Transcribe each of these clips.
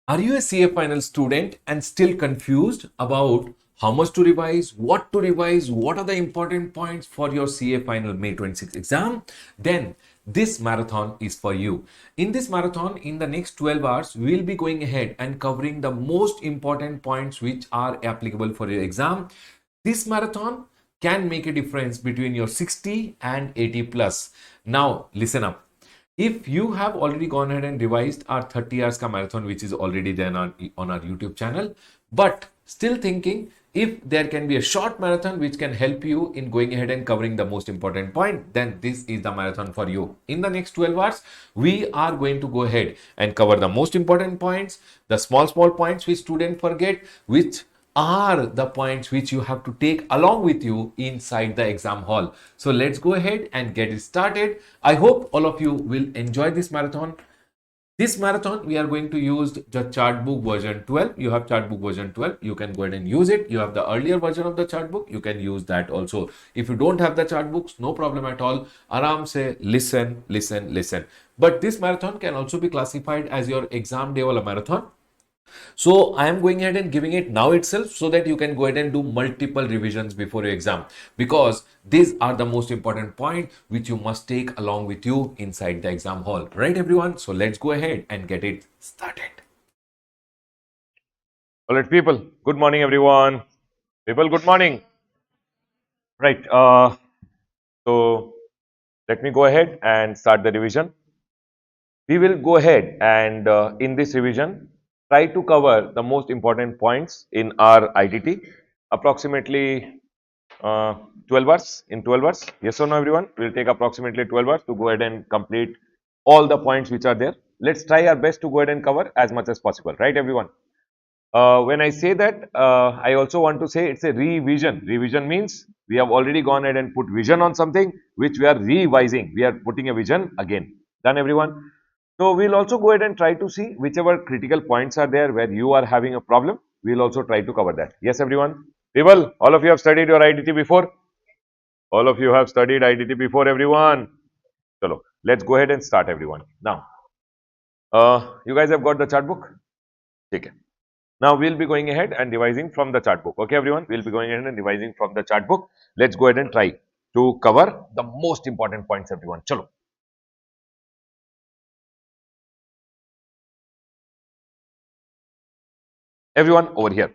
Are you a CA final student and still confused about how much to revise, what are the important points for your CA final May 26 exam? Then this marathon is for you. In this marathon, in the next 12 hours, we will be going ahead and covering the most important points which are applicable for your exam. This marathon can make a difference between your 60 and 80 plus. Now, listen up. If you have already gone ahead and revised our 30 hours ka marathon, which is already there on our YouTube channel, but still thinking if there can be a short marathon which can help you in going ahead and covering the most important point, then this is the marathon for you. In the next 12 hours, we are going to go ahead and cover the most important points, the small points which students forget, which are the points which you have to take along with you inside the exam hall. So let's go ahead and get it started. I hope all of you will enjoy this marathon. This marathon, we are going to use the Chartbook version 12. You have Chartbook version 12. You can go ahead and use it. You have the earlier version of the Chartbook. You can use that also. If you don't have the Chartbooks, no problem at all. Aram se listen. But this marathon can also be classified as your exam day wala marathon. So I am going ahead and giving it now itself so that you can go ahead and do multiple revisions before your exam, because these are the most important point which you must take along with you inside the exam hall, right everyone? So let's go ahead and get it started. All right, people. Good morning, everyone. People, good morning. Right. So let me go ahead and start the revision. We will go ahead and in this revision try to cover the most important points in our IDT, approximately 12 hours. In 12 hours, yes or no, everyone? We'll take approximately 12 hours to go ahead and complete all the points which are there. Let's try our best to go ahead and cover as much as possible, right, everyone? When I say that, I also want to say it's a revision. Revision means we have already gone ahead and put vision on something which we are revising. We are putting a vision again. Done, everyone? So we'll also go ahead and try to see whichever critical points are there where you are having a problem. We'll also try to cover that. Yes, everyone? People, all of you have studied your IDT before? All of you have studied IDT before, everyone? Chalo, let's go ahead and start, everyone. Now, you guys have got the chart book? Okay. Now we'll be going ahead and revising from the chart book. Okay, everyone, we'll be going ahead and revising from the chart book. Let's go ahead and try to cover the most important points, everyone. Chalo. Everyone over here.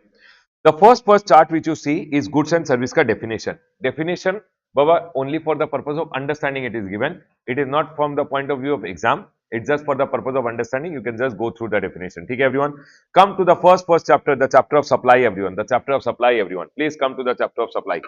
The first chart which you see is goods and service ka definition. Definition, Baba, only for the purpose of understanding it is given. It is not from the point of view of exam. It's just for the purpose of understanding. You can just go through the definition. Okay, everyone. Come to the first chapter, the chapter of supply, everyone. The chapter of supply, everyone. Please come to the chapter of supply.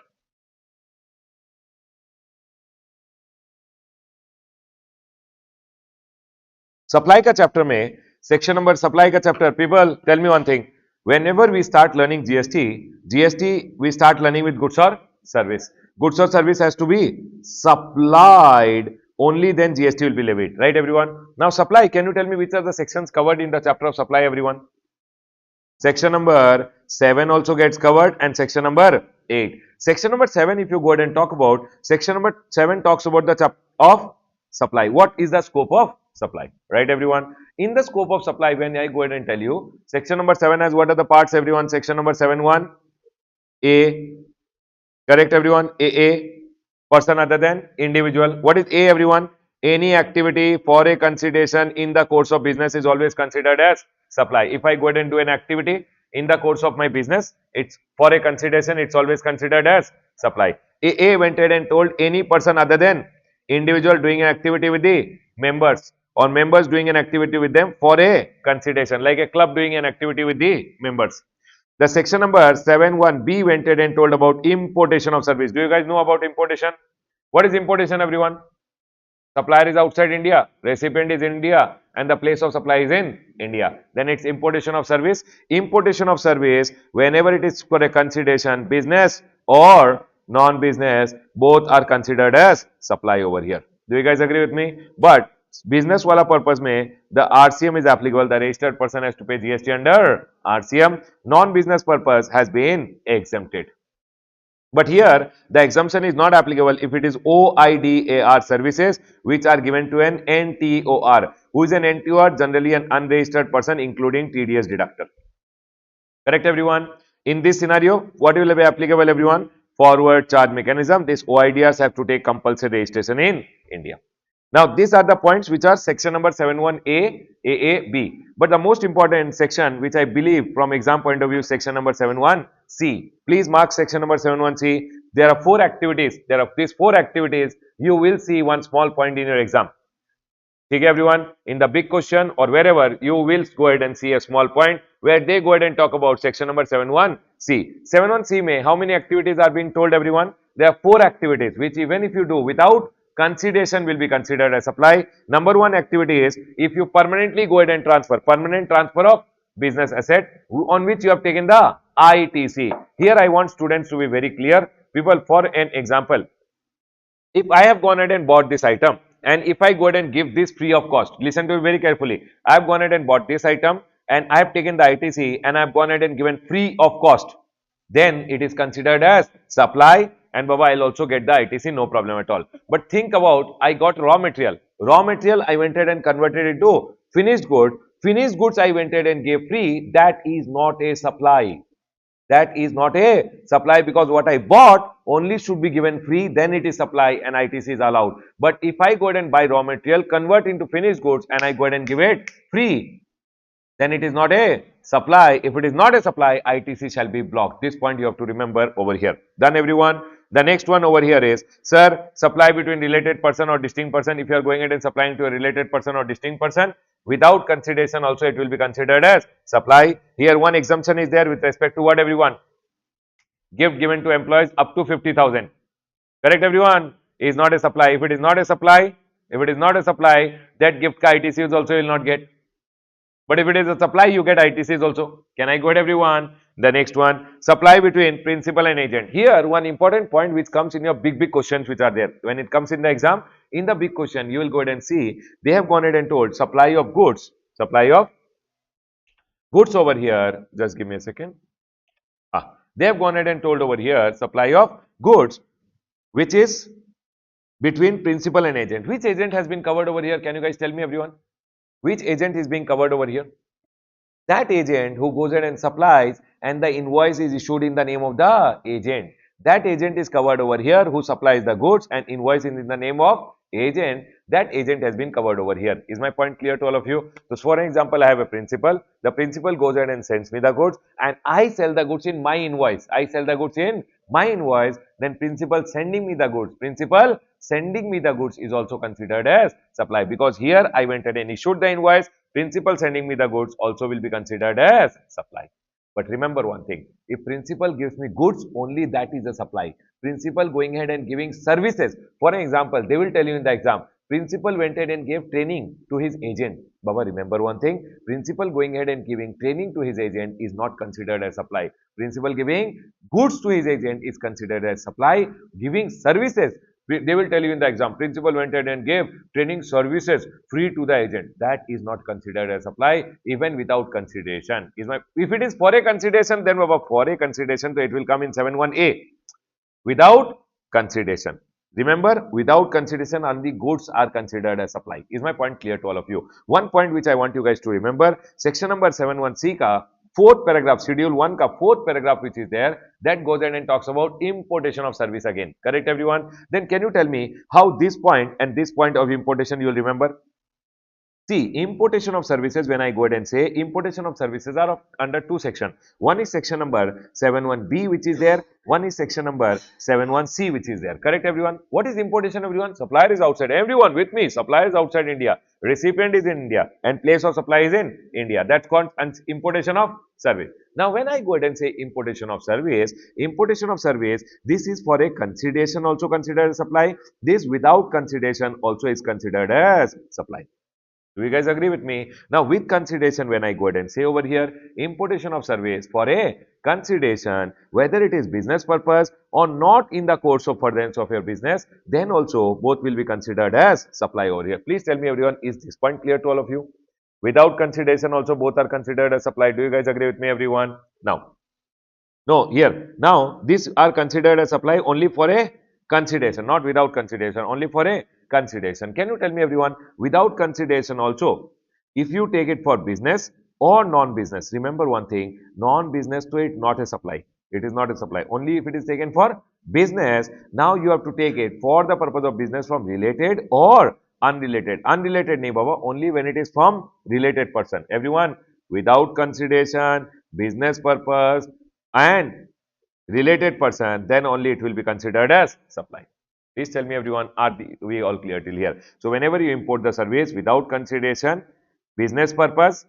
Supply का chapter में section number supply का chapter. People, tell me one thing. Whenever we start learning GST we start learning with goods or service. Goods or service has to be supplied. Only then GST will be levied. Right, everyone? Now, supply. Can you tell me which are the sections covered in the chapter of supply, everyone? Section number 7 also gets covered, and section number 8. Section number 7, if you go ahead and talk about, section number 7 talks about the chapter of supply. What is the scope of supply? Right, everyone? In the scope of supply, when I go ahead and tell you, section number 7 has what are the parts, everyone? Section number 7.1, A. Correct, everyone? A. Person other than individual. What is A, everyone? Any activity for a consideration in the course of business is always considered as supply. If I go ahead and do an activity in the course of my business, it's for a consideration, it's always considered as supply. A went ahead and told any person other than individual doing an activity with the members, or members doing an activity with them for a consideration, like a club doing an activity with the members. The section number 7.1 B went ahead and told about importation of service. Do you guys know about importation? What is importation, everyone? Supplier is outside India, recipient is India, and the place of supply is in India. Then it's importation of service. Importation of service, whenever it is for a consideration, business or non-business, both are considered as supply over here. Do you guys agree with me? But business wala purpose mein, the RCM is applicable. The registered person has to pay GST under RCM. Non-business purpose has been exempted. But here, the exemption is not applicable if it is OIDAR services which are given to an NTOR. who is an NTOR, generally an unregistered person, including TDS deductor. Correct, everyone? In this scenario, what will be applicable, everyone? Forward charge mechanism. These OIDRs have to take compulsory registration in India. Now, these are the points which are section number 71A, AA, B. But the most important section, which I believe from exam point of view, section number 71C. Please mark section number 71C. There are 4 activities. There are these 4 activities. You will see one small point in your exam. Okay, everyone, in the big question or wherever, you will go ahead and see a small point where they go ahead and talk about section number 71C. 71C may, how many activities are being told, everyone? There are 4 activities which even if you do without consideration will be considered as supply. Number 1 activity is if you permanently go ahead and transfer, permanent transfer of business asset on which you have taken the ITC. Here I want students to be very clear. People, for an example, if I have gone ahead and bought this item and if I go ahead and give this free of cost, listen to me very carefully. I have gone ahead and bought this item and I have taken the ITC and I have gone ahead and given free of cost, then it is considered as supply and Baba, I'll also get the ITC, no problem at all. But think about, I got raw material. Raw material I went ahead and converted it to finished good. Finished goods I went ahead and gave free. That is not a supply. That is not a supply because what I bought only should be given free, then it is supply and ITC is allowed. But if I go ahead and buy raw material, convert into finished goods and I go ahead and give it free, then it is not a supply. If it is not a supply, ITC shall be blocked. This point you have to remember over here. Done, everyone? The next one over here is, sir, supply between related person or distinct person. If you are going ahead and supplying to a related person or distinct person, without consideration also it will be considered as supply. Here one exemption is there with respect to what, everyone? Gift given to employees up to 50,000. Correct, everyone? Is not a supply. If it is not a supply, that gift ka ITCs also will not get. But if it is a supply, you get ITCs also. Can I go ahead, everyone? The next one, supply between principal and agent. Here, one important point which comes in your big questions which are there. When it comes in the exam, in the big question, you will go ahead and see, they have gone ahead and told supply of goods over here. Just give me a second. They have gone ahead and told over here, supply of goods, which is between principal and agent. Which agent has been covered over here? Can you guys tell me, everyone? Which agent is being covered over here? That agent who goes ahead and supplies and the invoice is issued in the name of the agent. That agent is covered over here who supplies the goods and invoice is in the name of agent. That agent has been covered over here. Is my point clear to all of you? So, for example, I have a principal. The principal goes ahead and sends me the goods and I sell the goods in my invoice. Then principal sending me the goods. Principal sending me the goods is also considered as supply because here I went ahead and issued the invoice. Principal sending me the goods also will be considered as supply. But remember one thing, if principal gives me goods, only that is a supply. Principal going ahead and giving services. For an example, they will tell you in the exam, principal went ahead and gave training to his agent. Baba, remember one thing, principal going ahead and giving training to his agent is not considered as supply. Principal giving goods to his agent is considered as supply. Giving services, they will tell you in the exam, principal went ahead and gave training services free to the agent. That is not considered as supply even without consideration. If it is for a consideration, then for a consideration, so it will come in 71A. Without consideration. Remember, without consideration, only goods are considered as supply. Is my point clear to all of you? One point which I want you guys to remember, section number 71C ka fourth paragraph, schedule 1 ka fourth paragraph which is there, that goes ahead and talks about importation of service again. Correct, everyone? Then can you tell me how this point and this point of importation you will remember? See, importation of services, when I go ahead and say importation of services are under 2 sections. One is section number 71B which is there. One is section number 71C which is there. Correct, everyone? What is importation, everyone? Supplier is outside. Everyone with me. Supplier is outside India. Recipient is in India. And place of supply is in India. That's called importation of service. Now, when I go ahead and say importation of service, this is for a consideration also considered as supply. This without consideration also is considered as supply. Do you guys agree with me? Now, with consideration, when I go ahead and say over here, importation of service for a consideration, whether it is business purpose or not in the course of furtherance of your business, then also both will be considered as supply over here. Please tell me, everyone, is this point clear to all of you? Without consideration, also both are considered as supply. Do you guys agree with me, everyone? Now, no, here. Now, these are considered as supply only for a consideration, not without consideration, only for a consideration. Can you tell me everyone, without consideration also, if you take it for business or non-business, remember one thing, non-business to it not a supply. It is not a supply. Only if it is taken for business, now you have to take it for the purpose of business from related or unrelated. Unrelated nahi baba, only when it is from related person. Everyone, without consideration, business purpose and related person, then only it will be considered as supply. Please tell me everyone, are we all clear till here? So whenever you import the service without consideration, business purpose,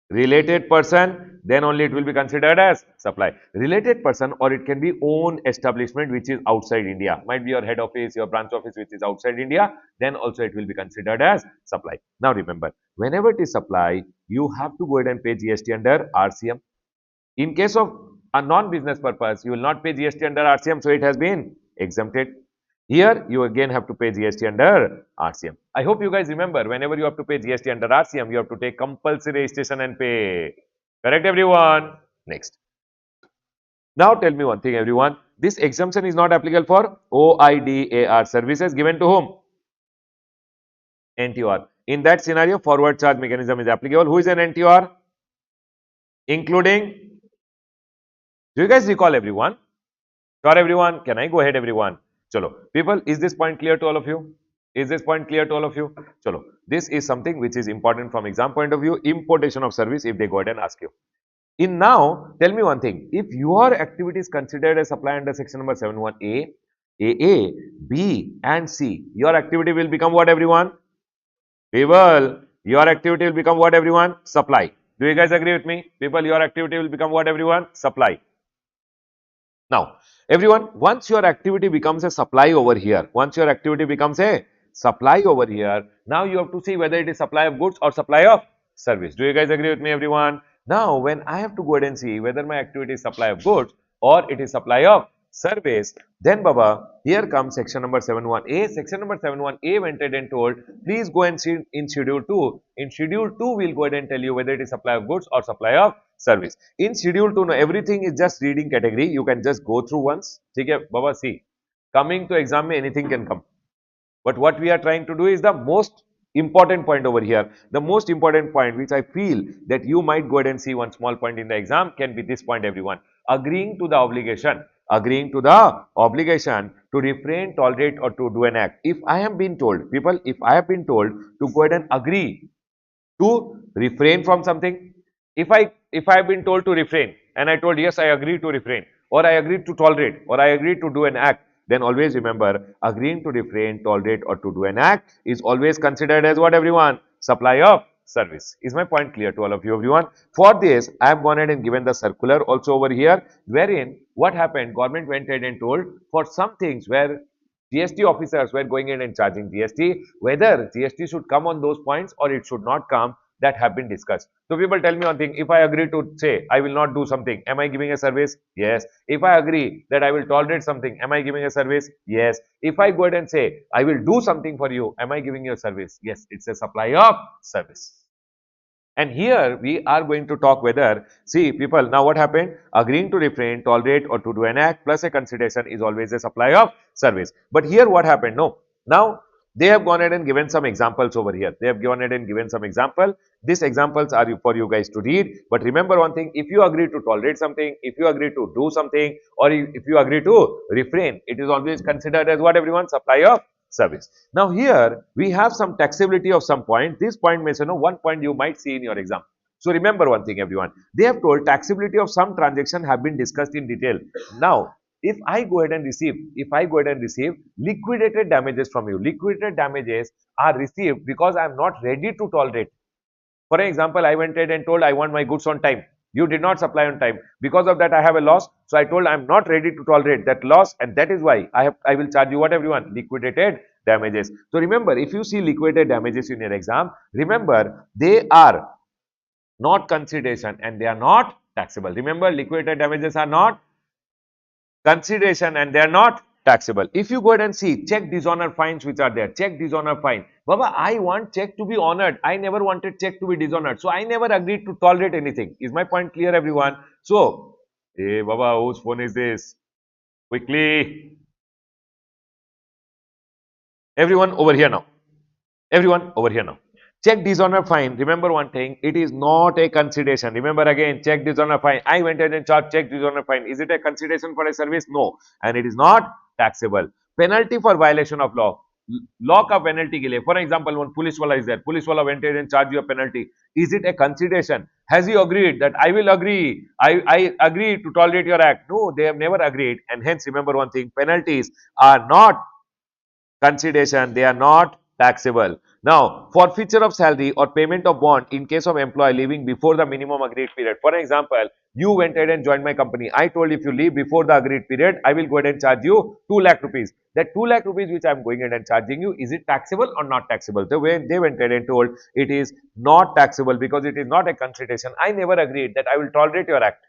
related person, then only it will be considered as supply. Related person, or it can be own establishment which is outside India, might be your head office, your branch office which is outside India, then also it will be considered as supply. Now remember, whenever it is supply, you have to go ahead and pay GST under RCM. In case of a non-business purpose, you will not pay GST under RCM, so it has been exempted. Here, you again have to pay GST under RCM. I hope you guys remember, whenever you have to pay GST under RCM, you have to take compulsory registration and pay. Correct, everyone? Next. Now, tell me one thing, everyone. This exemption is not applicable for OIDAR services given to whom? NTOR. In that scenario, forward charge mechanism is applicable. Who is an NTOR? Including, do you guys recall everyone? Sure, everyone. Can I go ahead, everyone? Chalo. People, is this point clear to all of you? Is this point clear to all of you? Chalo. This is something which is important from exam point of view, importation of service, if they go ahead and ask you. In now, tell me one thing. If your activity is considered as supply under section number 71A, AA, B and C, your activity will become what, everyone? People, your activity will become what, everyone? Supply. Do you guys agree with me? People, your activity will become what, everyone? Supply. Now, everyone, once your activity becomes a supply over here, once your activity becomes a supply over here, now you have to see whether it is supply of goods or supply of service. Do you guys agree with me, everyone? Now, when I have to go ahead and see whether my activity is supply of goods or it is supply of service, then Baba, here comes section number 71A. Section number 71A went ahead and told, please go and see in schedule 2. In schedule 2, we'll go ahead and tell you whether it is supply of goods or supply of service. In schedule 2, no, everything is just reading category. You can just go through once. Okay, Baba, see, coming to exam, anything can come. But what we are trying to do is the most important point over here. The most important point which I feel that you might go ahead and see one small point in the exam can be this point, everyone. Agreeing to the obligation. Agreeing to the obligation to refrain, tolerate or to do an act. If I have been told, people, if I have been told to go ahead and agree to refrain from something, if I have been told to refrain and I told yes I agree to refrain, or I agreed to tolerate, or I agreed to do an act, then always remember, agreeing to refrain, tolerate or to do an act is always considered as what, everyone? Supply of service. Is my point clear to all of you, everyone? For this, I have gone ahead and given the circular also over here, wherein what happened, government went ahead and told for some things where GST officers were going in and charging GST, whether GST should come on those points or it should not come, that have been discussed. So people, tell me one thing, if I agree to say I will not do something, am I giving a service? Yes. If I agree that I will tolerate something, am I giving a service? Yes. If I go ahead and say I will do something for you, am I giving you a service? Yes, it's a supply of service. And here we are going to talk whether, see people, now what happened? Agreeing to refrain, tolerate or to do an act plus a consideration is always a supply of service. But here what happened? No. Now they have gone ahead and given some examples over here. They have gone ahead and given some example. These examples are for you guys to read. But remember one thing, if you agree to tolerate something, if you agree to do something, or if you agree to refrain, it is always considered as what, everyone? Supply of service. Now here we have some taxability of some point. This point means, one point you might see in your exam. So remember one thing, everyone. They have told taxability of some transaction have been discussed in detail. Now, if I go ahead and receive liquidated damages from you, liquidated damages are received because I am not ready to tolerate. For example, I went ahead and told I want my goods on time. You did not supply on time. Because of that, I have a loss. So I told I'm not ready to tolerate that loss, and that is why I will charge you what, everyone? Liquidated damages. So remember, if you see liquidated damages in your exam, remember they are not consideration and they are not taxable. Remember, liquidated damages are not consideration and they are not taxable. If you go ahead and see check dishonor fines which are there, check dishonor fine. Baba, I want check to be honored. I never wanted check to be dishonored. So I never agreed to tolerate anything. Is my point clear, everyone? So, hey Baba, whose phone is this? Quickly. Everyone over here now. Everyone over here now. Check dishonor fine. Remember one thing, it is not a consideration. Remember again, check dishonor fine. I went ahead and charged check dishonor fine. Is it a consideration for a service? No. And it is not taxable. Penalty for violation of law. Law का penalty के लिए, for example, one police wala is there. Police wala went ahead and charge you a penalty. Is it a consideration? Has he agreed that I will agree? I agree to tolerate your act? No, they have never agreed. And hence, remember one thing, penalties are not consideration, they are not taxable. Now, forfeiture of salary or payment of bond in case of employee leaving before the minimum agreed period. For example, you went ahead and joined my company. I told if you leave before the agreed period, I will go ahead and charge you 2 lakh rupees. That 2 lakh rupees which I am going ahead and charging you, is it taxable or not taxable? The way they went ahead and told it is not taxable because it is not a consideration. I never agreed that I will tolerate your act.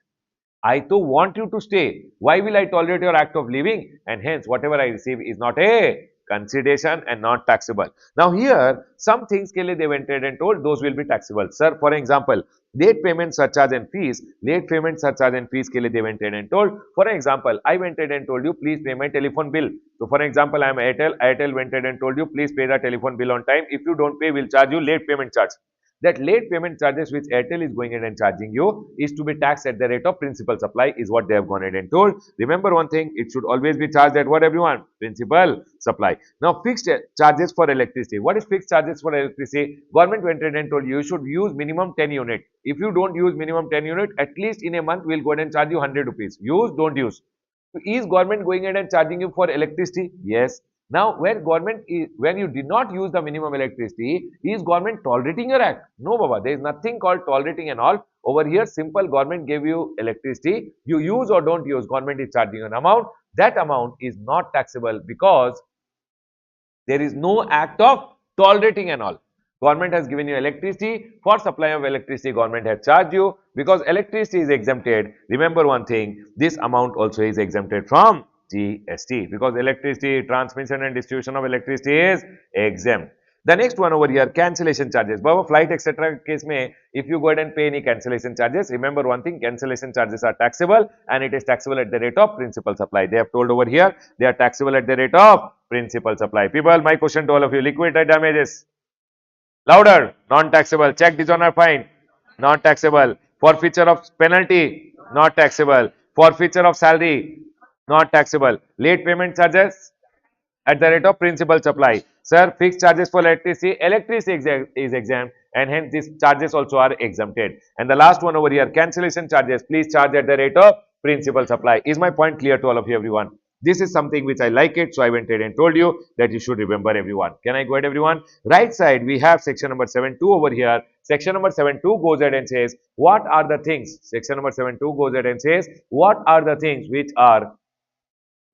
I too want you to stay. Why will I tolerate your act of leaving? And hence, whatever I receive is not a consideration and not taxable. Now, here, some things ke liye they went ahead and told those will be taxable. Sir, for example, late payment surcharge and fees, late payment surcharge and fees ke liye they went ahead and told. For example, I went ahead and told you, please pay my telephone bill. So, for example, I am Airtel. Airtel went ahead and told you, please pay the telephone bill on time. If you don't pay, we'll charge you late payment charge. That late payment charges which Airtel is going ahead and charging you is to be taxed at the rate of principal supply is what they have gone ahead and told. Remember one thing, it should always be charged at what everyone? Principal supply. Now fixed charges for electricity. What is fixed charges for electricity? Government went ahead and told you should use minimum 10 unit. If you don't use minimum 10 unit, at least in a month we'll go ahead and charge you 100 rupees. Use, don't use. So is government going ahead and charging you for electricity? Yes. Now, when you did not use the minimum electricity, is government tolerating your act? No, Baba. There is nothing called tolerating and all. Over here, simple government gave you electricity. You use or don't use, government is charging an amount. That amount is not taxable because there is no act of tolerating and all. Government has given you electricity. For supply of electricity, government has charged you because electricity is exempted. Remember one thing, this amount also is exempted from GST because electricity, transmission and distribution of electricity is exempt. The next one over here, cancellation charges. Baba, flight etc. case mein, if you go ahead and pay any cancellation charges, remember one thing, cancellation charges are taxable and it is taxable at the rate of principal supply. They have told over here, they are taxable at the rate of principal supply. People, my question to all of you, liquidated damages. Louder, non-taxable. Check dishonor fine, not taxable. Forfeiture of penalty, not taxable. Forfeiture of salary, not taxable. Late payment charges at the rate of principal supply. Sir, fixed charges for electricity, is exempt and hence these charges also are exempted. And the last one over here, cancellation charges, please charge at the rate of principal supply. Is my point clear to all of you everyone? This is something which I like it, so I went ahead and told you that you should remember everyone. Can I go ahead everyone? Right side, we have section number 7.2 over here. Section number 7.2 goes ahead and says, what are the things? Section number 7.2 goes ahead and says, what are the things which are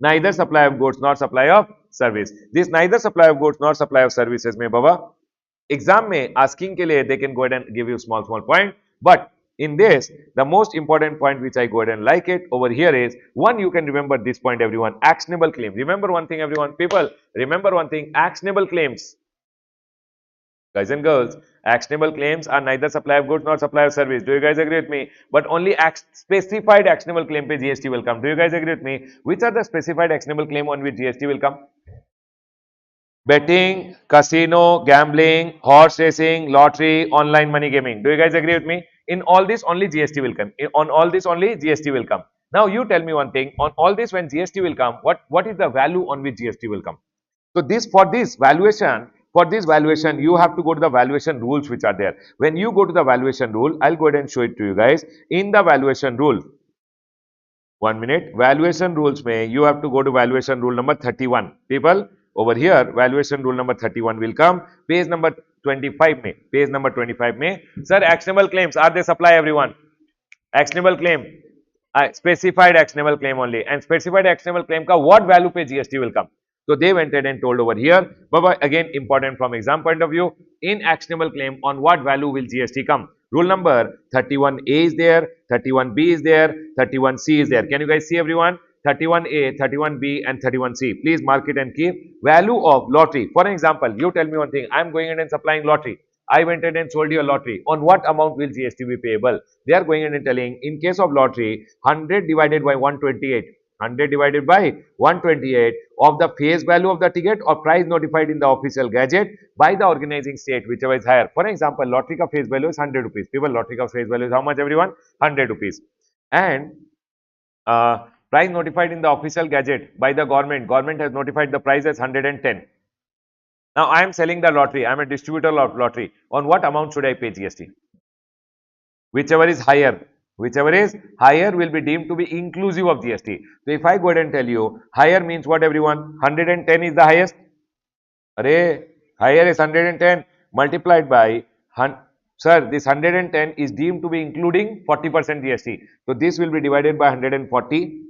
neither supply of goods nor supply of service. This neither supply of goods nor supply of services mein baba exam mein asking ke liye they can go ahead and give you small point, but in this the most important point which I go ahead and like it over here is one, you can remember this point everyone, actionable claim. Remember one thing everyone, people, remember one thing, actionable claims. Guys and girls, actionable claims are neither supply of goods nor supply of service. Do you guys agree with me? But only specified actionable claim pe GST will come. Do you guys agree with me? Which are the specified actionable claim on which GST will come? Betting, casino, gambling, horse racing, lottery, online money gaming. Do you guys agree with me? In all this only GST will come. On all this only GST will come. Now you tell me one thing. On all this when GST will come, what is the value on which GST will come? So for this valuation, you have to go to the valuation rules which are there. When you go to the valuation rule, I'll go ahead and show it to you guys. In the valuation rule, 1 minute, valuation rules may you have to go to valuation rule number 31. People, over here, valuation rule number 31 will come. Page number 25 may. Page number 25 may. Sir, actionable claims, are they supply everyone? Actionable claim. Specified actionable claim only. And specified actionable claim ka what value pe GST will come? So they went ahead and told over here, but again important from exam point of view, in actionable claim on what value will GST come? Rule number 31A is there, 31B is there, 31C is there. Can you guys see everyone? 31A, 31B and 31C. Please mark it and keep. Value of lottery. For example, you tell me one thing, I am going ahead and supplying lottery. I went ahead and sold you a lottery. On what amount will GST be payable? They are going ahead and telling, in case of lottery, 100 divided by 128. 100 divided by 128 of the face value of the ticket or price notified in the official gazette by the organizing state, whichever is higher. For example, lottery ka face value is 100 rupees. People, lottery ka face value is how much, everyone? 100 rupees. And price notified in the official gazette by the government. Government has notified the price as 110. Now, I am selling the lottery. I am a distributor of lottery. On what amount should I pay GST? Whichever is higher. Whichever is higher will be deemed to be inclusive of GST. So, if I go ahead and tell you, higher means what, everyone? 110 is the highest. Array, higher is 110 multiplied by, sir, this 110 is deemed to be including 40% GST. So, this will be divided by 140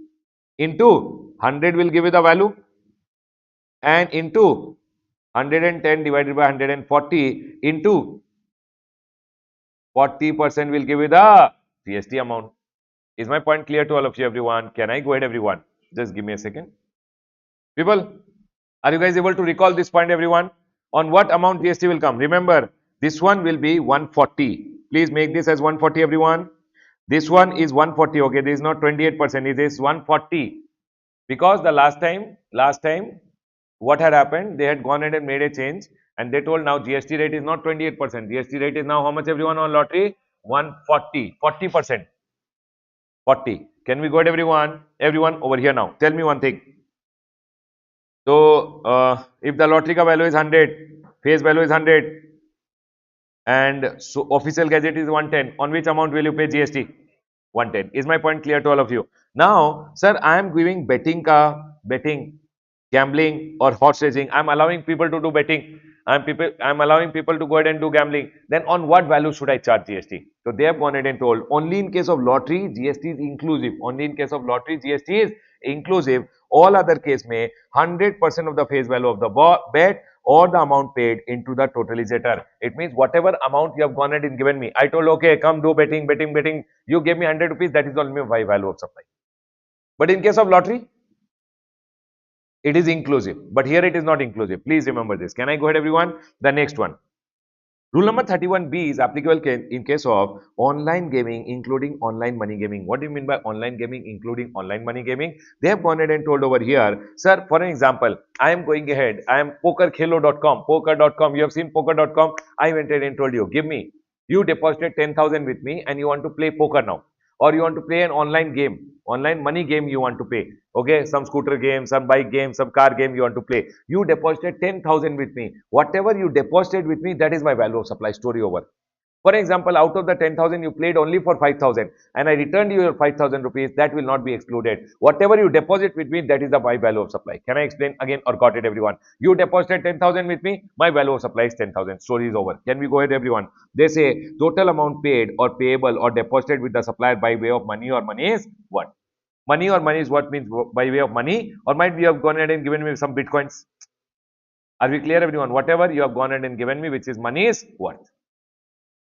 into 100 will give you the value, and into 110 divided by 140 into 40% will give you the GST amount. Is my point clear to all of you, everyone? Can I go ahead, everyone? Just give me a second. People, are you guys able to recall this point, everyone? On what amount GST will come? Remember, this one will be 140. Please make this as 140, everyone. This one is 140. Okay, this is not 28%. It is 140. Because the last time, what had happened? They had gone ahead and made a change, and they told now GST rate is not 28%. GST rate is now how much, everyone, on lottery? 140. 40%. 40. Can we go ahead, everyone? Everyone over here now. Tell me one thing. So, if the lottery ka value is 100, face value is 100, and so official gazette is 110, on which amount will you pay GST? 110. Is my point clear to all of you? Now, sir, I am giving betting, gambling or horse racing. I am allowing people to do betting. I am allowing people to go ahead and do gambling. Then on what value should I charge GST? So they have gone ahead and told only in case of lottery GST is inclusive. Only in case of lottery GST is inclusive. All other case may 100% of the face value of the bet or the amount paid into the totalizator. It means whatever amount you have gone ahead and given me. I told, okay, come do betting. You gave me 100 rupees. That is only my value of supply. But in case of lottery, it is inclusive. But here it is not inclusive. Please remember this. Can I go ahead, everyone? The next one. Rule number 31B is applicable in case of online gaming, including online money gaming. What do you mean by online gaming, including online money gaming? They have gone ahead and told over here, sir, for an example, I am going ahead, I am poker.com, you have seen poker.com, I went ahead and told you, give me, you deposited 10,000 with me and you want to play poker now, or you want to play an online game, online money game you want to pay. Okay, some scooter game, some bike game, some car game you want to play. You deposited 10,000 with me. Whatever you deposited with me, that is my value of supply. Story over. For example, out of the 10,000, you played only for 5,000 and I returned you your 5,000 rupees. That will not be excluded. Whatever you deposit with me, that is the my value of supply. Can I explain again or got it, everyone? You deposited 10,000 with me. My value of supply is 10,000. Story is over. Can we go ahead, everyone? They say total amount paid or payable or deposited with the supplier by way of money or money is what? Money or money is what means by way of money, or might we have gone ahead and given me some bitcoins? Are we clear, everyone? Whatever you have gone ahead and given me, which is money, is what?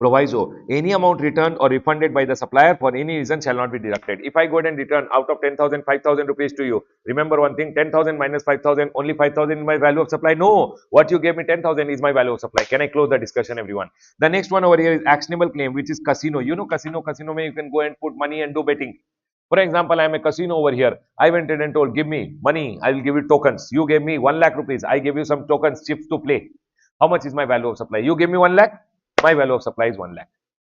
Proviso. Any amount returned or refunded by the supplier for any reason shall not be deducted. If I go ahead and return out of 10,000, 5,000 rupees to you, remember one thing, 10,000 minus 5,000, only 5,000 is my value of supply. No, what you gave me 10,000 is my value of supply. Can I close the discussion, everyone? The next one over here is actionable claim, which is casino. You know casino, you can go and put money and do betting. For example, I am a casino over here. I went in and told, give me money, I will give you tokens. You gave me 1 lakh rupees. I gave you some tokens, chips to play. How much is my value of supply? You gave me 1 lakh. My value of supply is 1 lakh.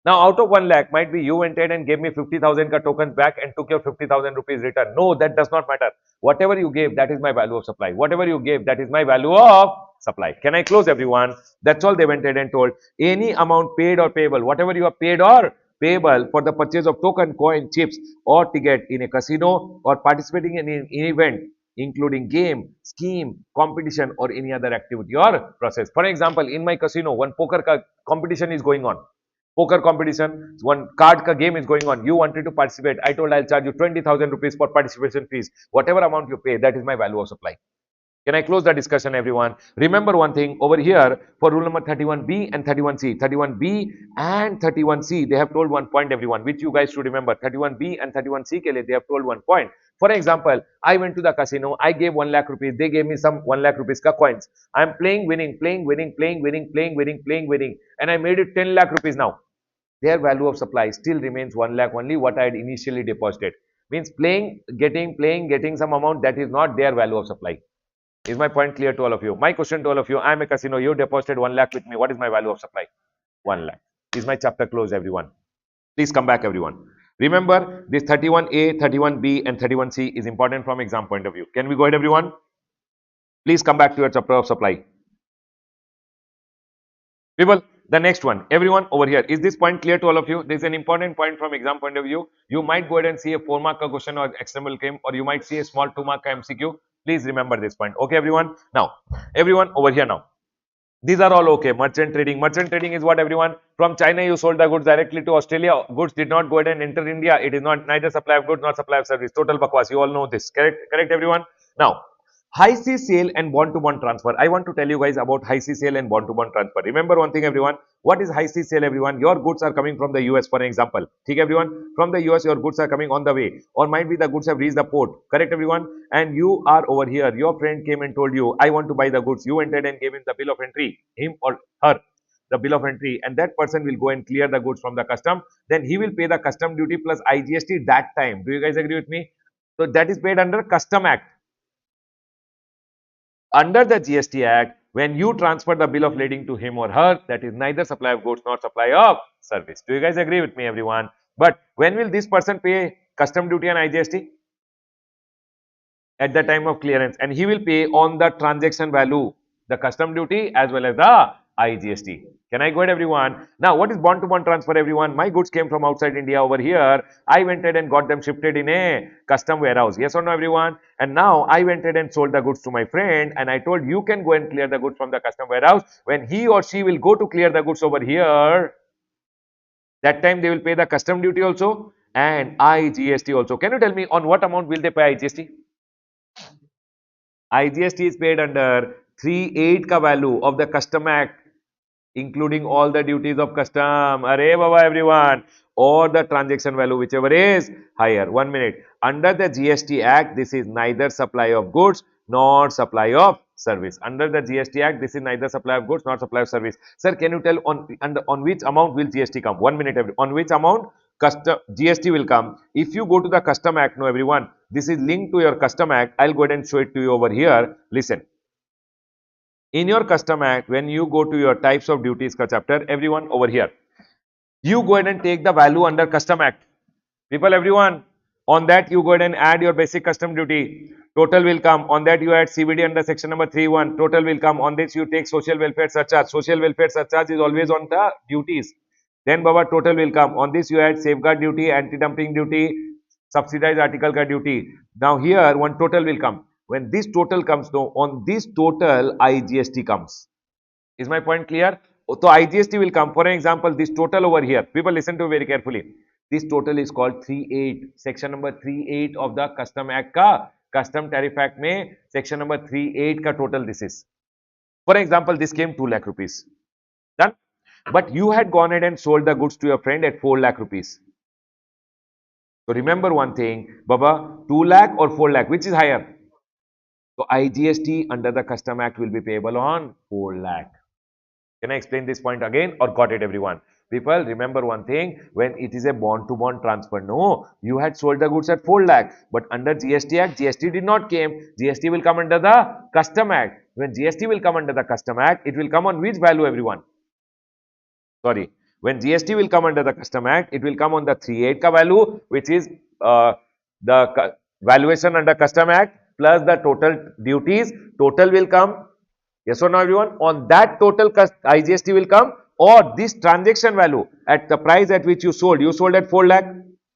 Now, out of 1 lakh, might be you went ahead and gave me 50,000 ka tokens back and took your 50,000 rupees return. No, that does not matter. Whatever you gave, that is my value of supply. Whatever you gave, that is my value of supply. Can I close, everyone? That's all they went ahead and told. Any amount paid or payable, whatever you have paid or payable for the purchase of token, coin, chips or ticket in a casino or participating in an event, including game, scheme, competition or any other activity or process. For example, in my casino, one poker competition is going on. Poker competition, one card ka game is going on. You wanted to participate. I told I'll charge you 20,000 rupees for participation fees. Whatever amount you pay, that is my value of supply. Can I close the discussion, everyone? Remember one thing over here for rule number 31B and 31C. 31B and 31C, they have told one point, everyone, which you guys should remember. 31B and 31C, they have told one point. For example, I went to the casino. I gave 1 lakh rupees. They gave me some 1 lakh rupees ka coins. I'm playing, winning, and I made it 10 lakh rupees now. Their value of supply still remains 1 lakh only what I had initially deposited. Means getting some amount that is not their value of supply. Is my point clear to all of you? My question to all of you, I am a casino, you deposited 1 lakh with me. What is my value of supply? 1 lakh. Is my chapter closed, everyone? Please come back, everyone. Remember, this 31A, 31B, and 31C is important from exam point of view. Can we go ahead, everyone? Please come back to your chapter of supply. People, the next one, everyone over here, is this point clear to all of you? This is an important point from exam point of view. You might go ahead and see a 4-mark question or external claim, or you might see a small 2-mark MCQ. Please remember this point. Okay, everyone? Now, everyone over here now. These are all okay. Merchant trading. Merchant trading is what, everyone? From China, you sold the goods directly to Australia. Goods did not go ahead and enter India. It is not neither supply of goods nor supply of service. Total bakwas. You all know this. Correct? Correct, everyone? Now, high C sale and bond to bond transfer. I want to tell you guys about high C sale and bond to bond transfer. Remember one thing, everyone. What is high C sale, everyone? Your goods are coming from the US, for example. Okay, everyone? From the US, your goods are coming on the way, or might be the goods have reached the port. Correct, everyone? And you are over here. Your friend came and told you, I want to buy the goods. You entered and gave him the bill of entry, him or her, the bill of entry, and that person will go and clear the goods from the custom. Then he will pay the custom duty plus IGST that time. Do you guys agree with me? So that is paid under Custom Act. Under the GST Act, when you transfer the bill of lading to him or her, that is neither supply of goods nor supply of service. Do you guys agree with me, everyone? But when will this person pay custom duty and IGST? At the time of clearance, and he will pay on the transaction value, the custom duty as well as the IGST. Can I go ahead, everyone? Now, what is bond to bond transfer, everyone? My goods came from outside India over here. I went ahead and got them shifted in a custom warehouse. Yes or no, everyone? And now I went ahead and sold the goods to my friend, and I told you can go and clear the goods from the custom warehouse. When he or she will go to clear the goods over here, that time they will pay the custom duty also and IGST also. Can you tell me on what amount will they pay IGST? IGST is paid under 3(8) ka value of the Custom Act, including all the duties of custom. Arey baba, everyone, or the transaction value, whichever is higher. 1 minute. Under the GST Act, this is neither supply of goods nor supply of service. Under the GST Act, this is neither supply of goods nor supply of service. Sir, can you tell on which amount will GST come? 1 minute, on which amount GST will come? If you go to the Custom Act, no, everyone, this is linked to your Custom Act. I'll go ahead and show it to you over here. Listen. In your Custom Act, when you go to your types of duties ka chapter, everyone over here, you go ahead and take the value under Custom Act. People, everyone, on that you go ahead and add your basic custom duty. Total will come. On that you add CVD under section number 3(1). Total will come. On this you take social welfare surcharge. Social welfare surcharge is always on the duties. Then Baba, total will come. On this you add safeguard duty, anti-dumping duty, subsidized article ka duty. Now here one total will come. When this total comes, no, on this total IGST comes. Is my point clear? So IGST will come. For an example, this total over here. People listen to very carefully. This total is called 3(8). Section number 3(8) of the Custom Act ka, Custom Tariff Act mein, section number 3(8) ka total this is. For example, this came 2 lakh rupees. Done? But you had gone ahead and sold the goods to your friend at 4 lakh rupees. So remember one thing, Baba, 2 lakh or 4 lakh, which is higher? So IGST under the Custom Act will be payable on 4 lakh. Can I explain this point again, or got it, everyone? People, remember one thing, when it is a bond to bond transfer, no, you had sold the goods at 4 lakh, but under GST Act, GST did not came. GST will come under the Custom Act. When GST will come under the Custom Act, it will come on which value, everyone? Sorry, when GST will come under the Custom Act, it will come on the 3(8) ka value, which is the valuation under Custom Act plus the total duties. Total will come. Yes or no, everyone? On that total IGST will come, or this transaction value at the price at which you sold at 4 lakh,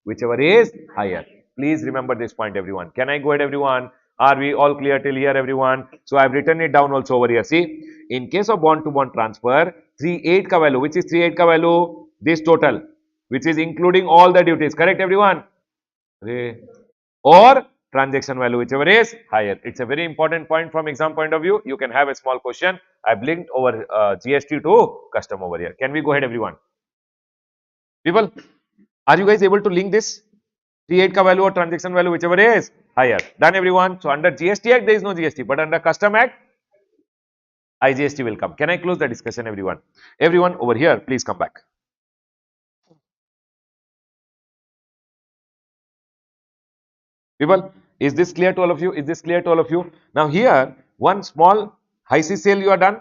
whichever is higher. Please remember this point, everyone. Can I go ahead, everyone? Are we all clear till here, everyone? So I have written it down also over here. See, in case of bond to bond transfer, 3(8) ka value, which is 3(8) ka value? This total, which is including all the duties. Correct, everyone? Or transaction value, whichever is higher. It's a very important point from exam point of view. You can have a small question. I've linked over GST to custom over here. Can we go ahead, everyone? People, are you guys able to link this? 3(8) ka value or transaction value, whichever is higher. Done, everyone? So under GST Act, there is no GST, but under Custom Act, IGST will come. Can I close the discussion, everyone? Everyone over here, please come back. People, is this clear to all of you? Is this clear to all of you? Now here, one small IC sale you are done.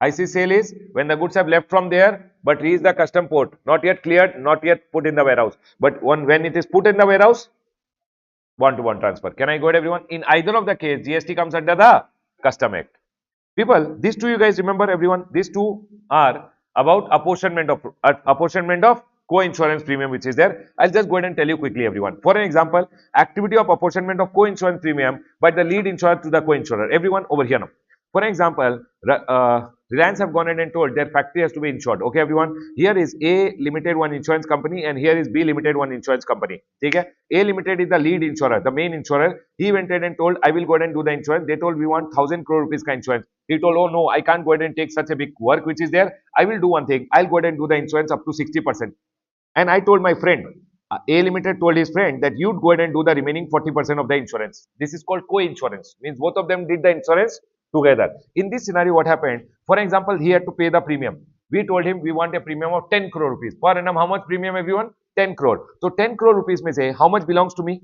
IC sale is when the goods have left from there but reached the custom port, not yet cleared, not yet put in the warehouse. But when it is put in the warehouse, one-to-one transfer. Can I go ahead, everyone? In either of the case, GST comes under the Custom Act. People, these two you guys remember, everyone? These two are about apportionment of co-insurance premium which is there. I'll just go ahead and tell you quickly, everyone. For an example, activity of apportionment of co-insurance premium by the lead insurer to the co-insurer. Everyone over here now. For example, Reliance have gone ahead and told their factory has to be insured. Okay, everyone. Here is A Limited one insurance company and here is B Limited one insurance company. Okay. A Limited is the lead insurer, the main insurer. He went ahead and told, I will go ahead and do the insurance. They told we want 1,000 crore rupees kind insurance. He told, oh no, I can't go ahead and take such a big work which is there. I will do one thing. I'll go ahead and do the insurance up to 60%. And I told my friend, A Limited told his friend that you'd go ahead and do the remaining 40% of the insurance. This is called co-insurance. Means both of them did the insurance together. In this scenario, what happened? For example, he had to pay the premium. We told him we want a premium of 10 crore rupees. Per annum, how much premium, everyone? 10 crore. So 10 crore rupees may say, how much belongs to me?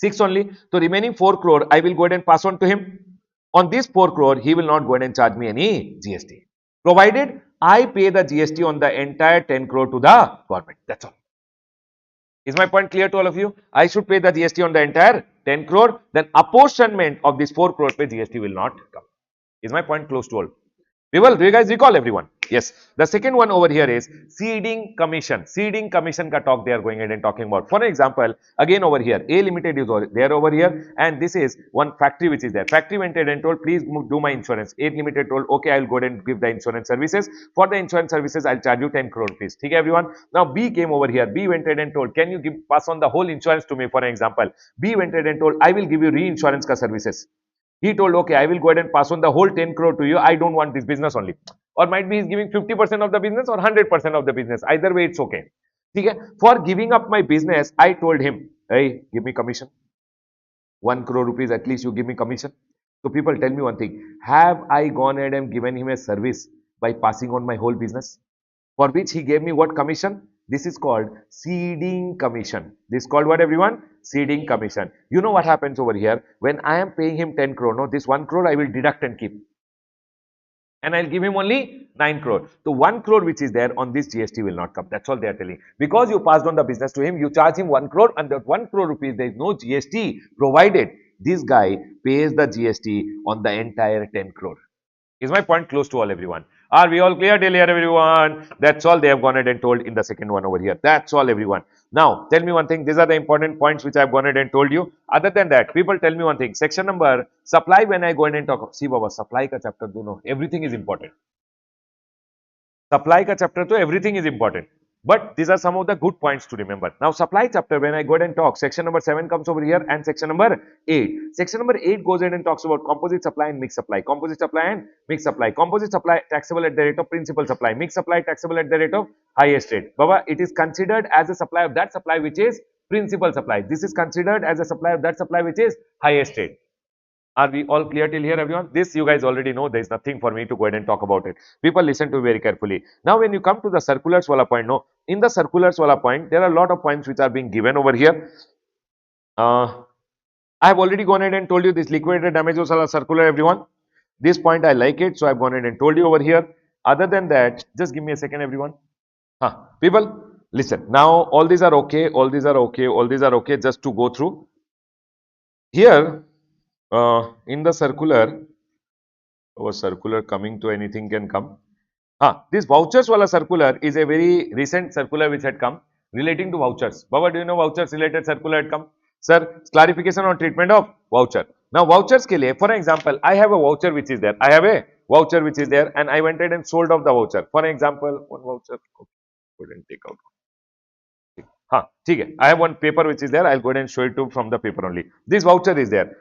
6 only. So remaining 4 crore, I will go ahead and pass on to him. On this 4 crore, he will not go ahead and charge me any GST. Provided I pay the GST on the entire 10 crore to the government. That's all. Is my point clear to all of you? I should pay the GST on the entire 10 crore. Then apportionment of this 4 crore pay GST will not come. Is my point close to all? Do you guys recall, everyone? Yes. The second one over here is seeding commission. Seeding commission ka talk they are going ahead and talking about. For example, again over here, A Limited is there over here and this is one factory which is there. Factory went ahead and told, please do my insurance. A Limited told, okay, I will go ahead and give the insurance services. For the insurance services, I'll charge you 10 crore rupees. Okay, everyone? Now, B came over here. B went ahead and told, can you pass on the whole insurance to me, for example? B went ahead and told, I will give you reinsurance ka services. He told, okay, I will go ahead and pass on the whole 10 crore to you. I don't want this business only. Or might be he's giving 50% of the business or 100% of the business. Either way, it's okay. Okay. For giving up my business, I told him, hey, give me commission. 1 crore rupees, at least you give me commission. So people, tell me one thing. Have I gone ahead and given him a service by passing on my whole business? For which he gave me what commission? This is called seeding commission. This is called what, everyone? Seeding commission. You know what happens over here? When I am paying him 10 crore, no, this 1 crore I will deduct and keep. And I'll give him only 9 crore. So 1 crore which is there on this GST will not come. That's all they are telling. Because you passed on the business to him, you charge him 1 crore and that 1 crore rupees, there is no GST provided. This guy pays the GST on the entire 10 crore. Is my point close to all, everyone? Are we all clear till here, everyone? That's all they have gone ahead and told in the second one over here. That's all, everyone. Now, tell me one thing. These are the important points which I have gone ahead and told you. Other than that, people, tell me one thing. Section number supply, when I go ahead and talk. See, Baba, supply ka chapter, do know. Everything is important. Supply ka chapter, to everything is important. But these are some of the good points to remember. Now, supply chapter, when I go ahead and talk, section number 7 comes over here and section number 8. Section number 8 goes ahead and talks about composite supply and mixed supply. Composite supply and mixed supply. Composite supply taxable at the rate of principal supply. Mixed supply taxable at the rate of highest rate. Baba, it is considered as a supply of that supply which is principal supply. This is considered as a supply of that supply which is highest rate. Are we all clear till here, everyone? This you guys already know. There is nothing for me to go ahead and talk about it. People, listen to me very carefully. Now, when you come to the circulars wala point, no, in the circulars wala point, there are a lot of points which are being given over here. I have already gone ahead and told you this liquidated damages wala circular, everyone. This point I like it, so I have gone ahead and told you over here. Other than that, just give me a second, everyone. People, listen. Now, all these are okay. All these are okay. All these are okay. Just to go through here. In the circular, our circular coming to anything can come. This vouchers wala circular is a very recent circular which had come relating to vouchers. Baba, do you know vouchers related circular had come? Sir, clarification on treatment of voucher. Now, vouchers ke liye, for example, I have a voucher which is there. I have a voucher which is there and I went ahead and sold off the voucher. For example, one voucher, okay, go ahead and take out. I have one paper which is there. I'll go ahead and show it to from the paper only. This voucher is there.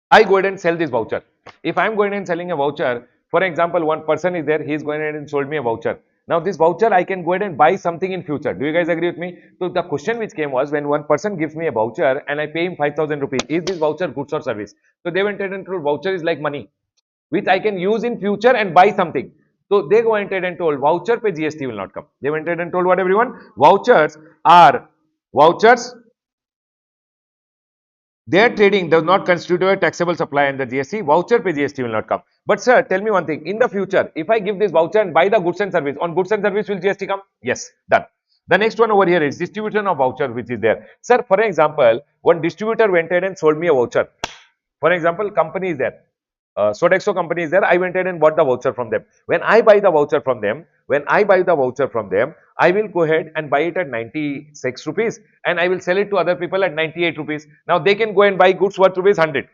I go ahead and sell this voucher. If I'm going and selling a voucher, for example, one person is there. He's going ahead and sold me a voucher. Now, this voucher, I can go ahead and buy something in future. Do you guys agree with me? So, the question which came was when one person gives me a voucher and I pay him 5,000 rupees, is this voucher goods or service? So, they went ahead and told voucher is like money, which I can use in future and buy something. So, they went ahead and told voucher pe GST will not come. They went ahead and told what, everyone? Vouchers Their trading does not constitute a taxable supply under GST. Voucher pay GST will not come. But sir, tell me one thing. In the future, if I give this voucher and buy the goods and service, on goods and service will GST come? Yes, done. The next one over here is distribution of voucher, which is there. Sir, for example, one distributor went ahead and sold me a voucher. For example, company is there. Sodexo company is there. I went ahead and bought the voucher from them. When I buy the voucher from them, I will go ahead and buy it at 96 rupees and I will sell it to other people at 98 rupees. Now they can go and buy goods worth rupees 100.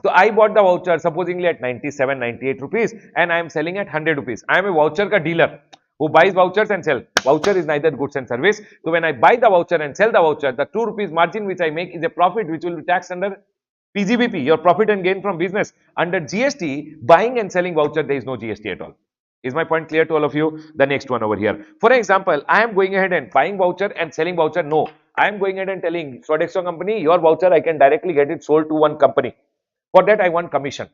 So I bought the voucher supposingly at 97, 98 rupees and I am selling at 100 rupees. I am a voucher ka dealer who buys vouchers and sell. Voucher is neither goods and service. So when I buy the voucher and sell the voucher, the 2 rupees margin which I make is a profit which will be taxed under PGBP, your profit and gain from business. Under GST, buying and selling voucher, there is no GST at all. Is my point clear to all of you? The next one over here. For example, I am going ahead and buying voucher and selling voucher. No, I am going ahead and telling Sodexo company, your voucher, I can directly get it sold to one company. For that, I want commission.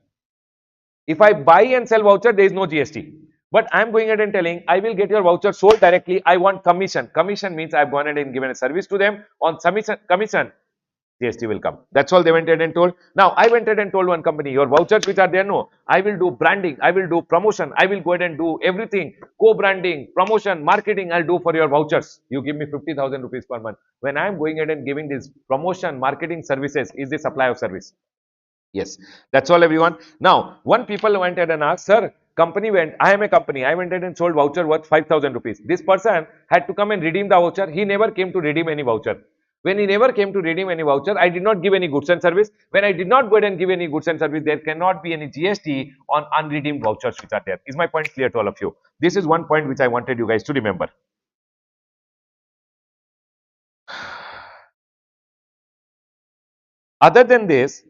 If I buy and sell voucher, there is no GST. But I am going ahead and telling, I will get your voucher sold directly. I want commission. Commission means I have gone ahead and given a service to them. On commission, GST will come. That's all they went ahead and told. Now, I went ahead and told one company, your vouchers which are there, no, I will do branding, I will do promotion, I will go ahead and do everything, co-branding, promotion, marketing, I'll do for your vouchers. You give me 50,000 rupees per month. When I am going ahead and giving this promotion, marketing services, is the supply of service? Yes, that's all everyone. Now, one people went ahead and asked, sir, I am a company, I went ahead and sold voucher worth 5,000 rupees. This person had to come and redeem the voucher. He never came to redeem any voucher. When he never came to redeem any voucher, I did not give any goods and service. When I did not go ahead and give any goods and service, there cannot be any GST on unredeemed vouchers which are there. Is my point clear to all of you? This is one point which I wanted you guys to remember. Other than this,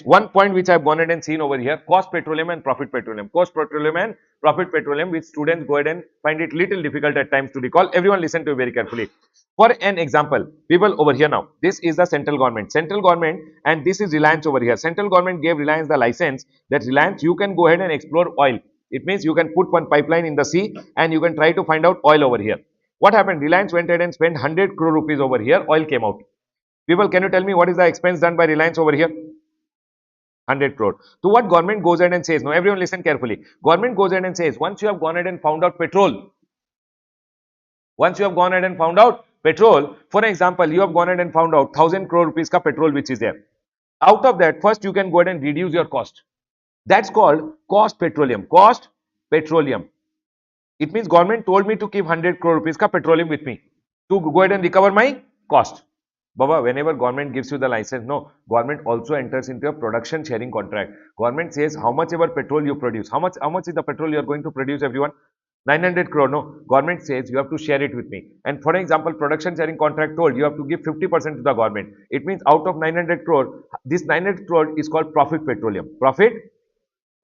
one point which I've gone ahead and seen over here, cost petroleum and profit petroleum. Cost petroleum and profit petroleum, which students go ahead and find it little difficult at times to recall. Everyone listen to it very carefully. For an example, people over here now, this is the central government. And this is Reliance over here. Central government gave Reliance the license that Reliance, you can go ahead and explore oil. It means you can put one pipeline in the sea and you can try to find out oil over here. What happened? Reliance went ahead and spent 100 crore rupees over here. Oil came out. People, can you tell me what is the expense done by Reliance over here? 100 crore. So what government goes ahead and says, now everyone listen carefully. Government goes ahead and says, once you have gone ahead and found out petrol, for example, you have gone ahead and found out 1000 crore rupees ka petrol which is there. Out of that, first you can go ahead and reduce your cost. That's called cost petroleum. Cost petroleum. It means government told me to keep 100 crore rupees ka petroleum with me to go ahead and recover my cost. Baba, whenever government gives you the license, no, government also enters into a production sharing contract. Government says how much ever petrol you produce. How much is the petrol you are going to produce, everyone? 900 crore, no. Government says you have to share it with me. And for example, production sharing contract told you have to give 50% to the government. It means out of 900 crore, this 900 crore is called profit petroleum. Profit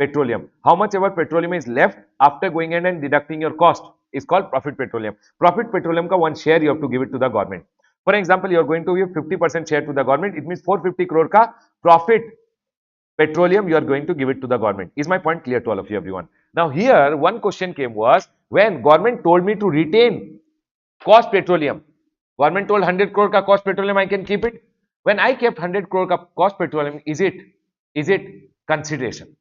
petroleum. How much ever petroleum is left after going in and deducting your cost is called profit petroleum. Profit petroleum ka one share you have to give it to the government. For example, you are going to give 50% share to the government. It means 450 crore ka profit petroleum you are going to give it to the government. Is my point clear to all of you, everyone? Now here one question came was, when government told me to retain cost petroleum, government told 100 crore ka cost petroleum I can keep it. When I kept 100 crore ka cost petroleum, is it consideration?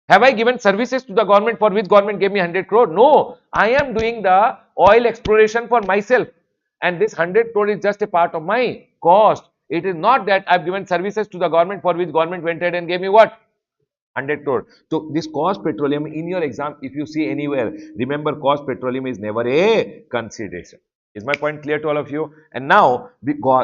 Have I given services to the government for which government gave me 100 crore? No, I am doing the oil exploration for myself. And this 100 crore is just a part of my cost. It is not that I have given services to the government for which government went ahead and gave me what? 100 crore. So this cost petroleum in your exam, if you see anywhere, remember cost petroleum is never a consideration. Is my point clear to all of you? And now,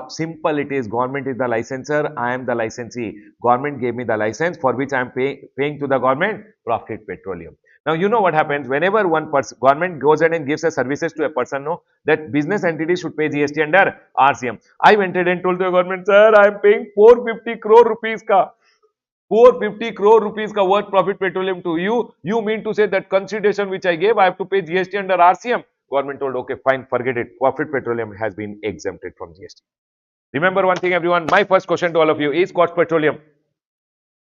simple it is, government is the licensor, I am the licensee. Government gave me the license for which I am paying to the government profit petroleum. Now, you know what happens whenever one person, government goes ahead and gives a services to a person, no, that business entity should pay GST under RCM. I went ahead and told the government, sir, I am paying 450 crore rupees ka. 450 crore rupees ka worth profit petroleum to you. You mean to say that consideration which I gave, I have to pay GST under RCM? Government told, okay, fine, forget it. Profit petroleum has been exempted from GST. Remember one thing, everyone. My first question to all of you is cost petroleum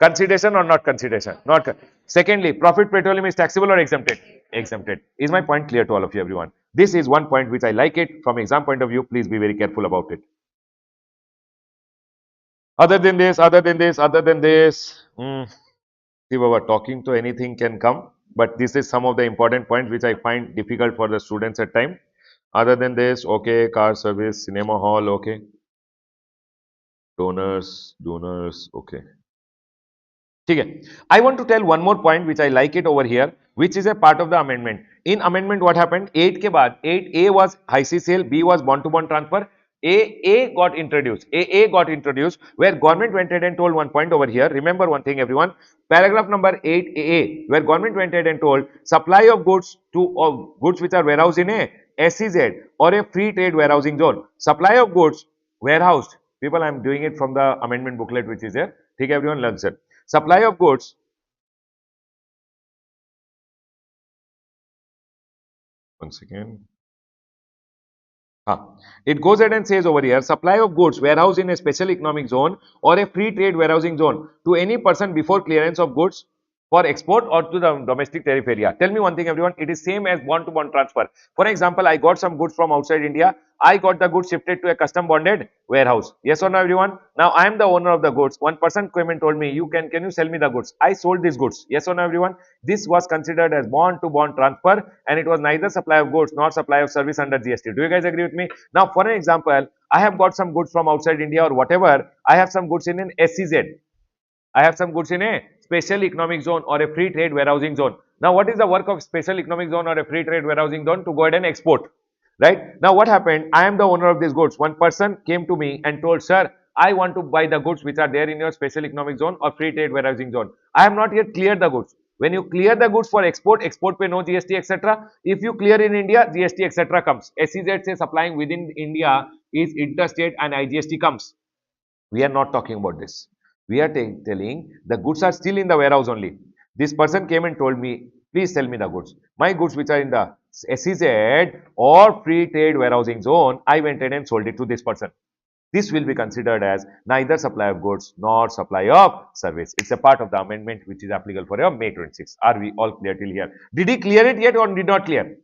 consideration or not consideration? Not. Secondly, profit petroleum is taxable or exempted? Exempted. Is my point clear to all of you, everyone? This is one point which I like it from exam point of view. Please be very careful about it. See, Baba, talking to anything can come, but this is some of the important points which I find difficult for the students at time. Other than this, okay, car service, cinema hall, okay, donors, okay. ठीक है. I want to tell one more point which I like it over here, which is a part of the amendment. In amendment, what happened? 8 के बाद 8A was high C sale, B was bond to bond transfer. AA got introduced. AA got introduced where government went ahead and told one point over here. Remember one thing, everyone. Paragraph number 8AA, where government went ahead and told supply of goods to goods which are warehoused in a SEZ or a free trade warehousing zone. Supply of goods warehoused. People, I am doing it from the amendment booklet which is there. ठीक है, everyone learns it. Supply of goods. One second. It goes ahead and says over here, supply of goods warehoused in a special economic zone or a free trade warehousing zone to any person before clearance of goods for export or to the domestic tariff area. Tell me one thing, everyone. It is same as bond to bond transfer. For example, I got some goods from outside India. I got the goods shifted to a custom bonded warehouse. Yes or no, everyone? Now I am the owner of the goods. One person came and told me, can you sell me the goods? I sold these goods. Yes or no, everyone? This was considered as bond to bond transfer, and it was neither supply of goods nor supply of service under GST. Do you guys agree with me? Now, for an example, I have got some goods from outside India or whatever. I have some goods in an SEZ. I have some goods in a special economic zone or a free trade warehousing zone. Now, what is the work of special economic zone or a free trade warehousing zone? To go ahead and export, right? Now, what happened? I am the owner of these goods. One person came to me and told, sir, I want to buy the goods which are there in your special economic zone or free trade warehousing zone. I have not yet cleared the goods. When you clear the goods for export, export pay no GST, etc. If you clear in India, GST, etc. comes. SEZ say supplying within India is interstate and IGST comes. We are not talking about this. We are telling the goods are still in the warehouse only. This person came and told me, please sell me the goods. My goods which are in the SEZ or free trade warehousing zone, I went in and sold it to this person. This will be considered as neither supply of goods nor supply of service. It's a part of the amendment which is applicable for your May 26. Are we all clear till here? Did he clear it yet or did not clear?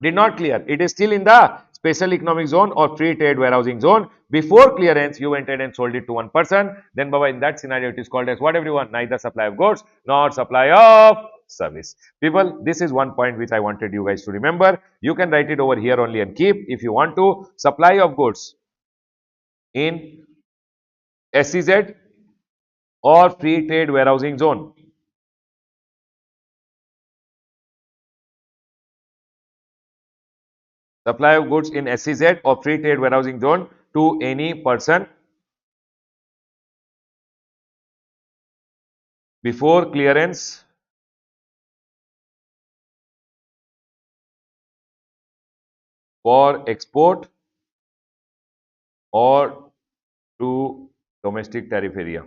Did not clear. It is still in the special economic zone or free trade warehousing zone. Before clearance, you went ahead and sold it to one person. Then, Baba, in that scenario, it is called as what, everyone? Neither supply of goods nor supply of service. People, this is one point which I wanted you guys to remember. You can write it over here only and keep if you want to. Supply of goods in SEZ or free trade warehousing zone. Supply of goods in SEZ or free trade warehousing zone to any person before clearance for export or to domestic tariff area.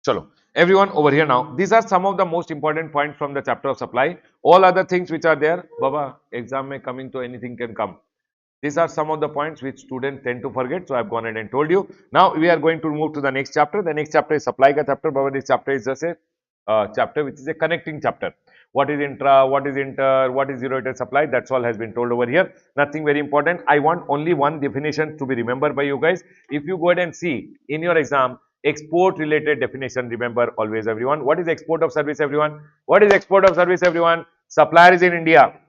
Chalo, everyone over here now. These are some of the most important points from the chapter of supply. All other things which are there, Baba, exam may coming to anything can come. These are some of the points which students tend to forget. So, I have gone ahead and told you. Now, we are going to move to the next chapter. The next chapter is supply ka chapter. Baba, this chapter is just a chapter which is a connecting chapter. What is intra, what is inter, what is zero-rated supply? That's all has been told over here. Nothing very important. I want only one definition to be remembered by you guys. If you go ahead and see in your exam, export related definition, remember always, everyone. What is export of service, everyone? What is export of service, everyone? Supplier is in India.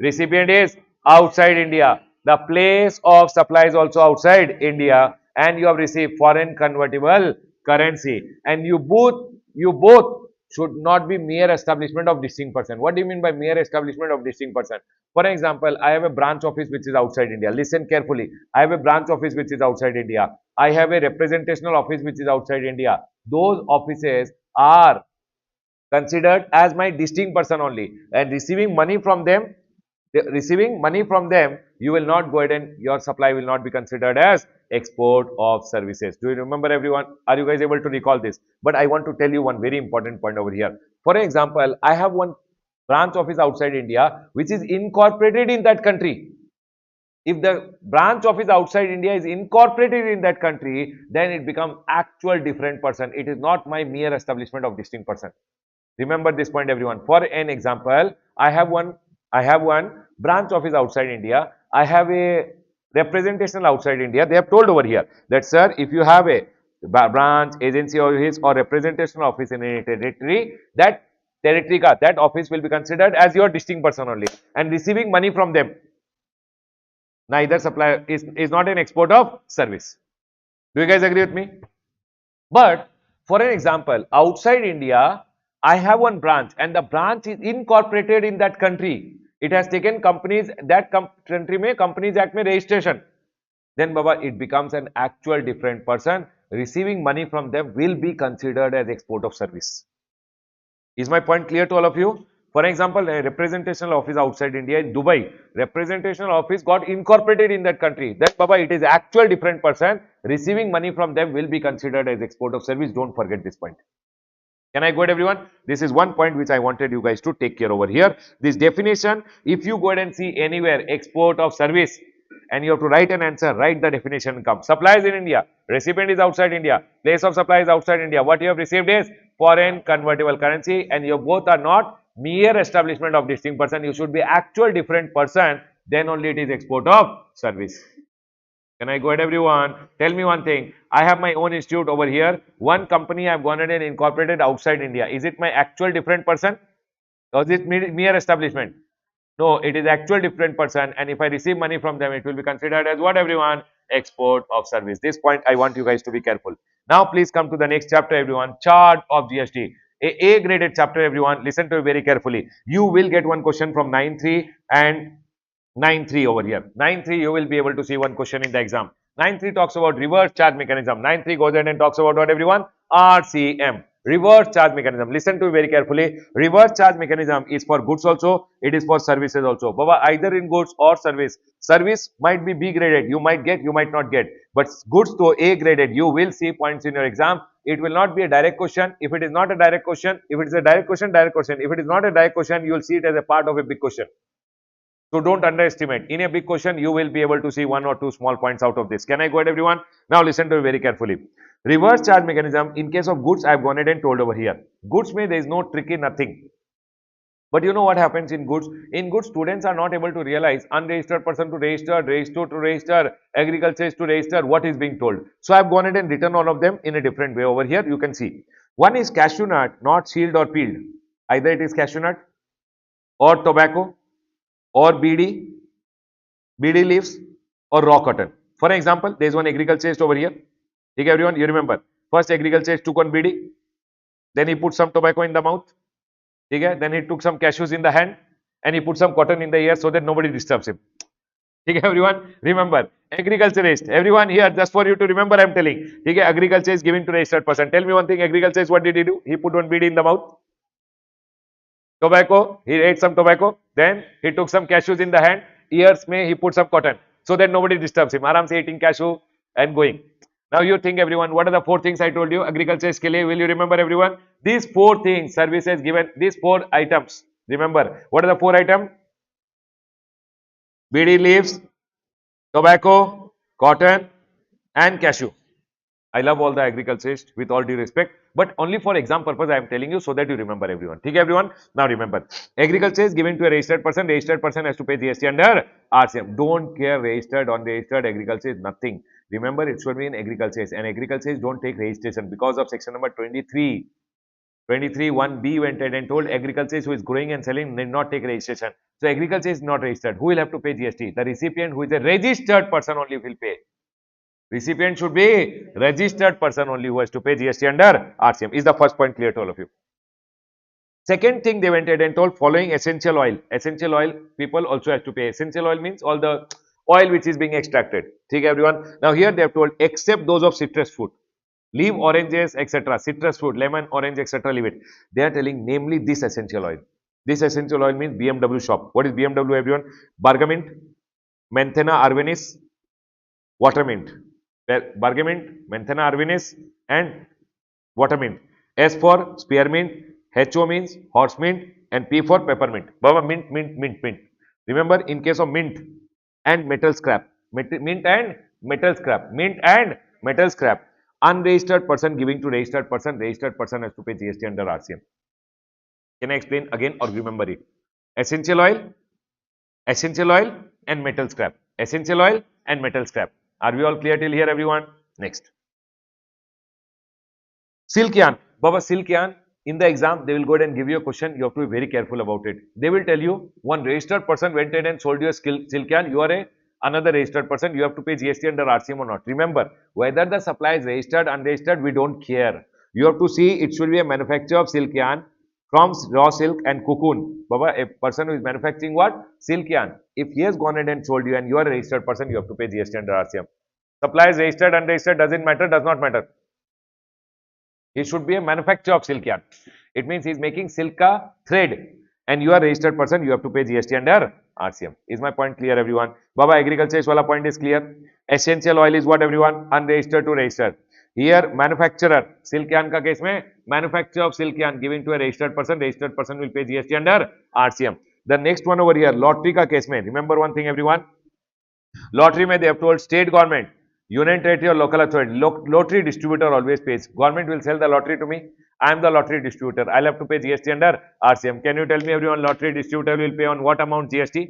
Recipient is outside India. The place of supply is also outside India, and you have received foreign convertible currency, and you both should not be mere establishment of distinct person. What do you mean by mere establishment of distinct person? For example, I have a branch office which is outside India. Listen carefully. I have a branch office which is outside India. I have a representational office which is outside India. Those offices are considered as my distinct person only, and receiving money from them, you will not go ahead and your supply will not be considered as export of services. Do you remember, everyone? Are you guys able to recall this? But I want to tell you one very important point over here. For example, I have one branch office outside India which is incorporated in that country. If the branch office outside India is incorporated in that country, then it becomes actual different person. It is not my mere establishment of distinct person. Remember this point, everyone. For an example, I have one branch office outside India. I have a representational outside India, they have told over here that, sir, if you have a branch, agency office or representational office in any territory, that that office will be considered as your distinct person only, and receiving money from them neither supply is not an export of service. Do you guys agree with me? But for an example, outside India, I have one branch and the branch is incorporated in that country. It has taken companies, that country mein Companies Act mein registration. Then Baba, it becomes an actual different person. Receiving money from them will be considered as export of service. Is my point clear to all of you? For example, a representational office outside India in Dubai, representational office got incorporated in that country. Then Baba, it is actual different person. Receiving money from them will be considered as export of service. Don't forget this point. Can I go ahead, everyone? This is one point which I wanted you guys to take care over here. This definition, if you go ahead and see anywhere export of service and you have to write an answer, write the definition come. Supply is in India, recipient is outside India, place of supply is outside India. What you have received is foreign convertible currency and you both are not mere establishment of distinct person. You should be actual different person, then only it is export of service. Can I go ahead, everyone? Tell me one thing. I have my own institute over here. One company I have gone ahead and incorporated outside India. Is it my actual different person? Or is it mere establishment? No, it is actual different person. And if I receive money from them, it will be considered as what, everyone? Export of service. This point I want you guys to be careful. Now, please come to the next chapter, everyone. Chart of GST. A graded chapter, everyone. Listen to it very carefully. You will get one question from 9.3 and 9.3 over here. 9.3 you will be able to see one question in the exam. 9.3 talks about reverse charge mechanism. 9.3 goes ahead and talks about what, everyone? RCM. Reverse charge mechanism. Listen to it very carefully. Reverse charge mechanism is for goods also. It is for services also. Baba, either in goods or service. Service might be B graded. You might get, you might not get. But goods to A graded, you will see points in your exam. It will not be a direct question. If it is not a direct question, if it is a direct question, direct question. If it is not a direct question, you will see it as a part of a big question. So don't underestimate. In a big question, you will be able to see one or two small points out of this. Can I go ahead, everyone? Now listen to it very carefully. Reverse charge mechanism, in case of goods, I have gone ahead and told over here. Goods may, there is no tricky nothing. But you know what happens in goods? In goods, students are not able to realize unregistered person to register, registered to register, agriculture to register, what is being told. So I have gone ahead and written all of them in a different way over here. You can see. One is cashew nut, not shelled or peeled. Either it is cashew nut or tobacco or BD leaves or raw cotton. For example, there is one agriculturist over here. Okay, everyone, you remember. First agriculturist took one BD, then he put some tobacco in the mouth. Okay, then he took some cashews in the hand and he put some cotton in the ear so that nobody disturbs him. Okay, everyone, remember, agriculturist. Everyone here, just for you to remember, I am telling. Okay, agriculture is given to registered person. Tell me one thing, agriculturist, what did he do? He put one BD in the mouth. Tobacco, he ate some tobacco, then he took some cashews in the hand, ears may he put some cotton, so that nobody disturbs him. Aram se eating cashew and going. Now you think, everyone, what are the four things I told you? Agriculture skill, will you remember, everyone? These four things, services given, these four items. Remember, what are the four items? BD leaves, tobacco, cotton and cashew. I love all the agriculturists with all due respect, but only for exam purpose I am telling you so that you remember, everyone. Okay, everyone? Now remember, agriculture is given to a registered person has to pay GST under RCM. Don't care registered, unregistered, agriculture is nothing. Remember, it should be in agriculture, and agriculture don't take registration because of section number 23. 23 1B went ahead and told agriculture who is growing and selling need not take registration. So agriculture is not registered. Who will have to pay GST? The recipient, who is a registered person, only will pay. Recipient should be registered person only who has to pay GST under RCM. Is the first point clear to all of you? Second thing they went ahead and told, following essential oil. Essential oil people also have to pay. Essential oil means all the oil which is being extracted. Okay, everyone. Now here they have told, except those of citrus fruit. Leave oranges, etc. Citrus fruit, lemon, orange, etc. Leave it. They are telling namely this essential oil. This essential oil means BMW shop. What is BMW, everyone? Bergamot, Menthena arvenis, watermint. Bergamot, Menthena arvenis and watermint. S for spearmint, HO means horse mint and P for peppermint. Baba, mint, mint, mint, mint. Remember, in case of mint and metal scrap, mint and metal scrap, mint and metal scrap, unregistered person giving to registered person has to pay GST under RCM. Can I explain again or remember it? Essential oil and metal scrap. essential oil and metal scrap. Are we all clear till here, everyone? Next. Silk yarn. Baba, silk yarn, in the exam, they will go ahead and give you a question. You have to be very careful about it. They will tell you, one registered person went ahead and sold you a silk yarn. You are another registered person. You have to pay GST under RCM or not. Remember, whether the supply is registered, unregistered, we don't care. You have to see it should be a manufacturer of silk yarn from raw silk and cocoon. Baba, a person who is manufacturing what? Silk yarn. If he has gone ahead and sold you and you are a registered person, you have to pay GST under RCM. Supply is registered, unregistered, doesn't matter, does not matter. He should be a manufacturer of silk yarn. It means he is making silka thread and you are a registered person, you have to pay GST under RCM. Is my point clear, everyone? Baba, agriculture is wala point is clear. Essential oil is what, everyone? Unregistered to registered. Here, manufacturer, silk yarn ka case mein, manufacturer of silk yarn giving to a registered person will pay GST under RCM. The next one over here, lottery ka case mein, remember one thing, everyone? Lottery mein they have told state government, union territory or local authority, lottery distributor always pays. Government will sell the lottery to me. I am the lottery distributor. I'll have to pay GST under RCM. Can you tell me, everyone, lottery distributor will pay on what amount GST?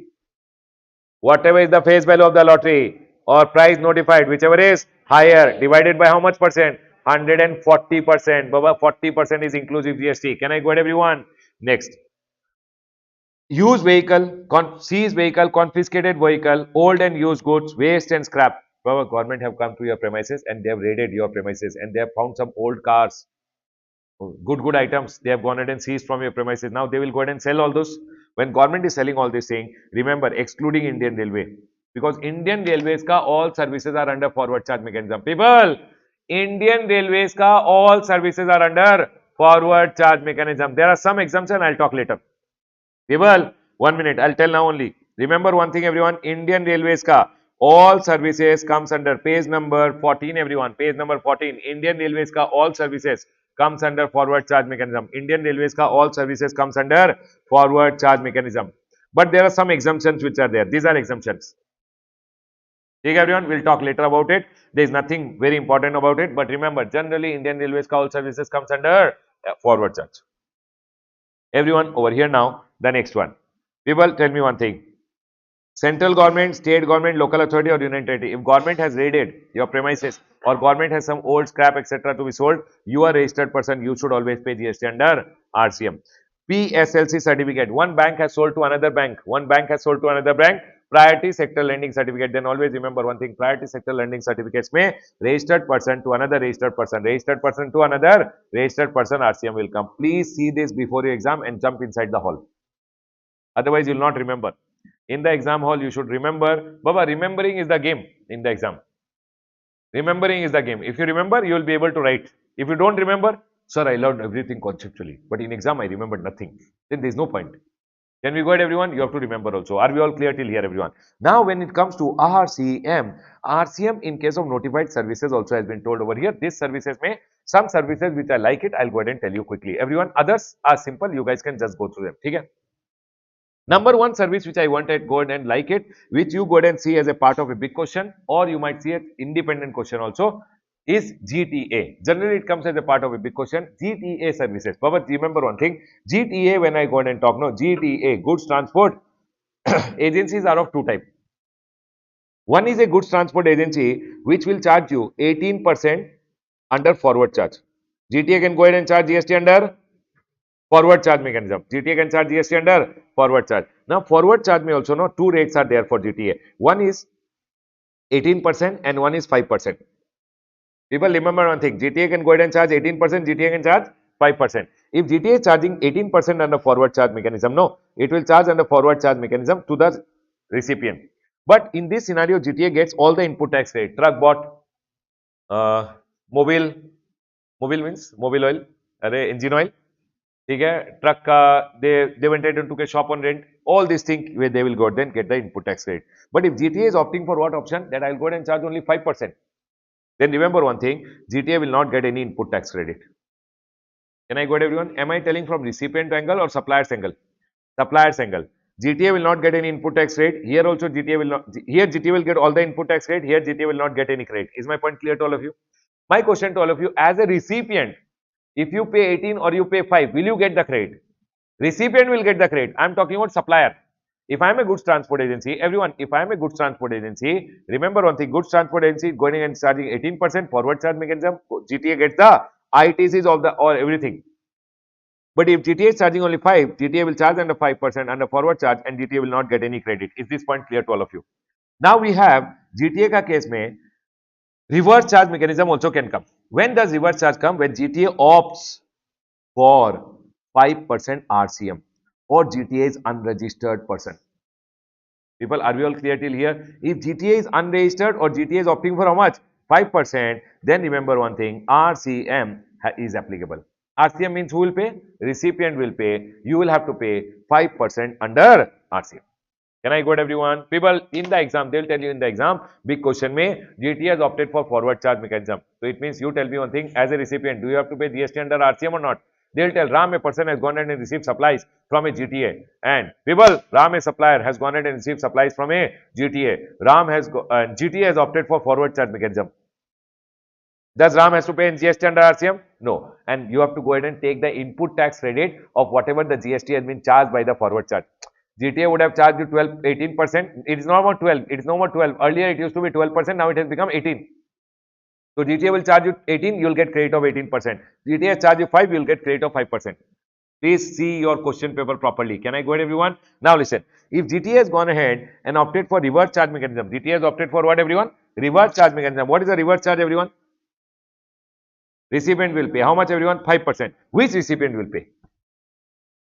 Whatever is the face value of the lottery or price notified, whichever is higher, divided by how much percent? 140%. Baba, 40% is inclusive GST. Can I go ahead, everyone? Next. Used vehicle, seized vehicle, confiscated vehicle, old and used goods, waste and scrap. Baba, government have come to your premises and they have raided your premises and they have found some old cars, good items. They have gone ahead and seized from your premises. Now they will go ahead and sell all those. When government is selling all this thing, remember, excluding Indian Railway, because Indian Railways ka all services are under forward charge mechanism. People, Indian Railways ka all services are under forward charge mechanism. There are some exemptions. I'll talk later. People, 1 minute, I'll tell now only. Remember one thing, everyone, Indian Railways ka all services comes under page number 14, everyone. Page number 14. Indian Railways ka all services comes under forward charge mechanism. Indian Railways ka all services comes under forward charge mechanism. But there are some exemptions which are there. These are exemptions. Okay, everyone, we'll talk later about it. There is nothing very important about it. But remember, generally, Indian Railways ka all services comes under forward charge. Everyone, over here now, the next one. People, tell me one thing. Central government, state government, local authority or union territory. If government has raided your premises or government has some old scrap, etc. to be sold, you are a registered person, you should always pay GST under RCM. PSLC certificate. One bank has sold to another bank. One bank has sold to another bank. Priority sector lending certificate. Then always remember one thing. Priority sector lending certificates may registered person to another registered person to another registered person, RCM will come. Please see this before your exam and jump inside the hall. Otherwise, you will not remember. In the exam hall, you should remember. Baba, remembering is the game in the exam. Remembering is the game. If you remember, you will be able to write. If you don't remember, sir, I learned everything conceptually, but in exam, I remembered nothing. Then there is no point. Can we go ahead, everyone? You have to remember also. Are we all clear till here, everyone? Now, when it comes to RCM in case of notified services also has been told over here. These services may, some services which I like it, I'll go ahead and tell you quickly. Everyone, others are simple. You guys can just go through them. Okay? Number one service which I wanted, go ahead and like it, which you go ahead and see as a part of a big question, or you might see an independent question also, is GTA. Generally, it comes as a part of a big question. GTA services. But remember one thing, GTA, when I go ahead and talk, no, GTA, goods transport agencies are of two types. One is a goods transport agency which will charge you 18% under forward charge. GTA can go ahead and charge GST under forward charge mechanism. GTA can charge GST under forward charge. Now, forward charge may also know two rates are there for GTA. One is 18% and one is 5%. People remember one thing, GTA can go ahead and charge 18%, GTA can charge 5%. If GTA is charging 18% under forward charge mechanism, no, it will charge under forward charge mechanism to the recipient. But in this scenario, GTA gets all the input tax rate. Truck bought, mobile means mobile oil, engine oil. Truck, they went ahead and took a shop on rent. All these things where they will go then get the input tax rate. But if GTA is opting for what option, that I'll go ahead and charge only 5%. Then remember one thing, GTA will not get any input tax credit. Can I go ahead, everyone? Am I telling from recipient angle or supplier's angle? Supplier's angle. GTA will not get any input tax rate. Here also GTA will not. Here GTA will get all the input tax rate. Here GTA will not get any credit. Is my point clear to all of you? My question to all of you, as a recipient, if you pay 18 or you pay 5, will you get the credit? Recipient will get the credit. I am talking about supplier. If I'm a goods transport agency, everyone, if I'm a goods transport agency, remember one thing, goods transport agency is going and charging 18% forward charge mechanism. GTA gets the ITCs of the or everything. But if GTA is charging only 5, GTA will charge under 5% under forward charge and GTA will not get any credit. Is this point clear to all of you? Now we have GTA ka case mein reverse charge mechanism also can come. When does reverse charge come? When GTA opts for 5% RCM or GTA is unregistered person. People, are we all clear till here? If GTA is unregistered or GTA is opting for how much? 5%, then remember one thing, RCM is applicable. RCM means who will pay? Recipient will pay. You will have to pay 5% under RCM. Can I go to everyone? People, in the exam, they'll tell you in the exam, big question may, GT has opted for forward charge mechanism. So it means you tell me one thing, as a recipient, do you have to pay GST under RCM or not? They'll tell Ram, a person has gone ahead and received supplies from a GTA. And people, Ram, a supplier, has gone ahead and received supplies from a GTA. GTA has opted for forward charge mechanism. Does Ram has to pay in GST under RCM? No. And you have to go ahead and take the input tax credit of whatever the GST has been charged by the forward charge. GTA would have charged you 12, 18%. It is no more 12. It is no more 12. Earlier it used to be 12%. Now it has become 18. So GTA will charge you 18. You will get credit of 18%. GTA charge you 5. You will get credit of 5%. Please see your question paper properly. Can I go ahead, everyone? Now listen. If GTA has gone ahead and opted for reverse charge mechanism, GTA has opted for what, everyone? Reverse charge mechanism. What is the reverse charge, everyone? Recipient will pay. How much, everyone? 5%. Which recipient will pay?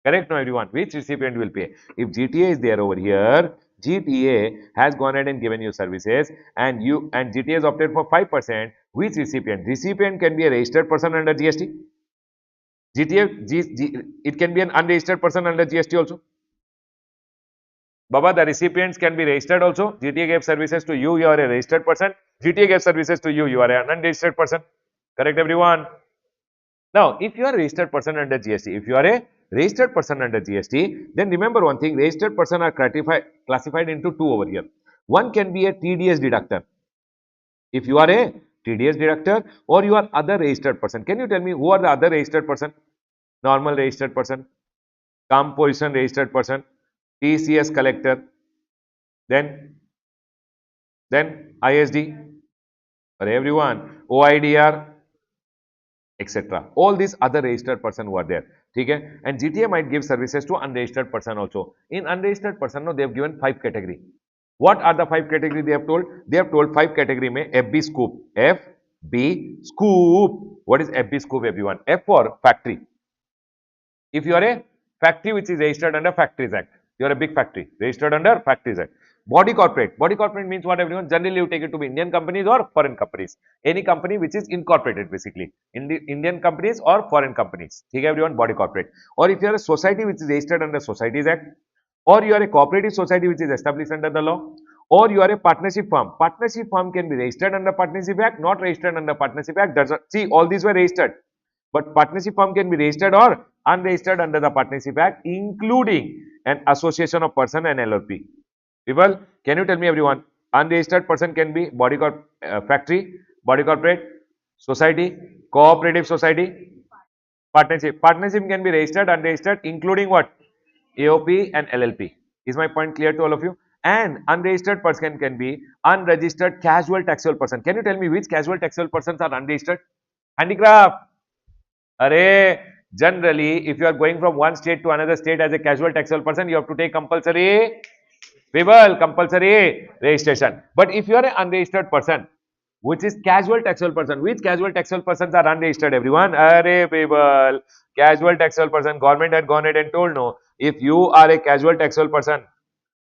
Correct, no, everyone? Which recipient will pay? If GTA is there over here, GTA has gone ahead and given you services and GTA has opted for 5%. Which recipient? Recipient can be a registered person under GST. It can be an unregistered person under GST also. Baba, the recipients can be registered also. GTA gave services to you, you are a registered person. GTA gave services to you, you are an unregistered person. Correct, everyone? Now, if you are a registered person under GST, if you are a registered person under GST, then remember one thing, registered person are classified into two over here. One can be a TDS deductor. If you are a TDS deductor or you are other registered person. Can you tell me who are the other registered person? Normal registered person, composition registered person, TCS collector, then ISD, for everyone, OIDR, etc. All these other registered person who are there. Okay? And GTA might give services to unregistered person also. In unregistered person, no, they have given 5 category. What are the 5 category they have told? They have told 5 category mein FB scoop. FB scoop. What is FB scoop, everyone? F for factory. If you are a factory which is registered under Factories Act, you are a big factory registered under Factories Act. Body corporate. Body corporate means what, everyone? Generally, you take it to be Indian companies or foreign companies. Any company which is incorporated, basically. Indian companies or foreign companies. Okay, everyone? Body corporate. Or if you are a society which is registered under Societies Act, or you are a cooperative society which is established under the law, or you are a partnership firm. Partnership firm can be registered under Partnership Act, not registered under Partnership Act. See, all these were registered. But partnership firm can be registered or unregistered under the Partnership Act, including an association of person and LLP. People, can you tell me, everyone? Unregistered person can be factory, body corporate, society, cooperative society, partnership. Partnership can be registered, unregistered, including what? AOP and LLP. Is my point clear to all of you? And unregistered person can be unregistered casual taxable person. Can you tell me which casual taxable persons are unregistered? Handicraft. Array, generally, if you are going from one state to another state as a casual taxable person, you have to take compulsory registration. But if you are an unregistered person, which is casual taxable person, which casual taxable persons are unregistered, everyone? Array, people, casual taxable person, government had gone ahead and told no. If you are a casual taxable person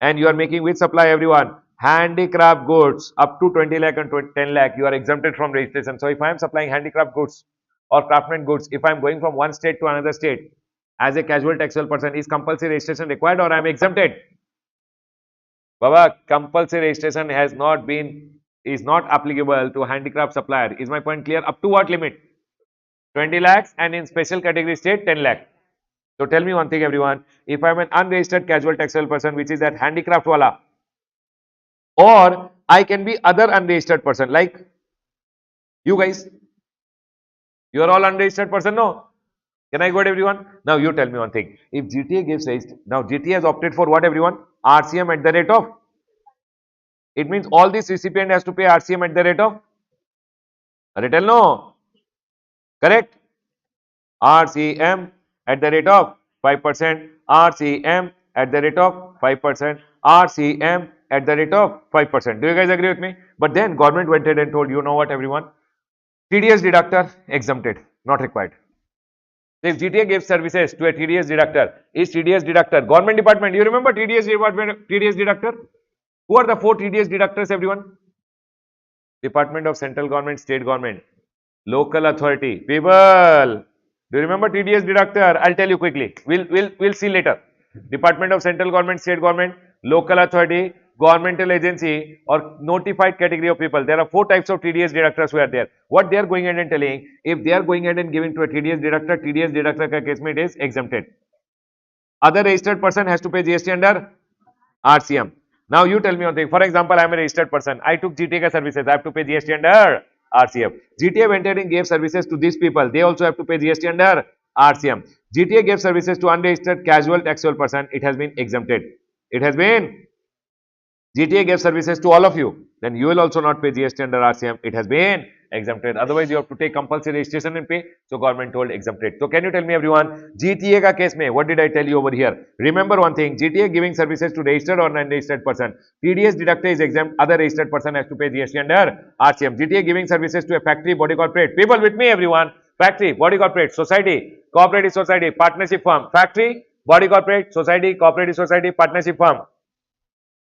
and you are making which supply, everyone? Handicraft goods up to 20 lakh and 10 lakh, you are exempted from registration. So if I am supplying handicraft goods or craftsman goods, if I am going from one state to another state as a casual taxable person, is compulsory registration required or I am exempted? Baba, compulsory registration is not applicable to handicraft supplier. Is my point clear? Up to what limit? 20 lakhs and in special category state 10 lakh. So tell me one thing, everyone. If I am an unregistered casual taxable person, which is that handicraft wala, or I can be other unregistered person like you guys. You are all unregistered person, no? Can I go to everyone? Now you tell me one thing. If GTA gives now GTA has opted for what, everyone? RCM at the rate of. It means all this recipient has to pay RCM at the rate of. Tell no. Correct? RCM at the rate of 5%. RCM at the rate of 5%. RCM at the rate of 5%. Do you guys agree with me? But then government went ahead and told, you know what, everyone? TDS deductor exempted, not required. So if GTA gives services to a TDS deductor, is TDS deductor government department? You remember TDS department, TDS deductor? Who are the 4 TDS deductors, everyone? Department of Central Government, State Government, Local Authority. People, do you remember TDS deductor? I'll tell you quickly. We'll see later. Department of Central Government, State Government, Local Authority, Governmental Agency, or notified category of people. There are 4 types of TDS deductors who are there. What they are going ahead and telling, if they are going ahead and giving to a TDS deductor ka case mein it is exempted. Other registered person has to pay GST under RCM. Now you tell me one thing. For example, I am a registered person. I took GTA services. I have to pay GST under RCM. GTA went ahead and gave services to these people. They also have to pay GST under RCM. GTA gave services to unregistered casual taxable person. It has been exempted. It has been. GTA gave services to all of you. Then you will also not pay GST under RCM. It has been exempted. Otherwise, you have to take compulsory registration and pay. So government told exempted. So can you tell me, everyone, GTA ka case mein, what did I tell you over here? Remember one thing, GTA giving services to registered or non-registered person. TDS deductor is exempt. Other registered person has to pay GST under RCM. GTA giving services to a factory, body corporate. People with me, everyone. Factory, body corporate, society, cooperative society, partnership firm. Factory, body corporate, society, cooperative society, partnership firm.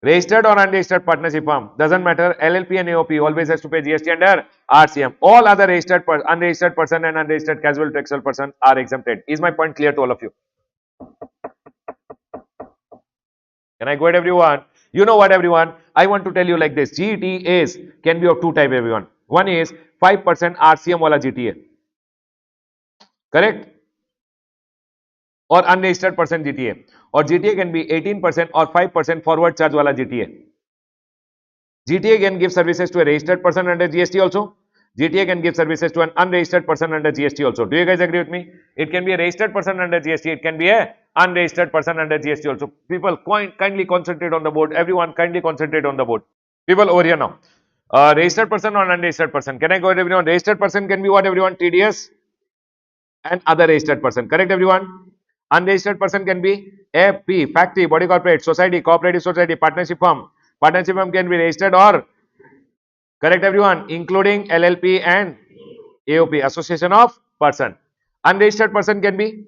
Registered or unregistered partnership firm, doesn't matter. LLP and AOP always has to pay GST under RCM. All other registered, unregistered person and unregistered casual taxable person are exempted. Is my point clear to all of you? Can I go ahead, everyone? You know what, everyone? I want to tell you like this. GTAs can be of 2 types, everyone. One is 5% RCM wala GTA. Correct? Or unregistered person GTA. Or GTA can be 18% or 5% forward charge wala GTA. GTA can give services to a registered person under GST also. GTA can give services to an unregistered person under GST also. Do you guys agree with me? It can be a registered person under GST. It can be a unregistered person under GST also. People, kindly concentrate on the board. Everyone, kindly concentrate on the board. People over here now. Registered person or unregistered person. Can I go ahead, everyone? Registered person can be what, everyone? TDS and other registered person. Correct, everyone? Unregistered person can be FP, factory, body corporate, society, cooperative society, partnership firm. Partnership firm can be registered or, correct, everyone, including LLP and AOP, association of person. Unregistered person can be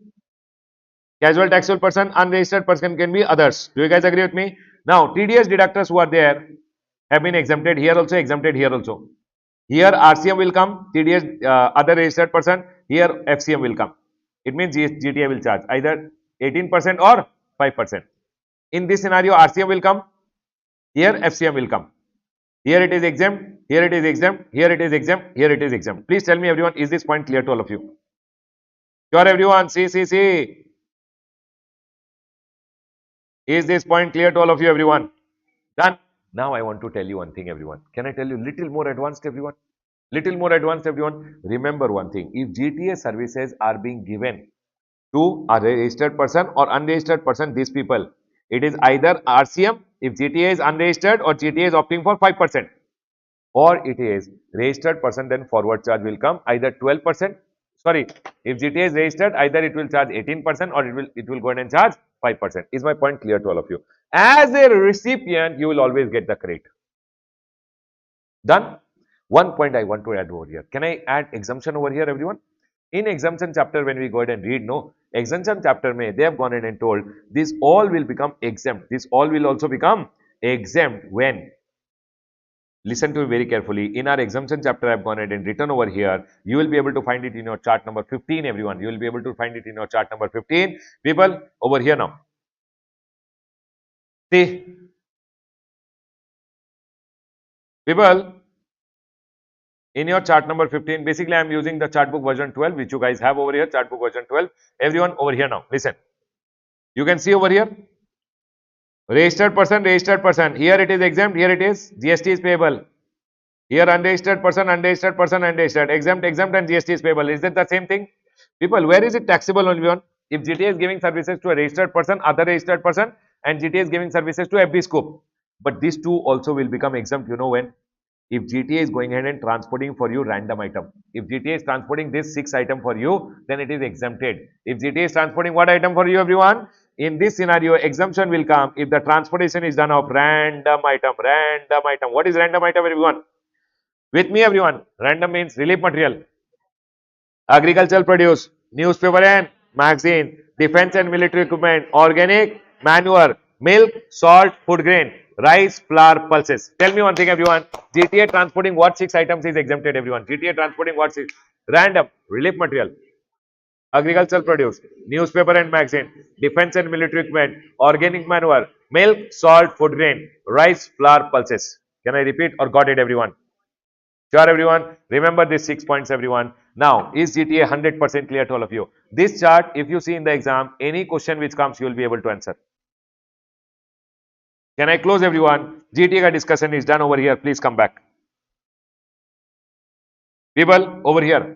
casual taxable person, unregistered person can be others. Do you guys agree with me? Now, TDS deductors who are there have been exempted here also, exempted here also. Here RCM will come, TDS other registered person, here FCM will come. It means GTA will charge either 18% or 5%. In this scenario, RCM will come, here FCM will come. Here it is exempt, here it is exempt, here it is exempt, here it is exempt. Please tell me, everyone, is this point clear to all of you? Sure, everyone, see. Is this point clear to all of you, everyone? Done. Now I want to tell you one thing, everyone. Can I tell you little more advanced, everyone? Little more advanced, everyone. Remember one thing. If GTA services are being given to a registered person or unregistered person, these people, it is either RCM if GTA is unregistered or GTA is opting for 5%. Or it is registered person, then forward charge will come either 12%. Sorry, if GTA is registered, either it will charge 18% or it will go ahead and charge 5%. Is my point clear to all of you? As a recipient, you will always get the credit. Done? One point I want to add over here. Can I add exemption over here, everyone? In exemption chapter, when we go ahead and read, no, exemption chapter they have gone ahead and told this all will become exempt. This all will also become exempt when, listen to me very carefully. In our exemption chapter, I have gone ahead and written over here. You will be able to find it in your chart number 15, everyone. You will be able to find it in your chart number 15. People, over here now. See, people, in your chart number 15, basically I am using the Chartbook version 12, which you guys have over here, Chartbook version 12. Everyone over here now, listen. You can see over here, registered person, here it is exempt, here it is GST is payable. Here unregistered person, unregistered, exempt, and GST is payable. Is it the same thing? People, where is it taxable, only one? If GTA is giving services to a registered person, other registered person, and GTA is giving services to FB Scoop. But these two also will become exempt, you know when? If GTA is going ahead and transporting for you random item. If GTA is transporting this 6 item for you, then it is exempted. If GTA is transporting what item for you, everyone? In this scenario, exemption will come if the transportation is done of random item, random item. What is random item, everyone? With me, everyone. Random means relief material, agricultural produce, newspaper and magazine, defense and military equipment, organic, manure, milk, salt, food grain, rice, flour, pulses. Tell me one thing, everyone. GTA transporting what 6 items is exempted, everyone? GTA transporting what 6? Random, relief material, agricultural produce, newspaper and magazine, defense and military equipment, organic manure, milk, salt, food grain, rice, flour, pulses. Can I repeat or got it, everyone? Sure, everyone. Remember these 6 points, everyone. Now, is GTA 100% clear to all of you? This chart, if you see in the exam, any question which comes, you will be able to answer. Can I close, everyone? GTA discussion is done over here. Please come back. People, over here.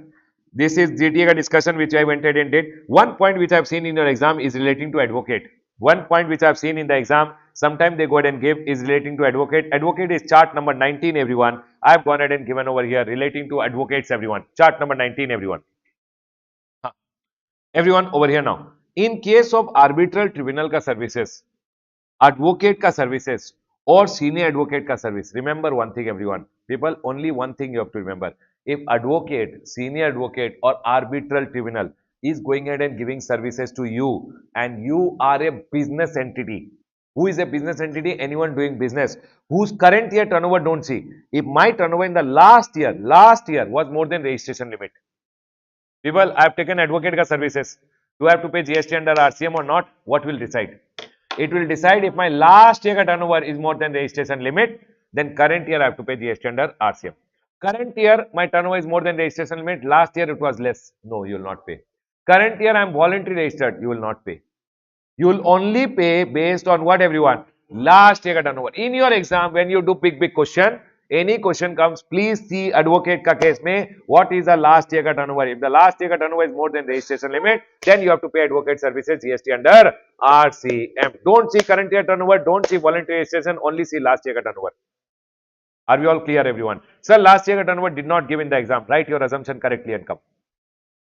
This is GTA discussion which I went ahead and did. One point which I have seen in your exam is relating to advocate. One point which I have seen in the exam, sometime they go ahead and give is relating to advocate. Advocate is chart number 19, everyone. I have gone ahead and given over here relating to advocates, everyone. Chart number 19, everyone. Everyone over here now. In case of arbitral tribunal ka services, advocate ka services or senior advocate ka service, remember one thing, everyone. People, only one thing you have to remember. If advocate, senior advocate or arbitral tribunal is going ahead and giving services to you and you are a business entity. Who is a business entity? Anyone doing business whose current year turnover don't see. If my turnover in the last year was more than registration limit. People, I have taken advocate ka services. Do I have to pay GST under RCM or not? What will decide? It will decide if my last year ka turnover is more than registration limit, then current year I have to pay GST under RCM. Current year, my turnover is more than registration limit. Last year it was less. No, you will not pay. Current year I am voluntary registered. You will not pay. You will only pay based on what, everyone? Last year ka turnover. In your exam, when you do big question, any question comes, please see advocate ka case mein, what is the last year ka turnover? If the last year ka turnover is more than the registration limit, then you have to pay advocate services GST under RCM. Don't see current year turnover, don't see voluntary registration, only see last year ka turnover. Are we all clear, everyone? Sir, last year ka turnover did not give in the exam. Write your assumption correctly and come.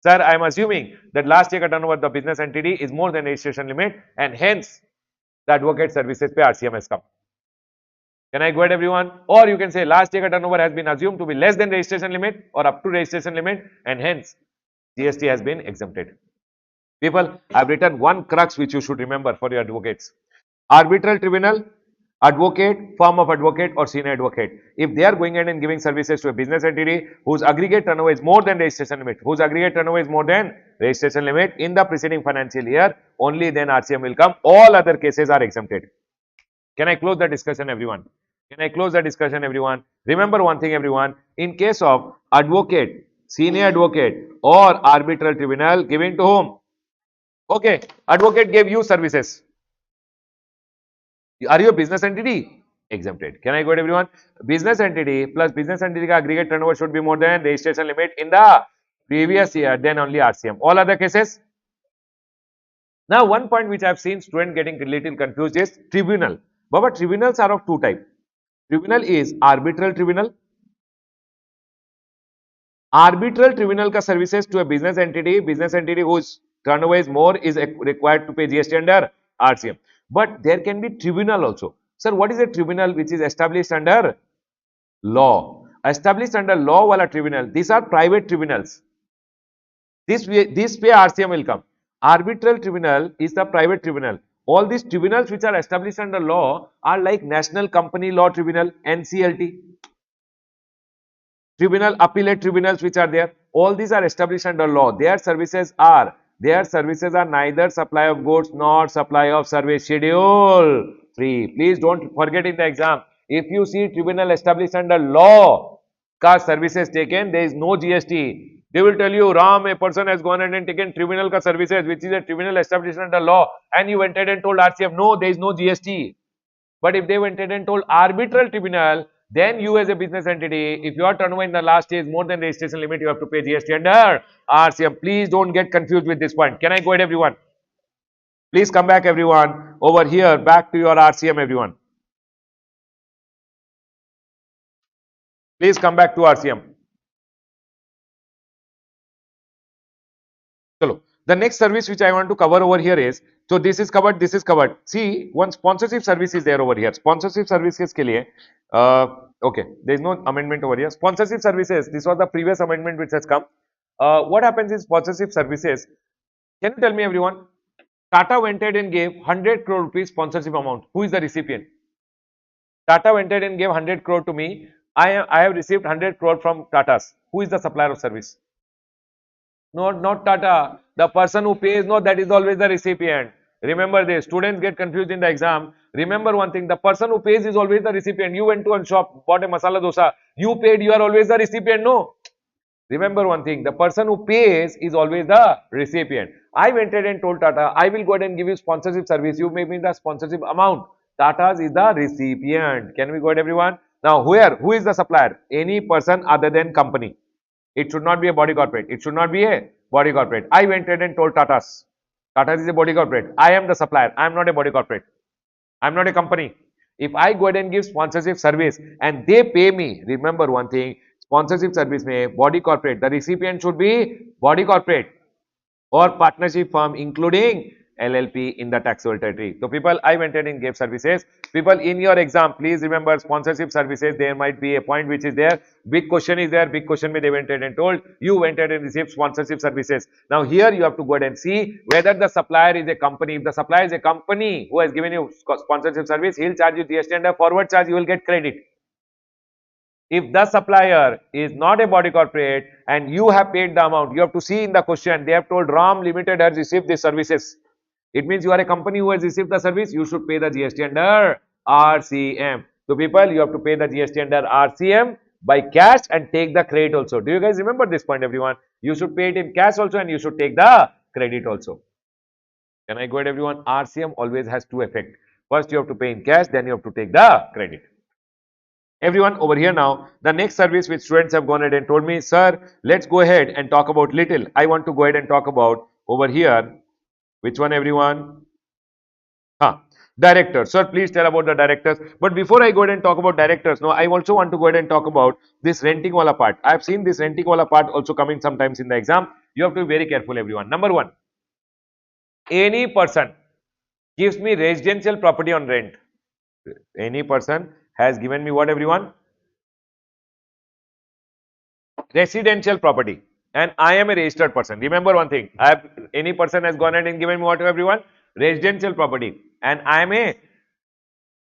Sir, I am assuming that last year ka turnover the business entity is more than registration limit and hence the advocate services pe RCM has come. Can I go ahead, everyone? Or you can say last year ka turnover has been assumed to be less than registration limit or up to registration limit and hence GST has been exempted. People, I have written one crux which you should remember for your advocates. Arbitral tribunal, advocate, firm of advocate or senior advocate. If they are going ahead and giving services to a business entity whose aggregate turnover is more than registration limit, whose aggregate turnover is more than registration limit in the preceding financial year, only then RCM will come. All other cases are exempted. Can I close the discussion, everyone? Can I close the discussion, everyone? Remember one thing, everyone. In case of advocate, senior advocate or arbitral tribunal giving to whom? Okay, advocate gave you services. Are you a business entity? Exempted. Can I go to everyone? Business entity plus business entity ka aggregate turnover should be more than registration limit in the previous year, then only RCM. All other cases? Now, one point which I have seen student getting a little confused is tribunal. Baba, tribunals are of two types. Tribunal is arbitral tribunal. Arbitral tribunal ka services to a business entity whose turnover is more is required to pay GST under RCM. But there can be tribunal also. Sir, what is a tribunal which is established under law? Established under law wala tribunal. These are private tribunals. This way RCM will come. Arbitral tribunal is the private tribunal. All these tribunals which are established under law are like National Company Law Tribunal, NCLT, tribunal, appellate tribunals which are there. All these are established under law. Their services are neither supply of goods nor supply of service. Schedule 3. Please don't forget in the exam. If you see tribunal established under law, ka services taken, there is no GST. They will tell you, Ram, a person has gone ahead and taken tribunal ka services, which is a tribunal established under law, and you went ahead and told RCM, no, there is no GST. But if they went ahead and told arbitral tribunal, then you as a business entity, if your turnover in the last year is more than the registration limit, you have to pay GST under RCM. Please don't get confused with this point. Can I go ahead, everyone? Please come back everyone over here, back to your RCM everyone. Please come back to RCM. Chalo. The next service which I want to cover over here is, so this is covered, this is covered. See, one sponsorship service is there over here. Sponsorship services ke liye, okay, there is no amendment over here. Sponsorship services, this was the previous amendment which has come. What happens in sponsorship services? Can you tell me everyone? Tata went ahead and gave 100 crore rupees sponsorship amount. Who is the recipient? Tata went ahead and gave 100 crore to me. I have received 100 crore from Tata's. Who is the supplier of service? No, not Tata. The person who pays, no, that is always the recipient. Remember this. Students get confused in the exam. Remember one thing. The person who pays is always the recipient. You went to a shop, bought a masala dosa. You paid, you are always the recipient. No. Remember one thing. The person who pays is always the recipient. I went ahead and told Tata, I will go ahead and give you sponsorship service. You may be the sponsorship amount. Tata's is the recipient. Can we go ahead everyone? Now, who is the supplier? Any person other than company. It should not be a body corporate. It should not be a body corporate. I went ahead and told Tata's. Tata's is a body corporate. I am the supplier. I am not a body corporate. I am not a company. If I go ahead and give sponsorship service and they pay me, remember one thing, sponsorship service में body corporate, the recipient should be body corporate or partnership firm including LLP in the taxable territory. So people, I went ahead and gave services. People in your exam, please remember sponsorship services, there might be a point which is there. Big question is there. Big question they went ahead and told you went ahead and received sponsorship services. Now here you have to go ahead and see whether the supplier is a company. If the supplier is a company who has given you sponsorship service, he'll charge you GST and a forward charge, you will get credit. If the supplier is not a body corporate and you have paid the amount, you have to see in the question, they have told Ram Limited has received the services. It means you are a company who has received the service, you should pay the GST under RCM. So people, you have to pay the GST under RCM by cash and take the credit also. Do you guys remember this point everyone? You should pay it in cash also and you should take the credit also. Can I go ahead everyone? RCM always has two effects. First you have to pay in cash, then you have to take the credit. Everyone over here now, the next service which students have gone ahead and told me, sir, let's go ahead and talk about little. I want to go ahead and talk about over here. Which one everyone? Directors. Sir, please tell about the directors. But before I go ahead and talk about directors, no, I also want to go ahead and talk about this renting wala part. I have seen this renting wala part also coming sometimes in the exam. You have to be very careful everyone. Number one, any person gives me residential property on rent. Any person has given me what everyone? Residential property, and I am a registered person. Remember one thing, any person has gone ahead and given me what to everyone? Residential property, and I am a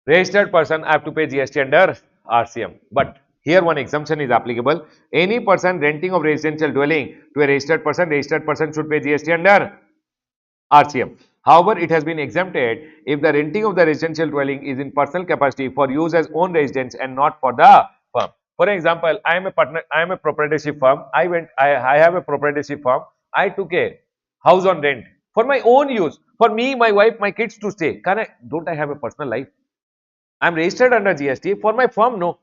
registered person. I have to pay GST under RCM. But here one exemption is applicable. Any person renting of residential dwelling to a registered person should pay GST under RCM. However, it has been exempted if the renting of the residential dwelling is in personal capacity for use as own residence and not for the firm. For example, I am a partner, I am a proprietorship firm. I have a proprietorship firm. I took a house on rent for my own use, for me, my wife, my kids to stay. Don't I have a personal life? I am registered under GST for my firm, no.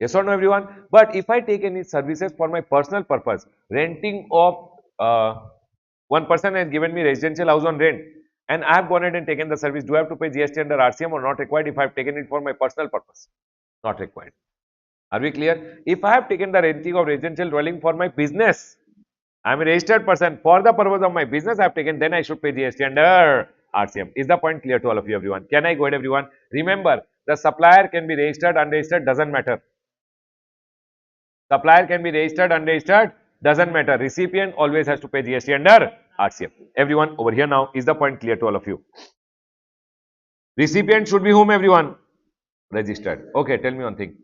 Yes or no, everyone? But if I take any services for my personal purpose, renting of one person has given me residential house on rent and I have gone ahead and taken the service, do I have to pay GST under RCM or not required if I have taken it for my personal purpose? Not required. Are we clear? If I have taken the renting of residential dwelling for my business, I am a registered person for the purpose of my business, I have taken, then I should pay GST under RCM. Is the point clear to all of you, everyone? Can I go ahead, everyone? Remember, the supplier can be registered, unregistered, doesn't matter. Supplier can be registered, unregistered, doesn't matter. Recipient always has to pay GST under RCM. Everyone over here now, is the point clear to all of you? Recipient should be whom, everyone? Registered. Okay, tell me one thing.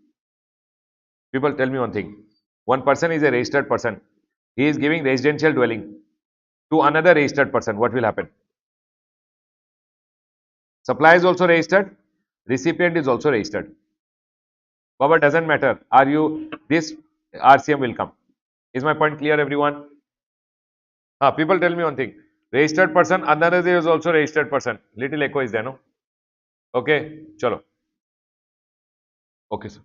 People, tell me one thing. One person is a registered person. He is giving residential dwelling to another registered person. What will happen? Supply is also registered. Recipient is also registered. Baba, doesn't matter. Are you, this RCM will come. Is my point clear, everyone? People, tell me one thing. Registered person, another is also registered person. Little echo is there, no? Okay, chalo. Okay, sir.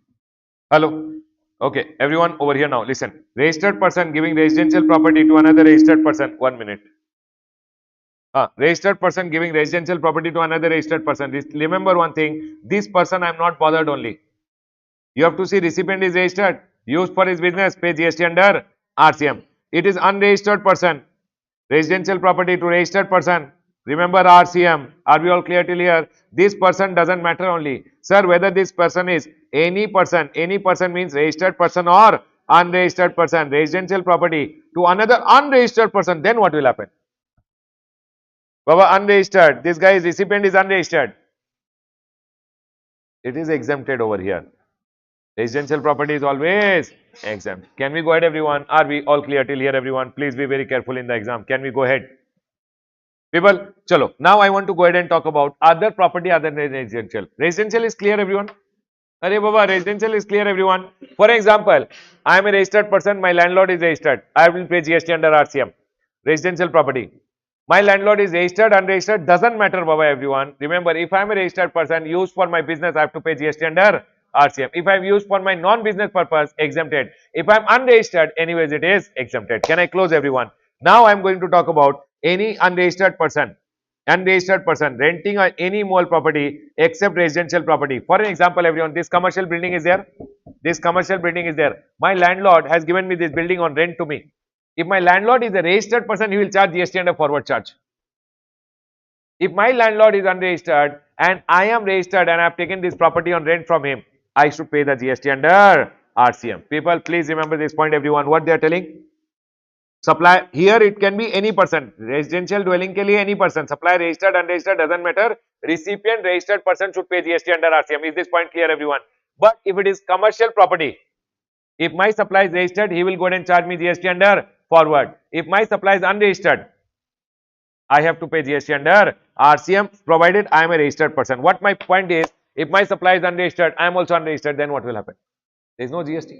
Hello. Okay, everyone over here now, listen. Registered person giving residential property to another registered person. 1 minute. Registered person giving residential property to another registered person. Remember one thing, this person I am not bothered only. You have to see recipient is registered, used for his business, pay GST under RCM. It is unregistered person, residential property to registered person. Remember RCM. Are we all clear till here? This person doesn't matter only. Sir, whether this person is any person means registered person or unregistered person, residential property to another unregistered person, then what will happen? Baba, unregistered. This guy is recipient is unregistered. It is exempted over here. Residential property is always exempt. Can we go ahead, everyone? Are we all clear till here, everyone? Please be very careful in the exam. Can we go ahead? People, chalo. Now I want to go ahead and talk about other property other than residential. Residential is clear, everyone? Arey Baba, residential is clear, everyone. For example, I am a registered person. My landlord is registered. I will pay GST under RCM. Residential property. My landlord is registered, unregistered, doesn't matter, Baba, everyone. Remember, if I am a registered person used for my business, I have to pay GST under RCM. If I am used for my non-business purpose, exempted. If I am unregistered, anyways, it is exempted. Can I close, everyone? Now I am going to talk about any unregistered person. Unregistered person renting any mall property except residential property. For an example, everyone, this commercial building is there. This commercial building is there. My landlord has given me this building on rent to me. If my landlord is a registered person, he will charge GST under forward charge. If my landlord is unregistered and I am registered and I have taken this property on rent from him, I should pay the GST under RCM. People, please remember this point, everyone. What they are telling? Supply, here it can be any person. Residential dwelling ke liye any person. Supply registered, unregistered, doesn't matter. Recipient registered person should pay GST under RCM. Is this point clear, everyone? But if it is commercial property, if my supply is registered, he will go ahead and charge me GST under forward. If my supply is unregistered, I have to pay GST under RCM provided I am a registered person. What my point is, if my supply is unregistered, I am also unregistered, then what will happen? There is no GST.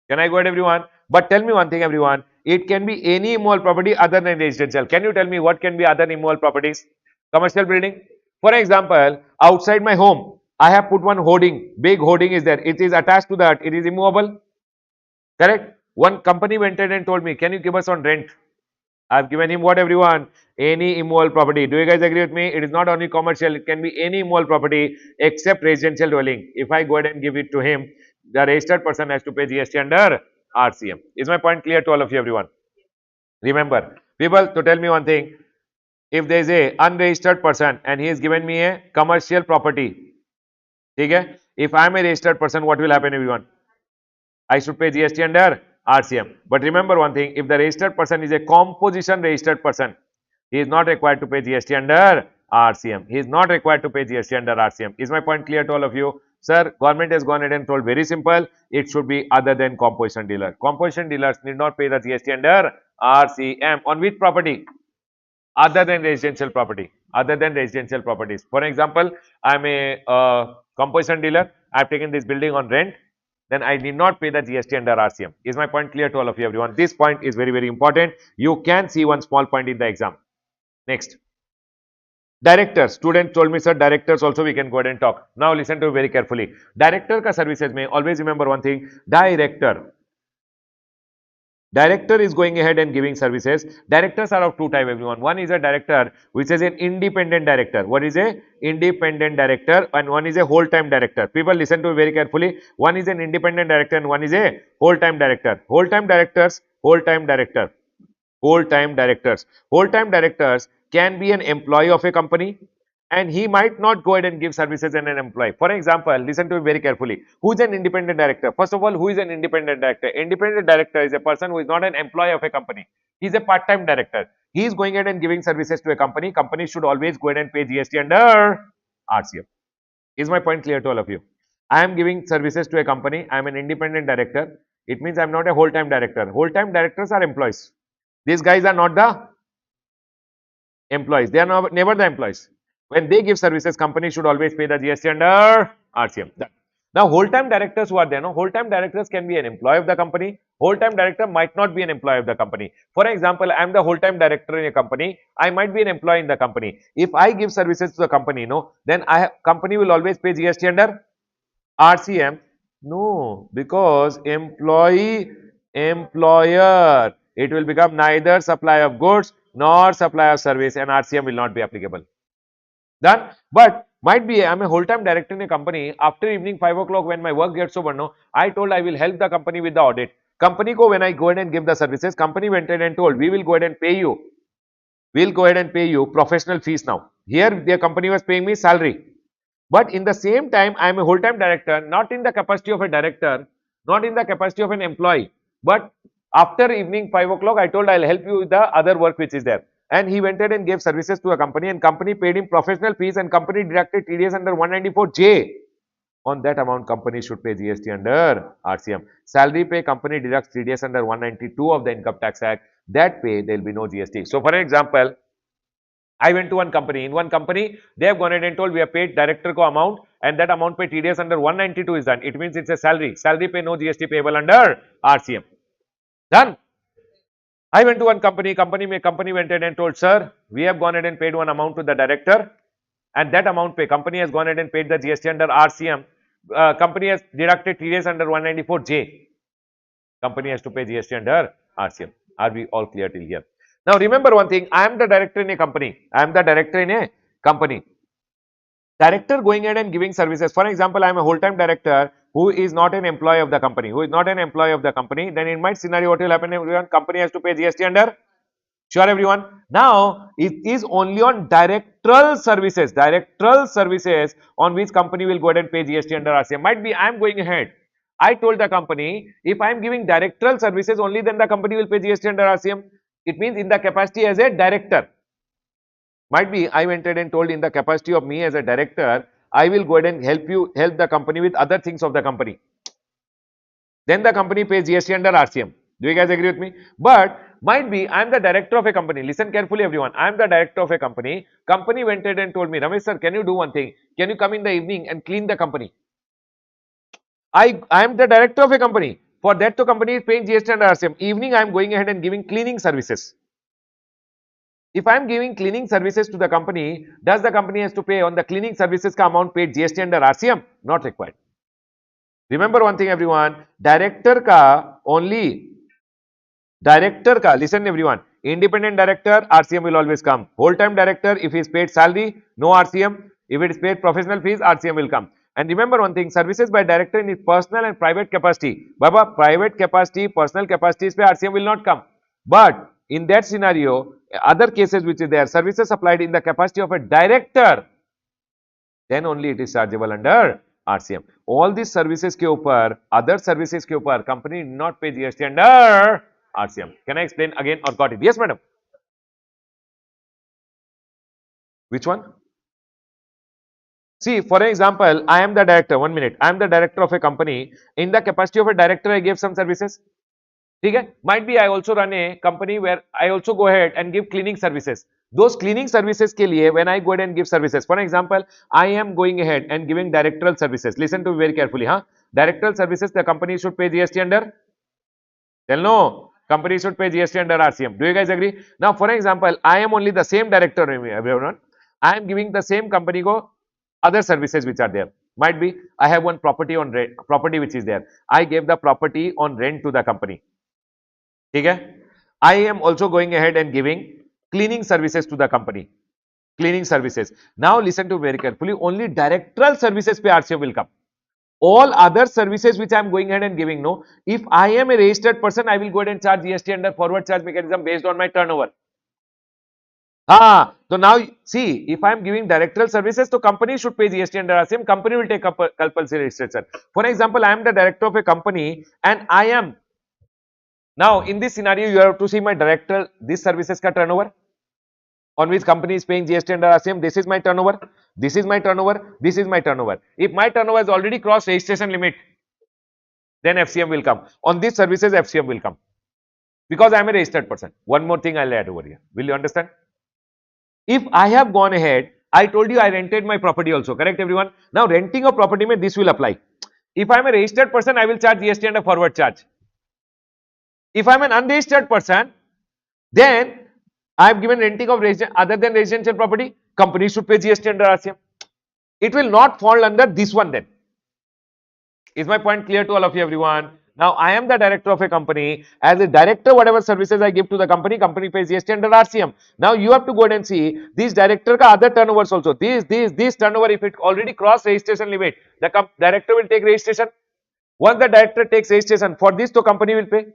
Can I go ahead, everyone? But tell me one thing, everyone. It can be any immovable property other than residential. Can you tell me what can be other immovable properties? Commercial building. For example, outside my home, I have put one hoarding. Big hoarding is there. It is attached to that. It is immovable. Correct? One company went in and told me, can you give us on rent? I've given him what, everyone? Any immovable property. Do you guys agree with me? It is not only commercial. It can be any immovable property except residential dwelling. If I go ahead and give it to him, the registered person has to pay GST under RCM. Is my point clear to all of you, everyone? Remember, people, to tell me one thing. If there is a unregistered person and he has given me a commercial property, okay? If I am a registered person, what will happen, everyone? I should pay GST under RCM. But remember one thing, if the registered person is a composition registered person, he is not required to pay GST under RCM. He is not required to pay GST under RCM. Is my point clear to all of you? Sir, government has gone ahead and told very simple, it should be other than composition dealer. Composition dealers need not pay the GST under RCM. On which property? Other than residential property. Other than residential properties. For example, I am a composition dealer. I have taken this building on rent. Then I need not pay the GST under RCM. Is my point clear to all of you, everyone? This point is very, very important. You can see one small point in the exam. Next. Directors. Student told me, sir, directors also we can go ahead and talk. Now listen to me very carefully. Director ka services may always remember one thing. Director. Director is going ahead and giving services. Directors are of two types, everyone. One is a director which is an independent director. What is a independent director? And one is a whole-time director. People listen to me very carefully. One is an independent director and one is a whole-time director. Whole-time directors, whole-time director. Whole-time directors. Whole-time directors can be an employee of a company and he might not go ahead and give services as an employee. For example, listen to me very carefully. Who is an independent director? First of all, who is an independent director? Independent director is a person who is not an employee of a company. He is a part-time director. He is going ahead and giving services to a company. Company should always go ahead and pay GST under RCM. Is my point clear to all of you? I am giving services to a company. I am an independent director. It means I am not a whole-time director. Whole-time directors are employees. These guys are not the employees. They are never the employees. When they give services, company should always pay the GST under RCM. Now, whole-time directors who are there, no? Whole-time directors can be an employee of the company. Whole-time director might not be an employee of the company. For example, I am the whole-time director in a company. I might be an employee in the company. If I give services to the company, no, then company will always pay GST under RCM. No, because employee, employer. It will become neither supply of goods nor supply of service, and RCM will not be applicable. Done. But might be I'm a whole-time director in a company. After evening 5 o'clock, when my work gets over, no, I told I will help the company with the audit. Company ko when I go ahead and give the services, company went ahead and told we will go ahead and pay you. We'll go ahead and pay you professional fees now. Here, their company was paying me salary. But in the same time, I am a whole-time director, not in the capacity of a director, not in the capacity of an employee. But after evening 5 o'clock, I told I'll help you with the other work which is there. And he went ahead and gave services to a company, and company paid him professional fees, and company deducted TDS under 194J. On that amount, company should pay GST under RCM. Salary pay, company deducts TDS under 192 of the Income Tax Act. That pay, there will be no GST. So, for an example, I went to one company. In one company, they have gone ahead and told we have paid director ko amount, and that amount pay TDS under 192 is done. It means it's a salary. Salary pay, no GST payable under RCM. Done. I went to one company. Company went ahead and told, sir, we have gone ahead and paid one amount to the director, and that amount pay, company has gone ahead and paid the GST under RCM. Company has deducted TDS under 194J. Company has to pay GST under RCM. Are we all clear till here? Now remember one thing, I am the director in a company. I am the director in a company. Director going ahead and giving services. For example, I am a whole-time director who is not an employee of the company. Then in my scenario, what will happen? Everyone, company has to pay GST under. Sure, everyone. Now, it is only on directorial services on which company will go ahead and pay GST under RCM. Might be I am going ahead. I told the company, if I am giving directorial services only, then the company will pay GST under RCM. It means in the capacity as a director. Might be I went ahead and told in the capacity of me as a director, I will go ahead and help the company with other things of the company. Then the company pays GST under RCM. Do you guys agree with me? But might be I am the director of a company. Listen carefully, everyone. I am the director of a company. Company went ahead and told me, Ramesh sir, can you do one thing? Can you come in the evening and clean the company? I am the director of a company. For that, the company is paying GST under RCM. Evening, I am going ahead and giving cleaning services. If I am giving cleaning services to the company, does the company has to pay on the cleaning services ka amount paid GST under RCM? Not required. Remember one thing, everyone. Director ka, listen everyone. Independent director, RCM will always come. Whole-time director, if he is paid salary, no RCM. If it is paid professional fees, RCM will come. And remember one thing, services by director in his personal and private capacity. Baba, private capacity, personal capacities pe RCM will not come. But in that scenario, other cases which is there, services supplied in the capacity of a director, then only it is chargeable under RCM. All these services ke upar, other services ke upar, company not pay GST under RCM. Can I explain again or got it? Yes, madam. Which one? See, for example, I am the director. 1 minute. I am the director of a company. In the capacity of a director, I gave some services. Okay? Might be I also run a company where I also go ahead and give cleaning services. Those cleaning services ke liye, when I go ahead and give services, for example, I am going ahead and giving directorial services. Listen to me very carefully. Huh? Directorial services, the company should pay GST under? Tell no. Company should pay GST under RCM. Do you guys agree? Now, for example, I am only the same director, everyone. I am giving the same company go other services which are there. Might be I have one property on rent, property which is there. I gave the property on rent to the company. Okay? I am also going ahead and giving cleaning services to the company. Cleaning services. Now listen to very carefully. Only directorial services pe RCM will come. All other services which I am going ahead and giving, no. If I am a registered person, I will go ahead and charge GST under forward charge mechanism based on my turnover. So now see, if I am giving directorial services, so company should pay GST under RCM. Company will take up compulsory registration. For example, I am the director of a company, and I am now in this scenario. You have to see my director. This services ka turnover on which company is paying GST under RCM. This is my turnover. This is my turnover. This is my turnover. If my turnover has already crossed registration limit, then FCM will come. On these services, FCM will come. Because I am a registered person. One more thing I'll add over here. Will you understand? If I have gone ahead, I told you I rented my property also. Correct, everyone? Now, renting a property, mein this will apply. If I am a registered person, I will charge GST under forward charge. If I am an unregistered person, then I have given renting of other than residential property, company should pay GST under RCM. It will not fall under this one then. Is my point clear to all of you, everyone? Now I am the director of a company. As a director, whatever services I give to the company, company pays GST under RCM. Now you have to go ahead and see these director ka other turnovers also. These turnover, if it already cross registration limit, the director will take registration. Once the director takes registration, for this the company will pay.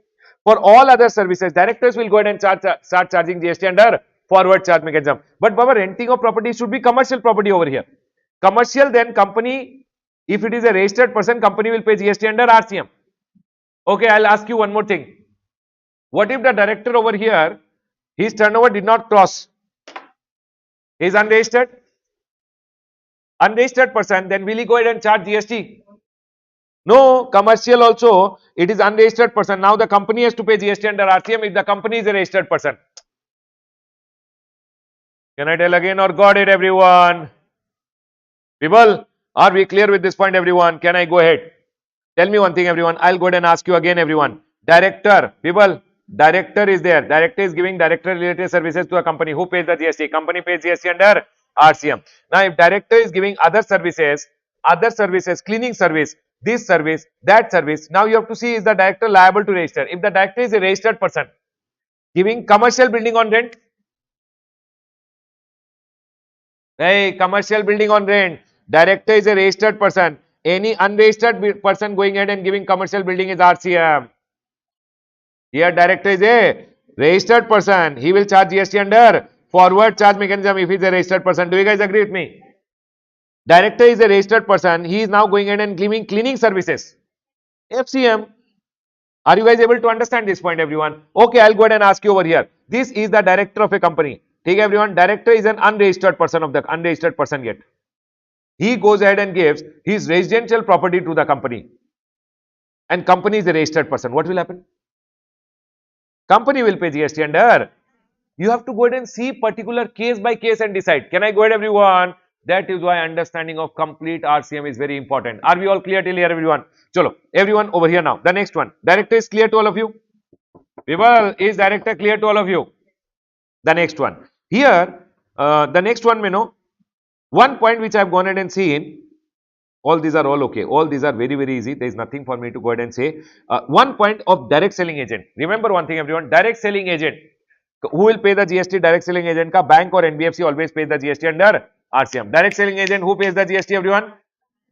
For all other services, directors will go ahead and start charging GST under forward charge mechanism. But Baba, renting of property should be commercial property over here. Commercial, then company, if it is a registered person, company will pay GST under RCM. Okay, I'll ask you one more thing. What if the director over here, his turnover did not cross? He is unregistered? Unregistered person, then will he go ahead and charge GST? No, commercial also, it is unregistered person. Now the company has to pay GST under RCM if the company is a registered person. Can I tell again or got it everyone? People, are we clear with this point everyone? Can I go ahead? Tell me one thing everyone, I'll go ahead and ask you again everyone. Director, people, director is there. Director is giving director related services to a company. Who pays the GST? Company pays GST under RCM. Now if director is giving other services, cleaning service, this service, that service, now you have to see, is the director liable to register? If the director is a registered person, giving commercial building on rent, hey, commercial building on rent, director is a registered person. Any unregistered person going ahead and giving commercial building is RCM. Here director is a registered person. He will charge GST under forward charge mechanism if he is a registered person. Do you guys agree with me? Director is a registered person. He is now going ahead and giving cleaning services. FCM. Are you guys able to understand this point everyone? Okay, I'll go ahead and ask you over here. This is the director of a company. Take everyone, director is an unregistered person of the unregistered person yet. He goes ahead and gives his residential property to the company. And company is a registered person. What will happen? Company will pay GST under. You have to go ahead and see particular case by case and decide. Can I go ahead everyone? That is why understanding of complete RCM is very important. Are we all clear till here everyone? Chalo, everyone over here now. The next one. Director is clear to all of you? People, is director clear to all of you? The next one. Here, the next one, one point which I have gone ahead and seen. All these are all okay. All these are very, very easy. There is nothing for me to go ahead and say. One point of direct selling agent. Remember one thing everyone, direct selling agent. Who will pay the GST? Direct selling agent ka bank or NBFC always pays the GST under RCM. Direct selling agent, who pays the GST everyone?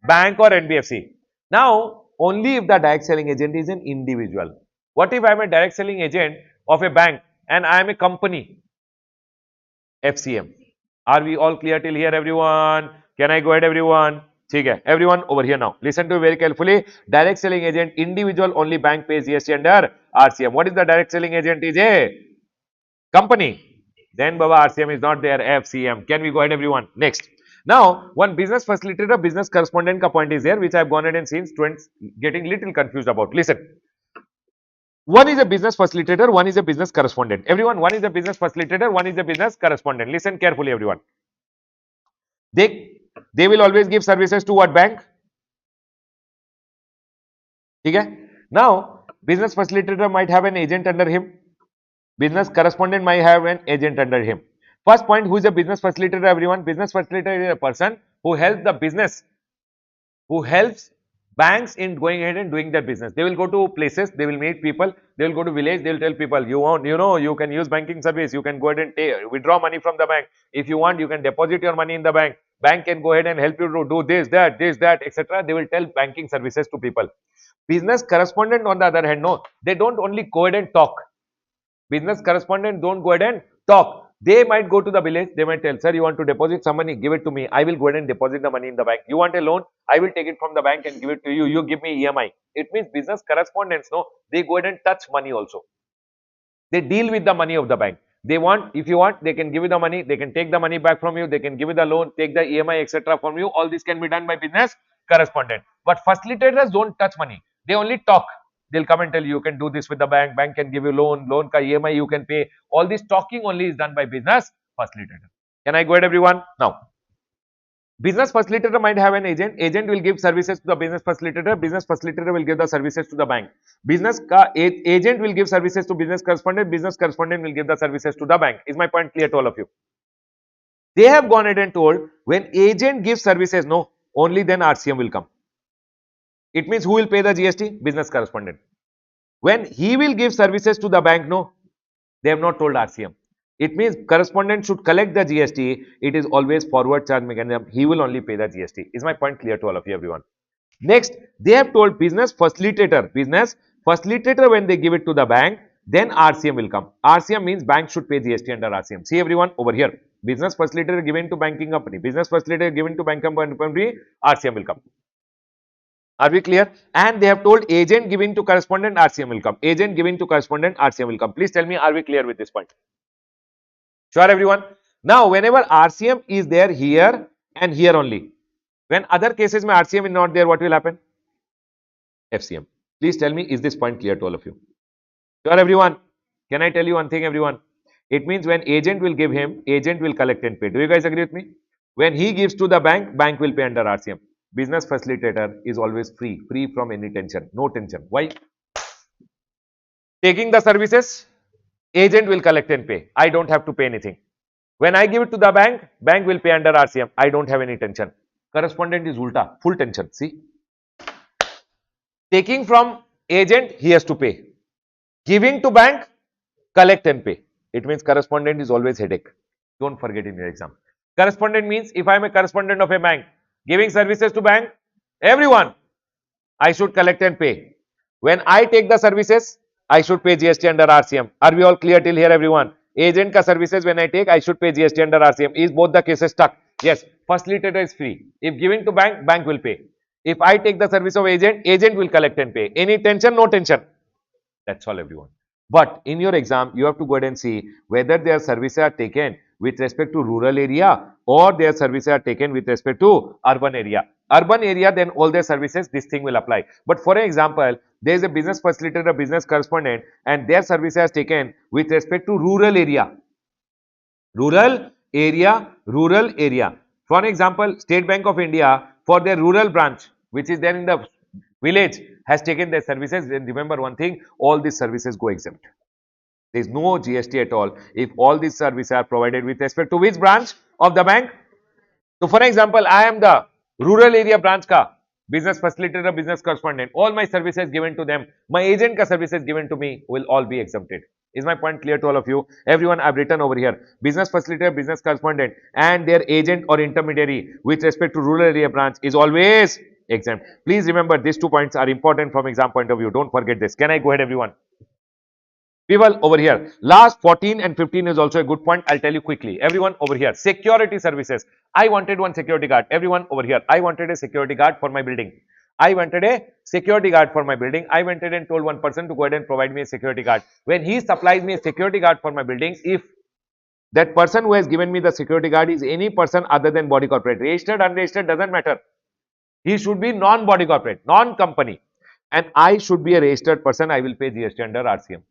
Bank or NBFC. Now, only if the direct selling agent is an individual. What if I am a direct selling agent of a bank and I am a company? FCM. Are we all clear till here everyone? Can I go ahead everyone? Everyone over here now. Listen to me very carefully. Direct selling agent, individual, only bank pays GST under RCM. What is the direct selling agent? Is a company. Then Baba, RCM is not there. FCM. Can we go ahead everyone? Next. Now, one business facilitator, business correspondent ka point is there, which I have gone ahead and seen students getting little confused about. Listen. One is a business facilitator, one is a business correspondent. Everyone, one is a business facilitator, one is a business correspondent. Listen carefully everyone. They will always give services to what bank? Okay? Now, business facilitator might have an agent under him. Business correspondent might have an agent under him. First point, who is a business facilitator everyone? Business facilitator is a person who helps the business, who helps banks in going ahead and doing their business. They will go to places, they will meet people, they will go to village, they will tell people, you can use banking service, you can go ahead and withdraw money from the bank. If you want, you can deposit your money in the bank. Bank can go ahead and help you to do this, that, etc. They will tell banking services to people. Business correspondent on the other hand, no, they don't only go ahead and talk. Business correspondent don't go ahead and talk. They might go to the village, they might tell, sir, you want to deposit some money, give it to me. I will go ahead and deposit the money in the bank. You want a loan, I will take it from the bank and give it to you. You give me EMI. It means business correspondents, no, they go ahead and touch money also. They deal with the money of the bank. They want, if you want, they can give you the money, they can take the money back from you, they can give you the loan, take the EMI, etc. from you. All this can be done by business correspondent. But facilitators don't touch money. They only talk. They'll come and tell you, you can do this with the bank, bank can give you loan ka EMI you can pay. All this talking only is done by business facilitator. Can I go ahead everyone? Now, business facilitator might have an agent. Agent will give services to the business facilitator. Business facilitator will give the services to the bank. Business agent will give services to business correspondent. Business correspondent will give the services to the bank. Is my point clear to all of you? They have gone ahead and told, when agent gives services, no, only then RCM will come. It means who will pay the GST? Business correspondent. When he will give services to the bank, no, they have not told RCM. It means correspondent should collect the GST. It is always forward charge mechanism. He will only pay the GST. Is my point clear to all of you, everyone? Next, they have told business facilitator. Business facilitator, when they give it to the bank, then RCM will come. RCM means bank should pay GST under RCM. See everyone over here. Business facilitator given to banking company. Business facilitator given to banking company. RCM will come. Are we clear? And they have told agent giving to correspondent, RCM will come. Agent giving to correspondent, RCM will come. Please tell me, are we clear with this point? Sure, everyone? Now, whenever RCM is there here and here only, when other cases mein RCM is not there, what will happen? FCM. Please tell me, is this point clear to all of you? Sure, everyone? Can I tell you one thing, everyone? It means when agent will give him, agent will collect and pay. Do you guys agree with me? When he gives to the bank, bank will pay under RCM. Business facilitator is always free from any tension, no tension. Why? Taking the services, agent will collect and pay. I don't have to pay anything. When I give it to the bank, bank will pay under RCM. I don't have any tension. Correspondent is ulta, full tension. See? Taking from agent, he has to pay. Giving to bank, collect and pay. It means correspondent is always headache. Don't forget in your exam. Correspondent means if I am a correspondent of a bank, giving services to bank, everyone, I should collect and pay. When I take the services, I should pay GST under RCM. Are we all clear till here, everyone? Agent ka services when I take, I should pay GST under RCM. Is both the cases stuck? Yes. Facilitator is free. If giving to bank, bank will pay. If I take the service of agent, agent will collect and pay. Any tension? No tension. That's all, everyone. But in your exam, you have to go ahead and see whether their services are taken with respect to rural area or their services are taken with respect to urban area. Urban area, then all their services, this thing will apply. But for example, there is a business facilitator, a business correspondent, and their services are taken with respect to rural area. Rural area. For example, State Bank of India, for their rural branch, which is there in the village, has taken their services. Then remember one thing, all these services go exempt. There is no GST at all if all these services are provided with respect to which branch of the bank. So, for example, I am the rural area branch ka business facilitator, business correspondent. All my services given to them, my agent ka services given to me will all be exempted. Is my point clear to all of you? Everyone, I've written over here. Business facilitator, business correspondent and their agent or intermediary with respect to rural area branch is always exempt. Please remember these 2 points are important from exam point of view. Don't forget this. Can I go ahead, everyone? People over here, last 14 and 15 is also a good point. I'll tell you quickly. Everyone over here, security services. I wanted one security guard. Everyone over here, I wanted a security guard for my building. I wanted a security guard for my building. I went ahead and told one person to go ahead and provide me a security guard. When he supplies me a security guard for my building, if that person who has given me the security guard is any person other than body corporate, registered, unregistered, doesn't matter. He should be non-body corporate, non-company. And I should be a registered person. I will pay GST under RCM.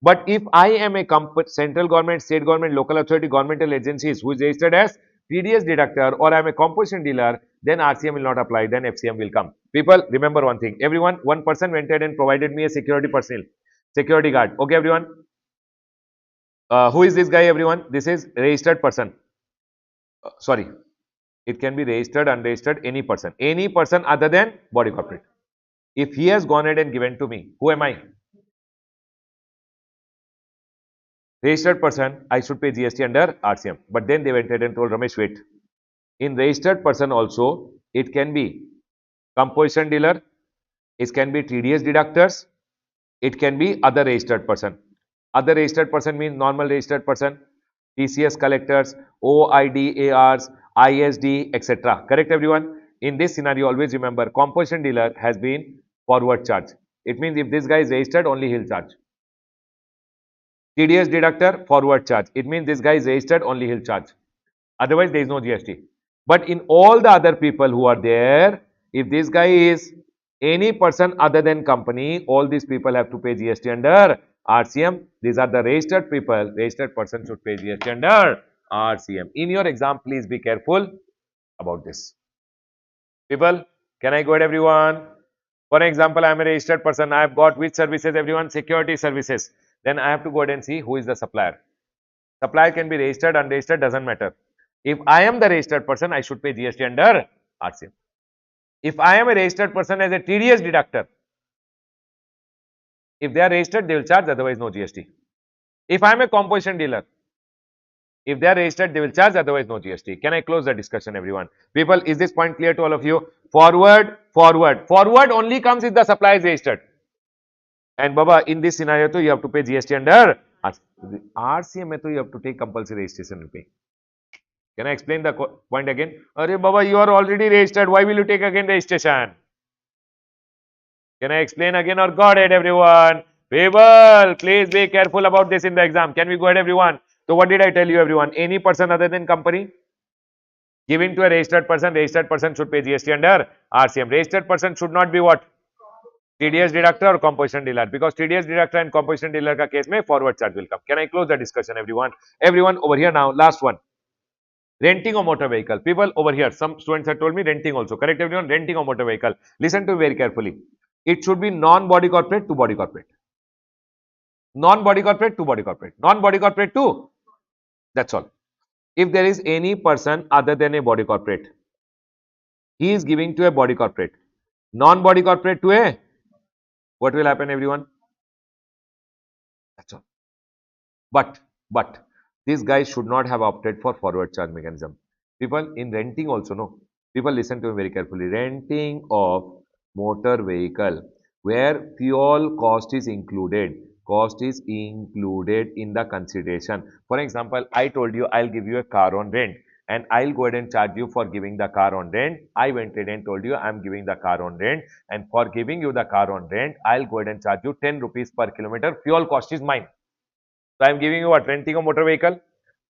But if I am a central government, state government, local authority, governmental agencies who is registered as TDS deductor or I am a composition dealer, then RCM will not apply, then FCM will come. People, remember one thing. Everyone, one person went ahead and provided me a security personnel, security guard. Okay, everyone. Who is this guy, everyone? This is registered person. Sorry. It can be registered, unregistered, any person other than body corporate. If he has gone ahead and given to me, who am I? Registered person, I should pay GST under RCM. But then they went ahead and told Ramesh, wait. In registered person also, it can be composition dealer, it can be TDS deductors, it can be other registered person. Other registered person means normal registered person, TCS collectors, OIDARs, ISD, etc. Correct, everyone? In this scenario, always remember composition dealer has been forward charge. It means if this guy is registered, only he'll charge. TDS deductor, forward charge. It means this guy is registered, only he'll charge. Otherwise, there is no GST. But in all the other people who are there, if this guy is any person other than company, all these people have to pay GST under RCM. These are the registered people. Registered person should pay GST under RCM. In your exam, please be careful about this. People, can I go ahead, everyone? For example, I am a registered person. I have got which services, everyone? Security services. Then I have to go ahead and see who is the supplier. Supplier can be registered, unregistered, doesn't matter. If I am the registered person, I should pay GST under RCM. If I am a registered person as a TDS deductor, If they are registered, they will charge, otherwise no GST. If I am a composition dealer, if they are registered, they will charge, otherwise no GST. Can I close the discussion, everyone? People, is this point clear to all of you? Forward only comes if the supply is registered. And Baba, in this scenario, too, you have to pay GST under RCM, you have to take compulsory registration and pay. Can I explain the point again? Arey Baba, you are already registered. Why will you take again registration? Can I explain again or got it, everyone? People, please be careful about this in the exam. Can we go ahead, everyone? So what did I tell you, everyone? Any person other than company giving to a registered person should pay GST under RCM. Registered person should not be what? TDS deductor or composition dealer, because TDS deductor and composition dealer ka case mein forward charge will come. Can I close the discussion, everyone? Everyone over here now, last one. Renting a motor vehicle. People over here, some students have told me renting also. Correct, everyone? Renting a motor vehicle. Listen to me very carefully. It should be non-body corporate to body corporate. Non-body corporate to body corporate. Non-body corporate to, that's all. If there is any person other than a body corporate, he is giving to a body corporate. Non-body corporate to a, what will happen, everyone? That's all. But these guys should not have opted for forward charge mechanism. People, in renting also, no. People, listen to me very carefully. Renting of motor vehicle where fuel cost is included. Cost is included in the consideration. For example, I told you I'll give you a car on rent and I'll go ahead and charge you for giving the car on rent. I went ahead and told you I'm giving the car on rent, and for giving you the car on rent, I'll go ahead and charge you 10 rupees per kilometer. Fuel cost is mine. So I am giving you what? Renting a motor vehicle,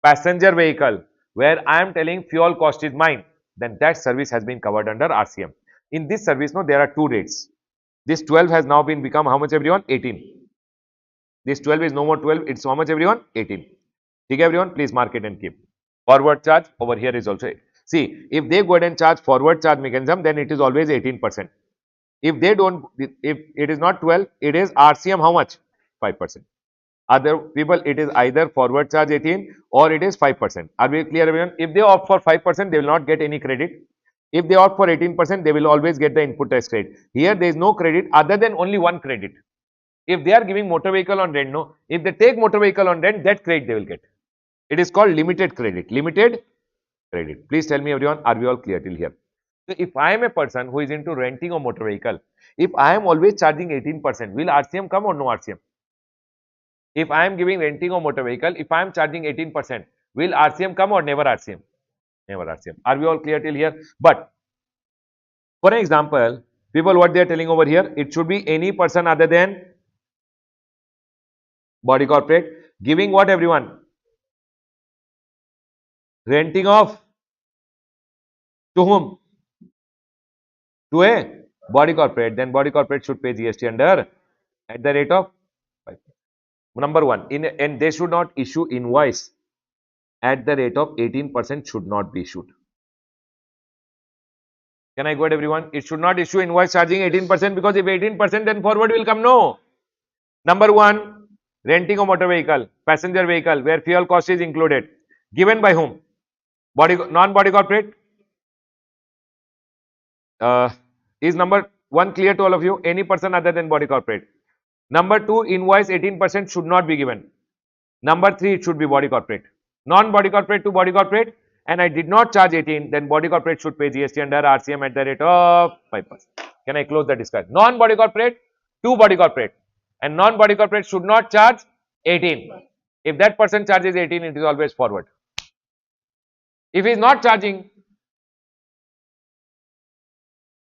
passenger vehicle, where I am telling fuel cost is mine. Then that service has been covered under RCM. In this service, no, there are two rates. This 12 has now been become how much, everyone? 18. This 12 is no more 12. It's how much, everyone? 18. Okay, everyone, please mark it and keep. Forward charge over here is also 8. See, if they go ahead and charge forward charge mechanism, then it is always 18%. If they don't, if it is not 12, it is RCM how much? 5%. Other people, it is either forward charge 18 or it is 5%. Are we clear, everyone? If they opt for 5%, they will not get any credit. If they opt for 18%, they will always get the input tax credit. Here, there is no credit other than only one credit. If they are giving motor vehicle on rent, no. If they take motor vehicle on rent, that credit they will get. It is called limited credit. Limited credit. Please tell me, everyone, are we all clear till here? So, if I am a person who is into renting a motor vehicle, if I am always charging 18%, will RCM come or no RCM? If I am giving renting a motor vehicle, if I am charging 18%, will RCM come or never RCM? Never RCM. Are we all clear till here? But for example, people, what they are telling over here, it should be any person other than body corporate giving what, everyone? Renting of to whom? To a body corporate. Then body corporate should pay GST under at the rate of 5%. Number one, and they should not issue invoice at the rate of 18% should not be issued. Can I go ahead, everyone? It should not issue invoice charging 18%, because if 18%, then forward will come. No. Number one, renting a motor vehicle, passenger vehicle, where fuel cost is included. Given by whom? Non-body corporate. Is number one clear to all of you? Any person other than body corporate. Number two, invoice 18% should not be given. Number three, it should be body corporate. Non-body corporate to body corporate, and I did not charge 18, then body corporate should pay GST under RCM at the rate of 5%. Can I close the discussion? Non-body corporate to body corporate, and non-body corporate should not charge 18. If that person charges 18, it is always forward. If he is not charging,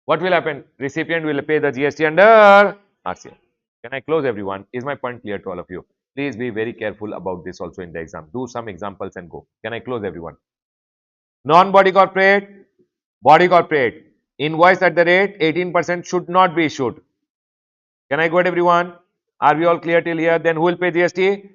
what will happen? Recipient will pay the GST under RCM. Can I close, everyone? Is my point clear to all of you? Please be very careful about this also in the exam. Do some examples and go. Can I close, everyone? Non-body corporate, body corporate, invoice at the rate 18% should not be issued. Can I go ahead, everyone? Are we all clear till here? Then who will pay GST?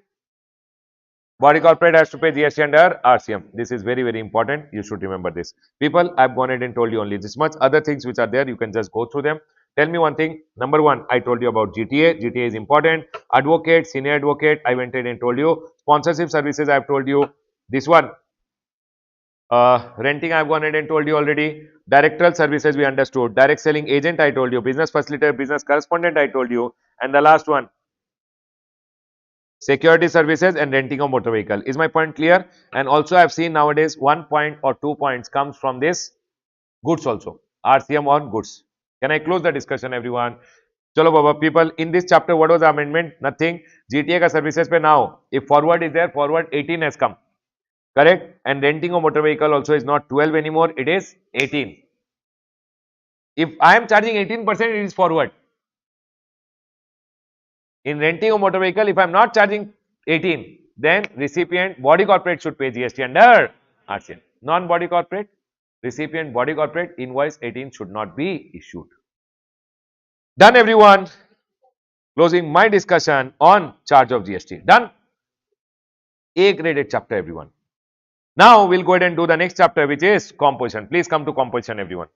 Body corporate has to pay GST under RCM. This is very, very important. You should remember this. People, I've gone ahead and told you only this much. Other things which are there, you can just go through them. Tell me one thing. Number one, I told you about GTA. GTA is important. Advocate, senior advocate, I went ahead and told you. Sponsorship services, I've told you. This one, renting, I've gone ahead and told you already. Directorial services, we understood. Direct selling agent, I told you. Business facilitator, business correspondent, I told you. And the last one, security services and renting a motor vehicle. Is my point clear? And also I've seen nowadays 1 point or 2 points comes from this goods also, RCM on goods. Can I close the discussion, everyone? Chalo baba, people, in this chapter, what was the amendment? Nothing. GTA ka services pe now, if forward is there, forward 18 has come. Correct? And renting a motor vehicle also is not 12 anymore, it is 18. If I am charging 18%, it is forward. In renting a motor vehicle, if I am not charging 18, then recipient body corporate should pay GST under RCM. Non-body corporate, recipient body corporate invoice 18 should not be issued. Done, everyone. Closing my discussion on charge of GST. Done. A graded chapter, everyone. Now we'll go ahead and do the next chapter, which is composition. Please come to composition, everyone.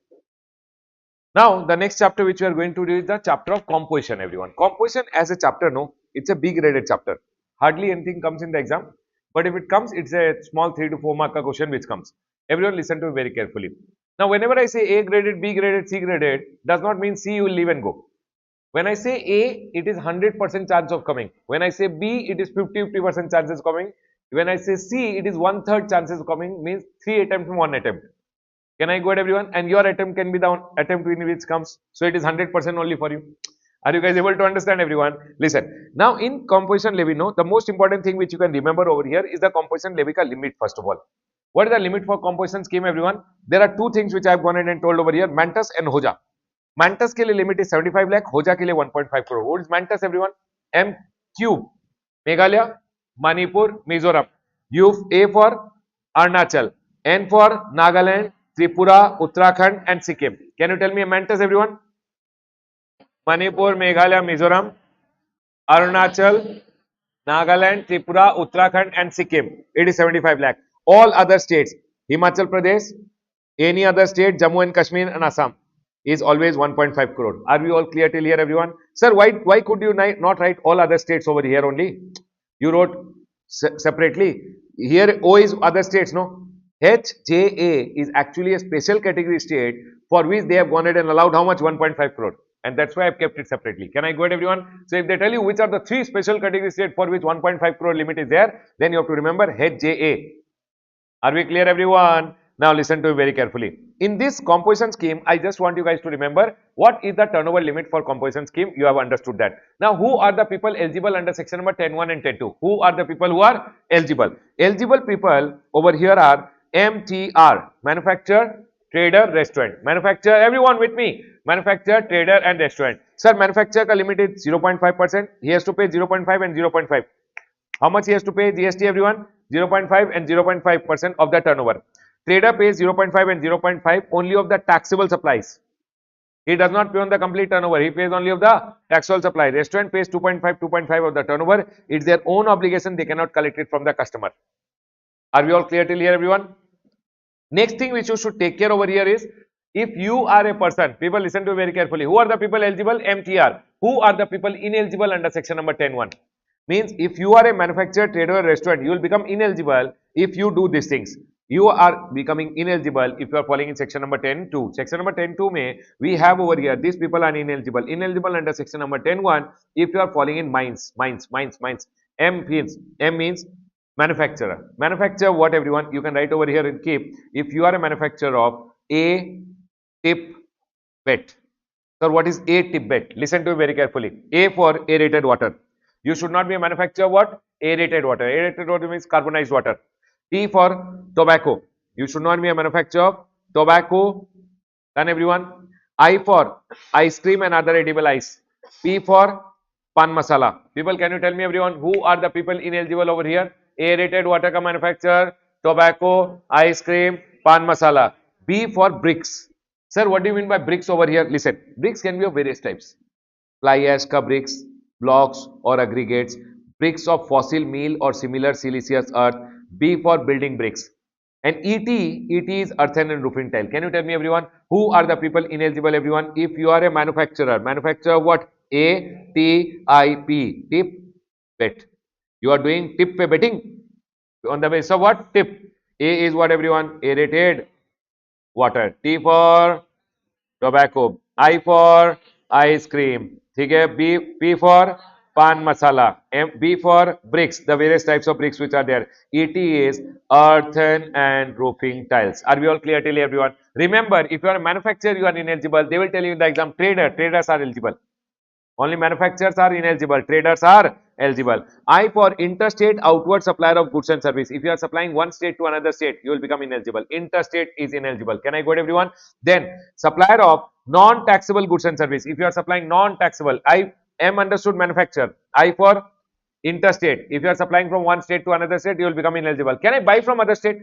Now, the next chapter which we are going to do is the chapter of composition, everyone. Composition as a chapter, no, it's a B graded chapter. Hardly anything comes in the exam. But if it comes, it's a small 3 to 4 mark question which comes. Everyone listen to it very carefully. Now, whenever I say A graded, B graded, C graded, does not mean C you will leave and go. When I say A, it is 100% chance of coming. When I say B, it is 50% chances coming. When I say C, it is 1/3 chances of coming, means 3 attempts from 1 attempt. Can I go ahead, everyone? And your attempt can be the attempt in which comes. So it is 100% only for you. Are you guys able to understand, everyone? Listen. Now, in composition levy, no, the most important thing which you can remember over here is the composition levy ka limit, first of all. What is the limit for composition scheme, everyone? There are two things which I have gone ahead and told over here, Mantus and Hoja. Mantus ke liye limit is 75 lakh, Hoja ke liye 1.5 crore. What is Mantus, everyone? M cube, Meghalaya, Manipur, Mizoram. U A for Arunachal, N for Nagaland, Tripura, Uttarakhand and Sikkim. Can you tell me a Mantus, everyone? Manipur, Meghalaya, Mizoram, Arunachal, Nagaland, Tripura, Uttarakhand and Sikkim. It is 75 lakh. All other states, Himachal Pradesh, any other state, Jammu and Kashmir and Assam is always 1.5 crore. Are we all clear till here, everyone? Sir, why could you not write all other states over here only? You wrote separately. Here O is other states, no? HJA is actually a special category state for which they have gone ahead and allowed how much? 1.5 crore. And that's why I've kept it separately. Can I go ahead, everyone? So if they tell you which are the 3 special category states for which 1.5 crore limit is there, then you have to remember HJA. Are we clear, everyone? Now listen to me very carefully. In this composition scheme, I just want you guys to remember what is the turnover limit for composition scheme. You have understood that. Now, who are the people eligible under section number 10.1 and 10.2? Who are the people who are eligible? Eligible people over here are MTR, manufacturer, trader, restaurant. Manufacturer, everyone with me. Manufacturer, trader and restaurant. Sir, manufacturer ka limit is 0.5%. He has to pay 0.5 and 0.5. How much he has to pay GST, everyone? 0.5 and 0.5% of the turnover. Trader pays 0.5 and 0.5 only of the taxable supplies. He does not pay on the complete turnover. He pays only of the taxable supply. Restaurant pays 2.5 of the turnover. It's their own obligation. They cannot collect it from the customer. Are we all clear till here, everyone? Next thing which you should take care over here is, if you are a person, people listen to very carefully. Who are the people eligible? MTR. Who are the people ineligible under section number 10.1? Means if you are a manufacturer, trader or restaurant, you will become ineligible if you do these things. You are becoming ineligible if you are falling in section number 10.2. Section number 10.2 may we have over here, these people are ineligible. Ineligible under section number 10.1 if you are falling in mines. M means manufacturer. Manufacturer what, everyone? You can write over here and keep, if you are a manufacturer of A tip bet. Sir, what is A tip bet? Listen to it very carefully. A for aerated water. You should not be a manufacturer of what? Aerated water. Aerated water means carbonized water. T for tobacco. You should not be a manufacturer of tobacco. Done, everyone? I for ice cream and other edible ice. P for pan masala. People, can you tell me, everyone, who are the people ineligible over here? Aerated water ka manufacturer, tobacco, ice cream, pan masala. B for bricks. Sir, what do you mean by bricks over here? Listen, bricks can be of various types. Fly ash ka bricks, blocks or aggregates, bricks of fossil meal or similar siliceous earth. B for building bricks. And ET is earthen and roofing tile. Can you tell me, everyone, who are the people ineligible, everyone? If you are a manufacturer what? ATIP, tip bet. You are doing tip pe betting on the basis of what? Tip. A is what, everyone? Aerated water. T for tobacco. I for ice cream. ठीक है. B, P for pan masala. B for bricks, the various types of bricks which are there. ET is earthen and roofing tiles. Are we all clear till everyone? Remember, if you are a manufacturer, you are ineligible. They will tell you in the exam, traders are eligible. Only manufacturers are ineligible. Traders are eligible. I for interstate outward supplier of goods and service. If you are supplying one state to another state, you will become ineligible. Interstate is ineligible. Can I go to everyone? Then supplier of non-taxable goods and service. If you are supplying non-taxable, I am understood manufacturer. I for interstate. If you are supplying from one state to another state, you will become ineligible. Can I buy from other state?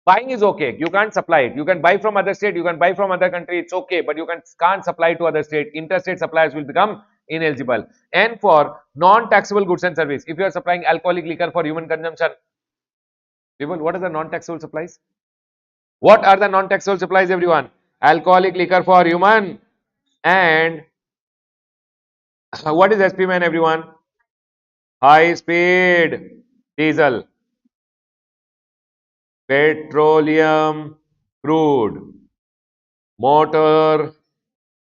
Buying is okay. You can't supply it. You can buy from other state. You can buy from other country. It's okay, but you can't supply to other state. Interstate suppliers will become ineligible. And for non-taxable goods and service, if you are supplying alcoholic liquor for human consumption, people, what are the non-taxable supplies? What are the non-taxable supplies, everyone? Alcoholic liquor for human and what is SP man, everyone? High speed diesel, petroleum, crude, motor,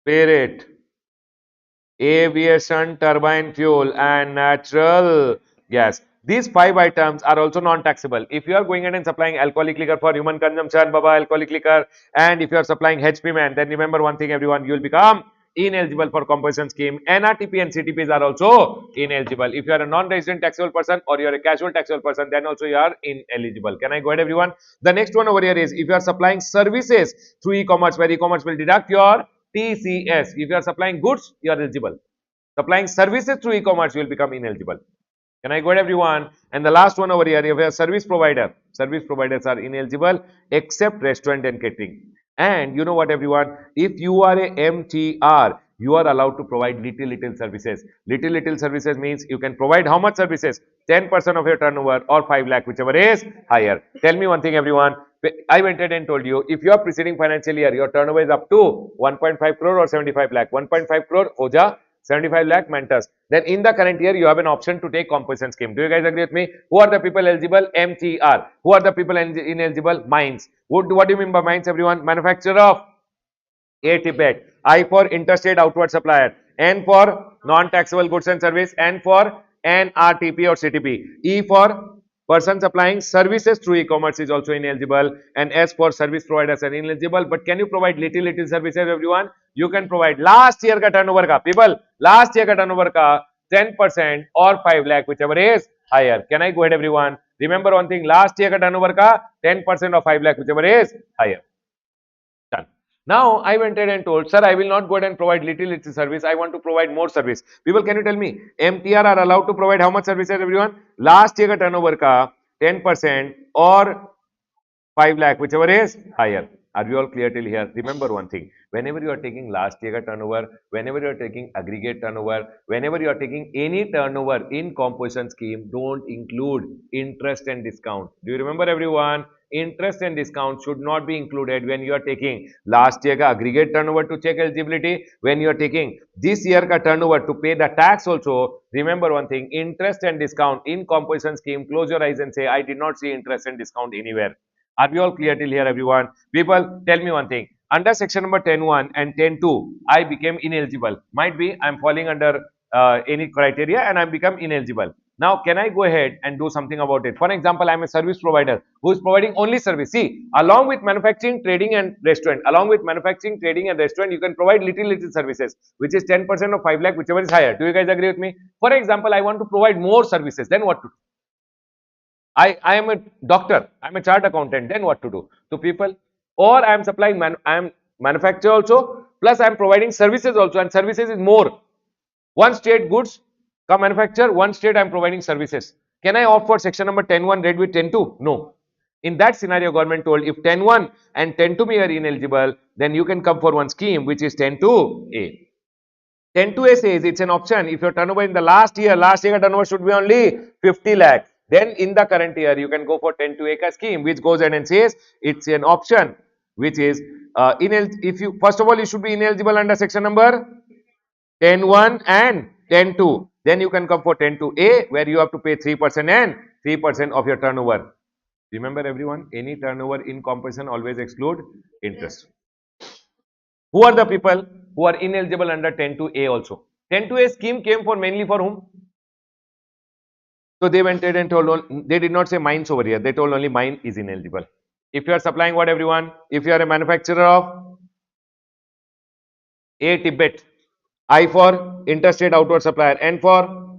spirit, aviation turbine fuel and natural gas. These 5 items are also non-taxable. If you are going ahead and supplying alcoholic liquor for human consumption, Baba, alcoholic liquor, and if you are supplying HP man, then remember one thing, everyone, you will become ineligible for compensation scheme. NRTP and CTPs are also ineligible. If you are a non-resident taxable person or you are a casual taxable person, then also you are ineligible. Can I go ahead, everyone? The next one over here is if you are supplying services through e-commerce, where e-commerce will deduct your TCS. If you are supplying goods, you are eligible. Supplying services through e-commerce, you will become ineligible. Can I go ahead, everyone? And the last one over here, if you are a service provider, service providers are ineligible except restaurant and catering. And you know what, everyone? If you are a MTR, you are allowed to provide little services. Little services means you can provide how much services? 10% of your turnover or 5 lakh, whichever is higher. Tell me one thing, everyone. I went ahead and told you, if your preceding financial year, your turnover is up to 1.5 crore or 75 lakh, 1.5 crore, Oja, 75 lakh mentors. Then in the current year, you have an option to take compensation scheme. Do you guys agree with me? Who are the people eligible? MTR. Who are the people ineligible? Mines. What do you mean by mines, everyone? Manufacturer of A Tibet. I for interstate outward supplier. N for non-taxable goods and service. N for NRTP or CTP. E for person supplying services through e-commerce is also ineligible. And S for service providers are ineligible. But can you provide little services, everyone? You can provide last year ka turnover ka. People, last year ka turnover ka 10% or 5 lakh, whichever is higher. Can I go ahead, everyone? Remember one thing, last year ka turnover ka 10% or 5 lakh, whichever is higher. Done. Now I went ahead and told, sir, I will not go ahead and provide little service. I want to provide more service. People, can you tell me, MTR are allowed to provide how much services, everyone? Last year ka turnover ka 10% or 5 lakh, whichever is higher. Are we all clear till here? Remember one thing, whenever you are taking last year turnover, whenever you are taking aggregate turnover, whenever you are taking any turnover in composition scheme, don't include interest and discount. Do you remember, everyone? Interest and discount should not be included when you are taking last year ka aggregate turnover to check eligibility. When you are taking this year ka turnover to pay the tax also, remember one thing, interest and discount in composition scheme, close your eyes and say, I did not see interest and discount anywhere. Are we all clear till here, everyone? People, tell me one thing. Under section number 10.1 and 10.2, I became ineligible. Might be I'm falling under any criteria and I become ineligible. Now, can I go ahead and do something about it? For example, I'm a service provider who is providing only service. See, along with manufacturing, trading and restaurant, you can provide little services, which is 10% of 5 lakh, whichever is higher. Do you guys agree with me? For example, I want to provide more services. Then what to do? I am a doctor, I am a chart accountant, then what to do to people? Or I am supplying, I am manufacturer also, plus I am providing services also, and services is more. One state goods, come manufacture, one state I am providing services. Can I opt for section number 10.1 read with 10.2? No. In that scenario, government told if 10.1 and 10.2 are ineligible, then you can come for one scheme which is 10.2A. 10.2A says it's an option. If your turnover in the last year turnover should be only 50 lakh. Then in the current year, you can go for 10.2A scheme, which goes ahead and says it's an option, which is if you first of all you should be ineligible under section number 10.1 and 10.2. Then you can come for 10.2A, where you have to pay 3% and 3% of your turnover. Remember, everyone, any turnover in composition always exclude interest. Who are the people who are ineligible under 10.2A also? 10-2A scheme came for mainly for whom? So they went ahead and told, they did not say mines over here. They told only mine is ineligible. If you are supplying what everyone? If you are a manufacturer of A Tibet, I for interstate outward supplier, N for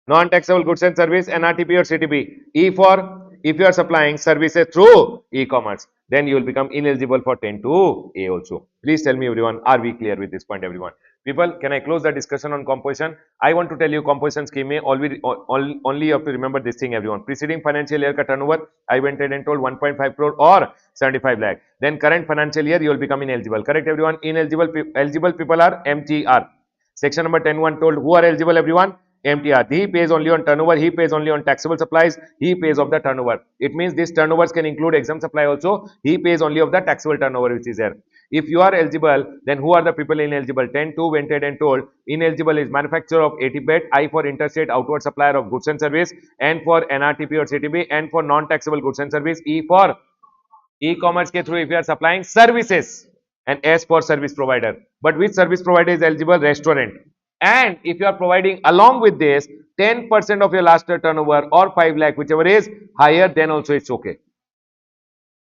non-taxable goods and service, NRTP or CTP. E for if you are supplying services through e-commerce, then you will become ineligible for 10 to A also. Please tell me everyone, are we clear with this point everyone? People, can I close the discussion on composition? I want to tell you composition scheme may only you have to remember this thing everyone. Preceding financial year ka turnover, I went ahead and told 1.5 crore or 75 lakh. Then current financial year you will become ineligible. Correct everyone? Eligible people are MTR. Section number 10.1 told who are eligible everyone? MTR. He pays only on turnover, he pays only on taxable supplies, he pays of the turnover. It means these turnovers can include exempt supply also, he pays only of the taxable turnover which is there. If you are eligible, then who are the people ineligible? 10.2 went ahead and told ineligible is manufacturer of ATPET, I for interstate outward supplier of goods and service, N for NRTP or CTP, N for non-taxable goods and service, E for e-commerce ke through if you are supplying services, and S for service provider. But which service provider is eligible? Restaurant. And if you are providing along with this 10% of your last year turnover or 5 lakh, whichever is higher, then also it's okay.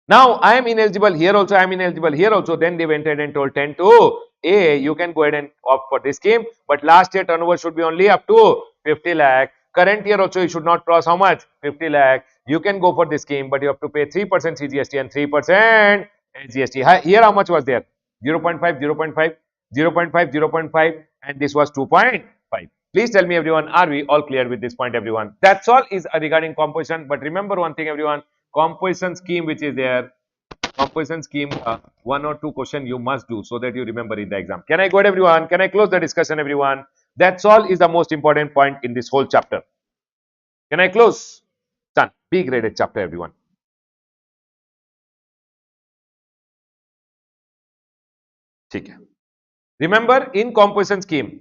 Now I am ineligible here also, I am ineligible here also. Then they went ahead and told 10 to A, you can go ahead and opt for this scheme, but last year turnover should be only up to 50 lakh. Current year also you should not cross how much? 50 lakh. You can go for this scheme, but you have to pay 3% CGST and 3% GST. Here how much was there? 0.5, 0.5, 0.5, 0.5, and this was 2.5. Please tell me everyone, are we all clear with this point everyone? That's all is regarding composition. But remember one thing everyone, composition scheme which is there, composition scheme, one or two question you must do so that you remember in the exam. Can I go ahead everyone? Can I close the discussion everyone? That's all is the most important point in this whole chapter. Can I close? Done. B graded chapter everyone. ठीक है. Remember in composition scheme,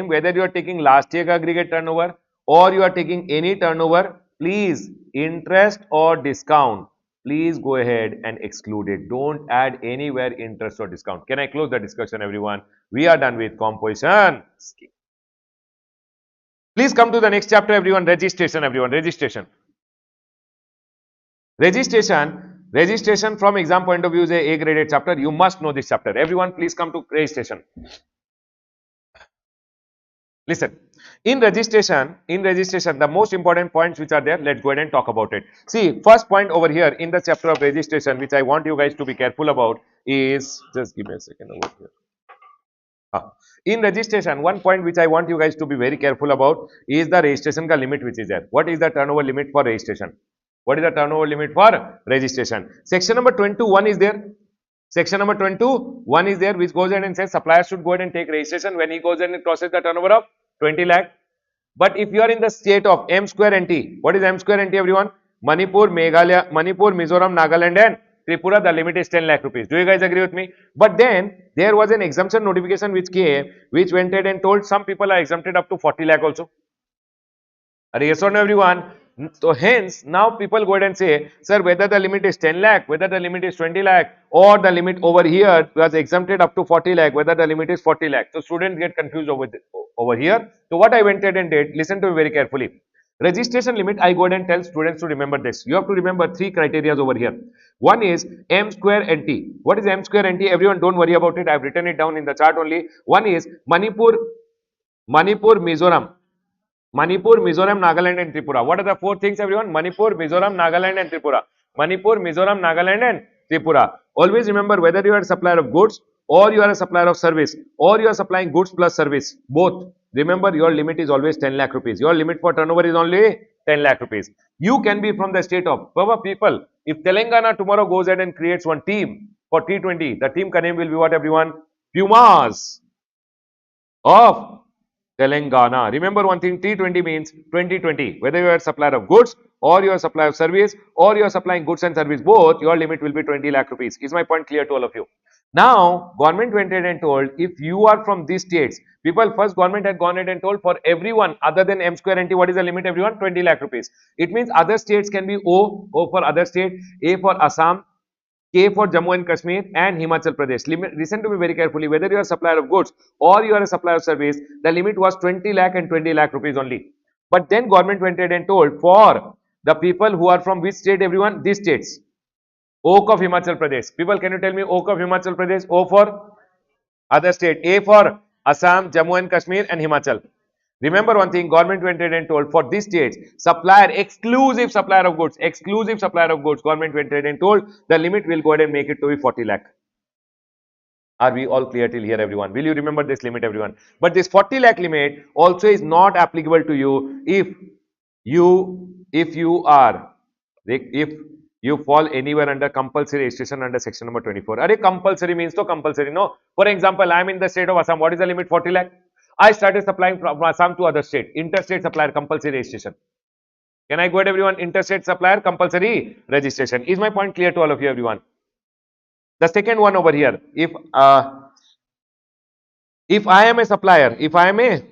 whether you are taking last year aggregate turnover or you are taking any turnover, please interest or discount, please go ahead and exclude it. Don't add anywhere interest or discount. Can I close the discussion everyone? We are done with composition scheme. Please come to the next chapter everyone. Registration everyone. Registration from exam point of view is a graded chapter. You must know this chapter. Everyone please come to registration. Listen, in registration, the most important points which are there, let's go ahead and talk about it. See, first point over here in the chapter of registration, which I want you guys to be careful about is, just give me a second over here. In registration, one point which I want you guys to be very careful about is the registration ka limit which is there. What is the turnover limit for registration? What is the turnover limit for registration? Section number 21 is there. Section number 21 is there, which goes ahead and says supplier should go ahead and take registration when he goes ahead and crosses the turnover of 20 lakh. But if you are in the state of M square NT, what is M square NT everyone? Manipur, Meghalaya, Manipur, Mizoram, Nagaland and Tripura, the limit is 10 lakh rupees. Do you guys agree with me? But then there was an exemption notification which came, which went ahead and told some people are exempted up to 40 lakh also. Are yes or no everyone? So hence now people go ahead and say, sir, whether the limit is 10 lakh, whether the limit is 20 lakh, or the limit over here was exempted up to 40 lakh, whether the limit is 40 lakh. So students get confused over here. So what I went ahead and did, listen to me very carefully. Registration limit, I go ahead and tell students to remember this. You have to remember three criteria over here. One is M square NT. What is M square NT? Everyone don't worry about it. I've written it down in the chart only. One is Manipur, Mizoram. Manipur, Mizoram, Nagaland and Tripura. What are the four things everyone? Manipur, Mizoram, Nagaland and Tripura. Manipur, Mizoram, Nagaland and Tripura. Always remember whether you are a supplier of goods or you are a supplier of service or you are supplying goods plus service, both. Remember your limit is always 10 lakh rupees. Your limit for turnover is only 10 lakh rupees. You can be from the state of, people, if Telangana tomorrow goes ahead and creates one team for T20, the team name will be what everyone? Pumas of Telangana. Remember one thing, T20 means 2020. Whether you are a supplier of goods or you are a supplier of service or you are supplying goods and service, both, your limit will be 20 lakh rupees. Is my point clear to all of you? Now, government went ahead and told, if you are from these states, people, first government had gone ahead and told for everyone other than M square NT, what is the limit everyone? 20 lakh rupees. It means other states can be O for other state, A for Assam, K for Jammu and Kashmir and Himachal Pradesh. Limit, listen to me very carefully. Whether you are a supplier of goods or you are a supplier of service, the limit was 20 lakh and 20 lakh rupees only. But then government went ahead and told for the people who are from which state, everyone? These states. Oak of Himachal Pradesh. People, can you tell me Oak of Himachal Pradesh? O for other state. A for Assam, Jammu and Kashmir and Himachal. Remember one thing, government went ahead and told for this states, supplier, exclusive supplier of goods, government went ahead and told the limit will go ahead and make it to be 40 lakh. Are we all clear till here, everyone? Will you remember this limit, everyone? But this 40 lakh limit also is not applicable to you if you fall anywhere under compulsory registration under section number 24. Are compulsory means to compulsory, no? For example, I am in the state of Assam. What is the limit? 40 lakh. I started supplying from Assam to other state. Interstate supplier compulsory registration. Can I go ahead, everyone? Interstate supplier compulsory registration. Is my point clear to all of you, everyone? The second one over here, if I am a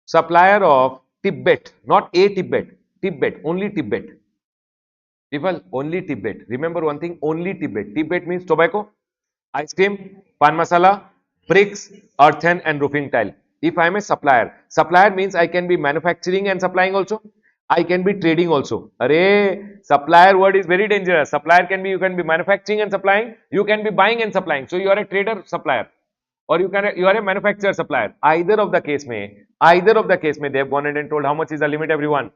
supplier of Tibet, not a Tibet, only Tibet. People, only Tibet. Remember one thing, only Tibet. Tibet means tobacco, ice cream, pan masala, bricks, earthen and roofing tile. If I am a supplier means I can be manufacturing and supplying also. I can be trading also. Array, supplier word is very dangerous. Supplier can be, you can be manufacturing and supplying, you can be buying and supplying. So you are a trader supplier or you are a manufacturer supplier. Either of the case may they have gone and told how much is the limit, everyone.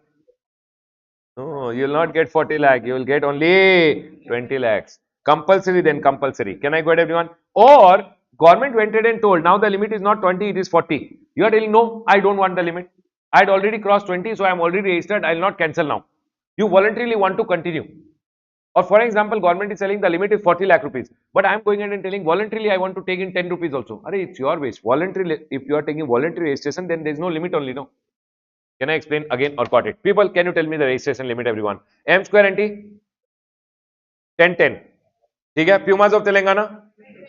No, you will not get 40 lakh. You will get only 20 lakhs. Compulsory, then compulsory. Can I go ahead, everyone? Or government went ahead and told now the limit is not 20, it is 40. You are telling no, I don't want the limit. I had already crossed 20, so I am already registered. I will not cancel now. You voluntarily want to continue. Or for example, government is telling the limit is 40 lakh rupees. But I am going ahead and telling voluntarily I want to take in 10 rupees also. Array, it's your wish. Voluntarily, if you are taking voluntary registration, then there is no limit only, no. Can I explain again or got it? People, can you tell me the registration limit, everyone? M square NT 1010. ठीक है? Pumas of Telangana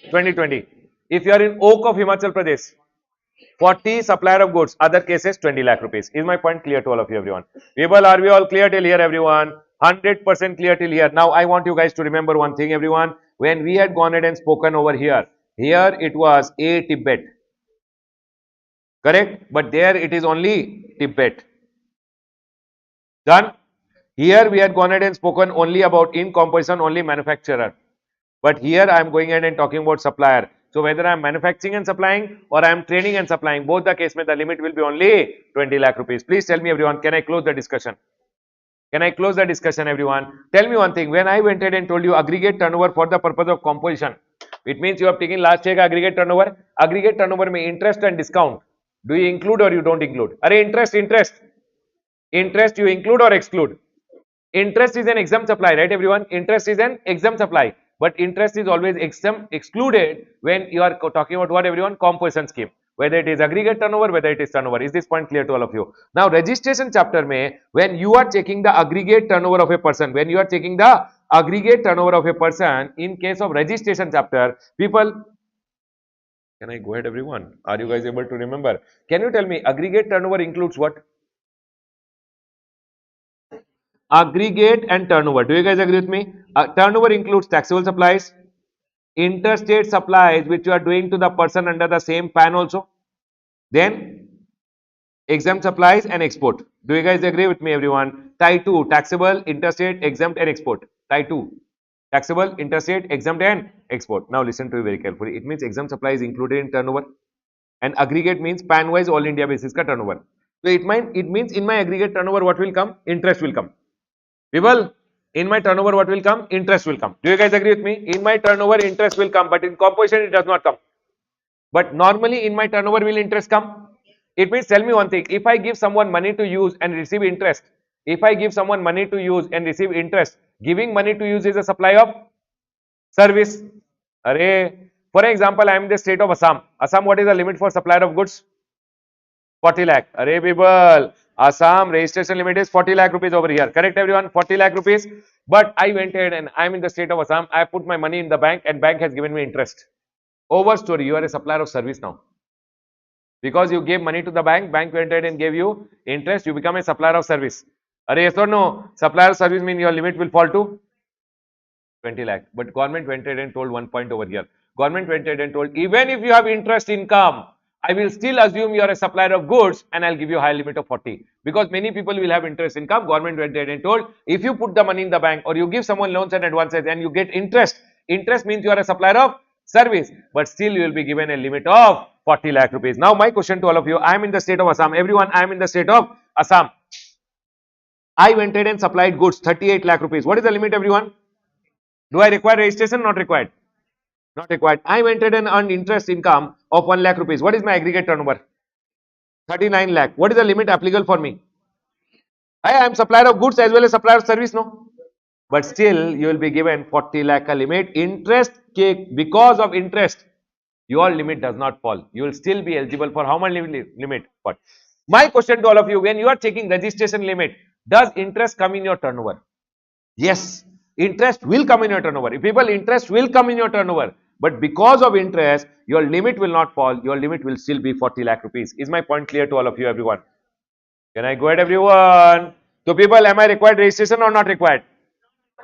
2020. If you are in Oak of Himachal Pradesh, 40 supplier of goods, other cases 20 lakh rupees. Is my point clear to all of you, everyone? People, are we all clear till here, everyone? 100% clear till here. Now I want you guys to remember one thing, everyone. When we had gone ahead and spoken over here it was a Tibet. Correct? But there it is only Tibet. Done? Here we had gone ahead and spoken only about in composition only manufacturer. But here I am going ahead and talking about supplier. So whether I am manufacturing and supplying or I am trading and supplying, both the case the limit will be only 20 lakh rupees. Please tell me, everyone, can I close the discussion? Can I close the discussion, everyone? Tell me one thing. When I went ahead and told you aggregate turnover for the purpose of composition, it means you have taken last check aggregate turnover. Aggregate turnover may interest and discount. Do you include or you don't include? Array, interest. Interest you include or exclude? Interest is an exempt supply, right, everyone? Interest is an exempt supply, but interest is always excluded when you are talking about what, everyone? Composition scheme. Whether it is aggregate turnover, whether it is turnover. Is this point clear to all of you? Now, registration chapter may, when you are checking the aggregate turnover of a person, in case of registration chapter, people, can I go ahead, everyone? Are you guys able to remember? Can you tell me aggregate turnover includes what? Aggregate and turnover. Do you guys agree with me? Turnover includes taxable supplies, interstate supplies which you are doing to the person under the same PAN also. Then exempt supplies and export. Do you guys agree with me, everyone? Tie 2, taxable, interstate, exempt and export. Tie 2, taxable, interstate, exempt and export. Now listen to me very carefully. It means exempt supply is included in turnover and aggregate means PAN wise all India basis ka turnover. So it means in my aggregate turnover what will come? Interest will come. People, in my turnover what will come? Interest will come. Do you guys agree with me? In my turnover interest will come, but in composition it does not come. But normally in my turnover will interest come? It means, tell me one thing, if I give someone money to use and receive interest, giving money to use is a supply of service. Array, for example, I am in the state of Assam. Assam, what is the limit for supplier of goods? 40 lakh. Array people, Assam registration limit is 40 lakh rupees over here. Correct, everyone? 40 lakh rupees. But I went ahead and I am in the state of Assam. I put my money in the bank and bank has given me interest. Over story, you are a supplier of service now. Because you gave money to the bank, bank went ahead and gave you interest, you become a supplier of service. Array, yes or no? Supplier of service means your limit will fall to 20 lakh. But government went ahead and told one point over here. Government went ahead and told, even if you have interest income, I will still assume you are a supplier of goods and I'll give you a high limit of 40. Because many people will have interest income. Government went ahead and told, if you put the money in the bank or you give someone loans and advances and you get interest, interest means you are a supplier of service, but still you will be given a limit of 40 lakh rupees. Now my question to all of you, I am in the state of Assam. Everyone, I am in the state of Assam. I went ahead and supplied goods, 38 lakh rupees. What is the limit, everyone? Do I require registration? Not required. Not required. I went ahead and earned interest income of 1 lakh rupees. What is my aggregate turnover? 39 lakh. What is the limit applicable for me? I am supplier of goods as well as supplier of service, no? But still, you will be given 40 lakh a limit. Interest cake, because of interest, your limit does not fall. You will still be eligible for how much limit? But my question to all of you, when you are checking registration limit, does interest come in your turnover? Yes, interest will come in your turnover. If people, interest will come in your turnover. But because of interest, your limit will not fall. Your limit will still be 40 lakh rupees. Is my point clear to all of you, everyone? Can I go ahead, everyone? So people, am I required registration or not required?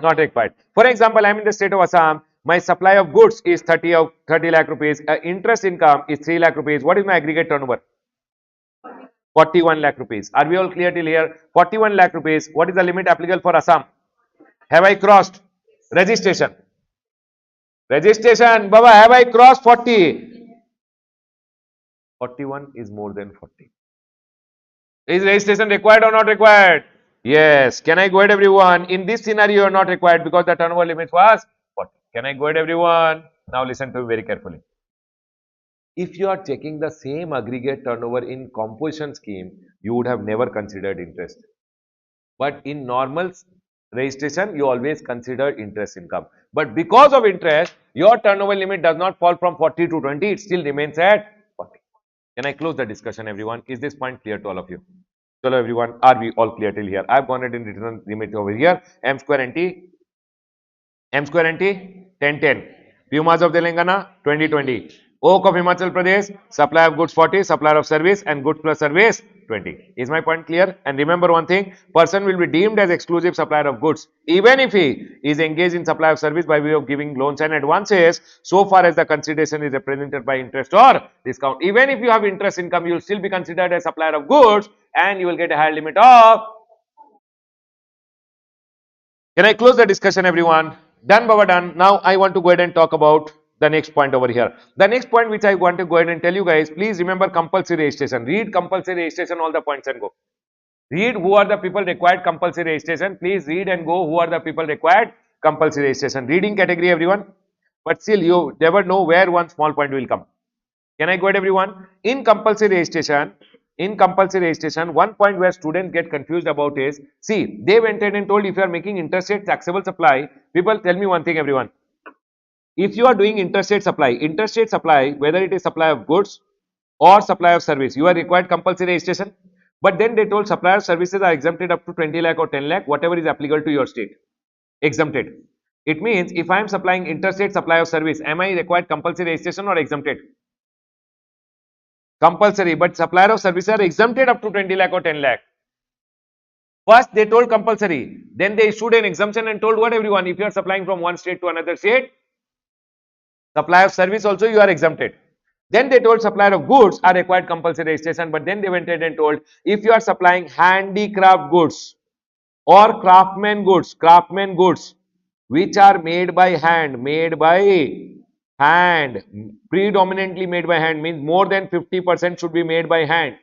Not required. For example, I am in the state of Assam. My supply of goods is 30 lakh rupees. Interest income is 3 lakh rupees. What is my aggregate turnover? 41 lakh rupees. Are we all clear till here? 41 lakh rupees. What is the limit applicable for Assam? Have I crossed? Registration. Registration. Baba, have I crossed 40? 41 is more than 40. Is registration required or not required? Yes. Can I go ahead, everyone? In this scenario, you are not required because the turnover limit was 40. Can I go ahead, everyone? Now listen to me very carefully. If you are checking the same aggregate turnover in composition scheme, you would have never considered interest. But in normal registration, you always consider interest income. But because of interest, your turnover limit does not fall from 40 to 20. It still remains at 40. Can I close the discussion, everyone? Is this point clear to all of you? Hello, everyone. Are we all clear till here? I've gone ahead and written limit over here. M square NT, M square NT, 1010. Pumas of Telangana, 2020. Oak of Himachal Pradesh, supply of goods 40, supplier of service and goods plus service 20. Is my point clear? And remember one thing, person will be deemed as exclusive supplier of goods even if he is engaged in supply of service by way of giving loans and advances so far as the consideration is represented by interest or discount. Even if you have interest income, you will still be considered as supplier of goods and you will get a higher limit of. Can I close the discussion, everyone? Done, Baba, done. Now I want to go ahead and talk about the next point over here. The next point which I want to go ahead and tell you guys, please remember compulsory registration. Read compulsory registration, all the points and go. Read who are the people required compulsory registration. Please read and go who are the people required compulsory registration. Reading category, everyone. But still, you never know where one small point will come. Can I go ahead, everyone? In compulsory registration, one point where students get confused about is, see, they went ahead and told if you are making interstate taxable supply, people tell me one thing, everyone. If you are doing interstate supply, whether it is supply of goods or supply of service, you are required compulsory registration. But then they told supplier services are exempted up to 20 lakh or 10 lakh, whatever is applicable to your state, exempted. It means if I am supplying interstate supply of service, am I required compulsory registration or exempted? Compulsory, but supplier of services are exempted up to 20 lakh or 10 lakh. First, they told compulsory. Then they issued an exemption and told what, everyone? If you are supplying from one state to another state, supply of service also you are exempted. Then they told supplier of goods are required compulsory registration. But then they went ahead and told if you are supplying handicraft goods or craftsman goods which are made by hand, predominantly made by hand, means more than 50% should be made by hand,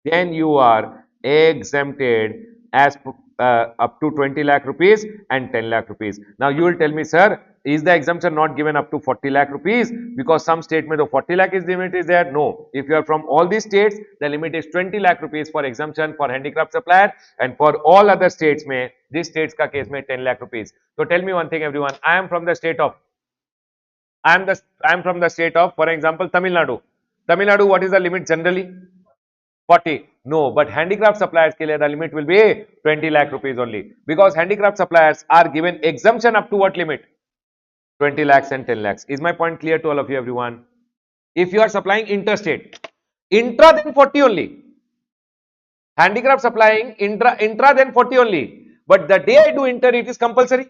then you are exempted as up to 20 lakh rupees and 10 lakh rupees. Now you will tell me, sir, is the exemption not given up to 40 lakh rupees because some state mein 40 lakh is limit is there? No. If you are from all these states, the limit is 20 lakh rupees for exemption for handicraft supplier, and for all other states mein, this states ka case mein 10 lakh rupees. So tell me one thing, everyone. I am from the state of, for example, Tamil Nadu. Tamil Nadu, what is the limit generally? 40. No, but handicraft suppliers ke liye the limit will be 20 lakh rupees only, because handicraft suppliers are given exemption up to what limit? 20 lakhs and 10 lakhs. Is my point clear to all of you, everyone? If you are supplying interstate, intra then 40 only. Handicraft supplying intra then 40 only. But the day I do inter, it is compulsory.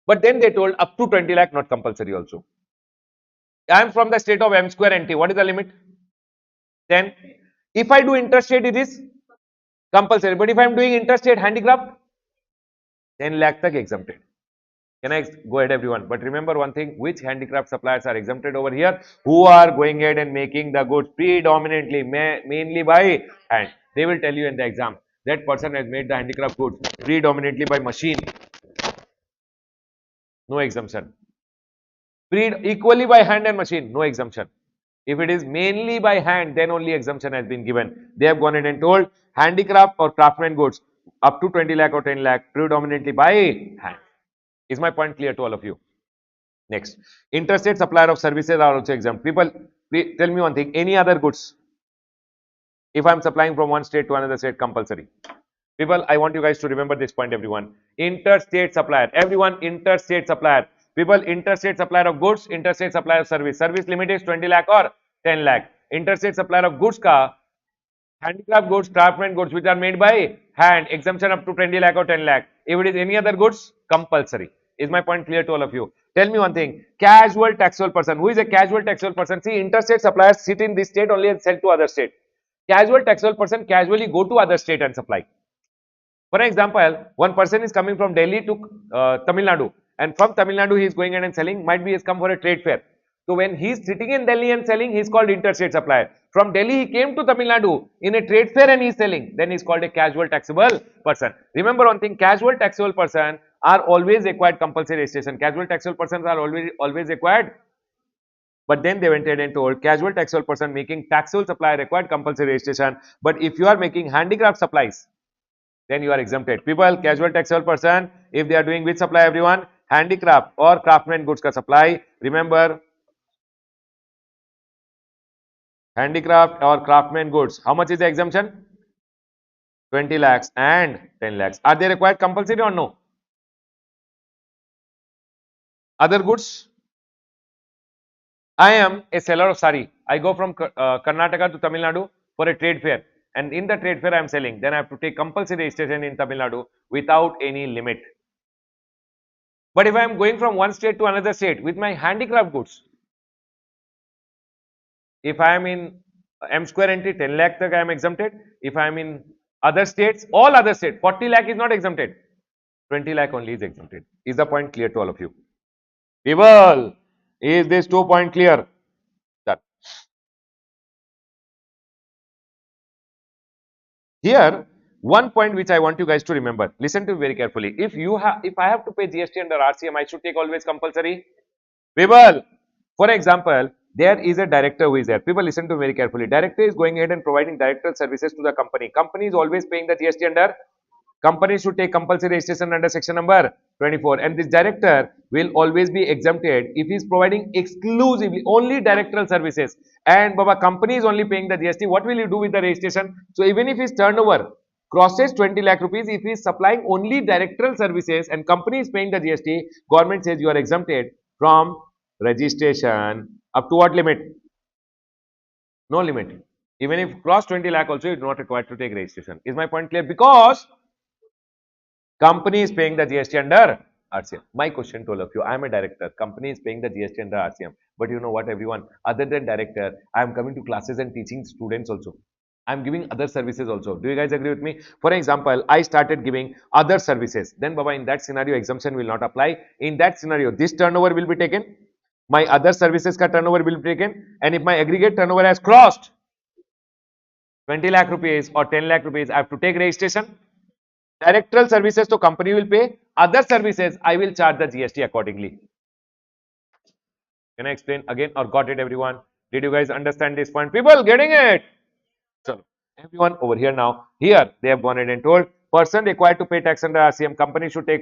But then they told up to 20 lakh, not compulsory also. I am from the state of M square NT. What is the limit? 10. If I do interstate, it is compulsory. But if I am doing interstate handicraft, 10 lakh tak exempted. Can I go ahead, everyone? But remember one thing, which handicraft suppliers are exempted over here? Who are going ahead and making the goods predominantly, mainly by hand. They will tell you in the exam, that person has made the handicraft goods predominantly by machine. No exemption. Equally by hand and machine, no exemption. If it is mainly by hand, then only exemption has been given. They have gone ahead and told handicraft or craftsman goods up to 20 lakh or 10 lakh predominantly by hand. Is my point clear to all of you? Next, interstate supplier of services are also exempt. People, tell me one thing, any other goods, if I am supplying from one state to another state, compulsory. People, I want you guys to remember this point, everyone. Interstate supplier, everyone, interstate supplier. People, interstate supplier of goods, interstate supplier of service. Service limit is 20 lakh or 10 lakh. Interstate supplier of goods ka handicraft goods, craftsman goods which are made by hand, exemption up to 20 lakh or 10 lakh. If it is any other goods, compulsory. Is my point clear to all of you? Tell me one thing, casual taxable person. Who is a casual taxable person? See, interstate suppliers sit in this state only and sell to other state. Casual taxable person casually go to other state and supply. For example, one person is coming from Delhi to Tamil Nadu, and from Tamil Nadu he is going in and selling, might be he has come for a trade fair. So when he is sitting in Delhi and selling, he is called interstate supplier. From Delhi he came to Tamil Nadu in a trade fair and he is selling, then he is called a casual taxable person. Remember one thing, casual taxable person are always required compulsory registration. Casual taxable persons are always required. But then they went ahead and told casual taxable person making taxable supply required compulsory registration. But if you are making handicraft supplies, then you are exempted. People, casual taxable person, if they are doing which supply, everyone? Handicraft or craftsman goods ka supply. Remember, handicraft or craftsman goods. How much is the exemption? 20 lakhs and 10 lakhs. Are they required compulsory or no? Other goods? I am a seller of sari. I go from Karnataka to Tamil Nadu for a trade fair. And in the trade fair I am selling. Then I have to take compulsory registration in Tamil Nadu without any limit. But if I am going from one state to another state with my handicraft goods, if I am in M square NT, 10 lakh tak I am exempted. If I am in other states, all other states, 40 lakh is not exempted. 20 lakh only is exempted. Is the point clear to all of you? People, is this 2 point clear? Done. Here, one point which I want you guys to remember. Listen to very carefully. If I have to pay GST under RCM, I should take always compulsory. People, for example, there is a director who is there. People, listen to very carefully. Director is going ahead and providing directorial services to the company. Company is always paying the GST under. Company should take compulsory registration under section number 24. And this director will always be exempted if he is providing exclusively only directorial services. And Baba, company is only paying the GST. What will you do with the registration? So even if his turnover crosses 20 lakh rupees, if he is supplying only directorial services and company is paying the GST, government says you are exempted from registration. Up to what limit? No limit. Even if cross 20 lakh also, you are not required to take registration. Is my point clear? Because company is paying the GST under RCM. My question to all of you, I am a director. Company is paying the GST under RCM. But you know what, everyone? Other than director, I am coming to classes and teaching students also. I am giving other services also. Do you guys agree with me? For example, I started giving other services. Then, Baba, in that scenario, exemption will not apply. In that scenario, this turnover will be taken. My other services ka turnover will be taken. And if my aggregate turnover has crossed 20 lakh rupees or 10 lakh rupees, I have to take registration. Directorial services to company will pay. Other services, I will charge the GST accordingly. Can I explain again or got it, everyone? Did you guys understand this point? People getting it? So, everyone over here now, here they have gone ahead and told person required to pay tax under RCM, company should pay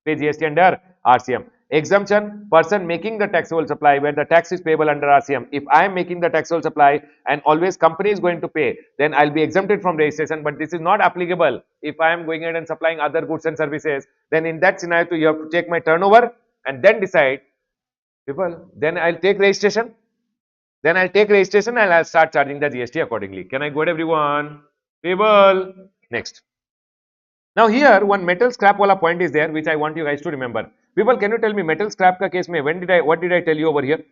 GST under RCM. Exemption, person making the taxable supply where the tax is payable under RCM. If I am making the taxable supply and always company is going to pay, then I'll be exempted from registration. But this is not applicable if I am going ahead and supplying other goods and services. Then in that scenario, you have to take my turnover and then decide, people, then I'll take registration. Then I'll take registration and I'll start charging the GST accordingly. Can I go ahead, everyone? People. Next. Now here one metal scrap wala point is there which I want you guys to remember. People, can you tell me metal scrap ka case mein what did I tell you over here?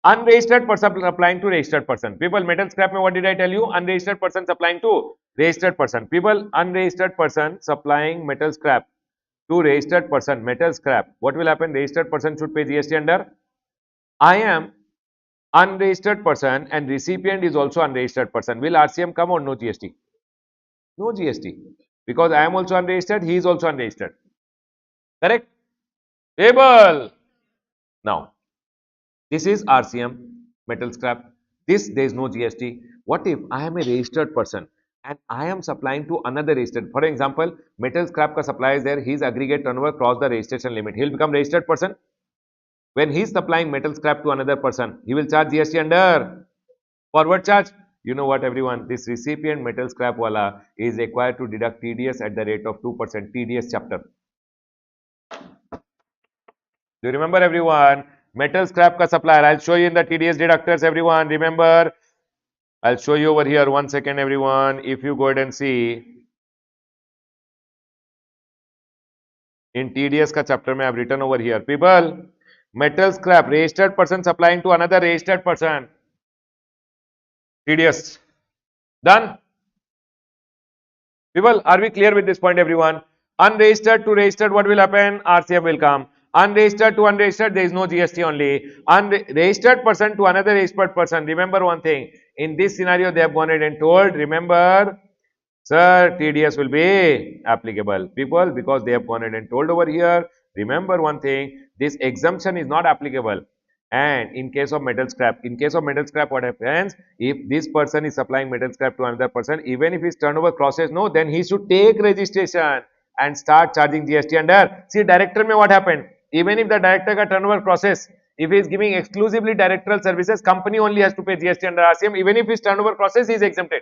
Unregistered person applying to registered person. People, metal scrap mein what did I tell you? Unregistered person supplying to registered person. People, unregistered person supplying metal scrap to registered person, metal scrap. What will happen? Registered person should pay GST under. I am unregistered person and recipient is also unregistered person. Will RCM come or no GST? No GST. Because I am also unregistered, he is also unregistered. Correct? Able. Now, this is RCM, metal scrap. This, there is no GST. What if I am a registered person and I am supplying to another registered? For example, metal scrap ka supply is there, his aggregate turnover cross the registration limit. He will become registered person. When he is supplying metal scrap to another person, he will charge GST under forward charge. You know what, everyone? This recipient metal scrap wala is required to deduct TDS at the rate of 2%. TDS chapter. Do you remember, everyone? Metal scrap ka supplier. I'll show you in the TDS deductors, everyone. Remember, I'll show you over here. 1 second, everyone. If you go ahead and see in TDS ka chapter, I have written over here. People, metal scrap, registered person supplying to another registered person. TDS. Done? People, are we clear with this point, everyone? Unregistered to registered, what will happen? RCM will come. Unregistered to unregistered, there is no GST only. Unregistered person to another registered person. Remember one thing. In this scenario, they have gone ahead and told, remember, sir, TDS will be applicable. People, because they have gone ahead and told over here, remember one thing, this exemption is not applicable. And in case of metal scrap, what happens? If this person is supplying metal scrap to another person, even if his turnover crosses no, then he should take registration and start charging GST under. See, director mein what happened? Even if the director ka turnover crosses, if he is giving exclusively directorial services, company only has to pay GST under RCM. Even if his turnover crosses, he is exempted.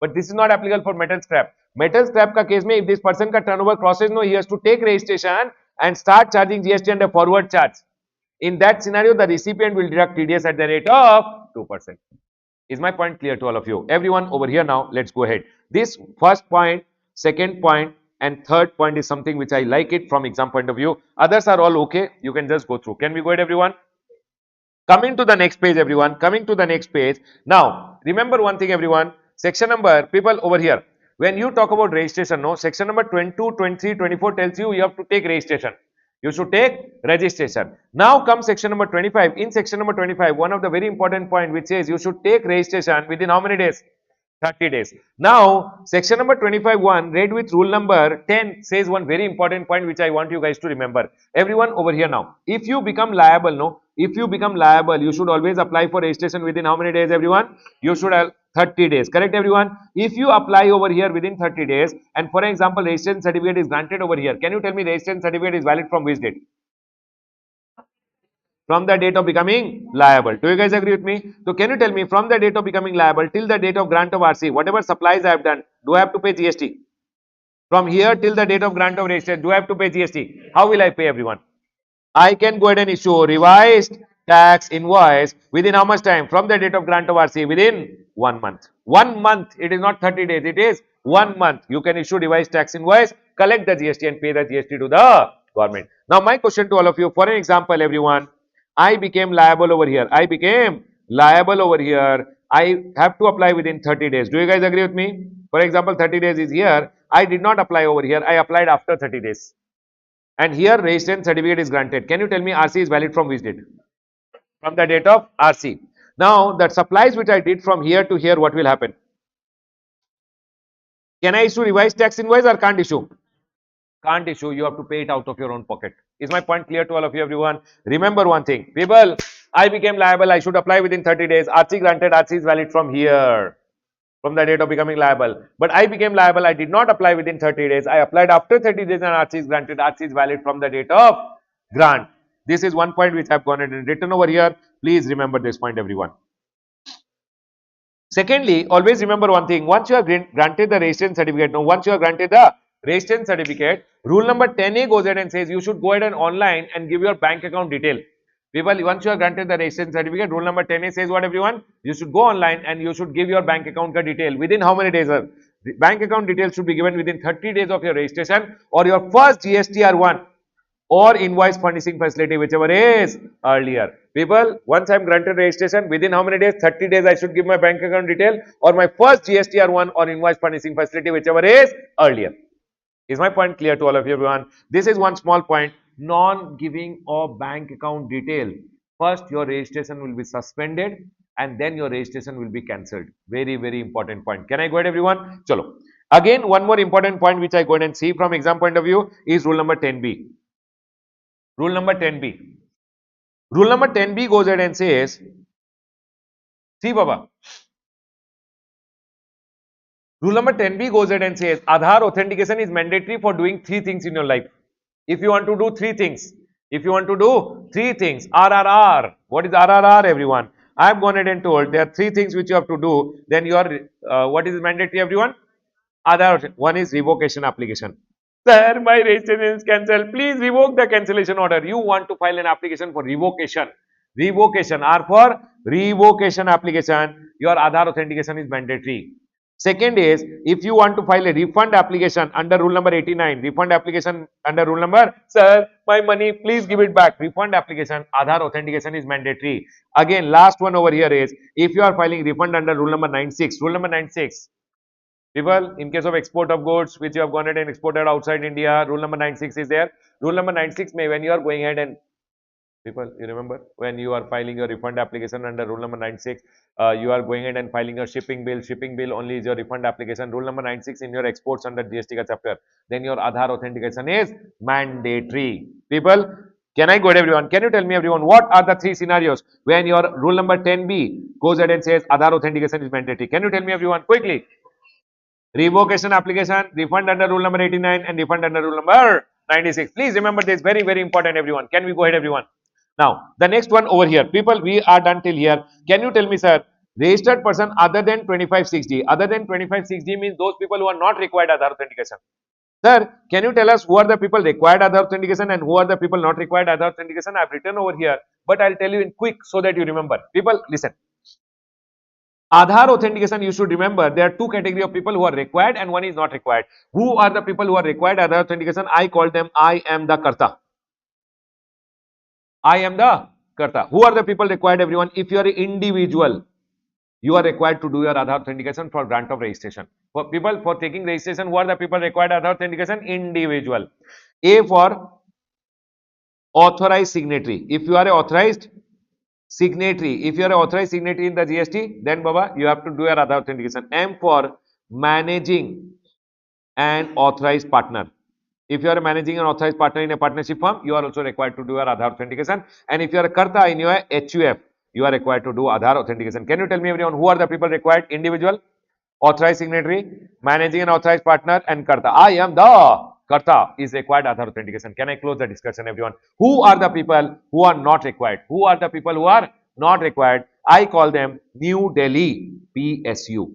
But this is not applicable for metal scrap. Metal scrap ka case mein, if this person ka turnover crosses no, he has to take registration and start charging GST under forward charge. In that scenario, the recipient will deduct TDS at the rate of 2%. Is my point clear to all of you? Everyone over here now, let's go ahead. This first point, second point, and third point is something which I like it from exam point of view. Others are all okay. You can just go through. Can we go ahead, everyone? Coming to the next page, everyone. Coming to the next page. Now, remember one thing, everyone. Section number, people over here. When you talk about registration, no, section number 22, 23, 24 tells you you have to take registration. You should take registration. Now comes section number 25. In section number 25, one of the very important point which says you should take registration within how many days? 30 days. Now, section number 25(1) read with rule number 10 says one very important point which I want you guys to remember. Everyone over here now. If you become liable, no, if you become liable, you should always apply for registration within how many days, everyone? You should have 30 days. Correct, everyone? If you apply over here within 30 days, and for example, registration certificate is granted over here, can you tell me registration certificate is valid from which date? From the date of becoming liable. Do you guys agree with me? So can you tell me from the date of becoming liable till the date of grant of RC, whatever supplies I have done, do I have to pay GST? From here till the date of grant of registration, do I have to pay GST? How will I pay, everyone? I can go ahead and issue revised tax invoice within how much time? From the date of grant of RC, within 1 month. 1 month. It is not 30 days. It is 1 month. You can issue revised tax invoice, collect the GST and pay the GST to the government. Now, my question to all of you, for an example, everyone, I became liable over here. I became liable over here. I have to apply within 30 days. Do you guys agree with me? For example, 30 days is here. I did not apply over here. I applied after 30 days. And here registration certificate is granted. Can you tell me RC is valid from which date? From the date of RC. Now, the supplies which I did from here to here, what will happen? Can I issue revised tax invoice or can't issue? Can't issue. You have to pay it out of your own pocket. Is my point clear to all of you, everyone? Remember one thing. People, I became liable. I should apply within 30 days. RC granted. RC is valid from here, from the date of becoming liable. But I became liable. I did not apply within 30 days. I applied after 30 days and RC is granted. RC is valid from the date of grant. This is one point which I have gone and written over here. Please remember this point, everyone. Secondly, always remember one thing. Once you are granted the registration certificate, rule number 10A goes ahead and says you should go ahead and online and give your bank account detail. People, once you are granted the registration certificate, rule number 10A says what, everyone? You should go online and you should give your bank account detail. Within how many days? The bank account details should be given within 30 days of your registration or your first GSTR1 or invoice furnishing facility, whichever is earlier. People, once I'm granted registration, within how many days? 30 days I should give my bank account detail or my first GSTR1 or invoice furnishing facility, whichever is earlier. Is my point clear to all of you, everyone? This is one small point. Non-giving of bank account detail. First, your registration will be suspended and then your registration will be cancelled. Very, very important point. Can I go ahead, everyone? Chalo. Again, one more important point which I go ahead and see from exam point of view is rule number 10B. Rule number 10B. Rule number 10B goes ahead and says, see Baba, rule number 10B goes ahead and says, Aadhaar authentication is mandatory for doing three things in your life. If you want to do three things, RRR. What is RRR, everyone? I have gone ahead and told there are three things which you have to do. Then your what is mandatory, everyone? Aadhaar. One is revocation application. Sir, my registration is cancelled. Please revoke the cancellation order. You want to file an application for revocation. Revocation. R for revocation application. Your Aadhaar authentication is mandatory. Second is, if you want to file a refund application under rule number 89, refund application under rule number, sir, my money, please give it back. Refund application, Aadhaar authentication is mandatory. Again, last one over here is, if you are filing refund under rule number 96, people, in case of export of goods which you have gone ahead and exported outside India, rule number 96 is there. Rule number 96 may, when you are going ahead and people, you remember when you are filing your refund application under rule number 96, you are going ahead and filing your shipping bill only is your refund application. Rule number 96 in your exports under GST ka chapter, then your Aadhaar authentication is mandatory. People, can I go ahead, everyone? Can you tell me, everyone, what are the three scenarios when your rule number 10B goes ahead and says Aadhaar authentication is mandatory? Can you tell me, everyone, quickly? Revocation application, refund under rule number 89 and refund under rule number 96. Please remember this, very, very important, everyone. Can we go ahead, everyone? Now, the next one over here. People, we are done till here. Can you tell me, sir, registered person other than 2560? Other than 2560 means those people who are not required Aadhaar authentication. Sir, can you tell us who are the people required Aadhaar authentication and who are the people not required Aadhaar authentication? I have written over here, but I'll tell you in quick so that you remember. People, listen. Aadhaar authentication, you should remember, there are two categories of people who are required and one is not required. Who are the people who are required Aadhaar authentication? I call them I am the Karta. I am the Karta. Who are the people required, everyone? If you are an individual, you are required to do your Aadhaar authentication for grant of registration. For people, for taking registration, who are the people required Aadhaar authentication? Individual. A for authorized signatory. If you are an authorized signatory, if you are an authorized signatory in the GST, then Baba, you have to do your Aadhaar authentication. M for managing an authorized partner. If you are managing an authorized partner in a partnership firm, you are also required to do your Aadhaar authentication. And if you are a Karta in your HUF, you are required to do Aadhaar authentication. Can you tell me, everyone, who are the people required? Individual, authorized signatory, managing an authorized partner, and Karta. I am the Karta is required Aadhaar authentication. Can I close the discussion, everyone? Who are the people who are not required? Who are the people who are not required? I call them New Delhi PSU.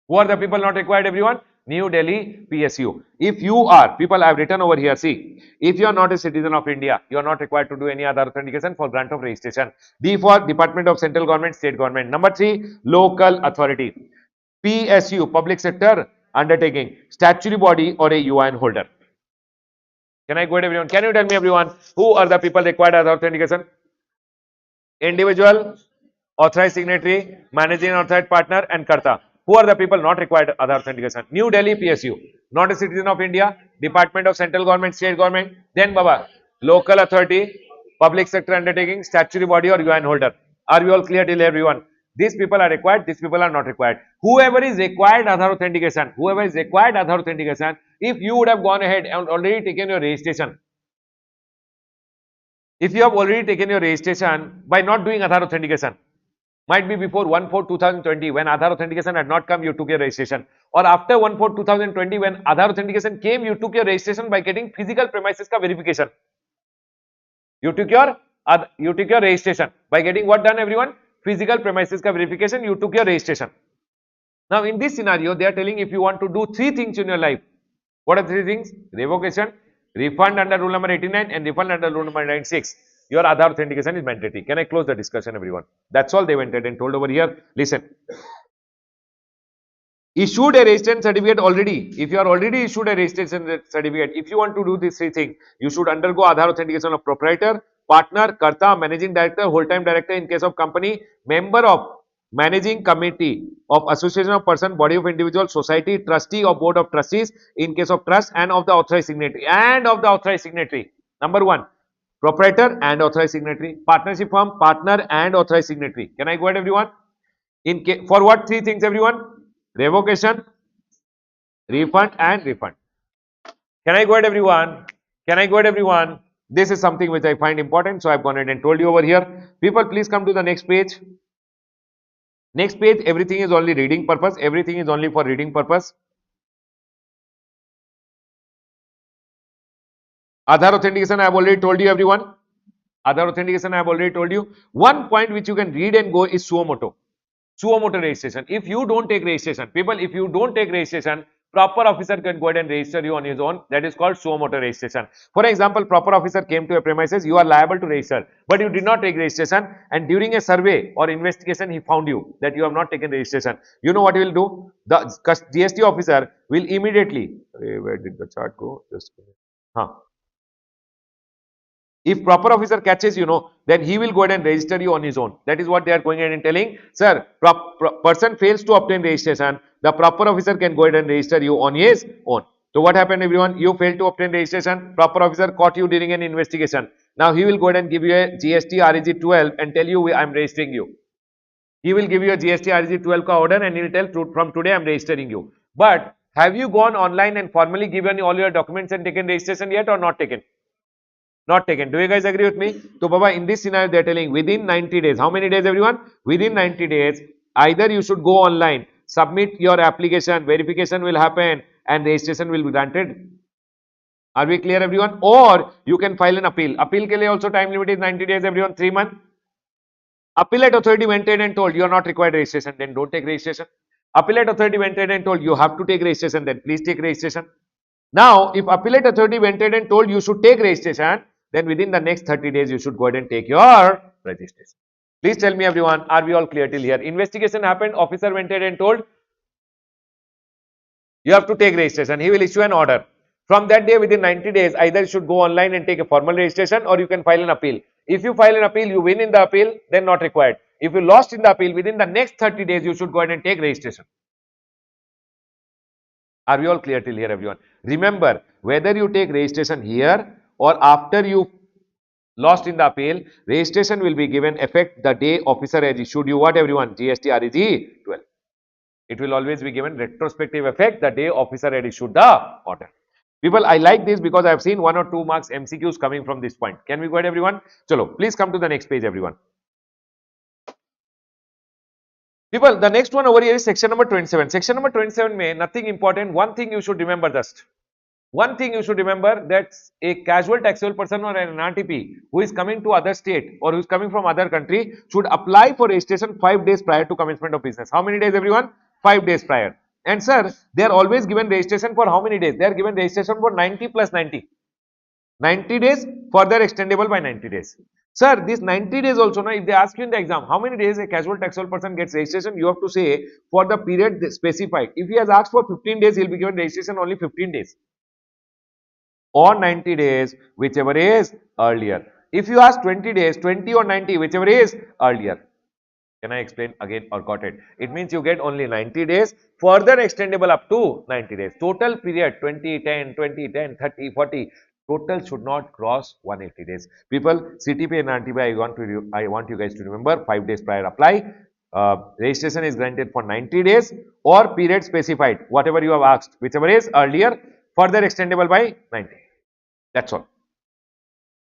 Who are the people not required, everyone? New Delhi PSU. If you are, people I have written over here, see, if you are not a citizen of India, you are not required to do any other authentication for grant of registration. D for Department of Central Government, State Government. Number 3, local authority. PSU, public sector undertaking, statutory body or a UIN holder. Can I go ahead, everyone? Can you tell me, everyone, who are the people required as authentication? Individual, authorized signatory, managing authorized partner, and Karta. Who are the people not required Aadhaar authentication? New Delhi PSU, not a citizen of India, Department of Central Government, State Government, then Baba, local authority, public sector undertaking, statutory body or UN holder. Are we all clear till everyone? These people are required, these people are not required. Whoever is required Aadhaar authentication, if you would have gone ahead and already taken your registration, if you have already taken your registration by not doing Aadhaar authentication, might be before 1/4/2020 when Aadhaar authentication had not come, you took your registration, or after 1/4/2020 when Aadhaar authentication came, you took your registration by getting physical premises ka verification. You took your registration by getting what done, everyone? Physical premises ka verification. You took your registration. Now in this scenario, they are telling if you want to do three things in your life. What are three things? Revocation, refund under rule number 89 and refund under rule number 96. Your Aadhaar authentication is mandatory. Can I close the discussion, everyone? That's all they went ahead and told over here. Listen. issued a registration certificate already. If you are already issued a registration certificate, if you want to do these three things, you should undergo Aadhaar authentication of proprietor, partner, karta, managing director, whole-time director in case of company, member of managing committee of association of person, body of individual, society, trustee or board of trustees in case of trust, and of the authorized signatory. And of the authorized signatory. Number one, proprietor and authorized signatory, partnership firm, partner and authorized signatory. Can I go ahead, everyone? For what three things, everyone? Revocation, refund and refund. Can I go ahead, everyone? Can I go ahead, everyone? This is something which I find important, so I've gone ahead and told you over here. People, please come to the next page. Next page, everything is only reading purpose. Everything is only for reading purpose. Aadhaar authentication, I have already told you, everyone. Aadhaar authentication, I have already told you. One point which you can read and go is suo motu. Suo motu registration. If you don't take registration, people, if you don't take registration, proper officer can go ahead and register you on his own. That is called suo motu registration. For example, proper officer came to a premises, you are liable to register, but you did not take registration, and during a survey or investigation, he found you that you have not taken registration. You know what he will do? The GST officer will immediately, where did the chart go? Just a minute. Huh. If proper officer catches, then he will go ahead and register you on his own. That is what they are going ahead and telling. Sir, person fails to obtain registration, the proper officer can go ahead and register you on his own. So what happened, everyone? You failed to obtain registration, proper officer caught you during an investigation. Now he will go ahead and give you a GST REG 12 and tell you, I am registering you. He will give you a GST REG 12 ka order and he will tell, from today I am registering you. But have you gone online and formally given all your documents and taken registration yet or not taken? Not taken. Do you guys agree with me? So, Baba, in this scenario, they are telling within 90 days. How many days, everyone? Within 90 days, either you should go online, submit your application, verification will happen, and registration will be granted. Are we clear, everyone? Or you can file an appeal. Appeal ke liye also time limit is 90 days, everyone, 3 months. Appellate authority went ahead and told you are not required registration, then don't take registration. Appellate authority went ahead and told you have to take registration, then please take registration. Now, if appellate authority went ahead and told you should take registration, then within the next 30 days, you should go ahead and take your registration. Please tell me, everyone, are we all clear till here? Investigation happened, officer went ahead and told you have to take registration. He will issue an order. From that day, within 90 days, either you should go online and take a formal registration or you can file an appeal. If you file an appeal, you win in the appeal, then not required. If you lost in the appeal, within the next 30 days, you should go ahead and take registration. Are we all clear till here, everyone? Remember, whether you take registration here or after you lost in the appeal, registration will be given effect the day officer has issued you what, everyone? GST REG 12. It will always be given retrospective effect the day officer had issued the order. People, I like this because I have seen 1 or 2 marks MCQs coming from this point. Can we go ahead, everyone? Chalo, please come to the next page, everyone. People, the next one over here is section number 27. Section number 27 may nothing important. One thing you should remember just. One thing you should remember that a casual taxable person or an RTP who is coming to other state or who is coming from other country should apply for registration 5 days prior to commencement of business. How many days, everyone? 5 days prior. And sir, they are always given registration for how many days? They are given registration for 90 plus 90. 90 days, further extendable by 90 days. Sir, this 90 days also, now if they ask you in the exam, how many days a casual taxable person gets registration, you have to say for the period specified. If he has asked for 15 days, he will be given registration only 15 days. Or 90 days, whichever is earlier. If you ask 20 days, 20 or 90, whichever is earlier. Can I explain again or got it? It means you get only 90 days, further extendable up to 90 days. Total period 20, 10, 20, 10, 30, 40. Total should not cross 180 days. People, CTP and RTP, I want you guys to remember 5 days prior apply. Registration is granted for 90 days or period specified, whatever you have asked, whichever is earlier, further extendable by 90. That's all.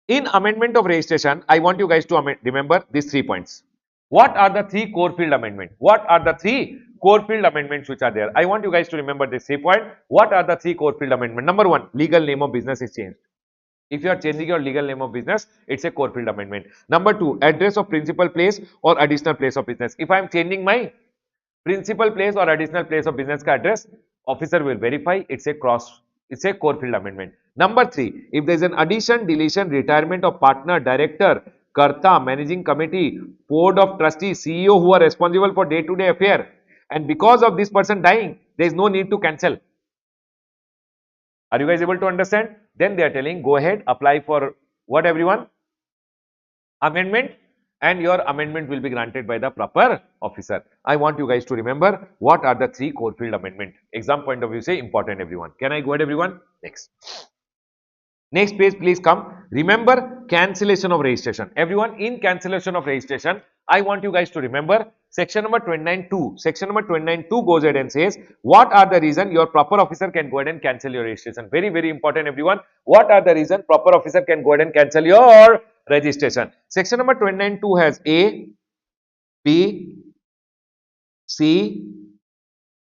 In amendment of registration, I want you guys to remember these 3 points. What are the 3 core field amendments? What are the 3 core field amendments which are there? I want you guys to remember this 3 point. What are the 3 core field amendments? Number 1, legal name of business is changed. If you are changing your legal name of business, it's a core field amendment. Number 2, address of principal place or additional place of business. If I am changing my principal place or additional place of business address, officer will verify it's a core field amendment. Number 3, if there is an addition, deletion, retirement of partner, director, karta, managing committee, board of trustees, CEO who are responsible for day-to-day affair, and because of this person dying, there is no need to cancel. Are you guys able to understand? Then they are telling, go ahead, apply for what everyone? Amendment, and your amendment will be granted by the proper officer. I want you guys to remember what are the three core field amendment. Exam point of view say important everyone. Can I go ahead everyone? Next. Next page please come. Remember cancellation of registration. Everyone, in cancellation of registration, I want you guys to remember section number 29.2. Section number 29.2 goes ahead and says what are the reason your proper officer can go ahead and cancel your registration. Very, very important everyone. What are the reason proper officer can go ahead and cancel your registration? Section number 29.2 has A, B, C,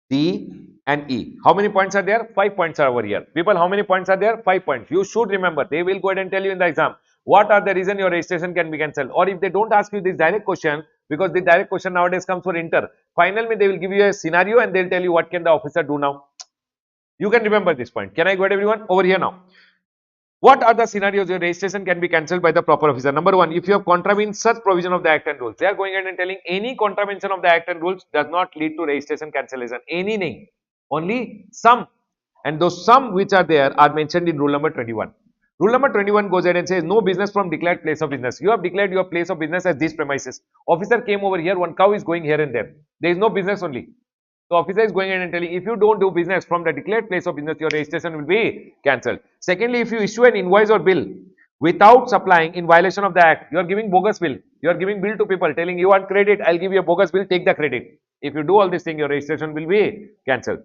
D and E. How many points are there? 5 points are over here. People, how many points are there? 5 points. You should remember. They will go ahead and tell you in the exam. What are the reason your registration can be cancelled? Or if they don't ask you this direct question, because the direct question nowadays comes for inter. Finally, they will give you a scenario and they will tell you what can the officer do now. You can remember this point. Can I go ahead everyone? Over here now. What are the scenarios your registration can be cancelled by the proper officer? Number one, if you have contravened such provision of the act and rules. They are going ahead and telling any contravention of the act and rules does not lead to registration cancellation. Any name. Only some, and those some which are there are mentioned in rule number 21. Rule number 21 goes ahead and says no business from declared place of business. You have declared your place of business as these premises. Officer came over here, one cow is going here and there. There is no business only. So officer is going ahead and telling if you don't do business from the declared place of business, your registration will be cancelled. Secondly, if you issue an invoice or bill without supplying in violation of the act, you are giving bogus bill. You are giving bill to people telling you want credit, I'll give you a bogus bill, take the credit. If you do all this thing, your registration will be cancelled.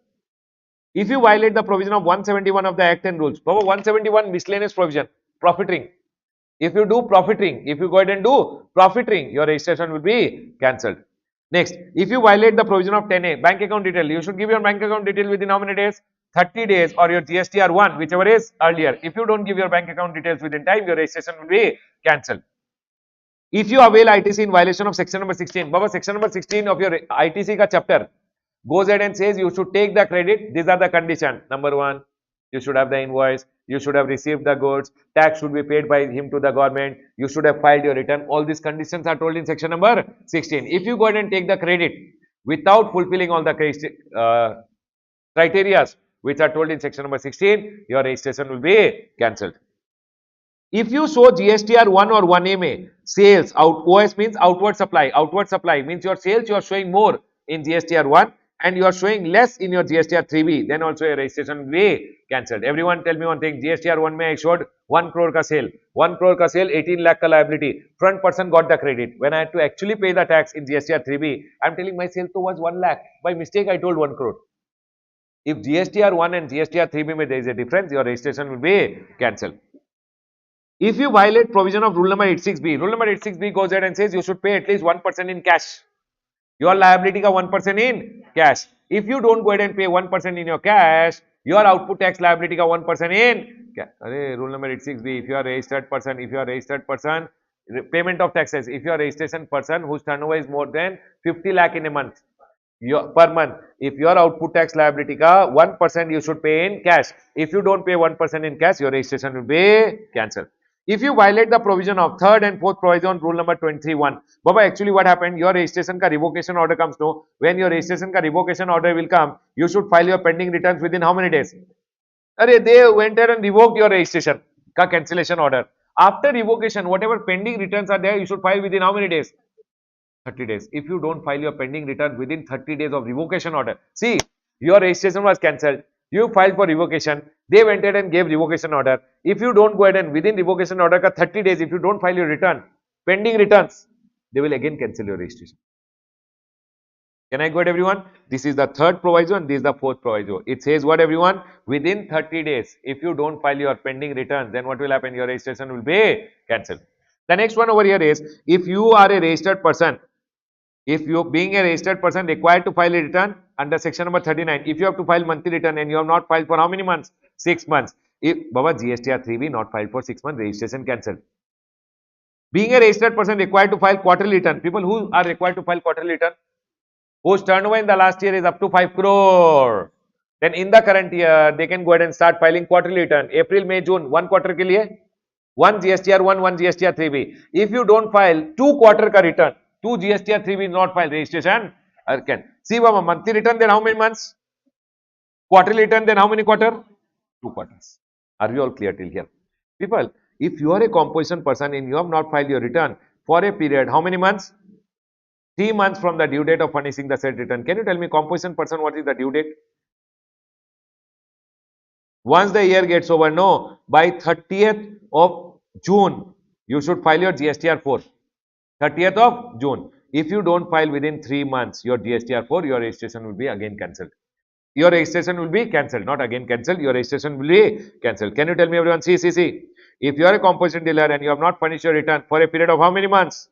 If you violate the provision of 171 of the Act and Rules, 171 miscellaneous provision, profiteering. If you do profiteering, if you go ahead and do profiteering, your registration will be cancelled. Next, if you violate the provision of 10A, bank account detail, you should give your bank account detail within how many days? 30 days or your GSTR 1, whichever is earlier. If you don't give your bank account details within time, your registration will be cancelled. If you avail ITC in violation of section number 16, Baba, section number 16 of your ITC ka chapter goes ahead and says you should take the credit. These are the conditions. Number one, you should have the invoice, you should have received the goods, tax should be paid by him to the government, you should have filed your return. All these conditions are told in section number 16. If you go ahead and take the credit without fulfilling all the criteria which are told in section number 16, your registration will be cancelled. If you show GSTR 1 or 1MA sales, OS means outward supply means your sales you are showing more in GSTR 1 and you are showing less in your GSTR 3B, then also your registration will be cancelled. Everyone tell me one thing, GSTR 1 mein I showed 1 crore ka sale, 1 crore ka sale, 18 lakh ka liability, front person got the credit. When I had to actually pay the tax in GSTR 3B, I am telling my sale to was 1 lakh, by mistake I told 1 crore. If GSTR 1 and GSTR 3B mein there is a difference, your registration will be cancelled. If you violate provision of rule number 86B, rule number 86B goes ahead and says you should pay at least 1% in cash. Your liability ka 1% in cash. If you don't go ahead and pay 1% in your cash, your output tax liability ka 1% in cash. Rule number 86B, if you are registered person, payment of taxes, if you are registration person whose turnover is more than 50 lakh in a month, per month, if your output tax liability ka 1% you should pay in cash. If you don't pay 1% in cash, your registration will be cancelled. If you violate the provision of third and fourth provision rule number 23(1), Baba, actually what happened, your registration ka revocation order comes no. When your registration ka revocation order will come, you should file your pending returns within how many days? They went there and revoked your registration ka cancellation order. After revocation, whatever pending returns are there, you should file within how many days? 30 days. If you don't file your pending return within 30 days of revocation order, see, your registration was cancelled. You filed for revocation, they went ahead and gave revocation order. If you don't go ahead and within revocation order ka 30 days, if you don't file your return, pending returns, they will again cancel your registration. Can I go ahead everyone? This is the third proviso and this is the fourth proviso. It says what everyone? Within 30 days, if you don't file your pending returns, then what will happen? Your registration will be cancelled. The next one over here is, if you are a registered person, if you being a registered person required to file a return under section number 39, if you have to file monthly return and you have not filed for how many months? 6 months. If Baba GSTR 3B not filed for 6 months, registration cancelled. Being a registered person required to file quarterly return, people who are required to file quarterly return, whose turnover in the last year is up to 5 crore, then in the current year they can go ahead and start filing quarterly return. April, May, June, 1 quarter ke liye, 1 GSTR 1, 1 GSTR 3B. If you don't file 2 quarter ka return, 2 GSTR 3B not filed, registration Can. See, Baba, monthly return, then how many months? Quarterly return, then how many quarter? 2 quarters. Are we all clear till here? People, if you are a composition person and you have not filed your return for a period, how many months? 3 months from the due date of furnishing the said return. Can you tell me, composition person, what is the due date? Once the year gets over, no, by 30th of June, you should file your GSTR 4. 30th of June. If you don't file within 3 months your GSTR 4, your registration will be again cancelled. Your registration will be cancelled, not again cancelled. Your registration will be cancelled. Can you tell me, everyone? See. If you are a composition dealer and you have not furnished your return for a period of how many months?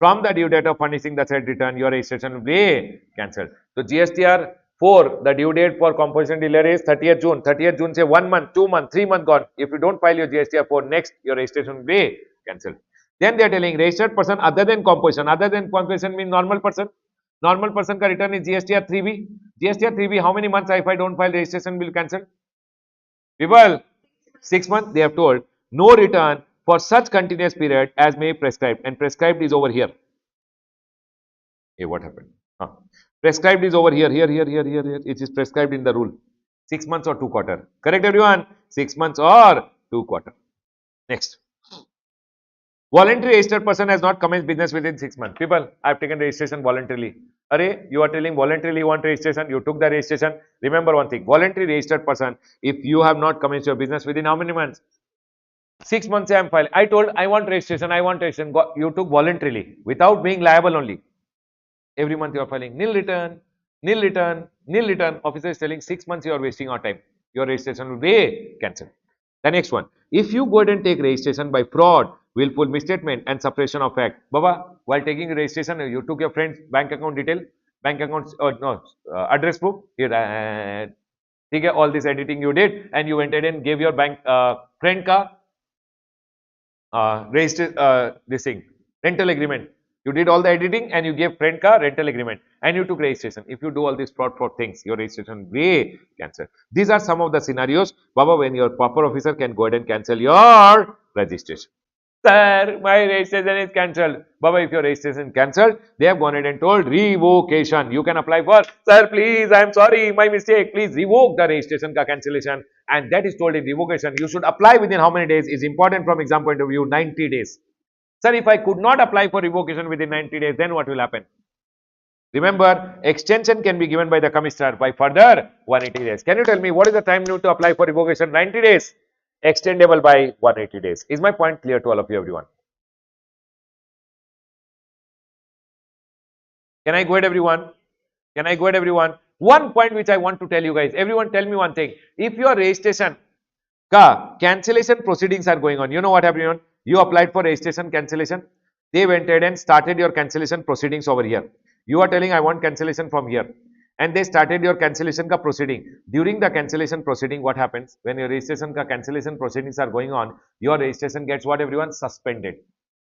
From the due date of furnishing the said return, your registration will be cancelled. So GSTR 4, the due date for composition dealer is 30th June. 30th June, say 1 month, 2 months, 3 months gone. If you don't file your GSTR 4 next, your registration will be cancelled. Then they are telling registered person other than composition. Other than composition means normal person. Normal person ka return is GSTR 3B. GSTR 3B, how many months if I don't file registration will cancel? People, 6 months they have told no return for such continuous period as may be prescribed, and prescribed is over here. Hey, what happened? Prescribed is over here. Here. It is prescribed in the rule. 6 months or 2 quarter. Correct, everyone? 6 months or 2 quarter. Next. Voluntary registered person has not commenced business within 6 months. People, I have taken registration voluntarily. Array, you are telling voluntarily you want registration, you took the registration. Remember one thing, voluntary registered person, if you have not commenced your business within how many months? 6 months I am filing. I told I want registration, you took voluntarily without being liable only. Every month you are filing nil return. Officer is telling 6 months you are wasting our time. Your registration will be cancelled. The next one, if you go ahead and take registration by fraud, willful misstatement and suppression of fact. Baba, while taking registration, you took your friend's bank account detail, address proof. Here, all this editing you did, and you went ahead and gave your bank friend ka this thing, rental agreement. You did all the editing and you gave friend ka rental agreement and you took registration. If you do all these fraud things, your registration will cancel. These are some of the scenarios, Baba, when your proper officer can go ahead and cancel your registration. Sir, my registration is cancelled. Baba, if your registration is cancelled, they have gone ahead and told revocation. You can apply for, sir, please, I am sorry, my mistake. Please revoke the registration ka cancellation. And that is told in revocation. You should apply within how many days is important from exam point of view, 90 days. Sir, if I could not apply for revocation within 90 days, then what will happen? Remember, extension can be given by the commissioner by further 180 days. Can you tell me what is the time limit to apply for revocation? 90 days. Extendable by 180 days. Is my point clear to all of you, everyone? Can I go ahead, everyone? Can I go ahead, everyone? One point which I want to tell you guys. Everyone tell me one thing. If your registration cancellation proceedings are going on, you know what happened? You applied for registration cancellation. They went ahead and started your cancellation proceedings over here. You are telling I want cancellation from here. And they started your cancellation ka proceeding. During the cancellation proceeding, what happens? When your registration ka cancellation proceedings are going on, your registration gets what, everyone? Suspended.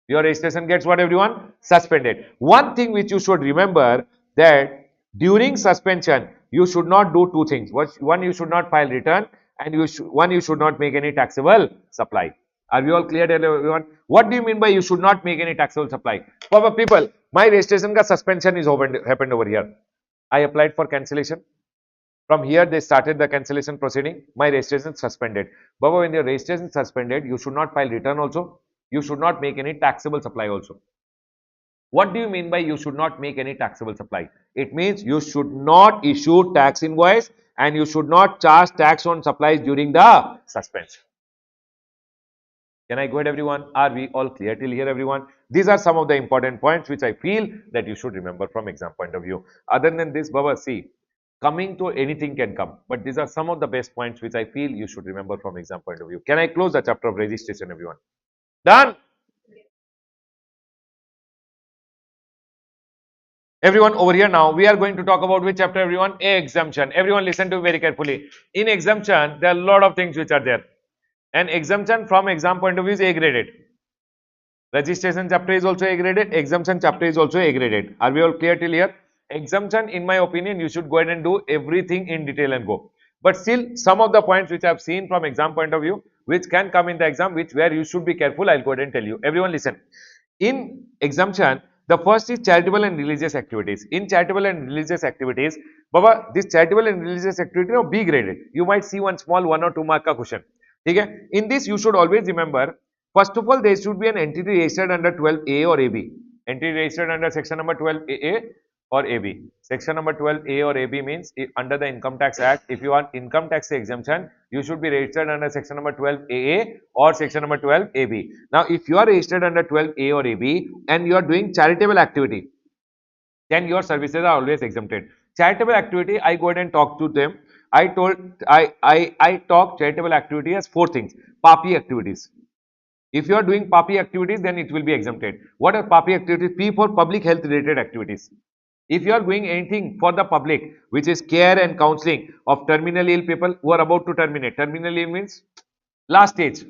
Your registration gets what, everyone? Suspended. One thing which you should remember, that during suspension, you should not do two things. One, you should not file return, and you should not make any taxable supply. Are we all clear, everyone? What do you mean by you should not make any taxable supply? For people, my registration ka suspension is happened over here. I applied for cancellation. From here, they started the cancellation proceeding. My registration is suspended. But when your registration is suspended, you should not file return also. You should not make any taxable supply also. What do you mean by you should not make any taxable supply? It means you should not issue tax invoice and you should not charge tax on supplies during the suspension. Can I go ahead, everyone? Are we all clear till here, everyone? These are some of the important points which I feel that you should remember from exam point of view. Other than this, Baba, see, coming to anything can come, but these are some of the best points which I feel you should remember from exam point of view. Can I close the chapter of registration, everyone? Done? Everyone, over here now, we are going to talk about which chapter, everyone? A, exemption. Everyone listen to me very carefully. In exemption, there are a lot of things which are there. And exemption from exam point of view is A graded. Registration chapter is also A graded. Exemption chapter is also A graded. Are we all clear till here? Exemption, in my opinion, you should go ahead and do everything in detail and go. But still, some of the points which I have seen from exam point of view, which can come in the exam, where you should be careful, I'll go ahead and tell you. Everyone listen. In exemption, The first is charitable and religious activities. In charitable and religious activities, Baba, this charitable and religious activity now B graded. You might see one small 1 or 2 mark ka question. Okay? In this, you should always remember, first of all, there should be an entity registered under 12A or AB. Entity registered under section number 12A or AB. Section number 12A or AB means under the Income Tax Act, if you are income tax exemption, you should be registered under section number 12AA or section number 12AB. Now, if you are registered under 12A or AB and you are doing charitable activity, then your services are always exempted. Charitable activity, I go ahead and talk to them. I talk charitable activity as 4 things. PAPI activities. If you are doing PAPI activities, then it will be exempted. What are PAPI activities? P for public health related activities. If you are doing anything for the public, which is care and counseling of terminally ill people who are about to terminate. Terminally ill means last stage.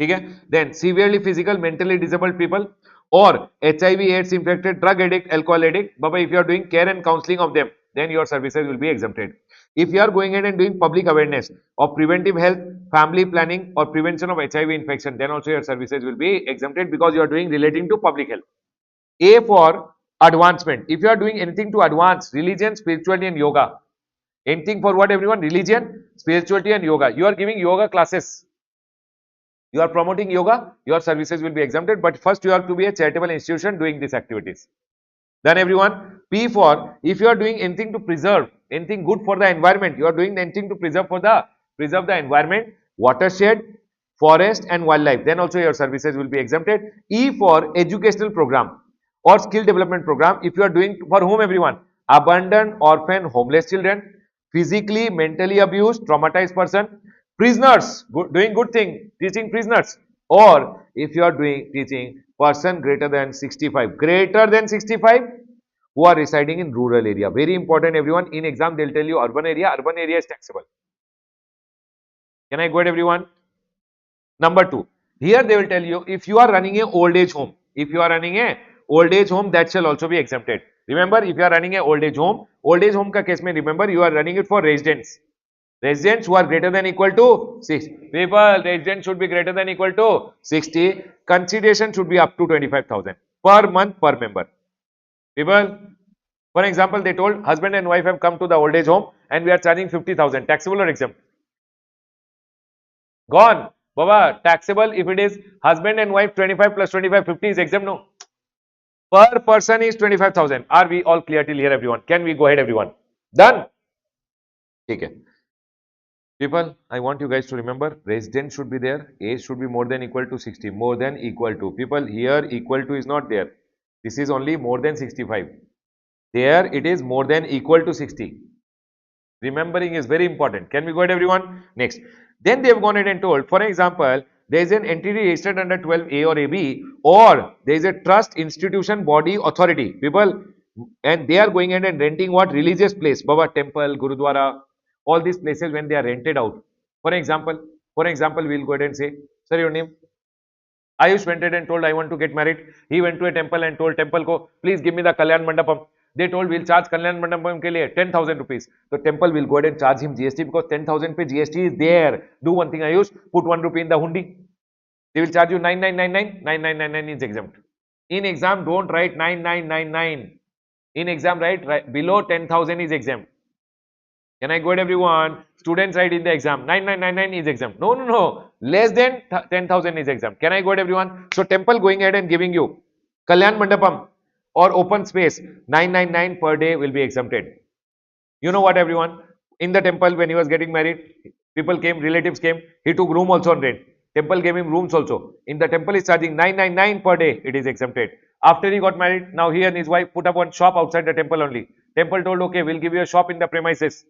Okay? Then severely physical, mentally disabled people or HIV, AIDS infected, drug addict, alcohol addict. Baba, if you are doing care and counseling of them, then your services will be exempted. If you are going ahead and doing public awareness of preventive health, family planning or prevention of HIV infection, then also your services will be exempted because you are doing relating to public health. A for advancement. If you are doing anything to advance religion, spirituality and yoga, anything for what everyone? Religion, spirituality and yoga. You are giving yoga classes. You are promoting yoga, your services will be exempted, but first you have to be a charitable institution doing these activities. Then everyone, P for if you are doing anything to preserve, anything good for the environment, you are doing anything to preserve the environment, watershed, forest and wildlife, then also your services will be exempted. E for educational program or skill development program, if you are doing for whom everyone? Abandoned, orphan, homeless children, physically, mentally abused, traumatized person, prisoners, doing good thing, teaching prisoners, or if you are doing teaching person greater than 65, who are residing in rural area. Very important everyone, in exam they'll tell you urban area is taxable. Can I go ahead everyone? Number 2, here they will tell you if you are running a old age home, that shall also be exempted. Remember, if you are running a old age home ka case mein, remember you are running it for residents who are greater than equal to 60 people. Residents should be greater than equal to 60. Consideration should be up to 25,000 per month per member. People, for example, they told husband and wife have come to the old age home and we are charging 50,000. Taxable or exempt? Gone. Baba, taxable if it is husband and wife 25 plus 25, 50 is exempt, no? Per person is 25,000. Are we all clear till here everyone? Can we go ahead everyone? Done? Okay. People, I want you guys to remember, resident should be there, age should be more than equal to 60, more than equal to. People, here equal to is not there. This is only more than 65. There it is more than equal to 60. Remembering is very important. Can we go ahead everyone? Next. Then they have gone ahead and told, for example, there is an entity registered under 12A or AB, or there is a trust, institution, body, authority. People, and they are going ahead and renting what? Religious place. Baba, temple, Gurudwara, all these places when they are rented out. For example, we'll go ahead and say, sir, your name? Ayush went ahead and told, I want to get married. He went to a temple and told temple ko, please give me the Kalyan Mandapam. They told, we'll charge Kalyan Mandapam ke liye 10,000 rupees. So temple will go ahead and charge him GST because 10,000 pe GST is there. Do one thing, Ayush, put 1 rupee in the hundi. They will charge you 9999. 9999 is exempt. In exam, don't write 9999. In exam, write below 10,000 is exempt. Can I go ahead everyone? Students write in the exam 9999 is exempt. No. Less than 10,000 is exempt. Can I go ahead everyone? So temple going ahead and giving you Kalyan Mandapam or open space 999 per day will be exempted. You know what everyone? In the temple when he was getting married, people came, relatives came, he took room also on rent. Temple gave him rooms also. In the temple is charging 999 per day, it is exempted. After he got married, now he and his wife put up one shop outside the temple only. Temple told, okay, we'll give you a shop in the premises.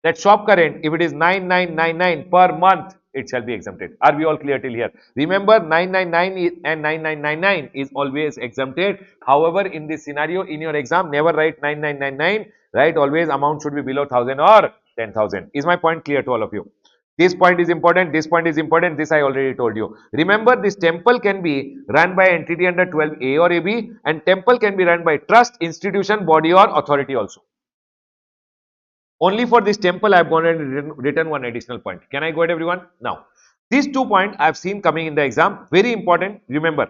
That shop current, if it is 9999 per month, it shall be exempted. Are we all clear till here? Remember, 999 and 9999 is always exempted. However, in this scenario, in your exam, never write 9999. Right? Always amount should be below 1000 or 10,000. Is my point clear to all of you? This point is important. This point is important. This I already told you. Remember, this temple can be run by entity under 12A or AB, and temple can be run by trust, institution, body, or authority also. Only for this temple, I have gone and written one additional point. Can I go ahead, everyone? Now, these 2 points I have seen coming in the exam. Very important. Remember,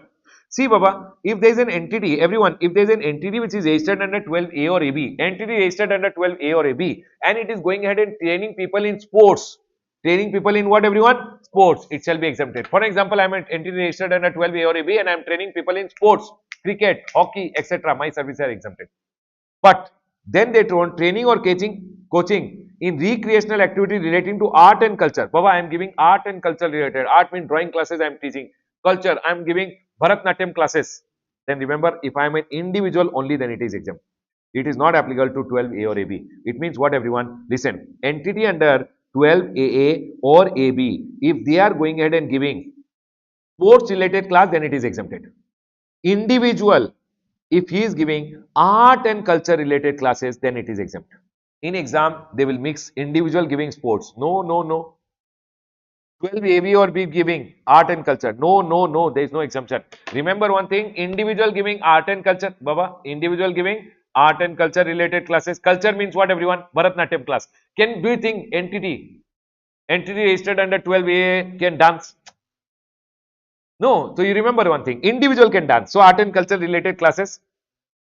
See, Baba, if there is an entity, everyone, if there is an entity which is registered under 12A or AB, entity registered under 12A or AB, and it is going ahead and training people in sports, training people in what, everyone? Sports, it shall be exempted. For example, I am an entity registered under 12A or AB and I am training people in sports, cricket, hockey, etc. My services are exempted. But then they told training or coaching in recreational activity relating to art and culture. Baba, I am giving art and culture related. Art means drawing classes I am teaching. Culture, I am giving Bharatnatyam classes. Then remember, if I am an individual only, then it is exempt. It is not applicable to 12A or AB. It means what, everyone? Listen, entity under 12AA or AB, if they are going ahead and giving sports related class, then it is exempted. Individual, if he is giving art and culture related classes, then it is exempt. In exam, they will mix individual giving sports. No, no, no. 12 AV or B giving art and culture. No, no, no. There is no exemption. Remember one thing, individual giving art and culture. Baba, individual giving art and culture related classes. Culture means what, everyone? Bharatnatyam class. Do you think entity registered under 12A can dance? No. So you remember one thing, individual can dance. So art and culture related classes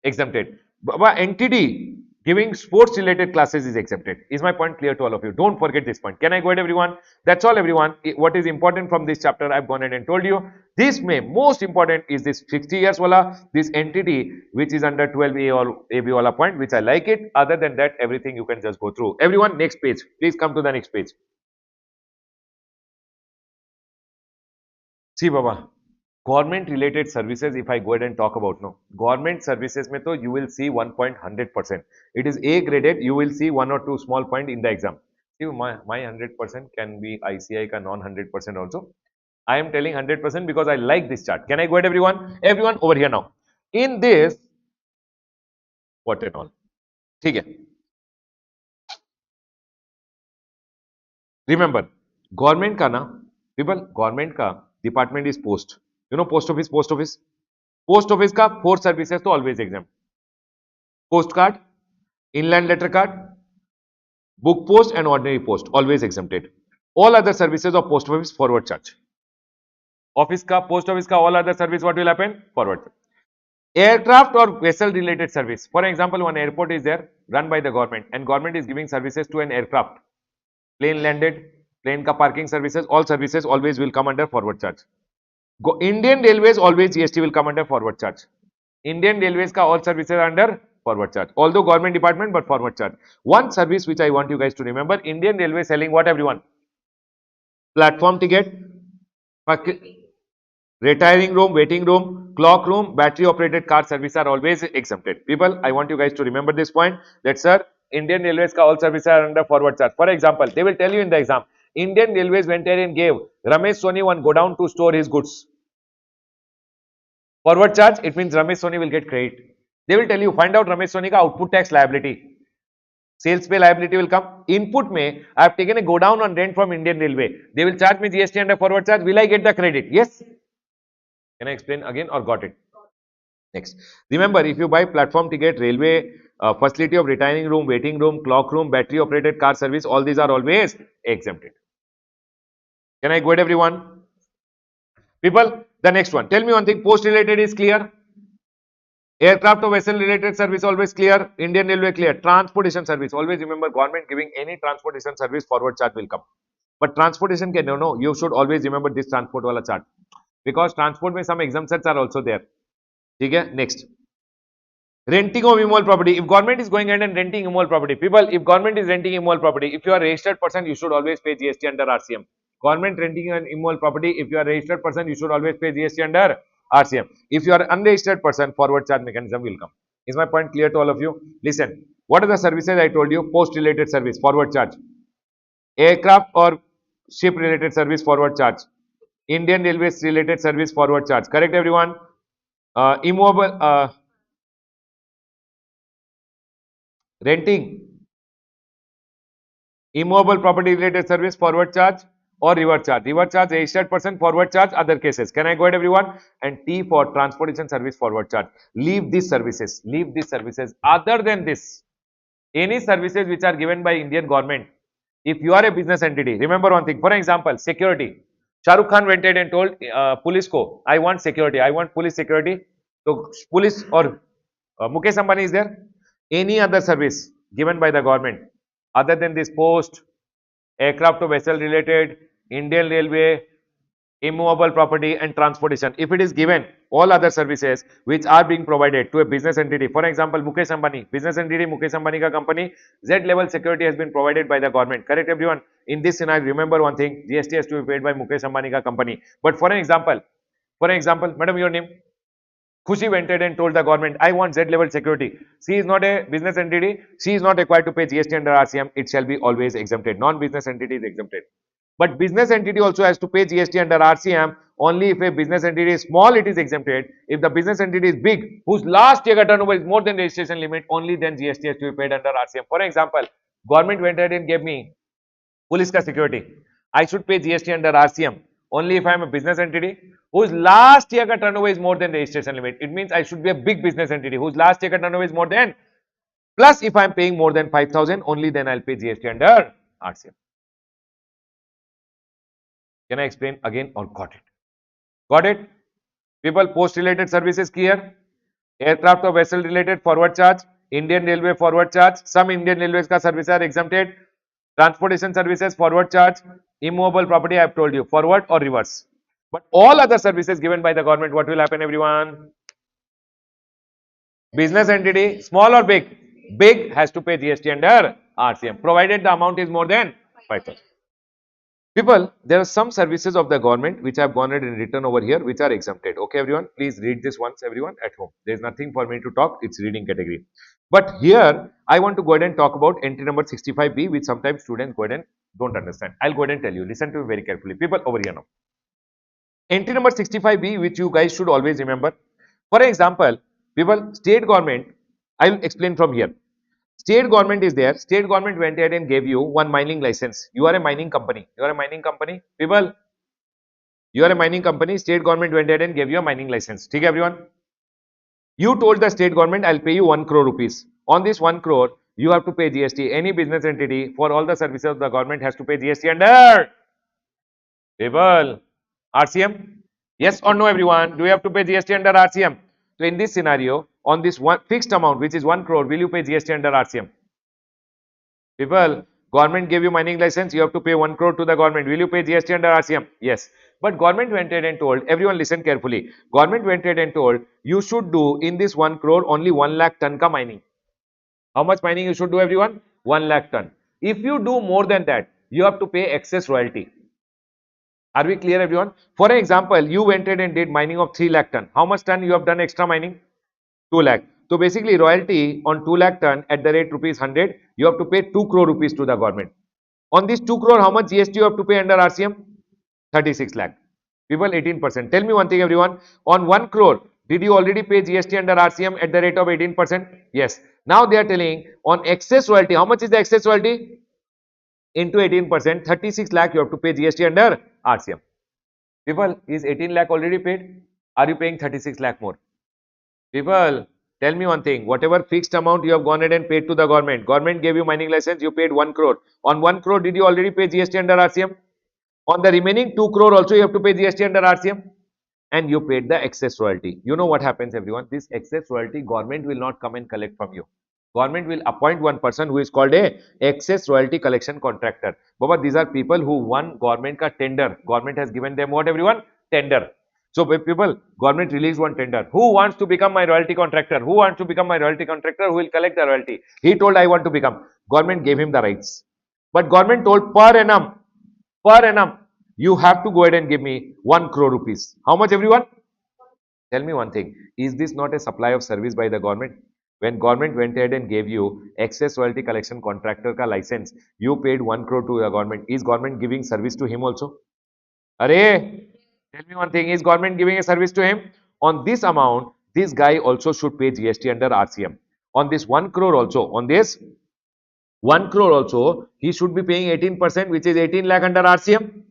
exempted. But entity giving sports related classes is exempted. Is my point clear to all of you? Don't forget this point. Can I go ahead, everyone? That's all, everyone. What is important from this chapter, I've gone ahead and told you. This most important is this 60 years wala, this entity which is under 12A or AB wala point, which I like it. Other than that, everything you can just go through. Everyone, next page. Please come to the next page. See, Baba, government related services, if I go ahead and talk about, no, government services mein to you will see 1.100%. It is A graded, you will see one or two small point in the exam. See, my 100% can be ICI ka non 100% also. I am telling 100% because I like this chart. Can I go ahead, everyone? Everyone over here now. In this, what and all. ठीक है. Remember, government ka na, people, government ka department is post. You know post office, post office. Post office का 4 services तो always exempt, post card, inland letter card, book post and ordinary post always exempted. All other services of post office forward charge. Office का, post office का all other service what will happen? Forward. Aircraft or vessel related service. For example, one airport is there run by the government and government is giving services to an aircraft. Plane landed, plane ka parking services, all services always will come under forward charge. Indian Railways always GST will come under forward charge. Indian Railways ka all services are under forward charge. Although government department, but forward charge. One service which I want you guys to remember, Indian Railways selling what, everyone? Platform ticket, retiring room, waiting room, clock room, battery operated car service are always exempted. People, I want you guys to remember this point that sir, Indian Railways ka all services are under forward charge. For example, they will tell you in the exam, Indian Railways went there and gave Ramesh Soni one go down to store his goods. Forward charge, it means Ramesh Soni will get credit. They will tell you, find out Ramesh Soni ka output tax liability. Sales pay liability will come. Input may, I have taken a go down on rent from Indian Railway. They will charge me GST under forward charge. Will I get the credit? Yes. Can I explain again or got it? Next. Remember, if you buy platform ticket, railway, facility of retiring room, waiting room, clock room, battery operated car service, all these are always exempted. Can I go ahead, everyone? People, the next one. Tell me one thing. Post related is clear. Aircraft or vessel related service always clear. Indian Railway clear. Transportation service. Always remember, government giving any transportation service, forward charge will come. But transportation can no. You should always remember this transport wala chart. Because transport में some exemptions are also there. ठीक है? Next. Renting of immovable property. If government is going ahead and renting immovable property, people, if government is renting immovable property, if you are a registered person, you should always pay GST under RCM. Government renting an immovable property, if you are a registered person, you should always pay GST under RCM. If you are unregistered person, forward charge mechanism will come. Is my point clear to all of you? Listen, what are the services I told you? Post related service, forward charge. Aircraft or ship related service, forward charge. Indian Railways related service, forward charge. Correct, everyone? Immovable, renting, immovable property related service, forward charge or reverse charge. Reverse charge, registered person, forward charge, other cases. Can I go ahead, everyone? And T for transportation service, forward charge. Leave these services. Leave these services. Other than this, any services which are given by Indian government, if you are a business entity, remember one thing. For example, security. Shah Rukh Khan went ahead and told police ko, I want security, I want police security. So police or Mukesh Ambani is there. Any other service given by the government other than this post, aircraft to vessel related, Indian Railway, immovable property and transportation. If it is given, all other services which are being provided to a business entity, for example, Mukesh Ambani, business entity Mukesh Ambani ka company, Z level security has been provided by the government. Correct everyone? In this scenario, remember one thing, GST has to be paid by Mukesh Ambani ka company. But for an example, madam, your name? Khushi went ahead and told the government, I want Z level security. She is not a business entity. She is not required to pay GST under RCM. It shall be always exempted. Non-business entity is exempted. But business entity also has to pay GST under RCM. Only if a business entity is small, it is exempted. If the business entity is big, whose last year turnover is more than registration limit, only then GST has to be paid under RCM. For example, government went ahead and gave me police ka security. I should pay GST under RCM only if I am a business entity whose last year ka turnover is more than registration limit. It means I should be a big business entity whose last year ka turnover is more than, plus if I am paying more than 5,000, only then I'll pay GST under RCM. Can I explain again or got it? Got it? People, post related services clear? Aircraft or vessel related forward charge, Indian Railway forward charge, some Indian Railways ka services are exempted, transportation services forward charge, immovable property I have told you, forward or reverse. But all other services given by the government, what will happen everyone? Business entity, small or big? Big has to pay GST under RCM, provided the amount is more than 5,000. People, there are some services of the government which I have gone ahead and written over here which are exempted. Okay, everyone, please read this once, everyone at home. There is nothing for me to talk, it's reading category. But here, I want to go ahead and talk about entry number 65B, which sometimes students go ahead and don't understand. I'll go ahead and tell you. Listen to me very carefully. People, over here now. Entry number 65B, which you guys should always remember. For example, people, state government, I'll explain from here. State government is there. State government went ahead and gave you one mining license. You are a mining company. You are a mining company. People, you are a mining company. State government went ahead and gave you a mining license. Okay, everyone? You told the state government, I'll pay you 1 crore rupees. On this 1 crore, you have to pay GST. Any business entity for all the services of the government has to pay GST under people RCM. Yes or no, everyone? Do you have to pay GST under RCM? So in this scenario, on this one fixed amount, which is 1 crore, will you pay GST under RCM? People, government gave you mining license, you have to pay 1 crore to the government. Will you pay GST under RCM? Yes. But government went ahead and told, everyone listen carefully. Government went ahead and told, you should do in this 1 crore only 1 lakh ton ka mining. How much mining you should do, everyone? 1 lakh ton. If you do more than that, you have to pay excess royalty. Are we clear, everyone? For example, you went ahead and did mining of 3 lakh ton. How much ton you have done extra mining? 2 lakh. So basically royalty on 2 lakh ton at the rate rupees 100, you have to pay 2 crore rupees to the government. On this 2 crore, how much GST you have to pay under RCM? 36 lakh. People, 18%. Tell me one thing, everyone. On 1 crore, did you already pay GST under RCM at the rate of 18%? Yes. Now they are telling on excess royalty, how much is the excess royalty? Into 18%, 36 lakh you have to pay GST under RCM. People, is 18 lakh already paid? Are you paying 36 lakh more? People, tell me one thing, whatever fixed amount you have gone ahead and paid to the government, government gave you mining license, you paid 1 crore. On 1 crore, did you already pay GST under RCM? On the remaining 2 crore also you have to pay GST under RCM, and you paid the excess royalty. You know what happens, everyone? This excess royalty, government will not come and collect from you. Government will appoint one person who is called a excess royalty collection contractor. Baba, these are people who won government ka tender. Government has given them what, everyone? Tender. So people, government released one tender. Who wants to become my royalty contractor? Who wants to become my royalty contractor? Who will collect the royalty? He told, I want to become. Government gave him the rights. But government told per annum, you have to go ahead and give me 1 crore rupees. How much, everyone? Tell me one thing. Is this not a supply of service by the government? When government went ahead and gave you excess royalty collection contractor ka license, you paid 1 crore to the government. Is government giving service to him also? Arey, tell me one thing, is government giving a service to him? On this amount, this guy also should pay GST under RCM. On this 1 crore also, on this 1 crore also, he should be paying 18%, which is 18 lakh under RCM.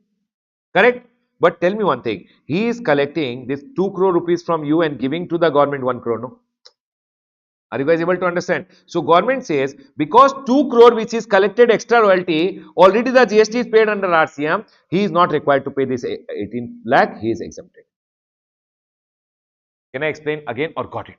Correct? But tell me one thing, he is collecting this 2 crore rupees from you and giving to the government 1 crore, no? Are you guys able to understand? So government says because 2 crore which is collected extra royalty, already the GST is paid under RCM, he is not required to pay this 18 lakh, he is exempted. Can I explain again or got it?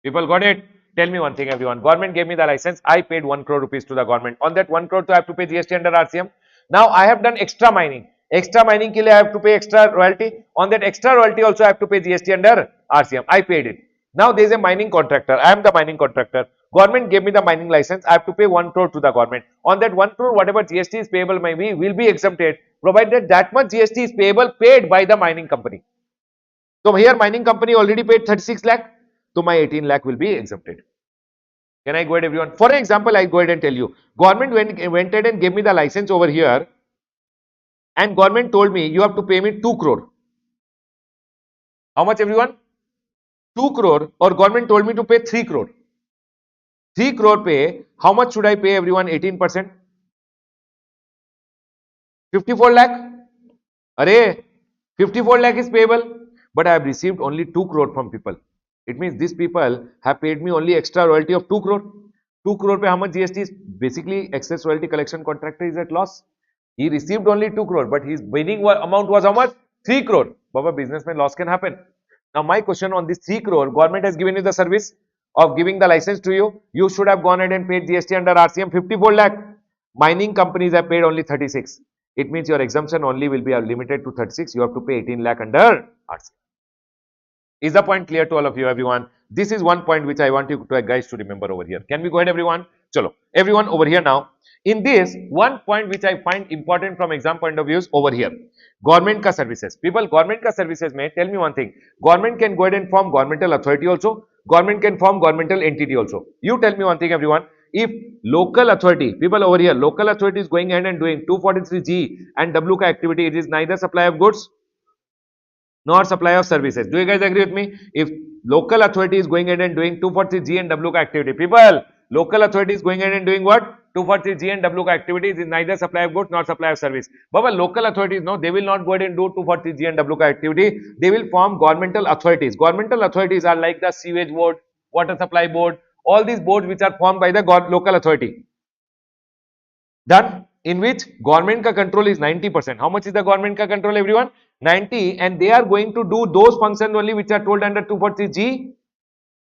People got it? Tell me one thing everyone. Government gave me the license. I paid 1 crore rupees to the government. On that 1 crore, I have to pay GST under RCM. Now I have done extra mining. Extra mining ke liye I have to pay extra royalty. On that extra royalty also I have to pay GST under RCM. I paid it. Now there is a mining contractor. I am the mining contractor. Government gave me the mining license. I have to pay 1 crore to the government. On that 1 crore, whatever GST is payable by me will be exempted, provided that much GST is payable paid by the mining company. So here mining company already paid 36 lakh. So my 18 lakh will be exempted. Can I go ahead everyone? For example, I go ahead and tell you, government went ahead and gave me the license over here and government told me you have to pay me 2 crore. How much everyone? 2 crore or government told me to pay 3 crore. 3 crore pay, how much should I pay everyone? 18%? 54 lakh? Array, 54 lakh is payable, but I have received only 2 crore from people. It means these people have paid me only extra royalty of 2 crore. 2 crore pe how much GST is? Basically, excess royalty collection contractor is at loss. He received only 2 crore, but his winning amount was how much? 3 crore. Baba, businessman loss can happen. Now, my question on this 3 crore, government has given you the service of giving the license to you. You should have gone ahead and paid GST under RCM 54 lakh. Mining companies have paid only 36. It means your exemption only will be limited to 36. You have to pay 18 lakh under RCM. Is the point clear to all of you, everyone? This is one point which I want you guys to remember over here. Can we go ahead, everyone? Chalo, everyone over here now. In this, one point which I find important from exam point of view is over here. Government ka services. People, government ka services may tell me one thing. Government can go ahead and form governmental authority also. Government can form governmental entity also. You tell me one thing, everyone. If local authority, people over here, local authority is going ahead and doing 243G and W ka activity, it is neither supply of goods nor supply of services. Do you guys agree with me? If local authority is going ahead and doing 243G and W activity, people, local authority is going ahead and doing what? 243G and W activities is neither supply of goods nor supply of service. But local authorities, no, they will not go ahead and do 243G and W activity. They will form governmental authorities. Governmental authorities are like the sewage board, water supply board, all these boards which are formed by the local authority. Done? In which government ka control is 90%. How much is the government ka control, everyone? 90, and they are going to do those functions only which are told under 243G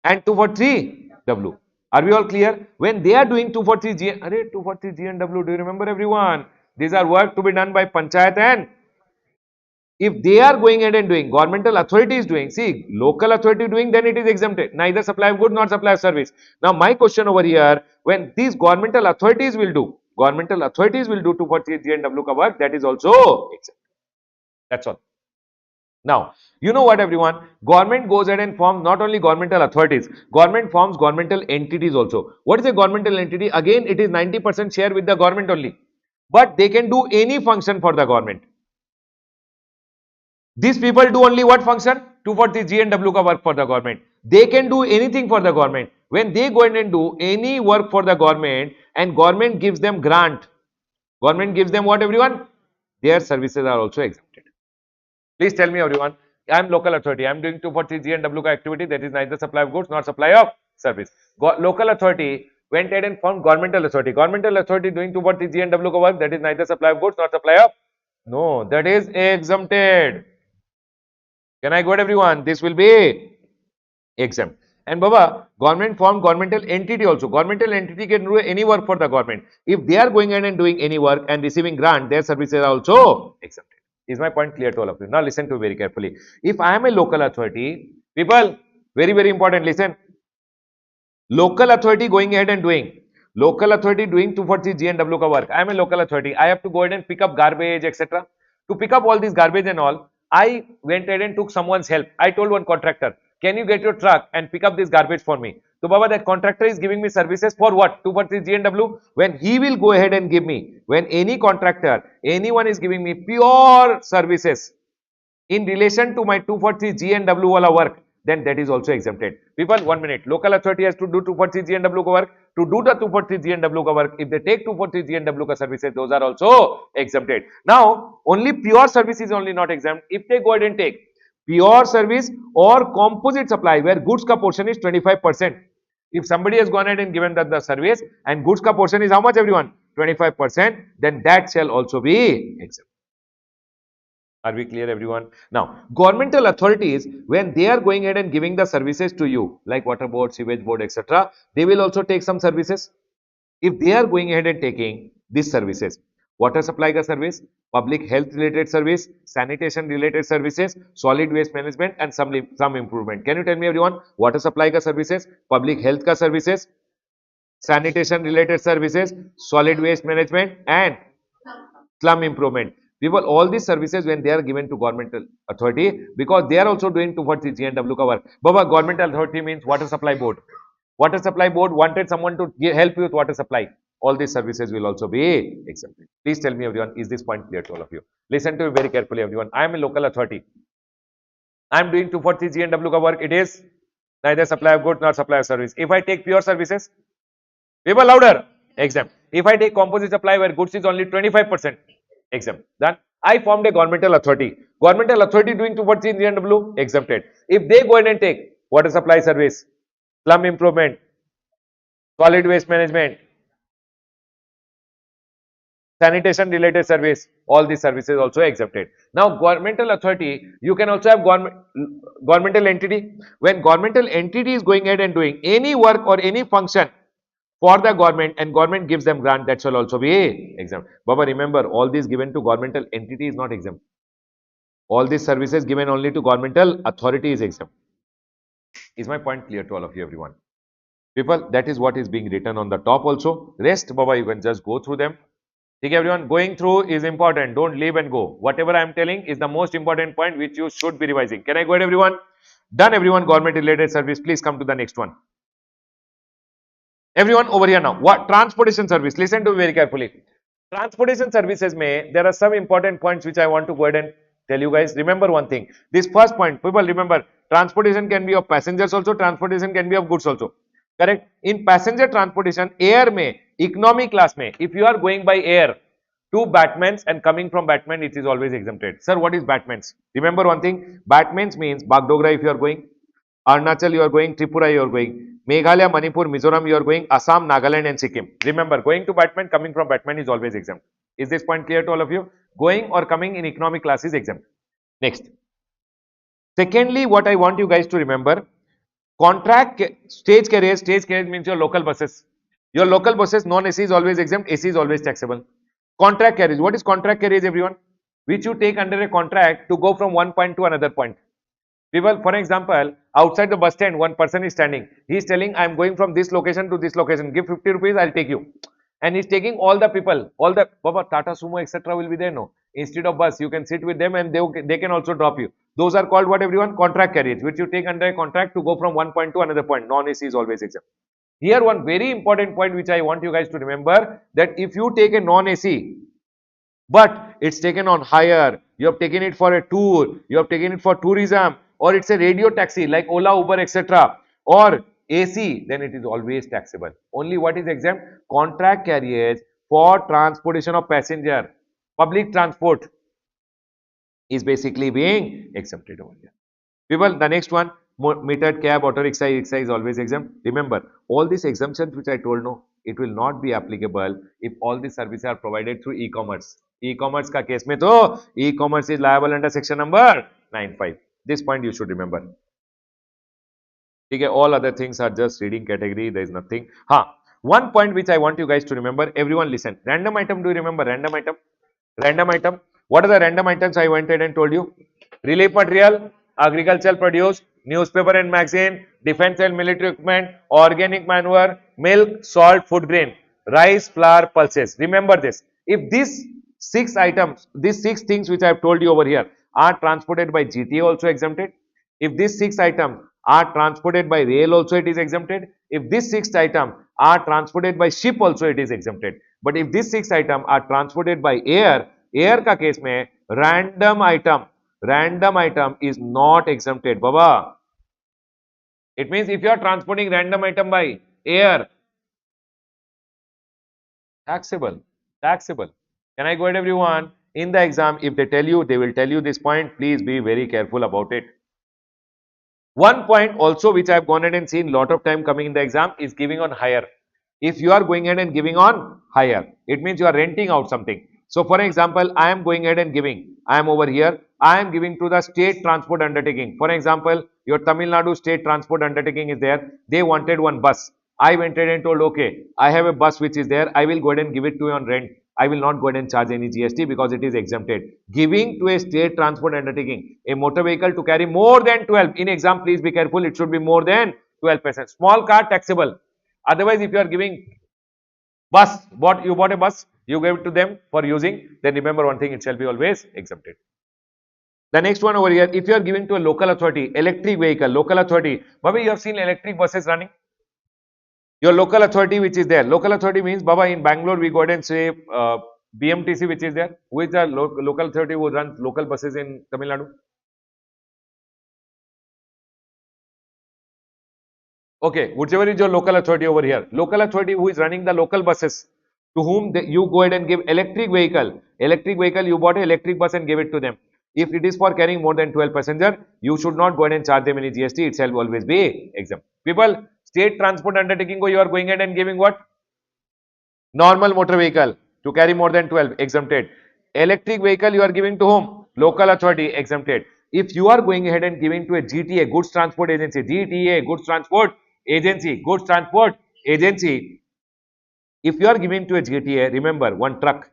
and 243W. Are we all clear? When they are doing 243G, 243G and W, do you remember everyone? These are work to be done by Panchayat, and if they are going ahead and doing, governmental authority is doing, see, local authority doing, then it is exempted, neither supply of good nor supply of service. Now, my question over here, when these governmental authorities will do 243G and W ka work, that is also exempted. That's all. Now, you know what everyone, government goes ahead and forms not only governmental authorities, government forms governmental entities also. What is a governmental entity? Again, it is 90% share with the government only, but they can do any function for the government. These people do only what function? 243G and W ka work for the government. They can do anything for the government. When they go in and do any work for the government and government gives them grant, government gives them what everyone? Their services are also exempted. Please tell me everyone, I am local authority, I am doing 243G and W ka activity, that is neither supply of goods nor supply of service. Local authority went ahead and formed governmental authority. Governmental authority doing 243G and W ka work, that is neither supply of goods nor supply of, no, that is exempted. Can I go ahead everyone? This will be exempt. And Baba, government formed governmental entity also. Governmental entity can do any work for the government. If they are going ahead and doing any work and receiving grant, their services are also exempted. Is my point clear to all of you? Now listen to very carefully. If I am a local authority, people, very, very important, listen. Local authority going ahead and doing, local authority doing 243G and W ka work. I am a local authority. I have to go ahead and pick up garbage, etc. To pick up all these garbage and all, I went ahead and took someone's help. I told one contractor, can you get your truck and pick up this garbage for me? So Baba, that contractor is giving me services for what? 243G and W. When he will go ahead and give me, when any contractor, anyone is giving me pure services in relation to my 243G and W wala work, then that is also exempted. People, 1 minute. Local authority has to do 243G and W ka work. To do the 243G and W ka work, if they take 243G and W ka services, those are also exempted. Now, only pure service is only not exempt. If they go ahead and take pure service or composite supply, where goods ka portion is 25%. If somebody has gone ahead and given that the service and goods ka portion is how much everyone? 25%, then that shall also be exempt. Are we clear everyone? Now, governmental authorities, when they are going ahead and giving the services to you, like water board, sewage board, etc., they will also take some services. If they are going ahead and taking these services, water supply ka service, public health related service, sanitation related services, solid waste management and some improvement. Can you tell me everyone? Water supply ka services, public health ka services, sanitation related services, solid waste management and slum improvement. People, all these services when they are given to governmental authority, because they are also doing towards the GNW cover. Baba, governmental authority means water supply board. Water supply board wanted someone to help you with water supply. All these services will also be exempted. Please tell me everyone, is this point clear to all of you? Listen to me very carefully everyone. I am a local authority. I am doing 240 GNW ka work. It is neither supply of goods nor supply of service. If I take pure services, people louder, exempt. If I take composite supply where goods is only 25%, exempt. Then I formed a governmental authority. Governmental authority doing towards the GNW, exempted. If they go in and take water supply service, slum improvement, solid waste management, sanitation related service, all these services also exempted. Now, governmental authority, you can also have governmental entity. When governmental entity is going ahead and doing any work or any function for the government and government gives them grant, that shall also be exempt. Baba, remember, all these given to governmental entity is not exempt. All these services given only to governmental authority is exempt. Is my point clear to all of you, everyone? People, that is what is being written on the top also. Rest, Baba, you can just go through them. Okay, everyone, going through is important. Don't leave and go. Whatever I am telling is the most important point which you should be revising. Can I go ahead, everyone? Done, everyone. Government related service. Please come to the next one. Everyone over here now. What? Transportation service. Listen to me very carefully. Transportation services may, there are some important points which I want to go ahead and tell you guys. Remember one thing. This first point, people remember, transportation can be of passengers also, transportation can be of goods also. Correct? In passenger transportation, air may, economy class may, if you are going by air to Batmans and coming from Batman, it is always exempted. Sir, what is Batmans? Remember one thing, Batmans means Bagdogra if you are going, Arunachal you are going, Tripura you are going, Meghalaya, Manipur, Mizoram you are going, Assam, Nagaland and Sikkim. Remember, going to Batman, coming from Batman is always exempt. Is this point clear to all of you? Going or coming in economic class is exempt. Next. Secondly, what I want you guys to remember, contract stage carriage means your local buses. Your local buses, non-AC is always exempt, AC is always taxable. Contract carriage, what is contract carriage everyone? Which you take under a contract to go from one point to another point. People, for example, outside the bus stand, one person is standing. He is telling, I am going from this location to this location. Give 50 rupees, I'll take you. And he's taking all the people, all the Baba, Tata Sumo, etc. will be there. No. Instead of bus, you can sit with them and they can also drop you. Those are called what everyone? Contract carriage, which you take under a contract to go from one point to another point. Non-AC is always exempt. Here, one very important point which I want you guys to remember, that if you take a non-AC, but it's taken on hire, you have taken it for a tour, you have taken it for tourism, or it's a radio taxi like Ola, Uber, etc., or AC, then it is always taxable. Only what is exempt? Contract carriage for transportation of passenger, public transport is basically being exempted over here. People, the next one, metered cab, auto rickshaw, rickshaw is always exempt. Remember, all these exemptions which I told, no, it will not be applicable if all these services are provided through e-commerce. E-commerce ka case mein to, e-commerce is liable under section number 95. This point you should remember. Okay, all other things are just reading category, there is nothing. One point which I want you guys to remember, everyone listen. Random item, do you remember random item? Random item. What are the random items I went ahead and told you? Relief material, agricultural produce, newspaper and magazine, defense and military equipment, organic manure, milk, salt, food grain, rice, flour, pulses. Remember this. If these 6 items, these 6 things which I have told you over here are transported by GTA also exempted. If these 6 items are transported by rail also it is exempted. If these 6 items are transported by ship also it is exempted. But if these 6 items are transported by air, air ka case mein random item is not exempted. Baba, it means if you are transporting random item by air, taxable. Can I go ahead everyone? In the exam, if they tell you, they will tell you this point. Please be very careful about it. One point also which I have gone ahead and seen lot of time coming in the exam is giving on hire. If you are going ahead and giving on hire, it means you are renting out something. So for example, I am going ahead and giving, I am over here, I am giving to the state transport undertaking. For example, your Tamil Nadu state transport undertaking is there. They wanted one bus. I went ahead and told, okay, I have a bus which is there. I will go ahead and give it to you on rent. I will not go ahead and charge any GST because it is exempted. Giving to a state transport undertaking a motor vehicle to carry more than 12. In exam, please be careful. It should be more than 12%. Small car taxable. Otherwise, if you are giving bus, you bought a bus, you gave it to them for using, then remember one thing, it shall be always exempted. The next one over here, if you are giving to a local authority, electric vehicle, local authority, Baba, you have seen electric buses running. Your local authority which is there, local authority means, Baba, in Bangalore, we go ahead and say BMTC which is there. Who is the local authority who runs local buses in Tamil Nadu? Okay, whichever is your local authority over here, local authority who is running the local buses, to whom you go ahead and give electric vehicle. Electric vehicle, you bought an electric bus and gave it to them. If it is for carrying more than 12 passenger, you should not go ahead and charge them any GST. It shall always be exempt. People, state transport undertaking you are going ahead and giving what? Normal motor vehicle to carry more than 12 exempted. Electric vehicle you are giving to whom? Local authority exempted. If you are going ahead and giving to a GTA, goods transport agency, GTA, goods transport agency, if you are giving to a GTA, remember one truck,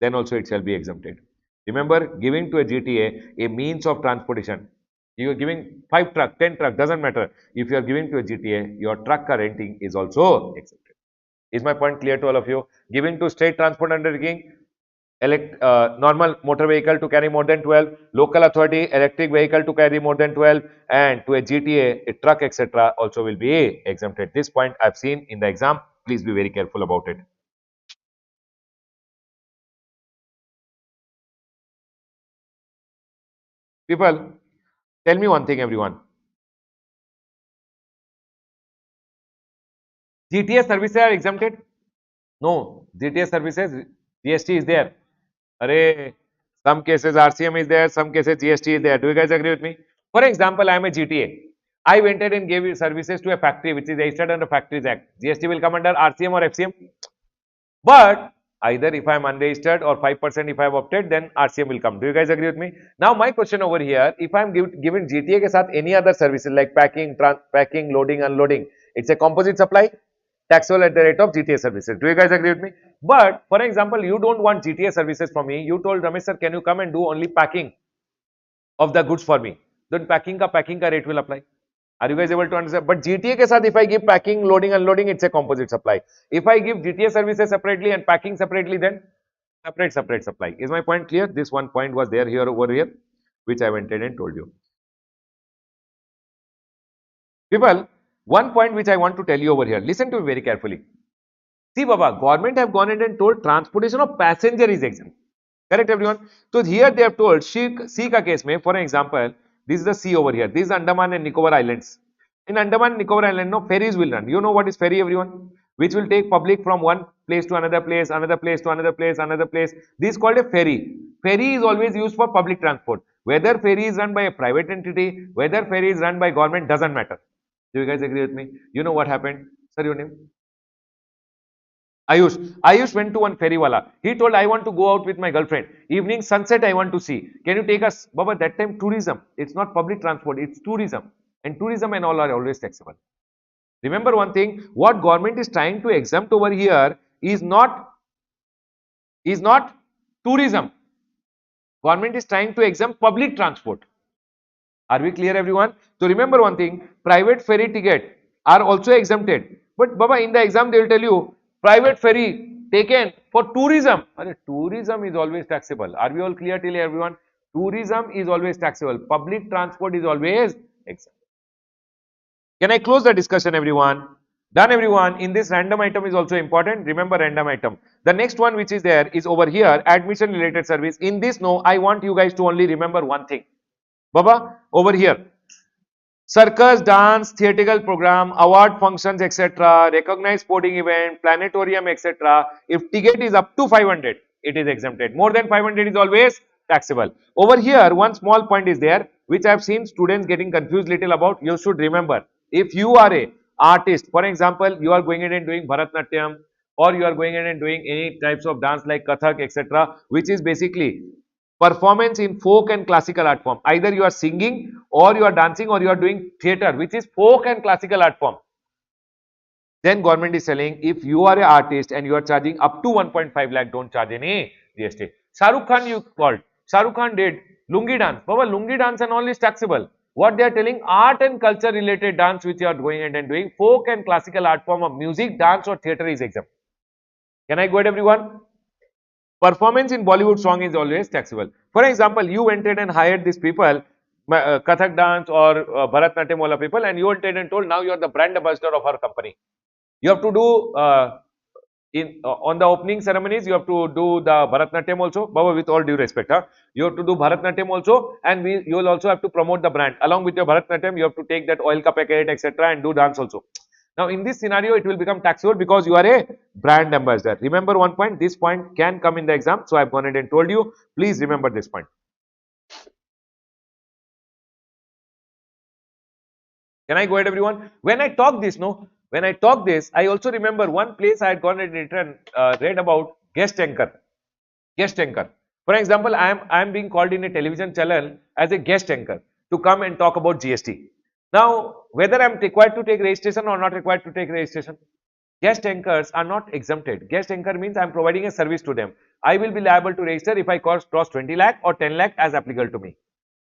then also it shall be exempted. Remember, giving to a GTA a means of transportation. You are giving 5 truck, 10 truck, doesn't matter. If you are giving to a GTA, your truck or renting is also exempted. Is my point clear to all of you? Giving to state transport undertaking, normal motor vehicle to carry more than 12, local authority, electric vehicle to carry more than 12, and to a GTA, a truck, etc. also will be exempted. This point I have seen in the exam. Please be very careful about it. People, tell me one thing, everyone. GTA services are exempted? No, GTA services, GST is there. Array, some cases RCM is there, some cases GST is there. Do you guys agree with me? For example, I am a GTA. I went ahead and gave services to a factory which is registered under Factories Act. GST will come under RCM or FCM. But either if I am unregistered or 5% if I have opted, then RCM will come. Do you guys agree with me? Now my question over here, if I am given GTA ke saath any other services like packing, loading, unloading, it's a composite supply, taxable at the rate of GTA services. Do you guys agree with me? But for example, you don't want GTA services from me. You told Ramesh sir, can you come and do only packing of the goods for me? Then packing ka rate will apply. Are you guys able to understand? But GTA ke saath, if I give packing, loading, unloading, it's a composite supply. If I give GTA services separately and packing separately, then separate supply. Is my point clear? This one point was there here over here, which I went ahead and told you. People, one point which I want to tell you over here. Listen to me very carefully. See, Baba, government have gone ahead and told transportation of passenger is exempt. Correct, everyone? So here they have told sea ka case mein, for example, this is the sea over here. This is Andaman and Nicobar Islands. In Andaman and Nicobar Island, no ferries will run. You know what is ferry, everyone? Which will take public from one place to another place, another place to another place, another place. This is called a ferry. Ferry is always used for public transport. Whether ferry is run by a private entity, whether ferry is run by government, doesn't matter. Do you guys agree with me? You know what happened? Sir, your name? Ayush went to one ferry wala. He told, I want to go out with my girlfriend. Evening sunset, I want to see. Can you take us? Baba, that time tourism. It's not public transport, it's tourism. And tourism and all are always taxable. Remember one thing, what government is trying to exempt over here is not tourism. Government is trying to exempt public transport. Are we clear, everyone? So remember one thing, private ferry ticket are also exempted. But Baba, in the exam they will tell you, private ferry taken for tourism. Tourism is always taxable. Are we all clear till everyone? Tourism is always taxable. Public transport is always exempt. Can I close the discussion, everyone? Done, everyone. In this, random item is also important. Remember random item. The next one which is there is over here, admission related service. In this, no, I want you guys to only remember one thing. Baba, over here, circus, dance, theatrical program, award functions, etc., recognized sporting event, planetarium, etc. If ticket is up to 500, it is exempted. More than 500 is always taxable. Over here, one small point is there. which I have seen students getting confused little about, you should remember. If you are a artist, for example, you are going in and doing Bharatnatyam, or you are going in and doing any types of dance like Kathak, etc., which is basically performance in folk and classical art form. Either you are singing, or you are dancing, or you are doing theatre, which is folk and classical art form. Then government is selling, if you are an artist and you are charging up to 1.5 lakh, don't charge any GST. Shahrukh Khan you called. Shahrukh Khan did lungi dance. Baba, lungi dance and all is taxable. What they are telling, art and culture related dance which you are going ahead and doing, folk and classical art form of music, dance or theatre is exempt. Can I go ahead everyone? Performance in Bollywood song is always taxable. For example, you went in and hired these people, Kathak dance or Bharatnatyam wala people, and you went in and told, now you are the brand ambassador of our company. You have to do on the opening ceremonies, you have to do the Bharatnatyam also. Baba, with all due respect, huh? You have to do Bharatnatyam also, and you will also have to promote the brand. Along with your Bharatnatyam, you have to take that oil ka packet, etc., and do dance also. Now, in this scenario, it will become taxable because you are a brand ambassador. Remember one point, this point can come in the exam. So, I have gone ahead and told you, please remember this point. Can I go ahead, everyone? When I talk this, no, when I talk this, I also remember one place I had gone and read about guest anchor. Guest anchor. For example, I am being called in a television channel as a guest anchor to come and talk about GST. Now, whether I am required to take registration or not required to take registration, guest anchors are not exempted. Guest anchor means I am providing a service to them. I will be liable to register if I cross 20 lakh or 10 lakh as applicable to me.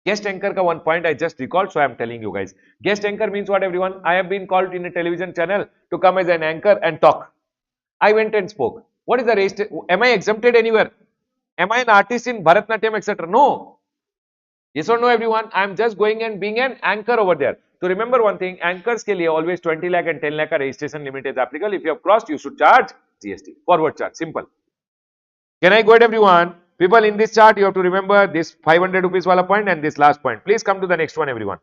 Guest anchor ka one point I just recalled, so I am telling you guys. Guest anchor means what everyone? I have been called in a television channel to come as an anchor and talk. I went and spoke. What is the registration? Am I exempted anywhere? Am I an artist in Bharatnatyam, etc.? No. Yes or no, everyone? I am just going and being an anchor over there. So remember one thing, anchors ke liye always 20 lakh and 10 lakh ka registration limit is applicable. If you have crossed, you should charge GST. Forward charge. Simple. Can I go ahead, everyone? People, in this chart, you have to remember this 500 rupees wala point and this last point. Please come to the next one, everyone.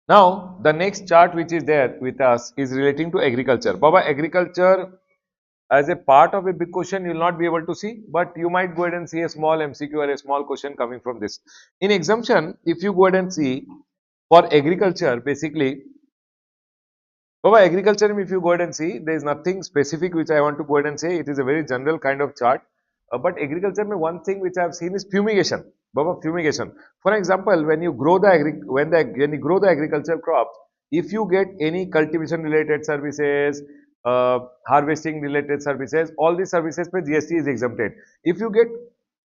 Now, the next chart which is there with us is relating to agriculture. Baba, agriculture as a part of a big question you will not be able to see, but you might go ahead and see a small MCQ or a small question coming from this. In exemption, if you go ahead and see for agriculture, basically, Baba, agriculture, if you go ahead and see, there is nothing specific which I want to go ahead and say. It is a very general kind of chart. But agriculture, one thing which I have seen is fumigation. Baba, fumigation. For example, when you grow the when you grow the agricultural crops, if you get any cultivation related services, harvesting related services, all these services per GST is exempted. If you get,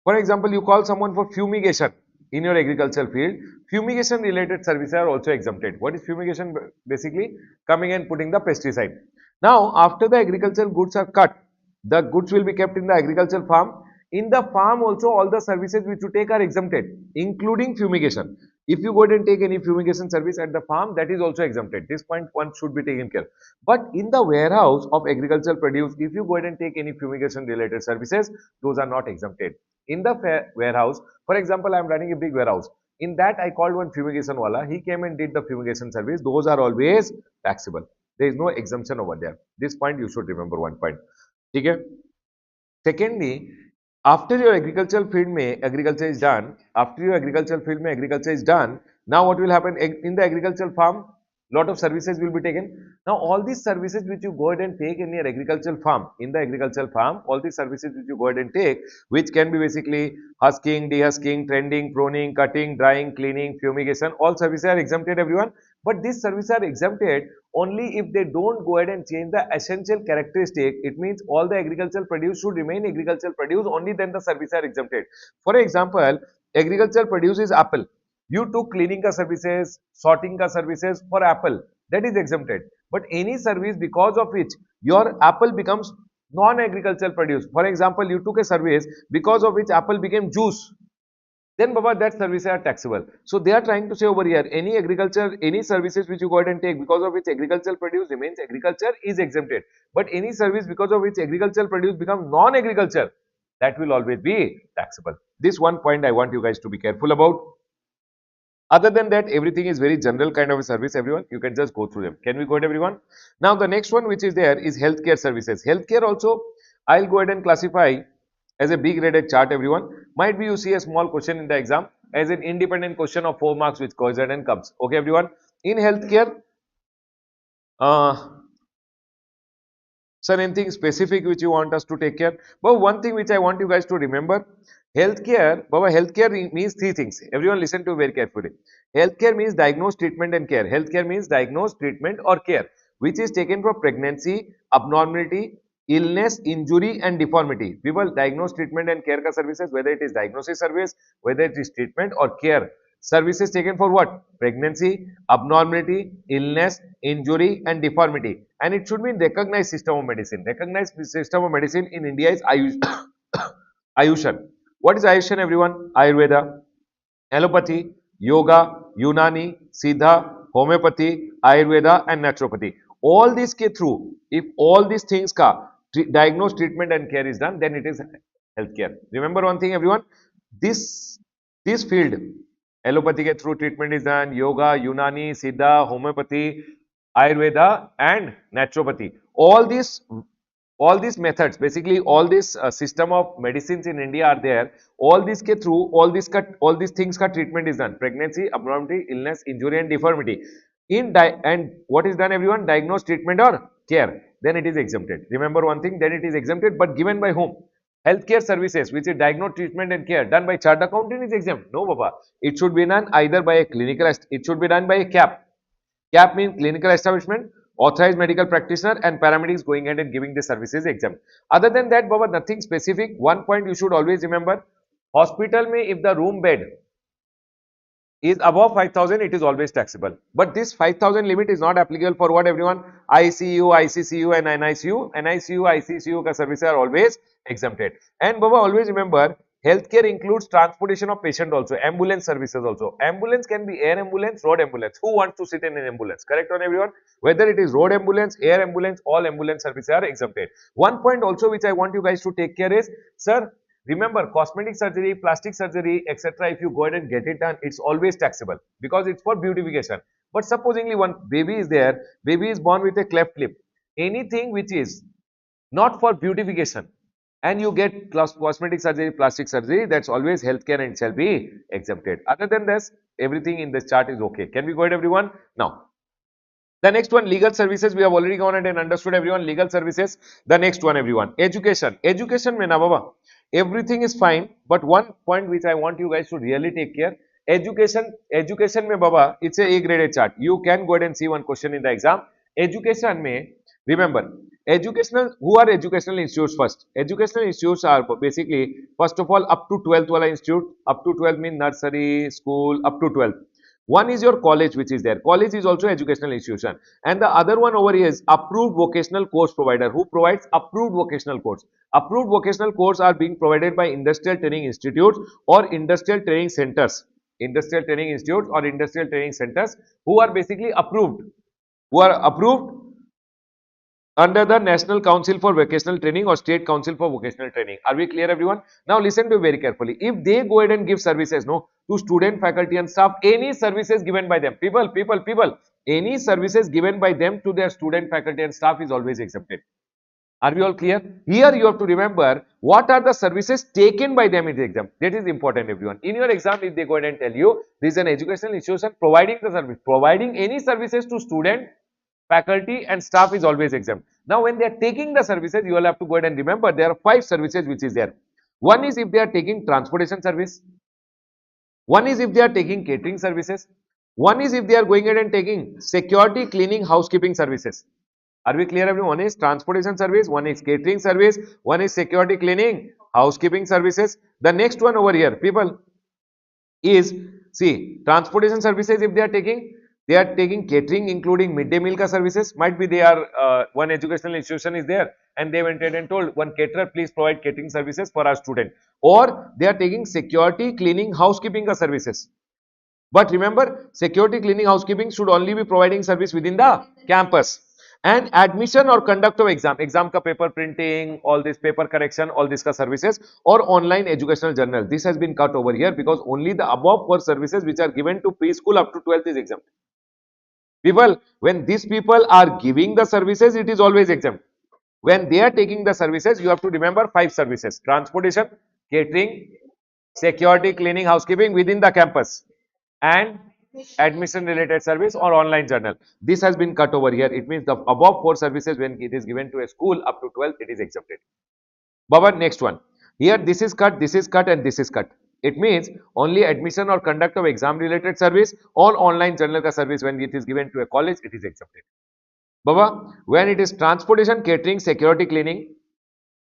for example, you call someone for fumigation in your agricultural field, fumigation related services are also exempted. What is fumigation? Basically, coming and putting the pesticide. Now, after the agricultural goods are cut, the goods will be kept in the agricultural farm. In the farm also, all the services which you take are exempted, including fumigation. If you go ahead and take any fumigation service at the farm, that is also exempted. This point one should be taken care. But in the warehouse of agricultural produce, if you go ahead and take any fumigation related services, those are not exempted. In the warehouse, for example, I am running a big warehouse. In that, I called one fumigation wala. He came and did the fumigation service. Those are always taxable. There is no exemption over there. This point you should remember one point. Okay? Secondly, after your agricultural field agriculture is done, after your agricultural field agriculture is done, now what will happen in the agricultural farm? Lot of services will be taken. Now all these services which you go ahead and take in your agricultural farm, in the agricultural farm, all these services which you go ahead and take, which can be basically husking, dehusking, trending, pruning, cutting, drying, cleaning, fumigation, all services are exempted, everyone. But these services are exempted only if they don't go ahead and change the essential characteristic. It means all the agricultural produce should remain agricultural produce, only then the services are exempted. For example, agricultural produce is apple. You took cleaning ka services, sorting ka services for apple, that is exempted. But any service because of which your apple becomes non-agricultural produce, for example, you took a service because of which apple became juice, then Baba, that services are taxable. So they are trying to say over here, any agriculture, any services which you go ahead and take because of which agricultural produce remains agriculture is exempted. But any service because of which agricultural produce becomes non-agriculture, that will always be taxable. This one point I want you guys to be careful about. Other than that, everything is very general kind of a service, everyone. You can just go through them. Can we go ahead, everyone? Now, the next one which is there is healthcare services. Healthcare also, I'll go ahead and classify as a big graded chart, everyone. Might be you see a small question in the exam. as an independent question of 4 marks which coincident comes. Okay, everyone. In healthcare, uh, sir, anything specific which you want us to take care? But one thing which I want you guys to remember, healthcare, Baba, healthcare means three things. Everyone listen to very carefully. Healthcare means diagnose, treatment and care. Healthcare means diagnose, treatment or care, which is taken for pregnancy, abnormality, illness, injury and deformity. People diagnose, treatment and care ka services, whether it is diagnosis service, whether it is treatment or care. Services taken for what? Pregnancy, abnormality, illness, injury and deformity. And it should be in recognized system of medicine. Recognized system of medicine in India is Ayushan. What is Ayushan, everyone? Ayurveda, allopathy, yoga, Unani, Siddha, homeopathy, Ayurveda and naturopathy. All these ke through, if all these things ka diagnose, treatment and care is done, then it is healthcare. Remember one thing, everyone, this this field, allopathy ke through treatment is done, yoga, Unani, Siddha, homeopathy, Ayurveda and naturopathy. All these methods, basically all this system of medicines in India are there. All these ke through, all these things ka treatment is done. Pregnancy, abnormality, illness, injury and deformity. And what is done, everyone? Diagnose, treatment or care. Then it is exempted. Remember one thing, then it is exempted, but given by whom? Healthcare services, which is diagnose, treatment and care, done by chartered accountant is exempt. No, Baba. It should be done either by a clinical, it should be done by a CAP. CAP means clinical establishment, authorized medical practitioner and paramedics going ahead and giving the services exempt. Other than that, Baba, nothing specific. One point you should always remember, hospital mein if the room bed is above 5,000, it is always taxable. But this 5,000 limit is not applicable for what, everyone? ICU, ICCU and NICU. NICU, ICCU ka services are always exempted. And Baba, always remember, healthcare includes transportation of patient also, ambulance services also. Ambulance can be air ambulance, road ambulance. Who wants to sit in an ambulance? Correct on, everyone? Whether it is road ambulance, air ambulance, all ambulance services are exempted. One point also which I want you guys to take care is, sir, remember, cosmetic surgery, plastic surgery, etc. If you go ahead and get it done, it's always taxable because it's for beautification. But supposingly one baby is there, baby is born with a cleft lip. Anything which is not for beautification and you get cosmetic surgery, plastic surgery, that's always healthcare and it shall be exempted. Other than this, everything in this chart is okay. Can we go ahead, everyone? Now, the next one, legal services. We have already gone ahead and understood, everyone, legal services. The next one, everyone, education. Education mein na baba, everything is fine, but one point which I want you guys to really take care. Education mein baba, it's a graded chart. You can go ahead and see one question in the exam. Education mein, remember, who are educational institutes first? Educational institutes are basically, first of all, up to 12th wala institute. Up to 12 means nursery, school, up to 12. One is your college which is there. College is also educational institution. And the other one over here is approved vocational course provider. Who provides approved vocational course? Approved vocational course are being provided by industrial training institutes or industrial training centers. Industrial training institutes or industrial training centers who are basically approved. Who are approved under the National Council for Vocational Training or State Council for Vocational Training. Are we clear, everyone? Now listen to very carefully. If they go ahead and give services, no, to student, faculty and staff, any services given by them, people, any services given by them to their student, faculty and staff is always exempted. Are we all clear? Here you have to remember what are the services taken by them in the exam. That is important, everyone. In your exam, if they go ahead and tell you this is an educational institution providing the service, providing any services to student, faculty and staff is always exempt. Now, when they are taking the services, you will have to go ahead and remember there are 5 services which is there. One is if they are taking transportation service. One is if they are taking catering services. One is if they are going ahead and taking security, cleaning, housekeeping services. Are we clear, everyone? One is transportation service, one is catering service, one is security, cleaning, housekeeping services. The next one over here, people, is, see, transportation services if they are taking catering including midday meal ka services. Might be they are one educational institution is there and they went ahead and told one caterer, please provide catering services for our student, or they are taking security, cleaning, housekeeping ka services. But remember, security, cleaning, housekeeping should only be providing service within the campus. And admission or conduct of exam ka paper printing, all this paper correction, all this ka services, or online educational journal. This has been cut over here because only the above 4 services which are given to preschool up to 12th is exempt. People, when these people are giving the services, it is always exempt. When they are taking the services, you have to remember 5 services: transportation, catering, security, cleaning, housekeeping within the campus, and admission related service or online journal. This has been cut over here. It means the above four services, when it is given to a school up to 12th, it is exempted. Baba, next one. Here this is cut, and this is cut. It means only admission or conduct of exam related service or online journal ka service, when it is given to a college, it is exempted. Baba, when it is transportation, catering, security, cleaning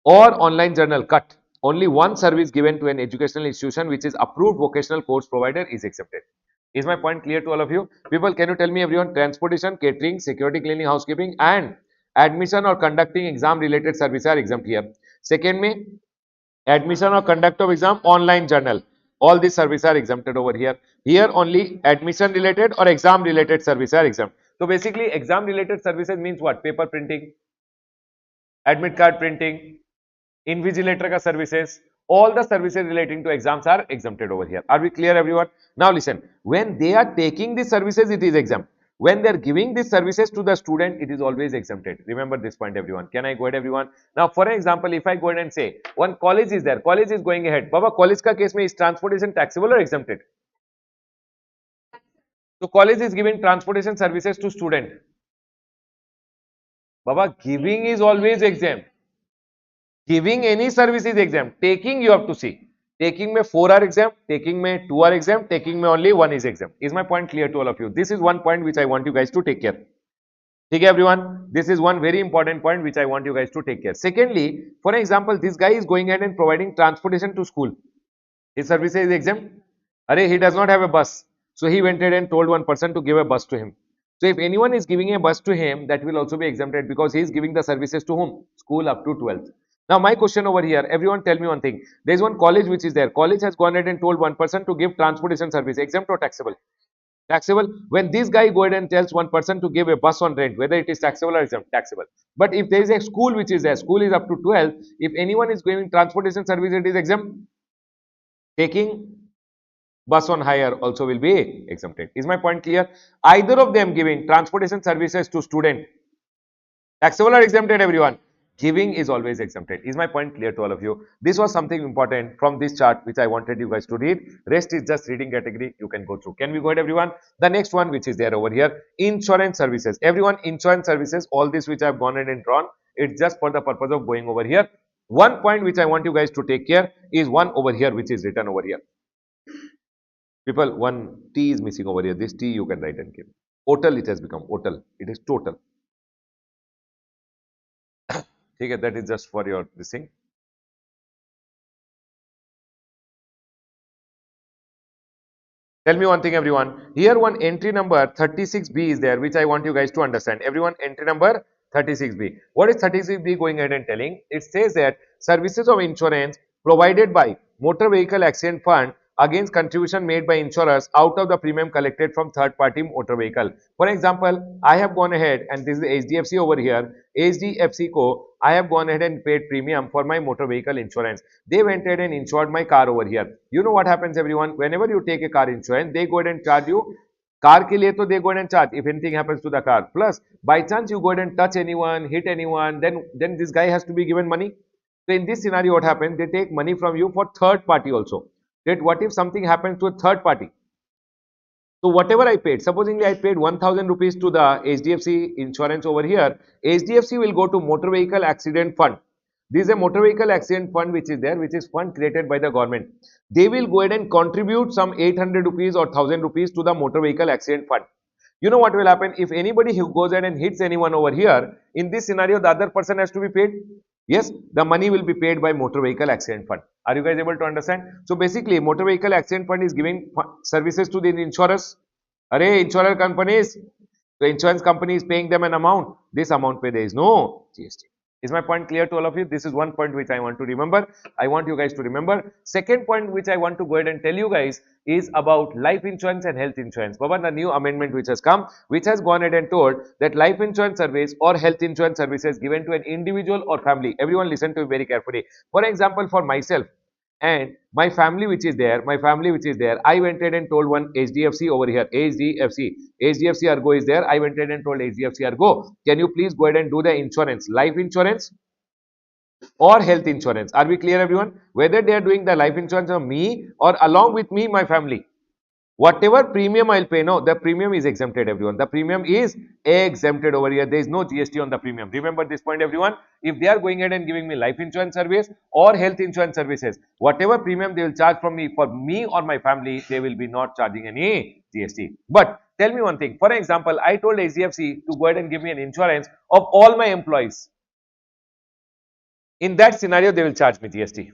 or online journal, cut. Only one service given to an educational institution which is approved vocational course provider is accepted. Is my point clear to all of you? People, can you tell me everyone, transportation, catering, security, cleaning, housekeeping and admission or conducting exam related services are exempt here. Second में admission or conduct of exam, online journal. All these services are exempted over here. Here only admission related or exam related services are exempt. So basically exam related services means what? Paper printing, admit card printing, invigilator ka services, all the services relating to exams are exempted over here. Are we clear everyone? Now listen, when they are taking these services, it is exempt. When they are giving these services to the student, it is always exempted. Remember this point everyone. Can I go ahead everyone? Now for example, if I go ahead and say one college is there, college is going ahead. Baba, college ka case mein is transportation taxable or exempted? So college is giving transportation services to student. Baba, giving is always exempt. Giving any service is exempt. Taking, you have to see. Taking may 4 are exempt, taking may 2 are exempt, taking may only 1 is exempt. Is my point clear to all of you? This is one point which I want you guys to take care. Okay, everyone, this is one very important point which I want you guys to take care. Secondly, for example, this guy is going ahead and providing transportation to school. His service is exempt. Arey, he does not have a bus. So he went ahead and told one person to give a bus to him. So if anyone is giving a bus to him, that will also be exempted because he is giving the services to whom? School up to 12th. Now my question over here, everyone tell me one thing. There is one college which is there. College has gone ahead and told one person to give transportation service, exempt or taxable? Taxable. When this guy go ahead and tells one person to give a bus on rent, whether it is taxable or exempt, taxable. But if there is a school which is there, school is up to 12, if anyone is giving transportation service, it is exempt. Taking bus on hire also will be exempted. Is my point clear? Either of them giving transportation services to student, taxable or exempted everyone? Giving is always exempted. Is my point clear to all of you? This was something important from this chart which I wanted you guys to read. Rest is just reading category. You can go through. Can we go ahead everyone? The next one which is there over here, insurance services. Everyone, insurance services, all this which I have gone ahead and drawn, it's just for the purpose of going over here. One point which I want you guys to take care is one over here which is written over here. People, one T is missing over here. This T you can write and give. Total it has become. Total. It is total. Okay, that is just for your this thing. Tell me one thing everyone. Here one entry number 36B is there which I want you guys to understand. Everyone, entry number 36B. What is 36B going ahead and telling? It says that services of insurance provided by Motor Vehicle Accident Fund against contribution made by insurers out of the premium collected from third party motor vehicle. For example, I have gone ahead and this is the HDFC over here. HDFC Co. I have gone ahead and paid premium for my motor vehicle insurance. They went ahead and insured my car over here. You know what happens everyone? Whenever you take a car insurance, they go ahead and charge you. Car ke liye to they go ahead and charge if anything happens to the car. Plus, by chance you go ahead and touch anyone, hit anyone, then this guy has to be given money. So in this scenario, what happens? They take money from you for third party also. That what if something happens to a third party? So whatever I paid, supposingly I paid 1000 rupees to the HDFC insurance over here, HDFC will go to Motor Vehicle Accident Fund. This is a Motor Vehicle Accident Fund which is there, which is fund created by the government. They will go ahead and contribute some 800 rupees or 1000 rupees to the Motor Vehicle Accident Fund. You know what will happen? If anybody who goes ahead and hits anyone over here, in this scenario, the other person has to be paid. Yes, the money will be paid by Motor Vehicle Accident Fund. Are you guys able to understand? So basically, Motor Vehicle Accident Fund is giving services to the insurers. Array, insurer companies, the insurance company is paying them an amount. This amount pay there is no GST. Is my point clear to all of you? This is one point which I want to remember. I want you guys to remember. Second point which I want to go ahead and tell you guys is about life insurance and health insurance. Baba, the new amendment which has come, which has gone ahead and told that life insurance service or health insurance services given to an individual or family. Everyone listen to me very carefully. For example, for myself and my family which is there, I went ahead and told one HDFC over here, HDFC Ergo is there. I went ahead and told HDFC Ergo, can you please go ahead and do the insurance, life insurance or health insurance. Are we clear, everyone? Whether they are doing the life insurance of me or along with me, my family. Whatever premium I'll pay, no, the premium is exempted, everyone. The premium is exempted over here. There is no GST on the premium. Remember this point, everyone. If they are going ahead and giving me life insurance service or health insurance services, whatever premium they will charge from me for me or my family, they will be not charging any GST. But tell me one thing. For example, I told HDFC to go ahead and give me an insurance of all my employees. In that scenario, they will charge me GST.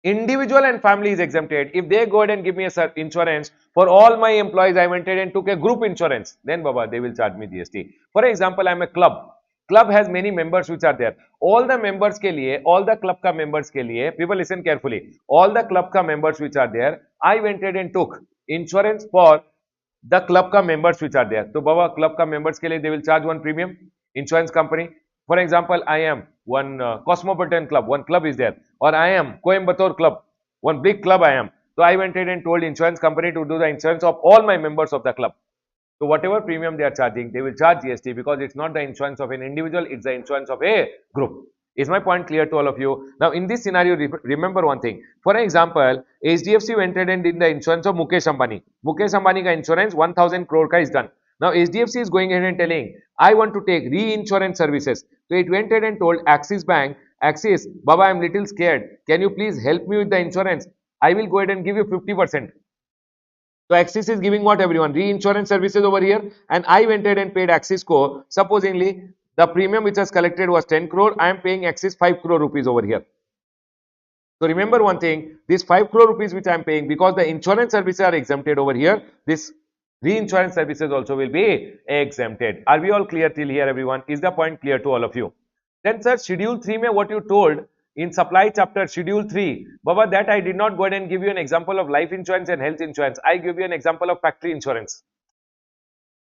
Individual and family is exempted. If they go ahead and give me a insurance for all my employees, I went ahead and took a group insurance, then Baba, they will charge me GST. For example, I'm a club. Club has many members which are there. All the members ke liye, all the club ka members ke liye, people listen carefully. All the club ka members which are there, I went ahead and took insurance for the club ka members which are there. So Baba, club ka members ke liye, they will charge one premium, insurance company. For example, I am one Cosmopolitan club, one club is there, or I am Coimbatore club, one big club I am. So I went ahead and told insurance company to do the insurance of all my members of the club. So whatever premium they are charging, they will charge GST because it's not the insurance of an individual, it's the insurance of a group. Is my point clear to all of you? Now in this scenario, remember one thing. For example, HDFC went ahead and did the insurance of Mukesh Ambani. Mukesh Ambani ka insurance 1000 crore ka is done. Now HDFC is going ahead and telling, I want to take reinsurance services. So it went ahead and told Axis Bank, Axis, Baba, I'm little scared. Can you please help me with the insurance? I will go ahead and give you 50%. So Axis is giving what, everyone? Reinsurance services over here, and I went ahead and paid Axis Co. Supposingly, the premium which was collected was 10 crore. I am paying Axis 5 crore rupees over here. So remember one thing, this 5 crore rupees which I am paying, because the insurance services are exempted over here, this reinsurance services also will be exempted. Are we all clear till here, everyone? Is the point clear to all of you? Then sir, schedule 3 mein what you told in supply chapter, schedule 3, Baba, that I did not go ahead and give you an example of life insurance and health insurance. I give you an example of factory insurance.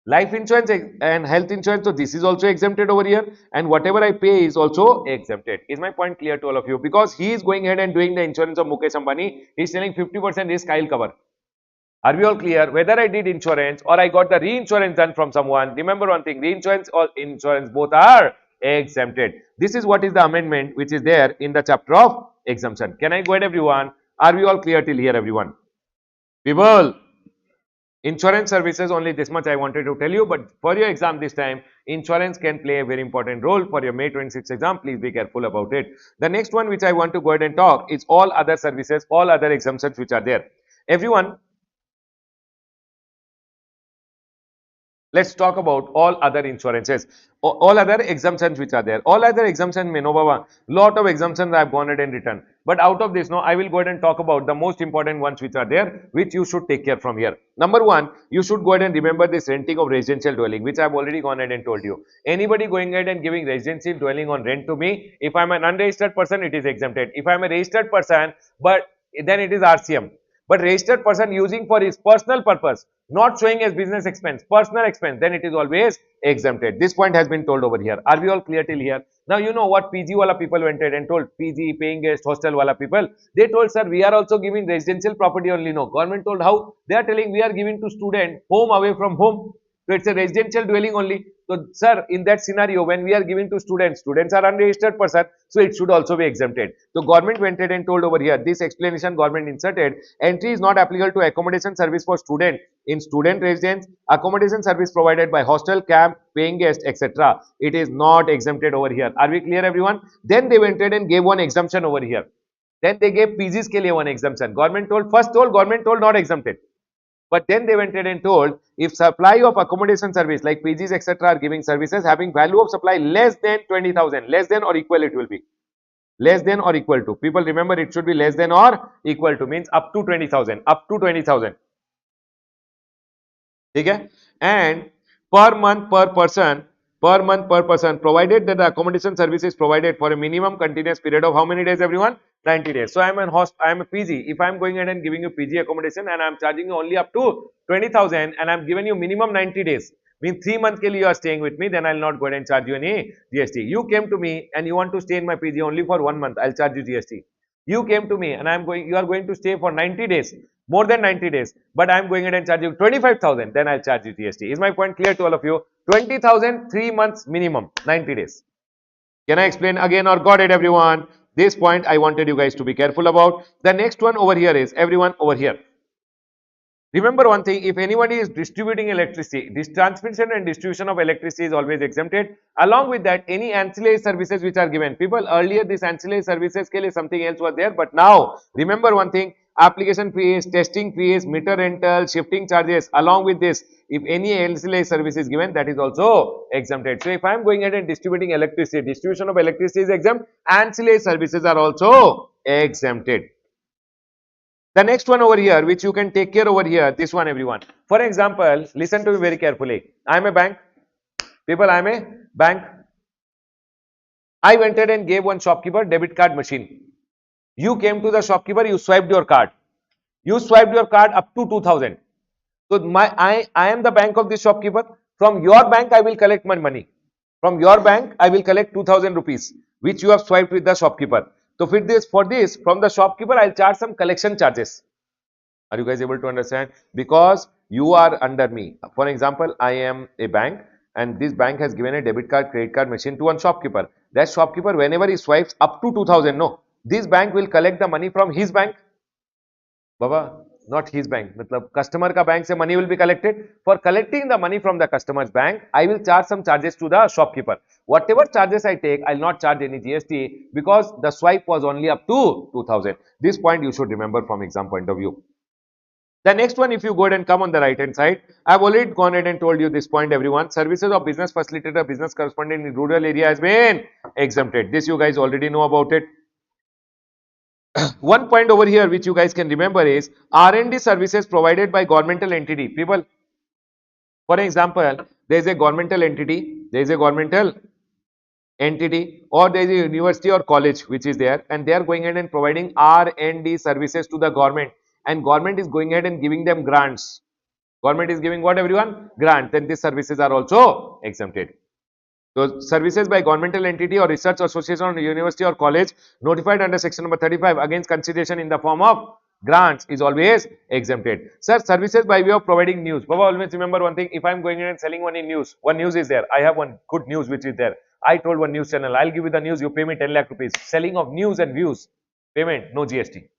Life insurance and health insurance, so this is also exempted over here, and whatever I pay is also exempted. Is my point clear to all of you? Because he is going ahead and doing the insurance of Mukesh Ambani, he is telling 50% risk I will cover. Are we all clear? Whether I did insurance or I got the reinsurance done from someone, remember one thing, reinsurance or insurance both are exempted. This is what is the amendment which is there in the chapter of exemption. Can I go ahead, everyone? Are we all clear till here, everyone? People, insurance services, only this much I wanted to tell you, but for your exam this time, insurance can play a very important role for your May 26 exam. Please be careful about it. The next one which I want to go ahead and talk is all other services, all other exemptions which are there. Everyone, let's talk about all other insurances, all other exemptions which are there. All other exemptions, may know, Baba, lot of exemptions I have gone ahead and written. But out of this, no, I will go ahead and talk about the most important ones which are there, which you should take care from here. Number one, you should go ahead and remember this renting of residential dwelling, which I have already gone ahead and told you. Anybody going ahead and giving residential dwelling on rent to me, if I am an unregistered person, it is exempted. If I am a registered person, but then it is RCM. But registered person using for his personal purpose, not showing as business expense, personal expense, then it is always exempted. This point has been told over here. Are we all clear till here? Now you know what PG wala people went ahead and told, PG, paying guest, hostel wala people, they told, sir, we are also giving residential property only. No, government told how? They are telling we are giving to student home away from home. So it's a residential dwelling only. So sir, in that scenario, when we are giving to students, students are unregistered person, so it should also be exempted. So government went ahead and told over here, this explanation government inserted, entry is not applicable to accommodation service for student in student residence, accommodation service provided by hostel, camp, paying guest, etc. It is not exempted over here. Are we clear, everyone? Then they went ahead and gave one exemption over here. Then they gave PGs ke liye one exemption. Government told, first told, government told not exempted. But then they went ahead and told, if supply of accommodation service like PGs etc. are giving services having value of supply less than 20,000, less than or equal it will be. Less than or equal to. People remember it should be less than or equal to, means up to 20,000, up to 20,000. Okay? And per month per person, provided that the accommodation service is provided for a minimum continuous period of how many days, everyone? 90 days. So I am a PG. If I am going ahead and giving you PG accommodation and I am charging you only up to 20,000 and I am giving you minimum 90 days, means 3 months you are staying with me, then I will not go ahead and charge you any GST. You came to me and you want to stay in my PG only for 1 month, I will charge you GST. You came to me and you are going to stay for 90 days, more than 90 days, but I am going ahead and charge you 25,000, then I will charge you GST. Is my point clear to all of you? 20,000, 3 months minimum, 90 days. Can I explain again or got it, everyone? This point I wanted you guys to be careful about. The next one over here is everyone over here. Remember one thing, if anybody is distributing electricity, this transmission and distribution of electricity is always exempted. Along with that, any ancillary services which are given. People, earlier this ancillary services ke liye something else was there, but now remember one thing, application fees, testing fees, meter rental, shifting charges. Along with this, if any ancillary service is given, that is also exempted. So if I am going ahead and distributing electricity, distribution of electricity is exempt, ancillary services are also exempted. The next one over here, which you can take care over here, this one everyone. For example, listen to me very carefully. I am a bank. People, I am a bank. I went ahead and gave one shopkeeper debit card machine. You came to the shopkeeper, you swiped your card. You swiped your card up to 2000. So I am the bank of this shopkeeper. From your bank, I will collect my money. From your bank, I will collect 2000 rupees, which you have swiped with the shopkeeper. So for this, from the shopkeeper, I'll charge some collection charges. Are you guys able to understand? Because you are under me. For example, I am a bank and this bank has given a debit card, credit card machine to one shopkeeper. That shopkeeper, whenever he swipes up to 2000, no, this bank will collect the money from his bank. Baba, not his bank. Matlab, customer ka bank se money will be collected. For collecting the money from the customer's bank, I will charge some charges to the shopkeeper. Whatever charges I take, I'll not charge any GST because the swipe was only up to 2000. This point you should remember from exam point of view. The next one, if you go ahead and come on the right hand side, I've already gone ahead and told you this point, everyone. Services of business facilitator, business correspondent in rural area has been exempted. This you guys already know about it. One point over here which you guys can remember is R&D services provided by governmental entity. People, for example, there is a governmental entity, or there is a university or college which is there and they are going ahead and providing R&D services to the government and government is going ahead and giving them grants. Government is giving what everyone? Grant. Then these services are also exempted. So services by governmental entity or research association or university or college notified under section number 35 against consideration in the form of grants is always exempted. Sir, services by way of providing news. Baba, always remember one thing. If I am going in and selling one news is there. I have one good news which is there. I told one news channel, I'll give you the news, you pay me 10 lakh rupees. Selling of news and views. Payment, no GST.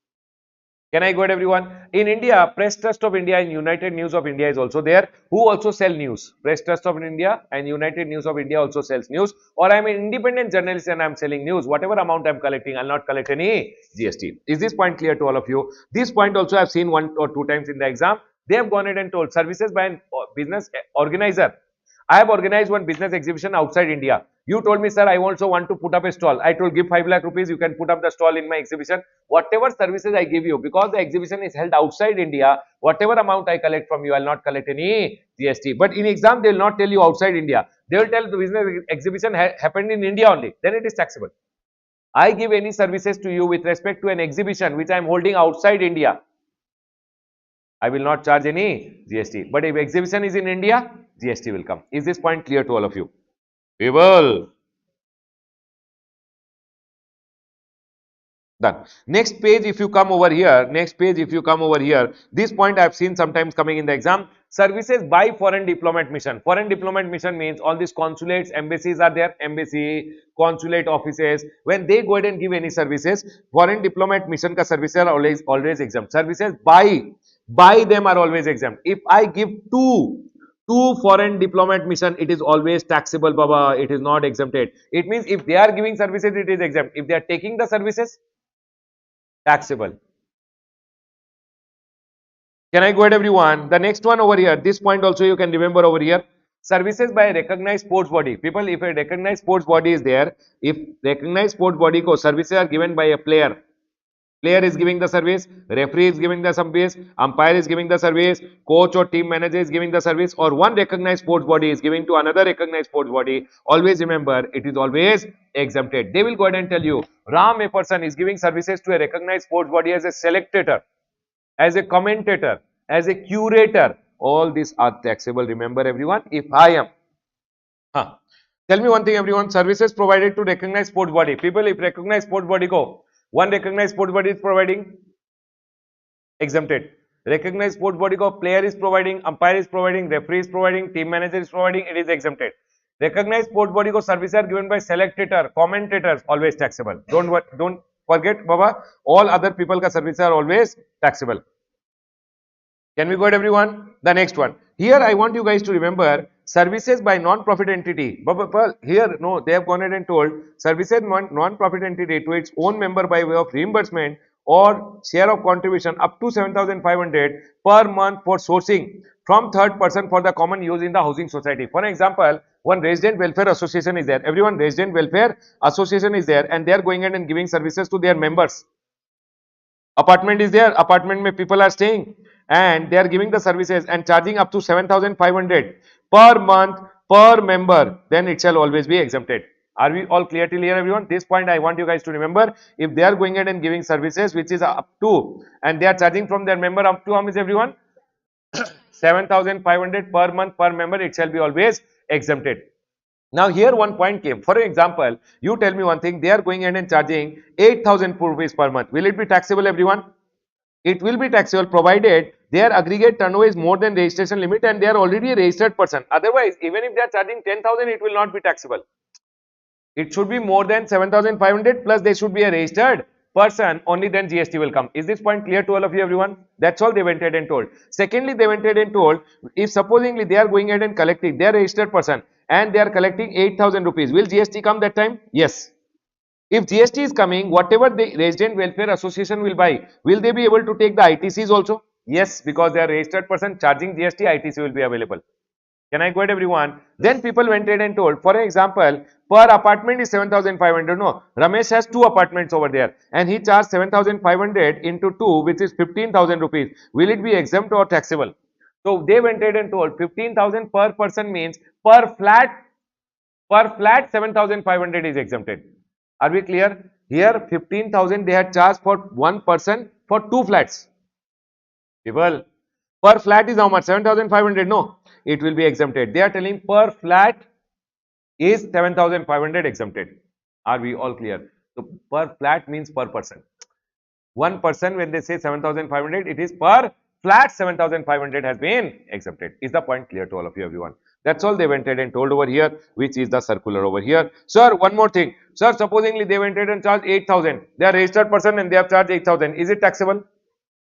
Can I go ahead everyone? In India, Press Trust of India and United News of India is also there, who also sell news. Press Trust of India and United News of India also sells news. Or I am an independent journalist and I am selling news. Whatever amount I am collecting, I will not collect any GST. Is this point clear to all of you? This point also I have seen 1 or 2 times in the exam. They have gone ahead and told services by a business organizer. I have organized one business exhibition outside India. You told me, sir, I also want to put up a stall. I told, give 5 lakh rupees, you can put up the stall in my exhibition. Whatever services I give you, because the exhibition is held outside India, whatever amount I collect from you, I will not collect any GST. But in exam, they will not tell you outside India. They will tell the business exhibition happened in India only. Then it is taxable. I give any services to you with respect to an exhibition which I am holding outside India. I will not charge any GST. But if exhibition is in India, GST will come. Is this point clear to all of you? People. Done. Next page, if you come over here, this point I have seen sometimes coming in the exam. Services by foreign diplomat mission. Foreign diplomat mission means all these consulates, embassies are there, embassy, consulate offices. When they go ahead and give any services, foreign diplomat mission ka services are always exempt. Services by them are always exempt. If I give two foreign diplomat mission, it is always taxable, Baba. It is not exempted. It means if they are giving services, it is exempt. If they are taking the services, taxable. Can I go ahead everyone? The next one over here, this point also you can remember over here. Services by a recognized sports body. People, if a recognized sports body is there, if recognized sports body ko services are given by a player is giving the service, referee is giving the service, umpire is giving the service, coach or team manager is giving the service, or one recognized sports body is giving to another recognized sports body, always remember it is always exempted. They will go ahead and tell you, Ram, a person is giving services to a recognized sports body as a selectator, as a commentator, as a curator. All these are taxable. Remember everyone, if I am, tell me one thing everyone, services provided to recognized sports body. People, if recognized sports body ko, one recognized sports body is providing, exempted. Recognized sports body ko player is providing, umpire is providing, referee is providing, team manager is providing, it is exempted. Recognized sports body ko services are given by selector, commentators, always taxable. Don't forget, Baba, all other people ka services are always taxable. Can we go ahead, everyone? The next one. Here, I want you guys to remember services by non-profit entity. But here, no, they have gone ahead and told services non-profit entity to its own member by way of reimbursement or share of contribution up to 7,500 per month for sourcing from third person for the common use in the housing society. For example, one resident welfare association is there. Everyone, resident welfare association is there, and they are going ahead and giving services to their members. Apartment is there, apartment mein people are staying and they are giving the services and charging up to 7,500 per month per member, then it shall always be exempted. Are we all clear till here, everyone? This point I want you guys to remember. If they are going ahead and giving services which is up to, and they are charging from their member up to how much, everyone? 7,500 per month per member, it shall be always exempted. Now here one point came. For example, you tell me one thing, they are going ahead and charging 8,000 rupees per month. Will it be taxable, everyone? It will be taxable provided their aggregate turnover is more than registration limit and they are already a registered person. Otherwise, even if they are charging 10,000, it will not be taxable. It should be more than 7,500 plus they should be a registered person, only then GST will come. Is this point clear to all of you, everyone? That's all they went ahead and told. Secondly, they went ahead and told, if supposingly they are going ahead and collecting, they are a registered person and they are collecting 8,000 rupees, will GST come that time? Yes. If GST is coming, whatever the resident welfare association will buy, will they be able to take the ITCs also? Yes, because they are registered person charging GST, ITC will be available. Can I go ahead, everyone? Then people went ahead and told, for example, per apartment is 7,500. No, Ramesh has 2 apartments over there and he charged 7,500 into 2, which is 15,000 rupees. Will it be exempt or taxable? So they went ahead and told 15,000 per person means per flat 7,500 is exempted. Are we clear? Here 15,000 they had charged for one person for 2 flats. People, per flat is how much? 7,500. No, it will be exempted. They are telling per flat is 7,500 exempted. Are we all clear? So per flat means per person. One person, when they say 7,500, it is per flat 7,500 has been exempted. Is the point clear to all of you, everyone? That's all they went ahead and told over here, which is the circular over here. Sir, one more thing. Sir, supposingly they went ahead and charged 8,000. They are registered person and they have charged 8,000. Is it taxable?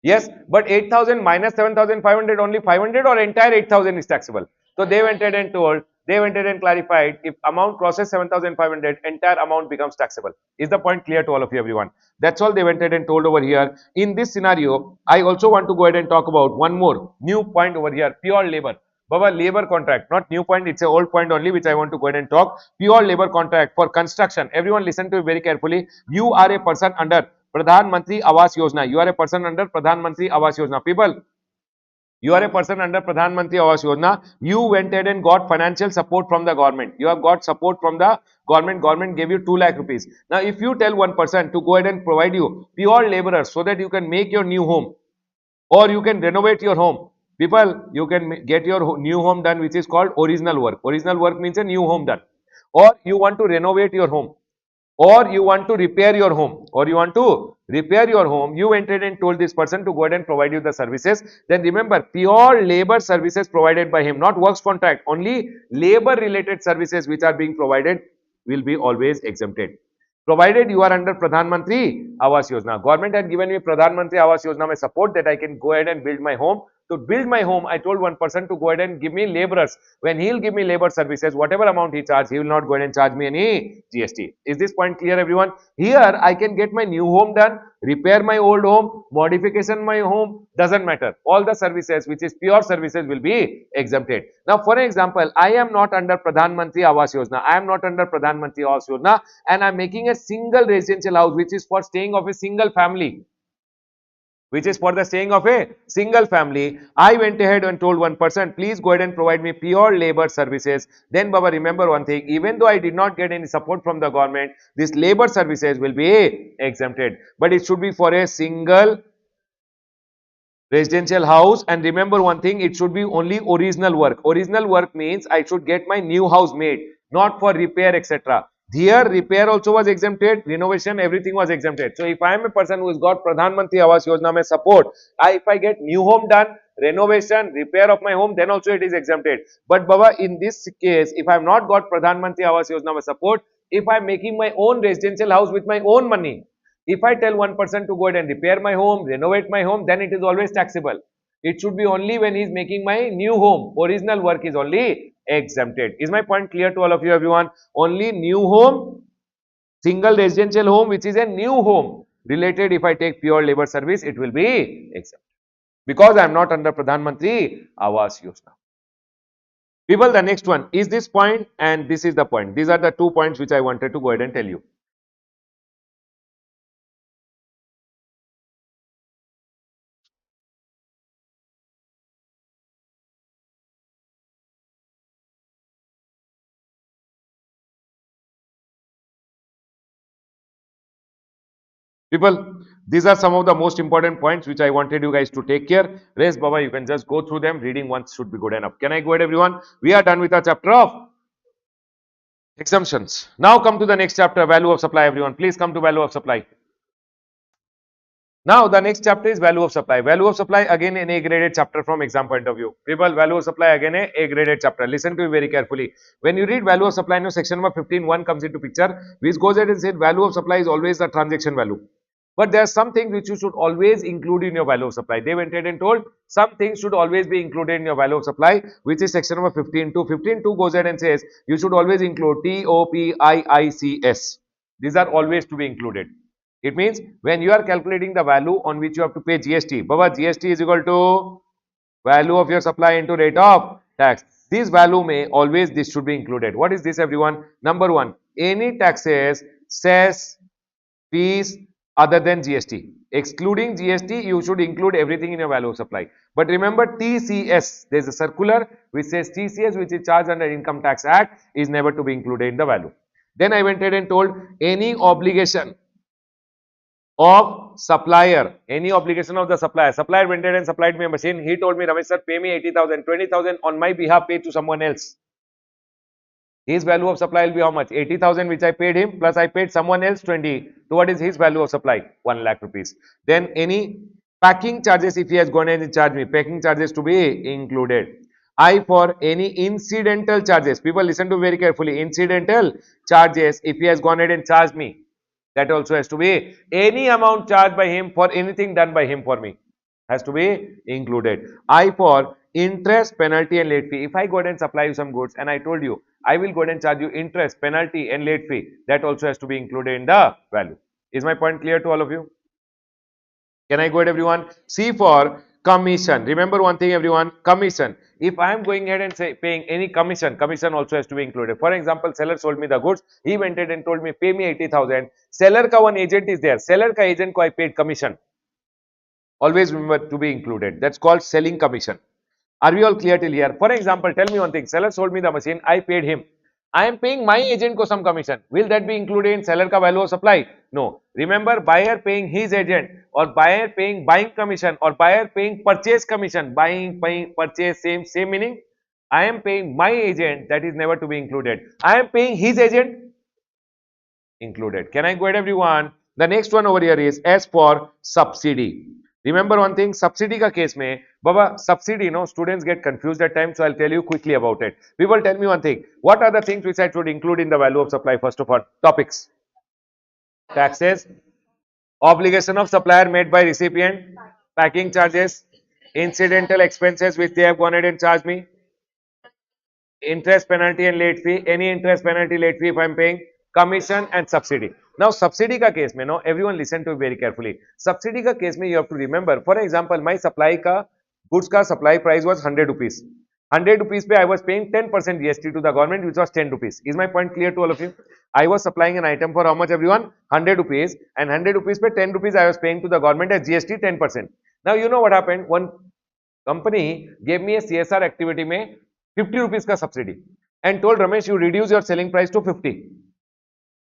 Yes, but 8,000 minus 7,500, only 500 or entire 8,000 is taxable. So they went ahead and told, they went ahead and clarified, if amount crosses 7,500, entire amount becomes taxable. Is the point clear to all of you, everyone? That's all they went ahead and told over here. In this scenario, I also want to go ahead and talk about one more new point over here, pure labor. Baba, labor contract, not new point, it's an old point only which I want to go ahead and talk. Pure labor contract for construction. Everyone listen to it very carefully. You are a person under Pradhan Mantri Awas Yojana. You are a person under Pradhan Mantri Awas Yojana. People, you are a person under Pradhan Mantri Awas Yojana. You went ahead and got financial support from the government. You have got support from the government. Government gave you 2 lakh rupees. Now, if you tell one person to go ahead and provide you pure laborers so that you can make your new home or you can renovate your home. People, you can get your new home done, which is called original work. Original work means a new home done. Or you want to renovate your home. Or you want to repair your home, you went ahead and told this person to go ahead and provide you the services. Then remember, pure labor services provided by him, not works contract, only labor related services which are being provided will be always exempted. Provided you are under Pradhan Mantri Awas Yojana. Government had given me Pradhan Mantri Awas Yojana mein support that I can go ahead and build my home. To build my home, I told one person to go ahead and give me laborers. When he'll give me labor services, whatever amount he charges, he will not go ahead and charge me any GST. Is this point clear, everyone? Here, I can get my new home done, repair my old home, modification my home, doesn't matter. All the services, which is pure services, will be exempted. Now, for example, I am not under Pradhan Mantri Awas Yojana. I am not under Pradhan Mantri Awas Yojana and I am making a single residential house, which is for staying of a single family. I went ahead and told one person, please go ahead and provide me pure labor services. Then Baba, remember one thing, even though I did not get any support from the government, this labor services will be exempted. But it should be for a single residential house, and remember one thing, it should be only original work. Original work means I should get my new house made, not for repair, etc. Here, repair also was exempted, renovation, everything was exempted. So, if I am a person who has got Pradhan Mantri Awas Yojana mein support, if I get new home done, renovation, repair of my home, then also it is exempted. But Baba, in this case, if I have not got Pradhan Mantri Awas Yojana support, if I am making my own residential house with my own money, if I tell one person to go ahead and repair my home, renovate my home, then it is always taxable. It should be only when he is making my new home. Original work is only exempted. Is my point clear to all of you, everyone? Only new home, single residential home, which is a new home related, if I take pure labor service, it will be exempt. Because I am not under Pradhan Mantri Awas Yojana. People, the next one is this point and this is the point. These are the 2 points which I wanted to go ahead and tell you. People, these are some of the most important points which I wanted you guys to take care. Rest, Baba, you can just go through them. Reading once should be good enough. Can I go ahead, everyone? We are done with our chapter of exemptions. Now come to the next chapter, value of supply, everyone. Please come to value of supply. Now, the next chapter is value of supply. Value of supply, again, an A-graded chapter from exam point of view. People, value of supply, again, a A-graded chapter. Listen to it very carefully. When you read value of supply, in section number 15, 1 comes into picture, which goes ahead and said value of supply is always the transaction value. But there are some things which you should always include in your value of supply. They went ahead and told some things should always be included in your value of supply, which is section number 15.2. 15.2 goes ahead and says you should always include TOPIICS. These are always to be included. It means when you are calculating the value on which you have to pay GST, Baba, GST is equal to value of your supply into rate of tax. This value may always, this should be included. What is this, everyone? Number 1, any taxes, cess, fees other than GST. Excluding GST, you should include everything in your value of supply. But remember TCS, there is a circular which says TCS, which is charged under Income Tax Act, is never to be included in the value. Then I went ahead and told any obligation of supplier, any obligation of the supplier went ahead and supplied me a machine. He told me, Ramesh sir, pay me 80,000, 20,000 on my behalf, pay to someone else. His value of supply will be how much? 80,000 which I paid him, plus I paid someone else 20. So what is his value of supply? 1 lakh rupees. Then any packing charges, if he has gone and charged me, packing charges to be included. I for any incidental charges, people listen to very carefully, incidental charges, if he has gone ahead and charged me, that also has to be any amount charged by him for anything done by him for me, has to be included. I for interest, penalty and late fee. If I go ahead and supply you some goods and I told you I will go ahead and charge you interest, penalty and late fee, that also has to be included in the value. Is my point clear to all of you? Can I go ahead, everyone? C for commission. Remember one thing, everyone, commission. If I am going ahead and say paying any commission, commission also has to be included. For example, seller sold me the goods. He went ahead and told me pay me 80,000. Seller ka one agent is there. Seller ka agent ko I paid commission. Always remember to be included. That's called selling commission. Are we all clear till here? For example, tell me one thing. Seller sold me the machine. I paid him. I am paying my agent ko some commission. Will that be included in seller ka value of supply? No. Remember, buyer paying his agent or buyer paying buying commission or buyer paying purchase commission. Buying, paying, purchase, same meaning. I am paying my agent, that is never to be included. I am paying his agent, included. Can I go ahead, everyone? The next one over here is S for subsidy. Remember one thing, subsidy ka case mein, Baba, subsidy, students get confused at times, so I'll tell you quickly about it. People, tell me one thing, what are the things which I should include in the value of supply? First of all, topics, taxes, obligation of supplier made by recipient, packing charges, incidental expenses which they have gone ahead and charged me, interest, penalty and late fee, any interest, penalty, late fee if I am paying, commission and subsidy. Now, subsidy ka case mein, everyone listen to it very carefully. Subsidy ka case mein, you have to remember, for example, my supply ka, goods ka supply price was 100 rupees. 100 rupees pe I was paying 10% GST to the government, which was 10 rupees. Is my point clear to all of you? I was supplying an item for how much, everyone? 100 rupees, and 100 rupees pe 10 rupees I was paying to the government as GST 10%. Now, you know what happened? One company gave me a CSR activity mein 50 rupees ka subsidy and told Ramesh, you reduce your selling price to 50.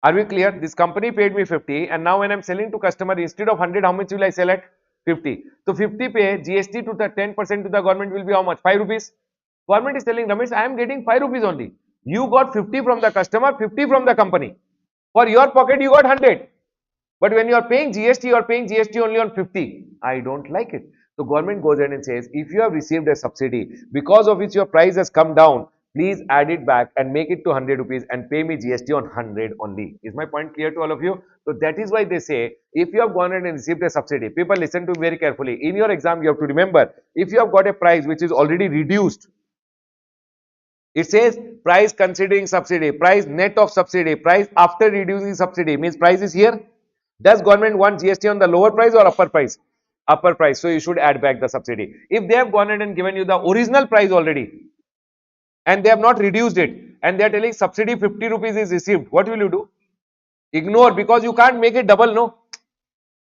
Are we clear? This company paid me 50 and now when I'm selling to customer, instead of 100, how much will I sell at? 50. So 50 pay GST to the 10% to the government will be how much? 5 rupees. Government is telling Ramesh, I am getting 5 rupees only. You got 50 from the customer, 50 from the company. For your pocket, you got 100. But when you are paying GST, you are paying GST only on 50. I don't like it. So government goes ahead and says, if you have received a subsidy because of which your price has come down, please add it back and make it to 100 rupees and pay me GST on 100 only. Is my point clear to all of you? So that is why they say, if you have gone ahead and received a subsidy, people listen to me very carefully. In your exam, you have to remember, if you have got a price which is already reduced, it says price considering subsidy, price net of subsidy, price after reducing subsidy, means price is here. Does government want GST on the lower price or upper price? Upper price. So you should add back the subsidy. If they have gone ahead and given you the original price already and they have not reduced it and they are telling subsidy 50 rupees is received, what will you do? Ignore, because you can't make it double, no?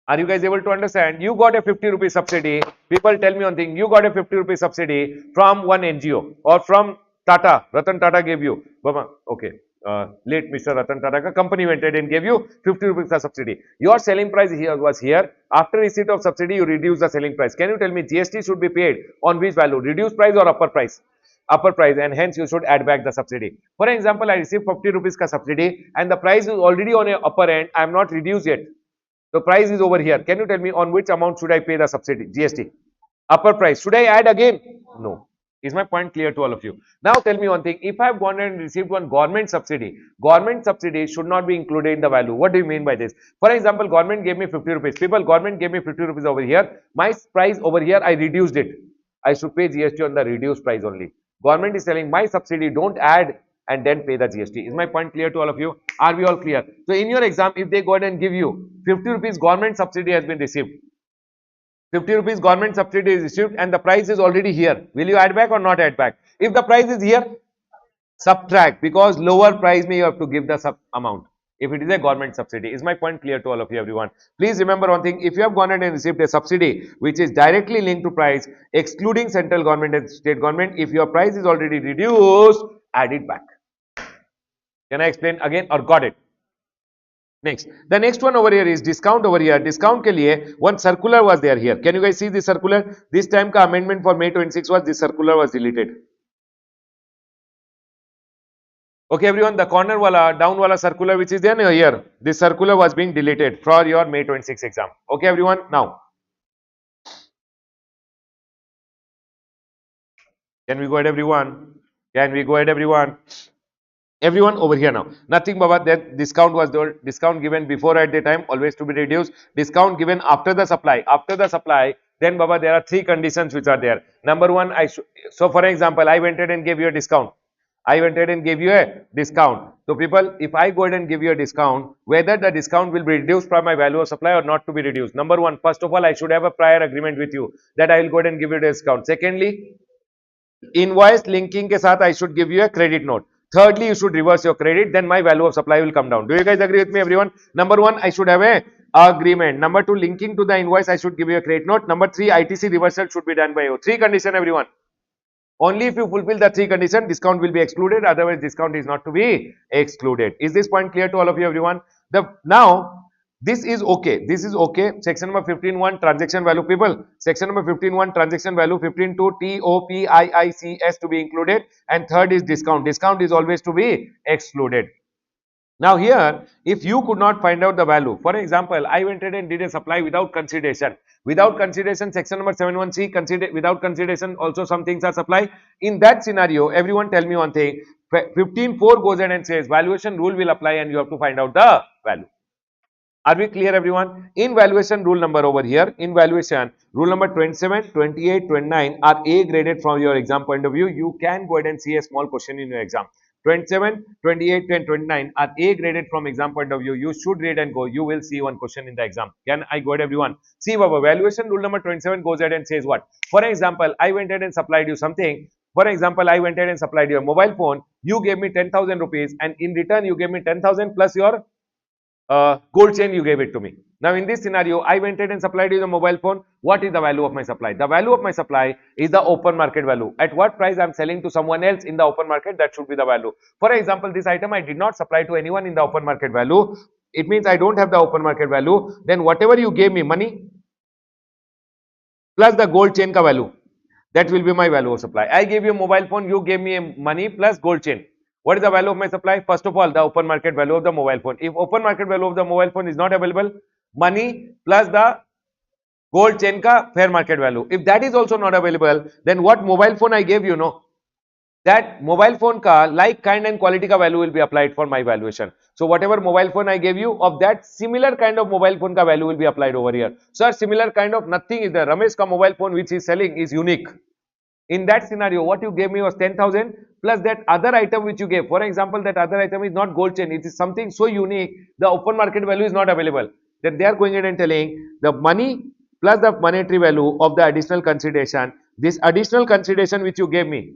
Are you guys able to understand? You got a 50 rupee subsidy. People tell me one thing. You got a 50 rupee subsidy from one NGO or from Tata. Ratan Tata gave you. Baba, okay. Late Mr. Ratan Tata company went ahead and gave you 50 rupees of subsidy. Your selling price here was here. After receipt of subsidy, you reduce the selling price. Can you tell me GST should be paid on which value? Reduced price or upper price? Upper price, and hence you should add back the subsidy. For example, I received 50 rupees ka subsidy and the price is already on a upper end. I am not reduced yet. The price is over here. Can you tell me on which amount should I pay the subsidy, GST? Upper price. Should I add again? No. Is my point clear to all of you? Now tell me one thing. If I have gone and received one government subsidy should not be included in the value. What do you mean by this? For example, government gave me 50 rupees. People, government gave me 50 rupees over here. My price over here, I reduced it. I should pay GST on the reduced price only. Government is telling my subsidy, don't add and then pay the GST. Is my point clear to all of you? Are we all clear? So in your exam, if they go ahead and give you 50 rupees government subsidy has been received, 50 rupees government subsidy is received and the price is already here, will you add back or not add back? If the price is here, subtract, because lower price may you have to give the sub amount if it is a government subsidy. Is my point clear to all of you, everyone? Please remember one thing. If you have gone ahead and received a subsidy which is directly linked to price, excluding central government and state government, if your price is already reduced, add it back. Can I explain again or got it? Next, the next one over here is discount over here. Discount ke liye one circular was there here. Can you guys see this circular? This time ka amendment for May 26 was this circular was deleted. Okay, everyone, the corner wala, down wala circular which is there here, this circular was being deleted for your May 26 exam. Okay, everyone, now. Can we go ahead, everyone? Can we go ahead, everyone? Everyone over here now. Nothing, Baba. That discount was the discount given before at the time, always to be reduced. Discount given after the supply. After the supply, then Baba, there are three conditions which are there. Number one, so for example, I went ahead and gave you a discount. I went ahead and gave you a discount. So people, if I go ahead and give you a discount, whether the discount will be reduced from my value of supply or not to be reduced. Number one, first of all, I should have a prior agreement with you that I will go ahead and give you a discount. Secondly, invoice linking ke sath I should give you a credit note. Thirdly, you should reverse your credit, then my value of supply will come down. Do you guys agree with me, everyone? Number one, I should have a agreement. Number two, linking to the invoice, I should give you a credit note. Number three, ITC reversal should be done by you. Three condition, everyone. Only if you fulfill the three conditions, discount will be excluded. Otherwise, discount is not to be excluded. Is this point clear to all of you, everyone? Now, this is okay. This is okay. Section number 15.1 transaction value, people. Section number 15.1 transaction value, 15.2 TOPIICS to be included, and third is discount. Discount is always to be excluded. Now here, if you could not find out the value, for example, I went ahead and did a supply without consideration. Without consideration, section number 71C, without consideration, also some things are supplied. In that scenario, everyone tell me one thing. 15.4 goes ahead and says valuation rule will apply and you have to find out the value. Are we clear, everyone? In valuation rule number over here, in valuation rule number 27, 28, 29 are A graded from your exam point of view. You can go ahead and see a small question in your exam. 27, 28 and 29 are A graded from exam point of view. You should read and go. You will see one question in the exam. Can I go ahead, everyone? See, Baba, valuation rule number 27 goes ahead and says what? For example, I went ahead and supplied you something. For example, I went ahead and supplied you a mobile phone. You gave me 10,000 rupees and in return, you gave me 10,000 plus your gold chain, you gave it to me. Now in this scenario, I went ahead and supplied you the mobile phone. What is the value of my supply? The value of my supply is the open market value. At what price I am selling to someone else in the open market, that should be the value. For example, this item I did not supply to anyone in the open market value. It means I don't have the open market value. Then whatever you gave me, money plus the gold chain ka value, that will be my value of supply. I gave you a mobile phone, you gave me money plus gold chain. What is the value of my supply? First of all, the open market value of the mobile phone. If open market value of the mobile phone is not available, money plus the gold chain ka fair market value. If that is also not available, then what mobile phone I gave you, no, that mobile phone ka like, kind and quality ka value will be applied for my valuation. So whatever mobile phone I gave you, of that similar kind of mobile phone ka value will be applied over here. Sir, similar kind of nothing is there. Ramesh ka mobile phone which he is selling is unique. In that scenario, what you gave me was 10,000 plus that other item which you gave. For example, that other item is not gold chain. It is something so unique, the open market value is not available. Then they are going ahead and telling the money plus the monetary value of the additional consideration. This additional consideration which you gave me,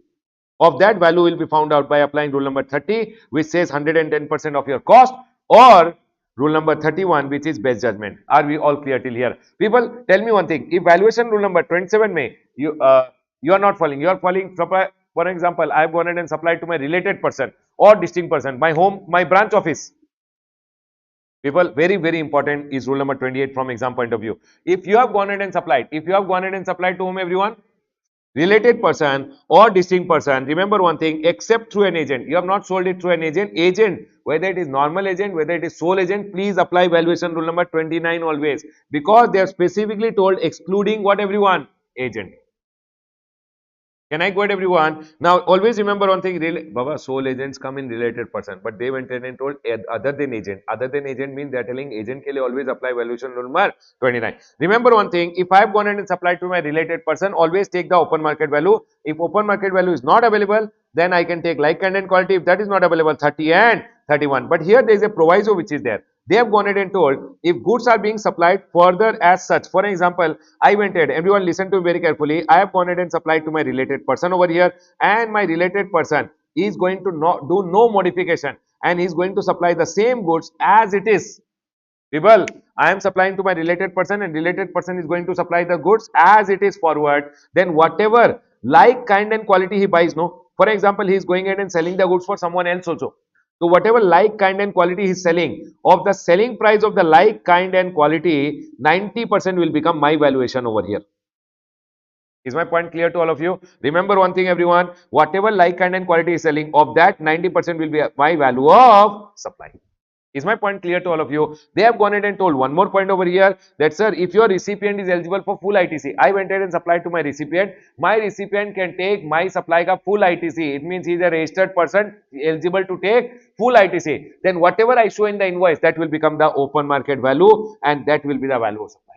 of that value will be found out by applying rule number 30, which says 110% of your cost, or rule number 31, which is best judgment. Are we all clear till here? People, tell me one thing. If valuation rule number 27 may, you are not following. You are following, for example, I have gone ahead and supplied to my related person or distinct person, my home, my branch office. People, very, very important is rule number 28 from exam point of view. If you have gone ahead and supplied, to whom, everyone? Related person or distinct person, remember one thing, except through an agent. You have not sold it through an agent, whether it is normal agent, whether it is sole agent, please apply valuation rule number 29 always, because they are specifically told excluding what, everyone? Agent. Can I quote everyone? Now, always remember one thing, Baba, sole agents come in related person, but they went in and told other than agent. Other than agent means they are telling agent ke liye always apply valuation rule number 29. Remember one thing, if I have gone in and supplied to my related person, always take the open market value. If open market value is not available, then I can take like, kind and quality. If that is not available, 30 and 31. But here there is a proviso which is there. They have gone ahead and told if goods are being supplied further as such. For example, I went ahead, everyone listen to me very carefully. I have gone ahead and supplied to my related person over here, and my related person is going to do no modification, and he is going to supply the same goods as it is. People, I am supplying to my related person, and related person is going to supply the goods as it is forward. Then whatever like, kind and quality he buys, no. For example, he is going ahead and selling the goods for someone else also. So whatever like, kind and quality he is selling, of the selling price of the like, kind and quality, 90% will become my valuation over here. Is my point clear to all of you? Remember one thing, everyone, whatever like, kind and quality is selling, of that 90% will be my value of supply. Is my point clear to all of you? They have gone ahead and told one more point over here that, sir, if your recipient is eligible for full ITC, I went ahead and supplied to my recipient. My recipient can take my supply ka full ITC. It means he is a registered person eligible to take full ITC. Then whatever I show in the invoice, that will become the open market value, and that will be the value of supply.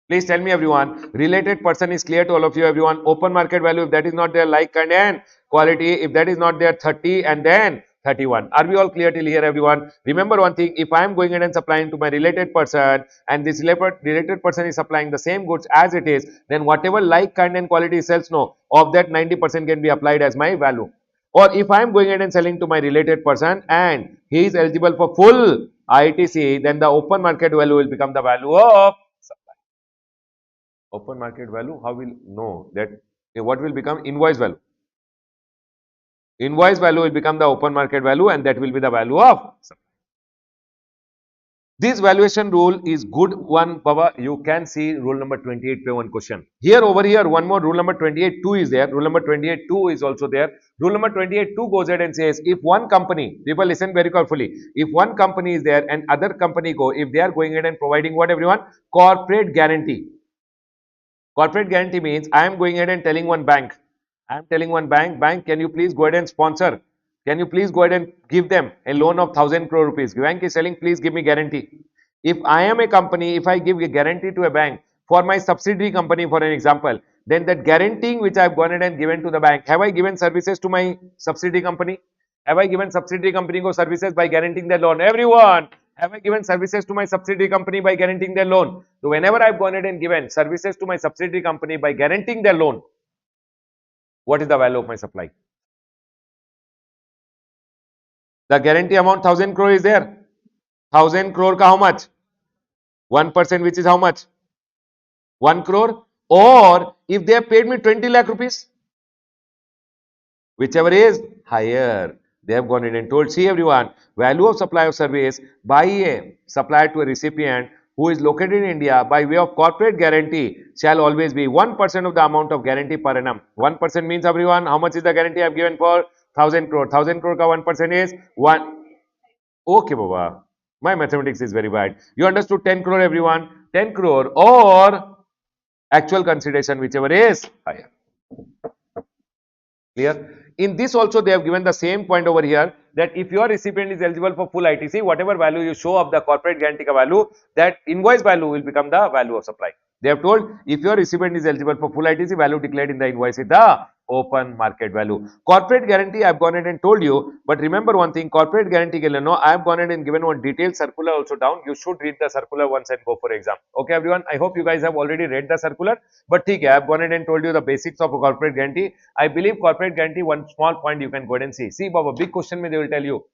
Please tell me, everyone, related person is clear to all of you, everyone. Open market value, if that is not there, like, kind and quality, if that is not there, 30 and then 31. Are we all clear till here, everyone? Remember one thing, if I am going ahead and supplying to my related person, and this related person is supplying the same goods as it is, then whatever like, kind and quality sells, no, of that 90% can be applied as my value. Or if I am going ahead and selling to my related person and he is eligible for full ITC, then the open market value will become the value of supply. Open market value, how will know that? What will become? Invoice value. Invoice value will become the open market value, and that will be the value of supply. This valuation rule is good one, Baba. You can see rule number 28 पे one question. Here, over here, one more rule number 28.2 is there. Rule number 28.2 is also there. Rule number 28.2 goes ahead and says, if one company, people listen very carefully, if one company is there and other company if they are going ahead and providing what, everyone? Corporate guarantee. Corporate guarantee means I am going ahead and telling one bank, bank, can you please go ahead and sponsor? Can you please go ahead and give them a loan of 1,000 crore rupees? Bank is selling, please give me guarantee. If I am a company, if I give a guarantee to a bank for my subsidiary company, for an example, then that guaranteeing which I have gone ahead and given to the bank, have I given services to my subsidiary company? Have I given subsidiary company services by guaranteeing their loan? Everyone, have I given services to my subsidiary company by guaranteeing their loan? So whenever I've gone ahead and given services to my subsidiary company by guaranteeing their loan, what is the value of my supply? The guarantee amount 1,000 crore is there. 1,000 crore ka how much? 1%, which is how much? 1 crore. Or if they have paid me 20 lakh rupees, whichever is higher, they have gone in and told, see, everyone, value of supply of service by a supplier to a recipient who is located in India by way of corporate guarantee shall always be 1% of the amount of guarantee per annum. 1% means, everyone, how much is the guarantee I have given for? 1,000 crore. 1,000 crore ka 1% is 1. Okay, Baba. My mathematics is very bad. You understood 10 crore, everyone. 10 crore or actual consideration, whichever is higher. Clear? In this also they have given the same point over here, that if your recipient is eligible for full ITC, whatever value you show of the corporate guarantee value, that invoice value will become the value of supply. They have told if your recipient is eligible for full ITC, value declared in the invoice is the open market value. Corporate guarantee I have gone ahead and told you, but remember one thing, corporate guarantee ke liye no, I have gone ahead and given one detailed circular also down. You should read the circular once and go for exam. Okay everyone, I hope you guys have already read the circular, but I have gone ahead and told you the basics of a corporate guarantee. I believe corporate guarantee, one small point you can go ahead and see. See Baba, big question me they will tell you.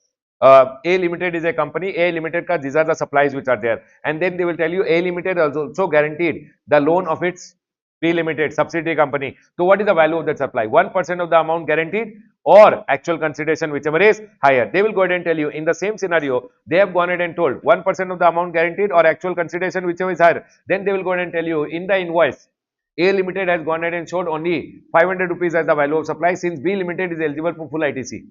A Limited is a company. A Limited ka these are the supplies which are there, and then they will tell you A Limited also guaranteed the loan of its B Limited subsidiary company. So what is the value of that supply? 1% of the amount guaranteed or actual consideration, whichever is higher. They will go ahead and tell you in the same scenario. They have gone ahead and told 1% of the amount guaranteed or actual consideration, whichever is higher. Then they will go ahead and tell you in the invoice, A Limited has gone ahead and showed only 500 rupees as the value of supply, since B Limited is eligible for full ITC.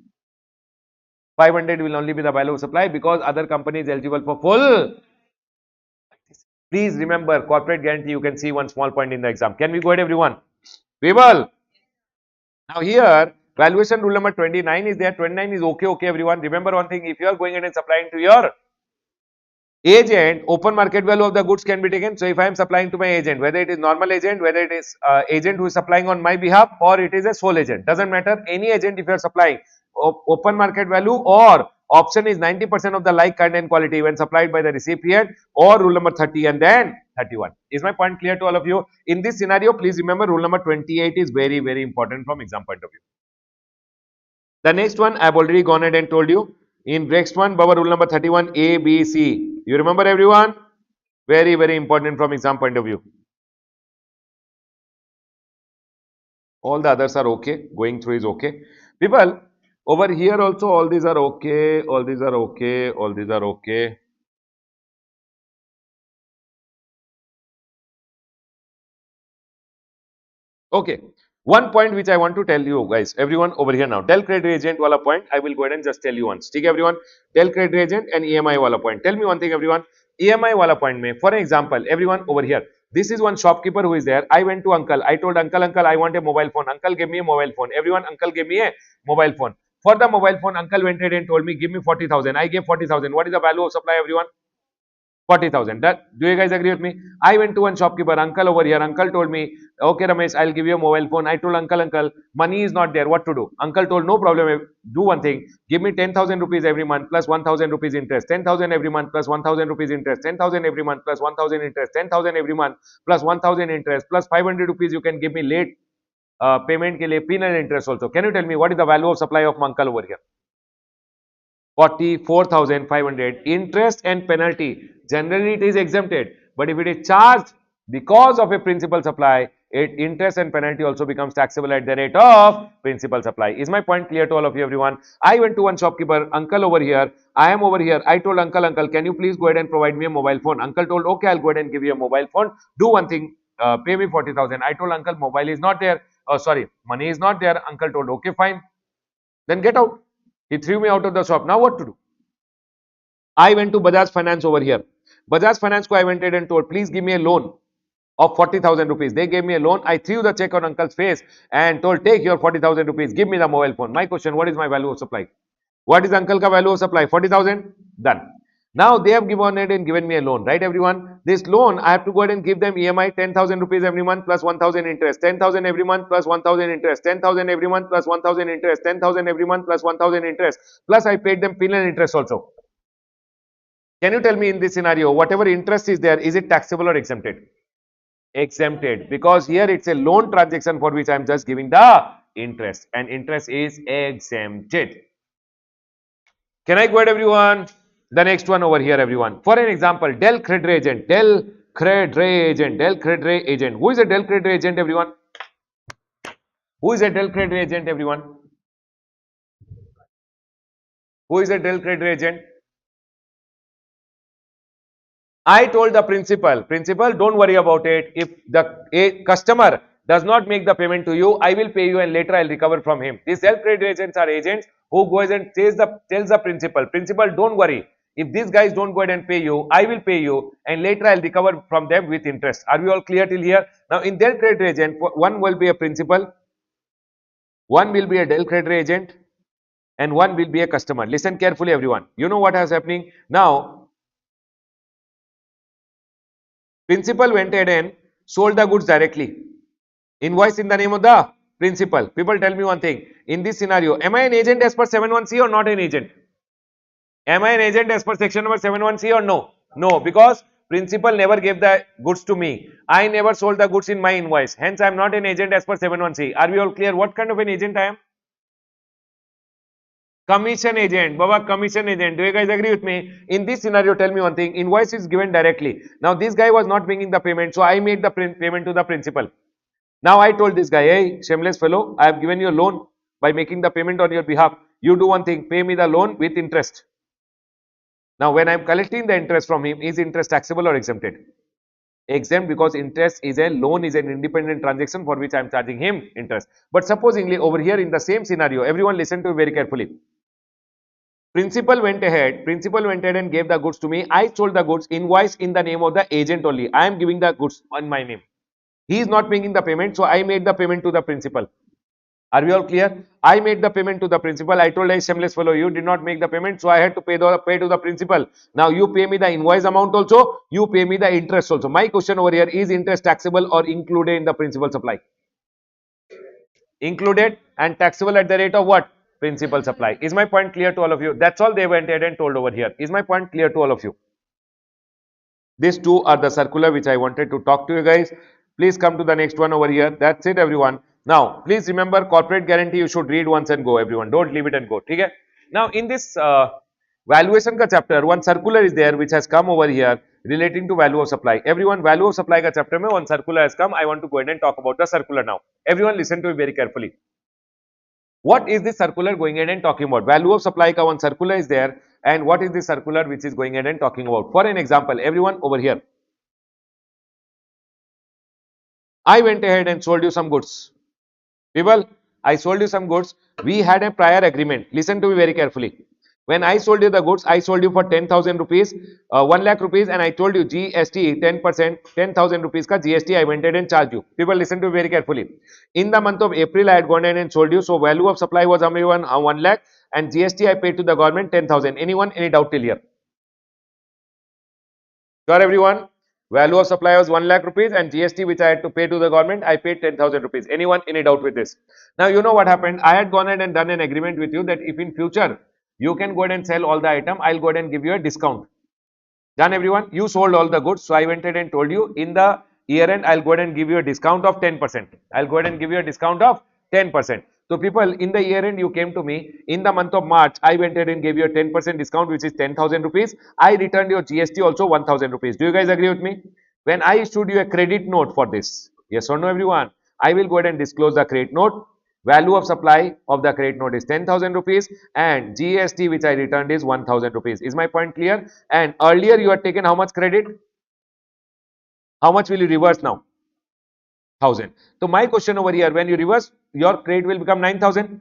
500 will only be the value of supply because other company is eligible for full. Please remember, corporate guarantee, you can see one small point in the exam. Can we go ahead everyone? People. Now here, valuation rule number 29 is there. 29 is okay everyone. Remember one thing, if you are going ahead and supplying to your agent, open market value of the goods can be taken. So if I am supplying to my agent, whether it is normal agent, whether it is agent who is supplying on my behalf, or it is a sole agent, doesn't matter. Any agent, if you are supplying, open market value or option is 90% of the like, kind and quality when supplied by the recipient, or rule number 30 and then 31. Is my point clear to all of you? In this scenario, please remember rule number 28 is very, very important from exam point of view. The next one I have already gone ahead and told you. In next one, Baba, rule number 31, A, B, C. You remember everyone? Very, very important from exam point of view. All the others are okay. Going through is okay. People, over here also all these are okay. All these are okay. All these are okay. Okay. One point which I want to tell you guys, everyone over here now. Del credit agent wala point, I will go ahead and just tell you once. Okay, everyone. Del credit agent and EMI wala point. Tell me one thing, everyone. EMI wala point mein, for example, everyone over here. This is one shopkeeper who is there. I went to uncle. I told uncle, I want a mobile phone. Uncle gave me a mobile phone. Everyone, uncle gave me a mobile phone. For the mobile phone, uncle went ahead and told me, give me 40,000. I gave 40,000. What is the value of supply, everyone? 40,000. That, do you guys agree with me? I went to one shopkeeper, uncle over here. Uncle told me, okay, Ramesh, I'll give you a mobile phone. I told uncle, money is not there. What to do? Uncle told, no problem. Do one thing. Give me 10,000 rupees every month plus 1,000 rupees interest. 10,000 every month plus 1,000 rupees interest. 10,000 every month plus 1,000 interest. 10,000 every month plus 1,000 interest plus 500 rupees you can give me late payment ke liye penal interest also. Can you tell me what is the value of supply of my uncle over here? 44,500. Interest and penalty, generally it is exempted, but if it is charged because of a principal supply, interest and penalty also becomes taxable at the rate of principal supply. Is my point clear to all of you, everyone? I went to one shopkeeper, uncle over here, I am over here. I told uncle, can you please go ahead and provide me a mobile phone? Uncle told, okay, I'll go ahead and give you a mobile phone. Do one thing, pay me 40,000. I told uncle, mobile is not there. Sorry, money is not there. Uncle told, okay, fine. Then get out. He threw me out of the shop. Now what to do? I went to Bajaj Finance over here. Bajaj Finance ko I went ahead and told, please give me a loan of 40,000 rupees. They gave me a loan. I threw the check on uncle's face and told, take your 40,000 rupees. Give me the mobile phone. My question, what is my value of supply? What is uncle ka value of supply? 40,000. Done. Now they have given it and given me a loan, right everyone? This loan, I have to go ahead and give them EMI 10,000 rupees every month plus 1,000 interest, 10,000 every month plus 1,000 interest, 10,000 every month plus 1,000 interest, 10,000 every month plus 1,000 interest, plus I paid them penal interest also. Can you tell me in this scenario, whatever interest is there, is it taxable or exempted? Exempted, because here it's a loan transaction for which I am just giving the interest, and interest is exempted. Can I go ahead, everyone? The next one over here, everyone. For an example, Del Credit Agent, Del Credit Agent, Del Credit Agent. Who is a Del Credit Agent, everyone? Who is a Del Credit Agent, everyone? Who is a Del Credit Agent? I told the principal, don't worry about it. If the customer does not make the payment to you, I will pay you and later I'll recover from him. These Del Credit Agents are agents who goes and tells the principal, don't worry. If these guys don't go ahead and pay you, I will pay you, and later I'll recover from them with interest. Are we all clear till here? Now, in del creditor agent, one will be a principal, one will be a del creditor agent, and one will be a customer. Listen carefully, everyone. You know what is happening now? Principal went ahead and sold the goods directly. Invoice in the name of the principal. People, tell me one thing. In this scenario, am I an agent as per 71C or not an agent? Am I an agent as per section number 71C or no? No, because principal never gave the goods to me. I never sold the goods in my invoice. Hence, I am not an agent as per 71C. Are we all clear what kind of an agent I am? Commission agent. Baba, commission agent. Do you guys agree with me? In this scenario, tell me one thing. Invoice is given directly. Now, this guy was not making the payment. So, I made the payment to the principal. Now, I told this guy, hey, shameless fellow, I have given you a loan by making the payment on your behalf. You do one thing, pay me the loan with interest. Now, when I am collecting the interest from him, is interest taxable or exempted? Exempt, because interest is a loan, is an independent transaction for which I am charging him interest. But supposingly over here in the same scenario, everyone listen to it very carefully. Principal went ahead and gave the goods to me. I sold the goods, invoice in the name of the agent only. I am giving the goods on my name. He is not making the payment, so I made the payment to the principal. Are we all clear? I made the payment to the principal. I told, hey, shameless fellow, you did not make the payment, so I had to pay to the principal. Now you pay me the invoice amount also, you pay me the interest also. My question over here, is interest taxable or included in the principal supply? Included and taxable at the rate of what? Principal supply. Is my point clear to all of you? That's all they went ahead and told over here. Is my point clear to all of you? These two are the circular which I wanted to talk to you guys. Please come to the next one over here. That's it, everyone. Now, please remember, corporate guarantee you should read once and go, everyone. Don't leave it and go. Okay? Now, in this valuation ka chapter, one circular is there which has come over here relating to value of supply. Everyone, value of supply ka chapter mein one circular has come. I want to go ahead and talk about the circular now. Everyone, listen to it very carefully. What is this circular going ahead and talking about? Value of supply ka one circular is there, and what is this circular which is going ahead and talking about? For an example, everyone over here, I went ahead and sold you some goods. People, I sold you some goods. We had a prior agreement. Listen to me very carefully. When I sold you the goods, I sold you for 10,000 rupees, 1 lakh rupees, and I told you GST 10%, 10,000 rupees ka GST I went ahead and charged you. People, listen to me very carefully. In the month of April, I had gone ahead and sold you. So, value of supply was everyone 1 lakh, and GST I paid to the government 10,000. Anyone, any doubt till here? Sure, everyone? Value of supply was 1 lakh rupees, and GST which I had to pay to the government, I paid 10,000 rupees. Anyone, any doubt with this? Now, you know what happened? I had gone ahead and done an agreement with you that if in future you can go ahead and sell all the item, I'll go ahead and give you a discount. Done, everyone? You sold all the goods, so I went ahead and told you in the year end, I'll go ahead and give you a discount of 10%. I'll go ahead and give you a discount of 10%. So, people, in the year end, you came to me in the month of March. I went ahead and gave you a 10% discount, which is 10,000 rupees. I returned your GST also 1,000 rupees. Do you guys agree with me? When I issued you a credit note for this, yes or no, everyone? I will go ahead and disclose the credit note. Value of supply of the credit note is 10,000 rupees, and GST which I returned is 1,000 rupees. Is my point clear? And earlier you had taken how much credit? How much will you reverse now? 1,000. So my question over here, when you reverse, your credit will become 9,000.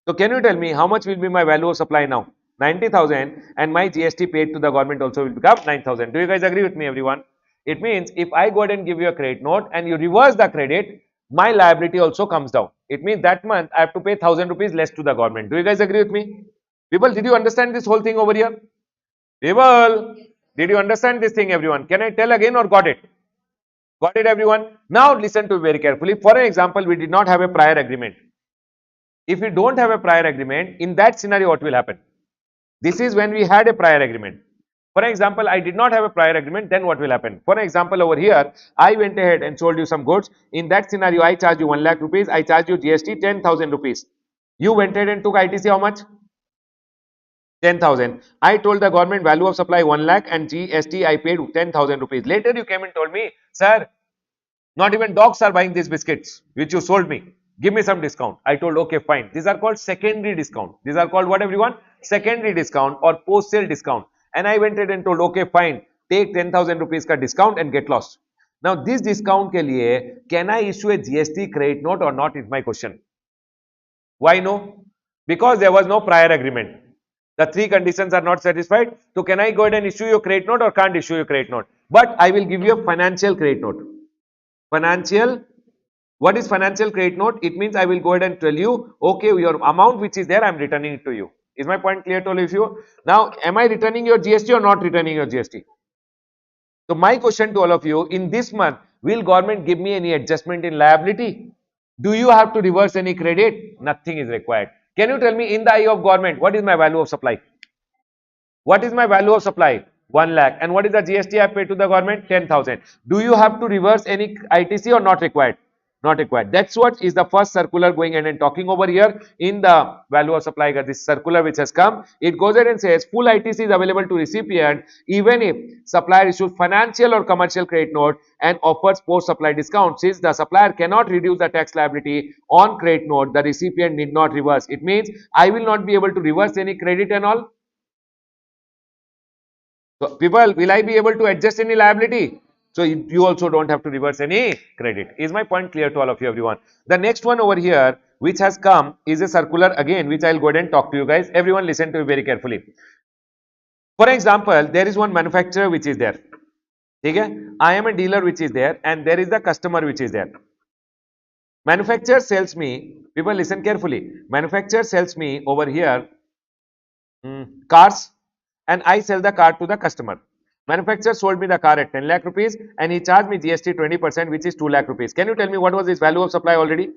So can you tell me how much will be my value of supply now? 90,000, and my GST paid to the government also will become 9,000. Do you guys agree with me, everyone? It means if I go ahead and give you a credit note and you reverse the credit, my liability also comes down. It means that month I have to pay 1,000 rupees less to the government. Do you guys agree with me? People, did you understand this whole thing over here? People, did you understand this thing, everyone? Can I tell again or got it? Got it, everyone? Now listen to very carefully. For an example, we did not have a prior agreement. If we don't have a prior agreement, in that scenario, what will happen? This is when we had a prior agreement. For example, I did not have a prior agreement, then what will happen? For example, over here, I went ahead and sold you some goods. In that scenario, I charge you 1 lakh rupees, I charge you GST 10,000 rupees. You went ahead and took ITC how much? 10,000. I told the government value of supply 1 lakh and GST I paid 10,000 rupees. Later you came and told me, sir, not even dogs are buying these biscuits which you sold me. Give me some discount. I told, okay, fine. These are called secondary discount. These are called what, everyone? Secondary discount or post-sale discount. And I went ahead and told, okay, fine. Take 10,000 rupees ka discount and get lost. Now, this discount ke liye, can I issue a GST credit note or not is my question. Why no? Because there was no prior agreement. The three conditions are not satisfied. So can I go ahead and issue your credit note or can't issue your credit note? But I will give you a financial credit note. Financial, what is financial credit note? It means I will go ahead and tell you, okay, your amount which is there, I am returning it to you. Is my point clear to all of you? Now, am I returning your GST or not returning your GST? So my question to all of you, in this month, will government give me any adjustment in liability? Do you have to reverse any credit? Nothing is required. Can you tell me in the eye of government, what is my value of supply? What is my value of supply? 1 lakh. And what is the GST I pay to the government? 10,000. Do you have to reverse any ITC or not required? Not required. That's what is the first circular going ahead and talking over here in the value of supply. This circular which has come, it goes ahead and says full ITC is available to recipient even if supplier issues financial or commercial credit note and offers post supply discount. Since the supplier cannot reduce the tax liability on credit note, the recipient need not reverse. It means I will not be able to reverse any credit and all. So people, will I be able to adjust any liability? So you also don't have to reverse any credit. Is my point clear to all of you, everyone? The next one over here, which has come, is a circular again, which I'll go ahead and talk to you guys. Everyone listen to me very carefully. For example, there is one manufacturer which is there. Okay? I am a dealer which is there and there is the customer which is there. Manufacturer sells me, people listen carefully. Manufacturer sells me over here cars and I sell the car to the customer. Manufacturer sold me the car at 10 lakh rupees and he charged me GST 20% which is 2 lakh rupees. Can you tell me what was his value of supply already?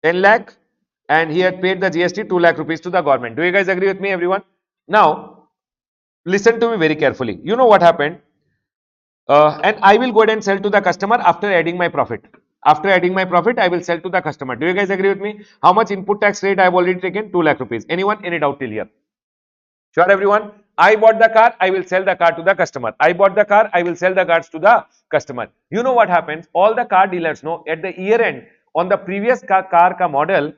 10 lakh and he had paid the GST 2 lakh rupees to the government. Do you guys agree with me, everyone? Now, listen to me very carefully. You know what happened? And I will go ahead and sell to the customer after adding my profit. After adding my profit, I will sell to the customer. Do you guys agree with me? How much input tax rate I have already taken? 2 lakh rupees. Anyone? Any doubt till here? Sure, everyone. I bought the car, I will sell the car to the customer. I bought the car, I will sell the cars to the customer. You know what happens? All the car dealers know at the year end on the previous car ka model,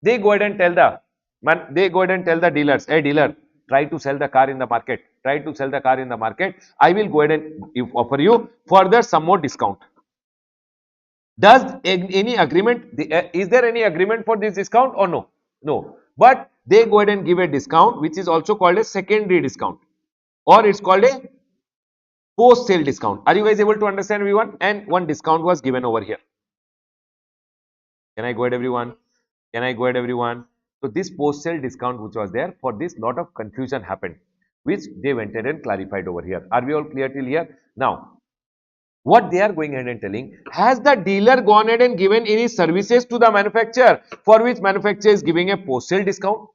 they go ahead and tell the dealers, hey dealer, try to sell the car in the market. Try to sell the car in the market. I will go ahead and offer you further some more discount. Does any agreement, is there any agreement for this discount or no? No. But they go ahead and give a discount which is also called a secondary discount or it's called a post sale discount. Are you guys able to understand, everyone? And one discount was given over here. Can I go ahead, everyone? Can I go ahead, everyone? So this post sale discount which was there, for this lot of confusion happened which they went ahead and clarified over here. Are we all clear till here? Now, what they are going ahead and telling, has the dealer gone ahead and given any services to the manufacturer for which manufacturer is giving a post sale discount?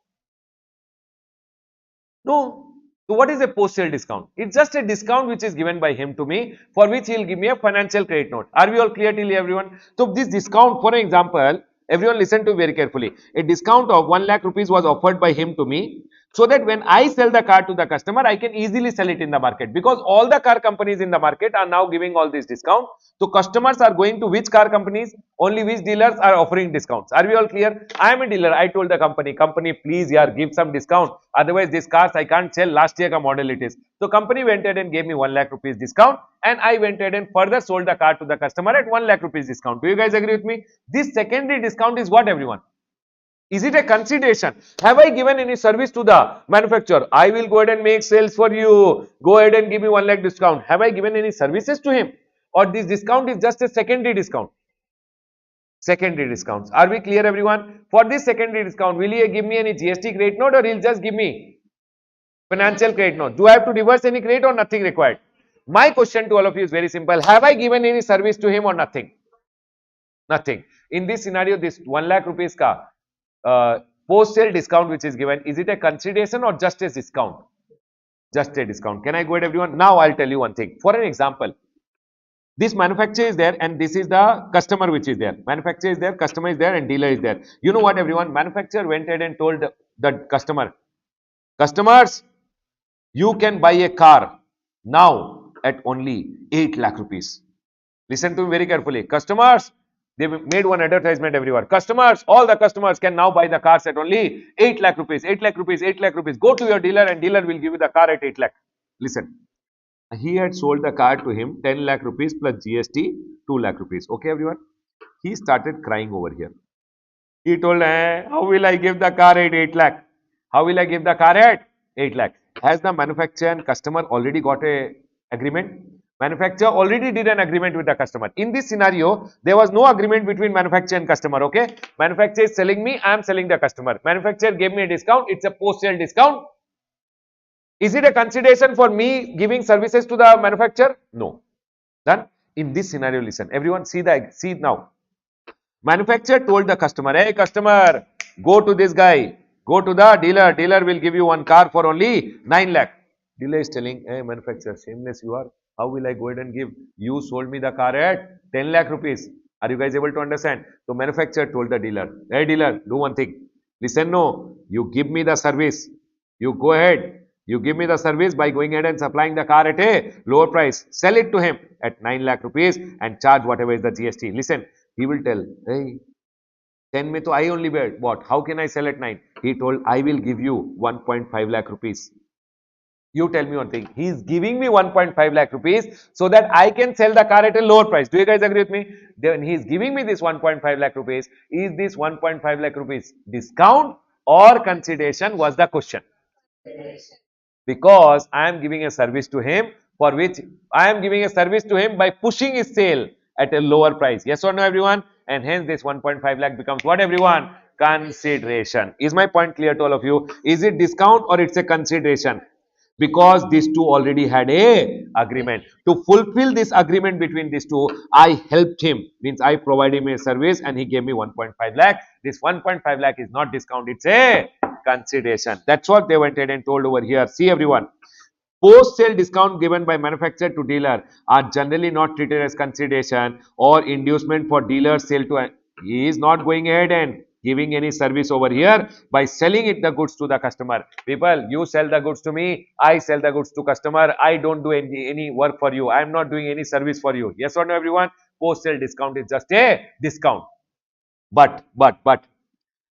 No. So what is a post sale discount? It's just a discount which is given by him to me for which he will give me a financial credit note. Are we all clear till here, everyone? So this discount, for example, everyone listen to very carefully. A discount of 1 lakh rupees was offered by him to me so that when I sell the car to the customer, I can easily sell it in the market because all the car companies in the market are now giving all this discount. So customers are going to which car companies? Only which dealers are offering discounts. Are we all clear? I am a dealer. I told the company, please yaar, give some discount. Otherwise, these cars I can't sell. Last year ka model it is. So company went ahead and gave me 1 lakh rupees discount and I went ahead and further sold the car to the customer at 1 lakh rupees discount. Do you guys agree with me? This secondary discount is what, everyone? Is it a consideration? Have I given any service to the manufacturer? I will go ahead and make sales for you. Go ahead and give me 1 lakh discount. Have I given any services to him? Or this discount is just a secondary discount? Secondary discounts. Are we clear, everyone? For this secondary discount, will he give me any GST credit note or he'll just give me financial credit note? Do I have to reverse any credit or nothing required? My question to all of you is very simple. Have I given any service to him or nothing? Nothing. In this scenario, this 1 lakh rupees ka post sale discount which is given, is it a consideration or just a discount? Just a discount. Can I go ahead, everyone? Now I'll tell you one thing. For an example, this manufacturer is there and this is the customer which is there. Manufacturer is there, customer is there and dealer is there. You know what, everyone? Manufacturer went ahead and told the customer, customers, you can buy a car now at only 8 lakh rupees. Listen to me very carefully. Customers, they made one advertisement everywhere. Customers, all the customers can now buy the cars at only 8 lakh rupees, 8 lakh rupees, 8 lakh rupees. Go to your dealer and dealer will give you the car at 8 lakh. Listen, he had sold the car to him 10 lakh rupees plus GST 2 lakh rupees. Okay, everyone? He started crying over here. He told, how will I give the car at 8 lakh? How will I give the car at 8 lakh? Has the manufacturer and customer already got a agreement? Manufacturer already did an agreement with the customer. In this scenario, there was no agreement between manufacturer and customer. Okay, manufacturer is selling me, I am selling the customer. Manufacturer gave me a discount. It's a post-sale discount. Is it a consideration for me giving services to the manufacturer? No. Done. In this scenario, listen. Everyone, see now. Manufacturer told the customer, hey customer, go to this guy, go to the dealer. Dealer will give you one car for only 9 lakh. Dealer is telling, hey manufacturer, shameless you are. How will I go ahead and give? You sold me the car at 10 lakh rupees. Are you guys able to understand? So manufacturer told the dealer, hey dealer, do one thing. Listen, no, you give me the service. You go ahead. You give me the service by going ahead and supplying the car at a lower price. Sell it to him at 9 lakh rupees and charge whatever is the GST. Listen, he will tell, hey, 10 mein to I only bought. How can I sell at 9? He told, I will give you 1.5 lakh rupees. You tell me one thing. He is giving me 1.5 lakh rupees so that I can sell the car at a lower price. Do you guys agree with me? Then he is giving me this 1.5 lakh rupees. Is this 1.5 lakh rupees discount or consideration was the question. Because I am giving a service to him for which I am giving a service to him by pushing his sale at a lower price. Yes or no, everyone? And hence this 1.5 lakh becomes what, everyone? Consideration. Is my point clear to all of you? Is it discount or it's a consideration? Because these two already had a agreement. To fulfill this agreement between these two, I helped him, means I provided him a service and he gave me 1.5 lakh. This 1.5 lakh is not discount, it's a consideration. That's what they went ahead and told over here. See everyone, post-sale discount given by manufacturer to dealer are generally not treated as consideration or inducement for dealer sale to. He is not going ahead and giving any service over here by selling it the goods to the customer. People, you sell the goods to me, I sell the goods to customer. I don't do any work for you. I am not doing any service for you. Yes or no, everyone? Post-sale discount is just a discount. But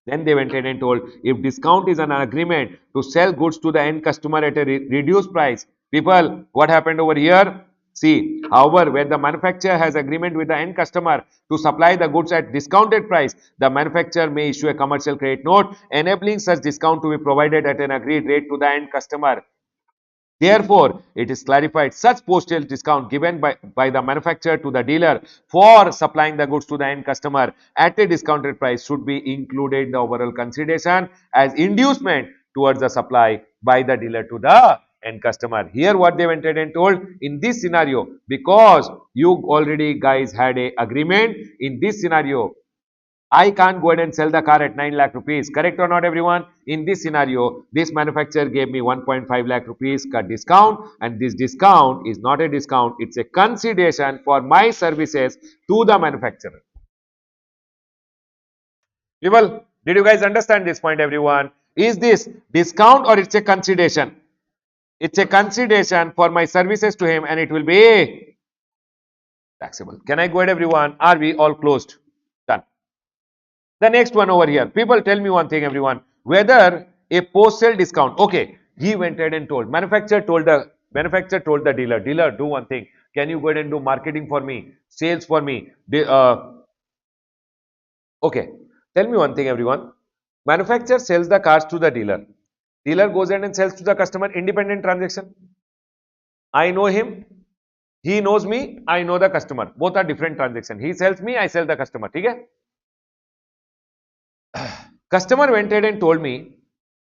then they went ahead and told, if discount is an agreement to sell goods to the end customer at a reduced price, people, what happened over here? See, however, when the manufacturer has agreement with the end customer to supply the goods at discounted price, the manufacturer may issue a commercial credit note enabling such discount to be provided at an agreed rate to the end customer. Therefore, it is clarified such post-sale discount given by the manufacturer to the dealer for supplying the goods to the end customer at a discounted price should be included in the overall consideration as inducement towards the supply by the dealer to the end customer. Here what they went ahead and told, in this scenario, because you already guys had a agreement, in this scenario, I can't go ahead and sell the car at 9 lakh rupees. Correct or not, everyone? In this scenario, this manufacturer gave me 1.5 lakh rupees cut discount, and this discount is not a discount. It's a consideration for my services to the manufacturer. People, did you guys understand this point, everyone? Is this discount or it's a consideration? It's a consideration for my services to him and it will be taxable. Can I go ahead, everyone? Are we all closed? Done. The next one over here. People, tell me one thing, everyone. Whether a post-sale discount, okay, he went ahead and told, manufacturer told the dealer, dealer, do one thing. Can you go ahead and do marketing for me, sales for me? Okay, tell me one thing, everyone. Manufacturer sells the cars to the dealer. Dealer goes ahead and sells to the customer, independent transaction. I know him, he knows me, I know the customer. Both are different transactions. He sells me, I sell the customer. Okay? Customer went ahead and told me,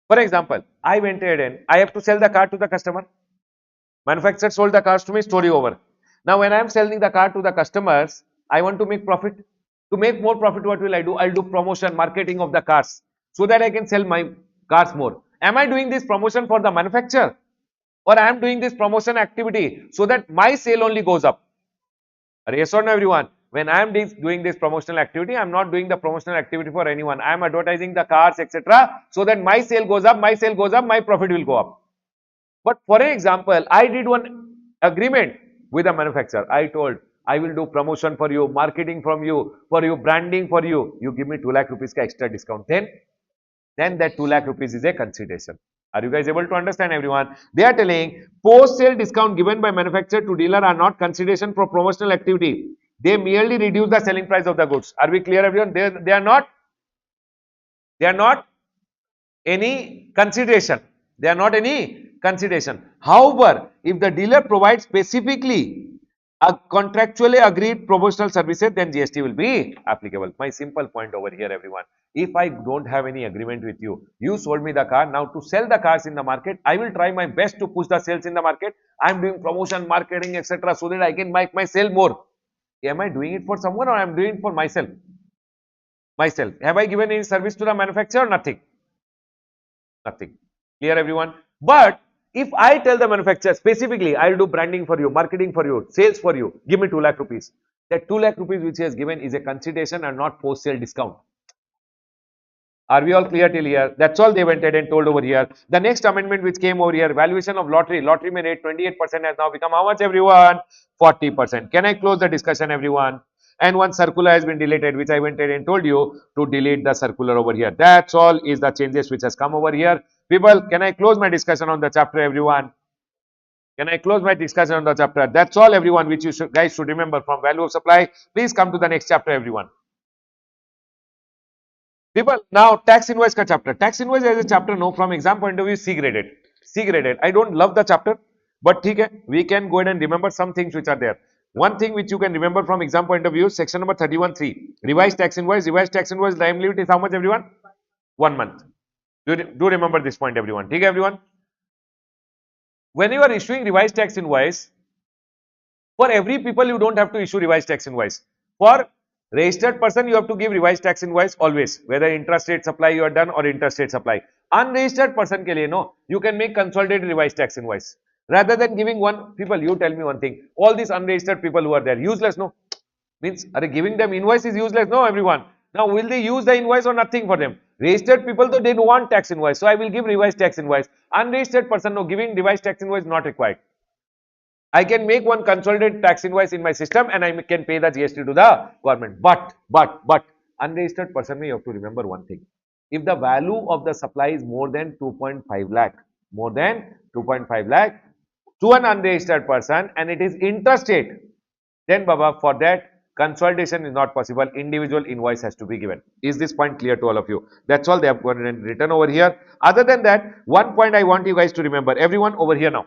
for example, I went ahead and I have to sell the car to the customer. Manufacturer sold the cars to me, story over. Now, when I am selling the car to the customers, I want to make profit. To make more profit, what will I do? I'll do promotion, marketing of the cars so that I can sell my cars more. Am I doing this promotion for the manufacturer? Or I am doing this promotion activity so that my sale only goes up? Yes or no, everyone? When I am doing this promotional activity, I am not doing the promotional activity for anyone. I am advertising the cars, etc. so that my sale goes up, my profit will go up. But for an example, I did one agreement with a manufacturer. I told, I will do promotion for you, marketing from you, for you, branding for you. You give me 2 lakh rupees ka extra discount. Then that 2 lakh rupees is a consideration. Are you guys able to understand, everyone? They are telling post-sale discount given by manufacturer to dealer are not consideration for promotional activity. They merely reduce the selling price of the goods. Are we clear, everyone? They are not. They are not. any consideration. They are not any consideration. However, if the dealer provides specifically a contractually agreed promotional services, then GST will be applicable. My simple point over here, everyone. If I don't have any agreement with you, you sold me the car. Now to sell the cars in the market, I will try my best to push the sales in the market. I am doing promotion, marketing, etc., so that I can make my sale more. Am I doing it for someone or I am doing it for myself? Myself. Have I given any service to the manufacturer? Nothing. Nothing. Clear, everyone? But if I tell the manufacturer specifically, I'll do branding for you, marketing for you, sales for you, give me 2 lakh rupees. That 2 lakh rupees which he has given is a consideration and not post sale discount. Are we all clear till here? That's all they went ahead and told over here. The next amendment which came over here, valuation of lottery. Lottery may rate 28% has now become how much, everyone? 40%. Can I close the discussion, everyone? And one circular has been deleted, which I went ahead and told you to delete the circular over here. That's all is the changes which has come over here. People, can I close my discussion on the chapter, everyone? Can I close my discussion on the chapter? That's all, everyone, which you guys should remember from value of supply. Please come to the next chapter, everyone. People, now tax invoice ka chapter. Tax invoice as a chapter, no, from exam point of view, C graded. C graded. I don't love the chapter, but we can go ahead and remember some things which are there. One thing which you can remember from exam point of view, section number 31(3). Revised tax invoice. Revised tax invoice time limit is how much, everyone? 1 month. Do remember this point, everyone. Okay, everyone? When you are issuing revised tax invoice, for every people you don't have to issue revised tax invoice. For registered person, you have to give revised tax invoice always, whether intrastate supply you are done or interstate supply. Unregistered person ke liye, no, you can make consolidated revised tax invoice. Rather than giving one, people, you tell me one thing, all these unregistered people who are there, useless, no? Means, are giving them invoice is useless, no, everyone? Now, will they use the invoice or nothing for them? Registered people, though, they don't want tax invoice, so I will give revised tax invoice. Unregistered person, no, giving revised tax invoice not required. I can make one consolidated tax invoice in my system and I can pay the GST to the government. But, unregistered person, you have to remember one thing. If the value of the supply is more than 2.5 lakh, more than 2.5 lakh to an unregistered person and it is interstate, then Baba, for that consolidation is not possible. Individual invoice has to be given. Is this point clear to all of you? That's all they have written over here. Other than that, one point I want you guys to remember. Everyone over here now.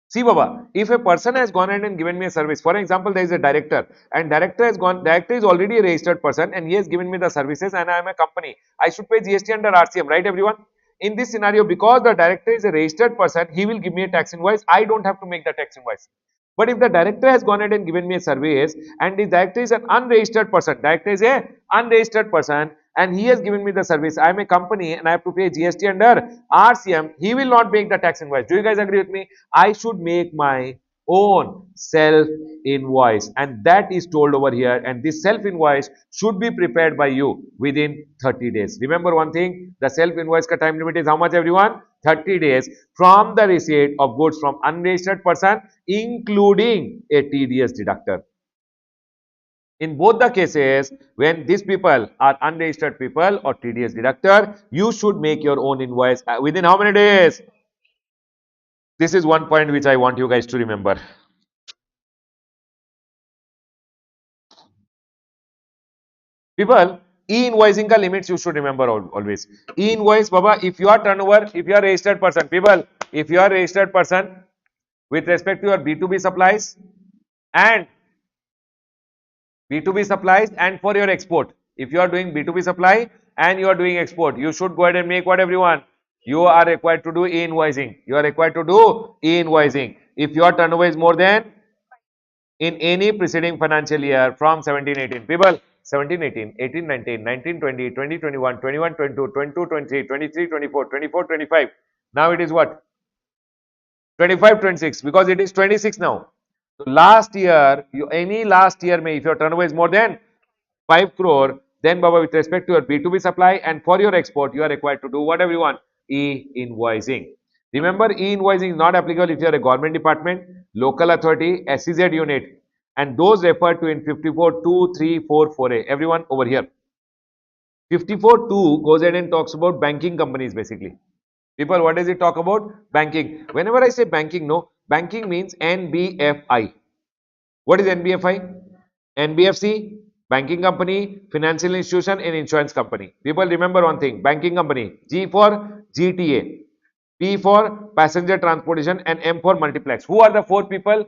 See Baba, if a person has gone ahead and given me a service, for example, there is a director and director is already a registered person and he has given me the services and I am a company. I should pay GST under RCM, right everyone? In this scenario, because the director is a registered person, he will give me a tax invoice. I don't have to make the tax invoice. But if the director has gone ahead and given me a service and the director is an unregistered person, director is a unregistered person and he has given me the service, I am a company and I have to pay GST under RCM, he will not make the tax invoice. Do you guys agree with me? I should make my own self invoice and that is told over here and this self invoice should be prepared by you within 30 days. Remember one thing, the self invoice ka time limit is how much, everyone? 30 days from the receipt of goods from unregistered person including a TDS deductor. In both the cases, when these people are unregistered people or TDS deductor, you should make your own invoice within how many days? This is one point which I want you guys to remember. People, e-invoicing ka limits you should remember always. E-invoice, Baba, if you are turnover, if you are registered person, people, if you are registered person with respect to your B2B supplies and B2B supplies and for your export. If you are doing B2B supply and you are doing export, you should go ahead and make what, everyone? You are required to do e-invoicing. You are required to do e-invoicing. If your turnover is more than in any preceding financial year from 17-18, people, 17-18, 18-19, 19-20, 20-21, 21-22, 22-23, 23-24, 24-25. Now it is what? 25-26 because it is 26 now. So last year, any last year may, if your turnover is more than 5 crore, then Baba, with respect to your B2B supply and for your export, you are required to do whatever you want, e-invoicing. Remember, e-invoicing is not applicable if you are a government department, local authority, SEZ unit, and those referred to in 54.2.3.4.4a. Everyone over here. 54.2 goes ahead and talks about banking companies basically. People, what does it talk about? Banking. Whenever I say banking, no, banking means NBFI. What is NBFI? NBFC, Banking company, financial institution, and insurance company. People remember one thing, banking company, G for GTA, P for passenger transportation, and M for multiplex. Who are the four people?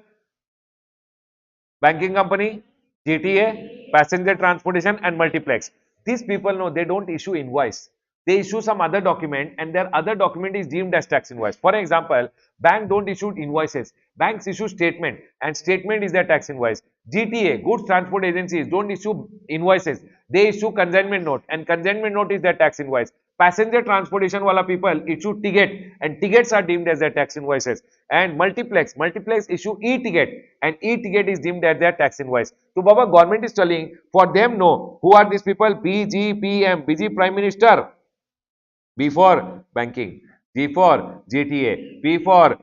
Banking company, GTA, passenger transportation, and multiplex. These people know they don't issue invoice. They issue some other document, and their other document is deemed as tax invoice. For example, bank don't issue invoices. Banks issue statement, and statement is their tax invoice. GTA, goods transport agencies, don't issue invoices. They issue consignment note, and consignment note is their tax invoice. Passenger transportation wala people issue ticket, and tickets are deemed as their tax invoices. And multiplex issue e-ticket, and e-ticket is deemed as their tax invoice. So Baba, government is telling for them know who are these people? BGPM, BG Prime Minister. B for banking, G for GTA, P for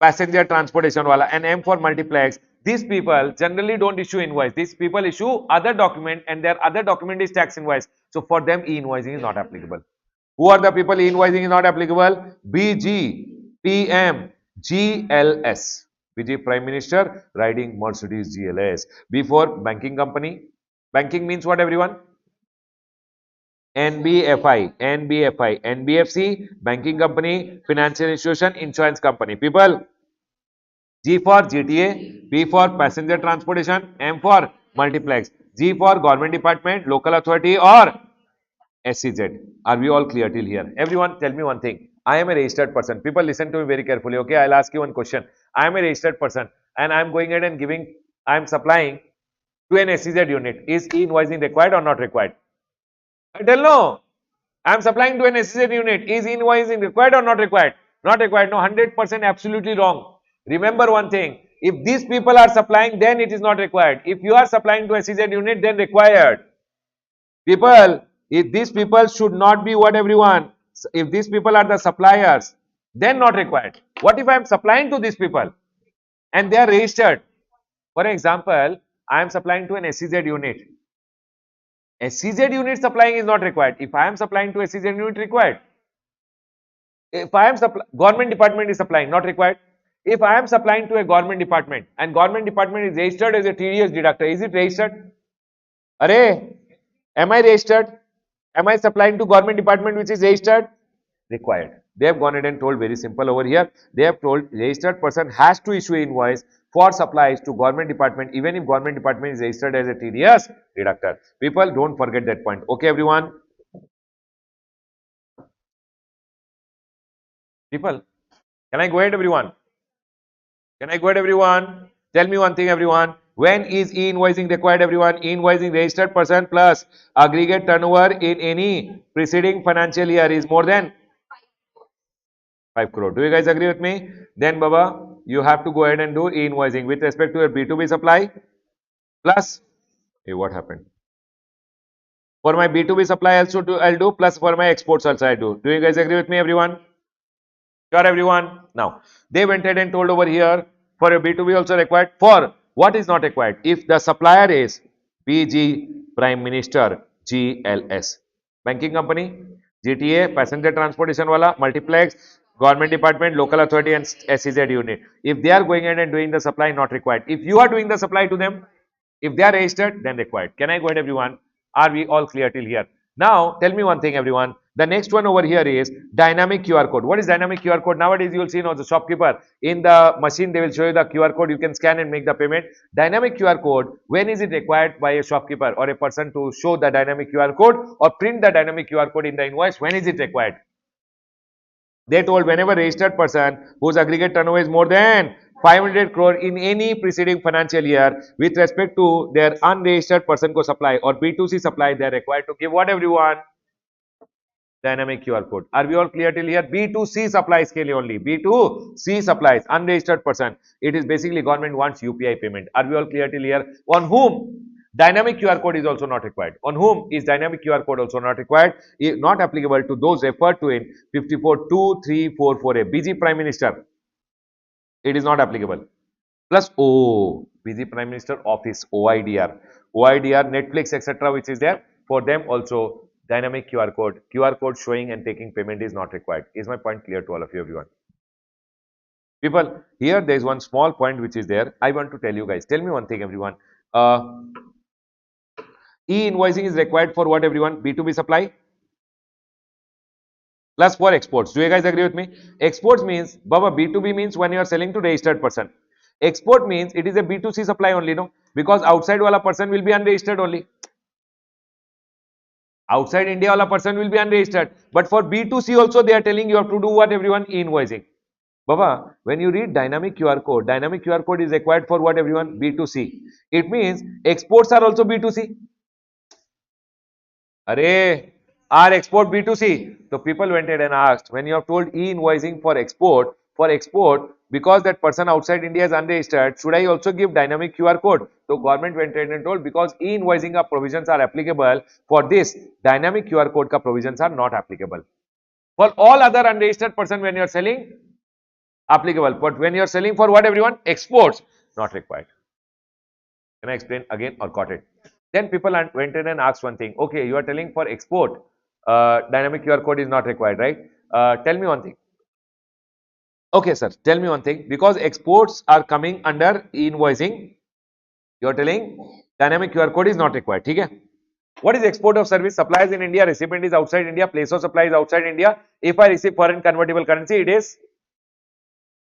passenger transportation wala, and M for multiplex. These people generally don't issue invoice. These people issue other document, and their other document is tax invoice. So for them, e-invoicing is not applicable. Who are the people e-invoicing is not applicable? BG, PM, GLS. BG Prime Minister riding Mercedes GLS. B for banking company. Banking means what, everyone? NBFI, NBFI, NBFC, banking company, financial institution, insurance company. People, G for GTA, P for passenger transportation, M for multiplex, G for government department, local authority, or SCZ. Are we all clear till here? Everyone, tell me one thing. I am a registered person. People, listen to me very carefully. Okay, I'll ask you one question. I am a registered person, and I am going ahead and giving, I am supplying to an SCZ unit. Is e-invoicing required or not required? I tell no. I am supplying to an SCZ unit. Is invoicing required or not required? Not required. No, 100% absolutely wrong. Remember one thing. If these people are supplying, then it is not required. If you are supplying to a SCZ unit, then required. People, if these people should not be what, everyone? If these people are the suppliers, then not required. What if I am supplying to these people and they are registered? For example, I am supplying to an SCZ unit. SCZ unit supplying is not required. If I am supplying to SCZ unit, required. If I am government department is supplying, not required. If I am supplying to a government department and government department is registered as a TDS deductor, is it registered? Array, am I registered? Am I supplying to government department which is registered? Required. They have gone ahead and told very simple over here. They have told registered person has to issue invoice for supplies to government department even if government department is registered as a TDS deductor. People, don't forget that point. Okay, everyone? People, can I go ahead, everyone? Can I go ahead, everyone? Tell me one thing, everyone. When is e-invoicing required, everyone? E-invoicing registered person plus aggregate turnover in any preceding financial year is more than 5 crore. Do you guys agree with me? Then, Baba, you have to go ahead and do e-invoicing with respect to your B2B supply plus. Hey, what happened? For my B2B supply, I'll do plus for my exports also I do. Do you guys agree with me, everyone? Sure, everyone. Now, they went ahead and told over here for a B2B also required. For what is not required? If the supplier is PG Prime Minister GLS, banking company, GTA, passenger transportation wala, multiplex, government department, local authority, and SEZ unit. If they are going ahead and doing the supply, not required. If you are doing the supply to them, if they are registered, then required. Can I go ahead, everyone? Are we all clear till here? Now, tell me one thing, everyone. The next one over here is dynamic QR code. What is dynamic QR code? Nowadays, you will see now the shopkeeper in the machine, they will show you the QR code. You can scan and make the payment. Dynamic QR code, when is it required by a shopkeeper or a person to show the dynamic QR code or print the dynamic QR code in the invoice? When is it required? They told whenever registered person whose aggregate turnover is more than 500 crore in any preceding financial year with respect to their unregistered person को supply or B2C supply, they are required to give what, everyone? Dynamic QR code. Are we all clear till here? B2C supplies के लिए only. B2C supplies, unregistered person. It is basically government wants UPI payment. Are we all clear till here? On whom? Dynamic QR code is also not required. On whom is dynamic QR code also not required? Not applicable to those referred to in 542344A. BG Prime Minister. It is not applicable. Plus O, BG Prime Minister Office, OIDR. OIDR, Netflix, etc. which is there. For them also dynamic QR code showing and taking payment is not required. Is my point clear to all of you, everyone? People, here there is one small point which is there. I want to tell you guys. Tell me one thing, everyone. E-invoicing is required for what everyone? B2B supply plus for exports. Do you guys agree with me? Exports means, Baba, B2B means when you are selling to registered person. Export means it is a B2C supply only, no? Because outside wala person will be unregistered only. Outside India wala person will be unregistered. But for B2C also they are telling you have to do what everyone? E-invoicing. Baba, when you read dynamic QR code is required for what everyone? B2C. It means exports are also B2C. Array, are export B2C? So people went ahead and asked, when you have told e-invoicing for export, because that person outside India is unregistered, should I also give dynamic QR code? So government went ahead and told, because e-invoicing provisions are applicable for this, dynamic QR code ka provisions are not applicable. For all other unregistered person when you are selling, applicable. But when you are selling for what everyone? Exports, not required. Can I explain again or got it? Then people went in and asked one thing. Okay, you are telling for export, dynamic QR code is not required, right? Tell me one thing. Okay, sir. Tell me one thing. Because exports are coming under e-invoicing, you are telling dynamic QR code is not required. Okay? What is export of service? Supplies in India, recipient is outside India, place of supply is outside India. If I receive foreign convertible currency, it is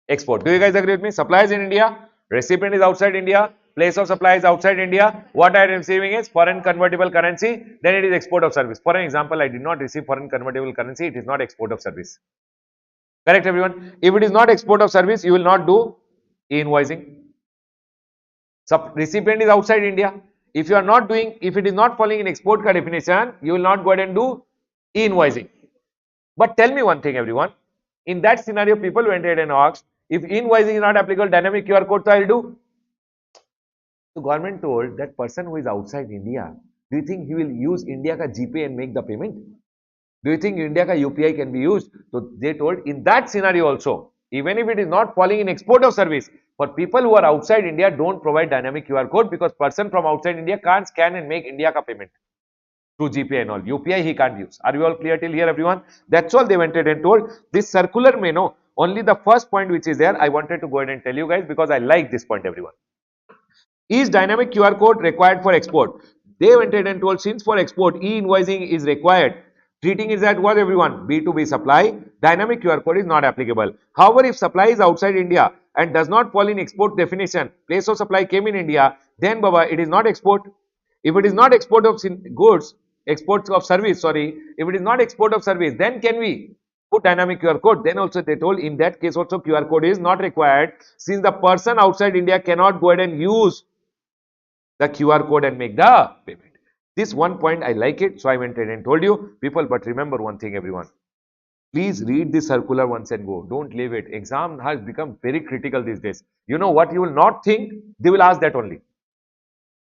export. Do you guys agree with me? Supplies in India, recipient is outside India, place of supply is outside India. What I am receiving is foreign convertible currency, then it is export of service. For an example, I did not receive foreign convertible currency, it is not export of service. Correct, everyone? If it is not export of service, you will not do e-invoicing. Recipient is outside India. If you are not doing, if it is not falling in export ka definition, you will not go ahead and do e-invoicing. But tell me one thing, everyone. In that scenario, people went ahead and asked, if invoicing is not applicable, dynamic QR code, so I will do. So government told that person who is outside India, do you think he will use India ka GPay and make the payment? Do you think India ka UPI can be used? So they told in that scenario also, even if it is not falling in export of service, for people who are outside India, don't provide dynamic QR code because person from outside India can't scan and make India ka payment through GPay and all. UPI he can't use. Are we all clear till here, everyone? That's all they went ahead and told. This circular may know. Only the first point which is there, I wanted to go ahead and tell you guys because I like this point, everyone. Is dynamic QR code required for export? They went ahead and told since for export, e-invoicing is required. Treating is that what everyone? B2B supply, dynamic QR code is not applicable. However, if supply is outside India and does not fall in export definition, place of supply came in India, then Baba, it is not export. If it is not export of goods, export of service, sorry, if it is not export of service, then can we put dynamic QR code? Then also they told in that case also QR code is not required since the person outside India cannot go ahead and use the QR code and make the payment. This one point I like it, so I went ahead and told you people. But remember one thing, everyone. Please read this circular once and go. Don't leave it. Exam has become very critical these days. You know what you will not think, they will ask that only.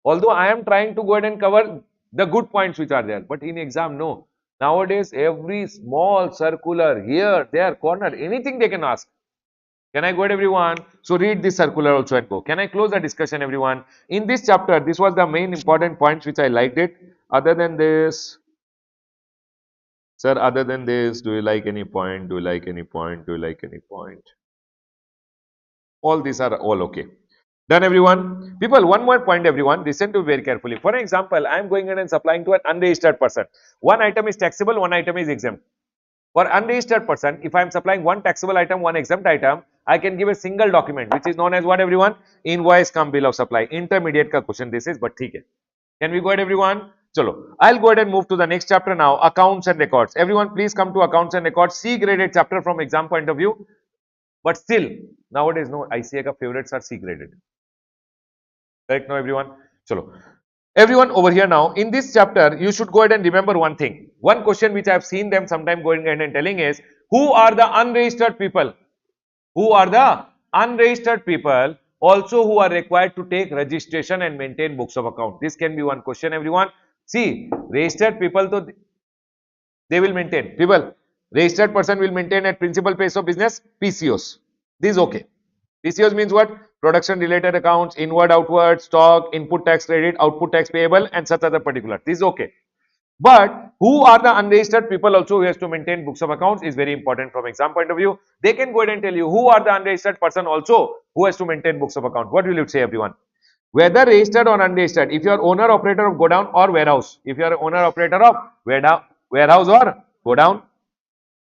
Although I am trying to go ahead and cover the good points which are there, but in exam, no. Nowadays, every small circular here, there, corner, anything they can ask. Can I go ahead, everyone? So read this circular also and go. Can I close the discussion, everyone? In this chapter, this was the main important points which I liked it. Other than this, sir, other than this, do you like any point? Do you like any point? Do you like any point? All these are all okay. Done, everyone? People, one more point, everyone. Listen to very carefully. For example, I am going in and supplying to an unregistered person. One item is taxable, one item is exempt. For unregistered person, if I am supplying one taxable item, one exempt item, I can give a single document, which is known as what, everyone? Invoice cum bill of supply. Intermediate ka question this is, but theek hai. Can we go ahead, everyone? Chalo. I'll go ahead and move to the next chapter now, accounts and records. Everyone, please come to accounts and records. C graded chapter from exam point of view. But still, nowadays, no, ICA ka favorites are C graded. Correct now, everyone? Chalo. Everyone over here now, in this chapter, you should go ahead and remember one thing. One question which I have seen them sometime going ahead and telling is, who are the unregistered people? Who are the unregistered people also who are required to take registration and maintain books of account? This can be one question, everyone. See, registered people, to they will maintain. People, registered person will maintain at principal place of business, PCOs. This is okay. PCOs means what? Production related accounts, inward, outward, stock, input tax credit, output tax payable, and such other particular. This is okay. But who are the unregistered people also who has to maintain books of accounts is very important from exam point of view. They can go ahead and tell you who are the unregistered person also who has to maintain books of account. What will you say, everyone? whether registered or unregistered, if you are owner operator of godown or warehouse, if you are owner operator of warehouse or godown,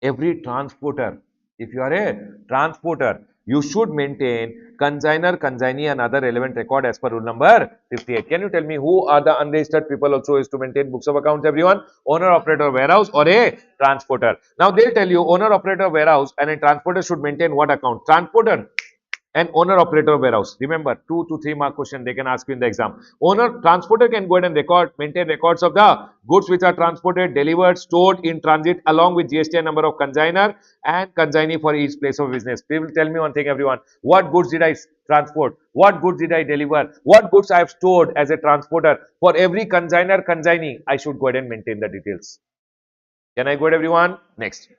every transporter, if you are a transporter, you should maintain consignor, consignee and other relevant record as per rule number 58. Can you tell me who are the unregistered people also is to maintain books of accounts, everyone? Owner operator warehouse or a transporter. Now they'll tell you owner operator warehouse and a transporter should maintain what account? Transporter and owner operator warehouse. Remember, 2 to 3 mark question they can ask you in the exam. Owner transporter can go ahead and maintain records of the goods which are transported, delivered, stored in transit along with GST number of consignor and consignee for each place of business. People tell me one thing, everyone. What goods did I transport? What goods did I deliver? What goods I have stored as a transporter? For every consignor, consignee, I should go ahead and maintain the details. Can I go ahead, everyone? Next.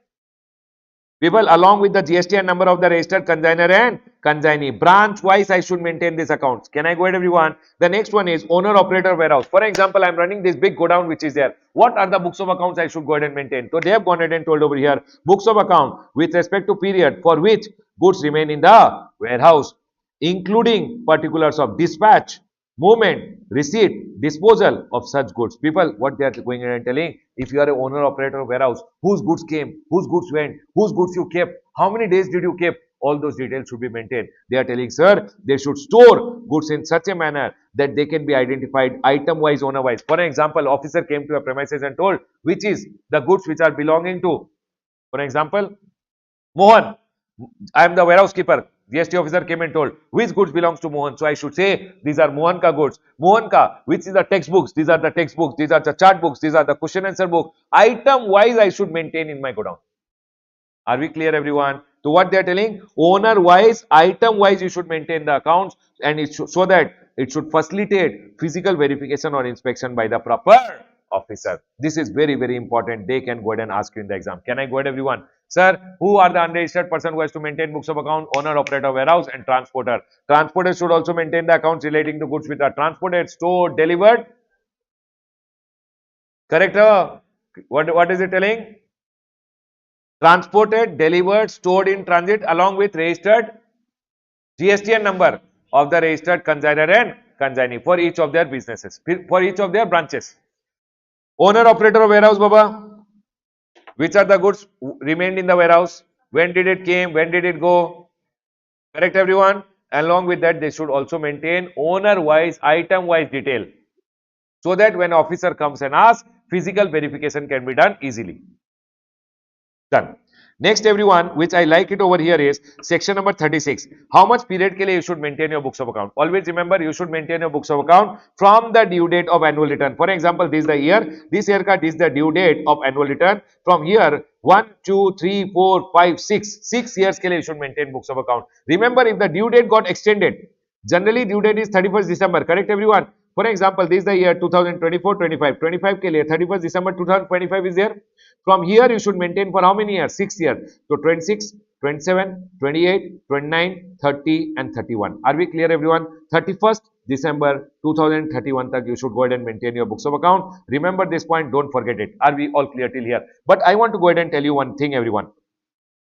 People, along with the GST number of the registered consignor and consignee, branch wise I should maintain these accounts. Can I go ahead, everyone? The next one is owner operator warehouse. For example, I am running this big godown which is there. What are the books of accounts I should go ahead and maintain? So they have gone ahead and told over here, books of account with respect to period for which goods remain in the warehouse, including particulars of dispatch, movement, receipt, disposal of such goods. People, what they are going in and telling, if you are a owner operator of warehouse, whose goods came, whose goods went, whose goods you kept, how many days did you keep, all those details should be maintained. They are telling, sir, they should store goods in such a manner that they can be identified item wise, owner wise. For example, officer came to a premises and told which is the goods which are belonging to, for example, Mohan, I am the warehouse keeper. GST officer came and told which goods belongs to Mohan. So I should say these are Mohan ka goods. Mohan ka, which is the textbooks. These are the textbooks. These are the chart books. These are the question answer book. Item wise I should maintain in my godown. Are we clear, everyone? So what they are telling, owner wise, item wise, you should maintain the accounts, and it should, so that it should facilitate physical verification or inspection by the proper officer. This is very, very important. They can go ahead and ask you in the exam. Can I go ahead, everyone? Sir, who are the unregistered person who has to maintain books of account? Owner, operator, warehouse and transporter. Transporter should also maintain the accounts relating to goods which are transported, stored, delivered. Correct? What is it telling? Transported, delivered, stored in transit along with registered GSTN number of the registered consignor and consignee for each of their businesses, for each of their branches. Owner operator of warehouse, Baba. Which are the goods remained in the warehouse? When did it came? When did it go? Correct, everyone? Along with that, they should also maintain owner wise, item wise detail, so that when officer comes and asks, physical verification can be done easily. Done. Next, everyone, which I like it over here is section number 36. How much period ke liye you should maintain your books of account? Always remember, you should maintain your books of account from the due date of annual return. For example, this is the year, this haircut is the due date of annual return. From here, 1, 2, 3, 4, 5, 6. 6 years ke liye you should maintain books of account. Remember, if the due date got extended, generally due date is 31st December. Correct, everyone? For example, this is the year 2024-25. 25 ke liye 31st December 2025 is there. From here, you should maintain for how many years? 6 years. So 26, 27, 28, 29, 30 and 31. Are we clear, everyone? 31st December 2031 tak you should go ahead and maintain your books of account. Remember this point, don't forget it. Are we all clear till here? But I want to go ahead and tell you one thing, everyone.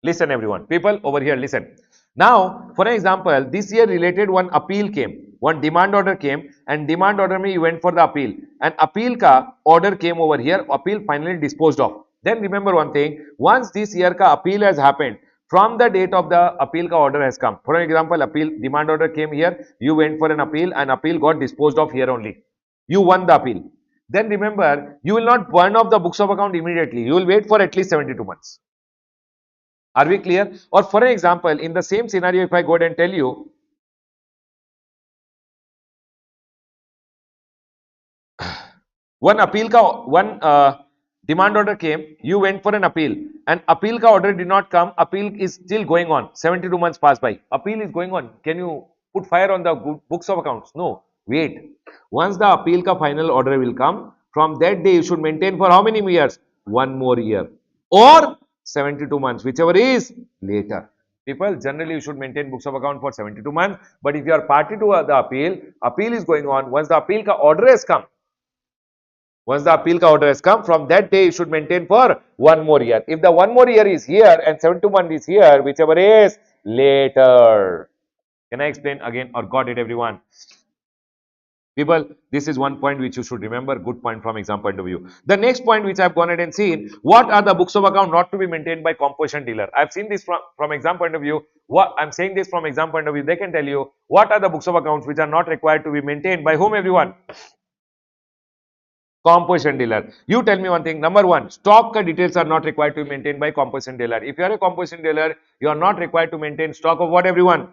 Listen, everyone. People over here, listen. Now, for example, this year related one appeal came. One demand order came, and demand order mein you went for the appeal. And appeal ka order came over here. Appeal finally disposed of. Then remember one thing. Once this year ka appeal has happened, from the date of the appeal ka order has come. For example, appeal demand order came here. You went for an appeal, and appeal got disposed of here only. You won the appeal. Then remember, you will not burn off the books of account immediately. You will wait for at least 72 months. Are we clear? Or for example, in the same scenario, if I go ahead and tell you, one appeal ka, one demand order came, you went for an appeal, and appeal ka order did not come, appeal is still going on, 72 months pass by, appeal is going on, can you put fire on the books of accounts? No, wait. Once the appeal ka final order will come, from that day you should maintain for how many years? 1 more year. Or 72 months, whichever is later. People, generally you should maintain books of account for 72 months. But if you are party to the appeal is going on. Once the appeal ka order has come, from that day you should maintain for 1 more year. If the 1 more year is here and 72 months is here, whichever is later. Can I explain again or got it, everyone? People, this is one point which you should remember, good point from exam point of view. The next point which I've gone ahead and seen, what are the books of account not to be maintained by composition dealer? I've seen this from exam point of view. What I'm saying this from exam point of view, they can tell you what are the books of accounts which are not required to be maintained by whom, everyone? Composition dealer. You tell me one thing. Number one, stock details are not required to be maintained by composition dealer. If you are a composition dealer, you are not required to maintain stock of what, everyone?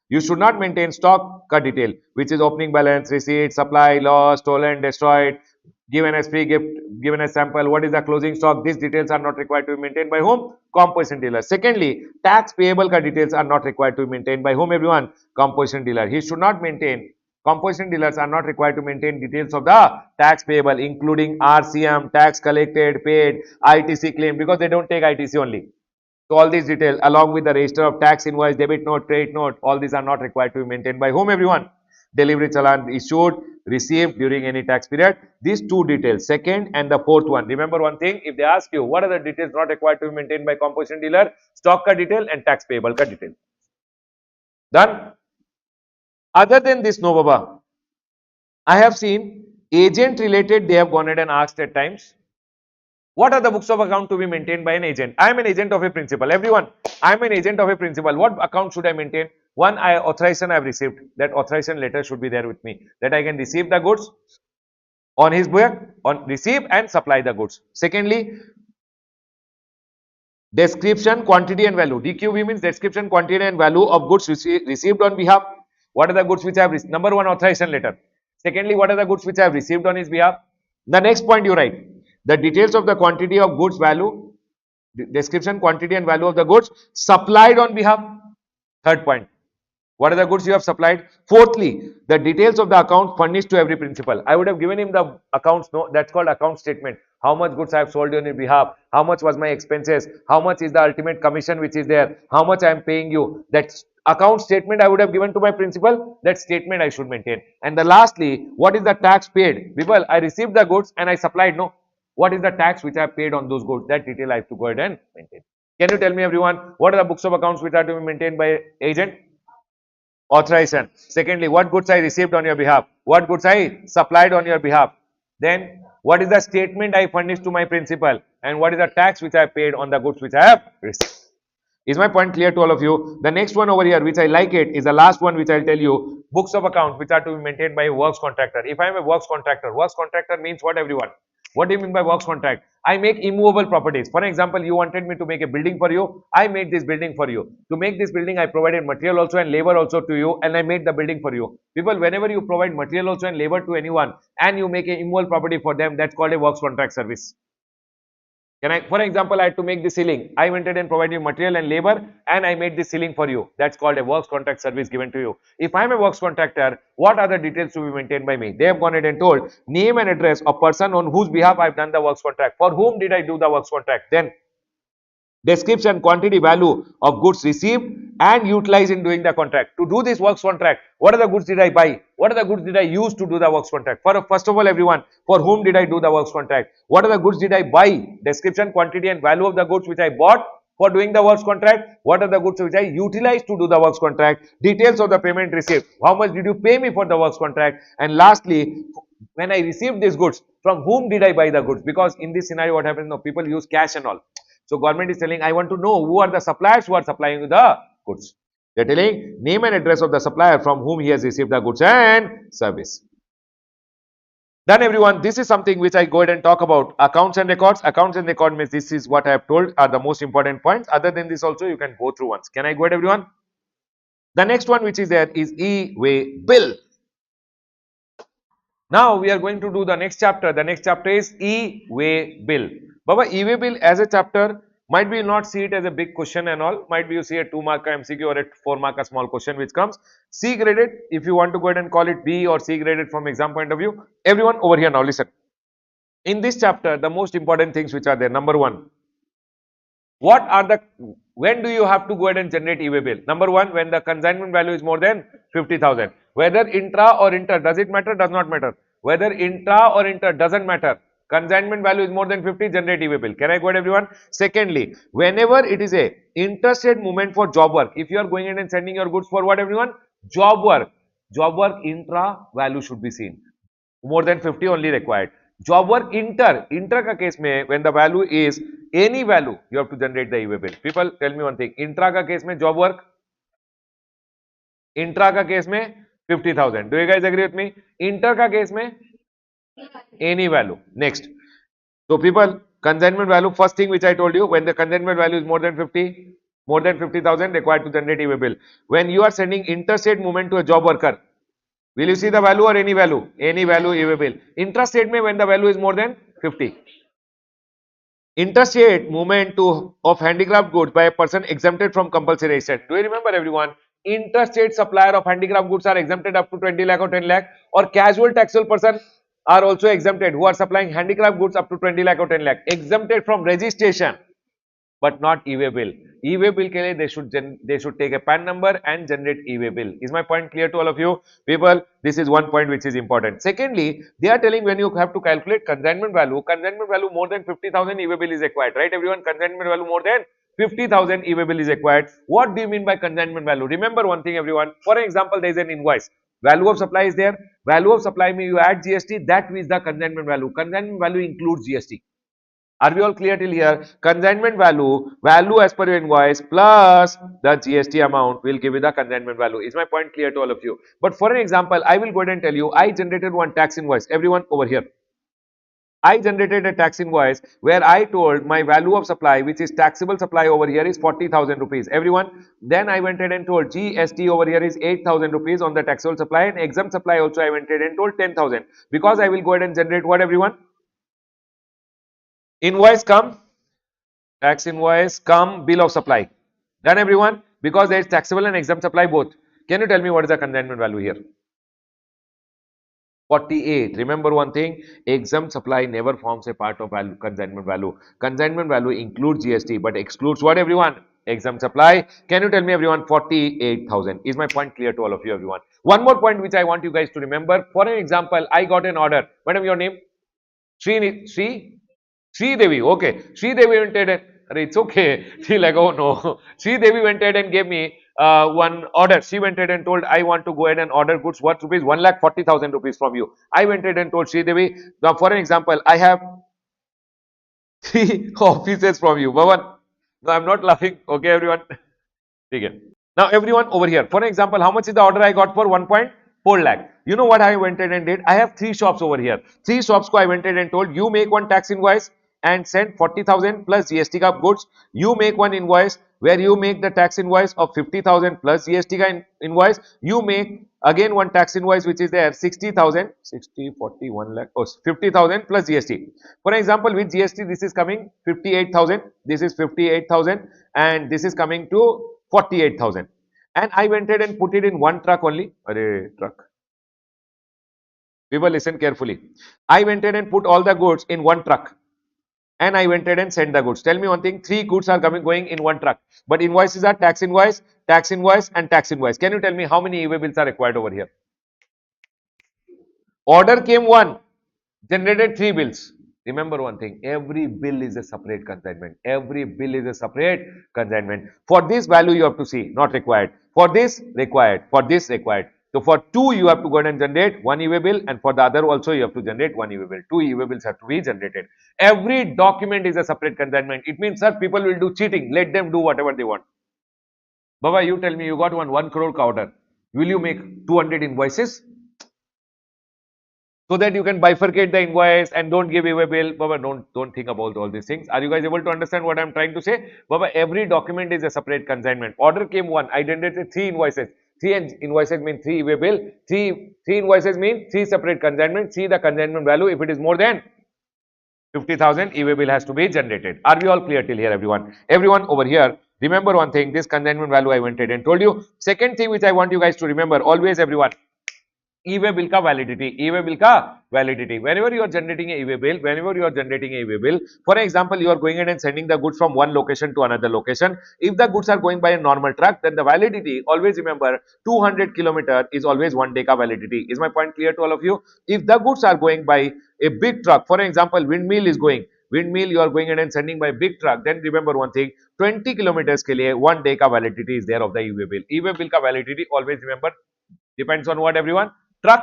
You should not maintain stock detail, which is opening balance, receipt, supply, loss, stolen, destroyed, given as free gift, given as sample. What is the closing stock? These details are not required to be maintained by whom? Composition dealer. Secondly, tax payable details are not required to be maintained by whom, everyone? Composition dealer. He should not maintain. Composition dealers are not required to maintain details of the tax payable, including RCM, tax collected, paid, ITC claim, because they don't take ITC only. So all these details along with the register of tax invoice, debit note, credit note, all these are not required to be maintained by whom, everyone? Delivery challan issued, received during any tax period. These two details, second and the fourth one. Remember one thing, if they ask you what are the details not required to be maintained by composition dealer, stock detail and tax payable detail. Done? Other than this, no baba, I have seen agent related, they have gone ahead and asked at times. What are the books of account to be maintained by an agent? I am an agent of a principal. Everyone, I am an agent of a principal. What account should I maintain? One, authorization I have received. That authorization letter should be there with me. That I can receive the goods on his book, on receive and supply the goods. Secondly, description, quantity and value. DQV means description, quantity and value of goods received on behalf. What are the goods which I have received? Number one, authorization letter. Secondly, what are the goods which I have received on his behalf? The next point you write, the details of the quantity of goods value, description, quantity and value of the goods supplied on behalf. Third point, what are the goods you have supplied? Fourthly, the details of the account furnished to every principal. I would have given him the accounts, no, that's called account statement. How much goods I have sold on your behalf, how much was my expenses, how much is the ultimate commission which is there, how much I am paying you. That account statement I would have given to my principal, that statement I should maintain. And the lastly, what is the tax paid? People, I received the goods and I supplied, no. What is the tax which I have paid on those goods? That detail I have to go ahead and maintain. Can you tell me, everyone, what are the books of accounts which are to be maintained by agent? Authorization. Secondly, what goods I received on your behalf? What goods I supplied on your behalf? Then, what is the statement I furnished to my principal? And what is the tax which I paid on the goods which I have received? Is my point clear to all of you? The next one over here, which I like it, is the last one which I'll tell you. Books of account which are to be maintained by a works contractor. If I am a works contractor means what, everyone? What do you mean by works contract? I make immovable properties. For example, you wanted me to make a building for you. I made this building for you. To make this building, I provided material also and labor also to you, and I made the building for you. People, whenever you provide material also and labor to anyone and you make a immovable property for them, that's called a works contract service. For example, I had to make the ceiling. I went ahead and provided material and labor and I made the ceiling for you. That's called a works contract service given to you. If I am a works contractor, what are the details to be maintained by me? They have gone ahead and told name and address of person on whose behalf I have done the works contract. For whom did I do the works contract? Then description, quantity, value of goods received and utilized in doing the contract. To do this works contract, what are the goods did I buy? What are the goods did I use to do the works contract? First of all, everyone, for whom did I do the works contract? What are the goods did I buy? Description, quantity and value of the goods which I bought for doing the works contract. What are the goods which I utilized to do the works contract? Details of the payment received. How much did you pay me for the works contract? And lastly, when I received these goods, from whom did I buy the goods? Because in this scenario, what happens now? People use cash and all. So government is telling, I want to know who are the suppliers who are supplying the goods. They are telling name and address of the supplier from whom he has received the goods and service. Done, everyone. This is something which I go ahead and talk about. Accounts and records. Accounts and record means this is what I have told are the most important points. Other than this also you can go through once. Can I go ahead, everyone? The next one which is there is e-way bill. Now we are going to do the next chapter. The next chapter is e-way bill. Baba, e-way bill as a chapter, might be not see it as a big question and all. Might be you see a 2-mark MCQ or a 4-mark small question which comes. C graded, if you want to go ahead and call it B or C graded from exam point of view. Everyone over here now listen. In this chapter, the most important things which are there. Number one, when do you have to go ahead and generate e-way bill? Number one, when the consignment value is more than 50,000. Whether intra or inter, does it matter? Does not matter. Whether intra or inter, doesn't matter. Consignment value is more than 50, generate e-way bill. Can I go ahead, everyone? Secondly, whenever it is a interstate movement for job work, if you are going in and sending your goods for what, everyone? Job work. Job work intra value should be seen. more than 50 only required. Job work inter का case में when the value is any value you have to generate the e-way bill. People tell me one thing, intra का case में job work, intra का case में 50,000. Do you guys agree with me? Inter का case में any value. Next. So people, consignment value, first thing which I told you, when the consignment value is more than 50, more than 50,000 required to generate e-way bill. When you are sending interstate movement to a job worker, will you see the value or any value? Any value e-way bill. Intrastate mein when the value is more than 50. Interstate movement of handicraft goods by a person exempted from compulsory registration. Do you remember everyone? Interstate supplier of handicraft goods are exempted up to 20 lakh or 10 lakh, or casual taxable person are also exempted who are supplying handicraft goods up to 20 lakh or 10 lakh, exempted from registration, but not e-way bill. E-way bill ke liye they should take a PAN number and generate e-way bill. Is my point clear to all of you? People, this is one point which is important. Secondly, they are telling when you have to calculate consignment value more than 50,000 e-way bill is required, right everyone? Consignment value more than 50,000 e-way bill is required. What do you mean by consignment value? Remember one thing everyone, for example, there is an invoice. Value of supply is there. Value of supply may you add GST, that is the consignment value. Consignment value includes GST. Are we all clear till here? Consignment value as per your invoice plus the GST amount will give you the consignment value. Is my point clear to all of you? But for an example, I will go ahead and tell you, I generated one tax invoice. Everyone over here. I generated a tax invoice where I told my value of supply, which is taxable supply over here, is 40,000 rupees. Everyone, then I went ahead and told GST over here is 8,000 rupees on the taxable supply, and exempt supply also I went ahead and told 10,000. Because I will go ahead and generate what everyone? Invoice come, tax invoice come, bill of supply. Done everyone? Because there is taxable and exempt supply both. Can you tell me what is the consignment value here? 48. Remember one thing, exempt supply never forms a part of value, consignment value. Consignment value includes GST but excludes what everyone? Exempt supply. Can you tell me everyone? 48,000. Is my point clear to all of you everyone? One more point which I want you guys to remember. For an example, I got an order. Madam, your name? Sri Devi, okay. Sri Devi went ahead and, it's okay. She like, oh no. Sri Devi went ahead and gave me one order. She went ahead and told, I want to go ahead and order goods worth rupees 1,40,000 rupees from you. I went ahead and told Sri Devi, now for an example, I have 3 offices from you. Bhavan, no, I'm not laughing. Okay, everyone. Okay. Now, everyone over here, for example, how much is the order I got for 1.4 lakh? You know what I went ahead and did? I have 3 shops over here. 3 shops ko I went ahead and told, you make one tax invoice and send 40,000 plus GST ka goods. You make one invoice where you make the tax invoice of 50,000 plus GST ka invoice. You make again one tax invoice which is there 60,000, 60, 40, 1 lakh, oh, 50,000 plus GST. For example, with GST, this is coming 58,000, this is 58,000, and this is coming to 48,000, and I went ahead and put it in one truck only. Arey, truck. People listen carefully. I went ahead and put all the goods in one truck, and I went ahead and sent the goods. Tell me one thing, 3 goods are going in one truck, but invoices are tax invoice, and tax invoice. Can you tell me how many e-way bills are required over here? Order came 1, generated 3 bills. Remember one thing, every bill is a separate consignment. Every bill is a separate consignment. For this value you have to see, not required. For this, required. For this, required. So for 2 you have to go ahead and generate 1 e-way bill, and for the other also you have to generate 1 e-way bill. 2 e-way bills have to be generated. Every document is a separate consignment. It means, sir, people will do cheating. Let them do whatever they want. Baba, you tell me, you got 1 crore order. Will you make 200 invoices? So that you can bifurcate the invoice and don't give e-way bill. Baba, don't think about all these things. Are you guys able to understand what I'm trying to say? Baba, every document is a separate consignment. Order came 1, I generated 3 invoices. 3 invoices mean 3 e-way bill. 3 invoices mean 3 separate consignment. See the consignment value. If it is more than 50,000, e-way bill has to be generated. Are we all clear till here, everyone? Everyone over here, remember one thing, this consignment value I went ahead and told you. Second thing which I want you guys to remember, always everyone, e-way bill ka validity. E-way bill ka validity. Whenever you are generating a e-way bill, for example, you are going ahead and sending the goods from one location to another location. If the goods are going by a normal truck, then the validity, always remember, 200 kilometer is always 1 day ka validity. Is my point clear to all of you? If the goods are going by a big truck, for example, windmill, you are going ahead and sending by big truck, then remember one thing, 20 kilometers ke liye 1 day ka validity is there of the e-way bill. E-way bill ka validity, always remember, depends on what everyone? Truck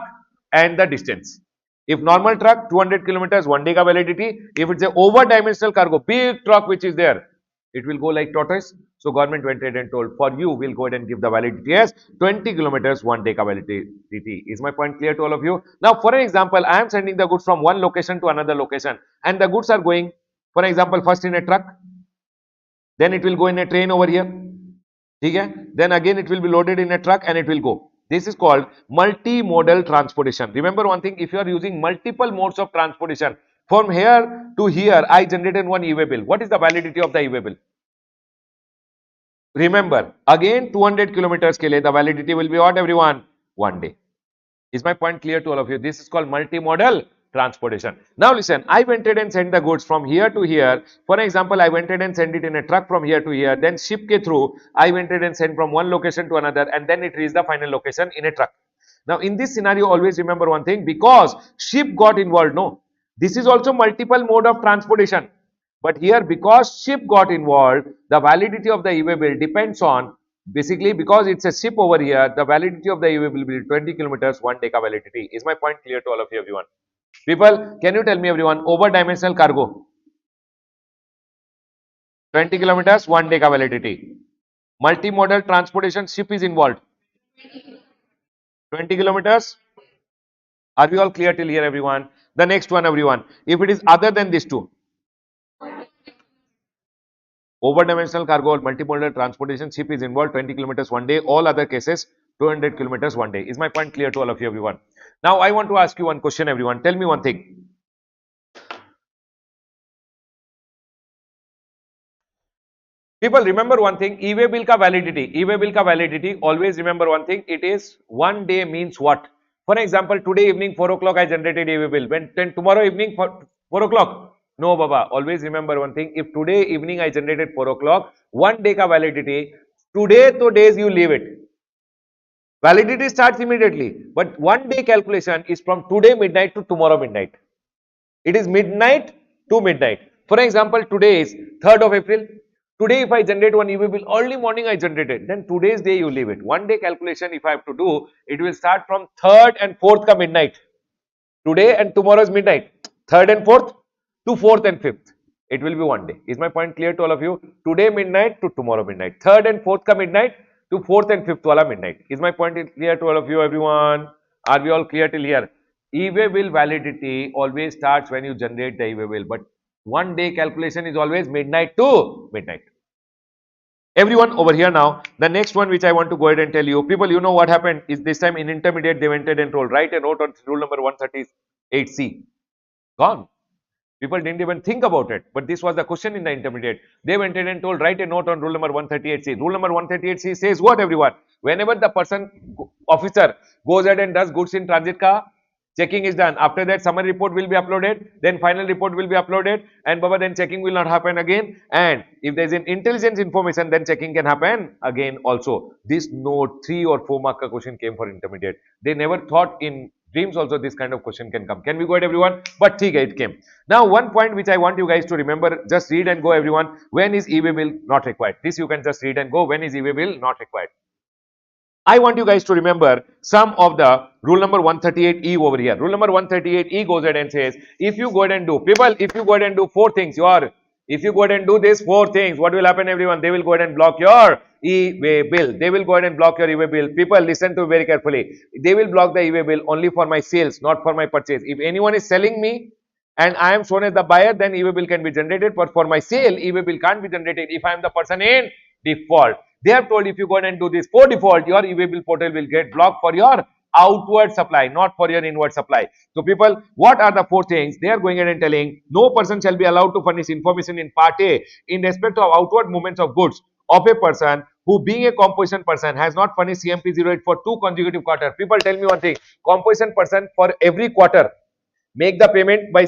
and the distance. If normal truck, 200 kilometers, 1 day ka validity. If it's a over-dimensional cargo, big truck which is there, it will go like tortoise. So government went ahead and told, for you, we'll go ahead and give the validity as 20 kilometers, 1 day ka validity. Is my point clear to all of you? Now, for an example, I am sending the goods from one location to another location, and the goods are going, for example, first in a truck, then it will go in a train over here. Okay? Then again it will be loaded in a truck and it will go. This is called multimodal transportation. Remember one thing, if you are using multiple modes of transportation, from here to here, I generated one e-way bill. What is the validity of the e-way bill? Remember, again 200 kilometers ke liye, the validity will be what everyone? 1 day. Is my point clear to all of you? This is called multimodal transportation. Now listen, I went ahead and sent the goods from here to here. For example, I went ahead and sent it in a truck from here to here. Then ship ke through, I went ahead and sent from one location to another, and then it reached the final location in a truck. Now in this scenario, always remember one thing, because ship got involved, no. This is also multiple mode of transportation. But here, because ship got involved, the validity of the e-way bill depends on, basically, because it's a ship over here, the validity of the e-way bill will be 20 kilometers, 1 day ka validity. Is my point clear to all of you, everyone? People, can you tell me, everyone, over dimensional cargo, 20 kilometers, 1 day ka validity. Multimodal transportation, ship is involved, 20 kilometers. Are we all clear till here, everyone? The next one, everyone, if it is other than these two, over-dimensional cargo or multimodal transportation, ship is involved, 20 kilometers 1 day. All other cases, 200 kilometers 1 day. Is my point clear to all of you, everyone? Now, I want to ask you one question, everyone. Tell me one thing. People, remember one thing, e-way bill ka validity, always remember one thing, it is 1 day means what? For example, today evening 4 o'clock I generated e-way bill. When then tomorrow evening 4 o'clock? No, Baba. Always remember one thing, if today evening I generated 4 o'clock, 1 day ka validity, today to days you leave it. Validity starts immediately, but 1 day calculation is from today midnight to tomorrow midnight. It is midnight to midnight. For example, today is 3rd of April. Today, if I generate one e-way bill, early morning I generated, then today's day you leave it. 1 day calculation, if I have to do, it will start from 3rd and 4th ka midnight. Today and tomorrow's midnight. 3rd and 4th to 4th and 5th. It will be 1 day. Is my point clear to all of you? Today midnight to tomorrow midnight. 3rd and 4th ka midnight to 4th and 5th wala midnight. Is my point clear to all of you, everyone? Are we all clear till here? E-way bill validity always starts when you generate the e-way bill, but 1 day calculation is always midnight to midnight. Everyone over here now, the next one which I want to go ahead and tell you, people, you know what happened is this time in intermediate they went ahead and told, write a note on rule number 138C. Gone. People didn't even think about it, but this was the question in the intermediate. They went ahead and told, write a note on rule number 138C. Rule number 138C says what, everyone? Whenever the person, officer, goes ahead and does goods in transit ka checking is done. After that, summary report will be uploaded, then final report will be uploaded, and Baba, then checking will not happen again. And if there is an intelligence information, then checking can happen again also. This note 3 or 4 mark question came for intermediate. They never thought in dreams also this kind of question can come. Can we go ahead, everyone? But it came. Now, one point which I want you guys to remember, just read and go, everyone. When is e-way bill not required? This you can just read and go. When is e-way bill not required? I want you guys to remember some of the rule number 138E over here. Rule number 138E goes ahead and says, if you go ahead and do, people, if you go ahead and do 4 things, if you go ahead and do these 4 things, what will happen, everyone? They will go ahead and block your e-way bill. They will go ahead and block your e-way bill. People, listen to very carefully. They will block the e-way bill only for my sales, not for my purchase. If anyone is selling me and I am shown as the buyer, then e-way bill can be generated. But for my sale, e-way bill can't be generated if I am the person in default. They have told if you go ahead and do this for default, your e-way bill portal will get blocked for your outward supply, not for your inward supply. So people, what are the 4 things? They are going ahead and telling, no person shall be allowed to furnish information in part A in respect of outward movements of goods of a person who, being a composition person, has not furnished CMP08 for 2 consecutive quarters. People, tell me one thing, composition person for every quarter, make the payment by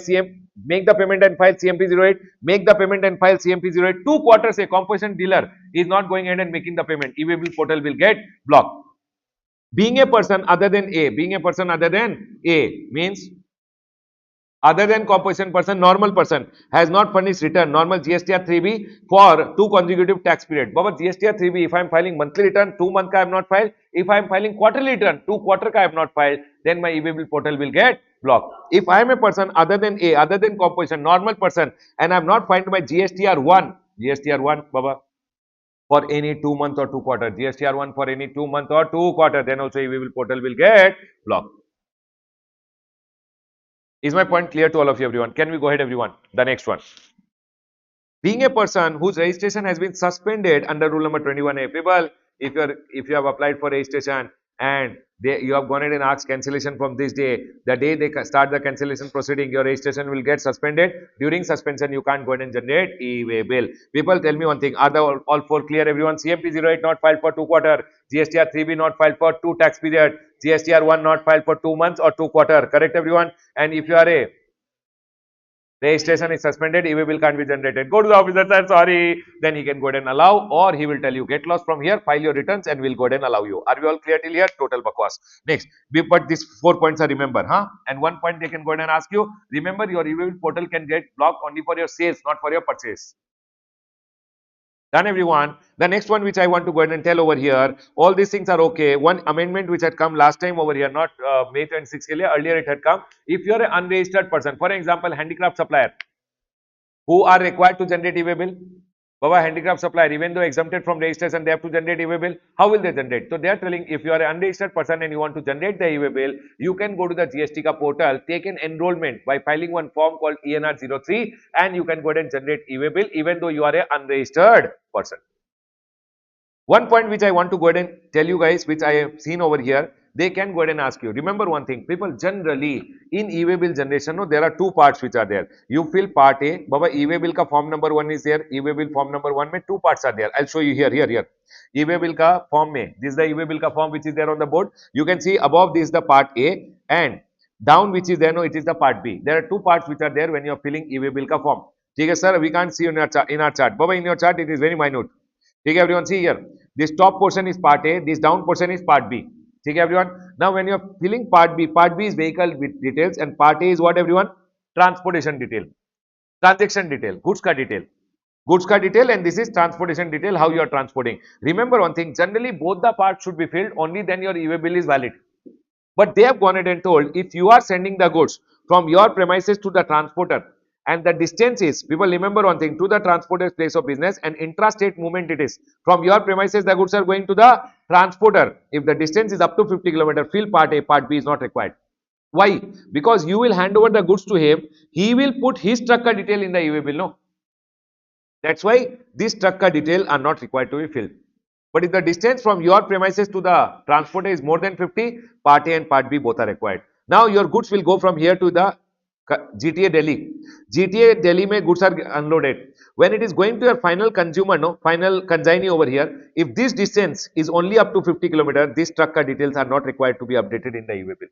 make the payment and file CMP08, make the payment and file CMP08. 2 quarters a composition dealer is not going ahead and making the payment, e-way bill portal will get blocked. Being a person other than A, means other than composition person, normal person has not furnished return, normal GSTR 3B for 2 consecutive tax period. But GSTR 3B, if I am filing monthly return, 2 month ka I have not filed. If I am filing quarterly return, 2 quarter ka I have not filed, then my e-way bill portal will get block. If I am a person other than A, other than composition, normal person, and I am not find my GSTR1, Baba, for any 2 months or 2 quarter, GSTR1 for any 2 months or 2 quarter, then also EVB portal will get blocked. Is my point clear to all of you, everyone? Can we go ahead, everyone? The next one. Being a person whose registration has been suspended under rule number 21A, people, if you have applied for registration and you have gone ahead and asked cancellation from this day, the day they start the cancellation proceeding, your registration will get suspended. During suspension, you can't go ahead and generate e-way bill. People, tell me one thing: are the all four clear, everyone? CMP08 not filed for 2 quarter, GSTR 3B not filed for 2 tax period, GSTR 1 not filed for 2 months or 2 quarter. Correct, everyone? And if you are a registration is suspended, e-way bill can't be generated. Go to the officer, sir, sorry. Then he can go ahead and allow, or he will tell you, get lost from here, file your returns, and we'll go ahead and allow you. Are we all clear till here? Total bakwas. Next, but these 4 points are remember, huh? And one point they can go ahead and ask you, remember your e-way bill portal can get blocked only for your sales, not for your purchase. Done, everyone. The next one which I want to go ahead and tell over here, all these things are okay. One amendment which had come last time over here, not May 26th, earlier it had come. If you are an unregistered person, for example, handicraft supplier, who are required to generate e-way bill? Baba, handicraft supplier, even though exempted from registration, they have to generate e-way bill. How will they generate? So they are telling, if you are an unregistered person and you want to generate the e-way bill, you can go to the GST ka portal, take an enrollment by filing one form called ENR03, and you can go ahead and generate e-way bill even though you are an unregistered person. One point which I want to go ahead and tell you guys, which I have seen over here, they can go ahead and ask you. Remember one thing, people, generally in e-way bill generation, no, there are two parts which are there. You fill part A, Baba, e-way bill ka form number 1 is there. E-way bill form number 1 mein two parts are there. I'll show you here. E-way bill ka form mein, this is the e-way bill ka form which is there on the board. You can see above this is the part A, and down which is there, no, it is the part B. There are two parts which are there when you are filling e-way bill ka form. Okay, sir, we can't see in our chart. Baba, in your chart it is very minute. Okay, everyone, see here. This top portion is part A, this down portion is part B. Okay, everyone. Now, when you are filling part B is vehicle details, and part A is what, everyone? Transportation detail, transaction detail, goods ka detail, and this is transportation detail, how you are transporting. Remember one thing, generally both the parts should be filled, only then your e-way bill is valid. But they have gone ahead and told, if you are sending the goods from your premises to the transporter, and the distance is, people remember one thing, to the transporter's place of business, and intrastate movement it is. From your premises, the goods are going to the transporter. If the distance is up to 50 km, fill part A, part B is not required. Why? Because you will hand over the goods to him, he will put his trucker detail in the e-way bill, no? That's why this trucker detail are not required to be filled. But if the distance from your premises to the transporter is more than 50, part A and part B both are required. Now your goods will go from here to the GTA Delhi. GTA Delhi mein goods are unloaded. When it is going to your final consumer, no, final consignee over here, if this distance is only up to 50 km, these trucker details are not required to be updated in the e-way bill.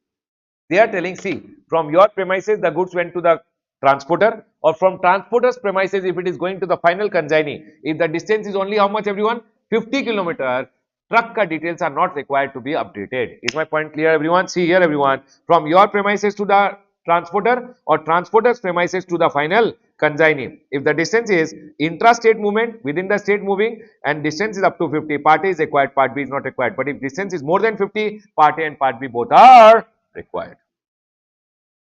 They are telling, see, from your premises, the goods went to the transporter, or from transporter's premises, if it is going to the final consignee, if the distance is only how much, everyone? 50 km, truck details are not required to be updated. Is my point clear, everyone? See here, everyone, from your premises to the transporter or transporter's premises to the final consignee, if the distance is intra-state movement, within the state moving, and distance is up to 50, part A is required, part B is not required. But if distance is more than 50, part A and part B both are required.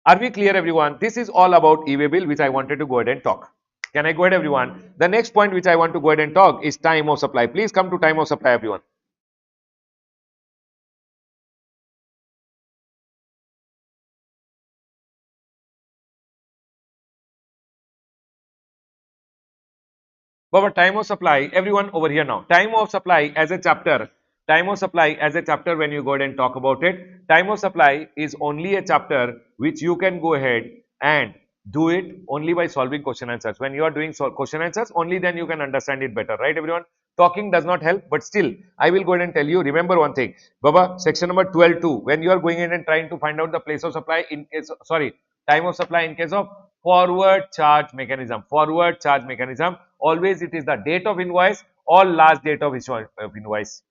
Are we clear, everyone? This is all about e-way bill, which I wanted to go ahead and talk. Can I go ahead, everyone? The next point which I want to go ahead and talk is time of supply. Please come to time of supply, everyone. But time of supply, everyone over here now. Time of supply as a chapter. Time of supply as a chapter, when you go ahead and talk about it, time of supply is only a chapter which you can go ahead and do it only by solving question answers. When you are doing question answers, only then you can understand it better, right, everyone? Talking does not help, but still, I will go ahead and tell you. Remember one thing, Baba, section number 12.2. When you are going in and trying to find out the place of supply in case, sorry, time of supply in case of forward charge mechanism. Forward charge mechanism. Always it is the date of invoice or last date of issue of invoice.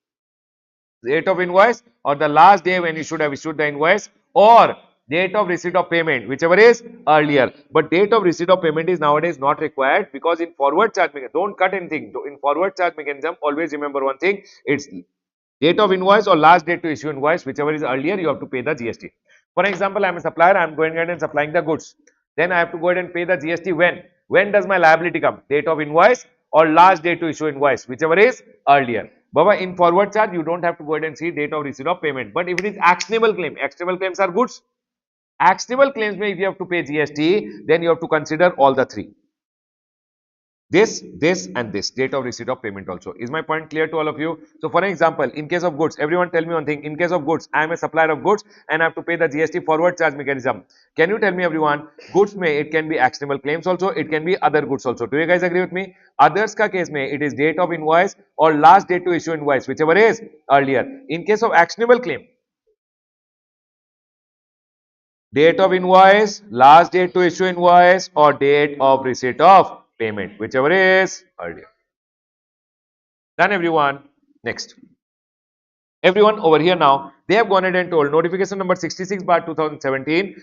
Date of invoice or the last day when you should have issued the invoice, or date of receipt of payment, whichever is earlier. But date of receipt of payment is nowadays not required, because in forward charge mechanism, don't cut anything. In forward charge mechanism, always remember one thing, it's date of invoice or last date to issue invoice, whichever is earlier, you have to pay the GST. For example, I am a supplier, I am going ahead and supplying the goods. Then I have to go ahead and pay the GST when? When does my liability come? Date of invoice or last day to issue invoice, whichever is earlier. Baba, in forward charge, you don't have to go ahead and see date of receipt of payment. But if it is actionable claim, actionable claims are goods. Actionable claims, if you have to pay GST, then you have to consider all the three. This and this, date of receipt of payment also. Is my point clear to all of you? So for example, in case of goods, everyone tell me one thing. In case of goods, I am a supplier of goods and I have to pay the GST forward charge mechanism. Can you tell me everyone, goods may, it can be actionable claims also, it can be other goods also. Do you guys agree with me? Others ka case may, it is date of invoice or last date to issue invoice, whichever is earlier. In case of actionable claim, date of invoice, last date to issue invoice or date of receipt of payment, whichever is earlier. Done everyone. Next. Everyone over here now, they have gone ahead and told notification number 66 bar 2017,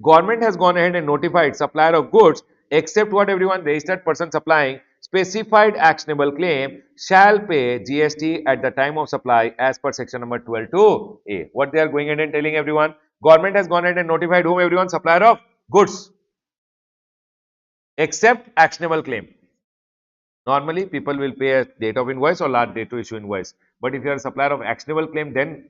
government has gone ahead and notified supplier of goods except what everyone registered person supplying specified actionable claim shall pay GST at the time of supply as per section number 12(2)(a). What they are going ahead and telling everyone, government has gone ahead and notified whom everyone, supplier of goods except actionable claim. Normally, people will pay a date of invoice or last date to issue invoice. But if you are a supplier of actionable claim, then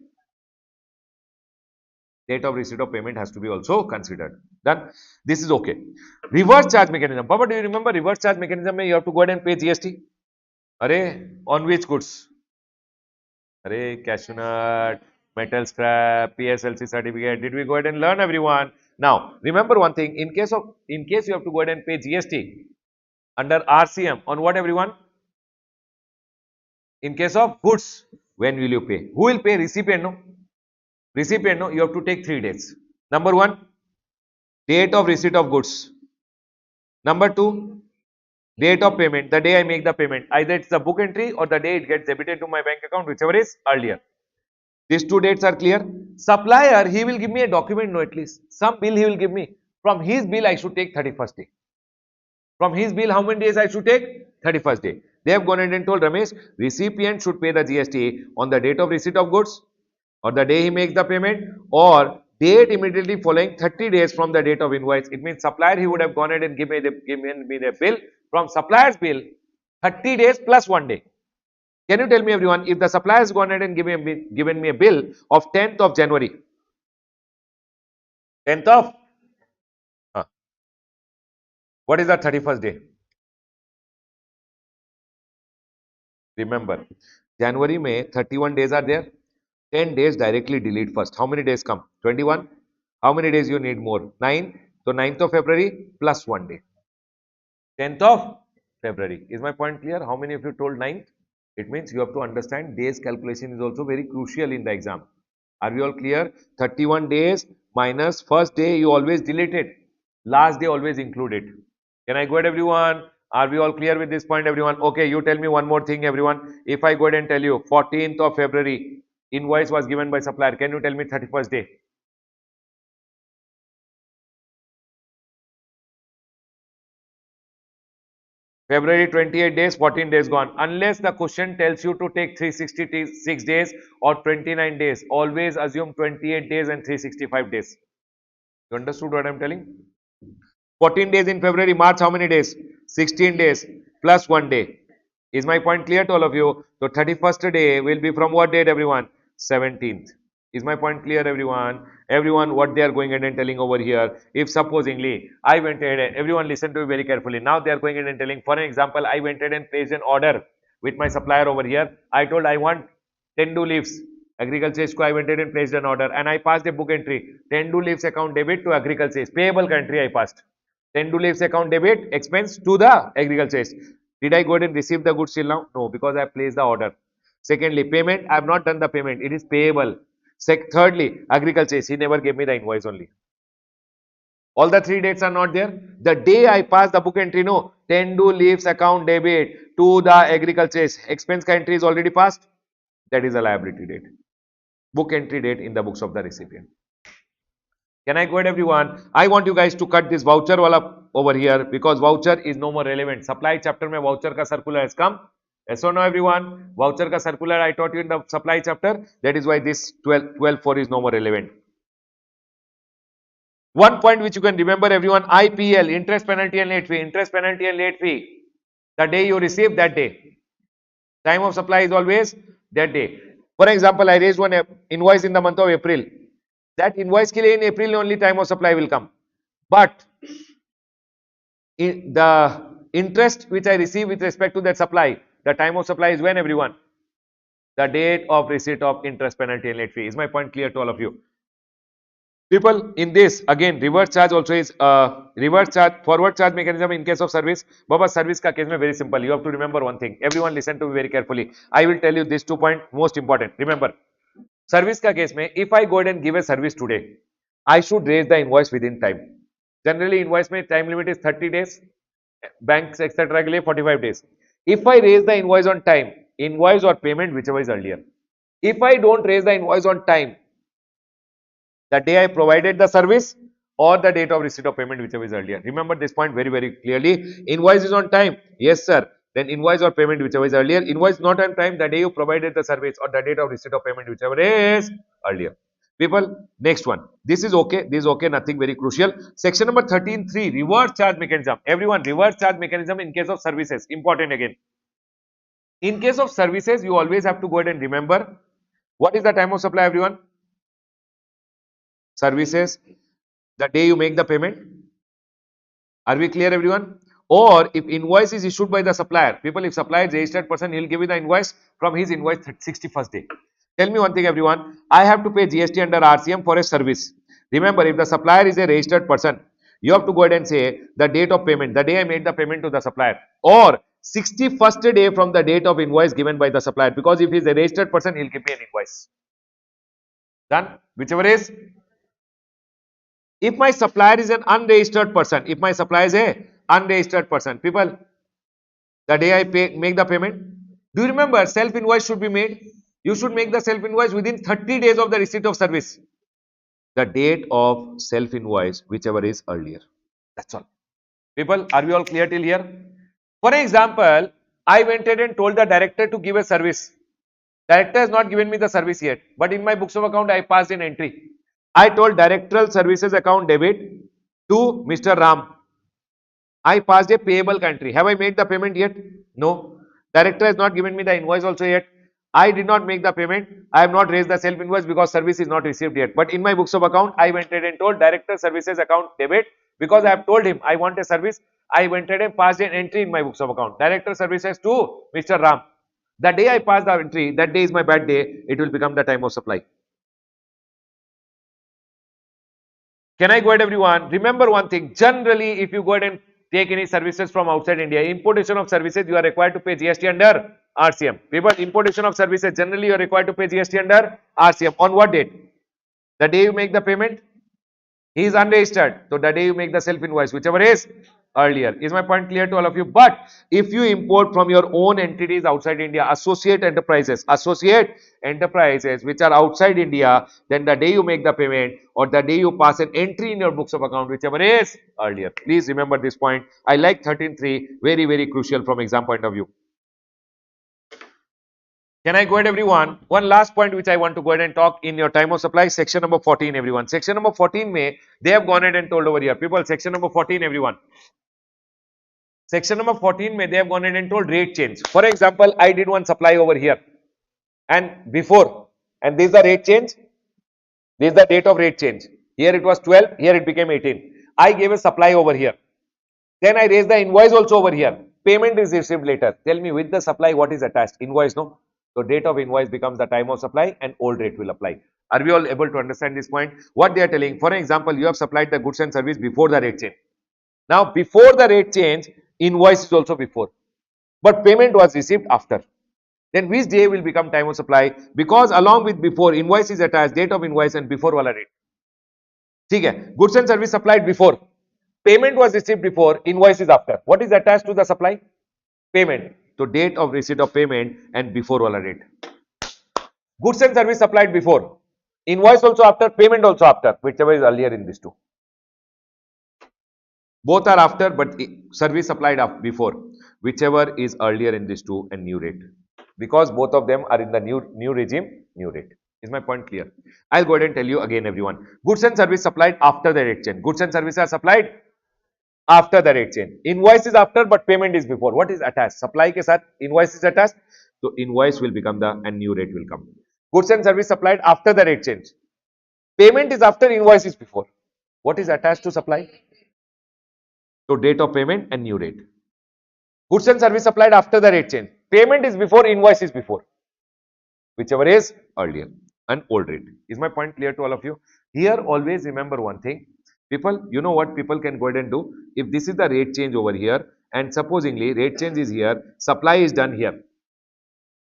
date of receipt of payment has to be also considered. Done. This is okay. Reverse charge mechanism. Baba, do you remember reverse charge mechanism? You have to go ahead and pay GST. Array, on which goods? Array, cashew nut, metal scrap, PSLC certificate. Did we go ahead and learn everyone? Now, remember one thing. In case you have to go ahead and pay GST under RCM on what everyone? In case of goods, when will you pay? Who will pay? Recipient, no? Recipient, no? You have to take 3 days. Number 1, date of receipt of goods. Number 2, date of payment, the day I make the payment. Either it's the book entry or the day it gets debited to my bank account, whichever is earlier. These 2 dates are clear. Supplier, he will give me a document, no, at least. Some bill he will give me. From his bill, I should take 31st day. From his bill, how many days I should take? 31st day. They have gone ahead and told Ramesh, recipient should pay the GST on the date of receipt of goods or the day he makes the payment or date immediately following 30 days from the date of invoice. It means supplier, he would have gone ahead and given me the bill from supplier's bill 30 days plus 1 day. Can you tell me everyone, if the supplier has gone ahead and given me a bill of 10th of January, 10th of, what is the 31st day? Remember, January, May, 31 days are there. 10 days directly delete first. How many days come? 21. How many days you need more? 9. So 9th of February plus 1 day. 10th of February. Is my point clear? How many of you told 9th? It means you have to understand days calculation is also very crucial in the exam. Are we all clear? 31 days minus first day you always delete it. Last day always include it. Can I go ahead everyone? Are we all clear with this point everyone? Okay, you tell me one more thing everyone. If I go ahead and tell you 14th of February invoice was given by supplier, can you tell me 31st day? February 28 days, 14 days gone. Unless the question tells you to take 366 days or 29 days, always assume 28 days and 365 days. You understood what I am telling? 14 days in February, March, how many days? 16 days plus 1 day. Is my point clear to all of you? So 31st day will be from what date everyone? 17th. Is my point clear everyone? Everyone what they are going ahead and telling over here. If supposingly I went ahead and everyone listen to me very carefully. Now they are going ahead and telling, for an example, I went ahead and placed an order with my supplier over here. I told I want 10 leaves. Agriculture को I went ahead and placed an order and I passed a book entry. 10 leaves account debit to agriculture. Payable country I passed. 10 leaves account debit expense to the agriculture. Did I go ahead and receive the goods till now? No, because I placed the order. Secondly, payment, I have not done the payment. It is payable. Thirdly, agriculture, he never gave me the invoice only. All the 3 dates are not there. The day I pass the book entry, no, 10 leaves account debit to the agriculture. Expense entry is already passed. That is a liability date. Book entry date in the books of the recipient. Can I go ahead everyone? I want you guys to cut this voucher wala over here because voucher is no more relevant. Supply chapter mein voucher ka circular has come. Yes or no everyone? Voucher ka circular I taught you in the supply chapter. That is why this 12.4 is no more relevant. One point which you can remember everyone, IPL, interest, penalty and late fee, interest, penalty and late fee. The day you receive, that day. Time of supply is always that day. For example, I raised one invoice in the month of April. That invoice ke liye in April only time of supply will come. But the interest which I receive with respect to that supply, the time of supply is when everyone? The date of receipt of interest, penalty and late fee. Is my point clear to all of you? People, in this again reverse charge also is reverse charge, forward charge mechanism in case of service. Baba, service ka case mein very simple. You have to remember one thing. Everyone listen to me very carefully. I will tell you these 2 points most important. Remember, service ka case mein if I go ahead and give a service today, I should raise the invoice within time. Generally invoice mein time limit is 30 days, banks etc. ke liye 45 days. If I raise the invoice on time, invoice or payment whichever is earlier. If I don't raise the invoice on time, the day I provided the service or the date of receipt of payment, whichever is earlier. Remember this point very, very clearly. Invoice is on time. Yes, sir. Then invoice or payment, whichever is earlier. Invoice not on time, the day you provided the service or the date of receipt of payment, whichever is earlier. People, next one. This is okay. This is okay. Nothing very crucial. Section number 13.3, reverse charge mechanism. Everyone, reverse charge mechanism in case of services. Important again. In case of services, you always have to go ahead and remember what is the time of supply, everyone? Services, the day you make the payment. Are we clear, everyone? Or if invoice is issued by the supplier, people, if supplier is registered person, he'll give you the invoice from his invoice 61st day. Tell me one thing, everyone. I have to pay GST under RCM for a service. Remember, if the supplier is a registered person, you have to go ahead and say the date of payment, the day I made the payment to the supplier, or 61st day from the date of invoice given by the supplier. Because if he is a registered person, he'll give me an invoice. Done? Whichever is. If my supplier is an unregistered person, if my supplier is a unregistered person, people, the day I make the payment, do you remember self invoice should be made? You should make the self invoice within 30 days of the receipt of service. The date of self invoice, whichever is earlier. That's all. People, are we all clear till here? For example, I went ahead and told the director to give a service. Director has not given me the service yet, but in my books of account, I passed an entry. I told directorial services account debit to Mr. Ram. I passed a payable country. Have I made the payment yet? No. Director has not given me the invoice also yet. I did not make the payment. I have not raised the self invoice because service is not received yet. But in my books of account, I went ahead and told director services account debit because I have told him I want a service. I went ahead and passed an entry in my books of account. Director services to Mr. Ram. The day I pass the entry, that day is my bad day. It will become the time of supply. Can I go ahead, everyone? Remember one thing. Generally, if you go ahead and take any services from outside India, importation of services, you are required to pay GST under RCM. People, importation of services, generally you are required to pay GST under RCM. On what date? The day you make the payment, he is unregistered. So the day you make the self invoice, whichever is earlier. Is my point clear to all of you? But if you import from your own entities outside India, associate enterprises which are outside India, then the day you make the payment or the day you pass an entry in your books of account, whichever is earlier. Please remember this point. I like 13.3, very, very crucial from exam point of view. Can I go ahead, everyone? One last point which I want to go ahead and talk in your time of supply, section number 14, everyone. Section number 14 they have gone ahead and told over here. People, section number 14, everyone. Section number 14 they have gone ahead and told rate change. For example, I did one supply over here and before, and this is the rate change. This is the date of rate change. Here it was 12, here it became 18. I gave a supply over here. Then I raised the invoice also over here. Payment is received later. Tell me with the supply what is attached? Invoice, no? So date of invoice becomes the time of supply and old rate will apply. Are we all able to understand this point? What they are telling, for example, you have supplied the goods and service before the rate change. Now before the rate change, invoice is also before. But payment was received after. Then which day will become time of supply? Because along with before, invoice is attached, date of invoice and before wala rate. ठीक है, goods and service supplied before, payment was received before, invoice is after. What is attached to the supply? Payment. So date of receipt of payment and before wala rate. Goods and service supplied before, invoice also after, payment also after, whichever is earlier in these two. Both are after, but service supplied before, whichever is earlier in these two and new rate. Because both of them are in the new regime, new rate. Is my point clear? I'll go ahead and tell you again, everyone. Goods and service supplied after the rate change. Goods and services are supplied after the rate change. Invoice is after, but payment is before. What is attached? Supply ke sath invoice is attached. So invoice will become the and new rate will come. Goods and service supplied after the rate change. Payment is after, invoice is before. What is attached to supply? So date of payment and new rate. Goods and service supplied after the rate change. Payment is before, invoice is before. Whichever is earlier, an old rate. Is my point clear to all of you? Here always remember one thing. People, you know what people can go ahead and do? If this is the rate change over here and supposingly rate change is here, supply is done here,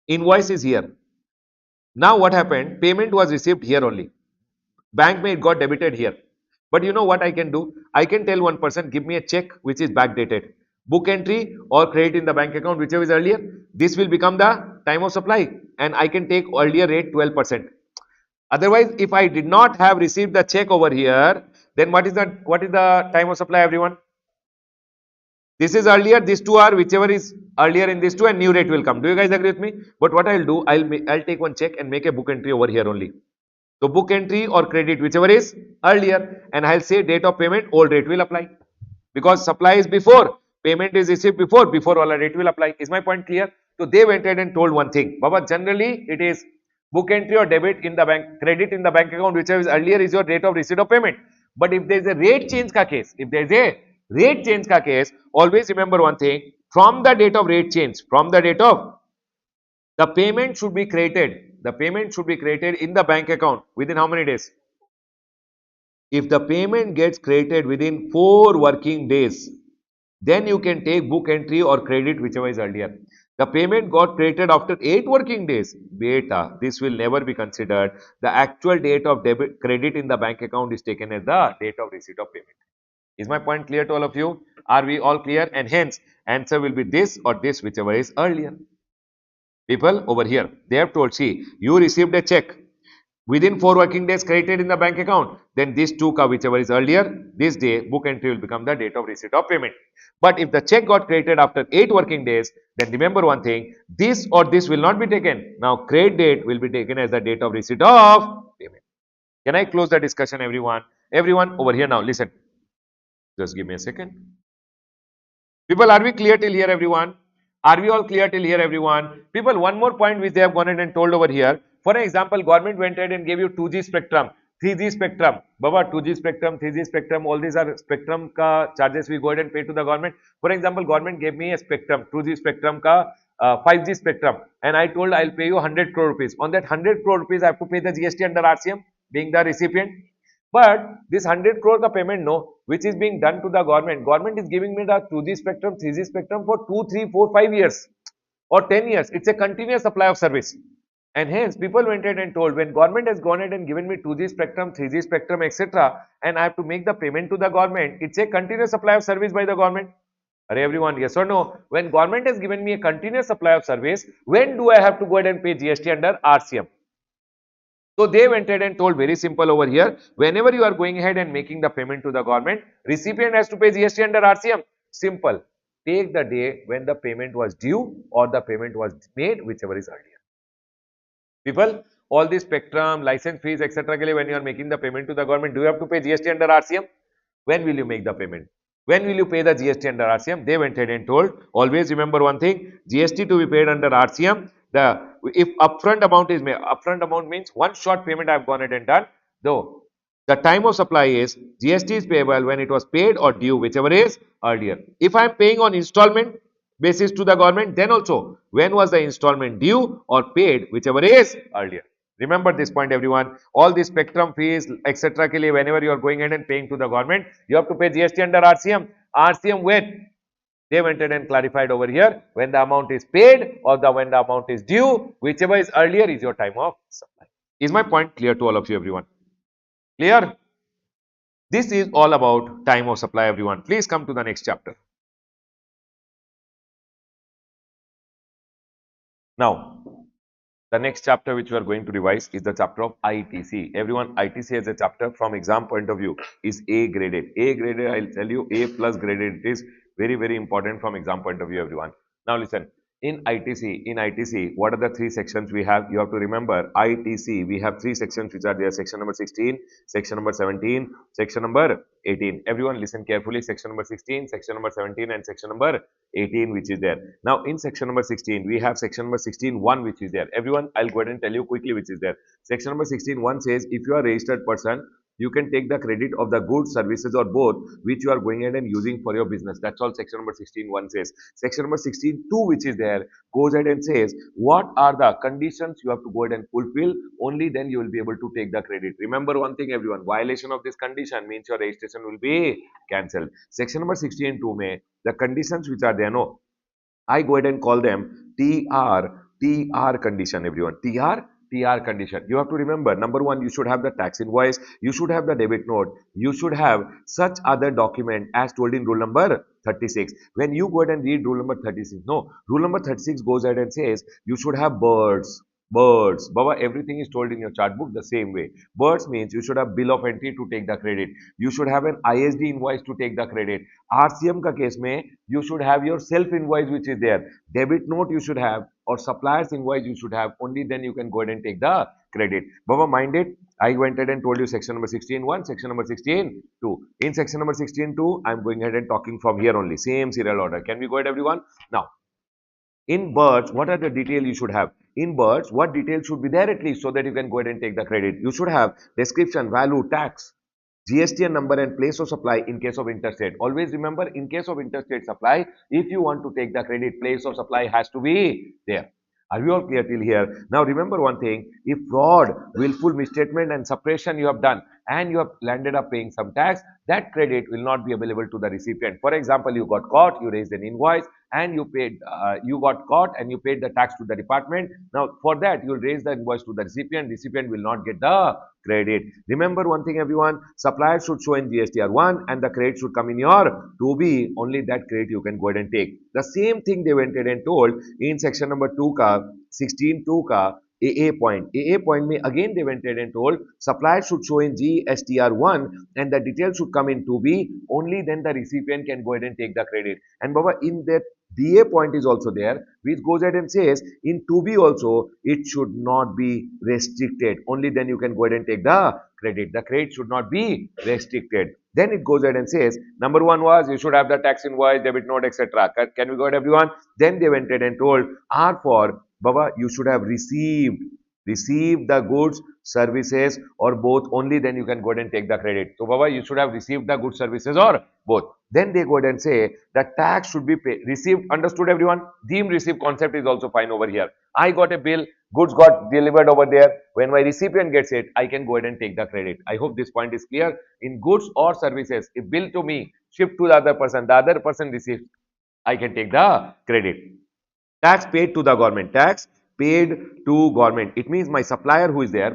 invoice is here. Now what happened? Payment was received here only. Bank may got debited here. But you know what I can do? I can tell one person, give me a check which is backdated. Book entry or credit in the bank account, whichever is earlier. This will become the time of supply and I can take earlier rate 12%. Otherwise, if I did not have received the check over here, then what is the time of supply, everyone? This is earlier, these two are whichever is earlier in these two and new rate will come. Do you guys agree with me? But what I'll do, I'll take one check and make a book entry over here only. So book entry or credit, whichever is earlier, and I'll say date of payment, old rate will apply. Because supply is before, payment is received before all rate will apply. Is my point clear? So they went ahead and told one thing. Baba, generally it is book entry or debit in the bank, credit in the bank account, whichever is earlier is your date of receipt of payment. But if there is a rate change ka case, always remember one thing, from the date of rate change, the payment should be created. The payment should be created in the bank account within how many days? If the payment gets created within 4 working days, then you can take book entry or credit, whichever is earlier. The payment got created after 8 working days. Beta, this will never be considered. The actual date of debit credit in the bank account is taken as the date of receipt of payment. Is my point clear to all of you? Are we all clear? And hence, answer will be this or this, whichever is earlier. People over here, they have told, see, you received a check within 4 working days credited in the bank account, then this 2 ka whichever is earlier, this day book entry will become the date of receipt of payment. But if the check got created after 8 working days, then remember one thing, this or this will not be taken. Now credit date will be taken as the date of receipt of payment. Can I close the discussion, everyone? Everyone over here now, listen. Just give me a second. People, are we clear till here, everyone? Are we all clear till here, everyone? People, one more point which they have gone ahead and told over here. For example, government went ahead and gave you 2G spectrum, 3G spectrum. Baba, 2G spectrum, 3G spectrum, all these are spectrum ka charges we go ahead and pay to the government. For example, government gave me a spectrum, 2G spectrum ka 5G spectrum, and I told I'll pay you 100 crore rupees. On that 100 crore rupees, I have to pay the GST under RCM, being the recipient. But this 100 crore ka payment, no, which is being done to the government. Government is giving me the 2G spectrum, 3G spectrum for 2, 3, 4, 5 years or 10 years. It's a continuous supply of service. And hence, people went ahead and told, when government has gone ahead and given me 2G spectrum, 3G spectrum, etc., and I have to make the payment to the government, it's a continuous supply of service by the government. Are everyone, yes or no? When government has given me a continuous supply of service, when do I have to go ahead and pay GST under RCM? So they went ahead and told very simple over here, whenever you are going ahead and making the payment to the government, recipient has to pay GST under RCM. Simple. Take the day when the payment was due or the payment was made, whichever is earlier. People, all this spectrum, license fees, etc. when you are making the payment to the government, do you have to pay GST under RCM? When will you make the payment? When will you pay the GST under RCM? They went ahead and told, always remember one thing, GST to be paid under RCM, if upfront amount is made, upfront amount means one short payment I have gone ahead and done, though the time of supply is GST is payable when it was paid or due, whichever is earlier. If I am paying on installment basis to the government, then also when was the installment due or paid, whichever is earlier. Remember this point, everyone. All the spectrum fees, etc. whenever you are going ahead and paying to the government, you have to pay GST under RCM. RCM when? They went ahead and clarified over here, when the amount is paid or when the amount is due, whichever is earlier is your time of supply. Is my point clear to all of you, everyone? Clear? This is all about time of supply, everyone. Please come to the next chapter. Now, the next chapter which we are going to revise is the chapter of ITC. Everyone, ITC as a chapter from exam point of view is A graded. A graded, I'll tell you, A plus graded. It is very, very important from exam point of view, everyone. Now listen, in ITC, what are the three sections we have? You have to remember, ITC, we have three sections which are there. Section number 16, section number 17, section number 18. Everyone listen carefully. Section number 16, section number 17, and section number 18, which is there. Now, in section number 16, we have section number 16.1, which is there. Everyone, I'll go ahead and tell you quickly which is there. Section number 16.1 says, if you are a registered person, you can take the credit of the goods, services, or both which you are going ahead and using for your business. That's all section number 16.1 says. Section number 16.2, which is there, goes ahead and says what are the conditions you have to go ahead and fulfill. Only then you will be able to take the credit. Remember one thing, everyone, violation of this condition means your registration will be cancelled. Section number 16.2 may the conditions which are there, no, I go ahead and call them TR condition, everyone. TR condition. You have to remember, number one, you should have the tax invoice, you should have the debit note, you should have such other document as told in rule number 36. When you go ahead and read rule number 36, no, rule number 36 goes ahead and says you should have birds. Baba, everything is told in your chart book the same way. Birds means you should have bill of entry to take the credit. You should have an ISD invoice to take the credit. RCM ka case mein, you should have your self invoice which is there. Debit note you should have or supplier's invoice you should have. Only then you can go ahead and take the credit. Baba, mind it. I went ahead and told you section number 16.1, section number 16.2. In section number 16.2, I'm going ahead and talking from here only. Same serial order. Can we go ahead, everyone? Now, in birds, what are the details you should have? In birds, what details should be there at least so that you can go ahead and take the credit? You should have description, value, tax, GSTN number and place of supply in case of interstate. Always remember, in case of interstate supply, if you want to take the credit, place of supply has to be there. Are we all clear till here? Now remember one thing, if fraud, willful misstatement and suppression you have done and you have landed up paying some tax, that credit will not be available to the recipient. For example, you got caught, you raised an invoice and you paid, you got caught and you paid the tax to the department. Now for that, you will raise the invoice to the recipient will not get the credit. Remember one thing, everyone, supplier should show in GSTR1 and the credit should come in your 2B. Only that credit you can go ahead and take. The same thing they went ahead and told in section number 2 ka, 16.2 ka, AA point. AA point may again they went ahead and told supplier should show in GSTR1 and the details should come in 2B. Only then the recipient can go ahead and take the credit. And Baba, in that DA point is also there, which goes ahead and says in 2B also it should not be restricted. Only then you can go ahead and take the credit. The credit should not be restricted. Then it goes ahead and says number one was you should have the tax invoice, debit note, etc. Can we go ahead, everyone? Then they went ahead and told R for Baba, you should have received the goods, services or both. Only then you can go ahead and take the credit. So Baba, you should have received the goods, services or both. Then they go ahead and say that tax should be paid. Received, understood, everyone? Deemed received concept is also fine over here. I got a bill, goods got delivered over there. When my recipient gets it, I can go ahead and take the credit. I hope this point is clear. In goods or services, if bill to me, shipped to the other person receives, I can take the credit. Tax paid to the government. Tax paid to government. It means my supplier who is there,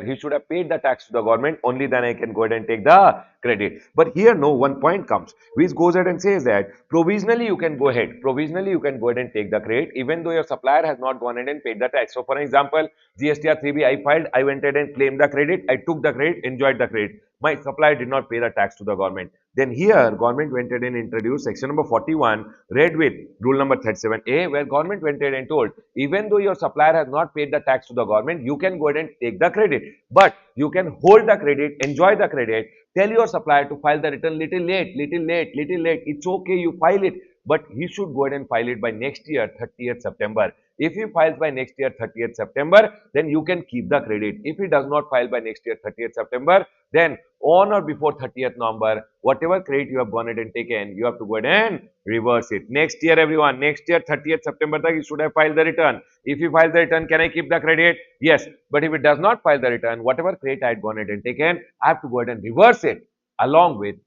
he should have paid the tax to the government. Only then I can go ahead and take the credit. But here, no, one point comes, which goes ahead and says that provisionally you can go ahead. Provisionally you can go ahead and take the credit, even though your supplier has not gone ahead and paid the tax. So, for example, GSTR 3B I filed, I went ahead and claimed the credit, I took the credit, enjoyed the credit. My supplier did not pay the tax to the government. Then here, government went ahead and introduced section number 41, read with rule number 37A, where government went ahead and told, even though your supplier has not paid the tax to the government, you can go ahead and take the credit. But you can hold the credit, enjoy the credit, tell your supplier to file the return little late. It's okay, you file it. But he should go ahead and file it by next year, 30th September. If he files by next year, 30th September, then you can keep the credit. If he does not file by next year, 30th September, then on or before 30th November, whatever credit you have gone ahead and taken, you have to go ahead and reverse it. Next year, everyone, next year, 30th September, you should have filed the return. If you file the return, can I keep the credit? Yes. But if it does not file the return, whatever credit I had gone ahead and taken, I have to go ahead and reverse it along with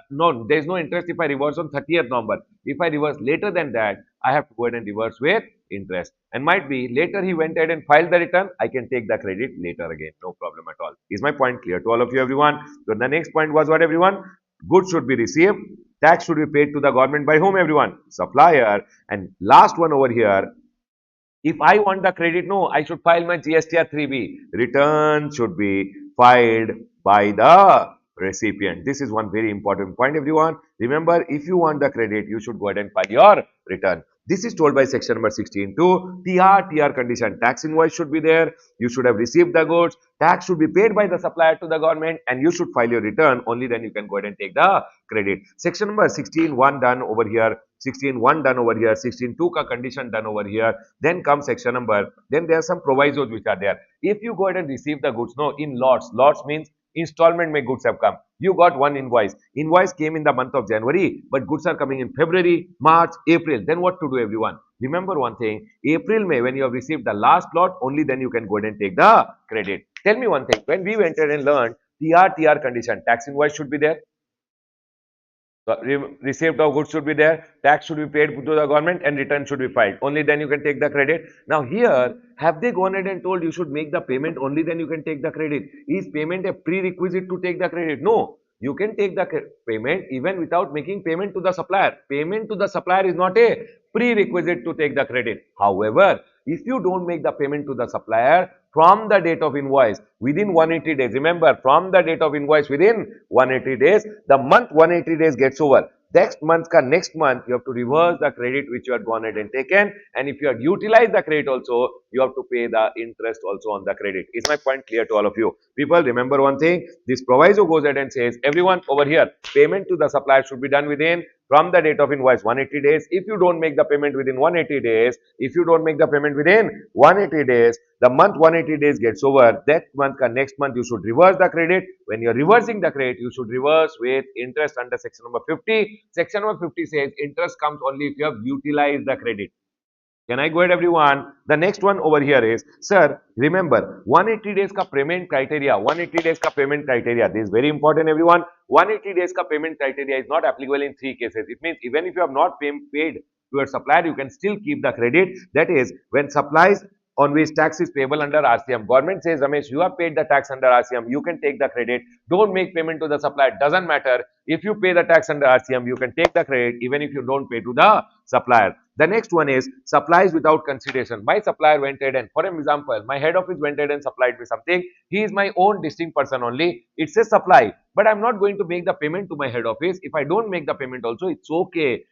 no, there is no interest if I reverse on 30th November. If I reverse later than that, I have to go ahead and reverse with interest. And might be later he went ahead and filed the return, I can take the credit later again. No problem at all. Is my point clear to all of you, everyone? So the next point was what, everyone? Goods should be received. Tax should be paid to the government by whom, everyone? Supplier. And last one over here, if I want the credit, no, I should file my GSTR 3B. Return should be filed by the recipient. This is one very important point, everyone. Remember, if you want the credit, you should go ahead and file your return. This is told by section number 16 to TR condition. Tax invoice should be there. You should have received the goods. Tax should be paid by the supplier to the government and you should file your return. Only then you can go ahead and take the credit. Section number 16.1 done over here. 16.1 done over here. 16.2 ka condition done over here. Then comes section number. Then there are some provisos which are there. If you go ahead and receive the goods, no, in lots. Lots means installment may goods have come. You got one invoice. Invoice came in the month of January, but goods are coming in February, March, April. Then what to do, everyone? Remember one thing, April, May, when you have received the last lot, only then you can go ahead and take the credit. Tell me one thing, when we went ahead and learned TR condition, tax invoice should be there. Received of goods should be there, tax should be paid to the government and return should be filed. Only then you can take the credit. Now here, have they gone ahead and told you should make the payment only then you can take the credit? Is payment a prerequisite to take the credit? No. You can take the payment even without making payment to the supplier. Payment to the supplier is not a prerequisite to take the credit. However, if you don't make the payment to the supplier from the date of invoice within 180 days, remember from the date of invoice within 180 days, the month 180 days gets over. Next month, you have to reverse the credit which you had gone ahead and taken, and if you had utilized the credit also, you have to pay the interest also on the credit. Is my point clear to all of you? People, remember one thing, this proviso goes ahead and says, everyone over here, payment to the supplier should be done within from the date of invoice 180 days. If you don't make the payment within 180 days, the month 180 days gets over, that month next month you should reverse the credit. When you're reversing the credit, you should reverse with interest under section number 50. Section number 50 says interest comes only if you have utilized the credit. Can I go ahead, everyone? The next one over here is, sir, remember 180 days ka payment criteria. 180 days ka payment criteria. This is very important, everyone. 180 days ka payment criteria is not applicable in three cases. It means even if you have not paid to your supplier, you can still keep the credit. That is, when supplies on which tax is payable under RCM. Government says, Ramesh, you have paid the tax under RCM, you can take the credit. Don't make payment to the supplier. Doesn't matter. If you pay the tax under RCM, you can take the credit even if you don't pay to the supplier. The next one is supplies without consideration. My supplier went ahead and, for example, my head office went ahead and supplied me something. He is my own distinct person only. It says supply, but I'm not going to make the payment to my head office. If I don't make the payment also, it's okay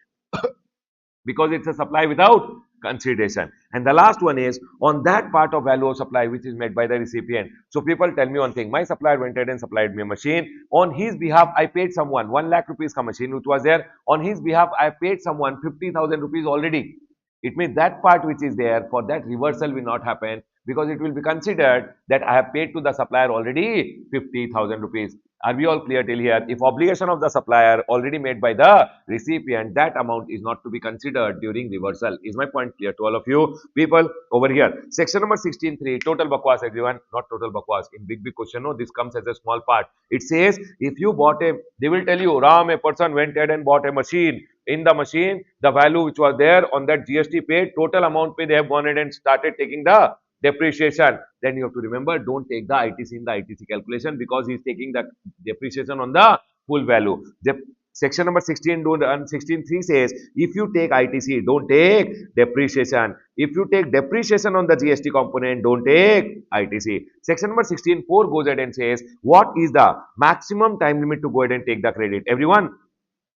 because it's a supply without consideration. And the last one is on that part of value of supply which is made by the recipient. So people tell me one thing, my supplier went ahead and supplied me a machine. On his behalf, I paid someone 1 lakh rupees ka machine which was there. On his behalf, I paid someone 50,000 rupees already. It means that part which is there, for that reversal will not happen because it will be considered that I have paid to the supplier already 50,000 rupees. Are we all clear till here? If obligation of the supplier already made by the recipient, that amount is not to be considered during reversal. Is my point clear to all of you? People over here. Section number 16.3, total bakwas, everyone. Not total bakwas. In big question, no, this comes as a small part. It says, if you bought they will tell you, Ram, a person went ahead and bought a machine. In the machine, the value which was there on that GST paid, total amount paid, they have gone ahead and started taking the depreciation. Then you have to remember, don't take the ITC in the ITC calculation because he is taking the depreciation on the full value. Section number 16.3 says, if you take ITC, don't take depreciation. If you take depreciation on the GST component, don't take ITC. Section number 16.4 goes ahead and says, what is the maximum time limit to go ahead and take the credit? Everyone,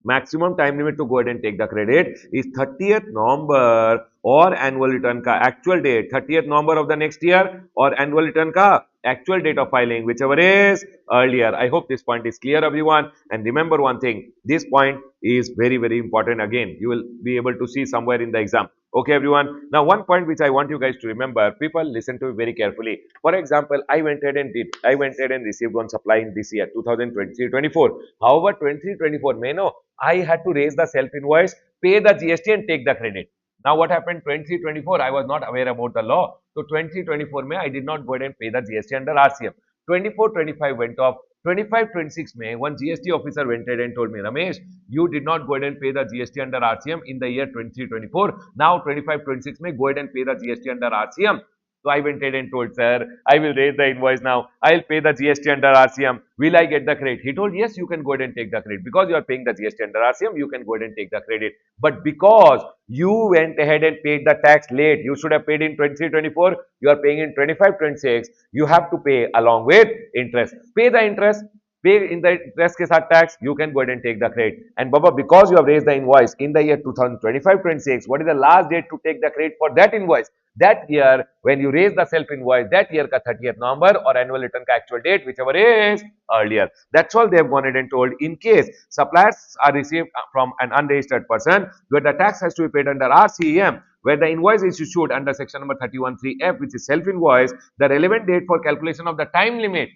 maximum time limit to go ahead and take the credit is 30th November or annual return ka actual date, 30th November of the next year or annual return ka actual date of filing, whichever is earlier. I hope this point is clear, everyone. And remember one thing, this point is very, very important. Again, you will be able to see somewhere in the exam. Okay, everyone. Now, one point which I want you guys to remember, people listen to me very carefully. For example, I went ahead and received one supply in this year, 2023-24. However, 23-24, may know, I had to raise the self-invoice, pay the GST and take the credit. Now, what happened 23-24? I was not aware about the law. So, 23-24 May, I did not go ahead and pay the GST under RCM. 24-25 went off. 25-26 May, one GST officer went ahead and told me, Ramesh, you did not go ahead and pay the GST under RCM in the year 23-24. Now, 25-26 May, go ahead and pay the GST under RCM. So I went ahead and told, sir, I will raise the invoice now. I'll pay the GST under RCM. Will I get the credit? He told, yes, you can go ahead and take the credit. Because you are paying the GST under RCM, you can go ahead and take the credit. But because you went ahead and paid the tax late, you should have paid in 23-24, you are paying in 25-26, you have to pay along with interest. Pay the interest. pay in the interest ke saath tax, you can go ahead and take the credit. And Baba, because you have raised the invoice in the year 2025-26, what is the last date to take the credit for that invoice? That year, when you raise the self invoice, that year ka 30th November or annual return ka actual date, whichever is earlier. That's all they have gone ahead and told. In case suppliers are received from an unregistered person, where the tax has to be paid under RCEM, where the invoice is issued under section number 31(3)(f), which is self invoice, the relevant date for calculation of the time limit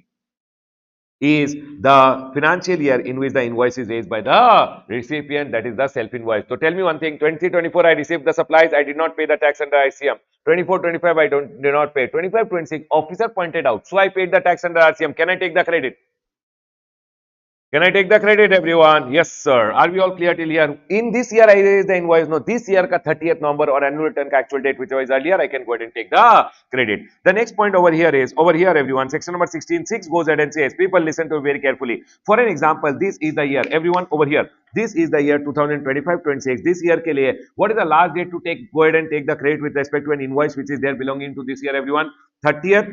is the financial year in which the invoice is raised by the recipient, that is the self invoice. So tell me one thing, 2024 I received the supplies, I did not pay the tax under ICM. 24-25 I did not pay. 25-26 officer pointed out, so I paid the tax under RCM. Can I take the credit? Can I take the credit, everyone? Yes, sir. Are we all clear till here? In this year, I raised the invoice. No, this year ka 30th November or annual return ka actual date, whichever is earlier, I can go ahead and take the credit. The next point over here is, over here, everyone, section number 16(6) goes ahead and says, people listen to it very carefully. For an example, this is the year, everyone over here, this is the year 2025-26. This year ke liye, what is the last date to go ahead and take the credit with respect to an invoice which is there belonging to this year, everyone? 30th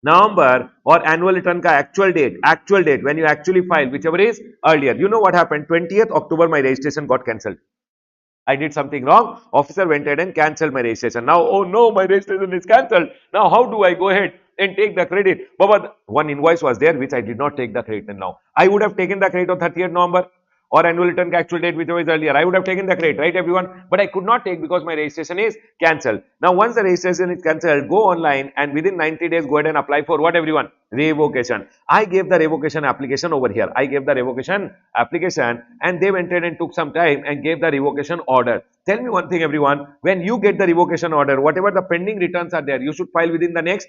November or annual return ka actual date when you actually file, whichever is earlier. You know what happened? 20th October, my registration got cancelled. I did something wrong. Officer went ahead and cancelled my registration. Now, oh no, my registration is cancelled. Now, how do I go ahead and take the credit? But one invoice was there which I did not take the credit, and now I would have taken the credit on 30th November or annual return actual date, whichever is earlier. I would have taken the credit, right, everyone? But I could not take because my registration is cancelled. Now, once the registration is cancelled, go online and within 90 days, go ahead and apply for what, everyone? Revocation. I gave the revocation application over here. I gave the revocation application and they went ahead and took some time and gave the revocation order. Tell me one thing, everyone. When you get the revocation order, whatever the pending returns are there, you should file within the next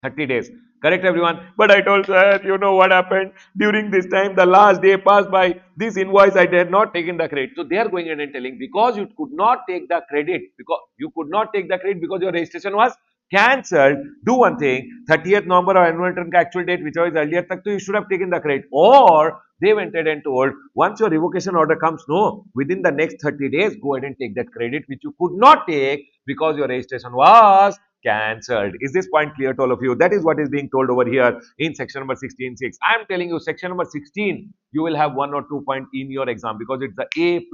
30 days. Correct, everyone? But I told sir, you know what happened? During this time, the last day passed by. This invoice, I did not taken the credit. So they are going ahead and telling, because you could not take the credit, because your registration was cancelled. Do one thing, 30th November or annual return actual date, whichever is earlier, tak to you should have taken the credit. Or they went ahead and told, once your revocation order comes, no, within the next 30 days, go ahead and take that credit, which you could not take because your registration was cancelled. Is this point clear to all of you? That is what is being told over here in section number 16(6). I am telling you, section number 16, you will have 1 or 2 points in your exam because it's the A++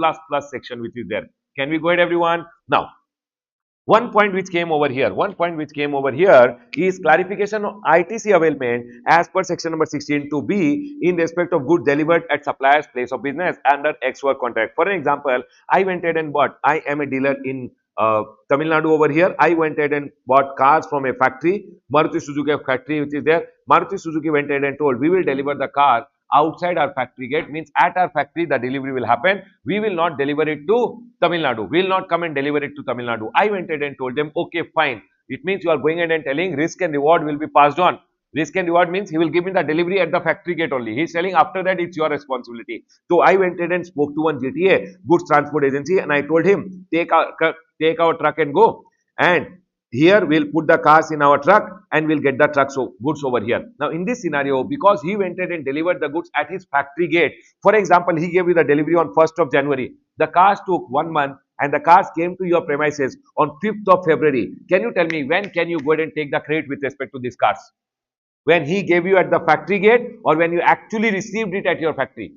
section which is there. Can we go ahead, everyone? Now, one point which came over here is clarification of ITC availment as per section number 16 to be in respect of goods delivered at supplier's place of business under X work contract. For an example, I went ahead and bought, I am a dealer in Tamil Nadu over here. I went ahead and bought cars from a factory, Maruti Suzuki factory which is there. Maruti Suzuki went ahead and told, we will deliver the car outside our factory gate, means at our factory the delivery will happen. We will not deliver it to Tamil Nadu. We will not come and deliver it to Tamil Nadu. I went ahead and told them, okay, fine. It means you are going ahead and telling risk and reward will be passed on. Risk and reward means he will give me the delivery at the factory gate only. He is telling after that it's your responsibility. So I went ahead and spoke to one GTA, goods transport agency, and I told him, take our truck and go. And here we'll put the cars in our truck and we'll get the goods over here. Now in this scenario, because he went ahead and delivered the goods at his factory gate, for example, he gave you the delivery on 1st of January. The cars took 1 month and the cars came to your premises on 5th of February. Can you tell me when can you go ahead and take the credit with respect to these cars? When he gave you at the factory gate or when you actually received it at your factory?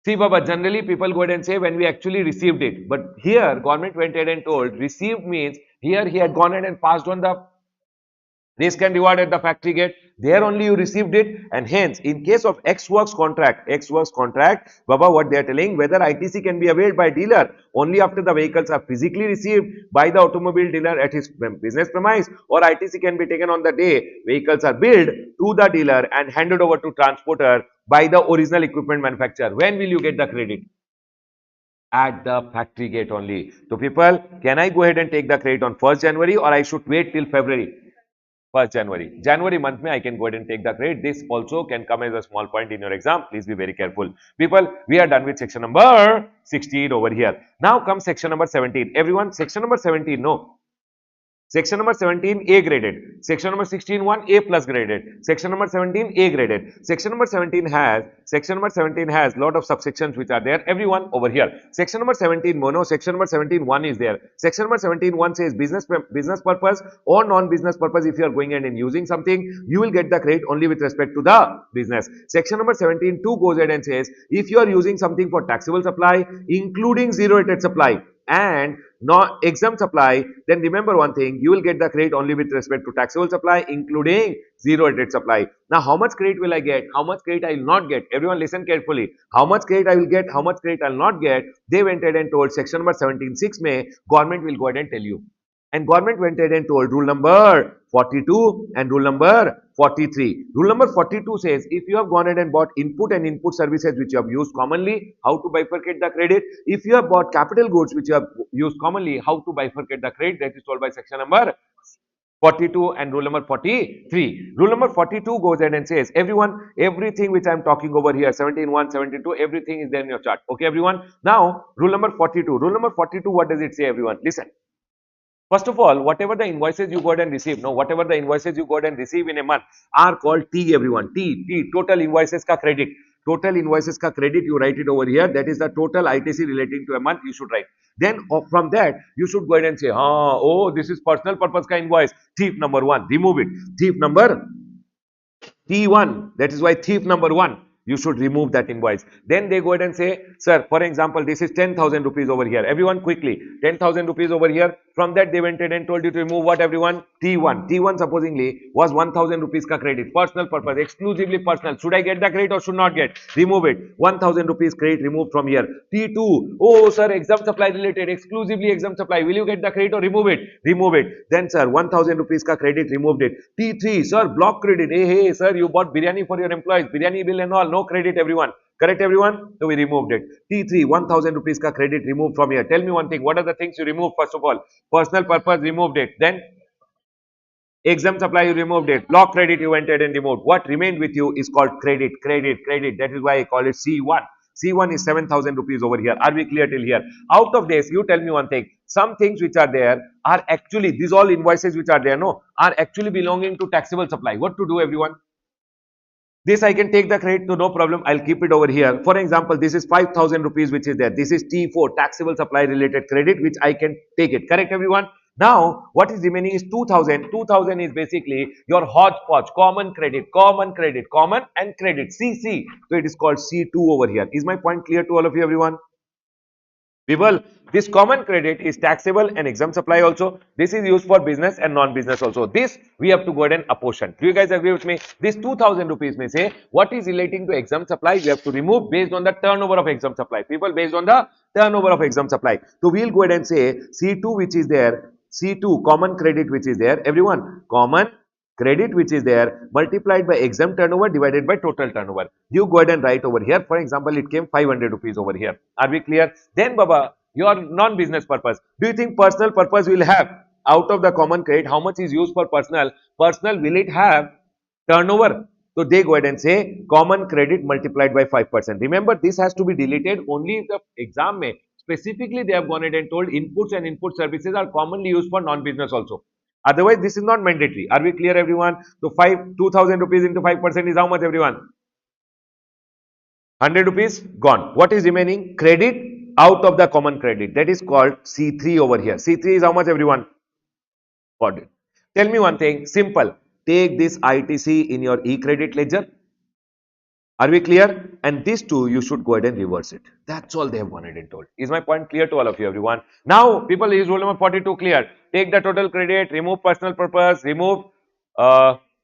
See, Baba, generally people go ahead and say when we actually received it. But here, government went ahead and told received means here he had gone ahead and passed on the risk and reward at the factory gate. There only you received it, and hence in case of X works contract, Baba, what they are telling, whether ITC can be availed by dealer only after the vehicles are physically received by the automobile dealer at his business premise, or ITC can be taken on the day vehicles are billed to the dealer and handed over to transporter by the original equipment manufacturer. When will you get the credit? At the factory gate only. So people, can I go ahead and take the credit on 1st January or I should wait till February? 1st January. January month I can go ahead and take the credit. This also can come as a small point in your exam. Please be very careful. People, we are done with section number 16 over here. Now comes section number 17. Everyone, section number 17, no. Section number 17, A graded. Section number 16, 1, A plus graded. Section number 17, A graded. Section number 17 has lot of subsections which are there. Everyone over here. Section number 17 mono. Section number 17 1 is there. Section number 17 1 says business purpose or non-business purpose. If you are going and using something, you will get the credit only with respect to the business. Section number 17 2 goes ahead and says if you are using something for taxable supply, including zero-rated supply and not exempt supply, then remember one thing, you will get the credit only with respect to taxable supply, including zero-rated supply. Now, how much credit will I get? How much credit I will not get? Everyone listen carefully. How much credit I will get? How much credit I will not get? They went ahead and told section number 17(6) May, government will go ahead and tell you. And government went ahead and told rule number 42 and rule number 43. Rule number 42 says if you have gone ahead and bought input and input services which you have used commonly, how to bifurcate the credit. If you have bought capital goods which you have used commonly, how to bifurcate the credit. That is told by section number 42 and rule number 43. Rule number 42 goes ahead and says, everyone, everything which I am talking over here, 17(1), 17(2), everything is there in your chart. Okay, everyone. Now, rule number 42. Rule number 42, what does it say, everyone? Listen. First of all, whatever the invoices you got and receive, no, whatever the invoices you got and receive in a month are called T, everyone. T, total invoices ka credit. Total invoices ka credit, you write it over here. That is the total ITC relating to a month you should write. Then from that, you should go ahead and say, oh, this is personal purpose ka invoice. Thief number 1, remove it. Thief number T1, that is why thief number 1. You should remove that invoice. Then they go ahead and say, sir, for example, this is 10,000 rupees over here. Everyone quickly, 10,000 rupees over here. From that, they went ahead and told you to remove what, everyone? T1. T1 supposingly was 1,000 rupees ka credit. Personal purpose, exclusively personal. Should I get the credit or should not get? Remove it. 1,000 rupees credit removed from here. T2, oh, sir, exempt supply related, exclusively exempt supply. Will you get the credit or remove it? Remove it. Then, sir, 1,000 rupees ka credit, removed it. T3, sir, block credit. Hey, sir, you bought biryani for your employees, biryani bill and all. No credit, everyone. Correct, everyone? So we removed it. T3, 1,000 rupees ka credit removed from here. Tell me one thing. What are the things you removed? First of all, personal purpose, removed it. Then exempt supply, you removed it. Block credit, you went ahead and removed. What remained with you is called credit. That is why I call it C1. C1 is 7,000 rupees over here. Are we clear till here? Out of this, you tell me one thing. Some things which are there are actually, these all invoices which are there, no, are actually belonging to taxable supply. What to do, everyone? This I can take the credit, no problem. I'll keep it over here. For example, this is 5,000 rupees which is there. This is T4, taxable supply related credit, which I can take it. Correct, everyone? Now, what is remaining is 2,000. 2,000 is basically your hodgepodge, common credit, common and credit, CC. So it is called C2 over here. Is my point clear to all of you, everyone? People, this common credit is taxable and exempt supply also. This is used for business and non-business also. This we have to go ahead and apportion. Do you guys agree with me? This 2,000 rupees may say what is relating to exempt supply we have to remove based on the turnover of exempt supply. People, based on the turnover of exempt supply. So we'll go ahead and say C2 which is there, C2 common credit which is there. Everyone, common credit which is there multiplied by exempt turnover divided by total turnover. You go ahead and write over here. For example, it came 500 rupees over here. Are we clear? Then, Baba, your non-business purpose. Do you think personal purpose will have out of the common credit? How much is used for personal? Personal, will it have turnover? So they go ahead and say common credit multiplied by 5%. Remember, this has to be deleted only if the exam may. Specifically, they have gone ahead and told inputs and input services are commonly used for non-business also. Otherwise, this is not mandatory. Are we clear, everyone? So 2,000 rupees into 5% is how much, everyone? 100 rupees gone. What is remaining? Credit out of the common credit. That is called C3 over here. C3 is how much, everyone? Got it. Tell me one thing. Simple. Take this ITC in your e-credit ledger. Are we clear? And these two, you should go ahead and reverse it. That's all they have gone ahead and told. Is my point clear to all of you, everyone? Now, people, is rule number 42 clear? Take the total credit, remove personal purpose, remove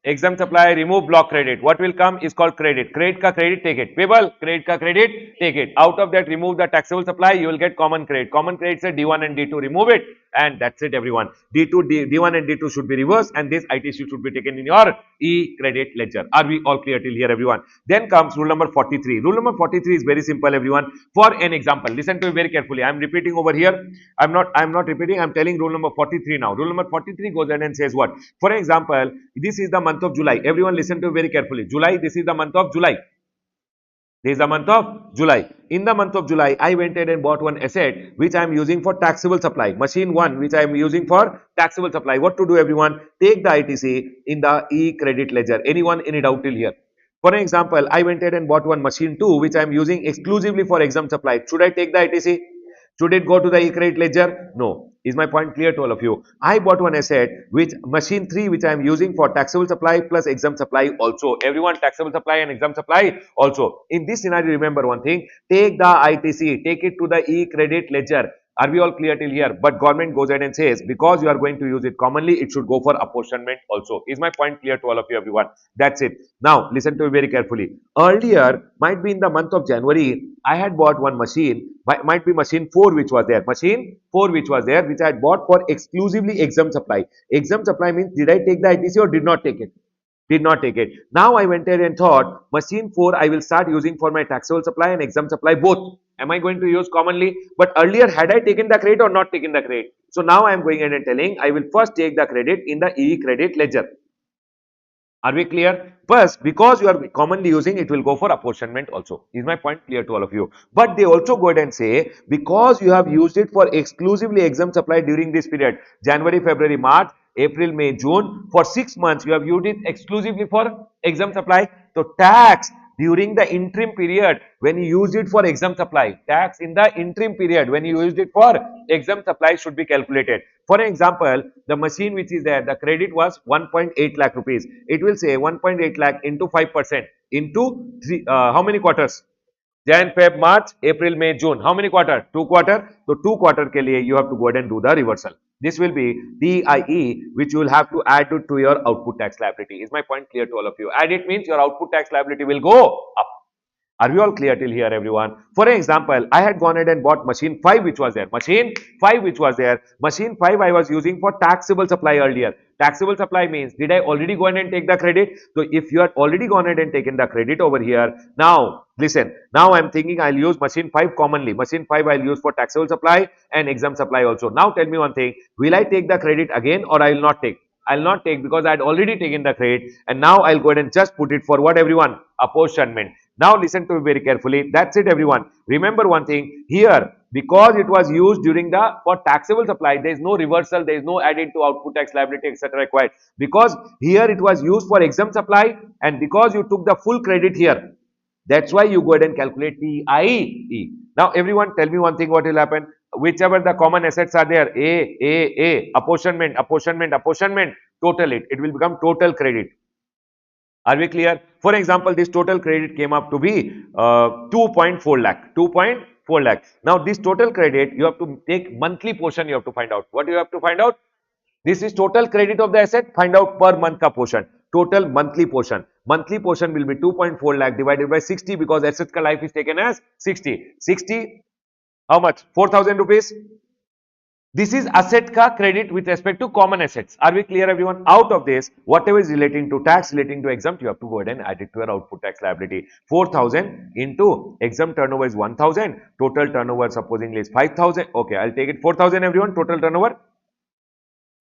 exempt supply, remove block credit. What will come is called credit. Credit ka credit, take it. People, credit ka credit, take it. Out of that, remove the taxable supply, you will get common credit. Common credit say D1 and D2, remove it. And that's it, everyone. D1 and D2 should be reversed, and this ITC should be taken in your e-credit ledger. Are we all clear till here, everyone? Then comes rule number 43. Rule number 43 is very simple, everyone. For an example, listen to me very carefully. I am repeating over here. I'm not repeating. I'm telling rule number 43 now. Rule number 43 goes ahead and says what? For example, this is the month of July. Everyone listen to me very carefully. July, this is the month of July. This is the month of July. In the month of July, I went ahead and bought one asset which I am using for taxable supply. Machine 1 which I am using for taxable supply. What to do, everyone? Take the ITC in the e-credit ledger. Anyone any doubt till here? For an example, I went ahead and bought one machine 2 which I am using exclusively for exam supply. Should I take the ITC? Should it go to the e-credit ledger? No. Is my point clear to all of you? I bought one asset which machine 3 which I am using for taxable supply plus exam supply also. Everyone, taxable supply and exam supply also. In this scenario, remember one thing, take the ITC, take it to the e-credit ledger. Are we all clear till here? But government goes ahead and says, because you are going to use it commonly, it should go for apportionment also. Is my point clear to all of you, everyone? That's it. Now, listen to me very carefully. Earlier, might be in the month of January, I had bought one machine, might be machine 4 which was there. Machine 4 which was there, which I had bought for exclusively exam supply. Exam supply means, did I take the ITC or did not take it? Did not take it. Now I went ahead and thought machine 4 I will start using for my taxable supply and exam supply both. Am I going to use commonly? But earlier, had I taken the credit or not taken the credit? So now I am going ahead and telling I will first take the credit in the e-credit ledger. Are we clear? First, because you are commonly using, it will go for apportionment also. Is my point clear to all of you? But they also go ahead and say, because you have used it for exclusively exam supply during this period, January, February, March, April, May, June, for 6 months, you have used it exclusively for exam supply. So, tax during the interim period when you used it for exam supply, tax in the interim period when you used it for exam supply should be calculated. For example, the machine which is there, the credit was 1.8 lakh rupees. It will say 1.8 lakh into 5% into how many quarters? Jan, Feb, March, April, May, June. How many quarter? 2 quarter. So 2 quarter ke liye you have to go ahead and do the reversal. This will be DIE, which you will have to add to your output tax liability. Is my point clear to all of you? Add it means your output tax liability will go up. Are we all clear till here, everyone? For example, I had gone ahead and bought machine 5 which was there. Machine 5 which was there. Machine 5 I was using for taxable supply earlier. Taxable supply means, did I already go ahead and take the credit? So if you had already gone ahead and taken the credit over here, now listen, now I'm thinking I'll use machine 5 commonly. Machine 5 I'll use for taxable supply and exam supply also. Now tell me one thing, will I take the credit again or I will not take? I'll not take because I had already taken the credit and now I'll go ahead and just put it for what, everyone? Apportionment. Now listen to me very carefully. That's it, everyone. Remember one thing here, because it was used during the for taxable supply, there is no reversal, there is no added to output tax liability, etc. required. Because here it was used for exam supply and because you took the full credit here, that's why you go ahead and calculate TIE. Now everyone tell me one thing, what will happen? Whichever the common assets are there, apportionment, total it will become total credit. Are we clear? For example, this total credit came up to be 2.4 lakh. 2.4 lakh. Now, this total credit, you have to take monthly portion, you have to find out. What do you have to find out? This is total credit of the asset. Find out per month ka portion. Total monthly portion. Monthly portion will be 2.4 lakh divided by 60 because asset ka life is taken as 60. 60, how much? 4,000 rupees. This is asset ka credit with respect to common assets. Are we clear, everyone? Out of this, whatever is relating to tax, relating to exempt, you have to go ahead and add it to your output tax liability. 4,000 into exempt turnover is 1,000. Total turnover supposingly is 5,000. Okay, I'll take it 4,000, everyone. Total turnover.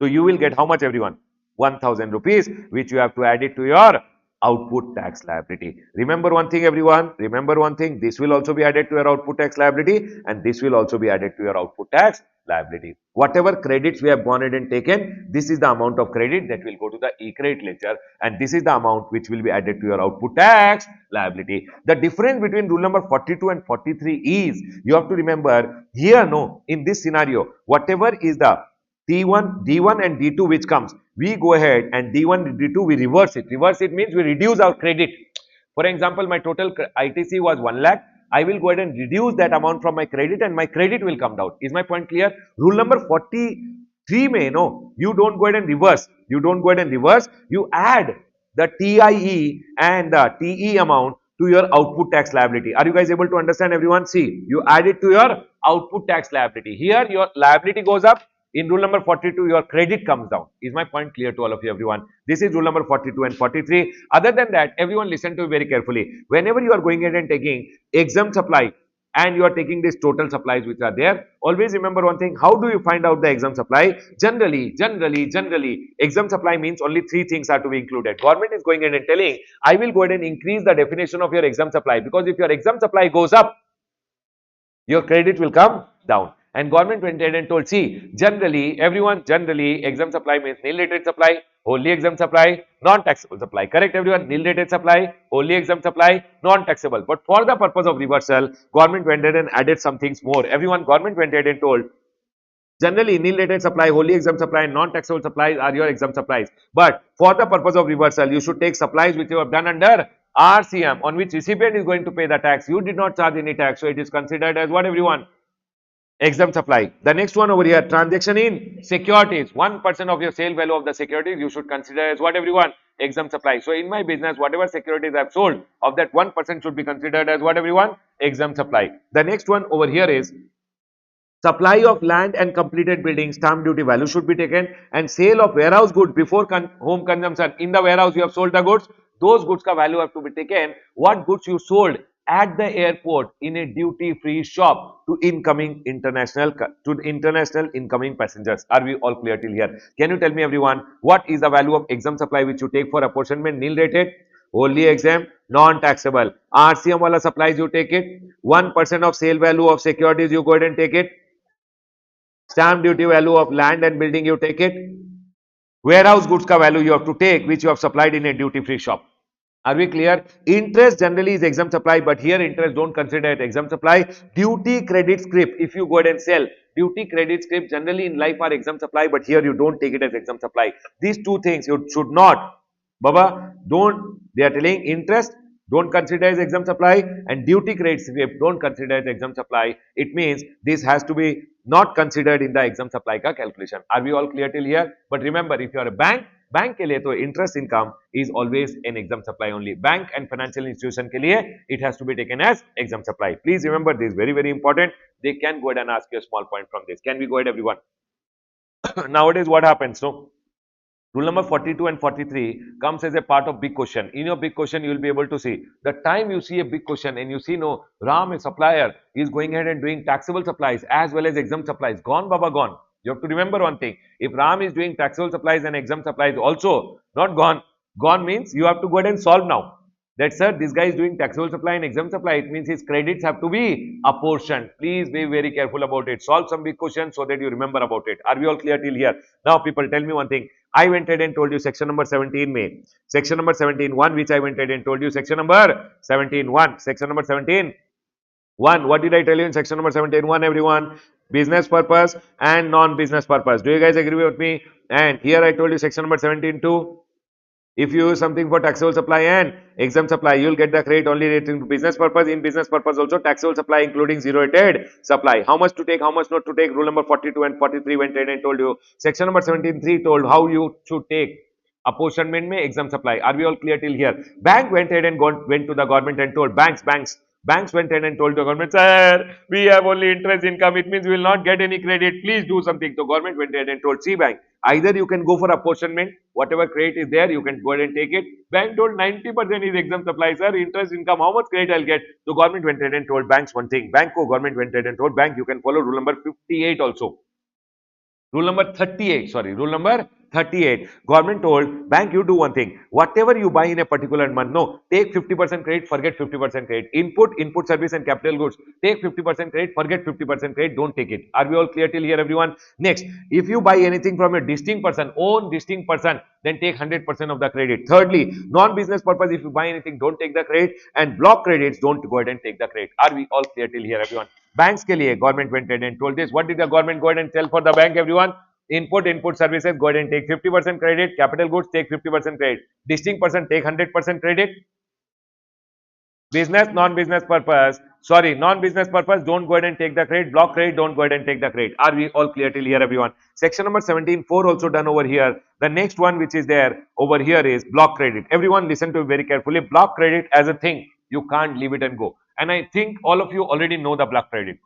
So you will get how much, everyone? 1,000 rupees, which you have to add it to your output tax liability. Remember one thing, everyone. Remember one thing. This will also be added to your output tax liability and this will also be added to your output tax liability. Whatever credits we have gone ahead and taken, this is the amount of credit that will go to the e-credit ledger and this is the amount which will be added to your output tax liability. The difference between rule number 42 and 43 is, you have to remember here, no, in this scenario, whatever is the D1 and D2 which comes, we go ahead and D1 and D2 we reverse it. Reverse it means we reduce our credit. For example, my total ITC was 1 lakh. I will go ahead and reduce that amount from my credit and my credit will come down. Is my point clear? Rule number 43 may, no, you don't go ahead and reverse. You don't go ahead and reverse. You add the TIE and the TE amount to your output tax liability. Are you guys able to understand, everyone? See, you add it to your output tax liability. Here, your liability goes up. In rule number 42, your credit comes down. Is my point clear to all of you, everyone? This is rule number 42 and 43. Other than that, everyone listen to me very carefully. Whenever you are going ahead and taking exempt supply and you are taking these total supplies which are there. Always remember one thing, how do you find out the exam supply? Generally, exam supply means only three things are to be included. Government is going ahead and telling, I will go ahead and increase the definition of your exam supply, because if your exam supply goes up, your credit will come down. And government went ahead and told, see, generally, exam supply means nil rated supply, wholly exempt supply, non-taxable supply. Correct, everyone? Nil rated supply, wholly exempt supply, non-taxable. But for the purpose of reversal, government went ahead and added some things more. Everyone, government went ahead and told, generally, nil rated supply, wholly exempt supply, and non-taxable supplies are your exempt supplies. But for the purpose of reversal, you should take supplies which you have done under RCM, on which recipient is going to pay the tax. You did not charge any tax, so it is considered as what, everyone? Exempt supply. The next one over here, transaction in securities. 1% of your sale value of the securities you should consider as what, everyone? Exempt supply. So in my business, whatever securities I have sold, of that 1% should be considered as what, everyone? Exempt supply. The next one over here is supply of land and completed building, stamp duty value should be taken, and sale of warehouse goods before home consumption. In the warehouse you have sold the goods, those goods ka value have to be taken. What goods you sold at the airport in a duty free shop to international incoming passengers. Are we all clear till here? Can you tell me, everyone, what is the value of exempt supply which you take for apportionment? Nil rated, wholly exempt, non-taxable. RCM wala supplies you take it. 1% of sale value of securities you go ahead and take it. Stamp duty value of land and building you take it. Warehouse goods ka value you have to take, which you have supplied in a duty free shop. Are we clear? Interest generally is exempt supply, but here interest don't consider it exempt supply. Duty credit script, if you go ahead and sell, duty credit script generally in life are exempt supply, but here you don't take it as exempt supply. These two things you should not, Baba, don't, they are telling interest don't consider as exempt supply, and duty credit script don't consider as exempt supply. It means this has to be not considered in the exempt supply ka calculation. Are we all clear till here? But remember, if you are a bank के लिए तो interest income is always an exempt supply only. Bank and financial institution के लिए it has to be taken as exempt supply. Please remember this, very important. They can go ahead and ask you a small point from this. Can we go ahead, everyone? Nowadays what happens? So rule number 42 and 43 comes as a part of big question. In your big question, you will be able to see the time you see a big question and you see, no, Ram, a supplier, is going ahead and doing taxable supplies as well as exempt supplies. Gone, Baba, gone. You have to remember one thing. If Ram is doing taxable supplies and exempt supplies also, not gone. Gone means you have to go ahead and solve now. That, sir, this guy is doing taxable supply and exempt supply. It means his credits have to be apportioned. Please be very careful about it. Solve some big questions so that you remember about it. Are we all clear till here? Now, people, tell me one thing. I went ahead and told you section number 17 May. Section number 17.1, which I went ahead and told you. Section number 17.1. Section number 17.1. What did I tell you in section number 17.1, everyone? Business purpose and non-business purpose. Do you guys agree with me? And here I told you section number 17.2. If you use something for taxable supply and exempt supply, you will get the credit only relating to business purpose. In business purpose also, taxable supply including zero rated supply. How much to take, how much not to take. Rule number 42 and 43 went ahead and told you. Section number 17.3 told how you should take apportionment mein exempt supply. Are we all clear till here? Bank went ahead and went to the government and told banks went ahead and told the government, sir, we have only interest income. It means we will not get any credit. Please do something. So government went ahead and told, see, bank, either you can go for apportionment, whatever credit is there, you can go ahead and take it. Bank told 90% is exempt supply, sir. Interest income, how much credit I'll get? So government went ahead and told banks one thing. Government went ahead and told bank, you can follow rule number 58 also. Rule number 38, sorry, rule number 38. Government told bank, you do one thing. Whatever you buy in a particular month, no, take 50% credit, forget 50% credit. Input service and capital goods, take 50% credit, forget 50% credit, don't take it. Are we all clear till here, everyone? Next, if you buy anything from a distinct person, own distinct person, then take 100% of the credit. Thirdly, non-business purpose, if you buy anything, don't take the credit, and block credits, don't go ahead and take the credit. Are we all clear till here, everyone? Banks के लिए government went ahead and told this. What did the government go ahead and tell for the bank, everyone? Input services, go ahead and take 50% credit. Capital goods, take 50% credit. Distinct person, take 100% credit. Business, non-business purpose, non-business purpose, don't go ahead and take the credit. Block credit, don't go ahead and take the credit. Are we all clear till here, everyone? Section number 17.4 also done over here. The next one which is there over here is block credit. Everyone listen to it very carefully. Block credit as a thing, you can't leave it and go. And I think all of you already know the block credit.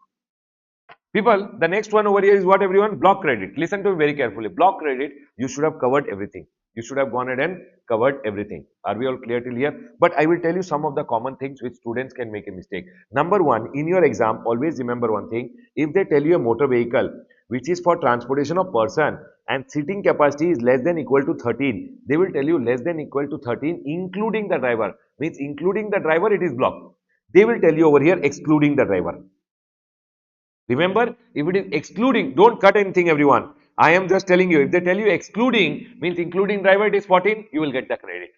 People, the next one over here is what, everyone? Block credit. Listen to me very carefully. Block credit, you should have covered everything. You should have gone ahead and covered everything. Are we all clear till here? But I will tell you some of the common things which students can make a mistake. Number one, in your exam, always remember one thing. If they tell you a motor vehicle which is for transportation of person and seating capacity is less than equal to 13, they will tell you less than equal to 13 including the driver. Means including the driver, it is blocked. They will tell you over here excluding the driver. Remember, if it is excluding, don't cut anything, everyone. I am just telling you, if they tell you excluding, means including driver, it is 14, you will get the credit.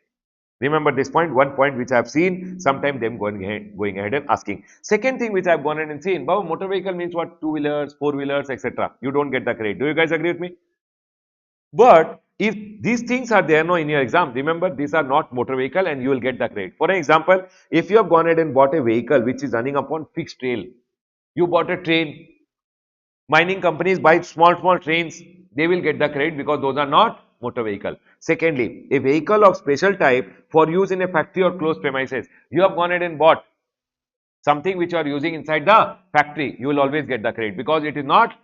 Remember this point, one point which I have seen, sometime them going ahead and asking. Second thing which I have gone ahead and seen, Bob, motor vehicle means what? Two-wheelers, four-wheelers, etc. You don't get the credit. Do you guys agree with me? But if these things are there now in your exam, remember these are not motor vehicle and you will get the credit. For example, if you have gone ahead and bought a vehicle which is running upon fixed trail, you bought a train, mining companies buy small trains, they will get the credit because those are not motor vehicle. Secondly, a vehicle of special type for use in a factory or closed premises. You have gone ahead and bought something which you are using inside the factory, you will always get the credit because it is not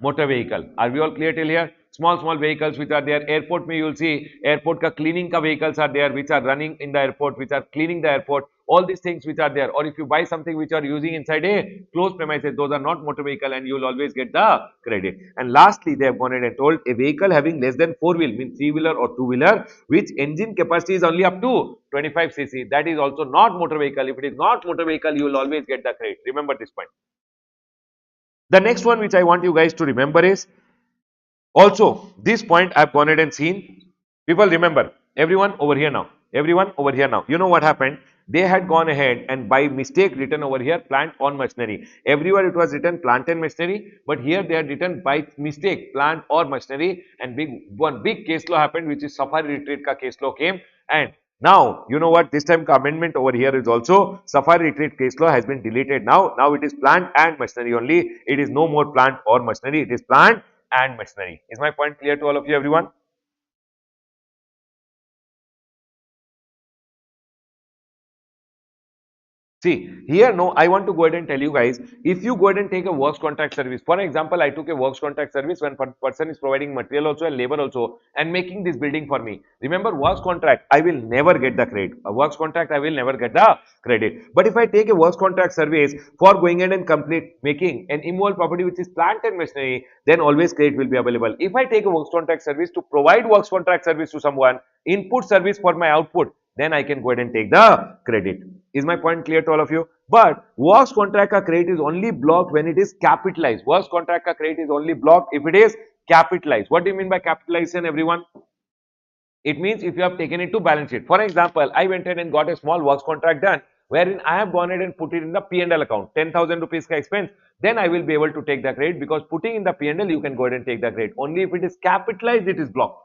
motor vehicle. Are we all clear till here? Small vehicles which are there. Airport mein you will see airport ka cleaning ka vehicles are there which are running in the airport, which are cleaning the airport. All these things which are there. Or if you buy something which are using inside a closed premises, those are not motor vehicle and you will always get the credit. And lastly, they have gone ahead and told a vehicle having less than four wheel, means three-wheeler or two-wheeler, which engine capacity is only up to 25 cc. That is also not motor vehicle. If it is not motor vehicle, you will always get the credit. Remember this point. The next one which I want you guys to remember is also this point I've gone ahead and seen. People remember, everyone over here now. Everyone over here now. You know what happened? They had gone ahead and by mistake written over here plant or machinery. Everywhere it was written plant and machinery, but here they had written by mistake plant or machinery, and one big case law happened, which is Safari Retreat ka case law came, and now, you know what, this time amendment over here is also Safari Retreat case law has been deleted now. Now it is plant and machinery only. It is no more plant or machinery. It is plant and machinery. Is my point clear to all of you, everyone? See, here no, I want to go ahead and tell you guys, if you go ahead and take a works contract service, for example, I took a works contract service when person is providing material also and labor also and making this building for me. Remember, works contract, I will never get the credit. A works contract, I will never get the credit. But if I take a works contract service for going ahead and complete making an immovable property which is plant and machinery, then always credit will be available. If I take a works contract service to provide works contract service to someone, input service for my output, then I can go ahead and take the credit. Is my point clear to all of you? But works contract ka credit is only blocked when it is capitalized. Works contract ka credit is only blocked if it is capitalized. What do you mean by capitalization, everyone? It means if you have taken it to balance sheet. For example, I went ahead and got a small works contract done wherein I have gone ahead and put it in the P&L account, 10,000 rupees ka expense, then I will be able to take the credit because putting in the P&L, you can go ahead and take the credit. Only if it is capitalized, it is blocked.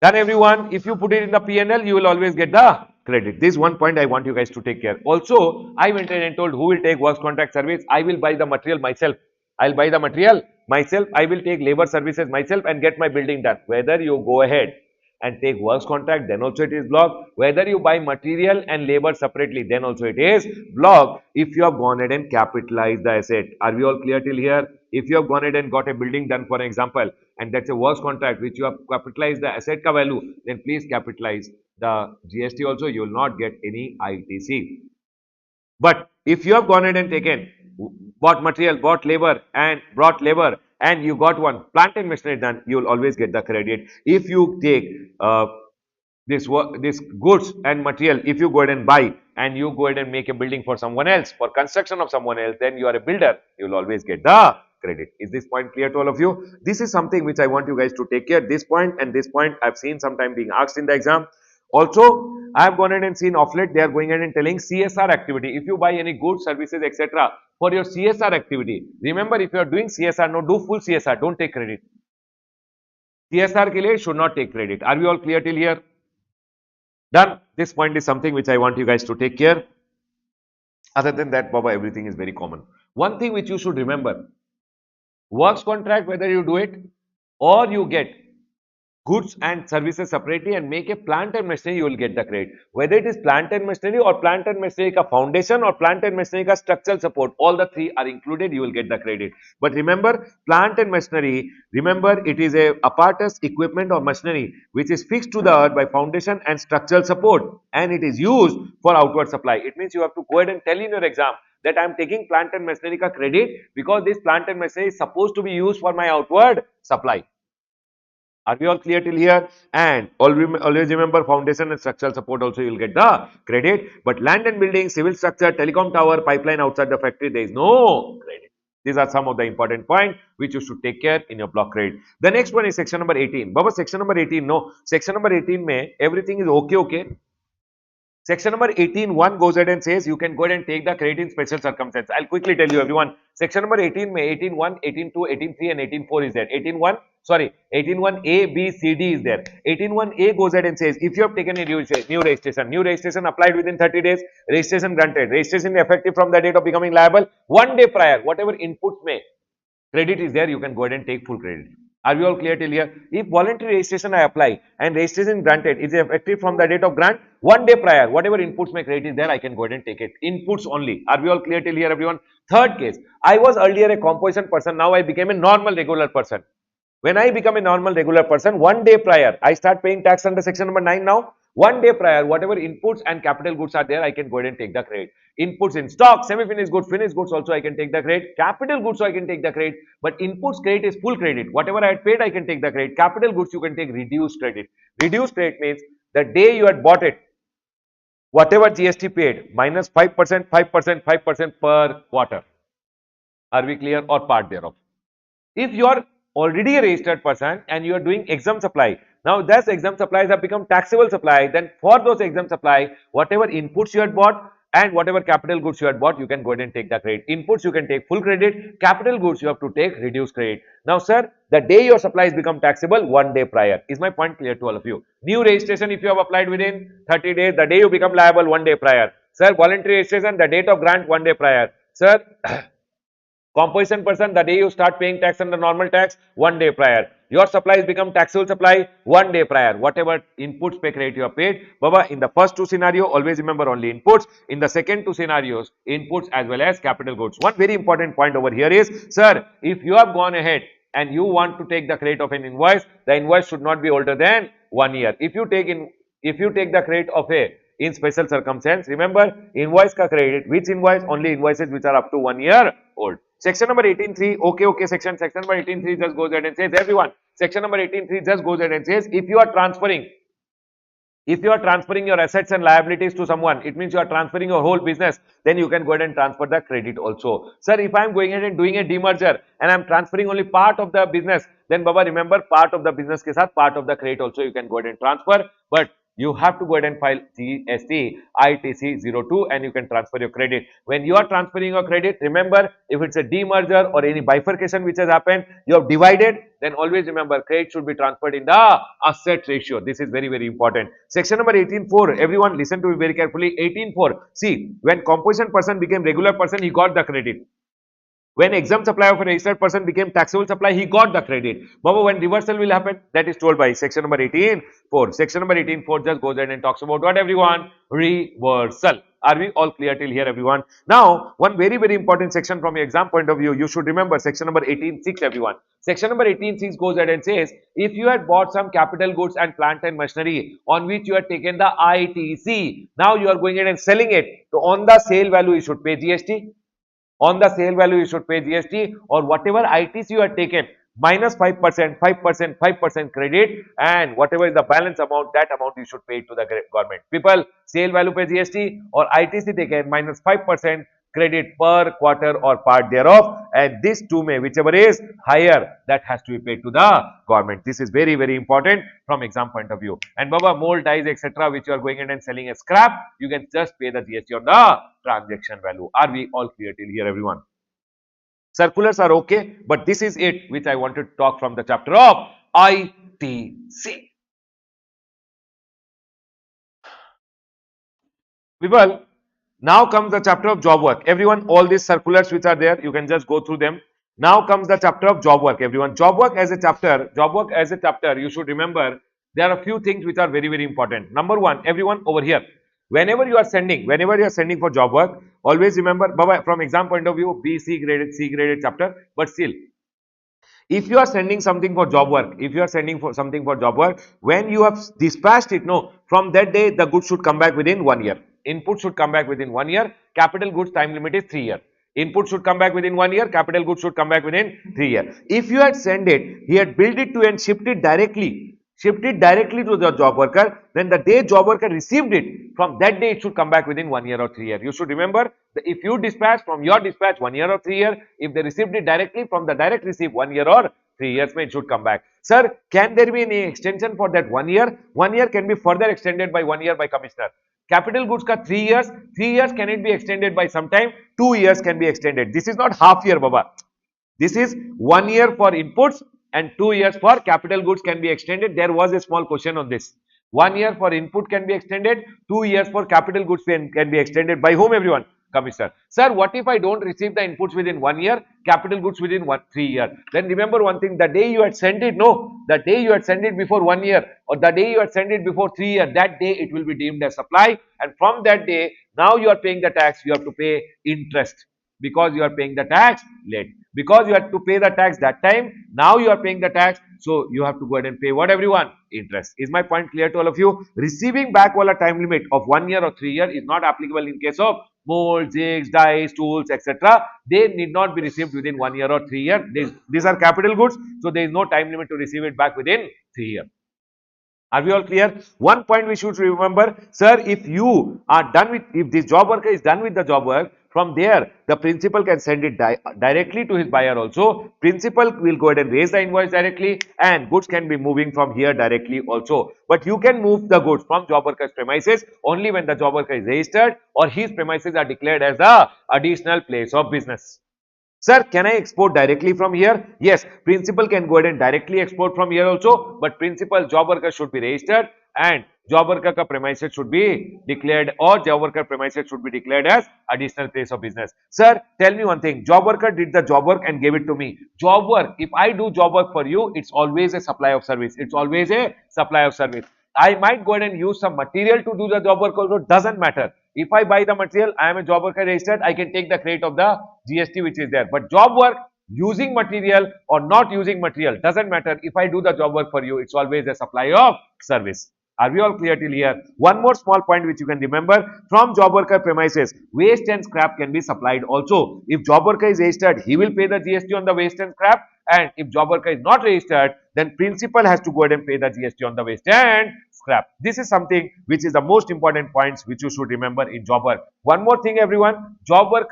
Done, everyone. If you put it in the P&L, you will always get the credit. This is one point I want you guys to take care. Also, I went ahead and told who will take works contract service. I will buy the material myself. I'll buy the material myself. I will take labor services myself and get my building done. Whether you go ahead and take works contract, then also it is blocked. Whether you buy material and labor separately, then also it is blocked if you have gone ahead and capitalized the asset. Are we all clear till here? If you have gone ahead and got a building done, for example, and that's a works contract which you have capitalized the asset ka value, then please capitalize the GST also. You will not get any ITC. But if you have gone ahead and taken, bought material, bought labor and brought labor and you got one plant and machinery done, you will always get the credit. If you take this goods and material, if you go ahead and buy and you go ahead and make a building for someone else, for construction of someone else, then you are a builder, you will always get the credit. Is this point clear to all of you? This is something which I want you guys to take care. This point and this point I've seen sometime being asked in the exam. Also, I have gone ahead and seen of late they are going ahead and telling CSR activity. If you buy any goods, services, etc. for your CSR activity, remember if you are doing CSR, no, do full CSR, don't take credit. CSR ke liye should not take credit. Are we all clear till here? Done. This point is something which I want you guys to take care. Other than that, Baba, everything is very common. One thing which you should remember, works contract, whether you do it or you get goods and services separately and make a plant and machinery, you will get the credit. Whether it is plant and machinery or plant and machinery ka foundation or plant and machinery ka structural support, all the three are included, you will get the credit. But remember, plant and machinery, remember it is a apparatus, equipment or machinery which is fixed to the earth by foundation and structural support, and it is used for outward supply. It means you have to go ahead and tell in your exam that I am taking plant and machinery ka credit because this plant and machinery is supposed to be used for my outward supply. Are we all clear till here? And always remember, foundation and structural support also you will get the credit. But land and building, civil structure, telecom tower, pipeline outside the factory, there is no credit. These are some of the important points which you should take care in your block credit. The next one is section number 18. Baba, section number 18, no. Section number 18 mein everything is okay. Section number 18.1 goes ahead and says you can go ahead and take the credit in special circumstances. I'll quickly tell you everyone. Section number 18 may 18.1, 18.2, 18.3 and 18.4 is there. 18.1, sorry, 18.1 A, B, C, D is there. 18.1 A goes ahead and says if you have taken a new registration applied within 30 days, registration granted, registration effective from the date of becoming liable, 1 day prior, whatever inputs may credit is there, you can go ahead and take full credit. Are we all clear till here? If voluntary registration I apply and registration granted is effective from the date of grant, 1 day prior, whatever inputs my credit is there, I can go ahead and take it. Inputs only. Are we all clear till here, everyone? Third case, I was earlier a composition person, now I became a normal regular person. When I become a normal regular person, 1 day prior, I start paying tax under section number 9 now. 1 day prior, whatever inputs and capital goods are there, I can go ahead and take the credit. Inputs in stock, semi-finished goods, finished goods also I can take the credit. Capital goods I can take the credit. But inputs credit is full credit. Whatever I had paid, I can take the credit. Capital goods you can take reduced credit. Reduced credit means the day you had bought it, whatever GST paid, minus 5%, 5%, 5% per quarter. Are we clear? Or part thereof. If you are already a registered person and you are doing exempt supply, now those exempt supplies have become taxable supply, then for those exempt supply, whatever inputs you had bought and whatever capital goods you had bought, you can go ahead and take the credit. Inputs you can take full credit, capital goods you have to take reduced credit. Now sir, the day your supplies become taxable, 1 day prior. Is my point clear to all of you? New registration if you have applied within 30 days, the day you become liable, 1 day prior. Sir, voluntary registration, the date of grant, 1 day prior. Sir, composition person, the day you start paying tax under normal tax, 1 day prior. Your supplies become taxable supply, 1 day prior. Whatever inputs pay credit you have paid. Baba, in the first two scenario, always remember only inputs. In the second two scenarios, inputs as well as capital goods. One very important point over here is, sir, if you have gone ahead and you want to take the credit of an invoice, the invoice should not be older than 1 year. If you take the credit of a in special circumstance, remember invoice ka credit, which invoice? Only invoices which are up to 1 year old. Section number 18.3, okay, section number 18.3 just goes ahead and says, everyone, section number 18.3 just goes ahead and says, if you are transferring your assets and liabilities to someone, it means you are transferring your whole business, then you can go ahead and transfer the credit also. Sir, if I am going ahead and doing a demerger and I am transferring only part of the business, then Baba, remember part of the business ke saath part of the credit also you can go ahead and transfer, but you have to go ahead and file GST ITC 02 and you can transfer your credit. When you are transferring your credit, remember if it's a demerger or any bifurcation which has happened, you have divided, then always remember credit should be transferred in the asset ratio. This is very, very important. Section number 18.4, everyone listen to me very carefully. 18.4, see, when composition person became regular person, he got the credit. When exempt supply of a registered person became taxable supply, he got the credit. Baba, when reversal will happen, that is told by section number 18.4. Section number 18.4 just goes ahead and talks about what, everyone? Reversal. Are we all clear till here, everyone? Now, one very, very important section from your exam point of view, you should remember section number 18.6, everyone. Section number 18.6 goes ahead and says, if you had bought some capital goods and plant and machinery on which you had taken the ITC, now you are going ahead and selling it. So, on the sale value, you should pay GST. On the sale value, you should pay GST, or whatever ITC you have taken, minus 5%, 5%, 5% credit, and whatever is the balance amount, that amount you should pay to the government. People, sale value pay GST or ITC taken minus 5% credit per quarter or part thereof, and this too may, whichever is higher, that has to be paid to the government. This is very, very important from exam point of view. And Baba, mold, dies, etc., which you are going in and selling as scrap, you can just pay the GST on the transaction value. Are we all clear till here, everyone? Circulars are okay, but this is it which I wanted to talk from the chapter of ITC. People, now comes the chapter of job work. Everyone, all these circulars which are there, you can just go through them. Now comes the chapter of job work, everyone. Job work as a chapter, you should remember there are a few things which are very, very important. Number one, everyone over here, whenever you are sending for job work, always remember, Baba, from exam point of view, C graded chapter, but still, if you are sending something for job work, when you have dispatched it, no, from that day, the goods should come back within 1 year. Input should come back within 1 year. Capital goods time limit is 3 years. Input should come back within 1 year. Capital goods should come back within 3 years. If you had sent it, he had billed it to and shipped it directly to the job worker, then the day job worker received it, from that day it should come back within 1 year or 3 years. You should remember that if you dispatch from your dispatch 1 year or 3 years, if they received it directly from the direct receipt 1 year or 3 years, it should come back. Sir, can there be any extension for that 1 year? 1 year can be further extended by 1 year by commissioner. Capital goods ka 3 years, 3 years can it be extended by some time? 2 years can be extended. This is not half year, Baba. This is 1 year for inputs and 2 years for capital goods can be extended. There was a small question on this. 1 year for input can be extended, 2 years for capital goods can be extended. By whom, everyone? Commissioner. Sir, what if I don't receive the inputs within 1 year, capital goods within 3 years? Then remember one thing, the day you had sent it, no, the day you had sent it before 1 year or the day you had sent it before 3 years, that day it will be deemed as supply, and from that day, now you are paying the tax, you have to pay interest because you are paying the tax late. Because you had to pay the tax that time, now you are paying the tax, so you have to go ahead and pay what, everyone? Interest. Is my point clear to all of you? Receiving back wala time limit of 1 year or 3 years is not applicable in case of molds, jigs, dies, tools, etc. They need not be received within 1 year or 3 years. These are capital goods, so there is no time limit to receive it back within 3 years. Are we all clear? One point we should remember, sir, if you are done with, if this job worker is done with the job work, from there, the principal can send it directly to his buyer also. Principal will go ahead and raise the invoice directly and goods can be moving from here directly also. But you can move the goods from job worker's premises only when the job worker is registered or his premises are declared as the additional place of business. Sir, can I export directly from here? Yes, principal can go ahead and directly export from here also, but principal job worker should be registered and job worker ka premises should be declared or job worker premises should be declared as additional place of business. Sir, tell me one thing, job worker did the job work and gave it to me. Job work, if I do job work for you, it's always a supply of service. It's always a supply of service. I might go ahead and use some material to do the job work also, doesn't matter. If I buy the material, I am a job worker registered, I can take the credit of the GST which is there. But job work, using material or not using material, doesn't matter. If I do the job work for you, it's always a supply of service. Are we all clear till here? One more small point which you can remember, from job worker premises, waste and scrap can be supplied also. If job worker is registered, he will pay the GST on the waste and scrap, and if job worker is not registered, then principal has to go ahead and pay the GST on the waste and scrap. This is something which is the most important points which you should remember in job work. One more thing, everyone, job work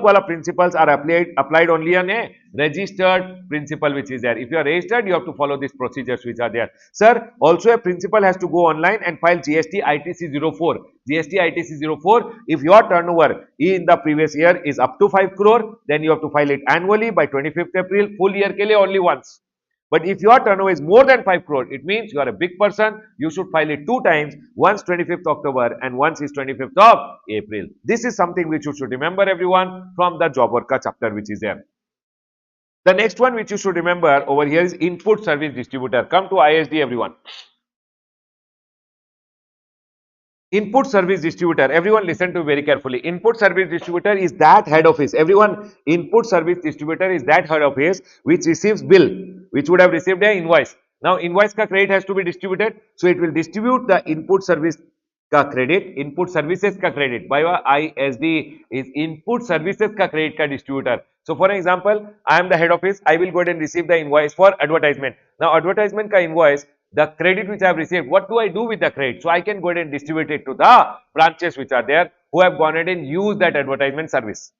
wala principles are applied only on a registered principal which is there. If you are registered, you have to follow these procedures which are there. Sir, also a principal has to go online and file GST ITC 04. GST ITC 04. If your turnover in the previous year is up to 5 crore, then you have to file it annually by 25th April, full year ke liye only once. But if your turnover is more than 5 crore, it means you are a big person. You should file it 2 times, once 25th October and once is 25th of April. This is something which you should remember, everyone, from the job worker chapter which is there. The next one which you should remember over here is input service distributor. Come to ISD, everyone. Input service distributor, everyone listen to very carefully. Input service distributor is that head office. Everyone, input service distributor is that head office which receives bill, which would have received an invoice. Now, invoice ka credit has to be distributed. So, it will distribute the input service ka credit, input services ka credit. By ISD is input services ka credit ka distributor. So, for example, I am the head office. I will go ahead and receive the invoice for advertisement. Now, advertisement ka invoice, the credit which I have received, what do I do with the credit? So, I can go ahead and distribute it to the branches which are there who have gone ahead and used that advertisement service.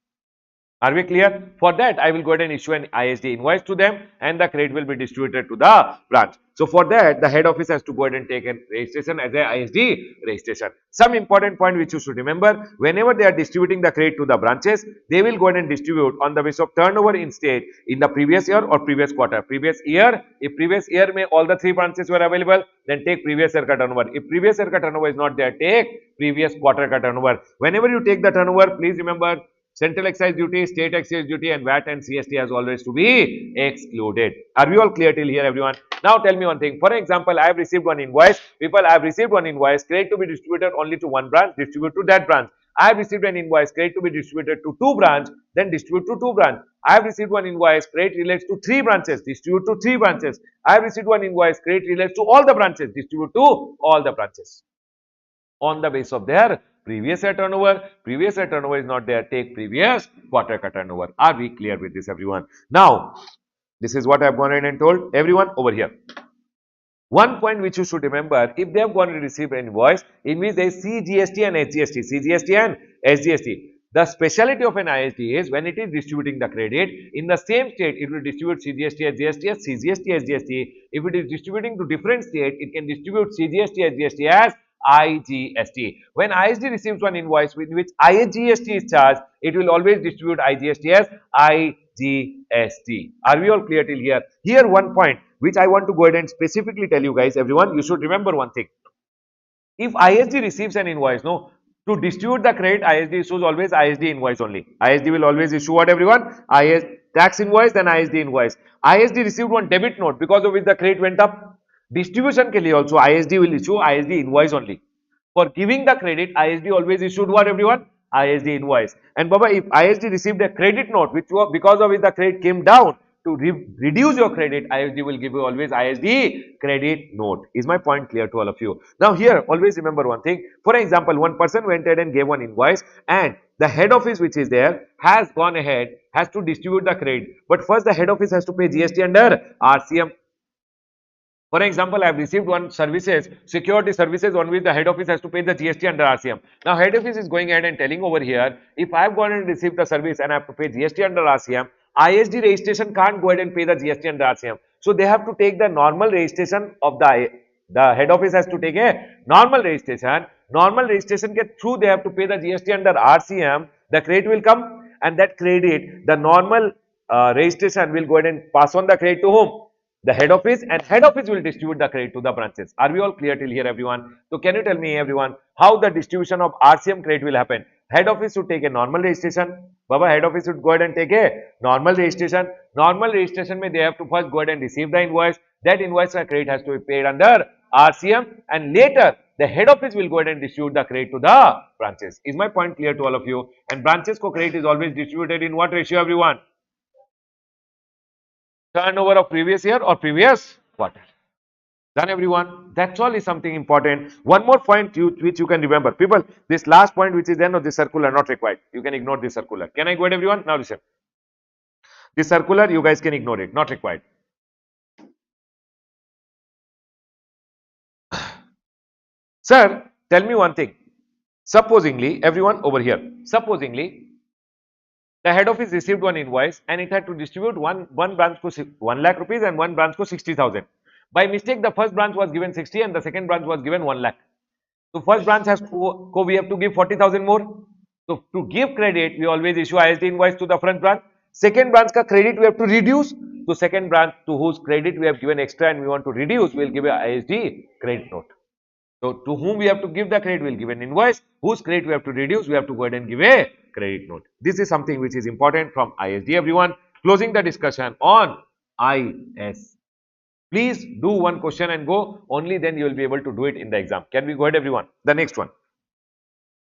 Are we clear? For that, I will go ahead and issue an ISD invoice to them and the credit will be distributed to the branch. So, for that, the head office has to go ahead and take a registration as a ISD registration. Some important point which you should remember, whenever they are distributing the credit to the branches, they will go ahead and distribute on the basis of turnover in state in the previous year or previous quarter. Previous year, if previous year may all the 3 branches were available, then take previous year ka turnover. If previous year ka turnover is not there, take previous quarter ka turnover. Whenever you take the turnover, please remember, Central excise duty, state excise duty, and VAT and CST has always to be excluded. Are we all clear till here, everyone? Now tell me one thing. For example, I have received one invoice. People, I have received one invoice. Credit to be distributed only to one branch. Distribute to that branch. I have received an invoice. Credit to be distributed to two branch. Then distribute to two branch. I have received one invoice. Credit relates to three branches. Distribute to three branches. I have received one invoice. Credit relates to all the branches. Distribute to all the branches on the base of their previous year turnover. Previous year turnover is not there. Take previous quarter turnover. Are we clear with this, everyone? Now, this is what I have gone ahead and told everyone over here. One point which you should remember, if they have gone to receive an invoice in which there is CGST and SGST, CGST and SGST. The speciality of an ISD is when it is distributing the credit, in the same state, it will distribute CGST, SGST as CGST, SGST. If it is distributing to different state, it can distribute CGST, SGST as IGST. When ISD receives one invoice with which IGST is charged, it will always distribute IGST as IGST. Are we all clear till here? Here one point which I want to go ahead and specifically tell you guys, everyone, you should remember one thing. If ISD receives an invoice, no, to distribute the credit, ISD issues always ISD invoice only. ISD will always issue what, everyone? Tax invoice, then ISD invoice. ISD received one debit note because of which the credit went up. Distribution ke liye also ISD will issue ISD invoice only. For giving the credit, ISD always issued what, everyone? ISD invoice. And Baba, if ISD received a credit note, which was because of which the credit came down, to reduce your credit, ISD will give you always ISD credit note. Is my point clear to all of you? Now here, always remember one thing. For example, one person went ahead and gave one invoice, and the head office which is there has gone ahead, has to distribute the credit. But first the head office has to pay GST under RCM. For example, I have received one services, security services on which the head office has to pay the GST under RCM. Now, head office is going ahead and telling over here, if I have gone and received the service and I have to pay GST under RCM, ISD registration can't go ahead and pay the GST under RCM. So, they have to take the normal registration of the head office has to take a normal registration. Normal registration ke through they have to pay the GST under RCM. The credit will come, and that credit, the normal registration will go ahead and pass on the credit to whom? The head office, and head office will distribute the credit to the branches. Are we all clear till here, everyone? So can you tell me, everyone, how the distribution of RCM credit will happen? Head office should take a normal registration. Baba, head office should go ahead and take a normal registration. Normal registration may they have to first go ahead and receive the invoice. That invoice credit has to be paid under RCM, and later the head office will go ahead and distribute the credit to the branches. Is my point clear to all of you? And branches ko credit is always distributed in what ratio, everyone? Turnover of previous year or previous quarter. Done, everyone? That's all is something important. One more point which you can remember. People, this last point which is there, no, this circular not required. You can ignore this circular. Can I go ahead, everyone? Now listen. This circular, you guys can ignore it. Not required. Sir, tell me one thing. Supposingly, everyone over here, supposingly, the head office received one invoice and it had to distribute one branch ko 1 lakh rupees and one branch ko 60,000. By mistake, the first branch was given 60 and the second branch was given 1 lakh. So first branch has we have to give 40,000 more. So to give credit, we always issue ISD invoice to the front branch. Second branch ka credit we have to reduce. So second branch to whose credit we have given extra and we want to reduce, we will give a ISD credit note. So to whom we have to give the credit, we will give an invoice. Whose credit we have to reduce, we have to go ahead and give a credit note. This is something which is important from ISD, everyone. Closing the discussion on IS. Please do one question and go. Only then you will be able to do it in the exam. Can we go ahead, everyone? The next one.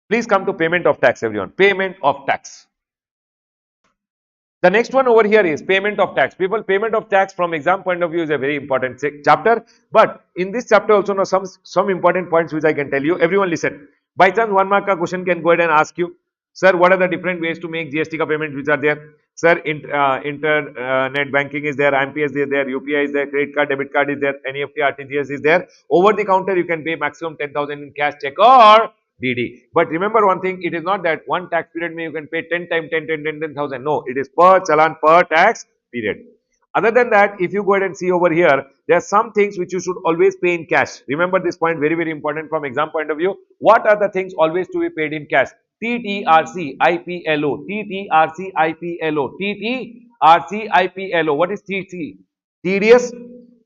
Please come to payment of tax, everyone. Payment of tax. The next one over here is payment of tax. People, payment of tax from exam point of view is a very important chapter. But in this chapter also, know some important points which I can tell you. Everyone listen. By chance, 1 mark ka question can go ahead and ask you, sir, what are the different ways to make GST ka payment which are there? Sir, internet banking is there, IMPS is there, UPI is there, credit card, debit card is there, NEFT, RTGS is there. Over the counter, you can pay maximum 10,000 in cash, check or DD. But remember one thing, it is not that one tax period may you can pay 10 times 10,000. No, it is per challan per tax period. Other than that, if you go ahead and see over here, there are some things which you should always pay in cash. Remember this point, very, very important from exam point of view. What are the things always to be paid in cash? TTRC, IPLO, TTRC, IPLO, TTRC, IPLO. What is TC? TDS,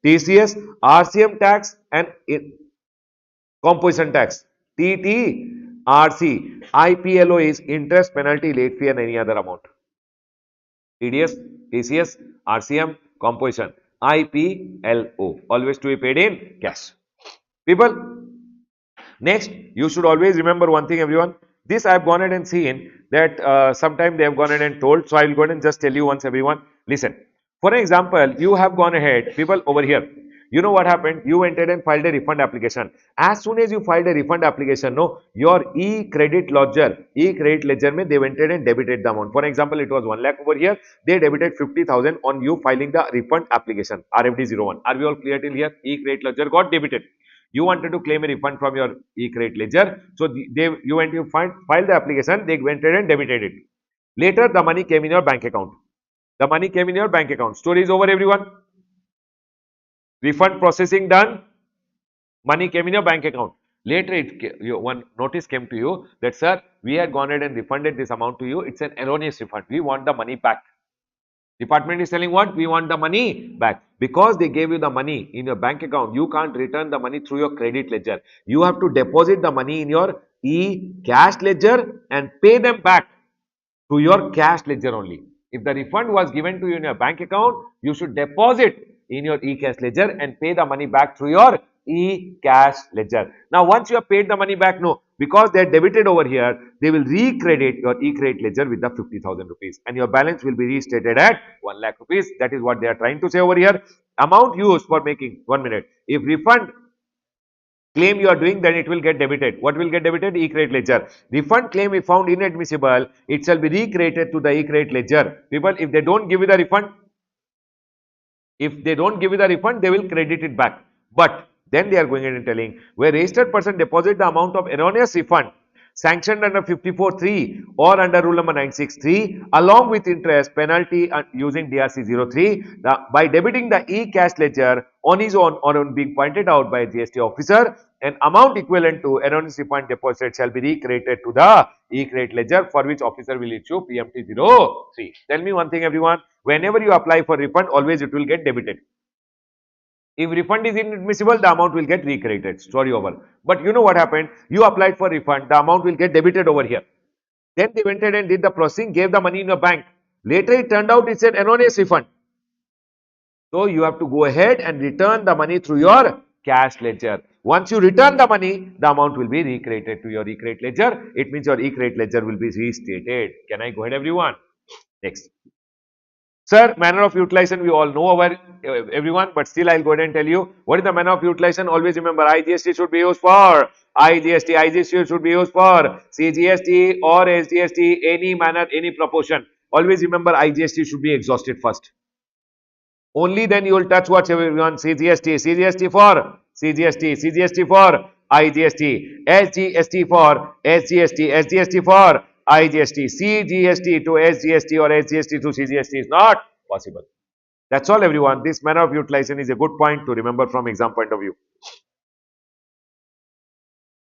TCS, RCM tax and composition tax. TT, RC, IPLO is interest, penalty, late fee and any other amount. TDS, TCS, RCM, composition. IPLO, always to be paid in cash. People, next, you should always remember one thing, everyone. This I have gone ahead and seen that sometime they have gone ahead and told. So I will go ahead and just tell you once, everyone. Listen. For example, you have gone ahead, people over here. You know what happened? You went ahead and filed a refund application. As soon as you filed a refund application, no, your e-credit ledger, mein they went ahead and debited the amount. For example, it was 1 lakh over here. They debited 50,000 on you filing the refund application. RFD01. Are we all clear till here? E-credit ledger got debited. You wanted to claim a refund from your e-credit ledger. So you went to file the application, they went ahead and debited it. Later, the money came in your bank account. The money came in your bank account. Story is over, everyone. Refund processing done. Money came in your bank account. Later, one notice came to you that, sir, we had gone ahead and refunded this amount to you. It's an erroneous refund. We want the money back. Department is telling what? We want the money back. Because they gave you the money in your bank account, you can't return the money through your credit ledger. You have to deposit the money in your e-cash ledger and pay them back to your cash ledger only. If the refund was given to you in your bank account, you should deposit in your e-cash ledger and pay the money back through your e-cash ledger. Now, once you have paid the money back, no, because they are debited over here, they will recredit your e-credit ledger with the 50,000 rupees and your balance will be restated at 1 lakh rupees. That is what they are trying to say over here. Amount used for making, 1 minute. If refund claim you are doing, then it will get debited. What will get debited? E-credit ledger. Refund claim if found inadmissible, it shall be recreated to the e-credit ledger. People, if they don't give you the refund, they will credit it back. But then they are going in and telling, where registered person deposit the amount of erroneous refund sanctioned under 54(3) or under rule number 963 along with interest, penalty and using DRC 03 by debiting the e-cash ledger on his own or on being pointed out by a GST officer, an amount equivalent to erroneous refund deposit shall be recreated to the e-credit ledger for which officer will issue PMT 03. Tell me one thing, everyone. Whenever you apply for refund, always it will get debited. If refund is inadmissible, the amount will get recredited. Story over. But you know what happened? You applied for refund, the amount will get debited over here. Then they went ahead and did the processing, gave the money in your bank. Later it turned out it's an erroneous refund. So you have to go ahead and return the money through your cash ledger. Once you return the money, the amount will be recredited to your e-credit ledger. It means your e-credit ledger will be restated. Can I go ahead, everyone? Next. Sir, manner of utilization, we all know our everyone, but still I'll go ahead and tell you what is the manner of utilization. Always remember IGST should be used for IGST should be used for CGST or SGST, any manner, any proportion. Always remember IGST should be exhausted first. Only then you will touch what everyone CGST for CGST for IGST, SGST for SGST for IGST, CGST to SGST or SGST to CGST is not possible. That's all, everyone. This manner of utilization is a good point to remember from exam point of view.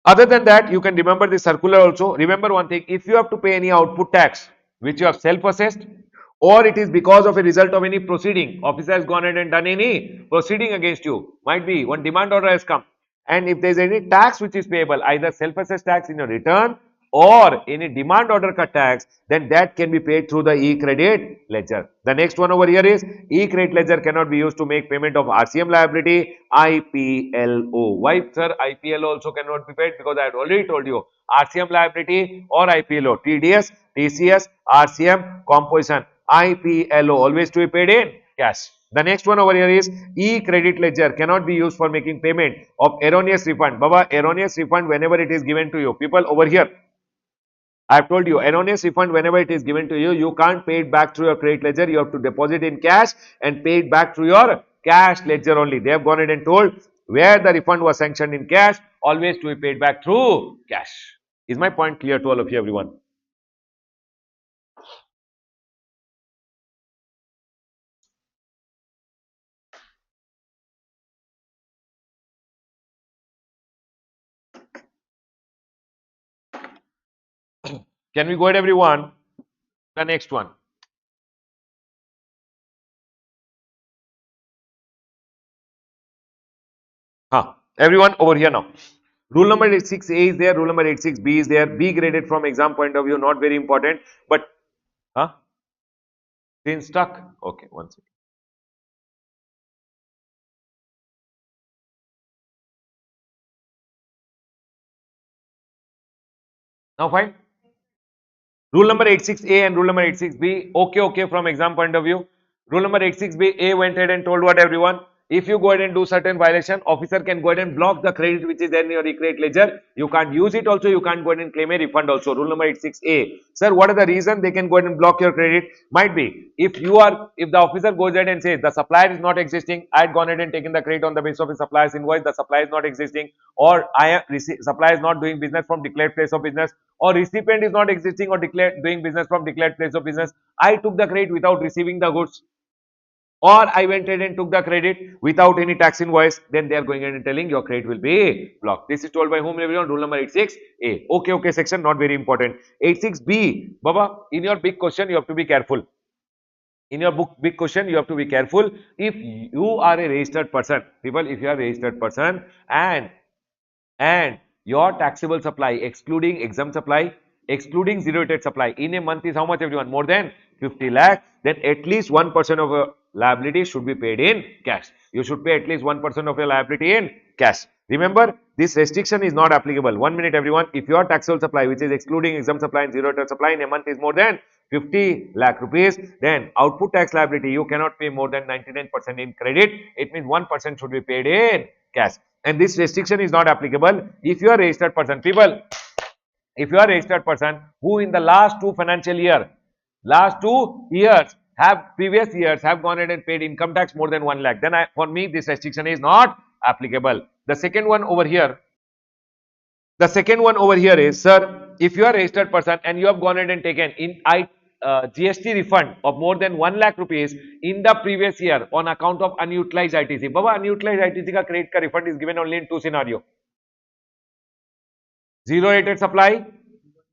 Other than that, you can remember the circular also. Remember one thing, if you have to pay any output tax which you have self-assessed, or it is because of a result of any proceeding, officer has gone ahead and done any proceeding against you, might be one demand order has come, and if there is any tax which is payable, either self-assessed tax in your return or any demand order cut tax, then that can be paid through the e-credit ledger. The next one over here is e-credit ledger cannot be used to make payment of RCM liability, IPLO. Why, sir? IPLO also cannot be paid because I had already told you RCM liability or IPLO, TDS, TCS, RCM, composition, IPLO always to be paid in cash. The next one over here is e-credit ledger cannot be used for making payment of erroneous refund. Baba, erroneous refund whenever it is given to you. People over here, I have told you, erroneous refund whenever it is given to you, you can't pay it back through your credit ledger. You have to deposit in cash and pay it back through your cash ledger only. They have gone ahead and told where the refund was sanctioned in cash, always to be paid back through cash. Is my point clear to all of you, everyone? Can we go ahead, everyone? The next one. Everyone over here now. Rule number 86A is there, rule number 86B is there. B graded from exam point of view, not very important, but screen stuck. Okay, one second. Now fine. Rule number 86A and rule number 86B, okay from exam point of view. Rule number 86B, A went ahead and told what everyone? If you go ahead and do certain violation, officer can go ahead and block the credit which is there in your recredit ledger. You can't use it also, you can't go ahead and claim a refund also. Rule number 86A. Sir, what are the reason they can go ahead and block your credit? Might be, if the officer goes ahead and says the supplier is not existing, I had gone ahead and taken the credit on the basis of the supplier's invoice, the supplier is not existing, or supplier is not doing business from declared place of business, or recipient is not existing or doing business from declared place of business. I took the credit without receiving the goods, or I went ahead and took the credit without any tax invoice, then they are going ahead and telling your credit will be blocked. This is told by whom, everyone? Rule number 86A. Okay section, not very important. 86B, Baba, in your big question you have to be careful. In your book big question you have to be careful. If you are a registered person, people, if you are a registered person and your taxable supply excluding exempt supply, excluding zero-rated supply in a month is how much, everyone? More than 50 lakh, then at least 1% of your liability should be paid in cash. You should pay at least 1% of your liability in cash. Remember, this restriction is not applicable. 1 minute, everyone. If your taxable supply, which is excluding exempt supply and zero-rated supply, in a month is more than 50 lakh rupees, then output tax liability you cannot pay more than 99% in credit. It means 1% should be paid in cash. And this restriction is not applicable if you are a registered person. People, if you are a registered person who in the last two years previous years have gone ahead and paid income tax more than 1 lakh, then for me this restriction is not applicable. The second one over here is, sir, if you are a registered person and you have gone ahead and taken GST refund of more than 1 lakh rupees in the previous year on account of unutilized ITC. Baba, unutilized ITC ka credit ka refund is given only in two scenarios. Zero-rated supply,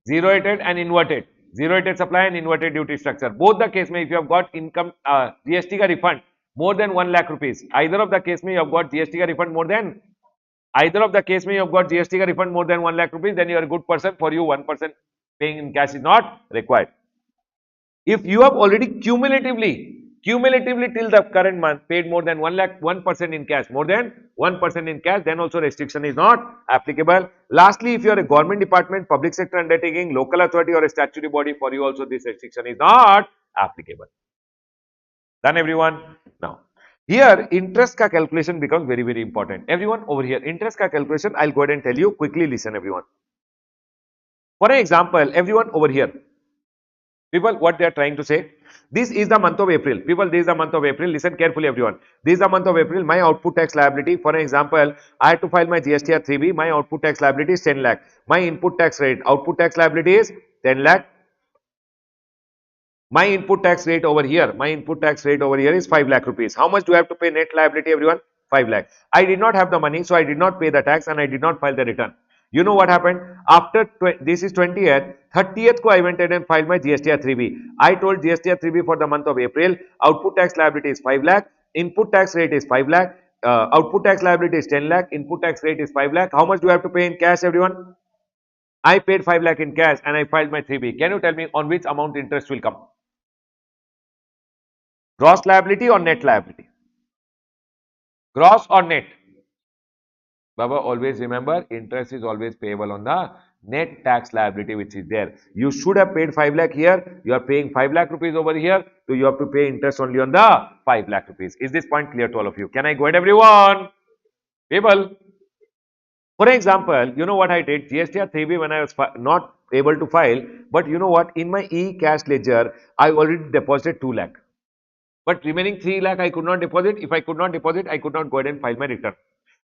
zero-rated and inverted. Zero-rated supply and inverted duty structure. Both the case, if you have got income GST ka refund more than 1 lakh rupees, either of the case you have got GST ka refund more than 1 lakh rupees, then you are a good person. For you, 1% paying in cash is not required. If you have already cumulatively till the current month paid more than 1% in cash, more than 1% in cash, then also restriction is not applicable. Lastly, if you are a government department, public sector undertaking, local authority or a statutory body, for you also this restriction is not applicable. Done, everyone? Now, here interest ka calculation becomes very, very important. Everyone over here, interest ka calculation, I'll go ahead and tell you quickly. Listen, everyone. For an example, everyone over here, people, what they are trying to say, this is the month of April. People, this is the month of April. Listen carefully, everyone. This is the month of April. My output tax liability, for an example, I have to file my GSTR 3B. My output tax liability is 10 lakh. My input tax rate, output tax liability is 10 lakh. My input tax rate over here, is 5 lakh rupees. How much do I have to pay net liability, everyone? 5 lakh. I did not have the money, so I did not pay the tax and I did not file the return. You know what happened? After this is 20th, 30th ko I went ahead and filed my GSTR 3B. I told GSTR 3B for the month of April, output tax liability is 5 lakh, input tax rate is 5 lakh, output tax liability is 10 lakh, input tax rate is 5 lakh. How much do I have to pay in cash, everyone? I paid 5 lakh in cash and I filed my 3B. Can you tell me on which amount interest will come? Gross liability or net liability? Gross or net? Baba, always remember, interest is always payable on the net tax liability which is there. You should have paid 5 lakh here. You are paying 5 lakh rupees over here. So you have to pay interest only on the 5 lakh rupees. Is this point clear to all of you? Can I go ahead, everyone? People. For example, you know what I did? GSTR 3B when I was not able to file. But you know what? In my e-cash ledger, I already deposited 2 lakh. But remaining 3 lakh I could not deposit. If I could not deposit, I could not go ahead and file my return.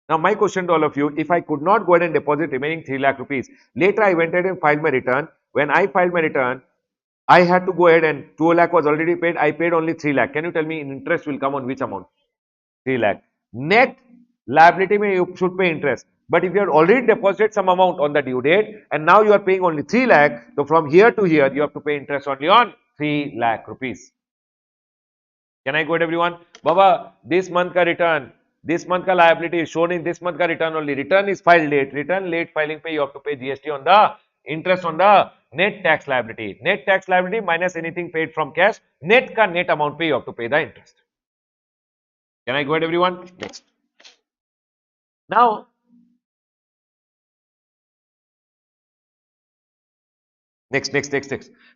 Now, my question to all of you, if I could not go ahead and deposit remaining 3 lakh rupees, later I went ahead and filed my return. When I filed my return, I had to go ahead and 2 lakh was already paid. I paid only 3 lakh. Can you tell me interest will come on which amount? 3 lakh. Net liability may you should pay interest. But if you have already deposited some amount on the due date and now you are paying only 3 lakh, so from here to here you have to pay interest only on 3 lakh rupees. Can I go ahead, everyone? Baba, this month ka return, This month ka liability is shown in this month ka return only. Return is filed late. Return late filing pay, you have to pay GST on the interest on the net tax liability. Net tax liability minus anything paid from cash. Net ka net amount pay, you have to pay the interest. Can I go ahead, everyone? Next. Now, next.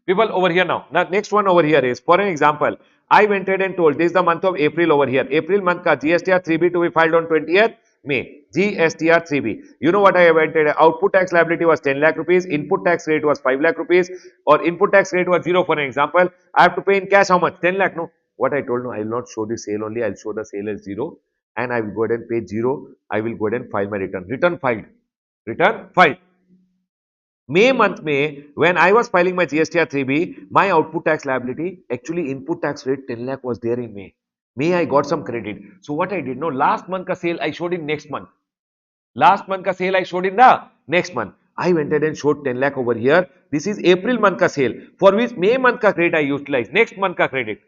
People over here now. Now, next one over here is, for an example, I went ahead and told this is the month of April over here. April month ka GSTR 3B to be filed on 20th May. GSTR 3B. You know what I went ahead? Output tax liability was 10 lakh rupees. Input tax rate was 5 lakh rupees. Or input tax rate was 0 for an example. I have to pay in cash how much? 10 lakh. No. What I told, no, I will not show the sale only. I will show the sale as 0. And I will go ahead and pay 0. I will go ahead and file my return. Return filed. Return filed. May month May, when I was filing my GSTR 3B, my output tax liability, actually input tax rate 10 lakh was there in May. May I got some credit. So what I did, no, last month ka sale I showed in next month. Last month ka sale I showed in the next month. I went ahead and showed 10 lakh over here. This is April month ka sale, for which May month ka credit I utilized, next month ka credit.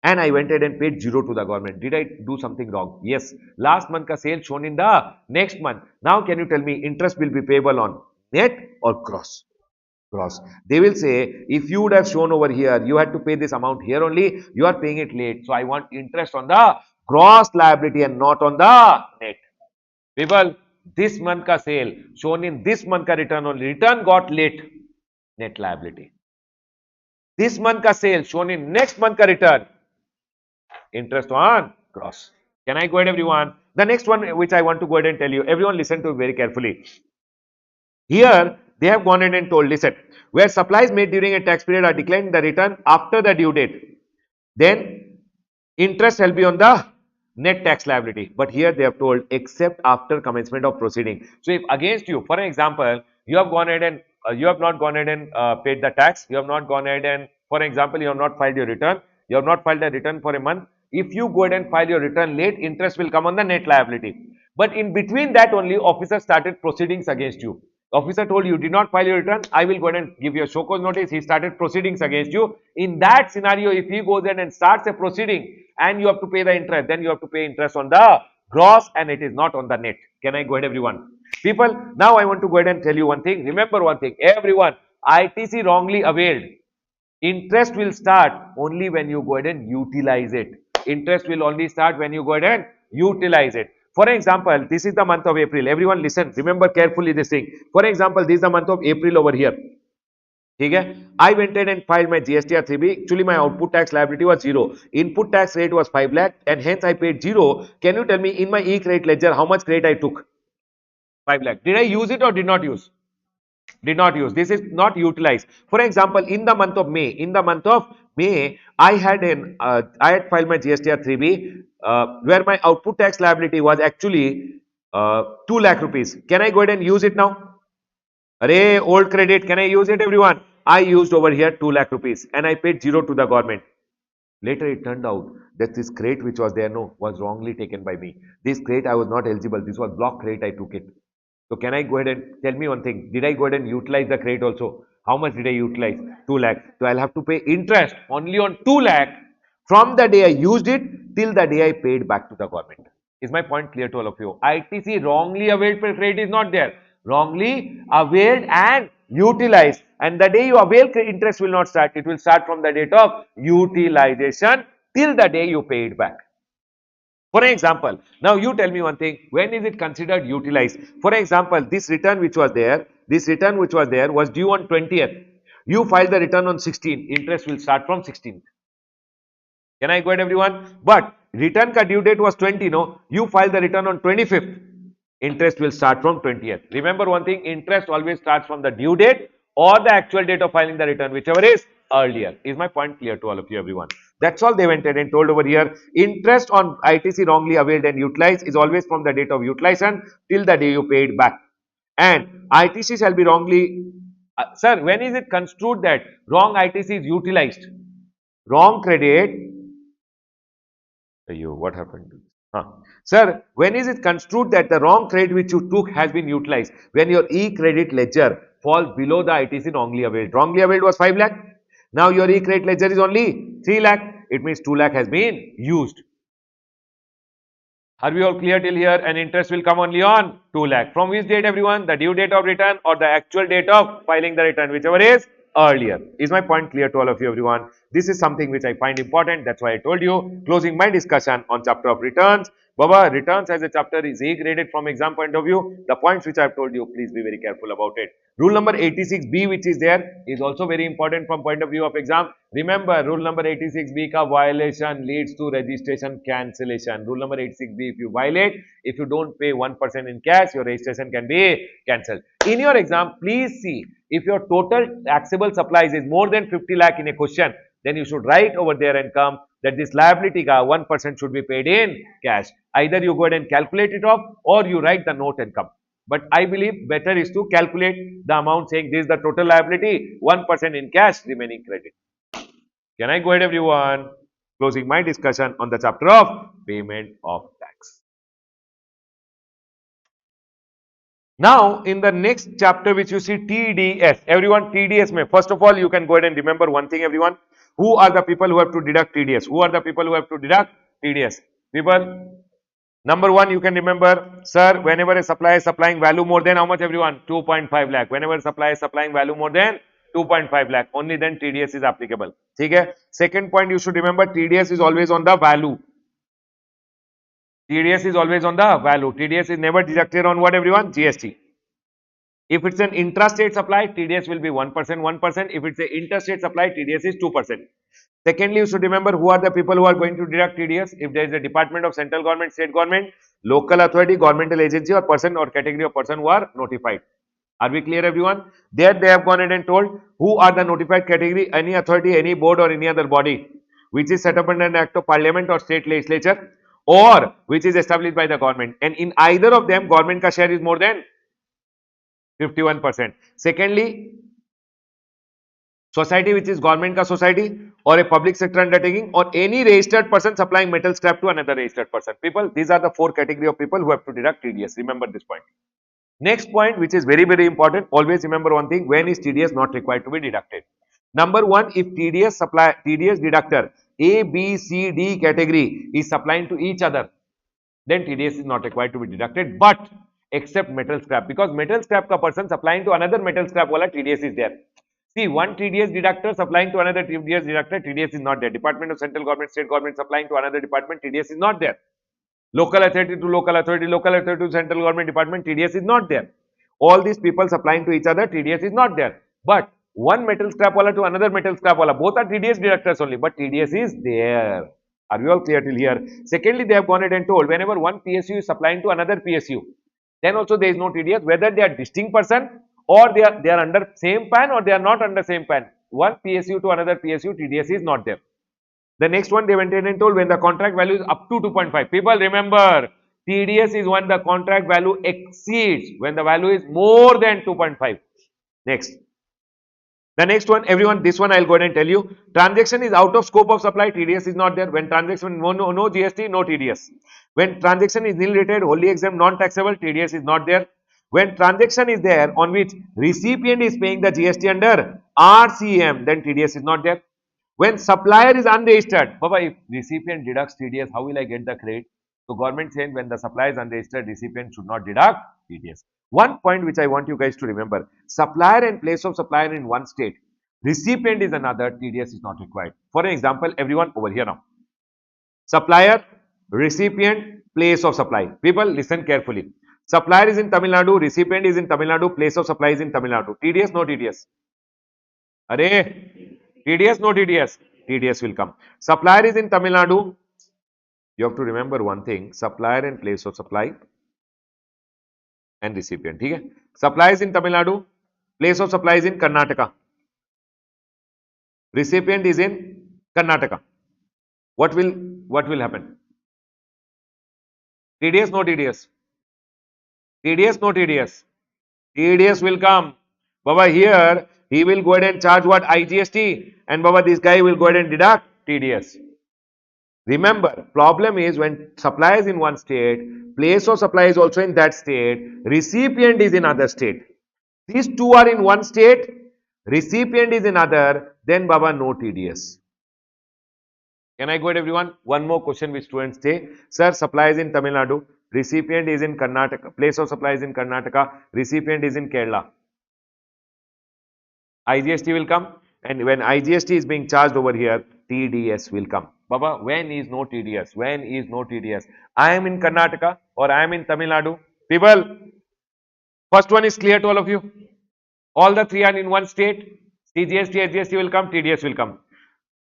And I went ahead and paid 0 to the government. Did I do something wrong? Yes. Last month ka sale shown in the next month. Now can you tell me interest will be payable on net or gross? Gross. They will say, if you would have shown over here, you had to pay this amount here only, you are paying it late. So I want interest on the gross liability and not on the net. People, this month ka sale shown in this month ka return only. Return got late. Net liability. This month ka sale shown in next month ka return. Interest on gross. Can I go ahead, everyone? The next one which I want to go ahead and tell you, everyone listen to it very carefully. Here, they have gone ahead and told, listen, where supplies made during a tax period are declared in the return after the due date, then interest shall be on the net tax liability. But here they have told, except after commencement of proceeding. So if against you, for an example, you have gone ahead and you have not gone ahead and paid the tax, you have not gone ahead and, for example, you have not filed your return, you have not filed a return for a month. If you go ahead and file your return late, interest will come on the net liability. But in between that only, officer started proceedings against you. Officer told you did not file your return, I will go ahead and give you a show cause notice. He started proceedings against you. In that scenario, if he goes ahead and starts a proceeding and you have to pay the interest, then you have to pay interest on the gross and it is not on the net. Can I go ahead, everyone? People, now I want to go ahead and tell you one thing. Remember one thing, everyone, ITC wrongly availed. Interest will start only when you go ahead and utilize it. Interest will only start when you go ahead and utilize it. For example, this is the month of April. Everyone listen, remember carefully this thing. For example, this is the month of April over here. Okay? I went ahead and filed my GSTR 3B. Actually, my output tax liability was 0. Input tax rate was 5 lakh and hence I paid 0. Can you tell me in my e-credit ledger how much credit I took? 5 lakh. Did I use it or did not use? Did not use. This is not utilized. For example, in the month of May, I had filed my GSTR 3B where my output tax liability was actually 2 lakh rupees. Can I go ahead and use it now? Array, old credit, can I use it, everyone? I used over here 2 lakh rupees and I paid 0 to the government. Later it turned out that this credit which was there, no, was wrongly taken by me. This credit I was not eligible. This was block credit, I took it. So can I go ahead and tell me one thing? Did I go ahead and utilize the credit also? How much did I utilize? 2 lakh. So I'll have to pay interest only on 2 lakh from the day I used it till the day I paid back to the government. Is my point clear to all of you? ITC wrongly availed credit is not there. Wrongly availed and utilized. And the day you avail interest will not start. It will start from the date of utilization till the day you pay it back. For example, now you tell me one thing, when is it considered utilized? For example, this return which was there was due on 20th. You filed the return on 16th, interest will start from 16th. Can I go ahead, everyone? But return ka due date was 20, no? You filed the return on 25th, interest will start from 20th. Remember one thing, interest always starts from the due date or the actual date of filing the return, whichever is earlier. Is my point clear to all of you, everyone? That's all they went ahead and told over here. Interest on ITC wrongly availed and utilized is always from the date of utilization till the day you pay it back. And ITC shall be wrongly, sir, when is it construed that wrong ITC is utilized? Wrong credit, what happened? Sir, when is it construed that the wrong credit which you took has been utilized? When your e-credit ledger falls below the ITC wrongly availed. Wrongly availed was 5 lakh. Now your e-credit ledger is only 3 lakh. It means 2 lakh has been used. Are we all clear till here? And interest will come only on 2 lakh. From which date, everyone? The due date of return or the actual date of filing the return, whichever is earlier. Is my point clear to all of you, everyone? This is something which I find important. That's why I told you. Closing my discussion on chapter of returns. Baba, returns as a chapter is A graded from exam point of view. The points which I have told you, please be very careful about it. Rule number 86B, which is there, is also very important from point of view of exam. Remember, rule number 86B ka violation leads to registration cancellation. Rule number 86B, if you violate, if you don't pay 1% in cash, your registration can be cancelled. In your exam, please see, if your total taxable supplies is more than 50 lakh in a question, then you should write over there and come that this liability ka 1% should be paid in cash. Either you go ahead and calculate it off or you write the note and come. But I believe better is to calculate the amount saying this is the total liability, 1% in cash, remaining credit. Can I go ahead, everyone? Closing my discussion on the chapter of payment of tax. Now, in the next chapter, which you see TDS, everyone TDS may, first of all, you can go ahead and remember one thing, everyone. Who are the people who have to deduct TDS? Who are the people who have to deduct TDS? People, number one, you can remember, sir, whenever a supplier is supplying value more than how much, everyone? 2.5 lakh. Whenever a supplier is supplying value more than 2.5 lakh, only then TDS is applicable. Okay? Second point, you should remember TDS is always on the value. TDS is always on the value. TDS is never deducted on what, everyone? GST. If it's an intrastate supply, TDS will be 1%, 1%. If it's an interstate supply, TDS is 2%. Secondly, you should remember who are the people who are going to deduct TDS. If there is a department of central government, state government, local authority, governmental agency or person or category of person who are notified. Are we clear, everyone? There they have gone ahead and told who are the notified category, any authority, any board or any other body which is set up under an act of parliament or state legislature or which is established by the government. And in either of them, government ka share is more than 51%. Secondly, society which is government ka society or a public sector undertaking or any registered person supplying metal scrap to another registered person. People, these are the four category of people who have to deduct TDS. Remember this point. Next point, which is very, very important. Always remember one thing. When is TDS not required to be deducted? Number one, if TDS deductor A, B, C, D category is supplying to each other, then TDS is not required to be deducted, but except metal scrap, because metal scrap ka person supplying to another metal scrap wala TDS is there. See, one TDS deductor supplying to another TDS deductor, TDS is not there. Department of Central Government, State Government supplying to another department, TDS is not there. Local authority to local authority, local authority to Central Government Department, TDS is not there. All these people supplying to each other, TDS is not there. But one metal scrap wala to another metal scrap wala, both are TDS deductors only, but TDS is there. Are we all clear till here? Secondly, they have gone ahead and told whenever one PSU is supplying to another PSU, then also there is no TDS, whether they are distinct person or they are under same pan or they are not under same pan. One PSU to another PSU, TDS is not there. The next one they went ahead and told when the contract value is up to 2.5. People remember, TDS is when the contract value exceeds, when the value is more than 2.5. Next. The next one, everyone, this one I'll go ahead and tell you. Transaction is out of scope of supply, TDS is not there. When transaction, no GST, no TDS. When transaction is nil rated, wholly exempt, non-taxable, TDS is not there. When transaction is there on which recipient is paying the GST under RCM, then TDS is not there. When supplier is unregistered, Baba, if recipient deducts TDS, how will I get the credit? So government saying when the supplier is unregistered, recipient should not deduct TDS. One point which I want you guys to remember, supplier and place of supplier in one state, recipient is another, TDS is not required. For example, everyone over here now. Supplier, recipient, place of supply. People listen carefully. Supplier is in Tamil Nadu, recipient is in Tamil Nadu, place of supply is in Tamil Nadu. TDS, no TDS. Arey, TDS, no TDS. TDS will come. Supplier is in Tamil Nadu. You have to remember one thing, supplier and place of supply and recipient. Okay? Supply is in Tamil Nadu, place of supply is in Karnataka. Recipient is in Karnataka. What will happen? TDS, no TDS. TDS, no TDS. TDS will come. Baba, here he will go ahead and charge what? IGST, and Baba, this guy will go ahead and deduct TDS. Remember, problem is when supply is in one state, place of supply is also in that state, recipient is in other state. These two are in one state, recipient is in other, then Baba, no TDS. Can I go ahead, everyone? One more question which students say. Sir, supply is in Tamil Nadu. Recipient is in Karnataka. Place of supply is in Karnataka. Recipient is in Kerala. IGST will come. And when IGST is being charged over here, TDS will come. Baba, when is no TDS? When is no TDS? I am in Karnataka or I am in Tamil Nadu. People, first one is clear to all of you. All the three are in one state. CGST, SGST will come, TDS will come.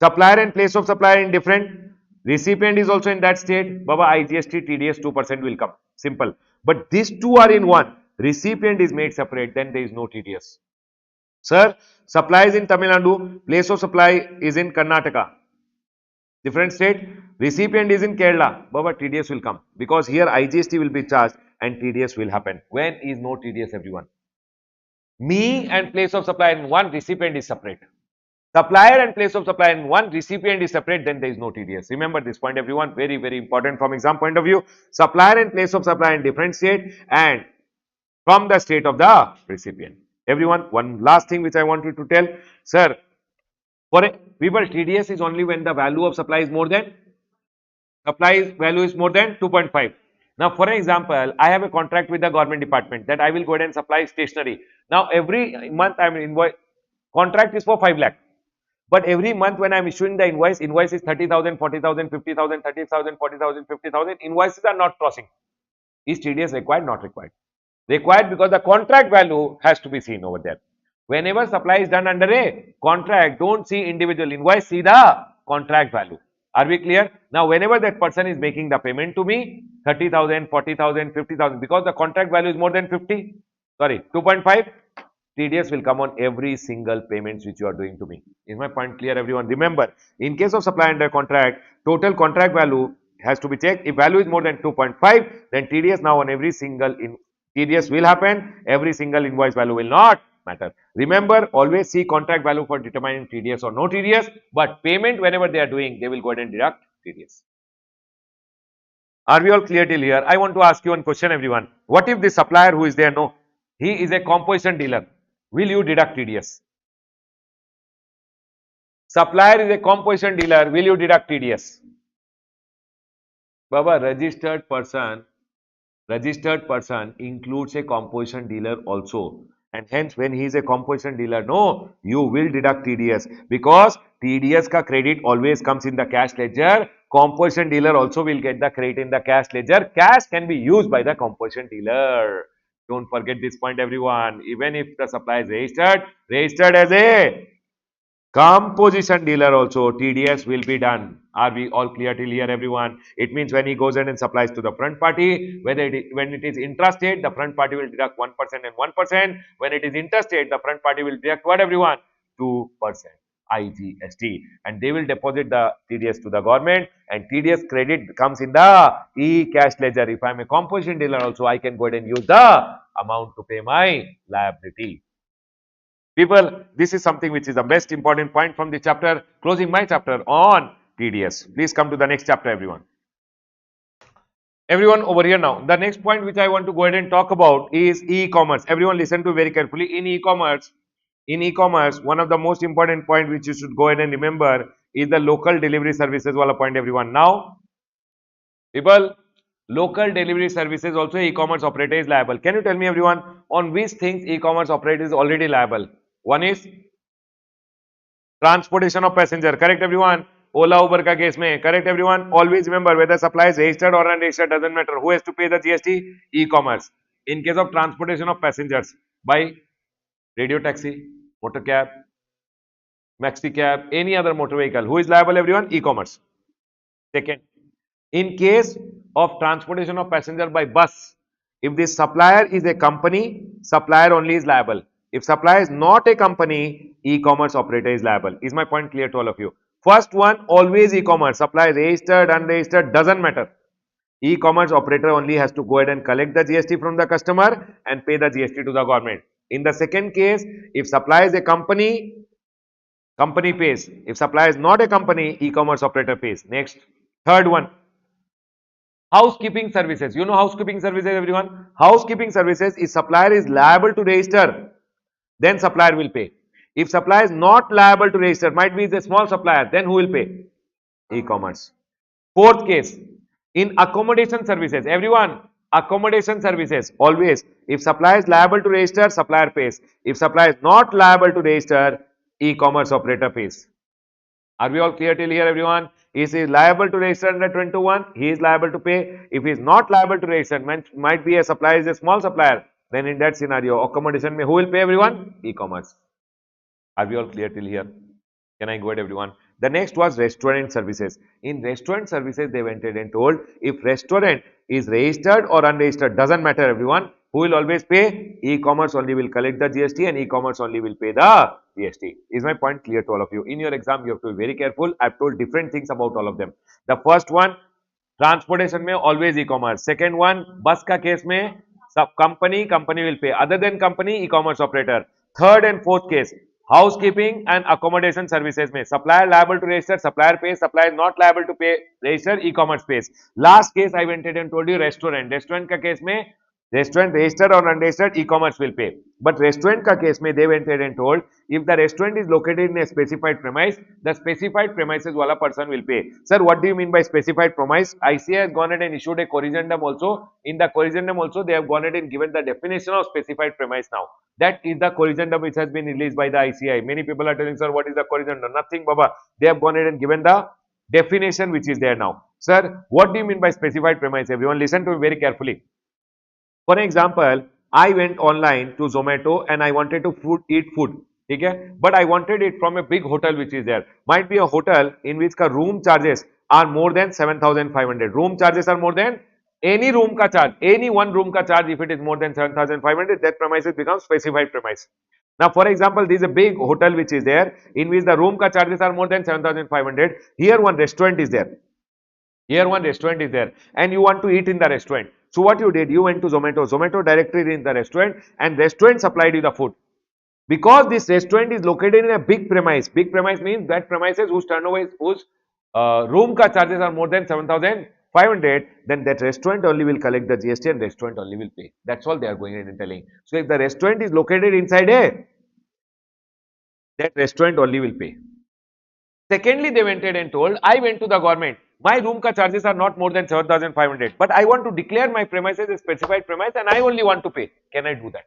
Supplier and place of supplier in different. Recipient is also in that state. Baba, IGST, TDS 2% will come. Simple. But these two are in one. Recipient is made separate, then there is no TDS. Sir, supply is in Tamil Nadu, place of supply is in Karnataka. Different state, recipient is in Kerala. Baba, TDS will come because here IGST will be charged and TDS will happen. When is no TDS, everyone? Me and place of supply in one, recipient is separate. Supplier and place of supply in one, recipient is separate, then there is no TDS. Remember this point, everyone. Very, very important from exam point of view. Supplier and place of supply in different state and from the state of the recipient. Everyone, one last thing which I want you to tell, sir, for a people, TDS is only when the value of supply is more than value is more than 2.5. Now, for example, I have a contract with the government department that I will go ahead and supply stationery. Now, every month I am invoice contract is for 5 lakh. But every month when I am issuing the invoice is 30,000, 40,000, 50,000, 30,000, 40,000, 50,000. Invoices are not crossing. Is TDS required? Not required. Required because the contract value has to be seen over there. Whenever supply is done under a contract, don't see individual invoice, see the contract value. Are we clear? Now, whenever that person is making the payment to me, 30,000, 40,000, 50,000, because the contract value is more than 50, sorry, 2.5, TDS will come on every single payments which you are doing to me. Is my point clear, everyone? Remember, in case of supply under contract, total contract value has to be checked. If value is more than 2.5, then TDS now on every single TDS will happen. Every single invoice value will not matter. Remember, always see contract value for determining TDS or no TDS, but payment whenever they are doing, they will go ahead and deduct TDS. Are we all clear till here? I want to ask you one question, everyone. What if the supplier who is there, no, he is a composition dealer? Will you deduct TDS? Supplier is a composition dealer. Will you deduct TDS? Baba, registered person includes a composition dealer also. And hence, when he is a composition dealer, no, you will deduct TDS because TDS ka credit always comes in the cash ledger. Composition dealer also will get the credit in the cash ledger. Cash can be used by the composition dealer. Don't forget this point, everyone. Even if the supply is registered as a composition dealer also, TDS will be done. Are we all clear till here, everyone? It means when he goes in and supplies to the front party, when it is intrastate, the front party will deduct 1% and 1%. When it is interstate, the front party will deduct what, everyone? 2%. IGST, and they will deposit the TDS to the government, and TDS credit comes in the e-cash ledger. If I am a composition dealer also, I can go ahead and use the amount to pay my liability. People, this is something which is the best important point from the chapter, closing my chapter on TDS. Please come to the next chapter, everyone. Everyone over here now. The next point which I want to go ahead and talk about is e-commerce. Everyone listen to very carefully. In e-commerce, one of the most important point which you should go ahead and remember is the local delivery services wala point, everyone. Now, people, local delivery services also e-commerce operator is liable. Can you tell me, everyone, on which things e-commerce operator is already liable? One is transportation of passenger, correct, everyone? Ola, Uber ka case mein, correct, everyone? Always remember, whether supply is registered or unregistered, doesn't matter. Who has to pay the GST? E-commerce. In case of transportation of passengers by radio taxi, motor cab, maxi cab, any other motor vehicle, who is liable, everyone? E-commerce. Second, in case of transportation of passenger by bus, if the supplier is a company, supplier only is liable. If supplier is not a company, e-commerce operator is liable. Is my point clear to all of you? First one, always e-commerce. Supplier registered, unregistered, doesn't matter. E-commerce operator only has to go ahead and collect the GST from the customer and pay the GST to the government. In the second case, if supplier is a company, company pays. If supplier is not a company, e-commerce operator pays. Next, third one, housekeeping services. You know housekeeping services, everyone? Housekeeping services, if supplier is liable to register, then supplier will pay. If supplier is not liable to register, might be a small supplier, then who will pay? E-commerce. Fourth case, in accommodation services, everyone, accommodation services, always, if supplier is liable to register, supplier pays. If supplier is not liable to register, e-commerce operator pays. Are we all clear till here, everyone? If he is liable to register under 21, he is liable to pay. If he is not liable to register, might be a supplier is a small supplier, then in that scenario, accommodation may who will pay, everyone? E-commerce. Are we all clear till here? Can I go ahead, everyone? The next was restaurant services. In restaurant services, they went ahead and told if restaurant is registered or unregistered, doesn't matter, everyone. Who will always pay? E-commerce only will collect the GST and e-commerce only will pay the GST. Is my point clear to all of you? In your exam, you have to be very careful. I've told different things about all of them. The first one, transportation में always e commerce. Second one, bus का case में सब company will pay, other than company e commerce operator. Third and fourth case, housekeeping and accommodation services में supplier liable to register, supplier pay, supplier not liable to pay register, e commerce pays. Last case I wanted and told you restaurant का case में restaurant registered or unregistered, e-commerce will pay. But restaurant ka case mein they went ahead and told if the restaurant is located in a specified premise, the specified premises wala person will pay. Sir, what do you mean by specified premise? ICA has gone ahead and issued a corrigendum also. In the corrigendum also they have gone ahead and given the definition of specified premise now. That is the corrigendum which has been released by the ICI. Many people are telling, sir, what is the corrigendum? Nothing, Baba. They have gone ahead and given the definition which is there now. Sir, what do you mean by specified premise? Everyone listen to me very carefully. For example, I went online to Zomato and I wanted to eat food. Okay? But I wanted it from a big hotel which is there. Might be a hotel in which the room charges are more than 7,500. Room charges are more than any room ka charge. Any one room ka charge, if it is more than 7,500, that premises becomes specified premise. Now, for example, this is a big hotel which is there in which the room ka charges are more than 7,500. Here one restaurant is there. Here one restaurant is there and you want to eat in the restaurant. So what you did, you went to Zomato. Zomato directly in the restaurant and restaurant supplied you the food. Because this restaurant is located in a big premise means that premises whose turnover is, whose room ka charges are more than 7,500, then that restaurant only will collect the GST and restaurant only will pay. That's all they are going in and telling. So if the restaurant is located inside a, that restaurant only will pay. Secondly, they went ahead and told, I went to the government. My room ka charges are not more than 7,500, but I want to declare my premises a specified premise and I only want to pay. Can I do that?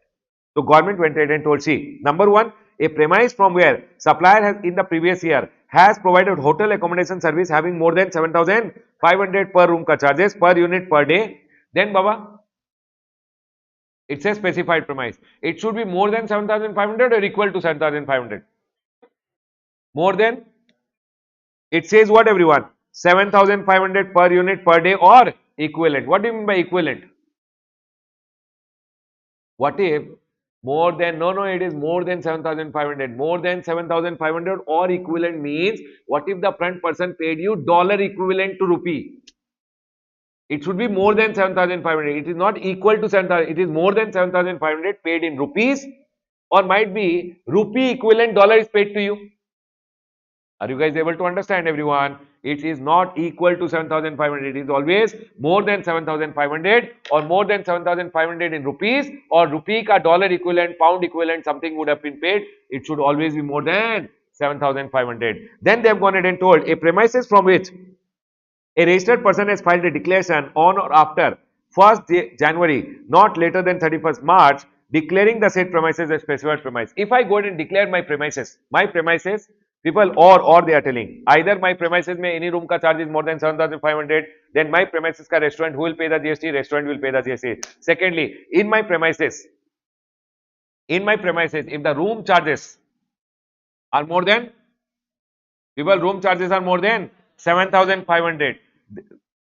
So government went ahead and told, see, number one, a premise from where supplier has in the previous year has provided hotel accommodation service having more than 7,500 per room ka charges per unit per day. Then Baba, it's a specified premise. It should be more than 7,500 or equal to 7,500. More than, it says what, everyone? 7,500 per unit per day or equivalent. What do you mean by equivalent? What if more than, no, it is more than 7,500. More than 7,500 or equivalent means what if the front person paid you dollar equivalent to rupee? It should be more than 7,500. It is not equal to 7,000. It is more than 7,500 paid in rupees or might be rupee equivalent dollar is paid to you. Are you guys able to understand, everyone? It is not equal to 7,500. It is always more than 7,500 or more than 7,500 in rupees or rupee ka dollar equivalent, pound equivalent, something would have been paid. It should always be more than 7,500. Then they have gone ahead and told a premises from which a registered person has filed a declaration on or after 1st January, not later than 31st March, declaring the said premises as specified premise. If I go ahead and declare my premises, people or they are telling either my premises may any room ka charge is more than 7,500, then my premises ka restaurant who will pay the GST, restaurant will pay the GST. Secondly, in my premises, if the room charges are more than, room charges are more than 7,500.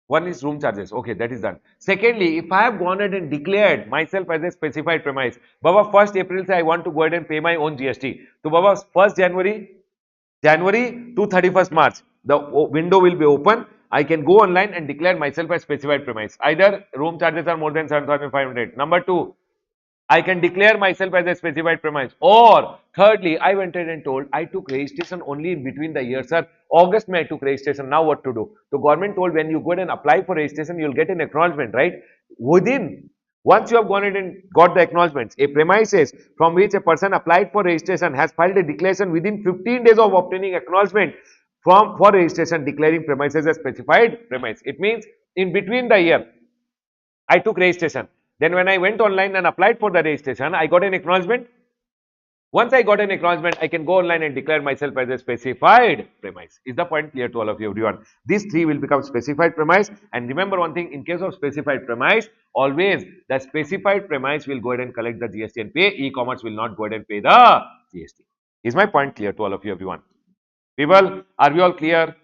One is room charges. Okay, that is done. Secondly, if I have gone ahead and declared myself as a specified premise, Baba, 1st April say I want to go ahead and pay my own GST. So Baba, 1st January to 31st March, the window will be open. I can go online and declare myself as specified premise. Either room charges are more than 7,500. Number two, I can declare myself as a specified premise. Or thirdly, I went ahead and told I took registration only in between the years, sir. August May I took registration. Now what to do? The government told when you go ahead and apply for registration, you'll get an acknowledgement, right? Once you have gone ahead and got the acknowledgements, a premises from which a person applied for registration has filed a declaration within 15 days of obtaining acknowledgement form for registration declaring premises as specified premise. It means in between the year, I took registration. Then when I went online and applied for the registration, I got an acknowledgement. Once I got an acknowledgement, I can go online and declare myself as a specified premise. Is the point clear to all of you, everyone? These three will become specified premise. And remember one thing, in case of specified premise, always the specified premise will go ahead and collect the GST and pay. E-commerce will not go ahead and pay the GST. Is my point clear to all of you, everyone? People, are we all clear?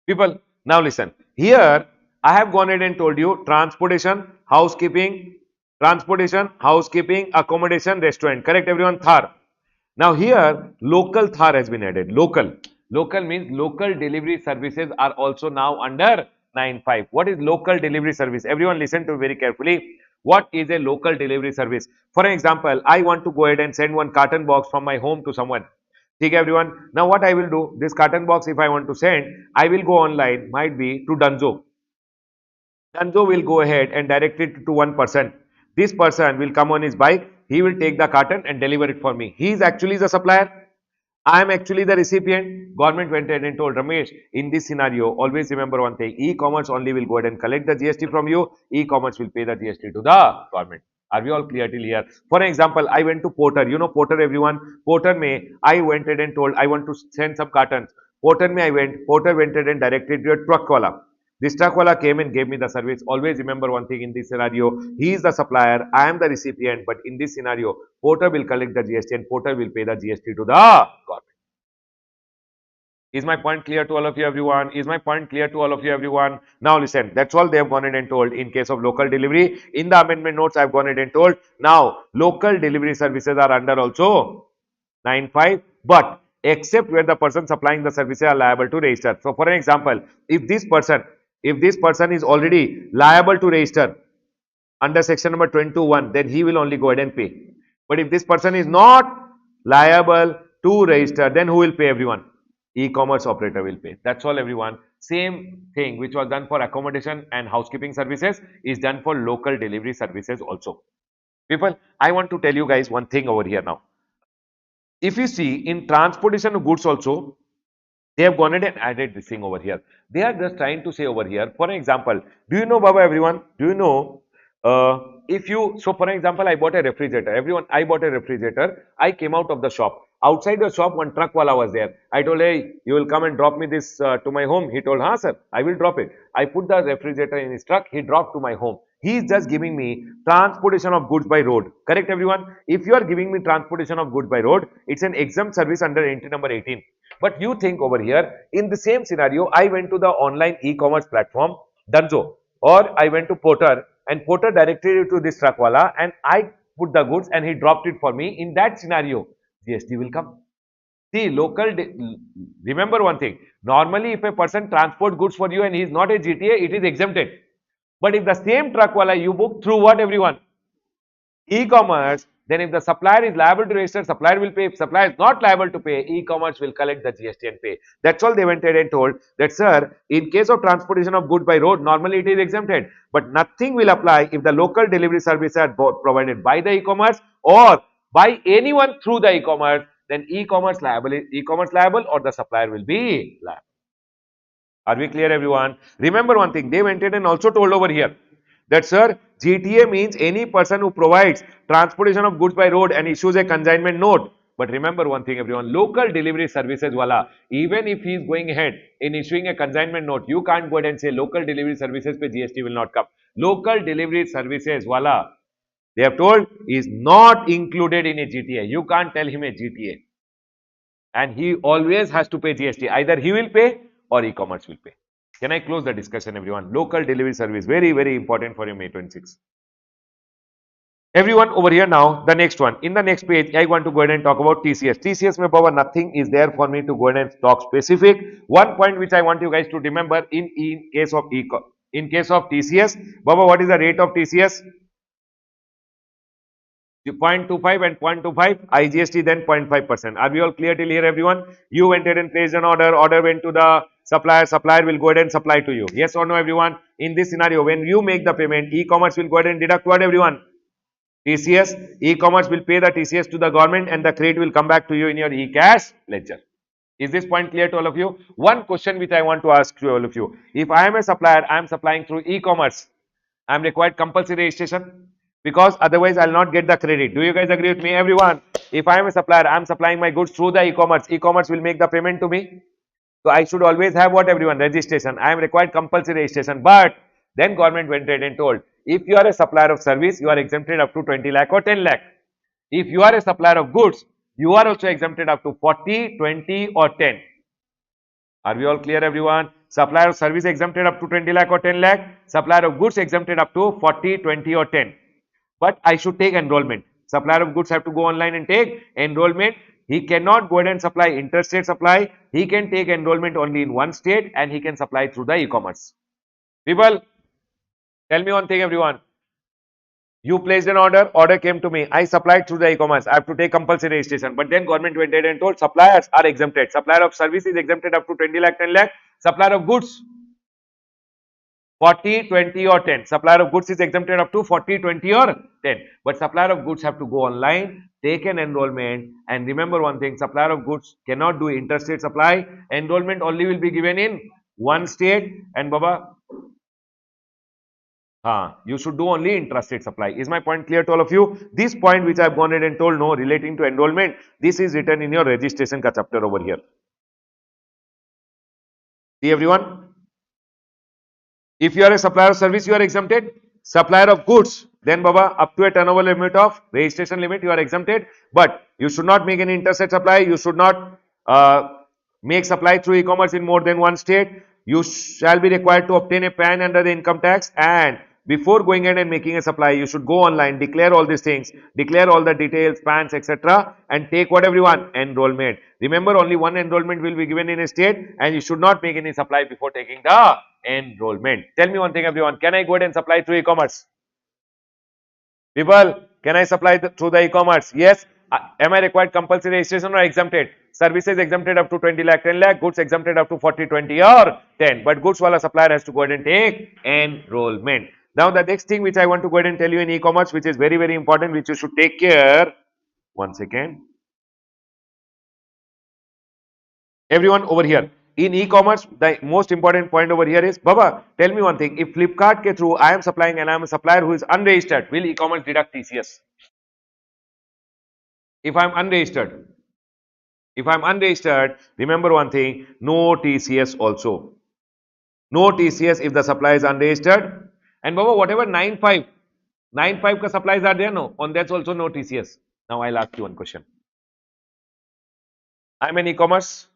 People, now listen. Here, I have gone ahead and told you transportation, housekeeping, accommodation, restaurant. Correct, everyone? Thar. Now here, local Thar has been added. Local. Local means local delivery services are also now under 9.5. What is local delivery service? Everyone listen to very carefully. What is a local delivery service? For example, I want to go ahead and send one carton box from my home to someone. Okay, everyone. Now what I will do, this carton box if I want to send, I will go online, might be to Dunzo. Dunzo will go ahead and direct it to one person. This person will come on his bike, he will take the carton and deliver it for me. He is actually the supplier. I am actually the recipient. Government went ahead and told Ramesh, in this scenario, always remember one thing, e-commerce only will go ahead and collect the GST from you, e-commerce will pay the GST to the government. Are we all clear till here? For example, I went to Porter. You know Porter, everyone? Porter may, I went ahead and told I want to send some cartons. Porter may I went, Porter went ahead and directed to a truck wala. This truck wala came and gave me the service. Always remember one thing in this scenario, he is the supplier, I am the recipient, but in this scenario, Porter will collect the GST and Porter will pay the GST to the government. Is my point clear to all of you, everyone? Is my point clear to all of you, everyone? Now listen, that's all they have gone ahead and told in case of local delivery. In the amendment notes, I have gone ahead and told. Now, local delivery services are under also 9.5, but except where the person supplying the services are liable to register. So, for an example, if this person is already liable to register under section number 21, then he will only go ahead and pay. But if this person is not liable to register, then who will pay, everyone? E-commerce operator will pay. That's all, everyone. Same thing which was done for accommodation and housekeeping services is done for local delivery services also. People, I want to tell you guys one thing over here now. If you see in transportation of goods also, they have gone ahead and added this thing over here. They are just trying to say over here, for example, do you know, Baba, everyone? Do you know, so for example, I bought a refrigerator. Everyone, I bought a refrigerator. I came out of the shop. Outside the shop, one truck wala was there. I told, hey, you will come and drop me this to my home. He told, sir, I will drop it. I put the refrigerator in his truck. He dropped to my home. He is just giving me transportation of goods by road. Correct, everyone? If you are giving me transportation of goods by road, it's an exempt service under entry number 18. But you think over here, in the same scenario, I went to the online e-commerce platform, Dunzo, or I went to Porter, and Porter directed it to this truckwala, and I put the goods and he dropped it for me. In that scenario, GST will come. See, remember one thing, normally if a person transport goods for you and he is not a GTA, it is exempted. But if the same truckwala you book through what, everyone? E-commerce, then if the supplier is liable to register, supplier will pay. If supplier is not liable to pay, e-commerce will collect the GST and pay. That's all they went ahead and told that, sir, in case of transportation of good by road, normally it is exempted, but nothing will apply if the local delivery services are provided by the e-commerce or by anyone through the e-commerce, then e-commerce liable or the supplier will be liable. Are we clear, everyone? Remember one thing, they went ahead and also told over here that, sir, GTA means any person who provides transportation of goods by road and issues a consignment note. But remember one thing, everyone, local delivery services wala, even if he is going ahead in issuing a consignment note, you can't go ahead and say local delivery services pe GST will not come. Local delivery services wala, they have told, is not included in a GTA. You can't tell him a GTA. And he always has to pay GST. Either he will pay or e-commerce will pay. Can I close the discussion, everyone? Local delivery service, very, very important for your May 26. Everyone over here now, the next one. In the next page, I want to go ahead and talk about TCS. TCS, mein Baba, nothing is there for me to go ahead and talk specific. One point which I want you guys to remember in case of TCS, Baba, what is the rate of TCS? 0.25 and 0.25 IGST, then 0.5%. Are we all clear till here, everyone? You went ahead and placed an order went to the supplier will go ahead and supply to you. Yes or no, everyone? In this scenario, when you make the payment, e-commerce will go ahead and deduct what, everyone? TCS. E-commerce will pay the TCS to the government and the credit will come back to you in your e-cash ledger. Is this point clear to all of you? One question which I want to ask to all of you. If I am a supplier, I am supplying through e-commerce. I am required compulsory registration because otherwise I will not get the credit. Do you guys agree with me? Everyone, if I am a supplier, I am supplying my goods through the e-commerce. E-commerce will make the payment to me. So I should always have what everyone? Registration. I am required compulsory registration. But then government went ahead and told, if you are a supplier of service, you are exempted up to 20 lakh or 10 lakh. If you are a supplier of goods, you are also exempted up to 40, 20 or 10. Are we all clear, everyone? Supplier of service exempted up to 20 lakh or 10 lakh. Supplier of goods exempted up to 40, 20 or 10. But I should take enrollment. Supplier of goods have to go online and take enrollment. He cannot go ahead and supply interstate supply. He can take enrollment only in one state and he can supply through the e-commerce. People, tell me one thing, everyone. You placed an order came to me. I supplied through the e-commerce. I have to take compulsory registration. But then government went ahead and told suppliers are exempted. Supplier of service is exempted up to 20 lakh, 10 lakh. Supplier of goods 40, 20 or 10. Supplier of goods is exempted up to 40, 20 or 10. But supplier of goods have to go online, take an enrollment and remember one thing, supplier of goods cannot do interstate supply. Enrollment only will be given in one state and Baba, you should do only intrastate supply. Is my point clear to all of you? This point which I have gone ahead and told no relating to enrollment, this is written in your registration ka chapter over here. See everyone? If you are a supplier of service, you are exempted. Supplier of goods, then Baba, up to a turnover limit of registration limit, you are exempted. But you should not make any interstate supply. You should not make supply through e-commerce in more than one state. You shall be required to obtain a PAN under the income tax, and before going ahead and making a supply, you should go online, declare all these things, declare all the details, PANs, etc. and take what everyone? Enrollment. Remember, only one enrollment will be given in a state and you should not make any supply before taking the enrollment. Tell me one thing, everyone. Can I go ahead and supply through e-commerce? People, can I supply through the e-commerce? Yes. Am I required compulsory registration or exempted? Services exempted up to 20 lakh, 10 lakh. Goods exempted up to 40, 20 or 10. But goods wala supplier has to go ahead and take enrollment. Now, the next thing which I want to go ahead and tell you in e-commerce, which is very, very important, which you should take care. One second. Everyone over here. In e-commerce, the most important point over here is, Baba, tell me one thing. If Flipkart ke through I am supplying and I am a supplier who is unregistered, will e-commerce deduct TCS? If I am unregistered, remember one thing, no TCS also. No TCS if the supply is unregistered. And Baba, whatever 95 ka supplies are there, no, on that's also no TCS. Now I'll ask you one question. I'm an e-commerce,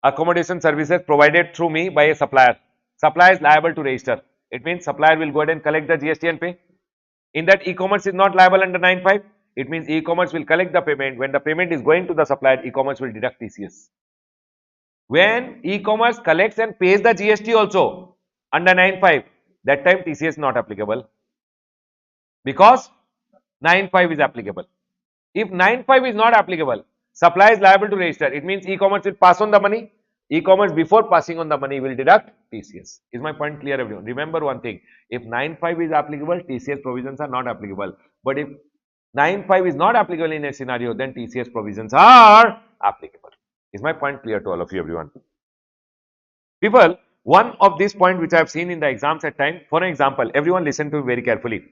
accommodation services provided through me by a supplier. Supplier is liable to register. It means supplier will go ahead and collect the GST and pay. In that, e-commerce is not liable under 95. It means e-commerce will collect the payment. When the payment is going to the supplier, e-commerce will deduct TCS. When e-commerce collects and pays the GST also under 95, that time TCS not applicable because 95 is applicable. If 95 is not applicable, supply is liable to register. It means e-commerce will pass on the money. E-commerce before passing on the money will deduct TCS. Is my point clear, everyone? Remember one thing. If 95 is applicable, TCS provisions are not applicable. But if 95 is not applicable in a scenario, then TCS provisions are applicable. Is my point clear to all of you, everyone? People, one of these points which I have seen in the exams at time, for an example, everyone listen to me very carefully.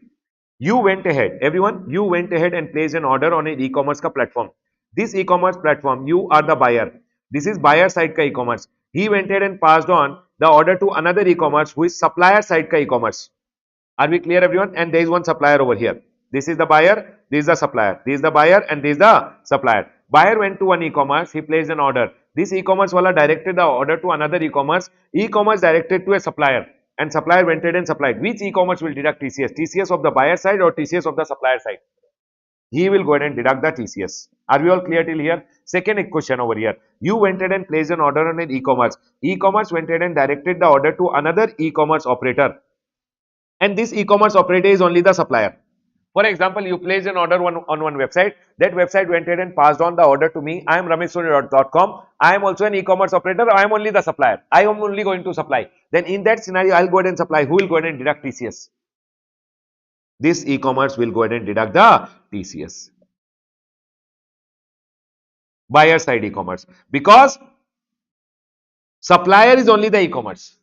You went ahead, everyone, you went ahead and placed an order on an e-commerce platform. This e-commerce platform, you are the buyer. This is buyer side ka e-commerce. He went ahead and passed on the order to another e-commerce who is supplier side ka e-commerce. Are we clear, everyone? And there is one supplier over here. This is the buyer, this is the supplier. This is the buyer and this is the supplier. Buyer went to one e-commerce, he placed an order. This e-commerce wala directed the order to another e-commerce. E-commerce directed to a supplier. And supplier went ahead and supplied. Which e-commerce will deduct TCS? TCS of the buyer side or TCS of the supplier side? He will go ahead and deduct the TCS. Are we all clear till here? Second question over here. You went ahead and placed an order on an e-commerce. E-commerce went ahead and directed the order to another e-commerce operator. And this e-commerce operator is only the supplier. For example, you placed an order on one website. That website went ahead and passed on the order to me. I am rameshsoni.com. I am also an e-commerce operator. I am only the supplier. I am only going to supply. Then in that scenario, I will go ahead and supply. Who will go ahead and deduct TCS? This e-commerce will go ahead and deduct the TCS. Buyer side e-commerce. Because Supplier is only the e-commerce.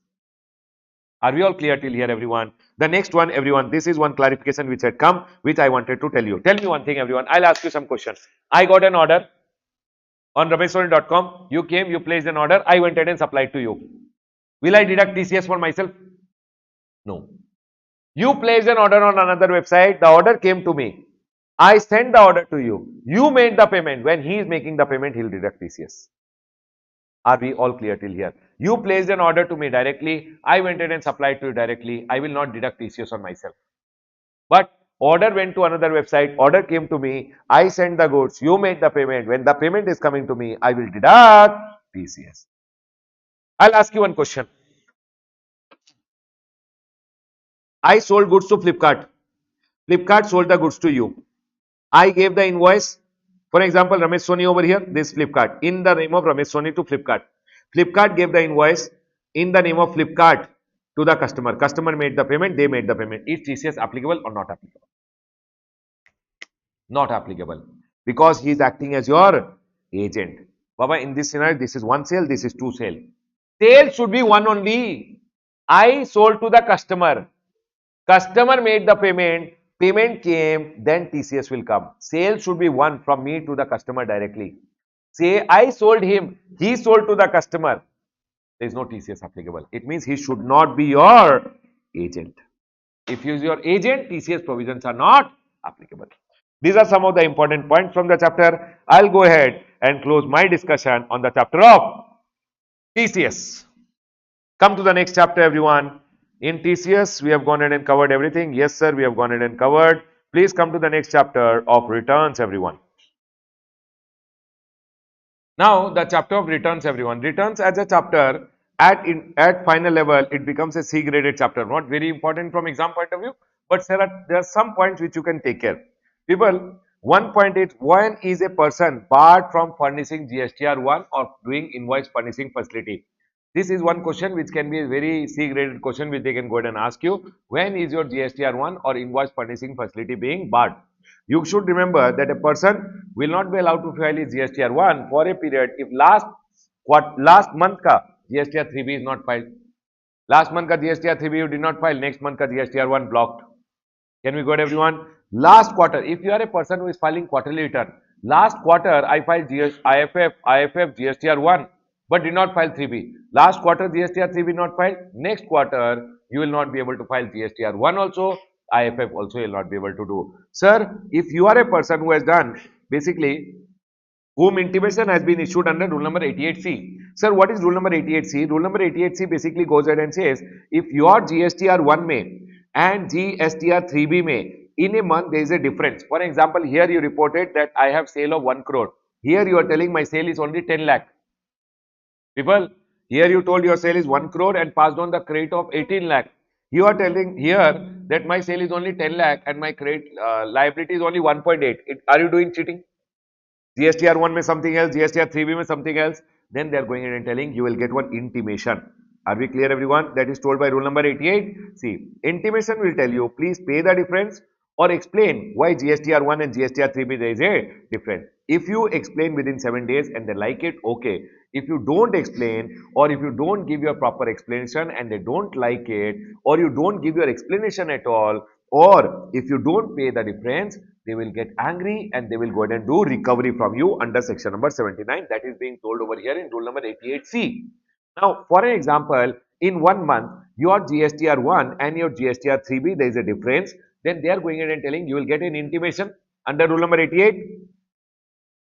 Are we all clear till here, everyone? The next one, everyone, this is one clarification which had come, which I wanted to tell you. Tell me one thing, everyone. I'll ask you some questions. I got an order on rameshsoni.com. You came, you placed an order. I went ahead and supplied to you. Will I deduct TCS for myself? No. You placed an order on another website. The order came to me. I sent the order to you. You made the payment. When he is making the payment, he'll deduct TCS. Are we all clear till here? You placed an order to me directly. I went ahead and supplied to you directly. I will not deduct TCS on myself. But order went to another website. Order came to me. I sent the goods. You made the payment. When the payment is coming to me, I will deduct TCS. I'll ask you one question. I sold goods to Flipkart. Flipkart sold the goods to you. I gave the invoice. For example, Ramesh Soni over here, this Flipkart, in the name of Ramesh Soni to Flipkart. Flipkart gave the invoice in the name of Flipkart to the customer. Customer made the payment, they made the payment. Is TCS applicable or not applicable? Not applicable. Because he is acting as your agent. Baba, in this scenario, this is one sale, this is two sale. Sale should be one only. I sold to the customer. Customer made the payment, payment came, then TCS will come. Sale should be one from me to the customer directly. Say I sold him, he sold to the customer. There is no TCS applicable. It means he should not be your agent. If he is your agent, TCS provisions are not applicable. These are some of the important points from the chapter. I'll go ahead and close my discussion on the chapter of TCS. Come to the next chapter, everyone. In TCS, we have gone ahead and covered everything. Yes, sir, we have gone ahead and covered. Please come to the next chapter of returns, everyone. Now, the chapter of returns, everyone. Returns as a chapter at final level, it becomes a C graded chapter. Not very important from exam point of view, but there are some points which you can take care. People, one point is when is a person barred from furnishing GSTR1 or doing invoice furnishing facility? This is one question which can be a very C graded question which they can go ahead and ask you. When is your GSTR1 or invoice furnishing facility being barred? You should remember that a person will not be allowed to file his GSTR1 for a period if last month ka GSTR3B is not filed. Last month ka GSTR3B you did not file, next month ka GSTR1 blocked. Can we go ahead, everyone? Last quarter, if you are a person who is filing quarterly return, last quarter I filed IFF, GSTR1 but did not file 3B. Last quarter GSTR3B not filed, next quarter you will not be able to file GSTR1 also, IFF also will not be able to do. Sir, if you are a person who has done basically whom intimation has been issued under rule number 88C. Sir, what is rule number 88C? Rule number 88C basically goes ahead and says if your GSTR1 may and GSTR3B may in a month there is a difference. For example, here you reported that I have sale of 1 crore. Here you are telling my sale is only 10 lakh. People, here you told your sale is 1 crore and passed on the credit of 18 lakh. You are telling here that my sale is only 10 lakh and my credit liability is only 1.8. Are you doing cheating? GSTR1 में something else, GSTR3B में something else, then they are going in and telling you will get one intimation. Are we clear, everyone? That is told by rule number 88. See, intimation will tell you please pay the difference or explain why GSTR1 and GSTR3B there is a difference. If you explain within 7 days and they like it, okay. If you don't explain or if you don't give your proper explanation and they don't like it or you don't give your explanation at all or if you don't pay the difference, they will get angry and they will go ahead and do recovery from you under section number 79 that is being told over here in rule number 88C. Now, for an example, in 1 month, your GSTR1 and your GSTR3B, there is a difference. Then they are going ahead and telling you will get an intimation under rule number 88.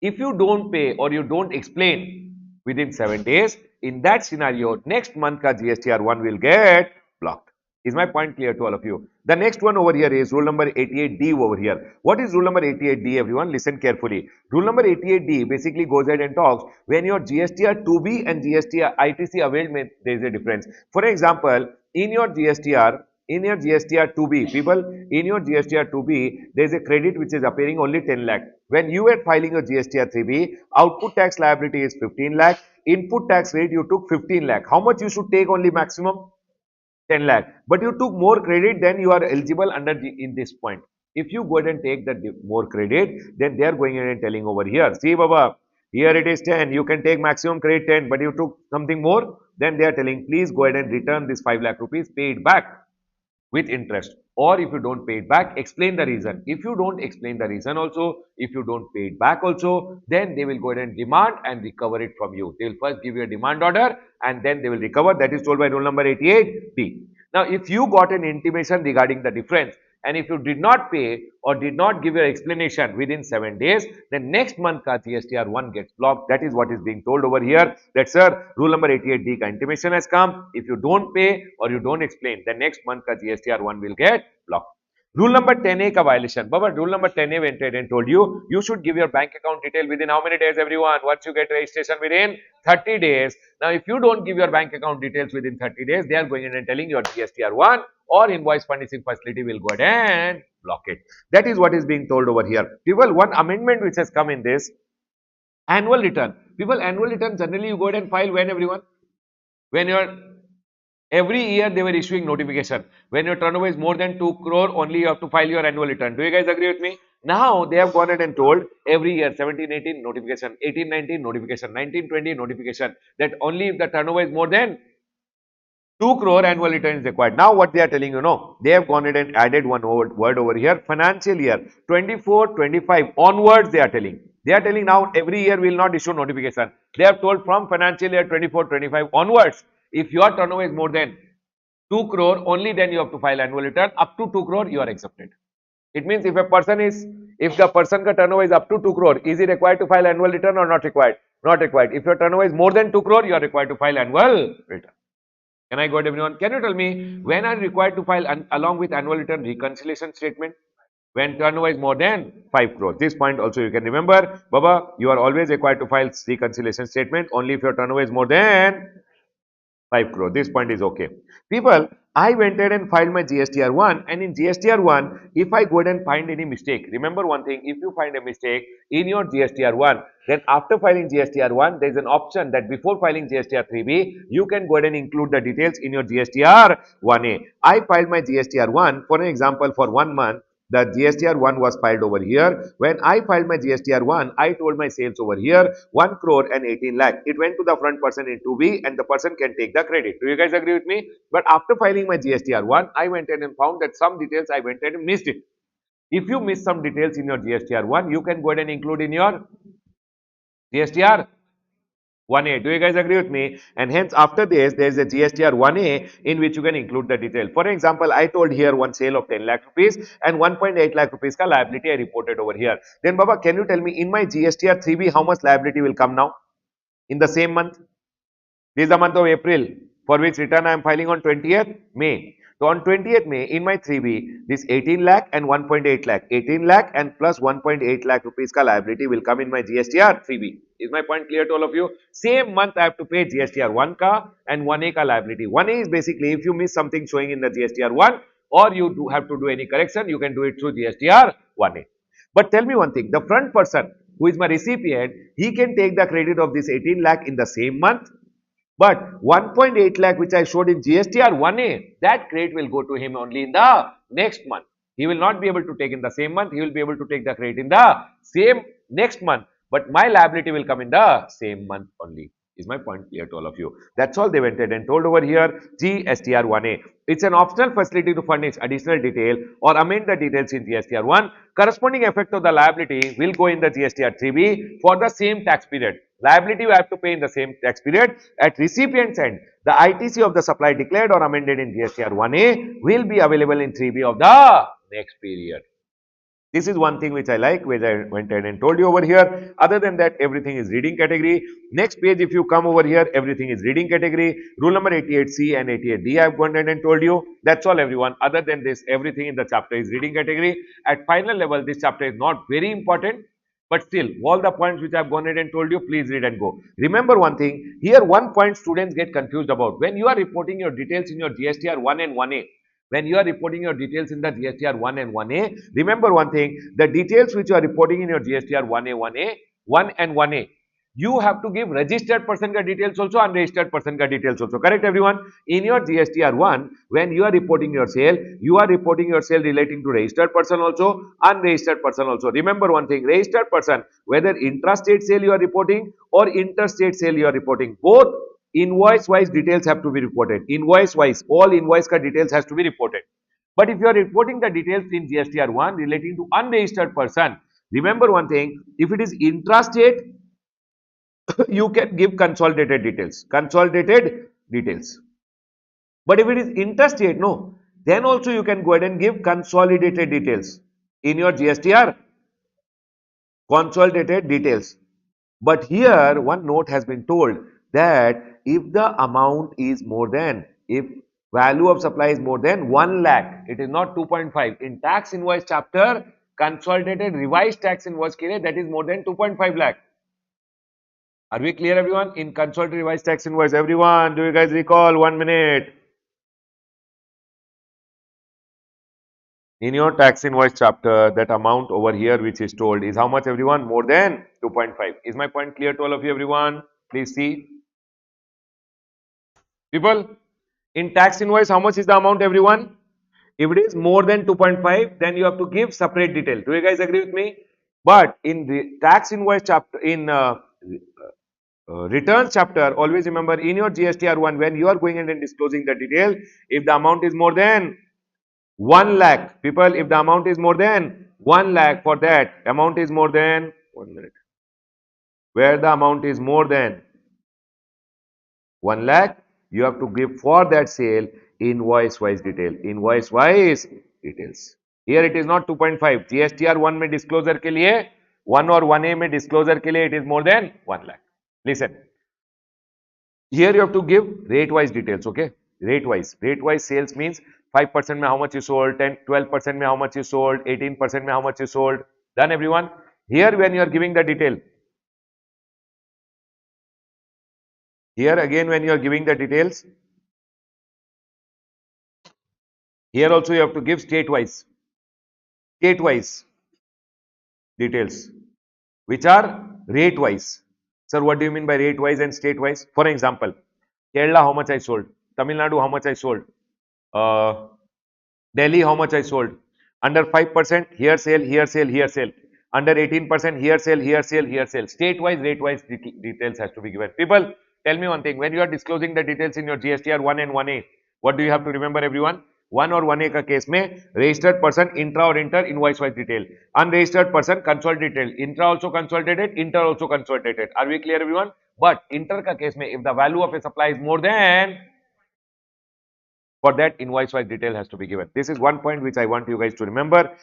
If you don't pay or you don't explain within 7 days, in that scenario, next month ka GSTR1 will get blocked. Is my point clear to all of you? The next one over here is rule number 88D over here. What is rule number 88D, everyone? Listen carefully. Rule number 88D basically goes ahead and talks when your GSTR2B and GSTR-ITC availed, there is a difference. For example, in your GSTR2B, people, in your GSTR2B, there is a credit which is appearing only 10 lakh. When you were filing your GSTR3B, output tax liability is 15 lakh. Input tax rate you took 15 lakh. How much you should take only maximum? 10 lakh. But you took more credit than you are eligible under in this point. If you go ahead and take the more credit, then they are going ahead and telling over here, see Baba, here it is 10, you can take maximum credit 10, but you took something more, then they are telling, please go ahead and return this 5 lakh rupees, pay it back with interest. Or if you don't pay it back, explain the reason. If you don't explain the reason also, if you don't pay it back also, then they will go ahead and demand and recover it from you. They will first give you a demand order and then they will recover. That is told by rule number 88D. Now, if you got an intimation regarding the difference and if you did not pay or did not give your explanation within 7 days, then next month ka GSTR 1 gets blocked. That is what is being told over here. That sir, rule number 88D ka intimation has come. If you don't pay or you don't explain, then next month ka GSTR 1 will get blocked. Rule number 10A ka violation. Baba, rule number 10A went ahead and told you should give your bank account detail within how many days, everyone? Once you get registration within 30 days. Now, if you don't give your bank account details within 30 days, they are going in and telling your GSTR 1 or invoice furnishing facility will go ahead and block it. That is what is being told over here. People, one amendment which has come in this, annual return. People, annual return generally you go ahead and file when, everyone? When your every year they were issuing notification. When your turnover is more than 2 crore, only you have to file your annual return. Do you guys agree with me? Now they have gone ahead and told every year 17-18 notification, 18-19 notification, 19-20 notification, that only if the turnover is more than 2 crore annual return is required. Now what they are telling you, no, they have gone ahead and added one word over here, financial year 24-25 onwards they are telling. They are telling now every year we will not issue notification. They have told from financial year 24-25 onwards, if your turnover is more than 2 crore, only then you have to file annual return. Up to 2 crore, you are exempted. It means if the person ka turnover is up to 2 crore, is he required to file annual return or not required? Not required. If your turnover is more than 2 crore, you are required to file annual return. Can I go ahead, everyone? Can you tell me when are you required to file along with annual return reconciliation statement? When turnover is more than 5 crores. This point also you can remember. Baba, you are always required to file reconciliation statement only if your turnover is more than 5 crore. This point is okay. People, I went ahead and filed my GSTR 1 and in GSTR 1, if I go ahead and find any mistake, remember one thing, if you find a mistake in your GSTR 1, then after filing GSTR 1, there is an option that before filing GSTR 3B, you can go ahead and include the details in your GSTR 1A. I filed my GSTR 1, for an example, for 1 month, the GSTR 1 was filed over here. When I filed my GSTR 1, I told my sales over here 1 crore and 18 lakh. It went to the front person in 2B and the person can take the credit. Do you guys agree with me? But after filing my GSTR 1, I went in and found that some details I went in and missed it. If you miss some details in your GSTR 1, you can go ahead and include in your GSTR 1A. Do you guys agree with me? And hence after this, there is a GSTR 1A in which you can include the detail. For example, I told here one sale of 10 lakh rupees and 1.8 lakh rupees ka liability I reported over here. Then Baba, can you tell me in my GSTR 3B how much liability will come now in the same month? This is the month of April, for which return I am filing on 20th May. So on 20th May, in my 3B, this 18 lakh and 1.8 lakh, 18 lakh and plus 1.8 lakh rupees ka liability will come in my GSTR 3B. Is my point clear to all of you? Same month I have to pay GSTR 1 ka and 1A ka liability. 1A is basically if you miss something showing in the GSTR 1 or you have to do any correction, you can do it through GSTR 1A. But tell me one thing, the front person who is my recipient, he can take the credit of this 18 lakh in the same month. But 1.8 lakh which I showed in GSTR 1A, that credit will go to him only in the next month. He will not be able to take in the same month. He will be able to take the credit in the same next month. But my liability will come in the same month only. Is my point clear to all of you? That's all they went ahead and told over here. GSTR 1A. It's an optional facility to furnish additional detail or amend the details in GSTR 1. Corresponding effect of the liability will go in the GSTR 3B for the same tax period. Liability you have to pay in the same tax period. At recipient's end, the ITC of the supply declared or amended in GSTR 1A will be available in 3B of the next period. This is one thing which I like, which I went ahead and told you over here. Other than that, everything is reading category. Next page, if you come over here, everything is reading category. Rule number 88C and 88D I have gone ahead and told you. That's all, everyone. Other than this, everything in the chapter is reading category. At final level, this chapter is not very important. But still, all the points which I have gone ahead and told you, please read and go. Remember one thing, here one point students get confused about. When you are reporting your details in your GSTR 1 and 1A, when you are reporting your details in the GSTR 1 and 1A, remember one thing, the details which you are reporting in your GSTR 1 and 1A, you have to give registered person ka details also, unregistered person ka details also. Correct, everyone? In your GSTR 1, when you are reporting your sale relating to registered person also, unregistered person also. Remember one thing, registered person, whether intrastate sale you are reporting or interstate sale you are reporting, both invoice wise details have to be reported. Invoice wise, all invoice ka details has to be reported. But if you are reporting the details in GSTR1 relating to unregistered person, remember one thing, if it is intrastate, you can give consolidated details. Consolidated details. But if it is interstate, no, then also you can go ahead and give consolidated details in your GSTR, consolidated details. But here one note has been told that if the amount is more than, if value of supply is more than 1 lakh, it is not 2.5. In tax invoice chapter, consolidated revised tax invoice ke liye, that is more than 2.5 lakh. Are we clear everyone? In consolidated revised tax invoice, everyone, do you guys recall? 1 minute. In your tax invoice chapter, that amount over here which is told is how much everyone? More than 2.5. Is my point clear to all of you everyone? Please see. People, in tax invoice, how much is the amount everyone? If it is more than 2.5, then you have to give separate detail. Do you guys agree with me? But in the tax invoice chapter, in returns chapter, always remember in your GSTR1, when you are going in and disclosing the detail, if the amount is more than 1 lakh, people, if the amount is more than 1 lakh, for that amount is more than, 1 minute, where the amount is more than 1 lakh, you have to give for that sale invoice wise detail. Invoice wise details. Here it is not 2.5. GSTR1 में disclosure के लिए 1 और 1A में disclosure के लिए it is more than 1 lakh. Listen. Here you have to give rate wise details, okay? Rate wise. Rate wise sales means 5% में how much you sold, 10, 12% में how much you sold, 18% में how much you sold. Done everyone? Here when you are giving the detail, here again when you are giving the details, here also you have to give state wise details, which are rate wise. Sir, what do you mean by rate wise and state wise? For example, Kerala, how much I sold? Tamil Nadu, how much I sold? Delhi, how much I sold? Under 5%, here sale, here sale, here sale. Under 18%, here sale, here sale, here sale. State wise, rate wise details has to be given. People, tell me one thing. When you are disclosing the details in your GSTR 1 and 1A, what do you have to remember everyone? 1 और 1A का case में registered person intra और inter invoice wise detail, unregistered person consolidated, intra also consolidated, inter also consolidated. Are we clear everyone? But inter का case में if the value of a supply is more than, for that invoice wise detail has to be given. This is one point which I want you guys to remember.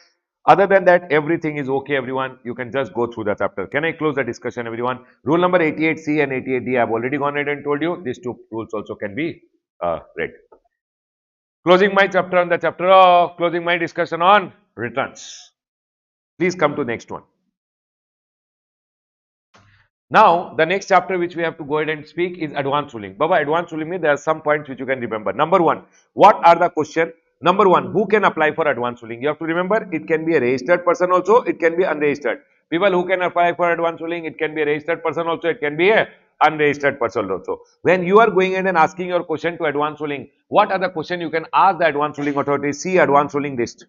Other than that, everything is okay everyone. You can just go through the chapter. Can I close the discussion everyone? Rule number 88C and 88D I have already gone ahead and told you. These two rules also can be read. Closing my chapter on the chapter of closing my discussion on returns. Please come to next one. Now, the next chapter which we have to go ahead and speak is advanced ruling. Baba, advanced ruling means there are some points which you can remember. Number one, what are the question? Number one, who can apply for advanced ruling? You have to remember it can be a registered person also, it can be unregistered. People who can apply for advanced ruling, it can be a registered person also, it can be a unregistered person also. When you are going in and asking your question to advanced ruling, what are the question you can ask the advanced ruling authority? See advanced ruling list.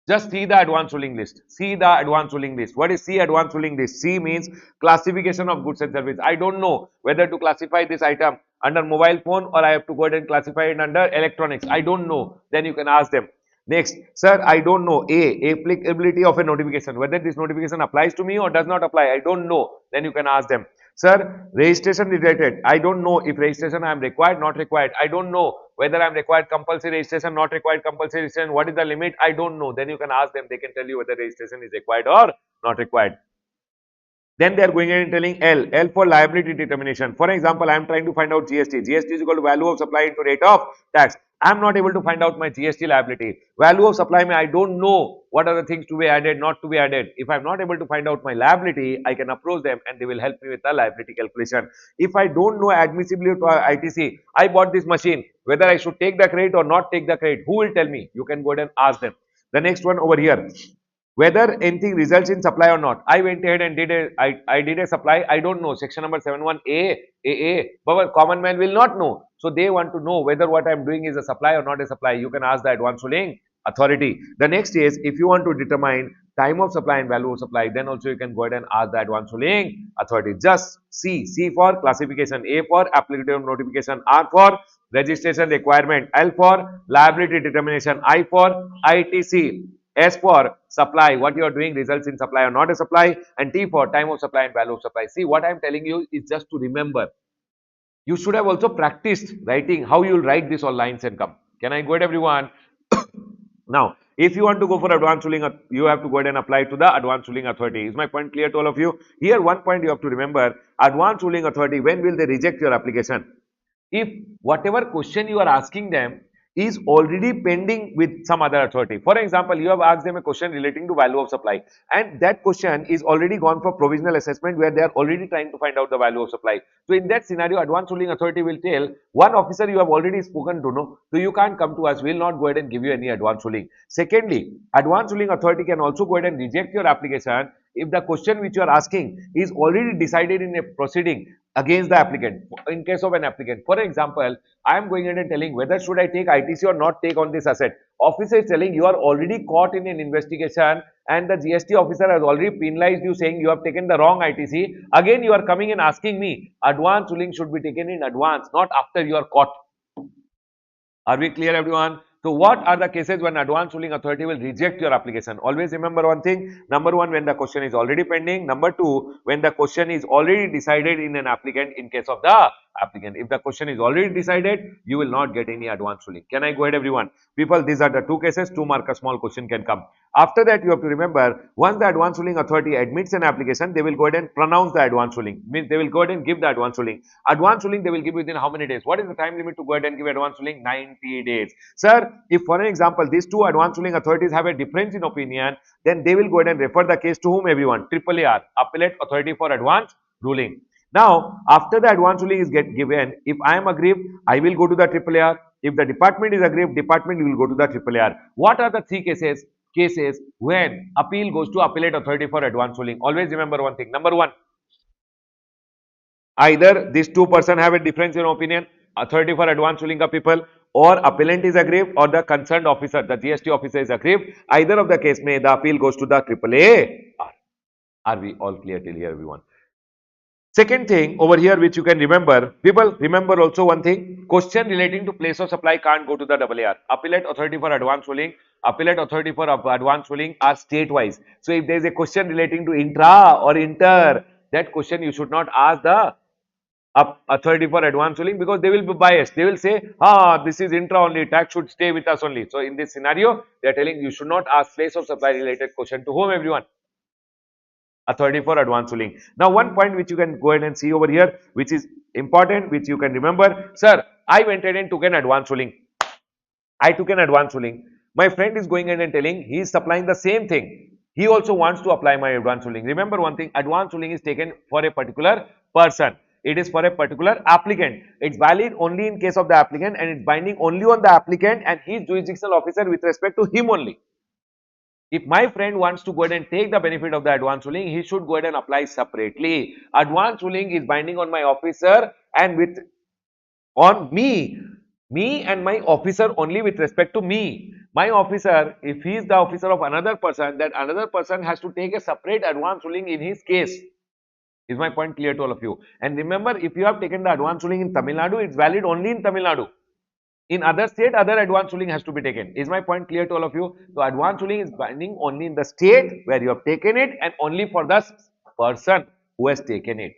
Just see the advanced ruling list. See the advanced ruling list. What is C advanced ruling list? C means classification of goods and service. I don't know whether to classify this item under mobile phone or I have to go ahead and classify it under electronics. I don't know. Then you can ask them. Next, sir, I don't know. A, applicability of a notification. Whether this notification applies to me or does not apply. I don't know. Then you can ask them. Sir, registration related. I don't know if registration I am required, not required. I don't know whether I am required compulsory registration, not required compulsory registration. What is the limit? I don't know. Then you can ask them. They can tell you whether registration is required or not required. Then they are going in and telling L for liability determination. For example, I am trying to find out GST. GST is equal to value of supply into rate of tax. I am not able to find out my GST liability. Value of supply, I don't know what are the things to be added, not to be added. If I am not able to find out my liability, I can approach them and they will help me with the liability calculation. If I don't know admissibility to ITC, I bought this machine, whether I should take the credit or not take the credit, who will tell me? You can go ahead and ask them. The next one over here. Whether anything results in supply or not. I went ahead and did a supply. I don't know. Section number 71A, AA. But common man will not know. So they want to know whether what I am doing is a supply or not a supply. You can ask the advanced ruling authority. The next is, if you want to determine time of supply and value of supply, then also you can go ahead and ask the advanced ruling authority. Just C for classification, A for applicative notification, R for registration requirement, L for liability determination, I for ITC, S for supply, what you are doing results in supply or not a supply, and T for time of supply and value of supply. See, what I am telling you is just to remember. You should have also practiced writing how you will write this all lines and come. Can I go ahead, everyone? Now, if you want to go for advanced ruling, you have to go ahead and apply to the advanced ruling authority. Is my point clear to all of you? Here, one point you have to remember, advanced ruling authority, when will they reject your application? If whatever question you are asking them is already pending with some other authority. For example, you have asked them a question relating to value of supply, and that question is already gone for provisional assessment where they are already trying to find out the value of supply. So in that scenario, advanced ruling authority will tell, one officer you have already spoken to, no, so you can't come to us, we will not go ahead and give you any advanced ruling. Secondly, advanced ruling authority can also go ahead and reject your application if the question which you are asking is already decided in a proceeding against the applicant. In case of an applicant, for example, I am going ahead and telling whether should I take ITC or not take on this asset. Officer is telling you are already caught in an investigation and the GST officer has already penalized you, saying you have taken the wrong ITC. Again, you are coming and asking me, advance ruling should be taken in advance, not after you are caught. Are we clear, everyone? So what are the cases when advanced ruling authority will reject your application? Always remember one thing. Number one, when the question is already pending. Number two, when the question is already decided in an applicant in case of the applicant. If the question is already decided, you will not get any advanced ruling. Can I go ahead, everyone? People, these are the two cases. 2 mark a small question can come. After that, you have to remember, once the advanced ruling authority admits an application, they will go ahead and pronounce the advanced ruling. Means they will go ahead and give the advanced ruling. Advanced ruling they will give within how many days? What is the time limit to go ahead and give advanced ruling? 90 days. Sir, if for an example, these two advanced ruling authorities have a difference in opinion, then they will go ahead and refer the case to whom, everyone? AAR, Appellate Authority for Advanced Ruling. Now, after the advanced ruling is given, if I am aggrieved, I will go to the AAR. If the department is aggrieved, department will go to the AAR. What are the three cases? Cases when appeal goes to Appellate Authority for Advanced Ruling. Always remember one thing. Number one, either these two persons have a difference in opinion, authority for advanced ruling of people, or appellant is aggrieved or the concerned officer, the GST officer is aggrieved. Either of the case may the appeal goes to the AAA. Are we all clear till here, everyone? Second thing over here which you can remember, people remember also one thing, question relating to place of supply can't go to the AAR. Appellate Authority for Advanced Ruling, Appellate Authority for Advanced Ruling are state wise. So if there is a question relating to intra or inter, that question you should not ask the authority for advanced ruling because they will be biased. They will say, this is intra only, tax should stay with us only. So in this scenario, they are telling you should not ask place of supply related question to whom, everyone? Authority for advanced ruling. Now, one point which you can go ahead and see over here, which is important, which you can remember, sir, I went ahead and took an advanced ruling. I took an advanced ruling. My friend is going ahead and telling he is supplying the same thing. He also wants to apply my advanced ruling. Remember one thing, advanced ruling is taken for a particular person. It is for a particular applicant. It's valid only in case of the applicant and it's binding only on the applicant and his jurisdictional officer with respect to him only. If my friend wants to go ahead and take the benefit of the advance ruling, he should go ahead and apply separately. Advance ruling is binding on my officer and on me and my officer only with respect to me. My officer, if he is the officer of another person, that another person has to take a separate advance ruling in his case. Is my point clear to all of you? And remember, if you have taken the advance ruling in Tamil Nadu, it's valid only in Tamil Nadu. In other state, other advance ruling has to be taken. Is my point clear to all of you? So, advance ruling is binding only in the state where you have taken it and only for the person who has taken it.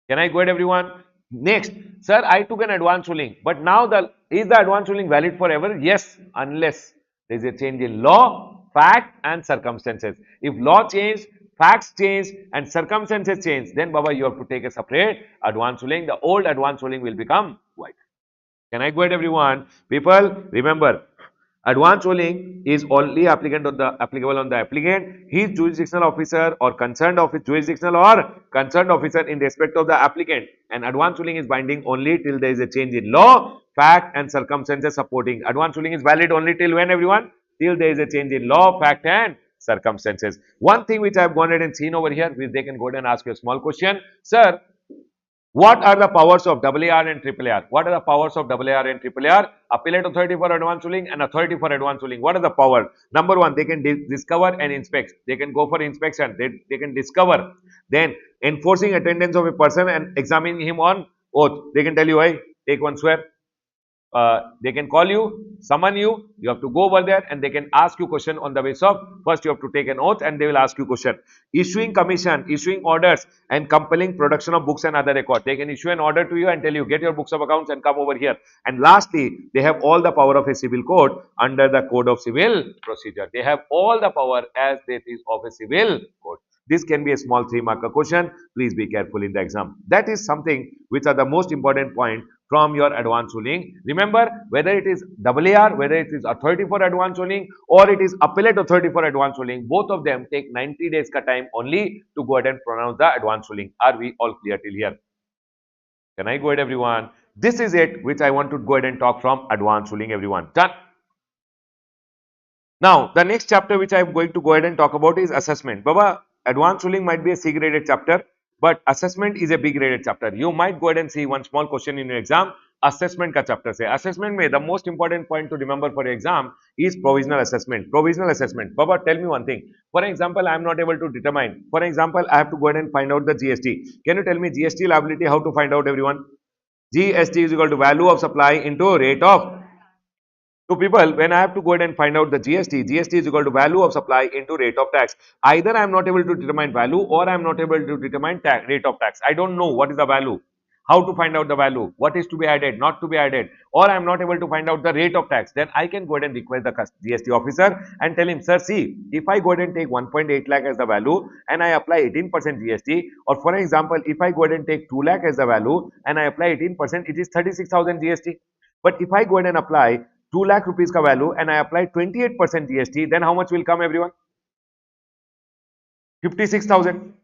Can I go ahead, everyone? Next, sir, I took an advance ruling, but now is the advance ruling valid forever? Yes, unless there is a change in law, fact and circumstances. If law change, facts change and circumstances change, then Baba, you have to take a separate advance ruling. The old advance ruling will become void. Can I go ahead, everyone? People, remember, advance ruling is only applicable on the applicant, his jurisdictional officer or concerned office, jurisdictional or concerned officer in respect of the applicant. And advance ruling is binding only till there is a change in law, fact and circumstances supporting. Advance ruling is valid only till when, everyone? Till there is a change in law, fact and circumstances. One thing which I have gone ahead and seen over here, which they can go ahead and ask you a small question. Sir, What are the powers of AAR and AAR? What are the powers of AAR and AAR? Appellate authority for advanced ruling and authority for advanced ruling. What are the power? Number one, they can discover and inspect. They can go for inspection. They can discover. Then enforcing attendance of a person and examining him on oath. They can tell you, hey, take one swear. They can call you, summon you, you have to go over there and they can ask you question on the basis of first you have to take an oath and they will ask you question. Issuing commission, issuing orders and compelling production of books and other record. They can issue an order to you and tell you get your books of accounts and come over here. And lastly, they have all the power of a civil code under the code of civil procedure. They have all the power as that is of a civil code. This can be a small 3-marker question. Please be careful in the exam. That is something which are the most important point from your advanced ruling. Remember, whether it is AAR, whether it is authority for advanced ruling or it is appellate authority for advanced ruling, both of them take 90 days ka time only to go ahead and pronounce the advanced ruling. Are we all clear till here? Can I go ahead, everyone? This is it which I want to go ahead and talk from advanced ruling, everyone. Done. Now, the next chapter which I am going to go ahead and talk about is assessment. Baba, advanced ruling might be a C graded chapter, but assessment is a B graded chapter. You might go ahead and see one small question in your exam. Assessment ka chapter se. Assessment mein the most important point to remember for your exam is provisional assessment. Provisional assessment. Baba, tell me one thing. For example, I am not able to determine. For example, I have to go ahead and find out the GST. Can you tell me GST liability how to find out, everyone? GST is equal to value of supply into rate of. So people, when I have to go ahead and find out the GST is equal to value of supply into rate of tax. Either I am not able to determine value or I am not able to determine rate of tax. I don't know what is the value, how to find out the value, what is to be added, not to be added, or I am not able to find out the rate of tax. Then I can go ahead and request the GST officer and tell him, sir, see, if I go ahead and take 1.8 lakh as the value and I apply 18% GST, or for example, if I go ahead and take 2 lakh as the value and I apply 18%, it is 36,000 GST. But if I go ahead and apply 2 lakh rupees ka value and I apply 28% GST, then how much will come, everyone? 56,000.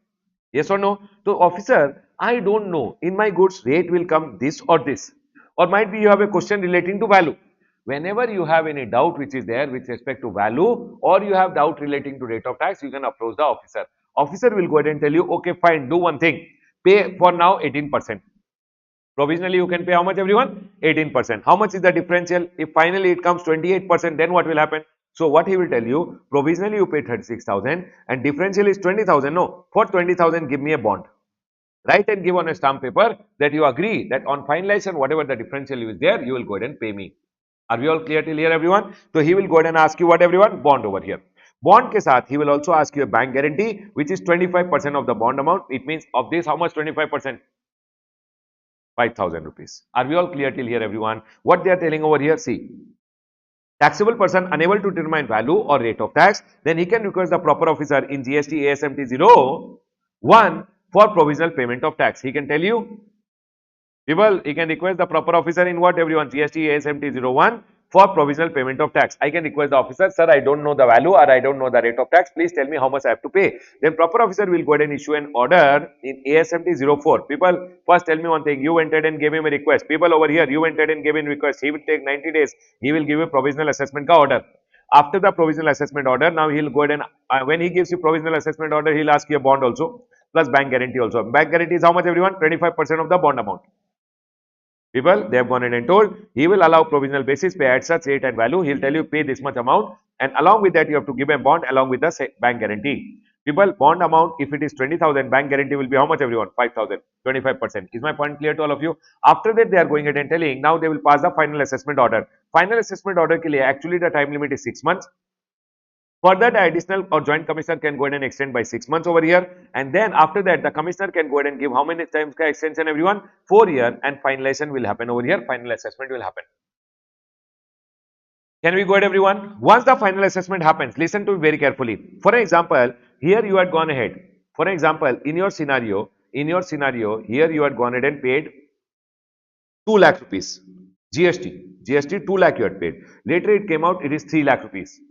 Yes or no? So officer, I don't know. In my goods, rate will come this or this. Or might be you have a question relating to value. Whenever you have any doubt which is there with respect to value or you have doubt relating to rate of tax, you can approach the officer. Officer will go ahead and tell you, okay, fine, do one thing. Pay for now 18%. Provisionally, you can pay how much, everyone? 18%. How much is the differential? If finally it comes 28%, then what will happen? So what he will tell you, provisionally you pay 36,000 and differential is 20,000. No, for 20,000, give me a bond. Write and give on a stamp paper that you agree that on finalization, whatever the differential is there, you will go ahead and pay me. Are we all clear till here, everyone? So he will go ahead and ask you what, everyone? Bond over here. Bond ke saath, he will also ask you a bank guarantee, which is 25% of the bond amount. It means of this, how much 25%? 5,000 rupees. Are we all clear till here, everyone? What they are telling over here, see, taxable person unable to determine value or rate of tax, then he can request the proper officer in GST ASMT 01 for provisional payment of tax. He can tell you, people, he can request the proper officer in what, everyone? GST ASMT 01 for provisional payment of tax. I can request the officer, sir, I don't know the value or I don't know the rate of tax. Please tell me how much I have to pay. Then proper officer will go ahead and issue an order in ASMT 04. People, first tell me one thing. You entered and gave him a request. People over here, you entered and gave him a request. He will take 90 days. He will give you provisional assessment ka order. After the provisional assessment order, now he'll go ahead and when he gives you provisional assessment order, he'll ask you a bond also plus bank guarantee also. Bank guarantee is how much, everyone? 25% of the bond amount. People, they have gone in and told he will allow provisional basis pay at such rate and value. He'll tell you pay this much amount, and along with that, you have to give a bond along with the bank guarantee. People, bond amount, if it is 20,000, bank guarantee will be how much, everyone? 5,000, 25%. Is my point clear to all of you? After that, they are going ahead and telling now they will pass the final assessment order. Final assessment order ke liye, actually the time limit is 6 months. Further, the additional or joint commissioner can go ahead and extend by 6 months over here. And then after that, the commissioner can go ahead and give how many times ka extension, everyone? 4 years, and finalization will happen over here. Final assessment will happen. Can we go ahead, everyone? Once the final assessment happens, listen to me very carefully. For example, here you had gone ahead. For example, in your scenario, here you had gone ahead and paid 2 lakh rupees. GST 2 lakh you had paid. Later it came out, it is 3 lakh rupees.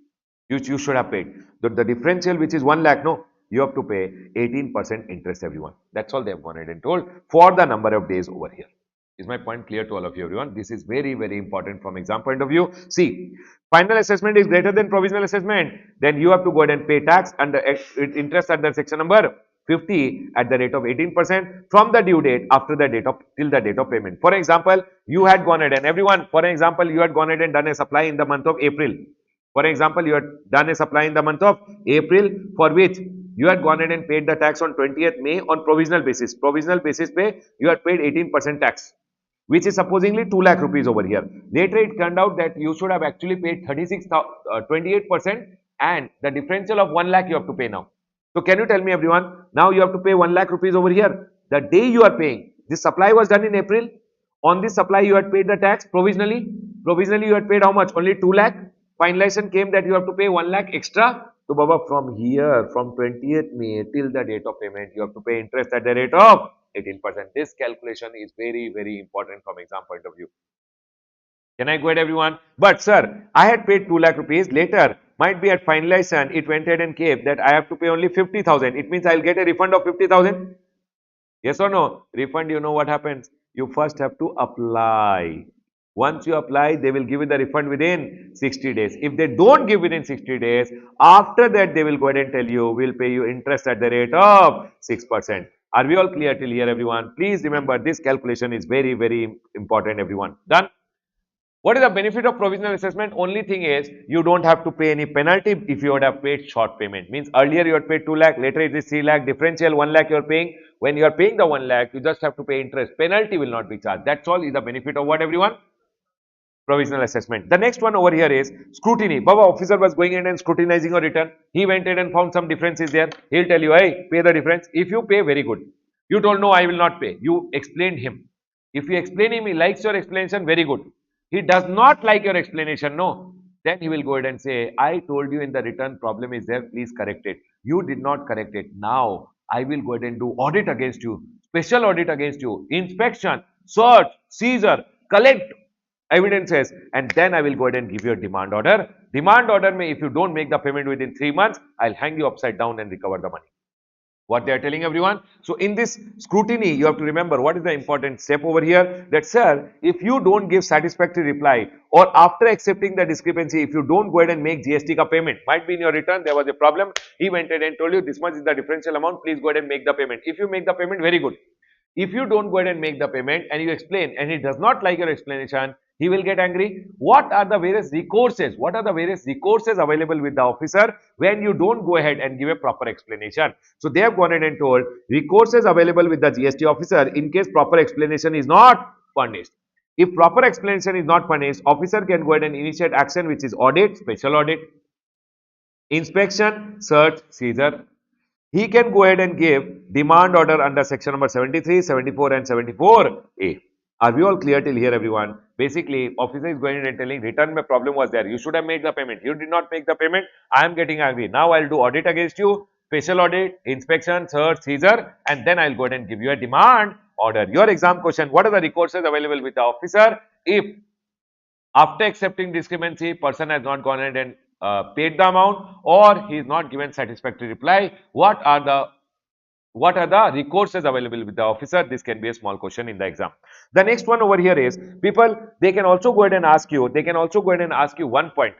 You should have paid. The differential which is 1 lakh, no, you have to pay 18% interest, everyone. That's all they have gone ahead and told for the number of days over here. Is my point clear to all of you, everyone? This is very, very important from exam point of view. See, final assessment is greater than provisional assessment. Then you have to go ahead and pay tax under interest under section number 50 at the rate of 18% from the due date after the date of till the date of payment. For example, you had gone ahead and everyone, for example, you had gone ahead and done a supply in the month of April. For example, you had done a supply in the month of April for which you had gone ahead and paid the tax on 20th May on provisional basis. Provisional basis pay, you had paid 18% tax, which is supposingly 2 lakh rupees over here. Later it turned out that you should have actually paid 28% and the differential of 1 lakh you have to pay now. So can you tell me everyone, now you have to pay 1 lakh rupees over here. The day you are paying, this supply was done in April. On this supply you had paid the tax provisionally. Provisionally you had paid how much? Only 2 lakh. Finalization came that you have to pay 1 lakh extra. So Baba, from here, from 20th May till the date of payment, you have to pay interest at the rate of 18%. This calculation is very, very important from exam point of view. Can I go ahead, everyone? But sir, I had paid 2 lakh rupees. Later, might be at finalization, it went ahead and came that I have to pay only 50,000. It means I'll get a refund of 50,000. Yes or no? Refund, you know what happens? You first have to apply. Once you apply, they will give you the refund within 60 days. If they don't give within 60 days, after that they will go ahead and tell you, we'll pay you interest at the rate of 6%. Are we all clear till here, everyone? Please remember, this calculation is very, very important, everyone. Done? What is the benefit of provisional assessment? Only thing is, you don't have to pay any penalty if you would have paid short payment. Means earlier you had paid 2 lakh, later it is 3 lakh, differential 1 lakh you are paying. When you are paying the 1 lakh, you just have to pay interest. Penalty will not be charged. That's all is the benefit of what, everyone? Provisional assessment. The next one over here is scrutiny. Baba, officer was going in and scrutinizing your return. He went in and found some differences there. He'll tell you, hey, pay the difference. If you pay, very good. You told, no, I will not pay. You explained him. If you explain him, he likes your explanation, very good. He does not like your explanation, no. Then he will go ahead and say, I told you in the return problem is there, please correct it. You did not correct it. Now, I will go ahead and do audit against you, special audit against you, inspection, search, seizure, collect evidences, and then I will go ahead and give you a demand order. Demand order may, if you don't make the payment within 3 months, I'll hang you upside down and recover the money. What they are telling everyone. So in this scrutiny, you have to remember what is the important step over here, that sir, if you don't give satisfactory reply or after accepting the discrepancy, if you don't go ahead and make GST ka payment, might be in your return there was a problem, he went ahead and told you this much is the differential amount, please go ahead and make the payment. If you make the payment, very good. If you don't go ahead and make the payment and you explain and he does not like your explanation, he will get angry. What are the various recourses? What are the various recourses available with the officer when you don't go ahead and give a proper explanation? So they have gone ahead and told recourses available with the GST officer in case proper explanation is not furnished. If proper explanation is not furnished, officer can go ahead and initiate action which is audit, special audit, inspection, search, seizure. He can go ahead and give demand order under section number 73, 74 and 74A. Are we all clear till here, everyone? Basically, officer is going and telling return my problem was there. You should have made the payment. You did not make the payment. I am getting angry. Now I'll do audit against you, special audit, inspection, search, seizure, and then I'll go ahead and give you a demand order. Your exam question, what are the recourses available with the officer if after accepting discrepancy, person has not gone ahead and paid the amount or he is not given satisfactory reply? What are the recourses available with the officer? This can be a small question in the exam. The next one over here is people, they can also go ahead and ask you, one point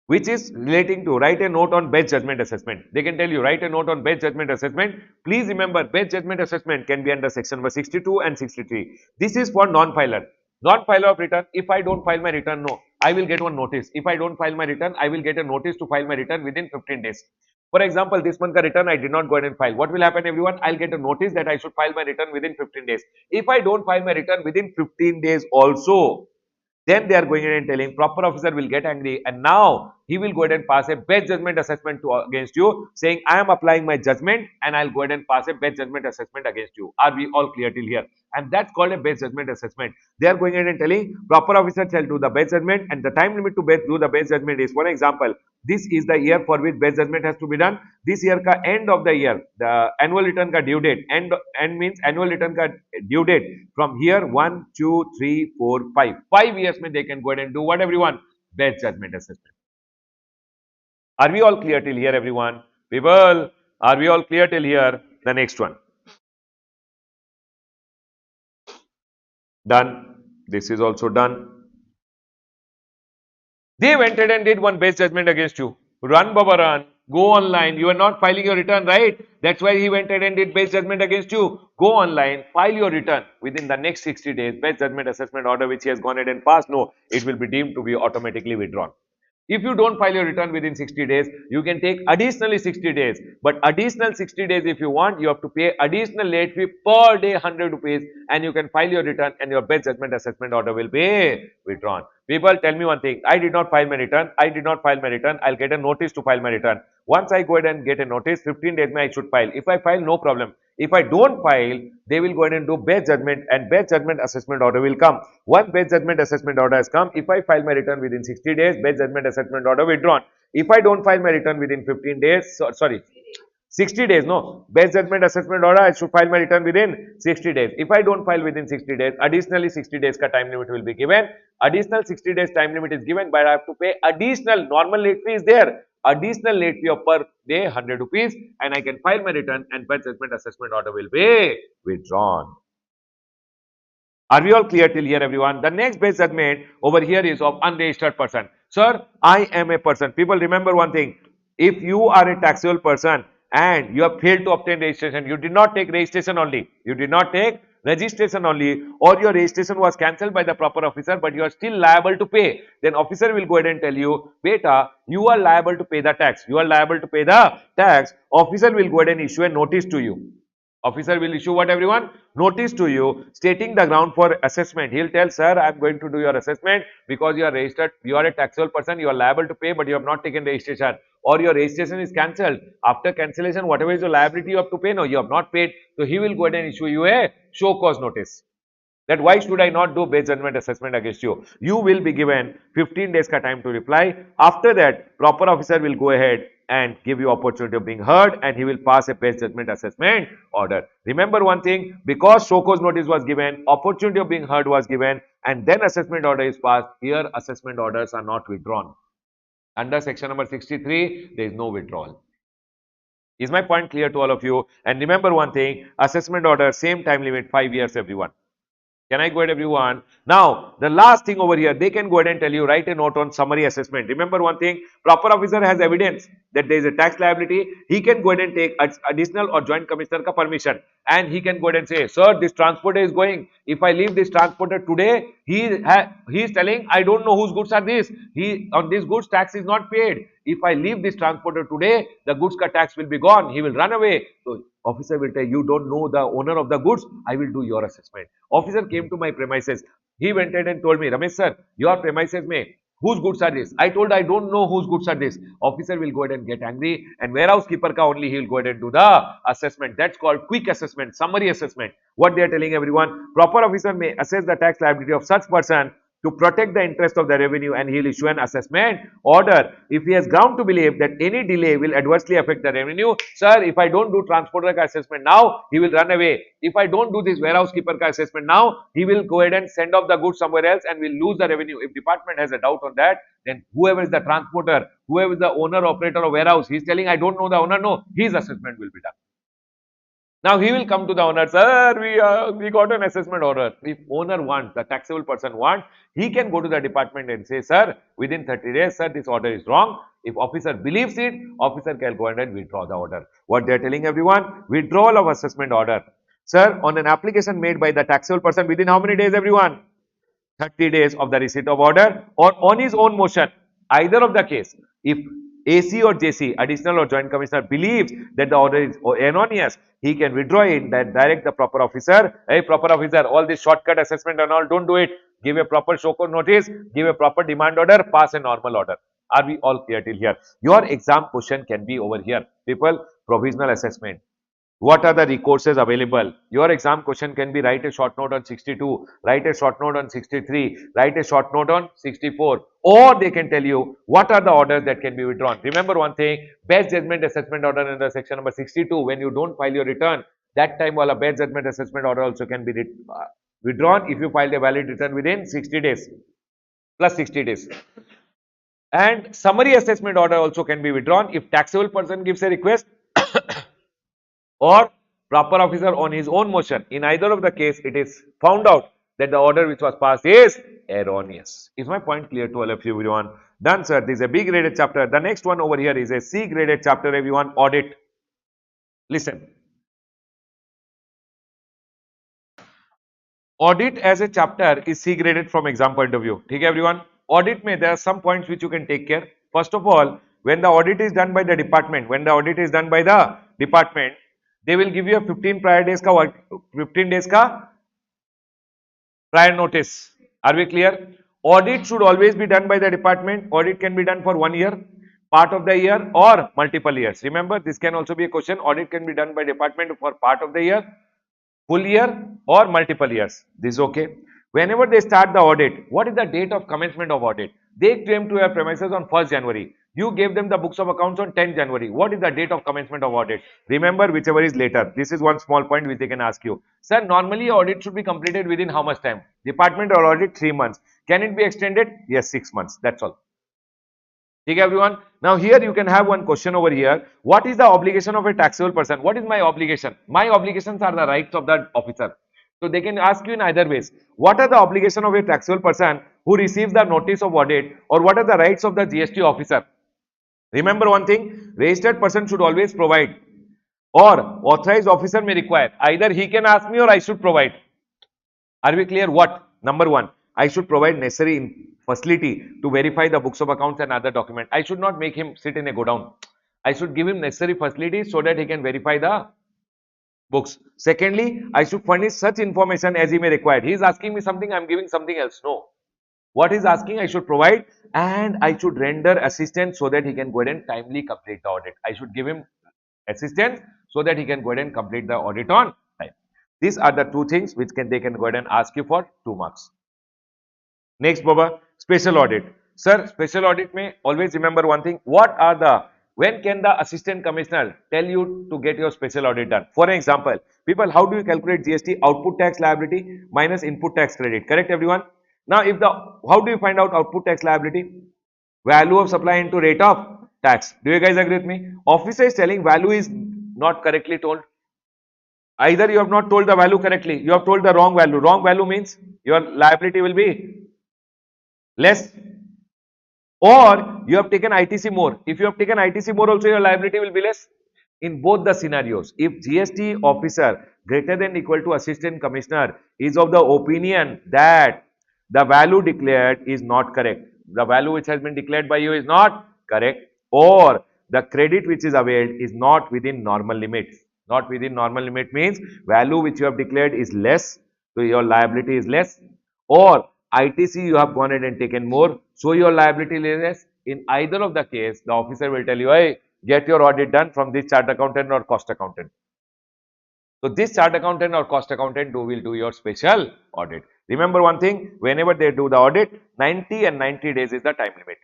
which is relating to write a note on best judgment assessment. They can tell you write a note on best judgment assessment. Please remember, best judgment assessment can be under section number 62 and 63. This is for non-filer. Non-filer of return, if I don't file my return, no, I will get one notice. If I don't file my return, I will get a notice to file my return within 15 days. For example, this month return, I did not go ahead and file. What will happen, everyone? I'll get a notice that I should file my return within 15 days. If I don't file my return within 15 days also, then they are going ahead and telling proper officer will get angry and now he will go ahead and pass a best judgment assessment against you, saying I am applying my judgment and I'll go ahead and pass a best judgment assessment against you. Are we all clear till here? And that's called a best judgment assessment. They are going ahead and telling proper officer shall do the best judgment, and the time limit to do the best judgment is, for example, this is the year for which best judgment has to be done. This year ka end of the year, the annual return ka due date, end means annual return ka due date from here 1, 2, 3, 4, 5. 5 years mein they can go ahead and do what, everyone? Best judgment assessment. Are we all clear till here, everyone? People, are we all clear till here? The next one. Done. This is also done. They went ahead and did one best judgment against you. Run, Baba, run. Go online. You are not filing your return, right? That's why he went ahead and did base judgment against you. Go online, file your return within the next 60 days. Base judgment assessment order which he has gone ahead and passed, no, it will be deemed to be automatically withdrawn. If you don't file your return within 60 days, you can take additionally 60 days. But additional 60 days if you want, you have to pay additional late fee per day 100 rupees and you can file your return and your best judgment assessment order will be withdrawn. People, tell me one thing. I did not file my return. I did not file my return. I'll get a notice to file my return. Once I go ahead and get a notice, 15 days I should file. If I file, no problem. If I don't file, they will go ahead and do best judgment and best judgment assessment order will come. Once best judgment assessment order has come, if I file my return within 60 days, best judgment assessment order withdrawn. If I don't file my return within 15 days, sorry, 60 days, no, best judgment assessment order, I should file my return within 60 days. If I don't file within 60 days, additionally 60 days ka time limit will be given. Additional 60 days time limit is given, but I have to pay additional, normal late fee is there. Additional late fee of per day 100 rupees and I can file my return and best judgment assessment order will be withdrawn. Are we all clear till here, everyone? The next base judgment over here is of unregistered person. Sir, I am a person. People, remember one thing. If you are a taxable person and you have failed to obtain registration, you did not take registration only. You did not take registration only, or your registration was cancelled by the proper officer, but you are still liable to pay. Then officer will go ahead and tell you, beta, you are liable to pay the tax. You are liable to pay the tax. Officer will go ahead and issue a notice to you. Officer will issue what, everyone? Notice to you stating the ground for assessment. He'll tell, sir, I'm going to do your assessment because you are registered, you are a taxable person, you are liable to pay, but you have not taken registration, or your registration is cancelled. After cancellation, whatever is your liability you have to pay, no, you have not paid. So he will go ahead and issue you a show cause notice. That why should I not do base judgment assessment against you? You will be given 15 days ka time to reply. After that, proper officer will go ahead and give you opportunity of being heard and he will pass a base judgment assessment order. Remember one thing, because show cause notice was given, opportunity of being heard was given and then assessment order is passed, here assessment orders are not withdrawn. Under section number 63, there is no withdrawal. Is my point clear to all of you? And remember one thing, assessment order, same time limit, 5 years, everyone. Can I go ahead, everyone? Now, the last thing over here, they can go ahead and tell you, write a note on summary assessment. Remember one thing, proper officer has evidence that there is a tax liability. He can go ahead and take additional or joint commissioner ka permission. And he can go ahead and say, sir, this transporter is going. If I leave this transporter today, he is telling, I don't know whose goods are these. On these goods, tax is not paid. If I leave this transporter today, the goods ka tax will be gone. He will run away. So, officer will tell you don't know the owner of the goods. I will do your assessment. Officer came to my premises. He went ahead and told me, Ramesh sir, your premises may. Whose goods are this? I told I don't know whose goods are this. Officer will go ahead and get angry and warehouse keeper ka only he will go ahead and do the assessment. That's called quick assessment, summary assessment. What they are telling everyone, proper officer may assess the tax liability of such person to protect the interest of the revenue and he will issue an assessment order. If he has ground to believe that any delay will adversely affect the revenue, sir, if I don't do transporter ka assessment now, he will run away. If I don't do this warehouse keeper ka assessment now, he will go ahead and send off the goods somewhere else and will lose the revenue. If department has a doubt on that, then whoever is the transporter, whoever is the owner, operator of warehouse, he is telling, I don't know the owner, no, his assessment will be done. Now he will come to the owner, sir, we got an assessment order. If owner wants, the taxable person wants, he can go to the department and say, sir, within 30 days, sir, this order is wrong. If officer believes it, officer can go ahead and withdraw the order. What they are telling everyone? Withdrawal of assessment order. Sir, on an application made by the taxable person within how many days, everyone? 30 days of the receipt of order or on his own motion. Either of the case, if AC or JC, additional or joint commissioner, believes that the order is erroneous, he can withdraw it, then direct the proper officer, hey proper officer, all this shortcut assessment and all, don't do it. Give a proper show cause notice, give a proper demand order, pass a normal order. Are we all clear till here? Your exam question can be over here. People, provisional assessment. What are the recourses available? Your exam question can be write a short note on 62, write a short note on 63, write a short note on 64, or they can tell you what are the orders that can be withdrawn. Remember one thing, best judgment assessment order in the section number 62, when you don't file your return, that time while a best judgment assessment order also can be withdrawn if you filed a valid return within 60 days, plus 60 days. And summary assessment order also can be withdrawn if taxable person gives a request or proper officer on his own motion. In either of the case, it is found out that the order which was passed is erroneous. Is my point clear to all of you, everyone? Done, sir. This is a B graded chapter. The next one over here is a C graded chapter, everyone. Audit. Listen. Audit as a chapter is C graded from exam point of view. Okay, everyone? Audit may there are some points which you can take care. First of all, when the audit is done by the department, they will give you a 15 prior days ka 15 days ka prior notice. Are we clear? Audit should always be done by the department. Audit can be done for 1 year, part of the year, or multiple years. Remember, this can also be a question. Audit can be done by department for part of the year, full year, or multiple years. This is okay. Whenever they start the audit, what is the date of commencement of audit? They came to your premises on 1st January. You gave them the books of accounts on 10th January. What is the date of commencement of audit? Remember, whichever is later. This is one small point which they can ask you. Sir, normally audit should be completed within how much time? Department or audit 3 months. Can it be extended? Yes, 6 months. That's all. Okay, everyone. Now here you can have one question over here. What is the obligation of a taxable person? What is my obligation? My obligations are the rights of that officer. So they can ask you in either ways. What are the obligation of a taxable person who receives the notice of audit, or what are the rights of the GST officer? Remember one thing, registered person should always provide, or authorized officer may require. Either he can ask me or I should provide. Are we clear? What? Number one, I should provide necessary facility to verify the books of accounts and other documents. I should not make him sit in a godown. I should give him necessary facilities so that he can verify the books. Secondly, I should furnish such information as he may require. He is asking me something, I am giving something else. No. What he is asking, I should provide, and I should render assistance so that he can go ahead and timely complete the audit. I should give him assistance so that he can go ahead and complete the audit on time. These are the two things which they can go ahead and ask you for 2 marks. Next, Baba, special audit. Sir, special audit may always remember one thing. When can the assistant commissioner tell you to get your special audit done? For example, people, how do you calculate GST? Output tax liability minus input tax credit. Correct, everyone? Now, how do you find out output tax liability? Value of supply into rate of tax. Do you guys agree with me? Officer is telling value is not correctly told. Either you have not told the value correctly, you have told the wrong value. Wrong value means your liability will be less, or you have taken ITC more. If you have taken ITC more also, your liability will be less. In both the scenarios, if GST officer greater than equal to assistant commissioner is of the opinion that the value declared is not correct, the value which has been declared by you is not correct, or the credit which is availed is not within normal limits. Not within normal limit means value which you have declared is less, so your liability is less, or ITC you have gone ahead and taken more, so your liability is less. In either of the case, the officer will tell you, hey, get your audit done from this chart accountant or cost accountant. So this chart accountant or cost accountant will do your special audit. Remember one thing, whenever they do the audit, 90 and 90 days is the time limit.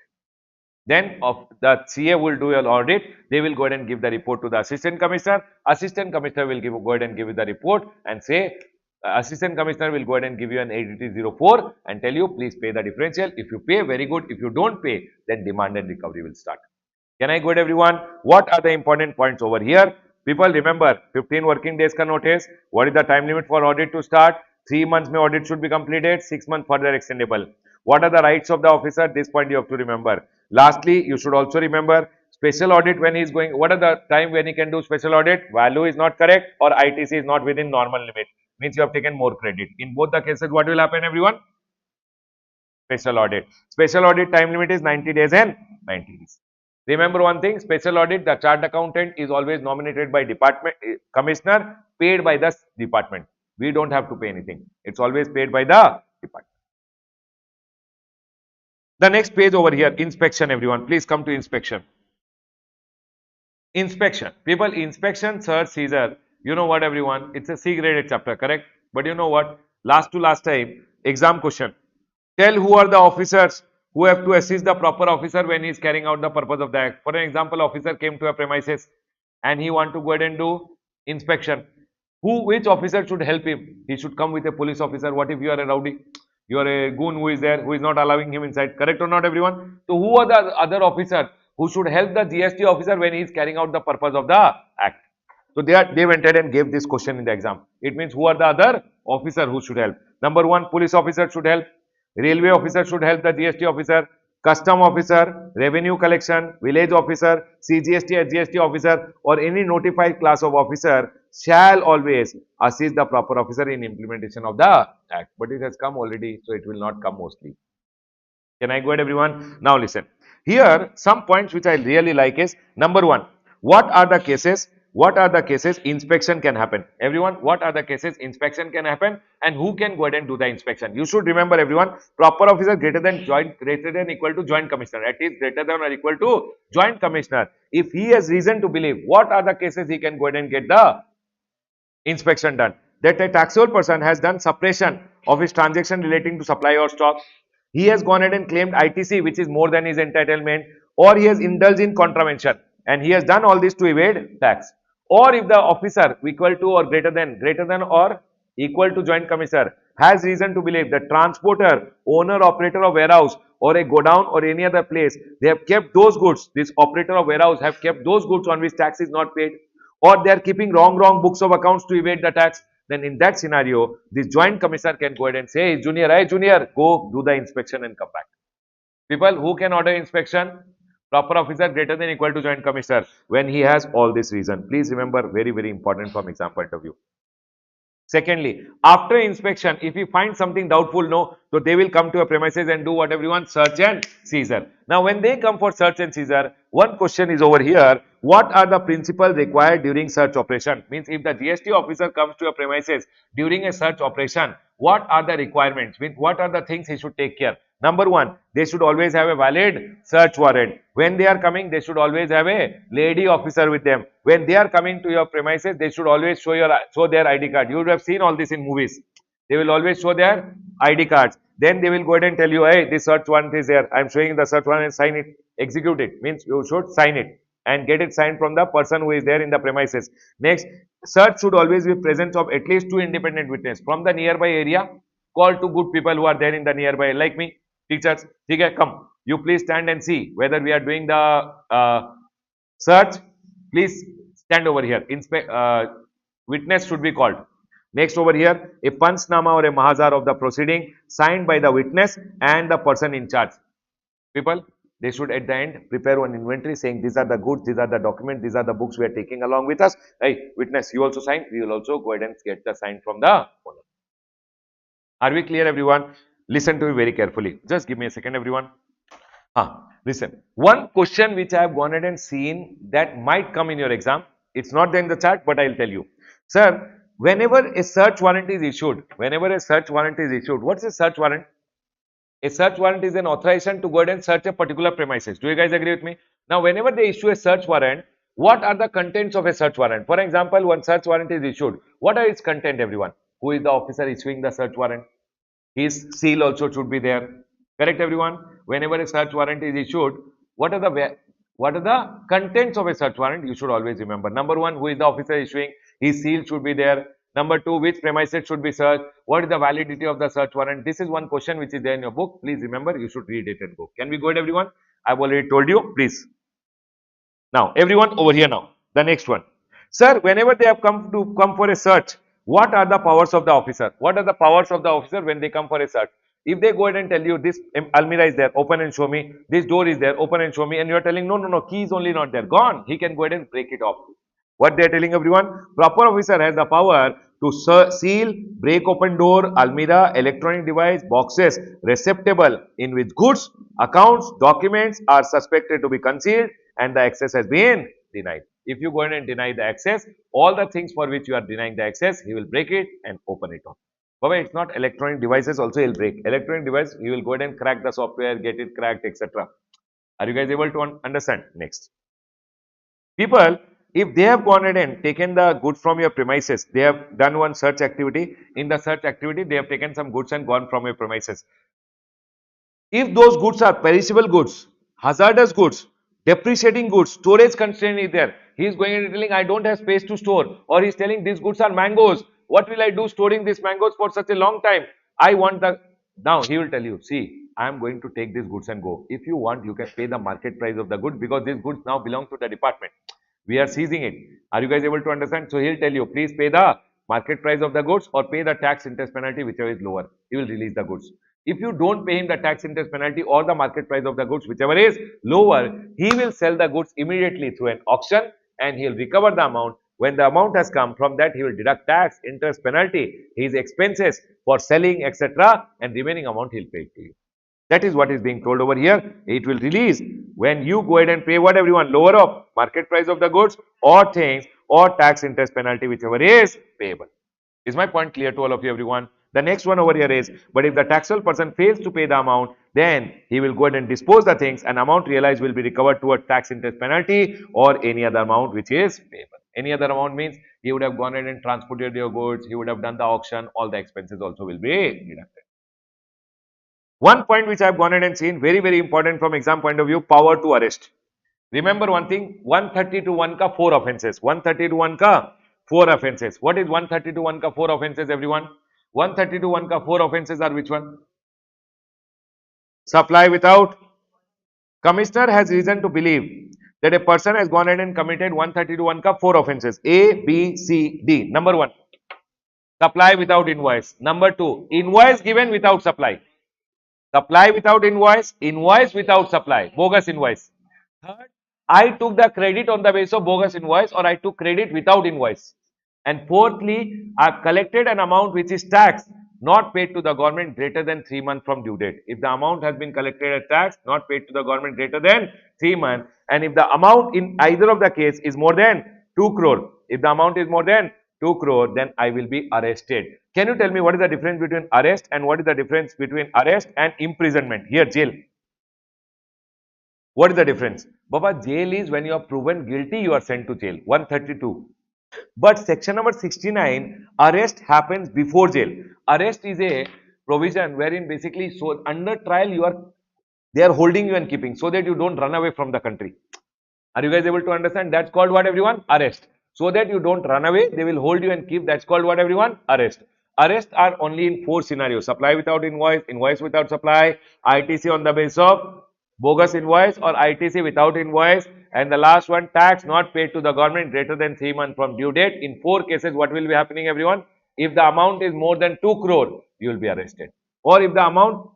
Then the CA will do your audit, they will go ahead and give the report to the assistant commissioner. Assistant commissioner will go ahead and give you the report and say, assistant commissioner will go ahead and give you an ADT 04 and tell you, please pay the differential. If you pay, very good. If you don't pay, then demand and recovery will start. Can I go ahead, everyone? What are the important points over here? People, remember, 15 working days ka notice. What is the time limit for audit to start? 3 months may audit should be completed, 6 months further extendable. What are the rights of the officer? This point you have to remember. Lastly, you should also remember special audit when he is going, what are the time when he can do special audit? Value is not correct or ITC is not within normal limit. Means you have taken more credit. In both the cases, what will happen, everyone? Special audit. Special audit time limit is 90 days and 90 days. Remember one thing, special audit, the chart accountant is always nominated by department, commissioner, paid by the department. We don't have to pay anything. It's always paid by the department. The next page over here, inspection, everyone. Please come to inspection. Inspection. People, inspection, search, seizure. You know what, everyone? It's a C graded chapter, correct? But you know what? Last to last time, exam question. Tell who are the officers who have to assist the proper officer when he is carrying out the purpose of the act. For an example, officer came to a premises and he want to go ahead and do inspection. Which officer should help him? He should come with a police officer. What if you are a rowdy? You are a goon who is there, who is not allowing him inside. Correct or not, everyone? So who are the other officers who should help the GST officer when he is carrying out the purpose of the act? So they went ahead and gave this question in the exam. It means who are the other officer who should help? Number one, police officer should help. Railway officer should help the GST officer. Custom officer, revenue collection, village officer, CGST or GST officer, or any notified class of officer shall always assist the proper officer in implementation of the act. But it has come already, so it will not come mostly. Can I go ahead, everyone? Now listen. Here, some points which I really like is number one, what are the cases? What are the cases inspection can happen? Everyone, what are the cases inspection can happen and who can go ahead and do the inspection? You should remember, everyone, proper officer greater than equal to joint commissioner. That is greater than or equal to joint commissioner. If he has reason to believe, what are the cases he can go ahead and get the inspection done? That a taxable person has done suppression of his transaction relating to supply or stock. He has gone ahead and claimed ITC, which is more than his entitlement, or he has indulged in contravention, and he has done all this to evade tax. Or if the officer equal to or greater than or equal to joint commissioner has reason to believe the transporter, owner, operator of warehouse or a godown or any other place, they have kept those goods, this operator of warehouse have kept those goods on which tax is not paid, or they are keeping wrong books of accounts to evade the tax, then in that scenario, the joint commissioner can go ahead and say, hey, junior, go do the inspection and come back. People who can order inspection, proper officer greater than equal to joint commissioner when he has all this reason. Please remember, very important from exam point of view. Secondly, after inspection, if you find something doubtful, no, so they will come to your premises and do what everyone, search and seizure. Now, when they come for search and seizure, one question is over here, what are the principles required during search operation? Means if the GST officer comes to your premises during a search operation, what are the requirements? Means what are the things he should take care? Number one, they should always have a valid search warrant. When they are coming, they should always have a lady officer with them. When they are coming to your premises, they should always show their ID card. You would have seen all this in movies. They will always show their ID cards. Then they will go ahead and tell you, hey, this search warrant is there. I am showing the search warrant and sign it. Execute it. Means you should sign it and get it signed from the person who is there in the premises. Next, search should always be presence of at least 2 independent witnesses from the nearby area. Call 2 good people who are there in the nearby, like me. Teachers, okay, come. You please stand and see whether we are doing the search. Please stand over here. Witness should be called. Next over here, a panchnama or a mahazar of the proceeding signed by the witness and the person in charge. People, they should at the end prepare one inventory saying these are the goods, these are the documents, these are the books we are taking along with us. Hey, witness, you also sign. We will also go ahead and get the sign from the owner. Are we clear, everyone? Listen to me very carefully. Just give me a second, everyone. Listen. One question which I have gone ahead and seen that might come in your exam. It's not there in the chart, but I'll tell you. Sir, whenever a search warrant is issued, what's a search warrant? A search warrant is an authorization to go ahead and search a particular premises. Do you guys agree with me? Now, whenever they issue a search warrant, what are the contents of a search warrant? For example, one search warrant is issued. What are its content, everyone? Who is the officer issuing the search warrant? His seal also should be there. Correct, everyone? Whenever a search warrant is issued, what are the contents of a search warrant? You should always remember. Number one, who is the officer issuing? His seal should be there. Number two, which premises should be searched? What is the validity of the search warrant? This is one question which is there in your book. Please remember, you should read it and go. Can we go ahead, everyone? I've already told you. Please. Now, everyone over here now. The next one. Sir, whenever they have come for a search, what are the powers of the officer? What are the powers of the officer when they come for a search? If they go ahead and tell you this almirah is there, open and show me. This door is there, open and show me. And you are telling, no, key is only not there. Gone. He can go ahead and break it off. What they are telling, everyone? Proper officer has the power to seal, break open door, almirah, electronic device, boxes, receptacle in which goods, accounts, documents are suspected to be concealed and the access has been denied. If you go ahead and deny the access, all the things for which you are denying the access, he will break it and open it up. But it's not electronic devices also he'll break. Electronic device, he will go ahead and crack the software, get it cracked, etc. Are you guys able to understand? Next. People, if they have gone ahead and taken the goods from your premises, they have done one search activity. In the search activity, they have taken some goods and gone from your premises. If those goods are perishable goods, hazardous goods, depreciating goods, storage constraint is there. He is going and telling, I don't have space to store. Or he is telling, these goods are mangoes. What will I do storing these mangoes for such a long time? I want the... Now, he will tell you, see, I am going to take these goods and go. If you want, you can pay the market price of the good because these goods now belong to the department. We are seizing it. Are you guys able to understand? So he'll tell you, please pay the market price of the goods or pay the tax interest penalty, whichever is lower. He will release the goods. If you don't pay him the tax interest penalty or the market price of the goods, whichever is lower, he will sell the goods immediately through an auction and he'll recover the amount. When the amount has come, from that he will deduct tax, interest, penalty, his expenses for selling, etc. and remaining amount he'll pay it to you. That is what is being told over here. It will release when you go ahead and pay what everyone, lower of market price of the goods or things or tax, interest, penalty, whichever is payable. Is my point clear to all of you, everyone? The next one over here is, but if the taxable person fails to pay the amount, then he will go ahead and dispose the things and amount realized will be recovered toward tax, interest, penalty or any other amount which is payable. Any other amount means he would have gone ahead and transported your goods, he would have done the auction, all the expenses also will be deducted. One point which I have gone ahead and seen, very, very important from exam point of view, power to arrest. Remember one thing, 130 to 1 ka 4 offences. 130 to 1 ka 4 offences. What is 130 to 1 ka 4 offences, everyone? 130 to 1 ka 4 offences are which one? Supply without. Commissioner has reason to believe that a person has gone ahead and committed 130 to 1 ka 4 offences. A, B, C, D. Number 1, supply without invoice. Number 2, invoice given without supply. Supply without invoice, invoice without supply, bogus invoice. Third, I took the credit on the basis of bogus invoice or I took credit without invoice. And fourthly, I have collected an amount which is tax not paid to the government greater than 3 months from due date. If the amount has been collected as tax not paid to the government greater than 3 months, and if the amount in either of the case is more than 2 crore, if the amount is more than 2 crore, then I will be arrested. Can you tell me what is the difference between arrest and what is the difference between arrest and imprisonment? Here, jail. What is the difference? Baba, jail is when you are proven guilty, you are sent to jail. 132. But section number 69, arrest happens before jail. Arrest is a provision wherein basically, so under trial, they are holding you and keeping so that you don't run away from the country. Are you guys able to understand? That's called what, everyone? Arrest. So that you don't run away, they will hold you and keep. That's called what, everyone? Arrest. Arrests are only in 4 scenarios: supply without invoice, invoice without supply, ITC on the basis of bogus invoice, or ITC without invoice, and the last one, tax not paid to the government greater than 3 months from due date. In 4 cases, what will be happening, everyone? If the amount is more than 2 crore, you will be arrested. Or if the amount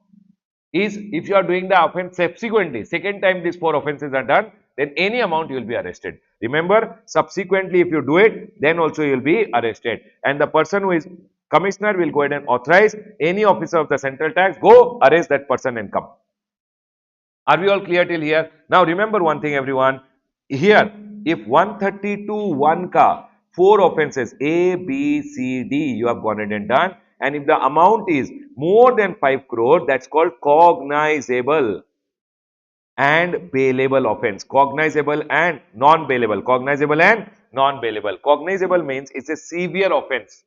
is, if you are doing the offense subsequently, second time these 4 offences are done, then any amount you will be arrested. Remember, subsequently if you do it, then also you will be arrested. And the person who is commissioner will go ahead and authorize any officer of the central tax, go arrest that person and come. Are we all clear till here? Now remember one thing, everyone. Here, if 132 1 ka 4 offences A, B, C, D you have gone ahead and done, and if the amount is more than 5 crore, that's called cognizable and bailable offense. Cognizable and non-bailable. Cognizable and non-bailable. Cognizable means it's a severe offense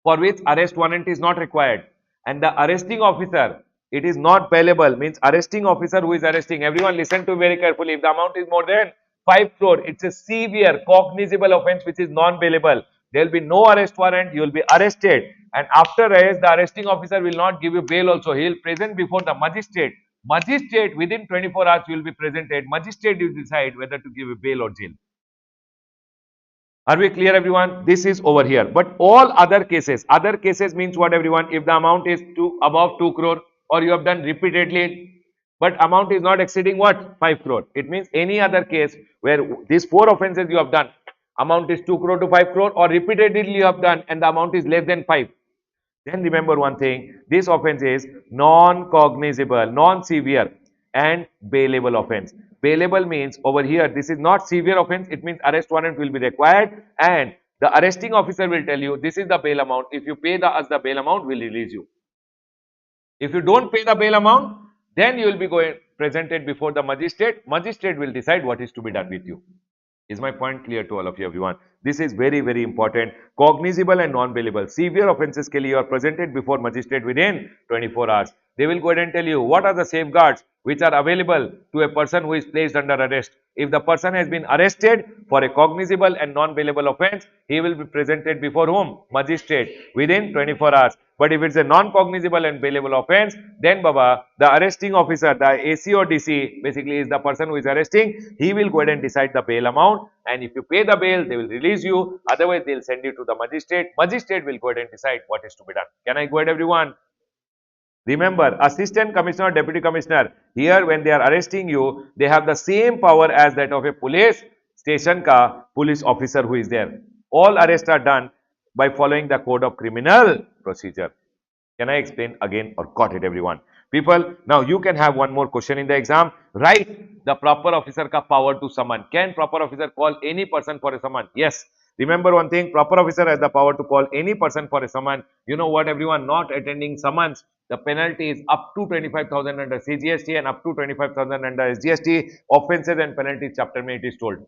for which arrest warrant is not required, and the arresting officer, it is not bailable, means arresting officer who is arresting, everyone listen to very carefully, if the amount is more than 5 crore, it's a severe cognizable offense which is non-bailable. There will be no arrest warrant, you will be arrested, and after arrest the arresting officer will not give you bail also, he will present before the magistrate. Magistrate within 24 hours you will be presented, magistrate will decide whether to give you bail or jail. Are we clear, everyone? This is over here. But all other cases means what, everyone? If the amount is above 2 crore or you have done repeatedly, but amount is not exceeding what? 5 crore. It means any other case where these 4 offences you have done, amount is 2 crore to 5 crore, or repeatedly you have done and the amount is less than 5. Then remember one thing, this offense is non-cognizable, non-severe and bailable offense. Bailable means over here, this is not severe offense, it means arrest warrant will be required and the arresting officer will tell you, this is the bail amount, if you pay us the bail amount, we'll release you. If you don't pay the bail amount, then you will be presented before the magistrate. Magistrate will decide what is to be done with you. Is my point clear to all of you, everyone? This is very, very important. Cognizable and non-bailable. Severe offences ke liye you are presented before magistrate within 24 hours. They will go ahead and tell you what are the safeguards which are available to a person who is placed under arrest. If the person has been arrested for a cognizable and non-bailable offence, he will be presented before whom? Magistrate within 24 hours. But if it's a non-cognizable and bailable offense, then Baba, the arresting officer, the AC or DC, basically is the person who is arresting, he will go ahead and decide the bail amount. And if you pay the bail, they will release you. Otherwise, they'll send you to the magistrate. Magistrate will go ahead and decide what is to be done. Can I go ahead, everyone? Remember, assistant commissioner, deputy commissioner, here when they are arresting you, they have the same power as that of a police station ka police officer who is there. All arrests are done by following the code of criminal procedure. Can I explain again or got it everyone? People, now you can have one more question in the exam. Write the proper officer ka power to summon. Can proper officer call any person for a summon? Yes. Remember one thing, proper officer has the power to call any person for a summon. You know what everyone, not attending summons, the penalty is up to 25,000 under CGST and up to 25,000 under SGST. Offences and penalties chapter mein it is told.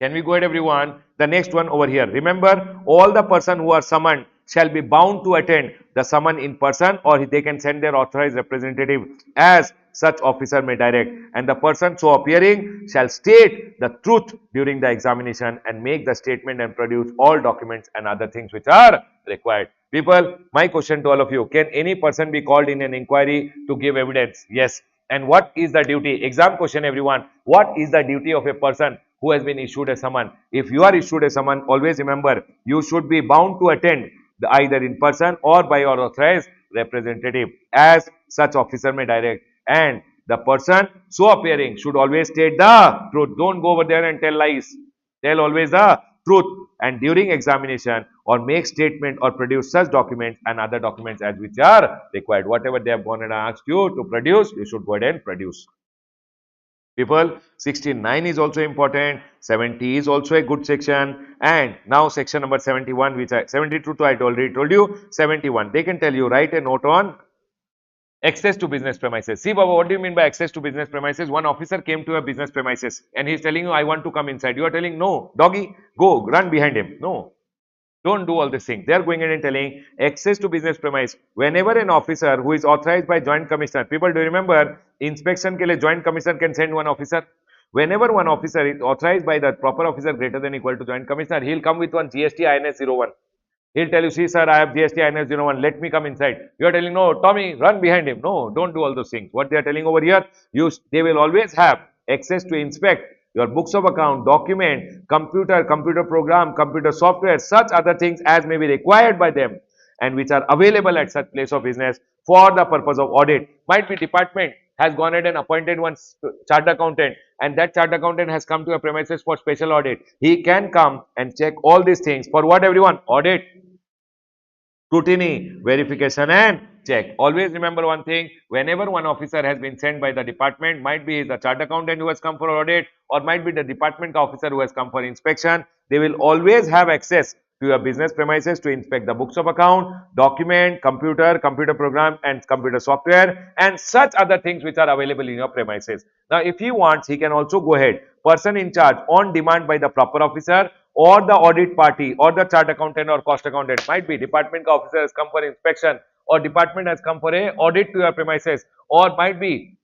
Can we go ahead everyone? The next one over here. Remember, all the person who are summoned shall be bound to attend the summon in person, or they can send their authorized representative as such officer may direct. And the person so appearing shall state the truth during the examination and make the statement and produce all documents and other things which are required. People, my question to all of you, can any person be called in an inquiry to give evidence? Yes. And what is the duty? Exam question everyone. What is the duty of a person who has been issued a summon? If you are issued a summon, always remember, you should be bound to attend either in person or by your authorized representative as such officer may direct. And the person so appearing should always state the truth. Don't go over there and tell lies. Tell always the truth. And during examination or make statement or produce such documents and other documents as which are required. Whatever they have gone and asked you to produce, you should go ahead and produce. People, 69 is also important, 70 is also a good section, and now section number 71, which 72 I already told you, 71, they can tell you, write a note on access to business premises. See Baba, what do you mean by access to business premises? One officer came to a business premises and he's telling you, I want to come inside. You are telling, no, doggy, go, run behind him. No. Don't do all these things. They are going in and telling access to business premise. Whenever an officer who is authorized by joint commissioner, people do you remember inspection ke liye joint commissioner can send one officer. Whenever one officer is authorized by the proper officer greater than equal to joint commissioner, he'll come with one GST INS 01. He'll tell you, see sir, I have GST INS 01, let me come inside. You are telling, no, Tommy, run behind him. No, don't do all those things. What they are telling over here, they will always have access to inspect your books of account, document, computer program, computer software, such other things as may be required by them and which are available at such place of business for the purpose of audit. Might be department has gone ahead and appointed one chartered accountant and that chartered accountant has come to a premises for special audit. He can come and check all these things for what everyone? Audit, scrutiny, verification and check. Always remember one thing, whenever one officer has been sent by the department, might be the chartered accountant who has come for audit or might be the department officer who has come for inspection, they will always have access to your business premises to inspect the books of account, document, computer program and computer software and such other things which are available in your premises. Now, if he wants, he can also go ahead, person in charge on demand by the proper officer or the audit party or the chart accountant or cost accountant, might be department officer has come for inspection or department has come for a audit to your premises or might be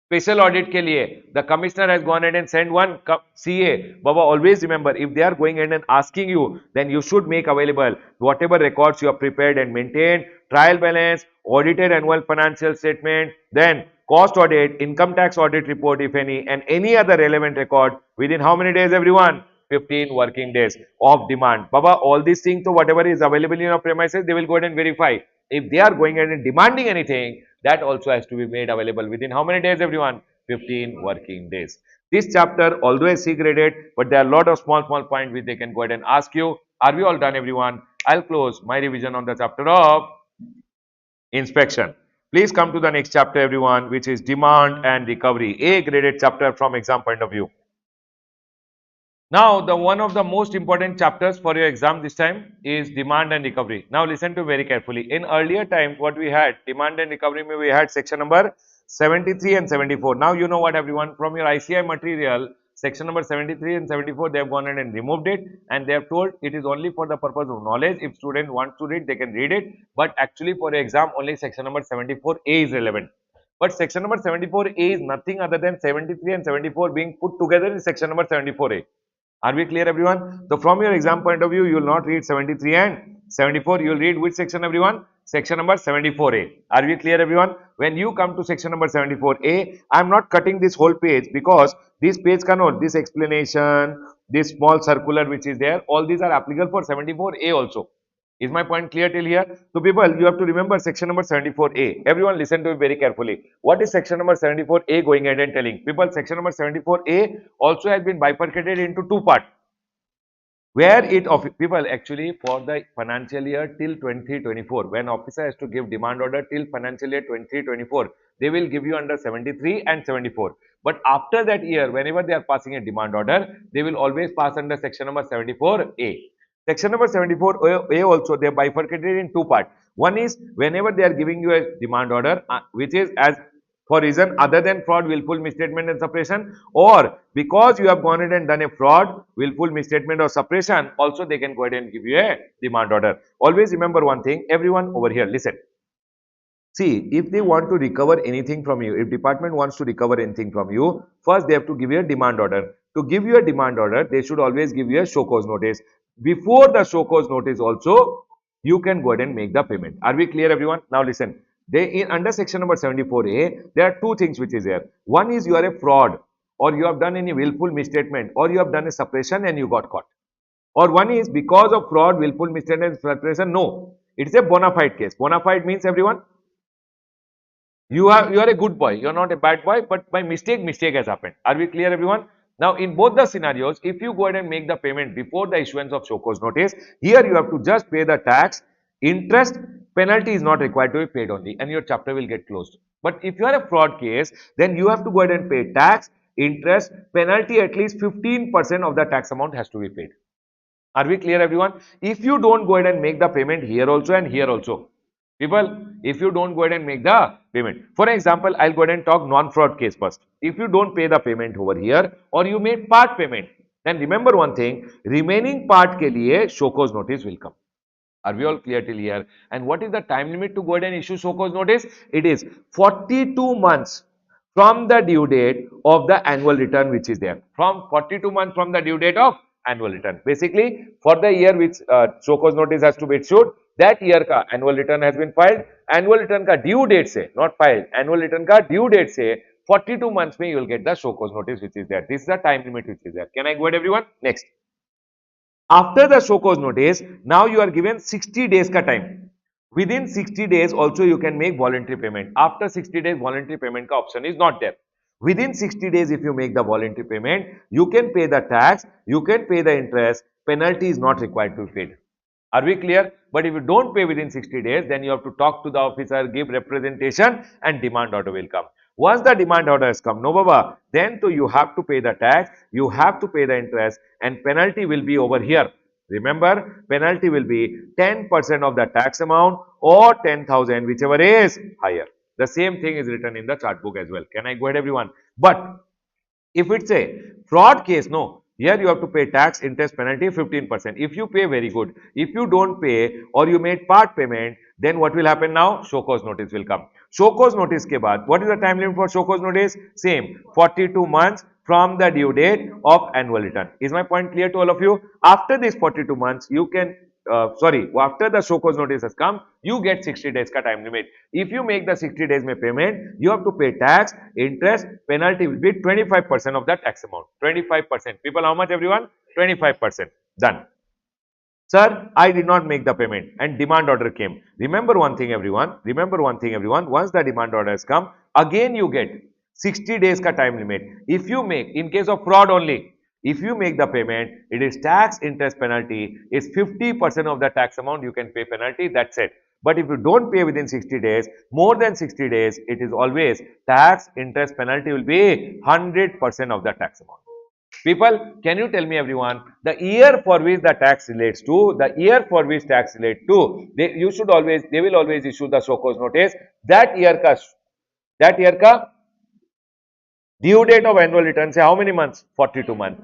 special audit ke liye the commissioner has gone ahead and sent one CA. Baba, always remember, if they are going in and asking you, then you should make available whatever records you have prepared and maintained, trial balance, audited annual financial statement, then cost audit, income tax audit report if any, and any other relevant record within how many days everyone? 15 working days of demand. Baba, all these things, so whatever is available in your premises, they will go ahead and verify. If they are going ahead and demanding anything, that also has to be made available within how many days everyone? 15 working days. This chapter, although is C graded, but there are a lot of small points which they can go ahead and ask you. Are we all done everyone? I'll close my revision on the chapter of inspection. Please come to the next chapter everyone, which is demand and recovery. A graded chapter from exam point of view. Now, the one of the most important chapters for your exam this time is demand and recovery. Now, listen to very carefully. In earlier time, what we had, demand and recovery, we had section number 73 and 74. Now, you know what everyone, from your ICI material, section number 73 and 74, they have gone ahead and removed it and they have told it is only for the purpose of knowledge. If student wants to read, they can read it. But actually for your exam, only section number 74A is relevant. But section number 74A is nothing other than 73 and 74 being put together in section number 74A. Are we clear everyone? So from your exam point of view, you will not read 73 and 74. You will read which section, everyone? Section number 74A. Are we clear, everyone? When you come to section number 74A, I am not cutting this whole page because this page cannot, this explanation, this small circular which is there, all these are applicable for 74A also. Is my point clear till here? So people, you have to remember section number 74A. Everyone listen to it very carefully. What is section number 74A going ahead and telling? People, section number 74A also has been bifurcated into two parts. Where it of people actually for the financial year till 2024, when officer has to give demand order till financial year 2024, they will give you under 73 and 74. But after that year, whenever they are passing a demand order, they will always pass under section number 74A. Section number 74A also they bifurcated in two parts. One is whenever they are giving you a demand order, which is as for reason other than fraud, willful misstatement and suppression, or because you have gone ahead and done a fraud, willful misstatement or suppression, also they can go ahead and give you a demand order. Always remember one thing, everyone over here, listen. See, if they want to recover anything from you, if department wants to recover anything from you, first they have to give you a demand order. To give you a demand order, they should always give you a show cause notice. Before the show cause notice also, you can go ahead and make the payment. Are we clear, everyone? Now listen. They in under section number 74A, there are two things which is there. One is you are a fraud, or you have done any willful misstatement, or you have done a suppression and you got caught. Or one is because of fraud, willful misstatement and suppression. No, it's a bona fide case. Bona fide means, everyone, you are a good boy, you are not a bad boy, but by mistake has happened. Are we clear, everyone? Now in both the scenarios, if you go ahead and make the payment before the issuance of show cause notice, here you have to just pay the tax, interest, penalty is not required to be paid only, and your chapter will get closed. But if you are a fraud case, then you have to go ahead and pay tax, interest, penalty, at least 15% of the tax amount has to be paid. Are we clear, everyone? If you don't go ahead and make the payment here also and here also, people, if you don't go ahead and make the payment, for example, I'll go ahead and talk non-fraud case first. If you don't pay the payment over here or you made part payment, then remember one thing, remaining part ke liye show cause notice will come. Are we all clear till here? And what is the time limit to go ahead and issue show cause notice? It is 42 months from the due date of the annual return which is there. From 42 months from the due date of annual return. Basically, for the year which show cause notice has to be issued, that year ka annual return has been filed. Annual return ka due date se, not filed, annual return ka due date se 42 months mein you will get the show cause notice which is there. This is the time limit which is there. Can I go ahead, everyone? Next. After the show cause notice, now you are given 60 days ka time. Within 60 days also you can make voluntary payment. After 60 days, voluntary payment ka option is not there. Within 60 days, if you make the voluntary payment, you can pay the tax, you can pay the interest, penalty is not required to be paid. Are we clear? But if you don't pay within 60 days, then you have to talk to the officer, give representation, and demand order will come. Once the demand order has come, no baba, then to you have to pay the tax, you have to pay the interest, and penalty will be over here. Remember, penalty will be 10% of the tax amount or 10,000, whichever is higher. The same thing is written in the chart book as well. Can I go ahead, everyone? But if it's a fraud case, no. Here you have to pay tax, interest, penalty 15%. If you pay, very good. If you don't pay or you made part payment, then what will happen now? Show cause notice will come. Show cause notice ke baad, what is the time limit for show cause notice? Same, 42 months from the due date of annual return. Is my point clear to all of you? After these 42 months, you can after the show cause notice has come, you get 60 days ka time limit. If you make the 60 days mein payment, you have to pay tax, interest, penalty will be 25% of the tax amount. 25%. People, how much, everyone? 25%. Done. Sir, I did not make the payment and demand order came. Remember one thing, everyone. Remember one thing, everyone. Once the demand order has come, again you get 60 days ka time limit. If you make, in case of fraud only, if you make the payment, it is tax, interest, penalty. It's 50% of the tax amount you can pay penalty. That's it. But if you don't pay within 60 days, more than 60 days, it is always tax, interest, penalty will be 100% of the tax amount. People, can you tell me, everyone, the year for which the tax relates to, they will always issue the show cause notice. That year ka due date of annual return, say how many months? 42 months.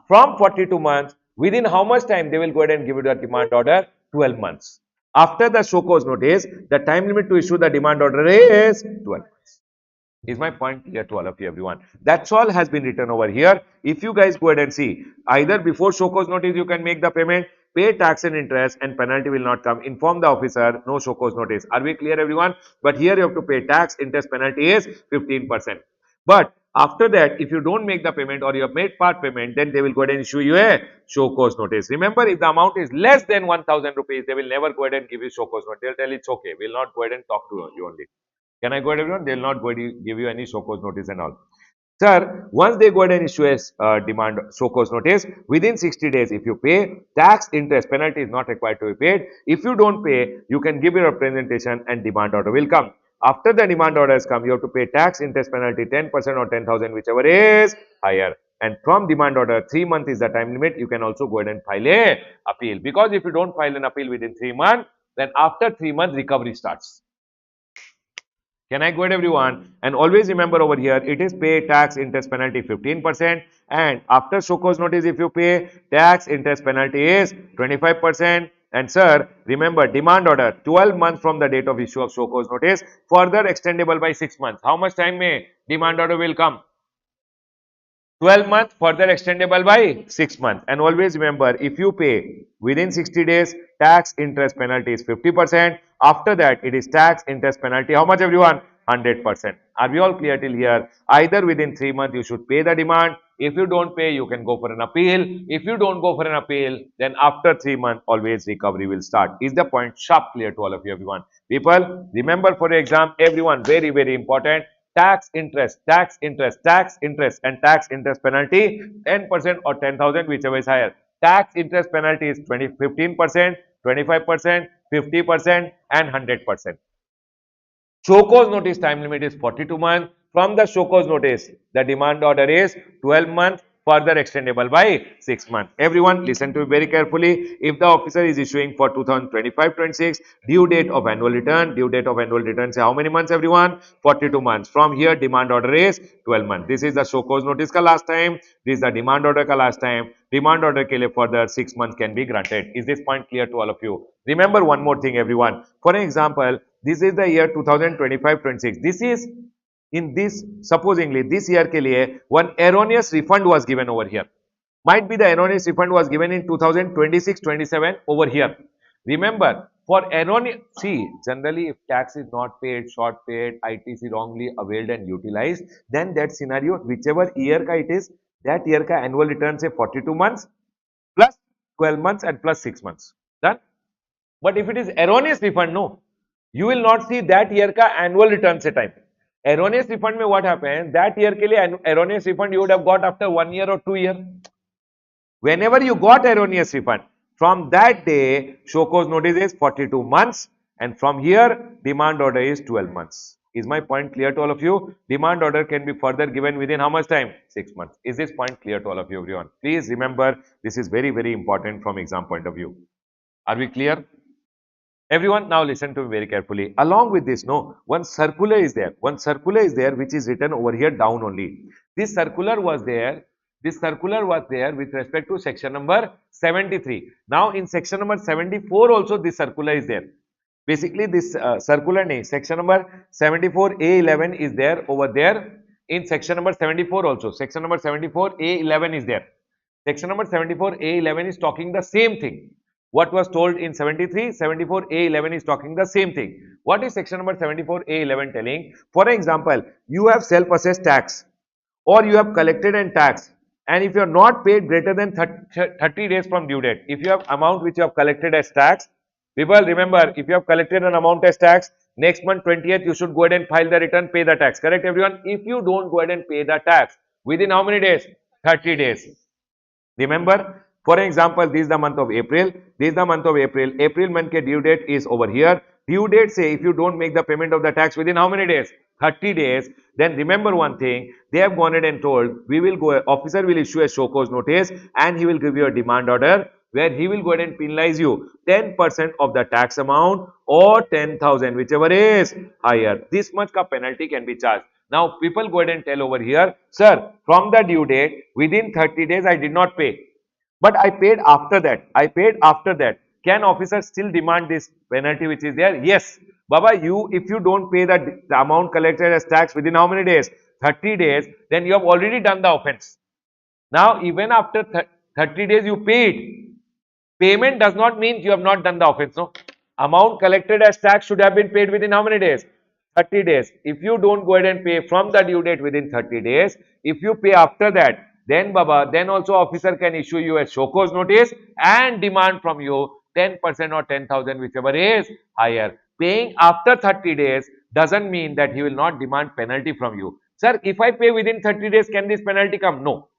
From 42 months, within how much time they will go ahead and give you the demand order? 12 months. After the show cause notice, the time limit to issue the demand order is 12 months. Is my point clear to all of you, everyone? That's all has been written over here. If you guys go ahead and see, either before show cause notice you can make the payment, pay tax and interest and penalty will not come. Inform the officer, no show cause notice. Are we clear everyone? But here you have to pay tax, interest, penalty is 15%. But after that, if you don't make the payment or you have made part payment, then they will go ahead and issue you a show cause notice. Remember, if the amount is less than 1000 rupees, they will never go ahead and give you show cause notice. They'll tell it's okay. We'll not go ahead and talk to you only. Can I go ahead, everyone? They'll not go ahead and give you any show cause notice and all. Sir, once they go ahead and issue a demand show cause notice, within 60 days, if you pay, tax, interest, penalty is not required to be paid. If you don't pay, you can give your representation and demand order will come. After the demand order has come, you have to pay tax, interest, penalty 10% or 10,000, whichever is higher. And from demand order, 3 months is the time limit. You can also go ahead and file a appeal. Because if you don't file an appeal within 3 months, then after 3 months, recovery starts. Can I go ahead everyone? And always remember over here, it is pay tax, interest, penalty 15%. And after show cause notice, if you pay tax, interest, penalty is 25%. And sir, remember demand order 12 months from the date of issue of show cause notice, further extendable by 6 months. How much time may demand order will come? 12 months, further extendable by 6 months. And always remember, if you pay within 60 days, tax, interest, penalty is 50%. After that, it is tax, interest, penalty. How much everyone? 100%. Are we all clear till here? Either within 3 months, you should pay the demand. If you don't pay, you can go for an appeal. If you don't go for an appeal, then after 3 months, always recovery will start. Is the point sharp clear to all of you, everyone? People, remember for your exam, everyone, very, very important. Tax, interest, tax, interest, tax, interest, and tax, interest, penalty 10% or 10,000, whichever is higher. Tax, interest, penalty is 15%, 25%, 50%, and 100%. Show cause notice time limit is 42 months. From the show cause notice, the demand order is 12 months, further extendable by 6 months. Everyone listen to me very carefully. If the officer is issuing for 2025-26, due date of annual return say how many months everyone? 42 months. From here demand order is 12 months. This is the show cause notice ka last time. This is the demand order ka last time. Demand order ke liye further 6 months can be granted. Is this point clear to all of you? Remember one more thing everyone. For an example, this is the year 2025-26. This is in this, supposingly this year ke liye one erroneous refund was given over here. Might be the erroneous refund was given in 2026-27 over here. Remember, for erroneous, see, generally if tax is not paid, short paid, ITC wrongly availed and utilized, then that scenario, whichever year ka it is, that year ka annual return say 42 months plus 12 months and plus 6 months. Done? But if it is erroneous refund, no. You will not see that year ka annual return se time. Erroneous refund mein what happens? That year ke liye erroneous refund you would have got after 1 year or 2 years. Whenever you got erroneous refund, from that day, show cause notice is 42 months and from here, demand order is 12 months. Is my point clear to all of you? Demand order can be further given within how much time? 6 months. Is this point clear to all of you, everyone? Please remember, this is very, very important from exam point of view. Are we clear? Everyone, now listen to me very carefully. Along with this, no, one circular is there. One circular is there which is written over here down only. This circular was there. This circular was there with respect to section number 73. Now, in section number 74 also this circular is there. Basically, this circular name, section number 74A11 is there over there. In section number 74 also. Section number 74A11 is there. Section number 74A11 is talking the same thing. What was told in 73, 74A11 is talking the same thing. What is section number 74A11 telling? For example, you have self-assessed tax or you have collected and tax, and if you are not paid greater than 30 days from due date, if you have amount which you have collected as tax, people remember, if you have collected an amount as tax, next month 20th you should go ahead and file the return, pay the tax. Correct everyone? If you don't go ahead and pay the tax within how many days? 30 days. Remember, for example, this is the month of April. This is the month of April. April month ke due date is over here. Due date say if you don't make the payment of the tax within how many days? 30 days. Then remember one thing, they have gone ahead and told, we will go, officer will issue a show cause notice and he will give you a demand order where he will go ahead and penalize you 10% of the tax amount or 10,000, whichever is higher. This much ka penalty can be charged. Now, people go ahead and tell over here, sir, from the due date, within 30 days, I did not pay. But I paid after that. I paid after that. Can officer still demand this penalty which is there? Yes. Baba, if you don't pay the amount collected as tax within how many days? 30 days, then you have already done the offense. Now, even after 30 days, you paid. Payment does not mean you have not done the offense. No. Amount collected as tax should have been paid within how many days? 30 days. If you don't go ahead and pay from the due date within 30 days, if you pay after that, then Baba, then also officer can issue you a show cause notice and demand from you 10% or 10,000, whichever is higher. Paying after 30 days doesn't mean that he will not demand penalty from you. Sir, if I pay within 30 days, can this penalty come? No.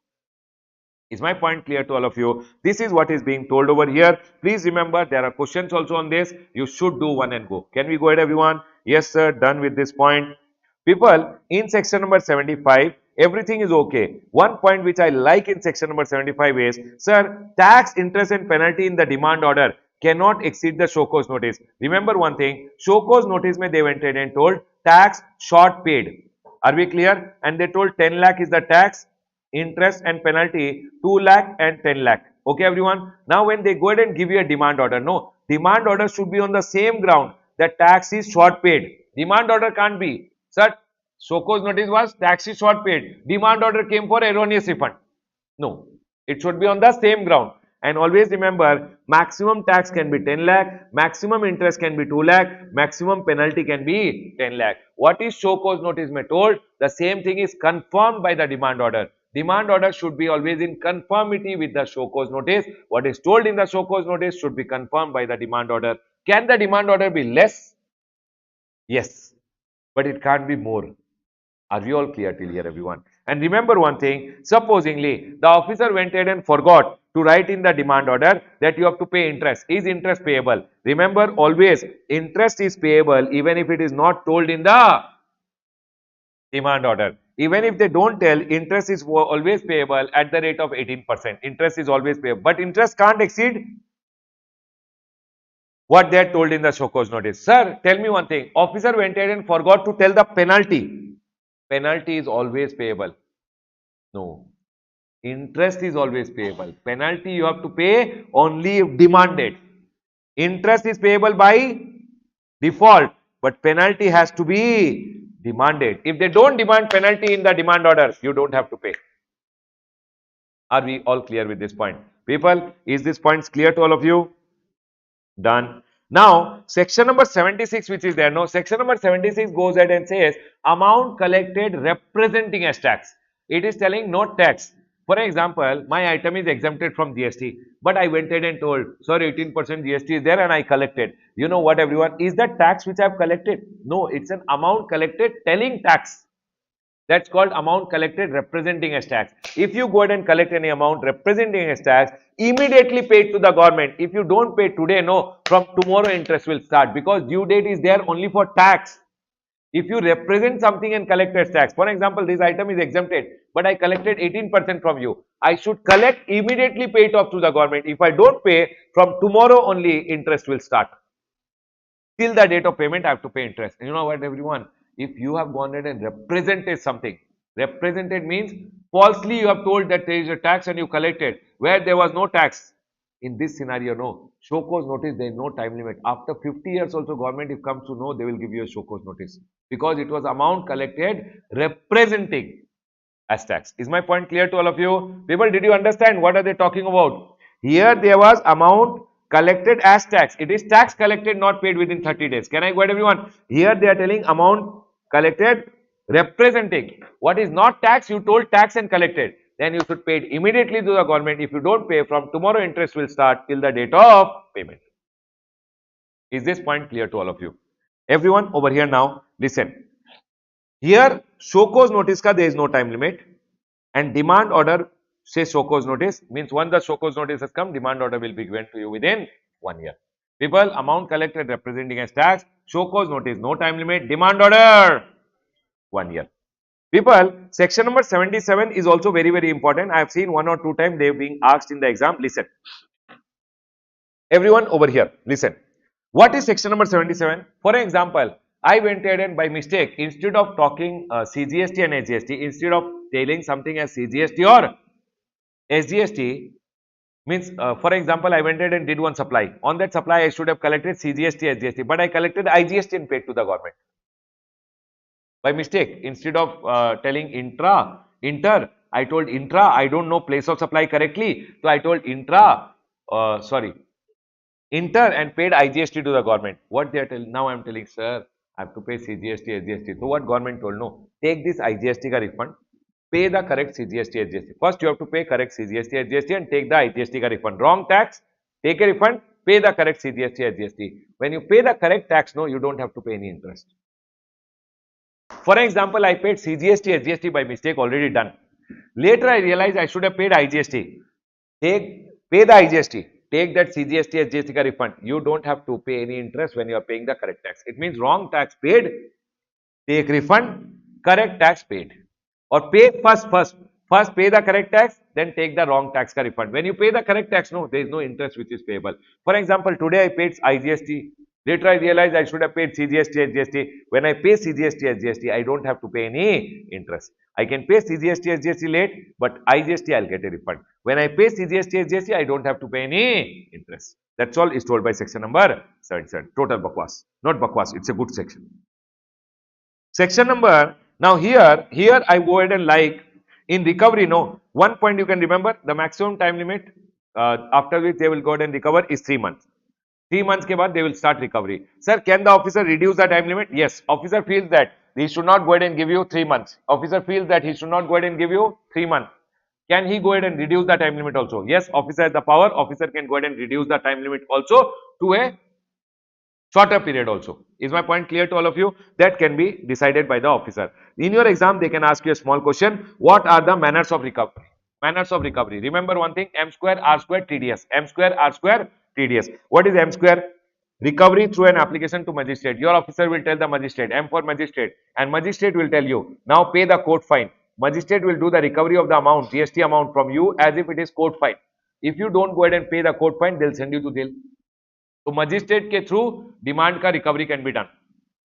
Is my point clear to all of you? This is what is being told over here. Please remember, there are questions also on this. You should do one and go. Can we go ahead, everyone? Yes, sir. Done with this point. People, in section number 75, everything is okay. One point which I like in section number 75 is, sir, tax, interest and penalty in the demand order cannot exceed the show cause notice. Remember one thing, show cause notice mein they went ahead and told tax short paid. Are we clear? And they told 10 lakh is the tax, interest and penalty 2 lakh and 10 lakh. Okay, everyone. Now, when they go ahead and give you a demand order, no, demand order should be on the same ground that tax is short paid. Demand order can't be, sir, show cause notice was tax is short paid. Demand order came for erroneous refund. No, it should be on the same ground. And always remember, maximum tax can be 10 lakh, maximum interest can be 2 lakh, maximum penalty can be 10 lakh. What is show cause notice may told? The same thing is confirmed by the demand order. Demand order should be always in conformity with the show cause notice. What is told in the show cause notice should be confirmed by the demand order. Can the demand order be less? Yes, but it can't be more. Are we all clear till here, everyone? And remember one thing, supposingly the officer went ahead and forgot to write in the demand order that you have to pay interest. Is interest payable? Remember always, interest is payable even if it is not told in the demand order. Even if they don't tell, interest is always payable at the rate of 18%. Interest is always payable, but interest can't exceed what they are told in the show cause notice. Sir, tell me one thing, officer went ahead and forgot to tell the penalty. Penalty is always payable. No. Interest is always payable. Penalty you have to pay only if demanded. Interest is payable by default, but penalty has to be demanded. If they don't demand penalty in the demand order, you don't have to pay. Are we all clear with this point? People, is this point clear to all of you? Done. Now, section number 76, which is there, no, section number 76 goes ahead and says amount collected representing as tax. It is telling no tax. For example, my item is exempted from GST, but I went ahead and told, sorry, 18% GST is there and I collected. You know what, everyone? Is that tax which I have collected? No, it's an amount collected telling tax. That's called amount collected representing as tax. If you go ahead and collect any amount representing as tax, immediately pay it to the government. If you don't pay today, no, from tomorrow interest will start because due date is there only for tax. If you represent something and collect as tax, for example, this item is exempted, but I collected 18% from you. I should collect, immediately pay it off to the government. If I don't pay, from tomorrow only interest will start. Till the date of payment, I have to pay interest. And you know what, everyone? If you have gone ahead and represented something, represented means falsely you have told that there is a tax and you collected where there was no tax. In this scenario, no. Show cause notice, there is no time limit. After 50 years also, government if comes to know, they will give you a show cause notice because it was amount collected representing as tax. Is my point clear to all of you? People, did you understand what are they talking about? Here there was amount collected as tax. It is tax collected not paid within 30 days. Can I go ahead, everyone? Here they are telling amount collected representing. What is not tax, you told tax and collected. Then you should pay it immediately to the government. If you don't pay, from tomorrow interest will start till the date of payment. Is this point clear to all of you? Everyone over here now, listen. Here, show cause notice ka there is no time limit and demand order says show cause notice means once the show cause notice has come, demand order will be given to you within 1 year. People, amount collected representing as tax, show cause notice, no time limit, demand order, 1 year. People, section number 77 is also very, very important. I have seen 1 or 2 times they being asked in the exam. Listen. Everyone over here, listen. What is section number 77? For example, I went ahead and by mistake, instead of talking CGST and SGST, instead of telling something as CGST or SGST, means for example, I went ahead and did one supply. On that supply, I should have collected CGST, SGST, but I collected IGST and paid to the government. By mistake, instead of telling inter, I told intra, I don't know place of supply correctly. So I told intra, sorry, inter and paid IGST to the government. What they are telling now, I am telling, sir, I have to pay CGST, SGST. So what government told? No, take this IGST ka refund, pay the correct CGST, SGST. First, you have to pay correct CGST, SGST and take the IGST ka refund. Wrong tax, take a refund, pay the correct CGST, SGST. When you pay the correct tax, no, you don't have to pay any interest. For example, I paid CGST, SGST by mistake, already done. Later, I realized I should have paid IGST. Pay the IGST. Take that CGST, SGST ka refund. You don't have to pay any interest when you are paying the correct tax. It means wrong tax paid, take refund, correct tax paid. Or pay first pay the correct tax, then take the wrong tax ka refund. When you pay the correct tax, no, there is no interest which is payable. For example, today I paid IGST. Later I realized I should have paid CGST, SGST. When I pay CGST, SGST, I don't have to pay any interest. I can pay CGST, SGST late, but IGST I'll get a refund. When I pay CGST, SGST, I don't have to pay any interest. That's all is told by section number 77. Total bakwas. Not bakwas, it's a good section. Section number, now here I go ahead and like in recovery, no, one point you can remember, the maximum time limit after which they will go ahead and recover is 3 months. 3 months ke baad they will start recovery. Sir, can the officer reduce the time limit? Yes, officer feels that he should not go ahead and give you 3 months. Officer feels that he should not go ahead and give you 3 months. Can he go ahead and reduce the time limit also? Yes, officer has the power. Officer can go ahead and reduce the time limit also to a shorter period also. Is my point clear to all of you? That can be decided by the officer. In your exam, they can ask you a small question. What are the manners of recovery? Manners of recovery. Remember one thing, M square, R square, TDS. M square, R square, TDS. What is M square? Recovery through an application to magistrate. Your officer will tell the magistrate, M for magistrate, and magistrate will tell you, now pay the court fine. Magistrate will do the recovery of the amount, GST amount from you as if it is court fine. If you don't go ahead and pay the court fine, they'll send you to jail. So magistrate के through demand का recovery can be done.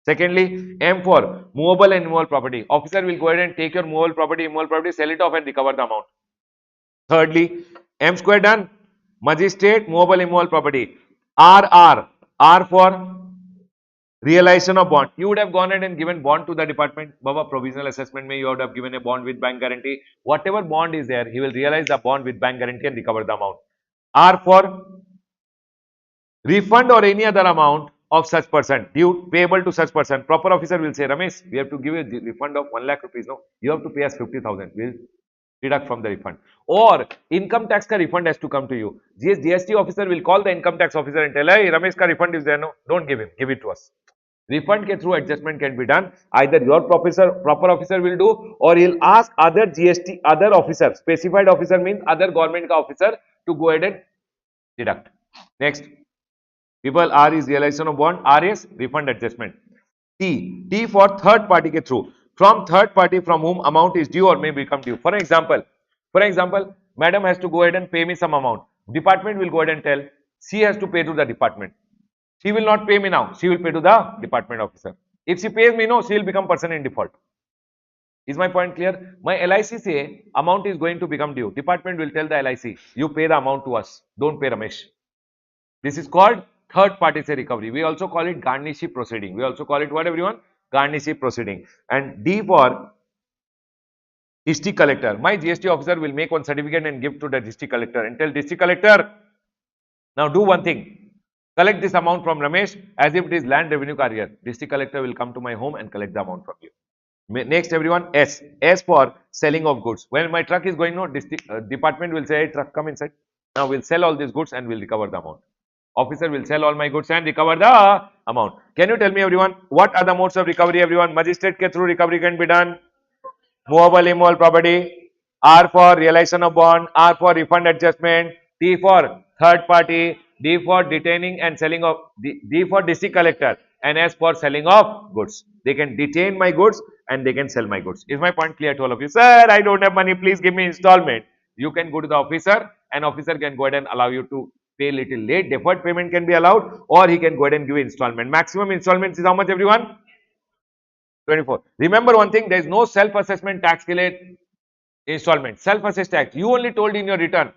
Secondly, M for movable and immovable property. Officer will go ahead and take your movable property, sell it off and recover the amount. Thirdly, M square done. Magistrate, movable, immovable property. R for realization of bond. You would have gone ahead and given bond to the department. Baba, provisional assessment may you would have given a bond with bank guarantee. Whatever bond is there, he will realize the bond with bank guarantee and recover the amount. R for refund or any other amount of such person due payable to such person. Proper officer will say, Ramesh, we have to give a refund of 1 lakh rupees. No, you have to pay us 50,000. We'll deduct from the refund. Or income tax ka refund has to come to you. GST officer will call the income tax officer and tell, hey, Ramesh ka refund is there. No, don't give him. Give it to us. Refund ke through adjustment can be done. Either your proper officer will do, or he'll ask other GST, other officer, specified officer means other government ka officer to go ahead and deduct. Next. People, R is realization of bond, R is refund adjustment. T for third party ke through. From third party from whom amount is due or may become due. For example, madam has to go ahead and pay me some amount. Department will go ahead and tell, she has to pay to the department. She will not pay me now, she will pay to the department officer. If she pays me, no, she will become person in default. Is my point clear? My LIC say amount is going to become due. Department will tell the LIC, you pay the amount to us, don't pay Ramesh. This is called third party say recovery. We also call it garniship proceeding. We also call it what, everyone? Garniship proceeding. And D for district collector. My GST officer will make one certificate and give to the district collector and tell district collector, now do one thing. Collect this amount from Ramesh as if it is land revenue carrier. District collector will come to my home and collect the amount from you. Next, everyone, S. S for selling of goods. When my truck is going, no, department will say, hey, truck, come inside. Now we'll sell all these goods and we'll recover the amount. Officer will sell all my goods and recover the amount. Can you tell me, everyone, what are the modes of recovery, everyone? Magistrate ke through recovery can be done. Movable, immovable property. R for realization of bond. R for refund adjustment. T for third party. D for detaining and selling of, D for district collector. And S for selling of goods. They can detain my goods and they can sell my goods. Is my point clear to all of you? Sir, I don't have money. Please give me installment. You can go to the officer and officer can go ahead and allow you to pay little late. Deferred payment can be allowed, or he can go ahead and give installment. Maximum installments is how much, everyone? 24. Remember one thing, there is no self-assessment tax ke liye installment. Self-assessed tax, you only told in your return.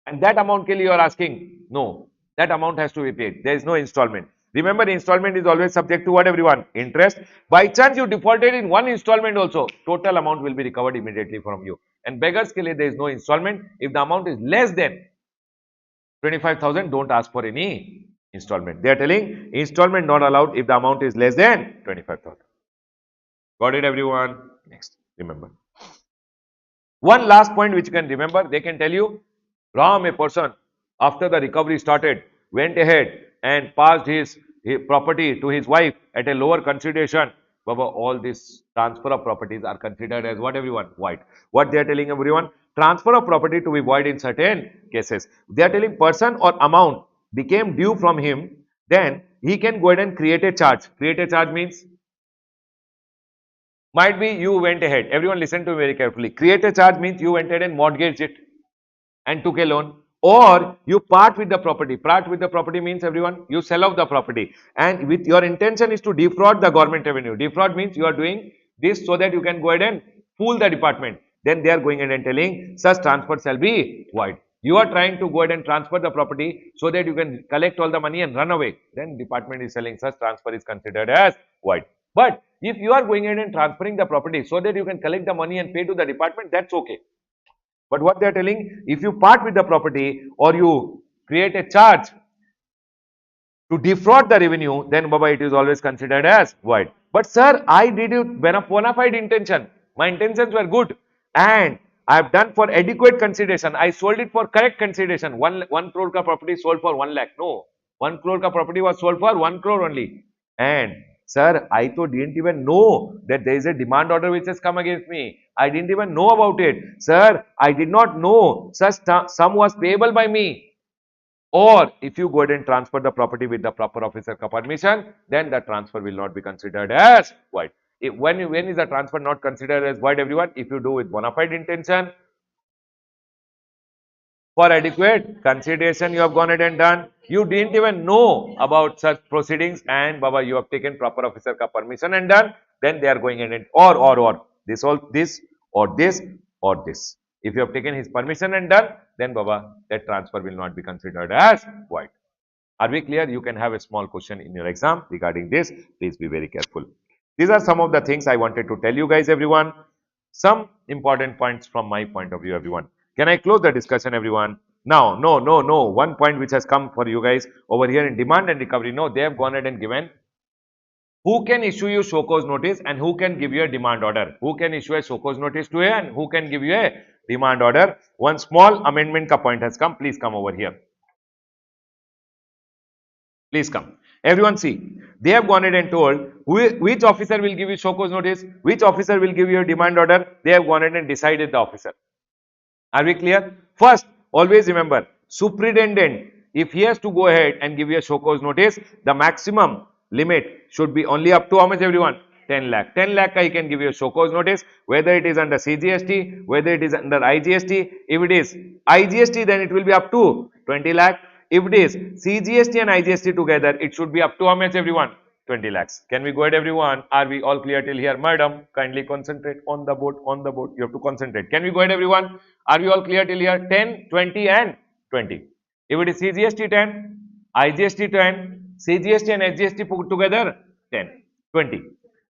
And that amount ke liye you are asking, no, that amount has to be paid. There is no installment. Remember, installment is always subject to what, everyone? Interest. By chance you defaulted in one installment also, total amount will be recovered immediately from you. And beggars ke liye there is no installment. If the amount is less than 25,000, don't ask for any Installment. They are telling installment not allowed if the amount is less than 25,000. Got it, everyone? Next, remember. One last point which you can remember, they can tell you, Ram, a person, after the recovery started, went ahead and passed his property to his wife at a lower consideration. Baba, all these transfer of properties are considered as what, everyone? Void. What they are telling everyone? Transfer of property to be void in certain cases. They are telling person or amount became due from him, then he can go ahead and create a charge. Create a charge means, might be you went ahead. Everyone listen to me very carefully. Create a charge means you went ahead and mortgaged it and took a loan, or you part with the property. Part with the property means, everyone, you sell off the property, and with your intention is to defraud the government revenue. Defraud means you are doing this so that you can go ahead and fool the department. Then they are going ahead and telling such transfer shall be void. You are trying to go ahead and transfer the property so that you can collect all the money and run away. Then department is selling such transfer is considered as void. But if you are going ahead and transferring the property so that you can collect the money and pay to the department, that's okay. But what they are telling, if you part with the property or you create a charge to defraud the revenue, then Baba, it is always considered as void. But sir, I did it bona fide intention. My intentions were good and I have done for adequate consideration. I sold it for correct consideration. One crore ka property sold for 1 lakh. No, 1 crore ka property was sold for 1 crore only. And sir, I didn't even know that there is a demand order which has come against me. I didn't even know about it. Sir, I did not know such sum was payable by me. Or if you go ahead and transfer the property with the proper officer permission, then the transfer will not be considered as void. When is the transfer not considered as void, everyone? If you do with bona fide intention, for adequate consideration you have gone ahead and done, you didn't even know about such proceedings, and Baba, you have taken proper officer ka permission and done, then they are going ahead and or this or this or this. If you have taken his permission and done, then Baba, that transfer will not be considered as void. Are we clear? You can have a small question in your exam regarding this. Please be very careful. These are some of the things I wanted to tell you guys, everyone. Some important points from my point of view, everyone. Can I close the discussion, everyone? Now, no. One point which has come for you guys over here in demand and recovery. No, they have gone ahead and given who can issue you show cause notice and who can give you a demand order. Who can issue a show cause notice to you and who can give you a demand order. One small amendment ka point has come. Please come over here. Please come. Everyone see, they have gone ahead and told which officer will give you show cause notice, which officer will give you a demand order. They have gone ahead and decided the officer. Are we clear? First, always remember, superintendent, if he has to go ahead and give you a show cause notice, the maximum limit should be only up to how much, everyone? 10 lakh. 10 lakh he can give you a show cause notice, whether it is under CGST, whether it is under IGST. If it is IGST, then it will be up to 20 lakh. If it is CGST and IGST together, it should be up to how much, everyone? 20 lakhs. Can we go ahead, everyone? Are we all clear till here? Madam, kindly concentrate on the board, You have to concentrate. Can we go ahead, everyone? Are we all clear till here? 10, 20 and 20. If it is CGST 10, IGST 10, CGST and SGST put together 10, 20.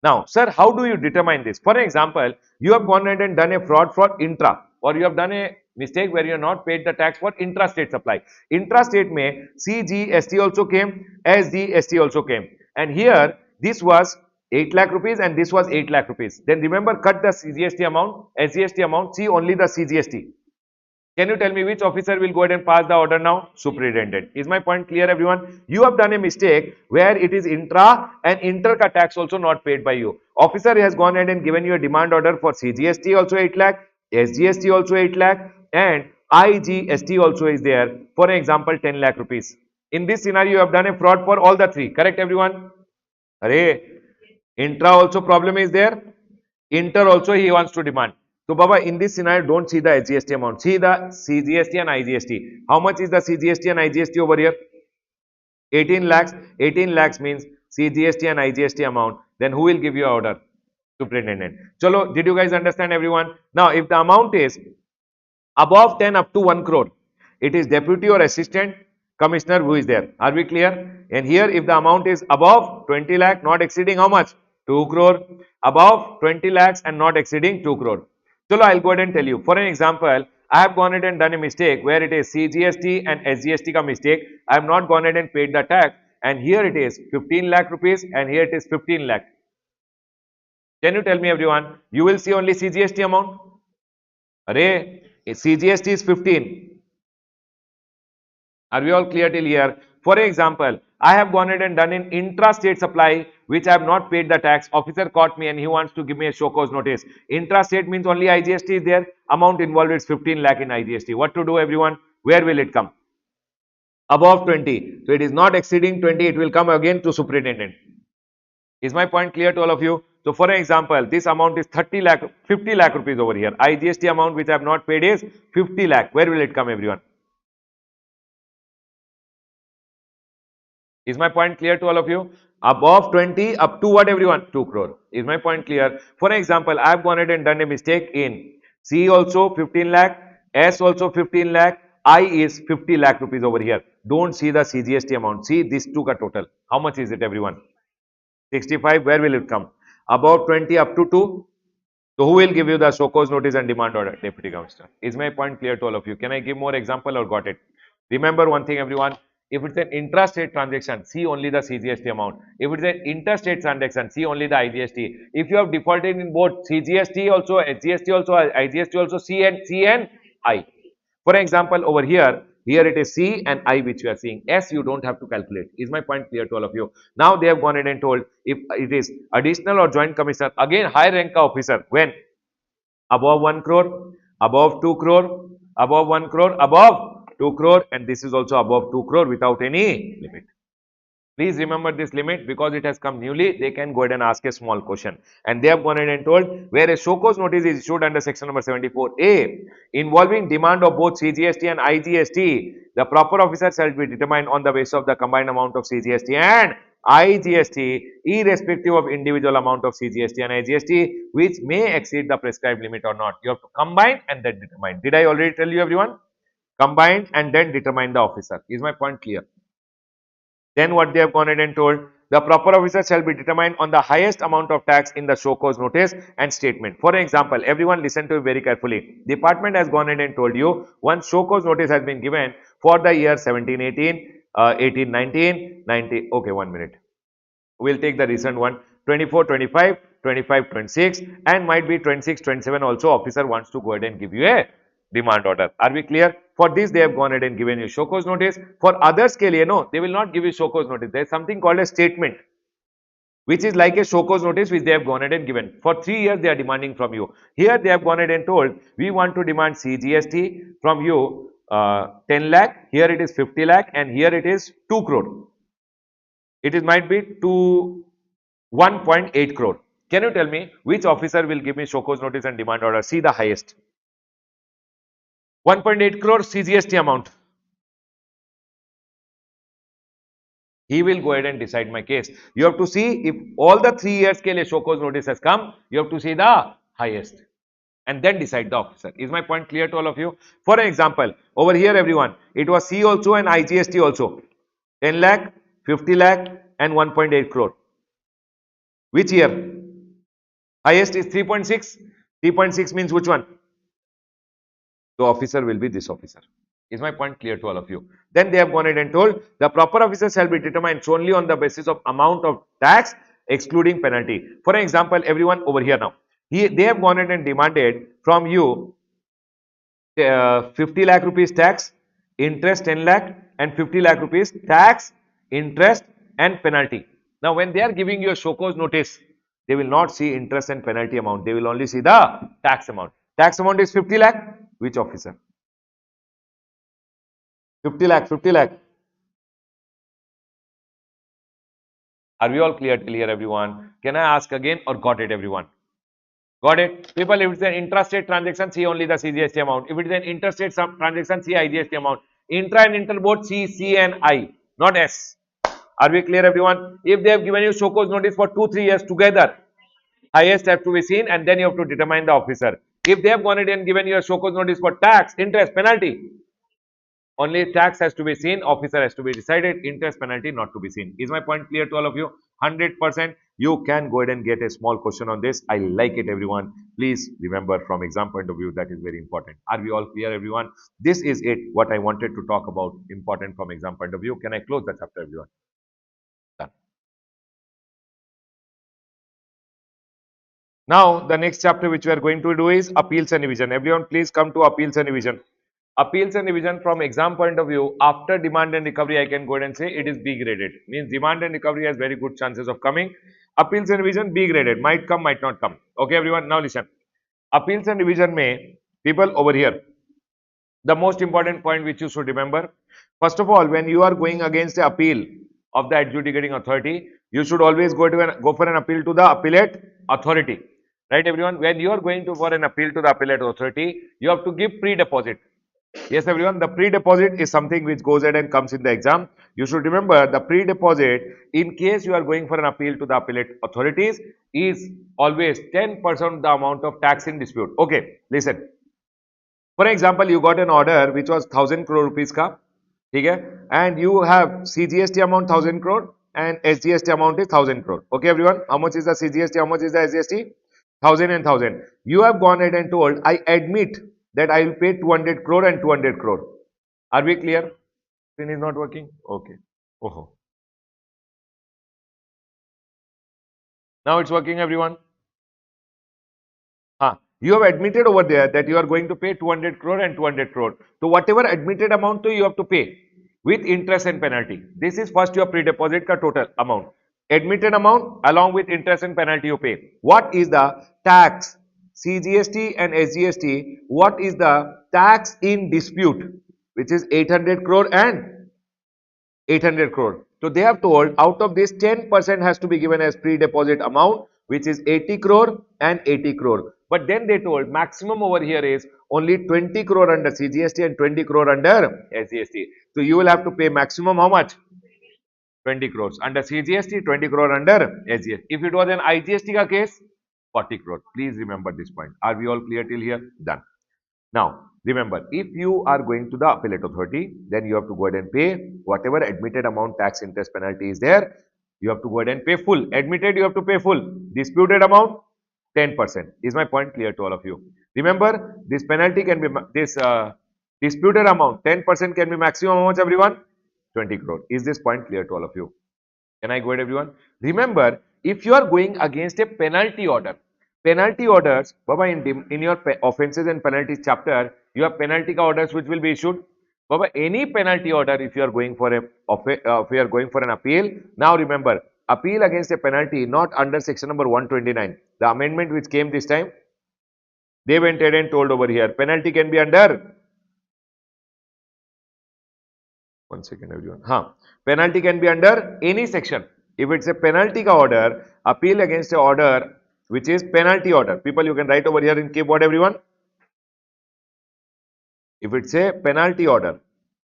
Now, sir, how do you determine this? For example, you have gone ahead and done a fraud for intra, or you have done a mistake where you have not paid the tax for intrastate supply. Intrastate mein CGST also came, SGST also came. And here, this was 8 lakh rupees and this was 8 lakh rupees. Then remember, cut the CGST amount, SGST amount, see only the CGST. Can you tell me which officer will go ahead and pass the order now? Superintendent. Is my point clear, everyone? You have done a mistake where it is intra and inter ka tax also not paid by you. Officer has gone ahead and given you a demand order for CGST also 8 lakh, SGST also 8 lakh and IGST also is there. For example, 10 lakh rupees. In this scenario, you have done a fraud for all the three. Correct, everyone? Arey, intra also problem is there. Inter also he wants to demand. So, Baba, in this scenario, don't see the SGST amount. See the CGST and IGST. How much is the CGST and IGST over here? 18 lakhs. 18 lakhs means CGST and IGST amount. Then who will give you order? Superintendent. Chalo, did you guys understand, everyone? Now, if the amount is above 10 up to 1 crore, it is deputy or assistant commissioner who is there. Are we clear? And here, if the amount is above 20 lakh, not exceeding how much? 2 crore. Above 20 lakhs and not exceeding 2 crore. So, I'll go ahead and tell you. For an example, I have gone ahead and done a mistake where it is CGST and SGST ka mistake. I have not gone ahead and paid the tax, and here it is 15 lakh rupees and here it is 15 lakh. Can you tell me everyone? You will see only CGST amount. Array, CGST is 15. Are we all clear till here? For example, I have gone ahead and done an intra-state supply which I have not paid the tax. Officer caught me and he wants to give me a show cause notice. Intra-state means only IGST is there. Amount involved is 15 lakh in IGST. What to do everyone? Where will it come? Above 20. So it is not exceeding 20. It will come again to superintendent. Is my point clear to all of you? So for example, this amount is 30 lakh, 50 lakh rupees over here. IGST amount which I have not paid is 50 lakh. Where will it come everyone? Is my point clear to all of you? Above 20 up to what everyone? 2 crore. Is my point clear? For example, I have gone ahead and done a mistake in C also 15 lakh, S also 15 lakh, I is 50 lakh rupees over here. Don't see the CGST amount. See this two ka total. How much is it everyone? 65. Where will it come? Above 20 up to 2. So who will give you the show cause notice and demand order? Deputy Commissioner. Is my point clear to all of you? Can I give more example or got it? Remember one thing everyone. If it's an intrastate transaction, see only the CGST amount. If it's an interstate transaction, see only the IGST. If you have defaulted in both CGST also, SGST also, IGST also, C and I. For example, over here it is C and I which you are seeing. S you don't have to calculate. Is my point clear to all of you? Now they have gone ahead and told if it is additional or joint commissioner, again high rank officer, when above 1 crore, above 2 crore, above 1 crore, above 2 crore, and this is also above 2 crore without any limit. Please remember this limit because it has come newly. They can go ahead and ask a small question. And they have gone ahead and told where a show cause notice is issued under section number 74A involving demand of both CGST and IGST, the proper officer shall be determined on the basis of the combined amount of CGST and IGST, irrespective of individual amount of CGST and IGST, which may exceed the prescribed limit or not. You have to combine and then determine. Did I already tell you everyone? Combine and then determine the officer. Is my point clear? Then what they have gone ahead and told, the proper officer shall be determined on the highest amount of tax in the show cause notice and statement. For example, everyone listen to it very carefully. Department has gone ahead and told you once show cause notice has been given for the year 17-18, 18-19, 19. Okay, 1 minute. We'll take the recent one 24-25, 25-26 and might be 26-27 also officer wants to go ahead and give you a demand order. Are we clear? For this they have gone ahead and given you show cause notice. For others ke liye, no, they will not give you show cause notice. There is something called a statement which is like a show cause notice which they have gone ahead and given. For 3 years they are demanding from you. Here they have gone ahead and told we want to demand CGST from you 10 lakh, here it is 50 lakh and here it is 2 crore. It is might be to 1.8 crore. Can you tell me which officer will give me show cause notice and demand order? See the highest. 1.8 crore CGST amount. He will go ahead and decide my case. You have to see if all the 3 years ke liye show cause notice has come, you have to see the highest and then decide the officer. Is my point clear to all of you? For example, over here everyone, it was C also and IGST also. 10 lakh, 50 lakh and 1.8 crore. Which year? Highest is 3.6. 3.6 means which one? The officer will be this officer. Is my point clear to all of you? Then they have gone ahead and told the proper officer shall be determined solely on the basis of amount of tax excluding penalty. For example, everyone over here now, they have gone ahead and demanded from you 50 lakh rupees tax, interest 10 lakh and 50 lakh rupees tax, interest and penalty. Now when they are giving you a show cause notice, they will not see interest and penalty amount. They will only see the tax amount. Tax amount is 50 lakh. Which officer? 50 lakh, 50 lakh. Are we all clear till here everyone? Can I ask again or got it everyone? Got it? People, if it's an intrastate transaction, see only the CGST amount. If it is an interstate transaction, see IGST amount. Intra and inter both see C and I, not S. Are we clear everyone? If they have given you show cause notice for 2-3 years together, highest have to be seen and then you have to determine the officer. If they have gone ahead and given you a show cause notice for tax, interest, penalty, only tax has to be seen, officer has to be decided, interest penalty not to be seen. Is my point clear to all of you? 100%. You can go ahead and get a small question on this. I like it, everyone. Please remember from exam point of view, that is very important. Are we all clear, everyone? This is it, what I wanted to talk about, important from exam point of view. Can I close the chapter, everyone? Done. Now, the next chapter which we are going to do is appeals and revision. Everyone, please come to appeals and revision. Appeals and revision from exam point of view, after demand and recovery, I can go ahead and say it is B graded. Means demand and recovery has very good chances of coming. Appeals and revision, B graded. Might come, might not come. Okay, everyone. Now listen. Appeals and revision may, people over here, the most important point which you should remember. First of all, when you are going against the appeal of the adjudicating authority, you should always go for an appeal to the appellate authority. Right, everyone? When you are going to for an appeal to the appellate authority, you have to give pre-deposit. Yes, everyone, the pre-deposit is something which goes ahead and comes in the exam. You should remember the pre-deposit, in case you are going for an appeal to the appellate authorities, is always 10% the amount of tax in dispute. Okay, listen. For example, you got an order which was 1000 crore rupees ka, okay, and you have CGST amount 1000 crore and SGST amount is 1000 crore. Okay, everyone, how much is the CGST, how much is the SGST? 1000 and 1000. You have gone ahead and told, I admit that I will pay 200 crore and 200 crore. Are we clear? Screen is not working? Okay. Oh. Now it's working, everyone. You have admitted over there that you are going to pay 200 crore and 200 crore. So whatever admitted amount you have to pay with interest and penalty. This is first your pre-deposit ka total amount. Admitted amount along with interest and penalty you pay. What is the tax? CGST and SGST. What is the tax in dispute? Which is 800 crore and 800 crore. So they have told out of this 10% has to be given as pre-deposit amount, which is 80 crore and 80 crore. But then they told maximum over here is only 20 crore under CGST and 20 crore under SGST. So you will have to pay maximum how much? 20 crores. Under CGST, 20 crore under SGST. If it was an IGST ka case, 40 crore. Please remember this point. Are we all clear till here? Done. Now, remember, if you are going to the appellate authority, then you have to go ahead and pay whatever admitted amount, tax, interest, penalty is there. You have to go ahead and pay full. Admitted, you have to pay full. Disputed amount, 10%. Is my point clear to all of you? Remember, this penalty can be, disputed amount, 10% can be maximum how much, everyone? 20 crore. Is this point clear to all of you? Can I go ahead, everyone? Remember, if you are going against a penalty order, penalty orders, Baba, in your offences and penalties chapter, you have penalty orders which will be issued. Baba, any penalty order, if you are going for if you are going for an appeal, now remember, appeal against a penalty not under section number 129. The amendment which came this time, they went ahead and told over here, penalty can be under. One second, everyone. Penalty can be under any section. If it's a penalty ka order, appeal against a order which is penalty order. People, you can write over here in keyboard, everyone. If it's a penalty order,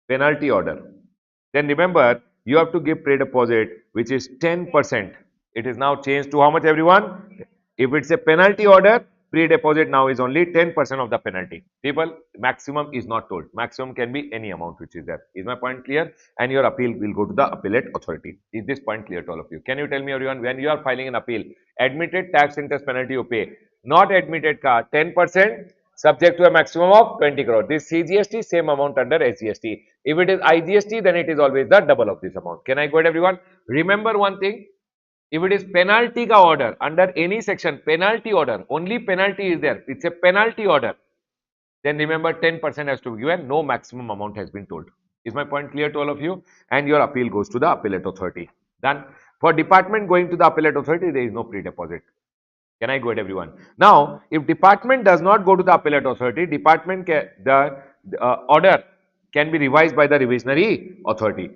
then remember you have to give pre-deposit which is 10%. It is now changed to how much, everyone? If it's a penalty order, pre-deposit now is only 10% of the penalty. People, maximum is not told. Maximum can be any amount which is there. Is my point clear? And your appeal will go to the appellate authority. Is this point clear to all of you? Can you tell me, everyone, when you are filing an appeal, admitted, tax, interest, penalty you pay, not admitted ka 10%, subject to a maximum of 20 crore. This CGST, same amount under SGST. If it is IGST, then it is always the double of this amount. Can I go ahead, everyone? Remember one thing. If it is penalty ka order under any section, penalty order, only penalty is there. It's a penalty order. Then remember 10% has to be given. No maximum amount has been told. Is my point clear to all of you? And your appeal goes to the appellate authority. Done. For department going to the appellate authority, there is no pre-deposit. Can I go ahead, everyone? Now, if department does not go to the appellate authority, the order can be revised by the revisionary authority.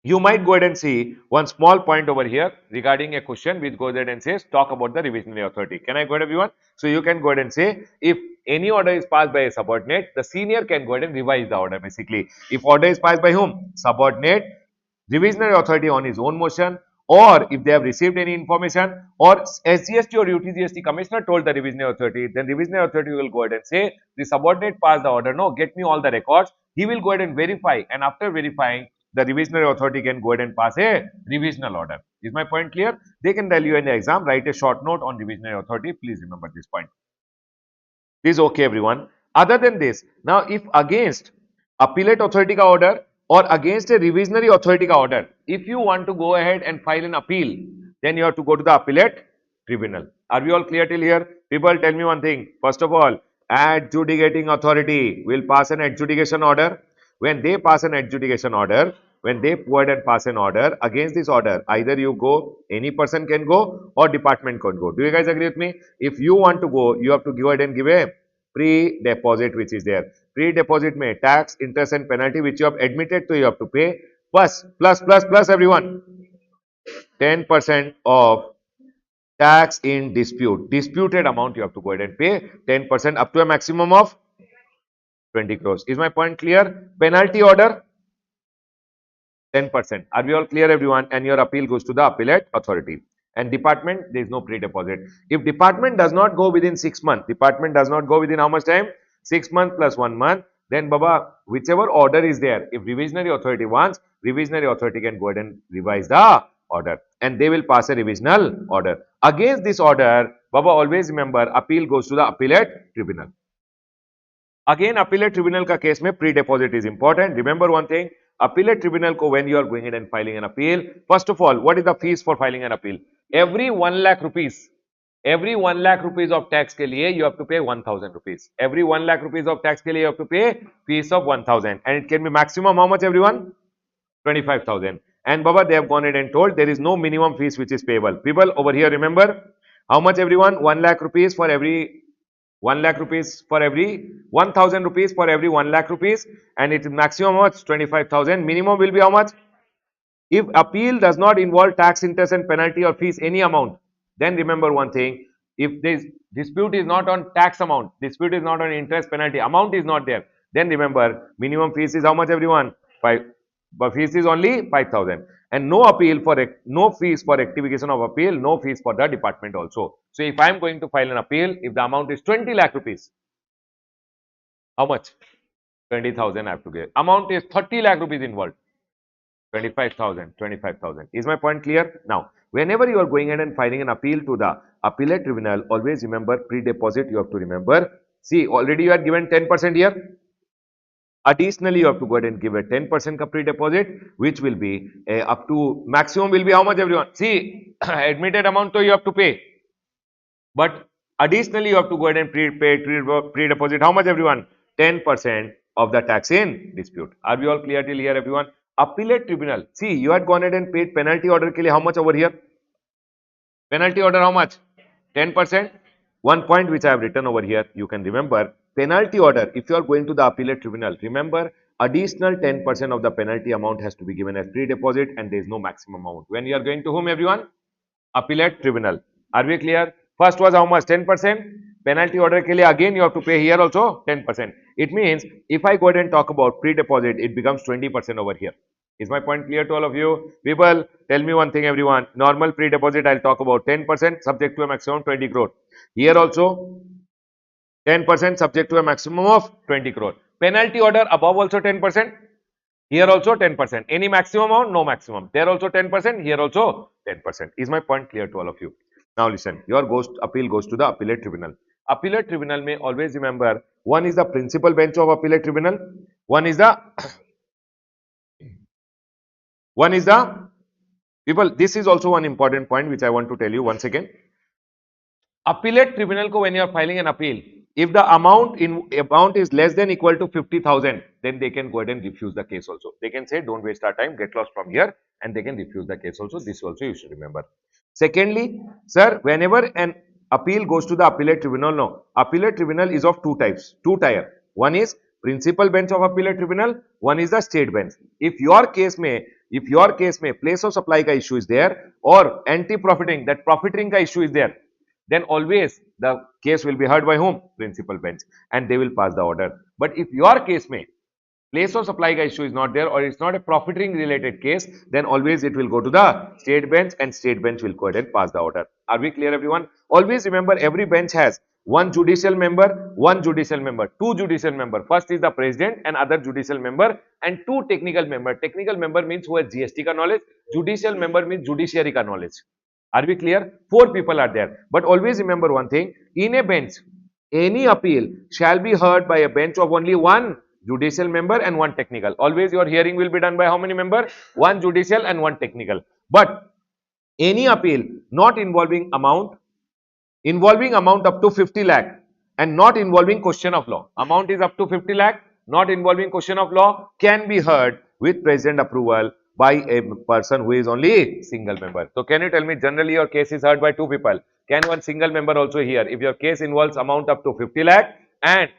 You might go ahead and see one small point over here regarding a question which goes ahead and says talk about the revisionary authority. Can I go ahead, everyone? So you can go ahead and say if any order is passed by a subordinate, the senior can go ahead and revise the order basically. If order is passed by whom? Subordinate, revisionary authority on his own motion, or if they have received any information, or SGST or UTGST commissioner told the revisionary authority, then revisionary authority will go ahead and say the subordinate passed the order, no, get me all the records. He will go ahead and verify, and after verifying, the revisionary authority can go ahead and pass a revisional order. Is my point clear? They can tell you in the exam, write a short note on revisionary authority. Please remember this point. This is okay, everyone. Other than this, now if against appellate authority ka order or against a revisionary authority ka order, if you want to go ahead and file an appeal, then you have to go to the appellate tribunal. Are we all clear till here? People, tell me one thing. First of all, adjudicating authority will pass an adjudication order. When they pass an adjudication order, when they go ahead and pass an order, against this order, either you go, any person can go or department can go. Do you guys agree with me? If you want to go, you have to go ahead and give a pre-deposit which is there. Pre-deposit may tax, interest and penalty which you have admitted to, you have to pay, plus everyone, 10% of tax in dispute. Disputed amount you have to go ahead and pay 10% up to a maximum of 20 crores. Is my point clear? Penalty order 10%. Are we all clear, everyone? And your appeal goes to the appellate authority. And department, there is no pre-deposit. If department does not go within 6 months, department does not go within how much time? 6 months plus 1 month. Then, Baba, whichever order is there, if revisionary authority wants, revisionary authority can go ahead and revise the order. And they will pass a revisional order. Against this order, Baba, always remember, appeal goes to the appellate tribunal. Again, appellate tribunal ka case mein pre-deposit is important. Remember one thing, appellate tribunal ko when you are going ahead and filing an appeal, first of all, what is the fees for filing an appeal? Every 1 lakh rupees, every 1 lakh rupees of tax ke liye you have to pay 1000 rupees. Every 1 lakh rupees of tax ke liye you have to pay fees of 1000, and it can be maximum how much, everyone? 25,000. And Baba, they have gone ahead and told there is no minimum fees which is payable. People over here, remember how much, everyone? 1 lakh rupees for every 1 lakh rupees for every 1000 rupees for every 1 lakh rupees, and its maximum how much? 25,000. Minimum will be how much? If appeal does not involve tax, interest and penalty or fees any amount, then remember one thing, if this dispute is not on tax amount, dispute is not on interest, penalty, amount is not there, then remember minimum fees is how much, everyone? 5. But fees is only 5,000. And no appeal for no fees for rectification of appeal, no fees for the department also. So if I am going to file an appeal, if the amount is 20 lakh rupees, how much? 20,000 I have to give. Amount is 30 lakh rupees involved. 25,000, 25,000. Is my point clear? Now, whenever you are going ahead and filing an appeal to the appellate tribunal, always remember pre-deposit you have to remember. See, already you are given 10% here. Additionally, you have to go ahead and give a 10% pre-deposit, which will be up to maximum will be how much, everyone? See, admitted amount so you have to pay. But additionally, you have to go ahead and pre-deposit how much, everyone? 10% of the tax in dispute. Are we all clear till here, everyone? Appellate tribunal. See, you had gone ahead and paid penalty order ke liye how much over here? Penalty order how much? 10%. One point which I have written over here, you can remember, penalty order, if you are going to the appellate tribunal, remember additional 10% of the penalty amount has to be given as pre-deposit and there is no maximum amount. When you are going to whom, everyone? Appellate tribunal. Are we clear? First was how much? 10%. Penalty order ke liye again you have to pay here also 10%. It means if I go ahead and talk about pre-deposit, it becomes 20% over here. Is my point clear to all of you? People, tell me one thing, everyone. Normal pre-deposit, I'll talk about 10% subject to a maximum 20 crore. Here also 10% subject to a maximum of 20 crore. Penalty order above also 10%. Here also 10%. Any maximum amount? No maximum. There also 10%. Here also 10%. Is my point clear to all of you? Now listen, your appeal goes to the appellate tribunal. Appellate tribunal may always remember, one is the principal bench of appellate tribunal, one is the people, this is also one important point which I want to tell you once again. Appellate tribunal ko when you are filing an appeal, if the amount is less than equal to 50,000, then they can go ahead and refuse the case also. They can say, don't waste our time, get lost from here, and they can refuse the case also. This also you should remember. Secondly, sir, whenever an appeal goes to the appellate tribunal, no, appellate tribunal is of two types, two tier. One is principal bench of appellate tribunal, one is the state bench. If your case may place of supply ka issue is there or anti-profiting, that profiting ka issue is there, then always the case will be heard by whom? Principal bench, and they will pass the order. But if your case may place of supply ka issue is not there or it's not a profiting related case, then always it will go to the state bench and state bench will go ahead and pass the order. Are we clear, everyone? Always remember every bench has one judicial member, one judicial member, two judicial member. First is the president and other judicial member, and two technical member. Technical member means who has GST ka knowledge. Judicial member means judiciary ka knowledge. Are we clear? Four people are there. But always remember one thing, in a bench, any appeal shall be heard by a bench of only one judicial member and one technical. Always your hearing will be done by how many members? One judicial and one technical. But any appeal not involving amount up to 50 lakh and not involving question of law. Amount is up to 50 lakh, not involving question of law, can be heard with president approval by a person who is only single member. So can you tell me, generally your case is heard by two people. Can one single member also hear? If your case involves amount up to 50 lakh and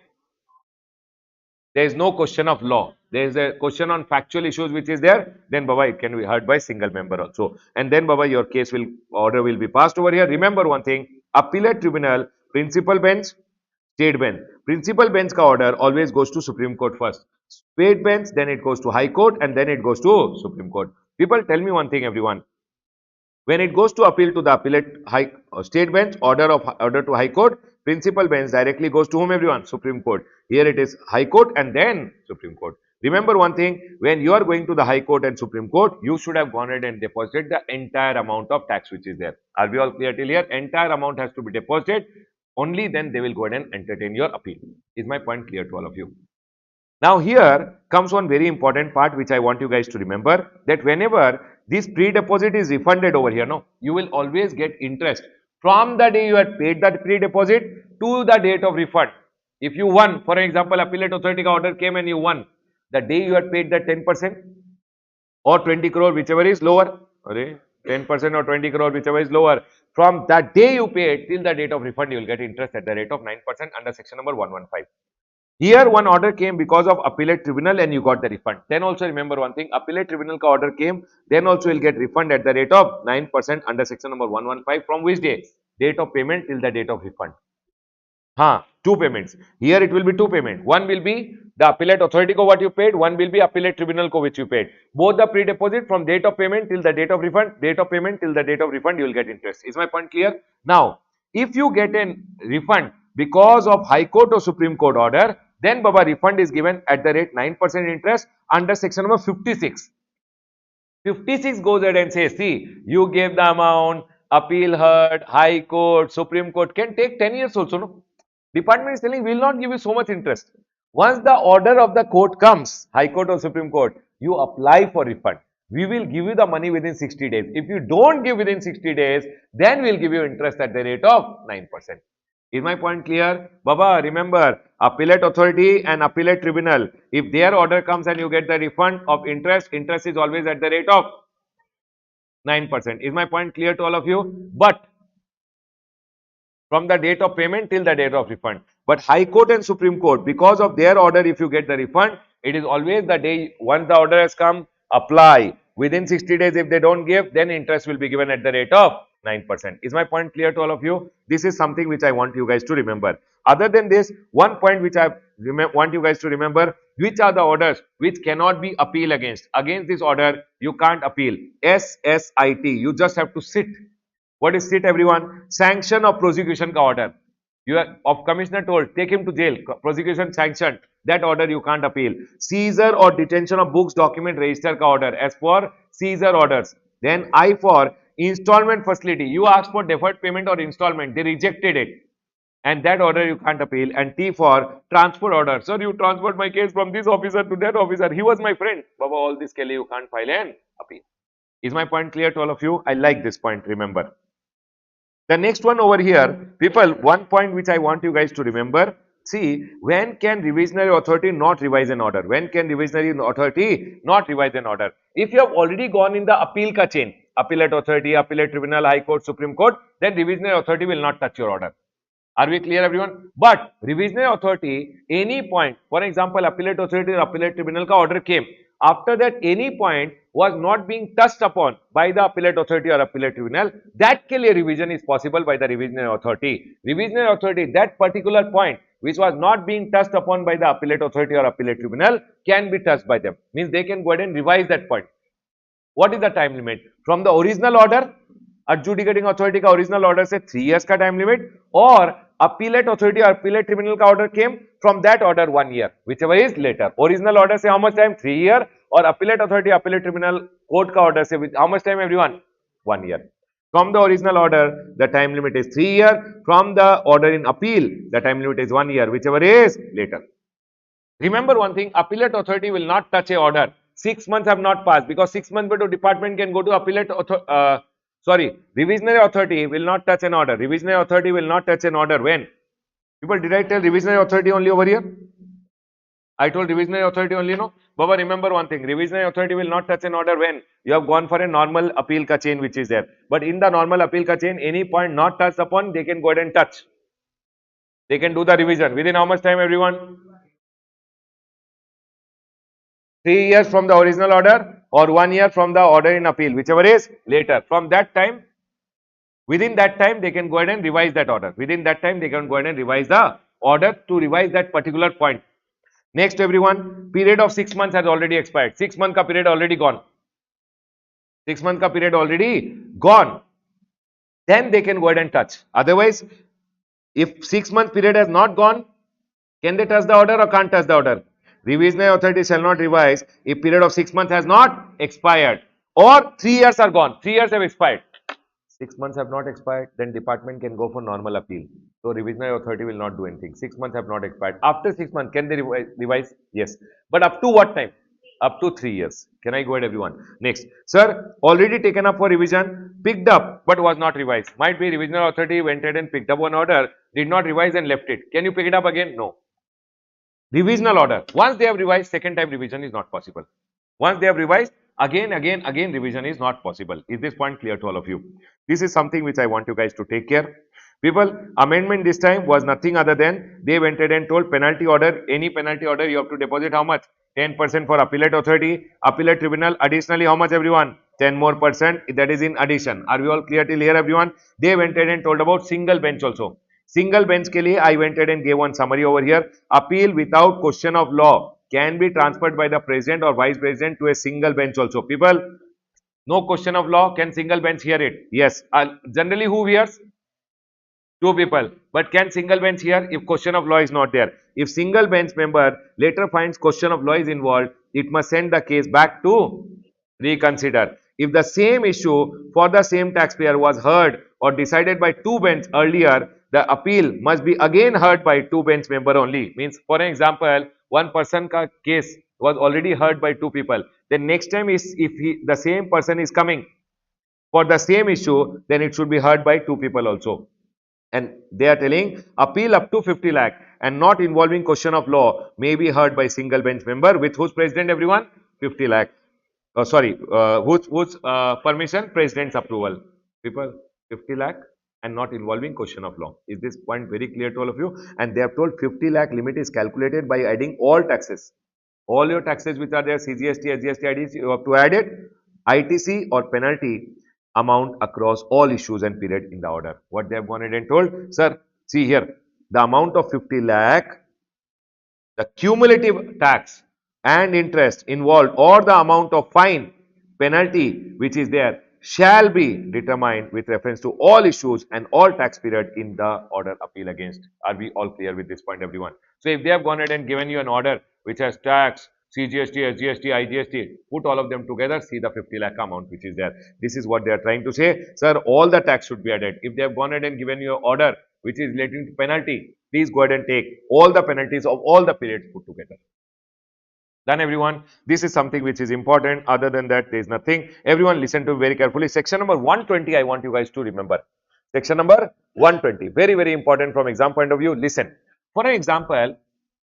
there is no question of law, there is a question on factual issues which is there, then Baba, it can be heard by single member also. And then Baba, your case will, order will be passed over here. Remember one thing, appellate tribunal, principal bench, state bench. Principal bench ka order always goes to Supreme Court first. State bench, then it goes to High Court, and then it goes to Supreme Court. People, tell me one thing, everyone. When it goes to appeal to the state bench, order to High Court, principal bench directly goes to whom, everyone? Supreme Court. Here it is High Court and then Supreme Court. Remember one thing, when you are going to the High Court and Supreme Court, you should have gone ahead and deposited the entire amount of tax which is there. Are we all clear till here? Entire amount has to be deposited. Only then they will go ahead and entertain your appeal. Is my point clear to all of you? Now here comes one very important part which I want you guys to remember, that whenever this pre-deposit is refunded over here, no, you will always get interest from the day you had paid that pre-deposit to the date of refund. If you won, for example, appellate authority ka order came and you won, the day you had paid that 10% or 20 crore, whichever is lower, 10% or 20 crore, whichever is lower, from that day you paid till the date of refund, you will get interest at the rate of 9% under section number 115. Here one order came because of appellate tribunal and you got the refund. Then also remember one thing, appellate tribunal ka order came, then also you'll get refund at the rate of 9% under section number 115 from which day? Date of payment till the date of refund. Two payments. Here it will be two payments. One will be the appellate authority ko what you paid, one will be appellate tribunal ko which you paid. Both the pre-deposit from date of payment till the date of refund, date of payment till the date of refund, you will get interest. Is my point clear? Now, if you get a refund because of High Court or Supreme Court order, then Baba, refund is given at the rate 9% interest under section number 56. 56 goes ahead and says, see, you gave the amount, appeal heard, High Court, Supreme Court, can take 10 years also, no? Department is telling, we will not give you so much interest. Once the order of the court comes, High Court or Supreme Court, you apply for refund. We will give you the money within 60 days. If you don't give within 60 days, then we will give you interest at the rate of 9%. Is my point clear? Baba, remember, appellate authority and appellate tribunal, if their order comes and you get the refund of interest, interest is always at the rate of 9%. Is my point clear to all of you? But from the date of payment till the date of refund. But High Court and Supreme Court, because of their order, if you get the refund, it is always the day, once the order has come, apply. Within 60 days, if they don't give, then interest will be given at the rate of 9%. Is my point clear to all of you? This is something which I want you guys to remember. Other than this, one point which I want you guys to remember, which are the orders which cannot be appealed against. Against this order, you can't appeal. SSIT, you just have to sit. What is sit, everyone? Sanction of prosecution ka order. You are, of commissioner told, take him to jail, prosecution sanctioned. That order you can't appeal. Seizure or detention of books, document, register ka order, as for seizure orders. Then I for installment facility. You asked for deferred payment or installment, they rejected it. And that order you can't appeal. And T for transfer order. Sir, you transferred my case from this officer to that officer. He was my friend. Baba, all this Kelly, you can't file an appeal. Is my point clear to all of you? I like this point, remember. The next one over here, people, one point which I want you guys to remember. See, when can revisionary authority not revise an order? When can revisionary authority not revise an order? If you have already gone in the appeal ka chain, appellate authority, appellate tribunal, High Court, Supreme Court, then revisionary authority will not touch your order. Are we clear, everyone? But revisionary authority, any point, for example, appellate authority or appellate tribunal ka order came. After that, any point was not being touched upon by the appellate authority or appellate tribunal, that ke liye revision is possible by the revisionary authority. Revisionary authority, that particular point which was not being touched upon by the appellate authority or appellate tribunal can be touched by them. Means they can go ahead and revise that point. What is the time limit? From the original order, adjudicating authority ka original order say 3 years ka time limit, or Appellate authority or appellate tribunal का order came, from that order 1 year, whichever is later. Original order से how much time? 3 year. और appellate authority, appellate tribunal court का order से with how much time everyone? 1 year. From the original order, the time limit is 3 year. From the order in appeal, the time limit is 1 year, whichever is later. Remember one thing, appellate authority will not touch a order. 6 months have not passed, because 6 months to department can go to appellate revisionary authority will not touch an order. Revisionary authority will not touch an order when? People, did I tell revisionary authority only over here? I told revisionary authority only, no? Baba, remember one thing, revisionary authority will not touch an order when you have gone for a normal appeal ka chain which is there. But in the normal appeal ka chain, any point not touched upon, they can go ahead and touch. They can do the revision. Within how much time, everyone? 3 years from the original order or 1 year from the order in appeal, whichever is later. From that time, within that time, they can go ahead and revise that order. Within that time, they can go ahead and revise the order to revise that particular point. Next, everyone, period of 6 months has already expired. 6 month ka period already gone. 6 month ka period already gone. Then they can go ahead and touch. Otherwise, if 6 month period has not gone, can they touch the order or can't touch the order? Revisionary authority shall not revise if period of 6 months has not expired or 3 years are gone. 3 years have expired. 6 months have not expired, then department can go for normal appeal. So revisionary authority will not do anything. 6 months have not expired. After 6 months, can they revise? Yes. But up to what time? Up to 3 years. Can I go ahead, everyone? Next. Sir, already taken up for revision, picked up but was not revised. Might be revisionary authority went ahead and picked up one order, did not revise and left it. Can you pick it up again? No. Revisional order. Once they have revised, second time revision is not possible. Once they have revised, again revision is not possible. Is this point clear to all of you? This is something which I want you guys to take care. People, amendment this time was nothing other than they went ahead and told penalty order, any penalty order you have to deposit how much? 10% for appellate authority, appellate tribunal, additionally how much, everyone? 10 more percent, that is in addition. Are we all clear till here, everyone? They went ahead and told about single bench also. Single bench ke liye I went ahead and gave one summary over here. Appeal without question of law can be transferred by the president or vice president to a single bench also. People, no question of law, can single bench hear it? Yes. Generally, who hears? 2 people. But can single bench hear if question of law is not there? If single bench member later finds question of law is involved, it must send the case back to reconsider. If the same issue for the same taxpayer was heard or decided by 2 bench earlier, the appeal must be again heard by 2 bench member only. Means, for an example, one person ka case was already heard by 2 people. Then next time is if the same person is coming for the same issue, then it should be heard by 2 people also. And they are telling appeal up to 50 lakh and not involving question of law may be heard by single bench member with whose president, everyone? 50 lakh. Whose permission? President's approval. People, 50 lakh and not involving question of law. Is this point very clear to all of you? And they have told 50 lakh limit is calculated by adding all taxes. All your taxes which are there, CGST, SGST, IDC, you have to add it. ITC or penalty amount across all issues and period in the order. What they have gone ahead and told, sir, see here, the amount of 50 lakh, the cumulative tax and interest involved or the amount of fine, penalty which is there shall be determined with reference to all issues and all tax period in the order appeal against. Are we all clear with this point, everyone? So if they have gone ahead and given you an order which has tax, CGST, SGST, IGST, put all of them together, see the 50 lakh amount which is there. This is what they are trying to say. Sir, all the tax should be added. If they have gone ahead and given you an order which is relating to penalty, please go ahead and take all the penalties of all the periods put together. Done, everyone? This is something which is important. Other than that, there is nothing. Everyone listen to very carefully. Section number 120, I want you guys to remember. Section number 120. Very, very important from exam point of view. Listen. For an example,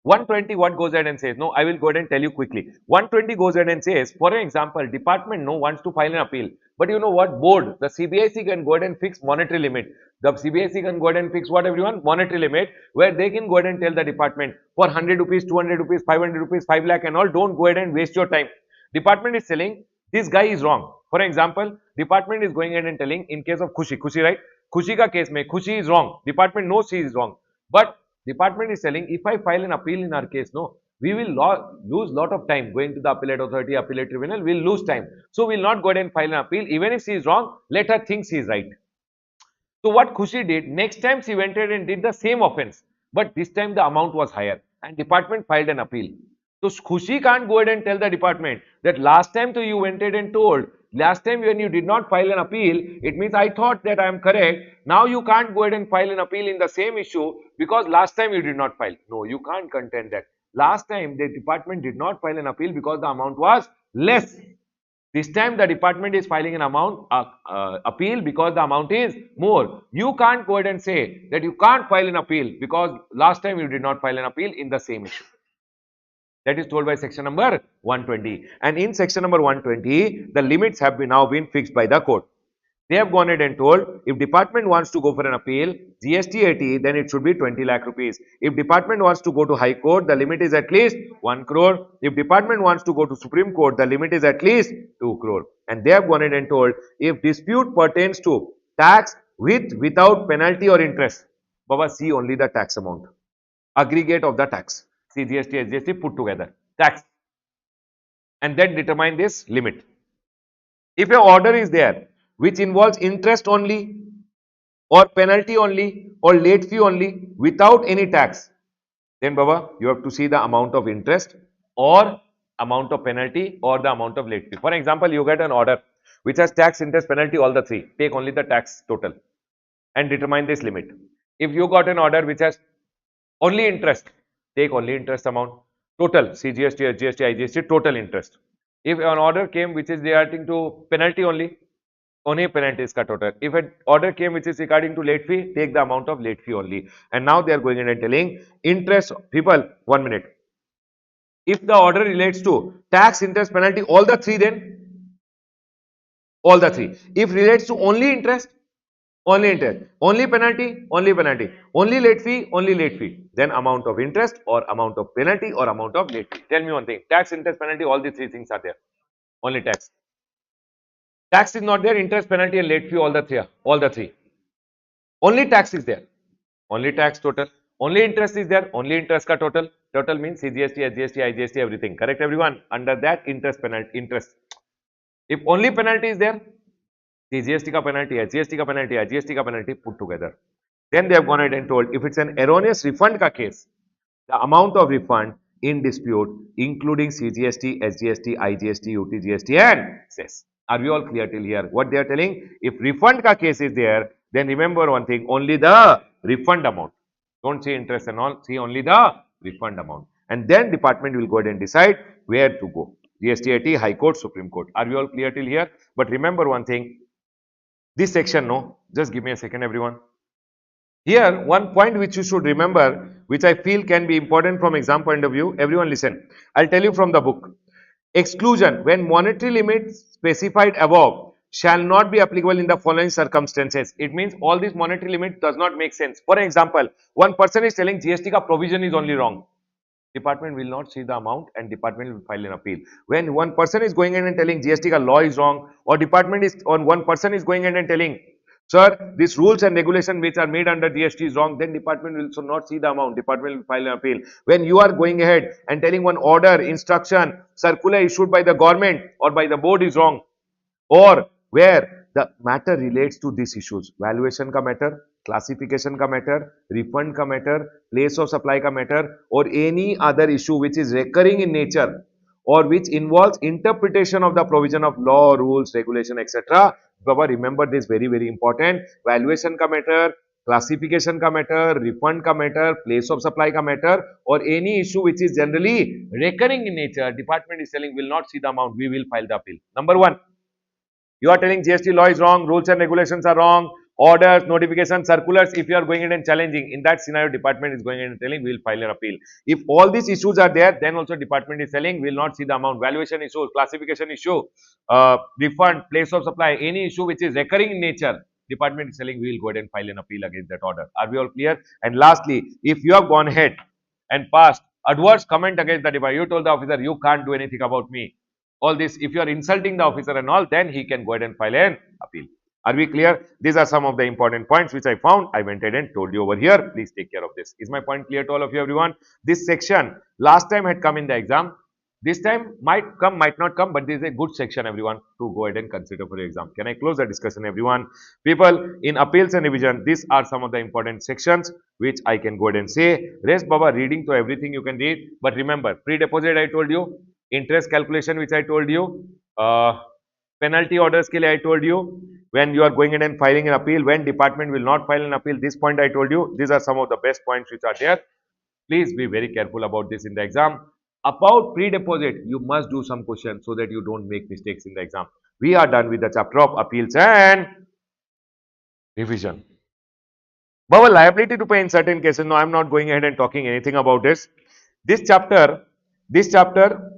120 what goes ahead and says? No, I will go ahead and tell you quickly. 120 goes ahead and says, for an example, department wants to file an appeal. But you know what? Board, the CBIC can go ahead and fix monetary limit. The CBIC can go ahead and fix what, everyone? Monetary limit, where they can go ahead and tell the department for 100 rupees, 200 rupees, 500 rupees, 5 lakh and all, don't go ahead and waste your time. Department is telling this guy is wrong. For example, department is going ahead and telling in case of Khushi, right? Khushi ka case mein, Khushi is wrong. Department knows she is wrong. But department is telling if I file an appeal in our case, no, we will lose lot of time going to the appellate authority, appellate tribunal, we'll lose time. So we'll not go ahead and file an appeal. Even if she is wrong, let her think she is right. So what Khushi did, next time she went ahead and did the same offense, but this time the amount was higher and department filed an appeal. So Khushi can't go ahead and tell the department that last time to you went ahead and told, last time when you did not file an appeal, it means I thought that I am correct. Now you can't go ahead and file an appeal in the same issue because last time you did not file. No, you can't contend that. Last time the department did not file an appeal because the amount was less. This time the department is filing an appeal because the amount is more. You can't go ahead and say that you can't file an appeal because last time you did not file an appeal in the same issue. That is told by section number 120. And in section number 120, the limits have now been fixed by the court. They have gone ahead and told if department wants to go for an appeal, GST 80, then it should be 20 lakh rupees. If department wants to go to High Court, the limit is at least 1 crore. If department wants to go to Supreme Court, the limit is at least 2 crore. And they have gone ahead and told if dispute pertains to tax with, without penalty or interest, Baba, see only the tax amount, aggregate of the tax. See GST, SGST put together, tax, and then determine this limit. If your order is there which involves interest only or penalty only or late fee only without any tax, then Baba, you have to see the amount of interest or amount of penalty or the amount of late fee. For example, you get an order which has tax, interest, penalty, all the three. Take only the tax total and determine this limit. If you got an order which has only interest, take only interest amount. Total, CGST, SGST, IGST, total interest. If an order came which is relating to penalty only penalty is cut total. If an order came which is regarding to late fee, take the amount of late fee only. And now they are going in and telling interest, people, 1 minute. If the order relates to tax, interest, penalty, all the three, then all the three. If relates to only interest, only interest, only penalty, only penalty, only late fee, then amount of interest or amount of penalty or amount of late fee. Tell me one thing, tax, interest, penalty, all these three things are there. Only tax. Tax is not there, interest, penalty and late fee, all the three. Only tax is there, only tax total. Only interest is there, only interest ka total. Total means CGST, SGST, IGST, everything. Correct everyone? Under that interest, penalty, interest. If only penalty is there, CGST ka penalty, SGST ka penalty, IGST ka penalty put together. Then they have gone ahead and told if it's an erroneous refund ka case, the amount of refund in dispute including CGST, SGST, IGST, UTGST and cess. Are we all clear till here? What they are telling? If refund ka case is there, then remember one thing, only the refund amount. Don't say interest and all, see only the refund amount. And then department will go ahead and decide where to go. GST 80, High Court, Supreme Court. Are we all clear till here? But remember one thing, this section, no, just give me a second everyone. Here, one point which you should remember, which I feel can be important from exam point of view, everyone listen. I'll tell you from the book. Exclusion, when monetary limits specified above shall not be applicable in the following circumstances. It means all these monetary limit does not make sense. For example, one person is telling GST ka provision is only wrong. Department will not see the amount and department will file an appeal. When one person is going in and telling GST ka law is wrong, or one person is going in and telling, sir, these rules and regulations which are made under GST is wrong, then department will not see the amount, department will file an appeal. When you are going ahead and telling one order, instruction, circular issued by the government or by the board is wrong, or where the matter relates to these issues, valuation ka matter, classification ka matter, refund ka matter, place of supply ka matter, or any other issue which is recurring in nature or which involves interpretation of the provision of law, rules, regulation, etc. Baba, remember this very, very important. Valuation ka matter, classification ka matter, refund ka matter, place of supply ka matter, or any issue which is generally recurring in nature, department is telling will not see the amount, we will file the appeal. Number one, you are telling GST law is wrong, rules and regulations are wrong, orders, notifications, circulars, if you are going in and challenging, in that scenario, department is going in and telling we will file an appeal. If all these issues are there, then also department is telling we will not see the amount, valuation issue, classification issue, refund, place of supply, any issue which is recurring in nature, department is telling we will go ahead and file an appeal against that order. Are we all clear? And lastly, if you have gone ahead and passed adverse comment against the department, you told the officer you can't do anything about me, all this, if you are insulting the officer and all, then he can go ahead and file an appeal. Are we clear? These are some of the important points which I found. I went ahead and told you over here. Please take care of this. Is my point clear to all of you, everyone? This section last time had come in the exam. This time might come, might not come, but this is a good section, everyone, to go ahead and consider for your exam. Can I close the discussion, everyone? People, in appeals and revision, these are some of the important sections which I can go ahead and say. Rest, Baba, reading to everything you can read. But remember, pre-deposit I told you, interest calculation which I told you, penalty orders ke liye I told you, when you are going in and filing an appeal, when department will not file an appeal, this point I told you, these are some of the best points which are there. Please be very careful about this in the exam. About pre-deposit, you must do some questions so that you don't make mistakes in the exam. We are done with the chapter of appeals and revision. But liability to pay in certain cases, no, I'm not going ahead and talking anything about this. This chapter, this chapter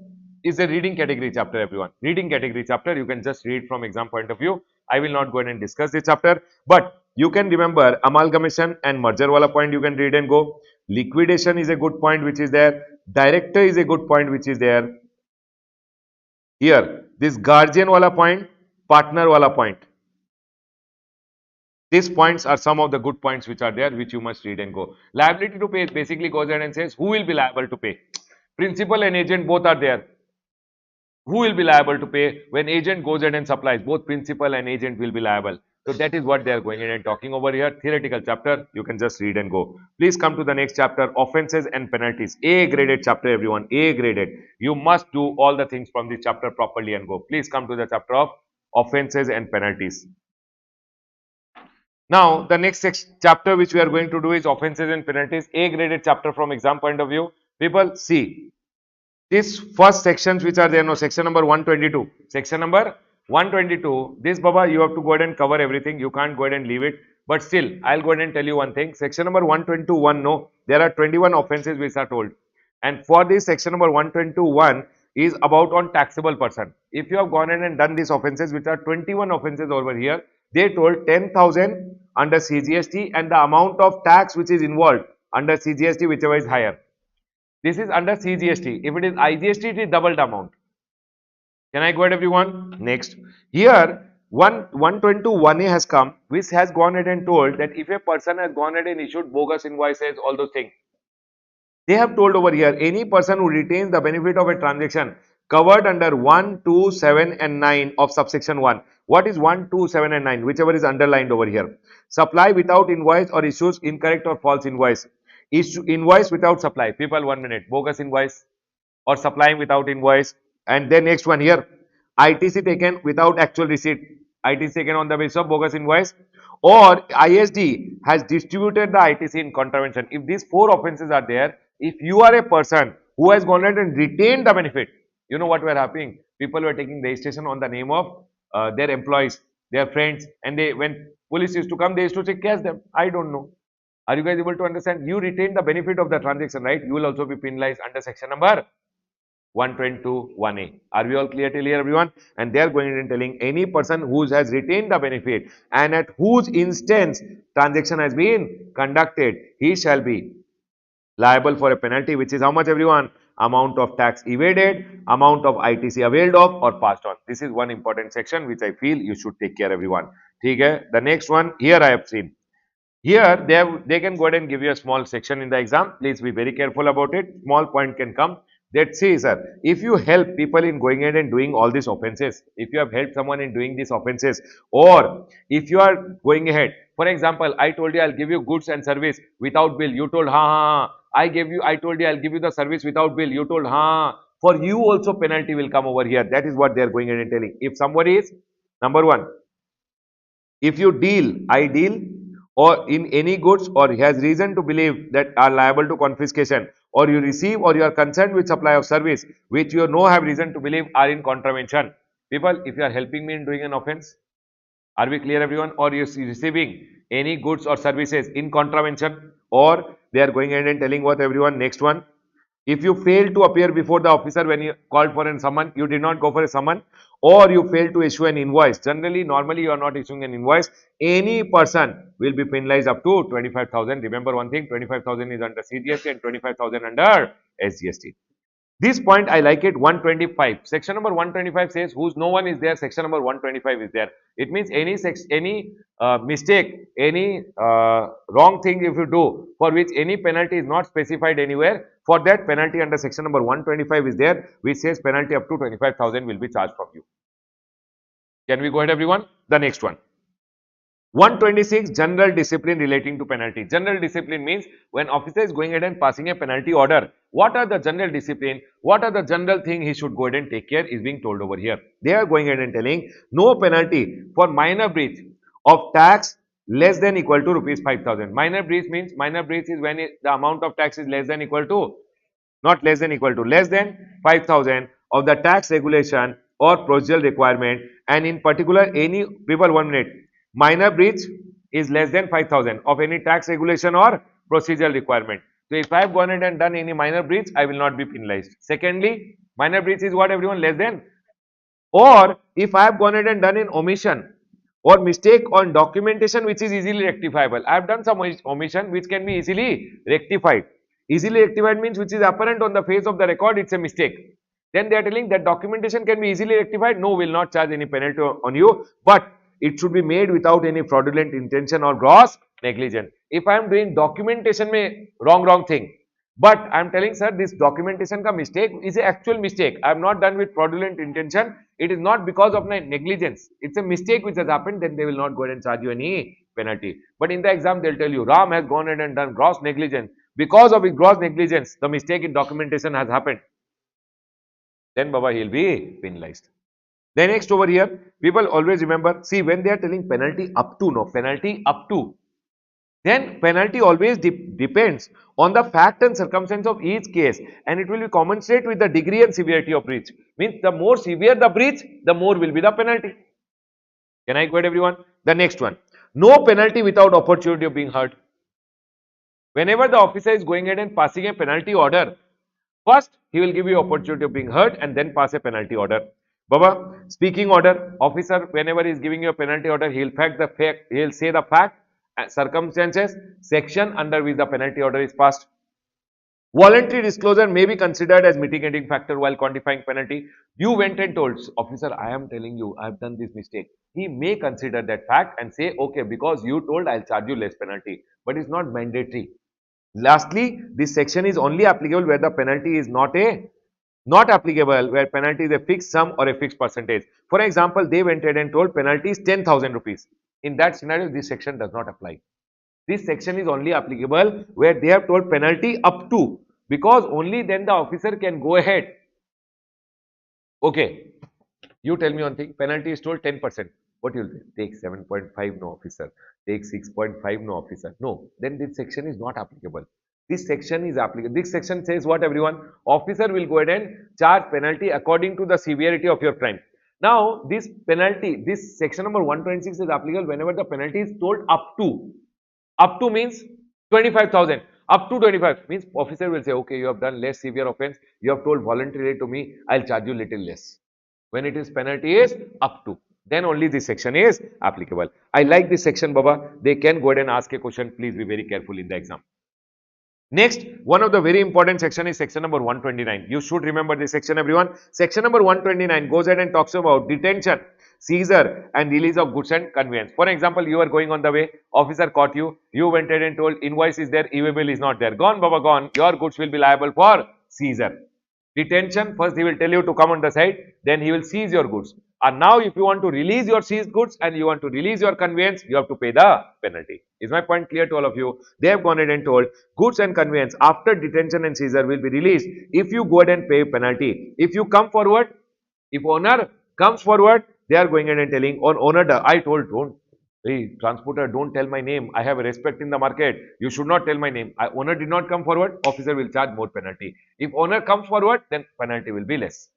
is a reading category chapter, everyone. Reading category chapter, you can just read from exam point of view. I will not go ahead and discuss this chapter, but you can remember amalgamation and merger wala point you can read and go. Liquidation is a good point which is there. Director is a good point which is there. Here, this guardian wala point, partner wala point. These points are some of the good points which are there, which you must read and go. Liability to pay basically goes ahead and says who will be liable to pay. Principal and agent both are there. Who will be liable to pay? When agent goes ahead and supplies, both principal and agent will be liable. So that is what they are going in and talking over here. Theoretical chapter, you can just read and go. Please come to the next chapter, offenses and penalties. A graded chapter, everyone. A graded. You must do all the things from this chapter properly and go. Please come to the chapter of offenses and penalties. Now, the next chapter which we are going to do is offenses and penalties. A graded chapter from exam point of view. People, see, these first sections which are there, no, section number 122. Section number 122. This, Baba, you have to go ahead and cover everything. You can't go ahead and leave it. But still, I'll go ahead and tell you one thing. Section number 121, no, there are 21 offenses which are told. And for this section number 121 is about on taxable person. If you have gone in and done these offenses, which are 21 offenses over here, they told 10,000 under CGST and the amount of tax which is involved under CGST, whichever is higher. This is under CGST. If it is IGST, it is double the amount. Can I go ahead, everyone? Next. Here, 121A has come, which has gone ahead and told that if a person has gone ahead and issued bogus invoices, all those things, they have told over here, any person who retains the benefit of a transaction covered under 1, 2, 7 and 9 of subsection 1. What is 1, 2, 7 and 9? Whichever is underlined over here. Supply without invoice or issues incorrect or false invoice. Issue invoice without supply. People, 1 minute. Bogus invoice or supplying without invoice. And then next one here. ITC taken without actual receipt. ITC taken on the basis of bogus invoice, or ISD has distributed the ITC in contravention. If these four offenses are there, if you are a person who has gone ahead and retained the benefit, you know what were happening? People were taking registration on the name of their employees, their friends, and they, when police used to come, they used to say, catch them. I don't know. Are you guys able to understand? You retain the benefit of the transaction, right? You will also be penalized under section number 122(1)(a). Are we all clear till here, everyone? And they are going and telling any person who has retained the benefit and at whose instance transaction has been conducted, he shall be liable for a penalty, which is how much, everyone? Amount of tax evaded, amount of ITC availed of or passed on. This is one important section which I feel you should take care, everyone. Okay? The next one here I have seen. Here they can go ahead and give you a small section in the exam. Please be very careful about it. Small point can come. That says, sir, if you help people in going ahead and doing all these offenses, if you have helped someone in doing these offenses, or if you are going ahead, for example, I told you I'll give you goods and service without bill. You told, ha. I told you I'll give you the service without bill. You told, ha. For you also penalty will come over here. That is what they are going ahead and telling. If somebody is, number one, if you deal, I deal, or in any goods or has reason to believe that are liable to confiscation, or you receive or you are concerned with supply of service which you know have reason to believe are in contravention. People, if you are helping me in doing an offense, are we clear, everyone? Or you are receiving any goods or services in contravention, or they are going ahead and telling what, everyone? Next one. If you fail to appear before the officer when you called for a summon, you did not go for a summon, or you fail to issue an invoice. Generally, normally you are not issuing an invoice. Any person will be penalized up to 25,000. Remember one thing, 25,000 is under CGST and 25,000 under SGST. This point I like it. 125. Section number 125 says whose no one is there. Section number 125 is there. It means any mistake, any wrong thing if you do for which any penalty is not specified anywhere, for that penalty under section number 125 is there, which says penalty up to 25,000 will be charged from you. Can we go ahead, everyone? The next one. 126, general discipline relating to penalty. General discipline means when officer is going ahead and passing a penalty order, what are the general discipline, what are the general thing he should go ahead and take care is being told over here. They are going ahead and telling no penalty for minor breach of tax less than equal to rupees 5,000. Minor breach means, minor breach is when the amount of tax is less than equal to, not less than equal to, less than 5,000 of the tax regulation or procedural requirement, and in particular any, people 1 minute, minor breach is less than 5,000 of any tax regulation or procedural requirement. So if I have gone ahead and done any minor breach, I will not be penalized. Secondly, minor breach is what, everyone? Less than. Or if I have gone ahead and done an omission or mistake on documentation which is easily rectifiable. I have done some omission which can be easily rectified. Easily rectified means which is apparent on the face of the record, it's a mistake. Then they are telling that documentation can be easily rectified. No, will not charge any penalty on you, but it should be made without any fraudulent intention or gross negligence. If I am doing documentation में wrong thing, but I am telling sir this documentation ka mistake is an actual mistake. I am not done with fraudulent intention. It is not because of my negligence. It's a mistake which has happened. Then they will not go ahead and charge you any penalty. But in the exam they'll tell you Ram has gone ahead and done gross negligence. Because of his gross negligence, the mistake in documentation has happened. Then Baba he'll be penalized. Then next over here, people always remember, see when they are telling penalty up to, no, penalty up to, then penalty always depends on the fact and circumstance of each case, and it will be commensurate with the degree and severity of breach. Means the more severe the breach, the more will be the penalty. Can I go ahead, everyone? The next one, no penalty without opportunity of being heard. Whenever the officer is going ahead and passing a penalty order, first he will give you opportunity of being heard and then pass a penalty order. Baba, speaking order, officer whenever he is giving you a penalty order, he will say the fact, circumstances, section under which the penalty order is passed. Voluntary disclosure may be considered as mitigating factor while quantifying penalty. You went and told, officer, I am telling you, I have done this mistake. He may consider that fact and say, okay, because you told, I'll charge you less penalty. But it's not mandatory. Lastly, this section is only applicable where the penalty is not applicable, where penalty is a fixed sum or a fixed percentage. For example, they went ahead and told penalty is 10,000 rupees. In that scenario, this section does not apply. This section is only applicable where they have told penalty up to, because only then the officer can go ahead. Okay, you tell me one thing, penalty is told 10%. What you will do? Take 7.5, no officer. Take 6.5, no officer. No, then this section is not applicable. This section is applicable. This section says what, everyone? Officer will go ahead and charge penalty according to the severity of your crime. Now, this penalty, this section number 126 is applicable whenever the penalty is told up to. Up to means 25,000. Up to 25 means officer will say, okay, you have done less severe offense. You have told voluntarily to me, I'll charge you little less. When it is penalty is up to, then only this section is applicable. I like this section, Baba. They can go ahead and ask a question. Please be very careful in the exam. Next, one of the very important section is section number 129. You should remember this section, everyone. Section number 129 goes ahead and talks about detention, seizure and release of goods and conveyance. For example, you are going on the way, officer caught you, you went ahead and told invoice is there, e-bill is not there. Gone, Baba, gone. Your goods will be liable for seizure. Detention, first he will tell you to come on the side, then he will seize your goods. And now if you want to release your seized goods and you want to release your conveyance, you have to pay the penalty. Is my point clear to all of you? They have gone ahead and told goods and conveyance after detention and seizure will be released if you go ahead and pay penalty. If you come forward, if owner comes forward, they are going ahead and telling on owner, I told, don't. Hey, transporter, don't tell my name. I have a respect in the market. You should not tell my name. Owner did not come forward, officer will charge more penalty. If owner comes forward, then penalty will be less.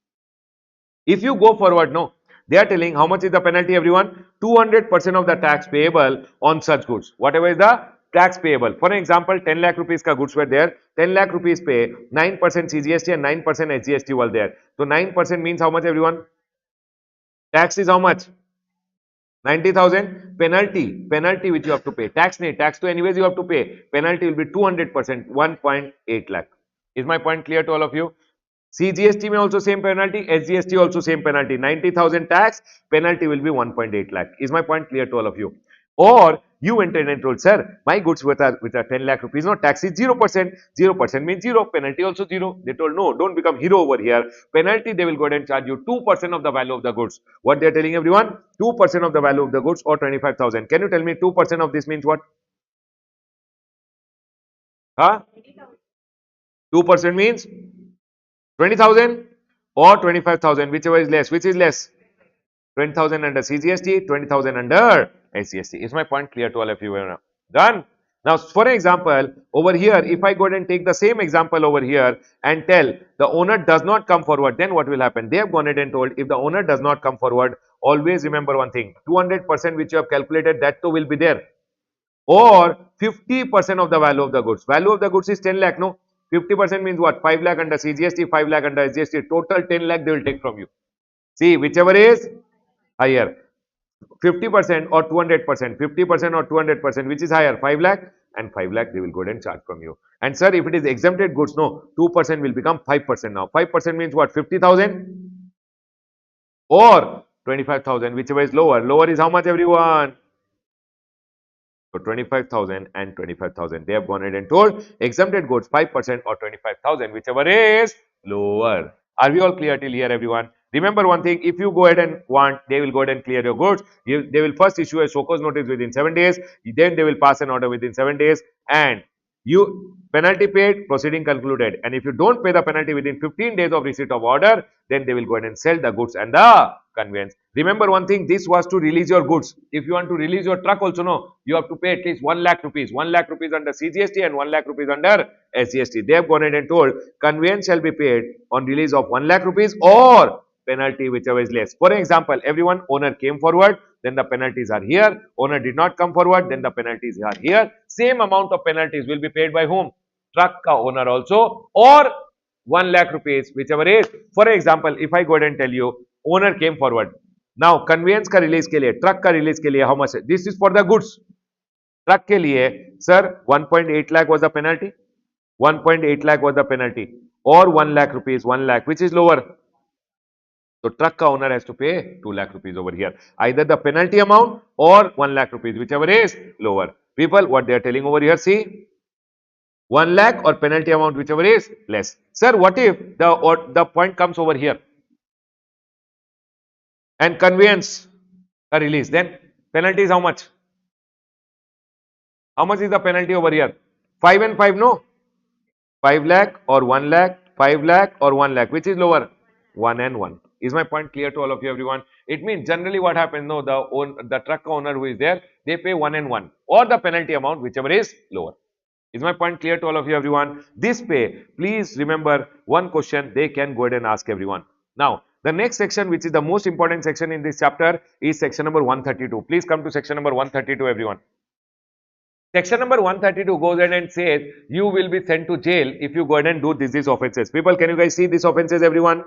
If you go forward, no. They are telling how much is the penalty, everyone? 200% of the tax payable on such goods. Whatever is the tax payable. For example, 10 lakh rupees ka goods were there. 10 lakh rupees pay, 9% CGST and 9% SGST were there. So 9% means how much, everyone? Tax is how much? 90,000. Penalty which you have to pay. Tax to anyways you have to pay. Penalty will be 200%, 1.8 lakh. Is my point clear to all of you? CGST may also same penalty, SGST also same penalty. 90,000 tax, penalty will be 1.8 lakh. Is my point clear to all of you? Or you went in and told, sir, my goods with a 10 lakh rupees, no, tax is 0%. 0% means 0, penalty also 0. They told, no, don't become hero over here. Penalty, they will go ahead and charge you 2% of the value of the goods. What they are telling everyone? 2% of the value of the goods or 25,000. Can you tell me 2% of this means what? Huh? 2% means 20,000 or 25,000, whichever is less. Which is less? 20,000 under CGST, 20,000 under SGST. Is my point clear to all of you? Done. Now, for example, over here, if I go ahead and take the same example over here and tell the owner does not come forward, then what will happen? They have gone ahead and told if the owner does not come forward, always remember one thing, 200% which you have calculated, that too will be there. Or 50% of the value of the goods. Value of the goods is 10 lakh, no? 50% means what? 5 lakh under CGST, 5 lakh under SGST. Total 10 lakh they will take from you. See, whichever is higher. 50% or 200%, 50% or 200%, which is higher, 5 lakh and 5 lakh they will go ahead and charge from you. And sir, if it is exempted goods, no, 2% will become 5% now. 5% means what? 50,000 or 25,000, whichever is lower. Lower is how much, everyone? So 25,000 and 25,000. They have gone ahead and told exempted goods 5% or 25,000, whichever is lower. Are we all clear till here, everyone? Remember one thing, if you go ahead and want, they will go ahead and clear your goods. They will first issue a show cause notice within 7 days. Then they will pass an order within 7 days. And you penalty paid, proceeding concluded. And if you don't pay the penalty within 15 days of receipt of order, then they will go ahead and sell the goods and the conveyance. Remember one thing, this was to release your goods. If you want to release your truck also, no, you have to pay at least 1 lakh rupees. 1 lakh rupees under CGST and 1 lakh rupees under SGST. They have gone ahead and told conveyance shall be paid on release of 1 lakh rupees or penalty whichever is less. For example, everyone, owner came forward, then the penalties are here. Owner did not come forward, then the penalties are here. Same amount of penalties will be paid by whom? Truck ka owner also, or 1 lakh rupees, whichever is. For example, if I go ahead and tell you, owner came forward. Now, conveyance का release के लिए, truck का release के लिए, how much? This is for the goods. Truck के लिए, sir, 1.8 lakh was the penalty. 1.8 lakh was the penalty, or 1 lakh rupees, 1 lakh, which is lower. So truck ka owner has to pay 2 lakh rupees over here. Either the penalty amount or 1 lakh rupees, whichever is lower. People, what they are telling over here, see, 1 lakh or penalty amount, whichever is less. Sir, what if the point comes over here and conveyance a release? Then penalty is how much? How much is the penalty over here? 5 and 5, no? 5 lakh or 1 lakh, 5 lakh or 1 lakh, which is lower? 1 and 1. Is my point clear to all of you, everyone? It means generally what happens, no, the truck owner who is there, they pay 1 and 1 or the penalty amount, whichever is lower. Is my point clear to all of you, everyone? This pay, please remember one question they can go ahead and ask everyone. Now, the next section, which is the most important section in this chapter, is section number 132. Please come to section number 132, everyone. Section number 132 goes ahead and says you will be sent to jail if you go ahead and do these offenses. People, can you guys see these offenses, everyone?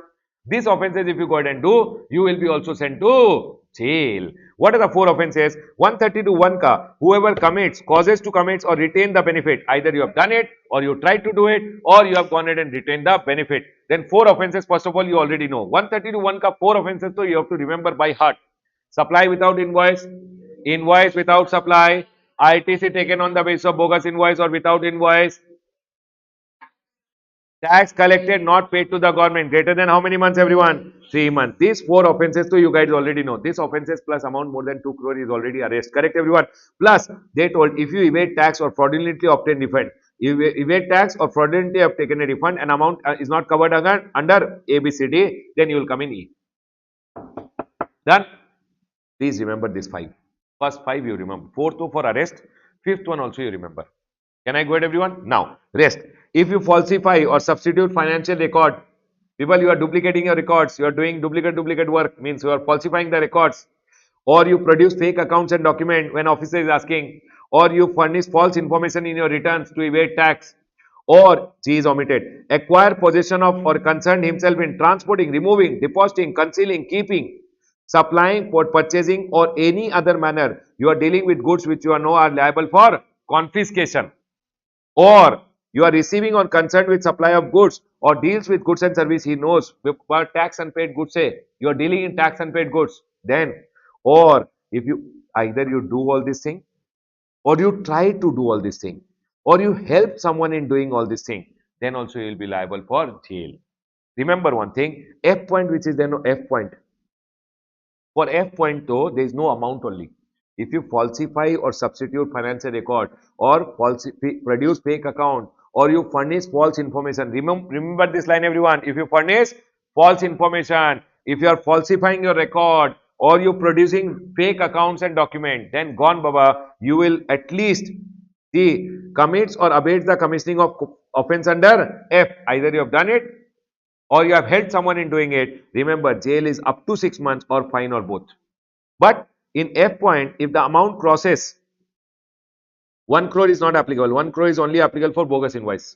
These offenses, if you go ahead and do, you will be also sent to jail. What are the 4 offenses? 132 1 ka, whoever commits, causes to commit or retain the benefit, either you have done it or you tried to do it or you have gone ahead and retained the benefit. Then 4 offenses, first of all, you already know. 132 1 ka 4 offenses, so you have to remember by heart. Supply without invoice, invoice without supply, ITC taken on the basis of bogus invoice or without invoice, tax collected not paid to the government greater than how many months, everyone? 3 months. These 4 offenses, so you guys already know. This offenses plus amount more than 2 crore is already arrest. Correct, everyone? Plus, they told if you evade tax or fraudulently obtain refund, evade tax or fraudulently have taken a refund and amount is not covered under ABCD, then you will come in E. Done? Please remember this 5. First 5 you remember. 4th for arrest. 5th one also you remember. Can I go ahead, everyone? Now, rest. If you falsify or substitute financial record, people, you are duplicating your records, you are doing duplicate work, means you are falsifying the records, or you produce fake accounts and document when officer is asking, or you furnish false information in your returns to evade tax, or G is omitted, acquire possession of or concern himself in transporting, removing, depositing, concealing, keeping, supplying, for purchasing or any other manner you are dealing with goods which you are know are liable for confiscation, or you are receiving or concerned with supply of goods or deals with goods and service, he knows what tax unpaid goods say. You are dealing in tax unpaid goods. Then, or if you either you do all this thing, or you try to do all this thing, or you help someone in doing all this thing, then also you will be liable for jail. Remember one thing, F point, which is then F point. For F point though, there is no amount only. If you falsify or substitute financial record or produce fake account or you furnish false information, remember this line everyone, if you furnish false information, if you are falsifying your record or you producing fake accounts and document, then gone baba, you will at least see commits or abates the commissioning of offense under F. Either you have done it or you have helped someone in doing it. Remember, jail is up to 6 months or fine or both. But in F point, if the amount crosses 1 crore is not applicable. 1 crore is only applicable for bogus invoice.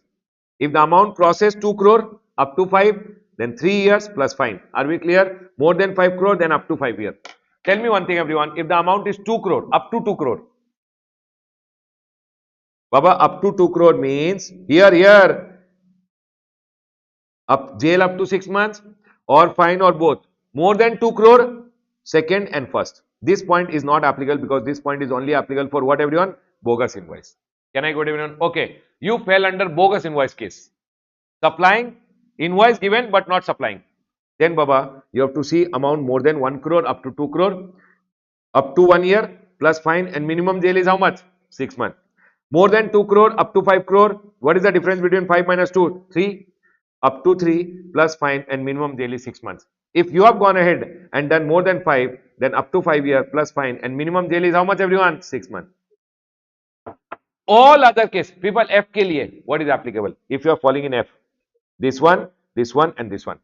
If the amount crosses 2 crore up to 5, then 3 years plus fine. Are we clear? More than 5 crore, then up to 5 years. Tell me one thing everyone, if the amount is 2 crore, up to 2 crore. Baba, up to 2 crore means here, jail up to 6 months or fine or both. More than 2 crore, second and first. This point is not applicable because this point is only applicable for what everyone? Bogus invoice. Can I go to everyone? Okay. You fell under bogus invoice case. Supplying, invoice given but not supplying. Then Baba, you have to see amount more than 1 crore up to 2 crore, up to 1 year plus fine and minimum jail is how much? 6 months. More than 2 crore up to 5 crore. What is the difference between 5 minus 2? 3. Up to 3 plus fine and minimum jail is 6 months. If you have gone ahead and done more than 5, then up to 5 year plus fine and minimum jail is how much everyone? 6 months. All other case, people F ke liye, what is applicable? If you are falling in F, this one and this one.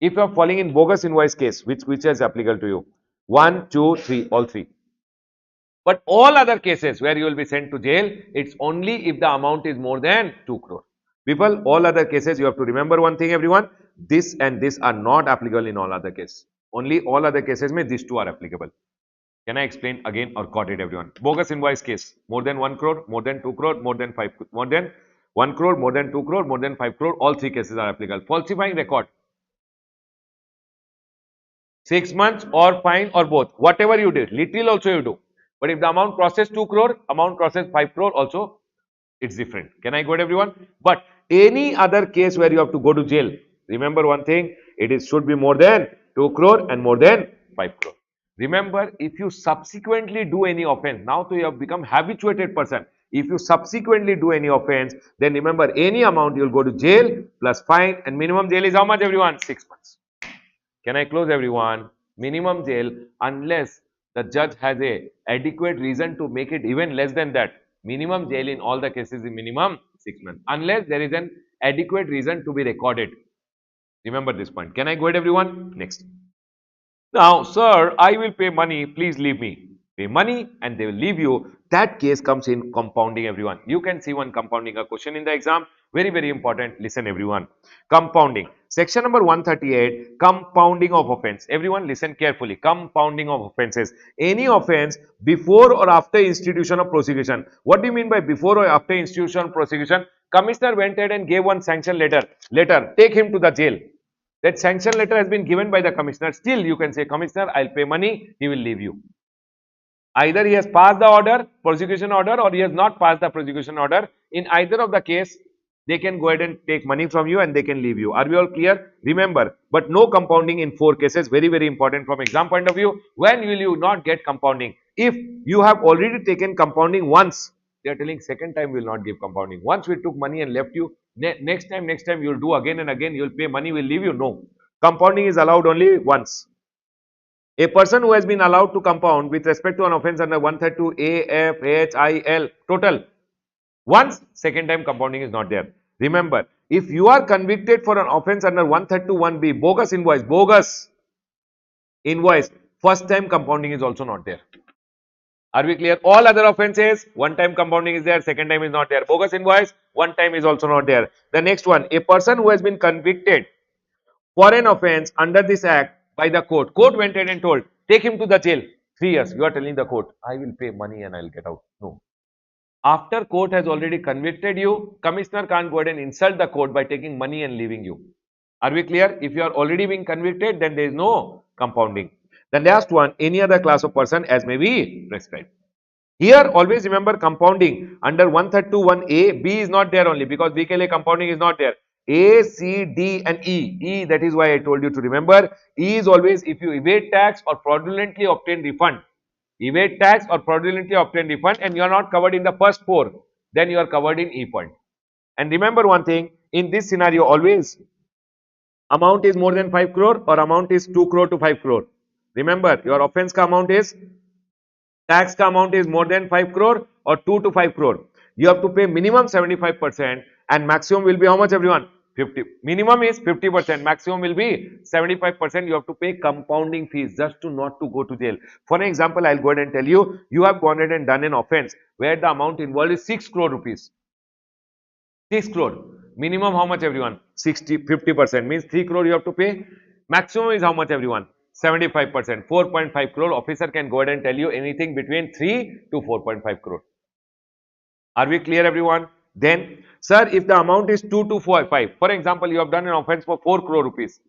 If you are falling in bogus invoice case, which is applicable to you? 1, 2, 3, all 3. But all other cases where you will be sent to jail, it's only if the amount is more than 2 crore. People, all other cases, you have to remember one thing everyone, this and this are not applicable in all other cases. Only all other cases may these two are applicable. Can I explain again or got it everyone? Bogus invoice case, more than 1 crore, more than 2 crore, more than 5, more than 1 crore, more than 2 crore, more than 5 crore, all 3 cases are applicable. Falsifying record, 6 months or fine or both, whatever you did, little also you do. But if the amount crosses 2 crore, amount crosses 5 crore also, it's different. Can I got everyone? But any other case where you have to go to jail, remember one thing, should be more than 2 crore and more than 5 crore. Remember, if you subsequently do any offense, now you have become habituated person. If you subsequently do any offense, then remember any amount you will go to jail plus fine and minimum jail is how much everyone? 6 months. Can I close everyone? Minimum jail unless the judge has a adequate reason to make it even less than that. Minimum jail in all the cases is minimum 6 months unless there is an adequate reason to be recorded. Remember this point. Can I go ahead everyone? Next. Now, sir, I will pay money, please leave me. Pay money and they will leave you. That case comes in compounding everyone. You can see one compounding a question in the exam. Very, very important. Listen everyone. Compounding. Section number 138, compounding of offense. Everyone listen carefully. Compounding of offenses. Any offense before or after institution of prosecution. What do you mean by before or after institution of prosecution? Commissioner went ahead and gave one sanction letter. Take him to the jail. That sanction letter has been given by the commissioner. Still, you can say, Commissioner, I'll pay money, he will leave you. Either he has passed the order, prosecution order, or he has not passed the prosecution order. In either of the case, they can go ahead and take money from you and they can leave you. Are we all clear? Remember, but no compounding in 4 cases. Very, very important from exam point of view. When will you not get compounding? If you have already taken compounding once, they are telling second time we will not give compounding. Once we took money and left you, next time you will do again and again, you will pay money, we will leave you. No. Compounding is allowed only once. A person who has been allowed to compound with respect to an offence under 132 A, F, H, I, L, total. Once, second time compounding is not there. Remember, if you are convicted for an offence under 131B, bogus invoice, first time compounding is also not there. Are we clear? All other offences, one time compounding is there, second time is not there. Bogus invoice, one time is also not there. The next one, a person who has been convicted for an offence under this act by the court. Court went ahead and told, take him to the jail. 3 years. You are telling the court, I will pay money and I will get out. No. After court has already convicted you, commissioner can't go ahead and insult the court by taking money and leaving you. Are we clear? If you are already being convicted, then there is no compounding. The last one, any other class of person as may be prescribed. Here, always remember compounding under 131A, B is not there only because BKLA compounding is not there. A, C, D and E. E, that is why I told you to remember. E is always if you evade tax or fraudulently obtain refund. Evade tax or fraudulently obtain refund and you are not covered in the first four, then you are covered in E point. And remember one thing, in this scenario always amount is more than 5 crore or amount is 2 crore to 5 crore. Remember your offense ka amount is tax ka amount is more than 5 crore or 2 to 5 crore. You have to pay minimum 75% and maximum will be how much everyone? 50. Minimum is 50%, maximum will be 75%. You have to pay compounding fees just to not to go to jail. For an example, I'll go ahead and tell you, you have gone ahead and done an offense where the amount involved is 6 crore rupees. 6 crore. Minimum how much everyone? 50% means 3 crore you have to pay. Maximum is how much everyone? 75%. 4.5 crore. Officer can go ahead and tell you anything between 3 to 4.5 crore. Are we clear everyone? Then, sir, if the amount is 2 to 5, for example, you have done an offense for 4 crore rupees,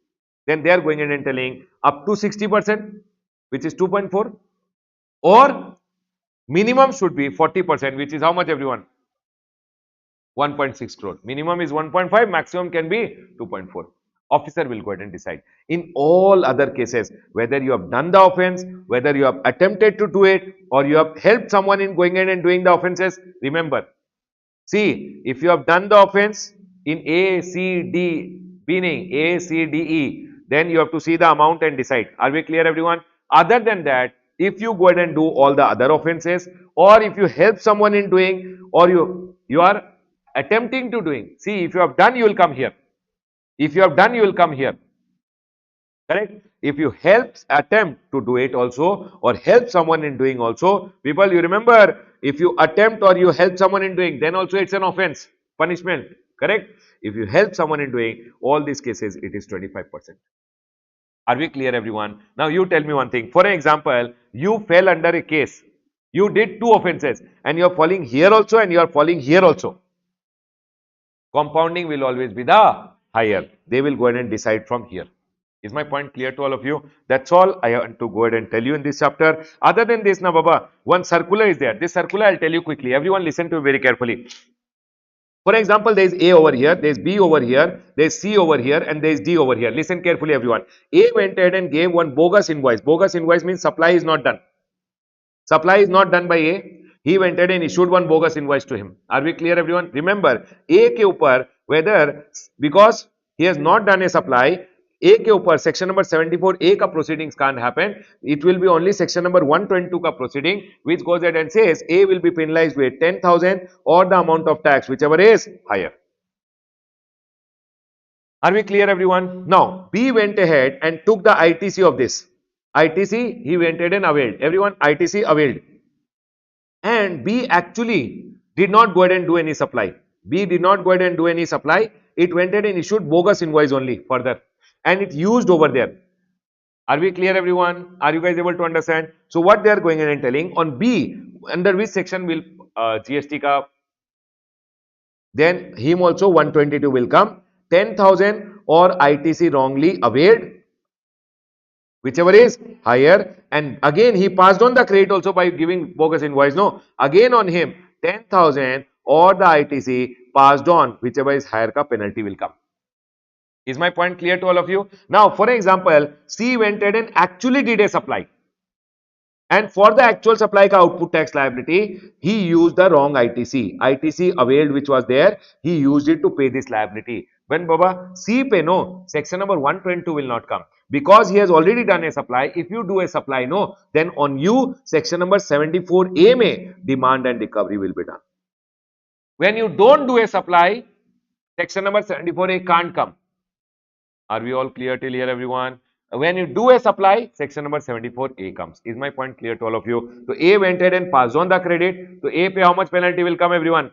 then they are going ahead and telling up to 60%, which is 2.4, or minimum should be 40%, which is how much everyone? 1.6 crore. Minimum is 1.5, maximum can be 2.4. Officer will go ahead and decide. In all other cases, whether you have done the offense, whether you have attempted to do it, or you have helped someone in going in and doing the offenses, remember, see, if you have done the offense in A, C, D, meaning A, C, D, E, then you have to see the amount and decide. Are we clear everyone? Other than that, if you go ahead and do all the other offenses, or if you help someone in doing, or you are attempting to doing, see, if you have done, you will come here. If you have done, you will come here. Correct? If you help attempt to do it also or help someone in doing also, people, you remember, if you attempt or you help someone in doing, then also it's an offense, punishment. Correct? If you help someone in doing, all these cases, it is 25%. Are we clear everyone? Now you tell me one thing. For an example, you fell under a case. You did two offenses and you are falling here also and you are falling here also. Compounding will always be the higher. They will go ahead and decide from here. Is my point clear to all of you? That's all I want to go ahead and tell you in this chapter. Other than this, now Baba, one circular is there. This circular I'll tell you quickly. Everyone listen to it very carefully. For example, there is A over here, there is B over here, there is C over here, and there is D over here. Listen carefully, everyone. A went ahead and gave one bogus invoice. Bogus invoice means supply is not done. Supply is not done by A. He went ahead and issued one bogus invoice to him. Are we clear, everyone? Remember, A के ऊपर whether because he has not done a supply, A के ऊपर section number 74A का proceedings can't happen. It will be only section number 122 का proceeding which goes ahead and says A will be penalized with 10,000 or the amount of tax whichever is higher. Are we clear, everyone? Now, B went ahead and took the ITC of this. ITC, he went ahead and availed. Everyone, ITC availed. And B actually did not go ahead and do any supply. B did not go ahead and do any supply. It went ahead and issued bogus invoice only further. And it used over there. Are we clear, everyone? Are you guys able to understand? So what they are going ahead and telling on B, under which section will GST ka? Then him also 122 will come. 10,000 or ITC wrongly availed, whichever is higher, and again he passed on the credit also by giving bogus invoice. No, again on him 10,000 or the ITC passed on, whichever is higher ka penalty will come. Is my point clear to all of you? Now, for example, C went ahead and actually did a supply. And for the actual supply ka output tax liability, he used the wrong ITC. ITC availed which was there, he used it to pay this liability. When Baba, C pay no, section number 122 will not come. Because he has already done a supply, if you do a supply no, then on you, section number 74A may demand and recovery will be done. When you don't do a supply, section number 74A can't come. Are we all clear till here, everyone? When you do a supply, section number 74A comes. Is my point clear to all of you? So A went ahead and passed on the credit. So A pay how much penalty will come, everyone?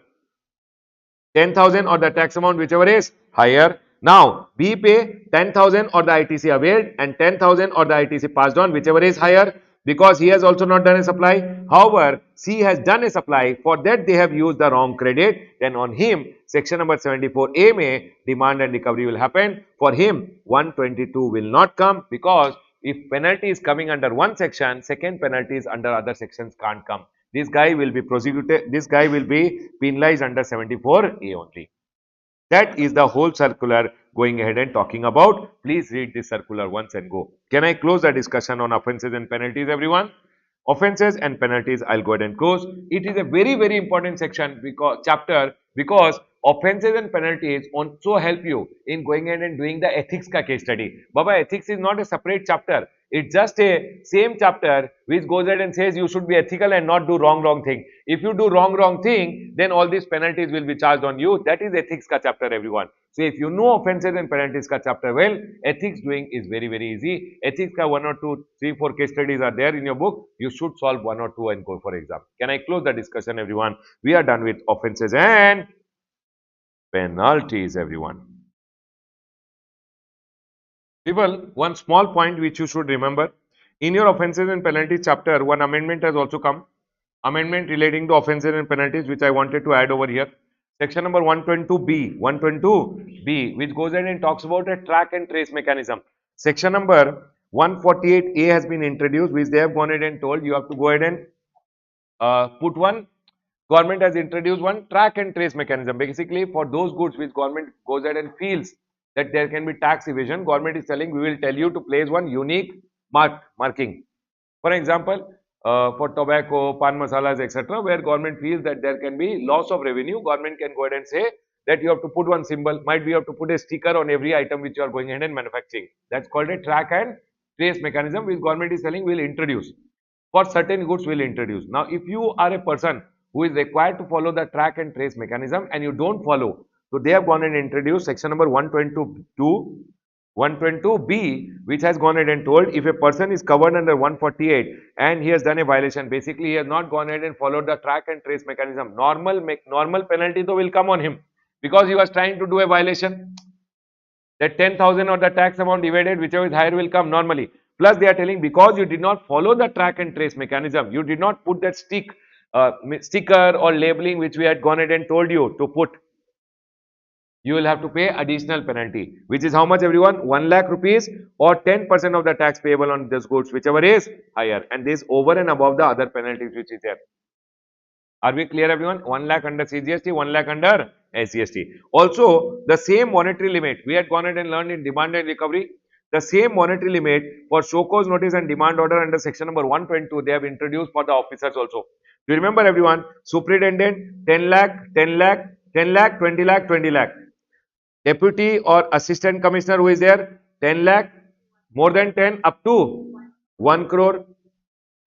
10,000 or the tax amount whichever is higher. Now B pay 10,000 or the ITC availed and 10,000 or the ITC passed on whichever is higher. because he has also not done a supply. However, C has done a supply. For that, they have used the wrong credit. Then on him, section number 74A may demand and recovery will happen. For him, 122 will not come, because if penalty is coming under one section, second penalties under other sections can't come. This guy will be prosecuted. This guy will be penalized under 74A only. That is the whole circular going ahead and talking about. Please read this circular once and go. Can I close the discussion on offences and penalties, everyone? Offences and penalties, I'll go ahead and close. It is a very, very important section, because chapter, because offences and penalties also help you in going ahead and doing the ethics ka case study. Baba, ethics is not a separate chapter. It's just a same chapter which goes ahead and says you should be ethical and not do wrong thing. If you do wrong thing, then all these penalties will be charged on you. That is ethics ka chapter, everyone. So if you know offences and penalties ka chapter well, ethics doing is very, very easy. Ethics ka 1 or 2, 3, 4 case studies are there in your book. You should solve 1 or 2 and go for exam. Can I close the discussion, everyone? We are done with offences and penalties, everyone. People, one small point which you should remember. In your offences and penalties chapter, one amendment has also come. Amendment relating to offences and penalties, which I wanted to add over here. Section number 122B, 122B, which goes ahead and talks about a track and trace mechanism. Section number 148A has been introduced, which they have gone ahead and told you have to go ahead and put one. Government has introduced one track and trace mechanism. Basically, for those goods which government goes ahead and feels that there can be tax evasion, government is telling we will tell you to place one unique marking. For example, for tobacco, pan masalas, etc., where government feels that there can be loss of revenue, government can go ahead and say that you have to put one symbol, might be you have to put a sticker on every item which you are going ahead and manufacturing. That's called a track and trace mechanism, which government is telling will introduce. For certain goods will introduce. Now, if you are a person who is required to follow the track and trace mechanism and you don't follow, so they have gone and introduced section number 122, 122B, which has gone ahead and told if a person is covered under 148 and he has done a violation, basically he has not gone ahead and followed the track and trace mechanism, normal penalty though will come on him because he was trying to do a violation. That 10,000 or the tax amount divided, whichever is higher will come normally. Plus they are telling because you did not follow the track and trace mechanism, you did not put that sticker or labeling which we had gone ahead and told you to put, you will have to pay additional penalty, which is how much, everyone? 1 lakh rupees or 10% of the tax payable on this goods, whichever is higher, and this over and above the other penalties which is there. Are we clear, everyone? 1 lakh under CGST, 1 lakh under SGST. Also, the same monetary limit we had gone ahead and learned in demand and recovery. The same monetary limit for show cause notice and demand order under section number 122 they have introduced for the officers also. Do you remember, everyone? Superintendent 10 lakh, 10 lakh, 10 lakh, 20 lakh, 20 lakh. Deputy or assistant commissioner who is there 10 lakh, more than 10 up to 1 crore,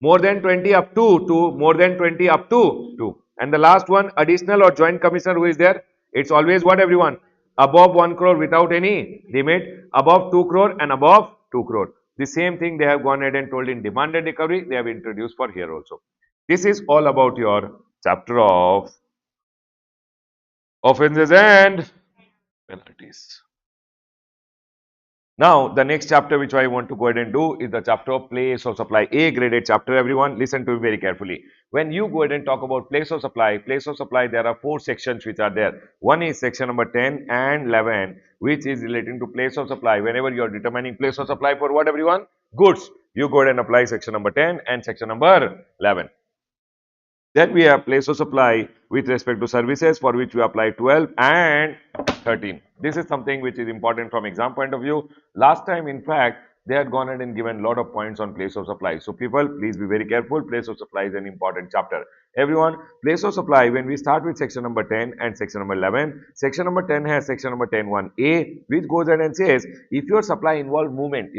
more than 20 up to 2, more than 20 up to 2. And the last one, additional or joint commissioner who is there, it's always what, everyone? Above 1 crore without any limit, above 2 crore and above 2 crore. The same thing they have gone ahead and told in demand and recovery, they have introduced for here also. This is all about your chapter of offences and penalties. Now, the next chapter which I want to go ahead and do is the chapter of place of supply, A graded chapter. Everyone, listen to me very carefully. When you go ahead and talk about place of supply, there are 4 sections which are there. One is section number 10 and 11, which is relating to place of supply. Whenever you are determining place of supply for what, everyone? Goods. You go ahead and apply section number 10 and section number 11. Then we have place of supply with respect to services, for which we apply 12 and 13. This is something which is important from exam point of view. Last time, in fact, they had gone ahead and given a lot of points on place of supply. So people, please be very careful. Place of supply is an important chapter. Everyone, place of supply, when we start with section number 10 and section number 11, section number 10 has section number 10(1)(a), which goes ahead and says, if your supply involves movement,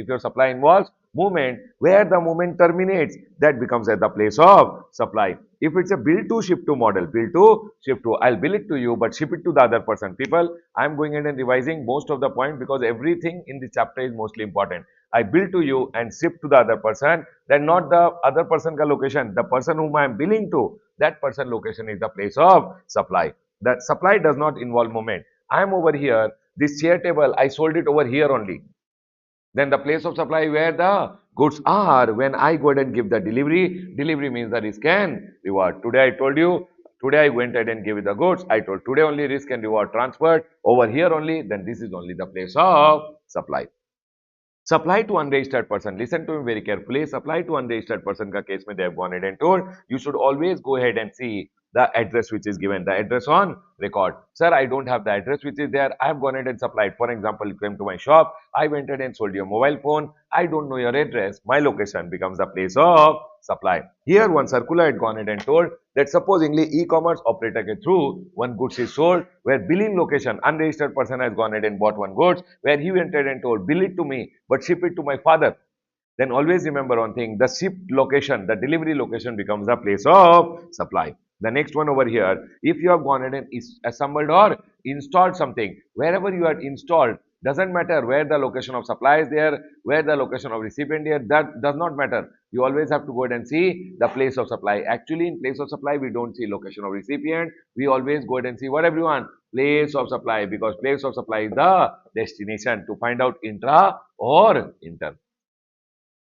movement, where the movement terminates, that becomes at the place of supply. If it's a bill to ship to model, bill to ship to, I'll bill it to you, but ship it to the other person. People, I'm going in and revising most of the point because everything in this chapter is mostly important. I bill to you and ship to the other person, then not the other person ka location, the person whom I am billing to, that person location is the place of supply. That supply does not involve movement. I am over here, this chair table, I sold it over here only. Then the place of supply where the Goods are when I go ahead and give the delivery. Delivery means the risk and reward. Today I told you, today I went ahead and gave you the goods. I told today only risk and reward transferred. Over here only, then this is only the place of supply. Supply to unregistered person. Listen to me very carefully. Supply to unregistered person का case में they have gone ahead and told you should always go ahead and see the address which is given, the address on record. Sir, I don't have the address which is there. I have gone ahead and supplied. For example, you came to my shop. I went ahead and sold you a mobile phone. I don't know your address. My location becomes the place of supply. Here, one circular had gone ahead and told that supposingly e-commerce operator के through one goods is sold where billing location unregistered person has gone ahead and bought one goods where he went ahead and told bill it to me but ship it to my father. Then always remember one thing, the shipped location, the delivery location becomes the place of supply. The next one over here, if you have gone ahead and assembled or installed something, wherever you are installed, doesn't matter where the location of supply is there, where the location of recipient is, that does not matter. You always have to go ahead and see the place of supply. Actually, in place of supply, we don't see location of recipient. We always go ahead and see what everyone, place of supply, because place of supply is the destination to find out intra or inter.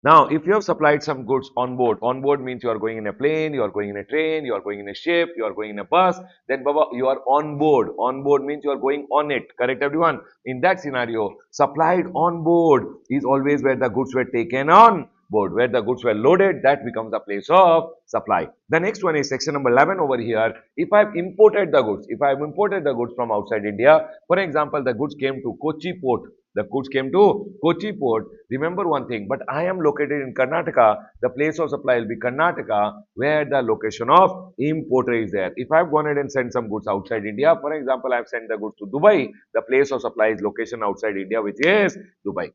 Now, if you have supplied some goods on board means you are going in a plane, you are going in a train, you are going in a ship, you are going in a bus, then Baba, you are on board. On board means you are going on it. Correct, everyone? In that scenario, supplied on board is always where the goods were taken on board. Where the goods were loaded, that becomes the place of supply. The next one is section number 11 over here. If I have imported the goods, if I have imported the goods from outside India, for example, the goods came to Kochi port. The goods came to Kochi port. Remember one thing, but I am located in Karnataka. The place of supply will be Karnataka, where the location of importer is there. If I have gone ahead and sent some goods outside India, for example, I have sent the goods to Dubai, the place of supply is location outside India, which is Dubai.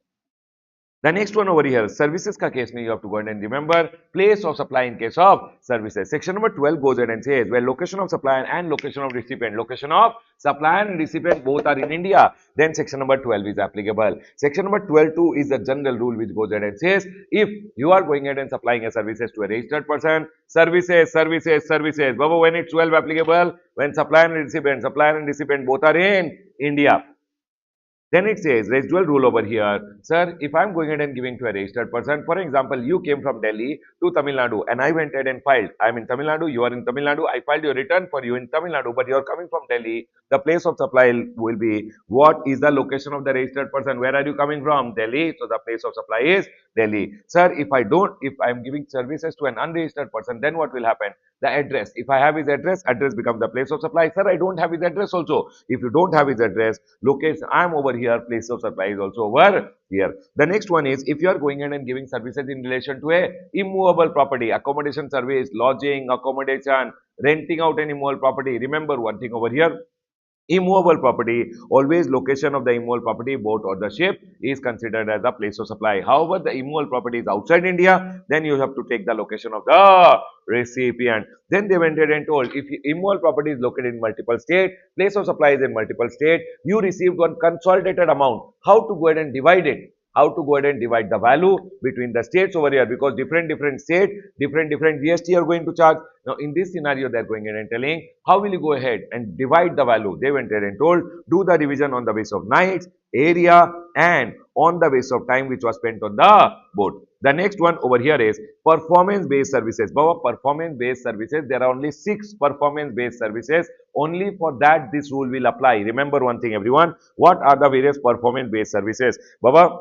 The next one over here, services ka case mein you have to go ahead and remember place of supply in case of services. Section number 12 goes ahead and says where location of supply and location of recipient. Location of supply and recipient both are in India. Then section number 12 is applicable. Section number 12 too is the general rule which goes ahead and says if you are going ahead and supplying a services to a registered person, services. Baba, when it's 12 applicable, when supply and recipient both are in India. Then it says residual rule over here. Sir, if I'm going ahead and giving to a registered person, for example, you came from Delhi to Tamil Nadu and I went ahead and filed. I'm in Tamil Nadu, you are in Tamil Nadu. I filed your return for you in Tamil Nadu, but you're coming from Delhi. The place of supply will be what is the location of the registered person? Where are you coming from? Delhi. So the place of supply is Delhi. Sir, if I'm giving services to an unregistered person, then what will happen? The address. If I have his address, address becomes the place of supply. Sir, I don't have his address also. If you don't have his address, location, I'm over here, place of supply is also over here. The next one is if you are going in and giving services in relation to a immovable property, accommodation service, lodging, accommodation, renting out an immovable property. Remember one thing over here, immovable property, always location of the immovable property, boat or the ship is considered as the place of supply. However, the immovable property is outside India, then you have to take the location of the recipient. Then they went ahead and told if immovable property is located in multiple state, place of supply is in multiple state, you received one consolidated amount. How to go ahead and divide it? How to go ahead and divide the value between the states over here, because different state, different GST are going to charge. Now in this scenario, they're going ahead and telling how will you go ahead and divide the value. They went ahead and told do the division on the basis of nights, area and on the basis of time which was spent on the boat. The next one over here is performance based services. Baba, performance based services, there are only 6 performance based services. Only for that this rule will apply. Remember one thing everyone, what are the various performance based services? Baba,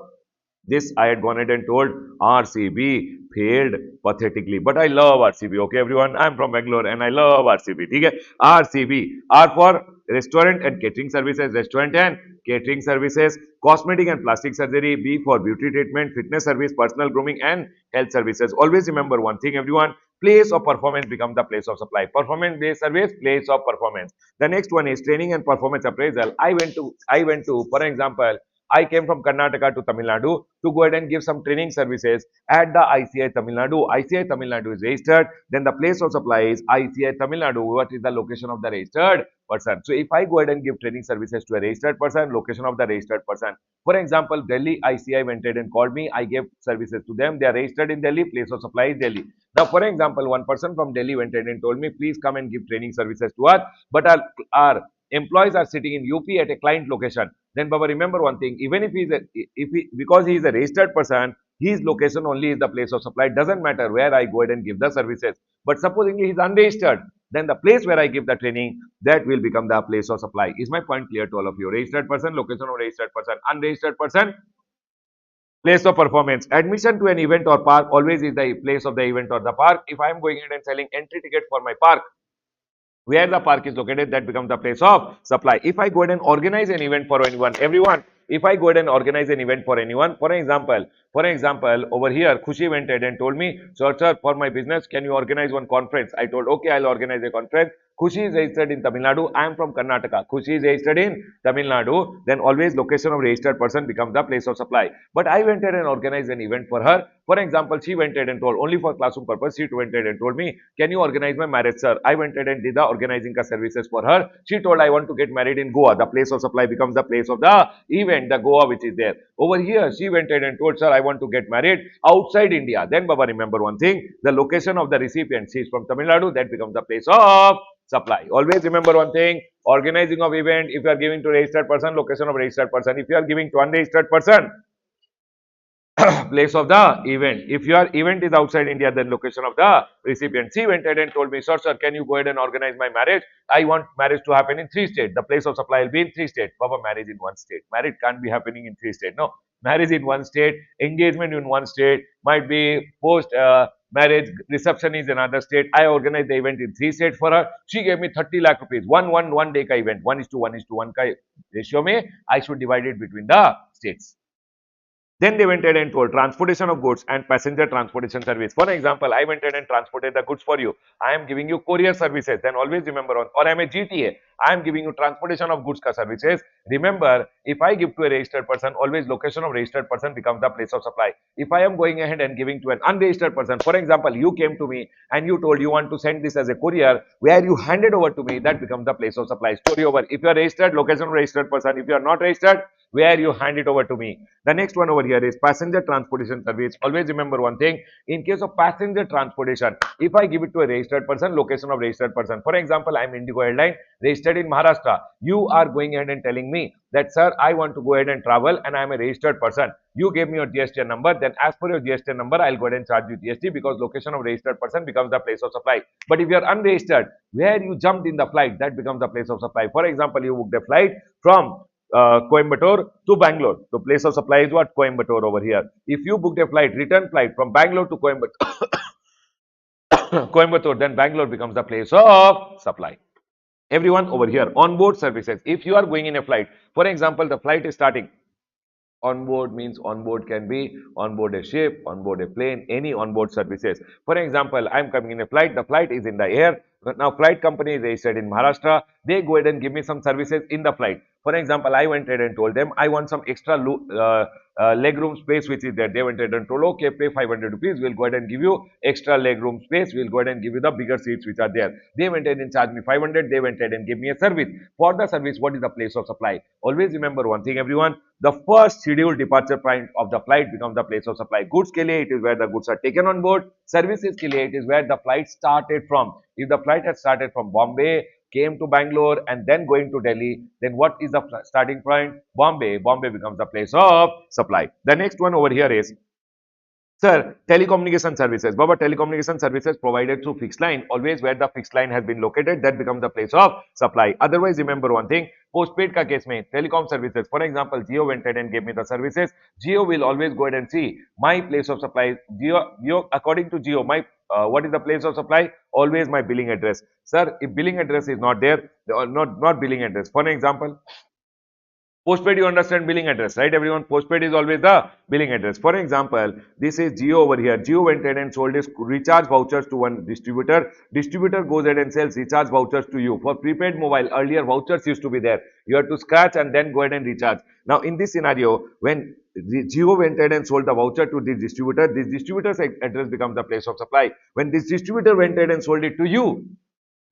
this I had gone ahead and told RCB failed pathetically. But I love RCB. Okay, everyone. I'm from Bangalore and I love RCB. Okay? RCB. R for restaurant and catering services. Restaurant and catering services. Cosmetic and plastic surgery. B for beauty treatment, fitness service, personal grooming and health services. Always remember one thing, everyone. Place of performance becomes the place of supply. Performance based service, place of performance. The next one is training and performance appraisal. I went to, for example, I came from Karnataka to Tamil Nadu to go ahead and give some training services at the ICI Tamil Nadu. ICI Tamil Nadu is registered. Then the place of supply is ICI Tamil Nadu. What is the location of the registered person? So if I go ahead and give training services to a registered person, location of the registered person. For example, Delhi ICI went ahead and called me. I gave services to them. They are registered in Delhi. Place of supply is Delhi. Now, for example, one person from Delhi went ahead and told me, please come and give training services to us. But our employees are sitting in UP at a client location. Then Baba, remember one thing, even if because he is a registered person, his location only is the place of supply. Doesn't matter where I go ahead and give the services. But supposingly he's unregistered, then the place where I give the training, that will become the place of supply. Is my point clear to all of you? Registered person, location of registered person, unregistered person, place of performance. Admission to an event or park always is the place of the event or the park. If I am going in and selling entry ticket for my park, where the park is located, that becomes the place of supply. If I go ahead and organize an event for anyone, everyone, if I go ahead and organize an event for anyone, for example, over here, Khushi went ahead and told me, sir, for my business, can you organize one conference? I told, okay, I'll organize a conference. Khushi is registered in Tamil Nadu. I am from Karnataka. Khushi is registered in Tamil Nadu. Then always location of registered person becomes the place of supply. But I went ahead and organized an event for her. For example, she went ahead and told, only for classroom purpose, she went ahead and told me, can you organize my marriage, sir? I went ahead and did the organizing services for her. She told, I want to get married in Goa. The place of supply becomes the place of the event, the Goa which is there. Over here, she went ahead and told, sir, I want to get married outside India. Then, Baba, remember one thing, the location of the recipient, she is from Tamil Nadu, that becomes the place of supply. Always remember one thing, organizing of event, if you are giving to registered person, location of registered person. If you are giving to unregistered person, place of the event. If your event is outside India, then location of the recipient. She went ahead and told me, sir, can you go ahead and organize my marriage? I want marriage to happen in 3 states. The place of supply will be in 3 states. Baba, marriage in 1 state. Marriage can't be happening in 3 states. No, marriage in 1 state, engagement in 1 state, might be post marriage reception is another state. I organized the event in 3 states for her. She gave me 30 lakh rupees. One day ka event. 1:1:1 ka ratio mein I should divide it between the states. Then they went ahead and told transportation of goods and passenger transportation service. For example, I went ahead and transported the goods for you. I am giving you courier services. Then always remember on, or I am a GTA. I am giving you transportation of goods ka services. Remember, if I give to a registered person, always location of registered person becomes the place of supply. If I am going ahead and giving to an unregistered person, for example, you came to me and you told you want to send this as a courier, where you handed over to me, that becomes the place of supply. Story over. If you are registered, location of registered person. If you are not registered, where you hand it over to me. The next one over here is passenger transportation service. Always remember one thing, in case of passenger transportation, if I give it to a registered person, location of registered person. For example, I am Indigo Airline, registered in Maharashtra. You are going ahead and telling me that, sir, I want to go ahead and travel and I am a registered person. You gave me your GST number, then as per your GST number, I'll go ahead and charge you GST because location of registered person becomes the place of supply. But if you are unregistered, where you jumped in the flight, that becomes the place of supply. For example, you booked a flight from Coimbatore to Bangalore. The place of supply is what? Coimbatore over here. If you booked a flight, return flight from Bangalore to Coimbatore, then Bangalore becomes the place of supply. Everyone over here, onboard services. If you are going in a flight, for example, the flight is starting. Onboard means onboard can be onboard a ship, onboard a plane, any onboard services. For example, I'm coming in a flight, the flight is in the air. Now, flight company is registered in Maharashtra. They go ahead and give me some services in the flight. For example, I went ahead and told them I want some extra leg room space which is there. They went ahead and told, okay, pay 500 rupees. We'll go ahead and give you extra leg room space. We'll go ahead and give you the bigger seats which are there. They went ahead and charged me 500. They went ahead and gave me a service. For the service, what is the place of supply? Always remember one thing, everyone. The first scheduled departure point of the flight becomes the place of supply. Goods ke liye, it is where the goods are taken on board. Services ke liye, it is where the flight started from. If the flight had started from Bombay, came to Bangalore and then going to Delhi, then what is the starting point? Bombay. Bombay becomes the place of supply. The next one over here is, sir, telecommunication services. Baba, telecommunication services provided through fixed line. Always where the fixed line has been located, that becomes the place of supply. Otherwise, remember one thing, postpaid ka case mein, telecom services. For example, Jio went ahead and gave me the services. Jio will always go ahead and see my place of supply. Jio according to Jio, my what is the place of supply? Always my billing address. Sir, if billing address is not there, not billing address. For an example, postpaid, you understand billing address, right? Everyone, postpaid is always the billing address. For example, this is Jio over here. Jio went ahead and sold his recharge vouchers to one distributor. Distributor goes ahead and sells recharge vouchers to you. For prepaid mobile, earlier vouchers used to be there. You have to scratch and then go ahead and recharge. Now, in this scenario, when Jio went ahead and sold the voucher to this distributor's address becomes the place of supply. When this distributor went ahead and sold it to you,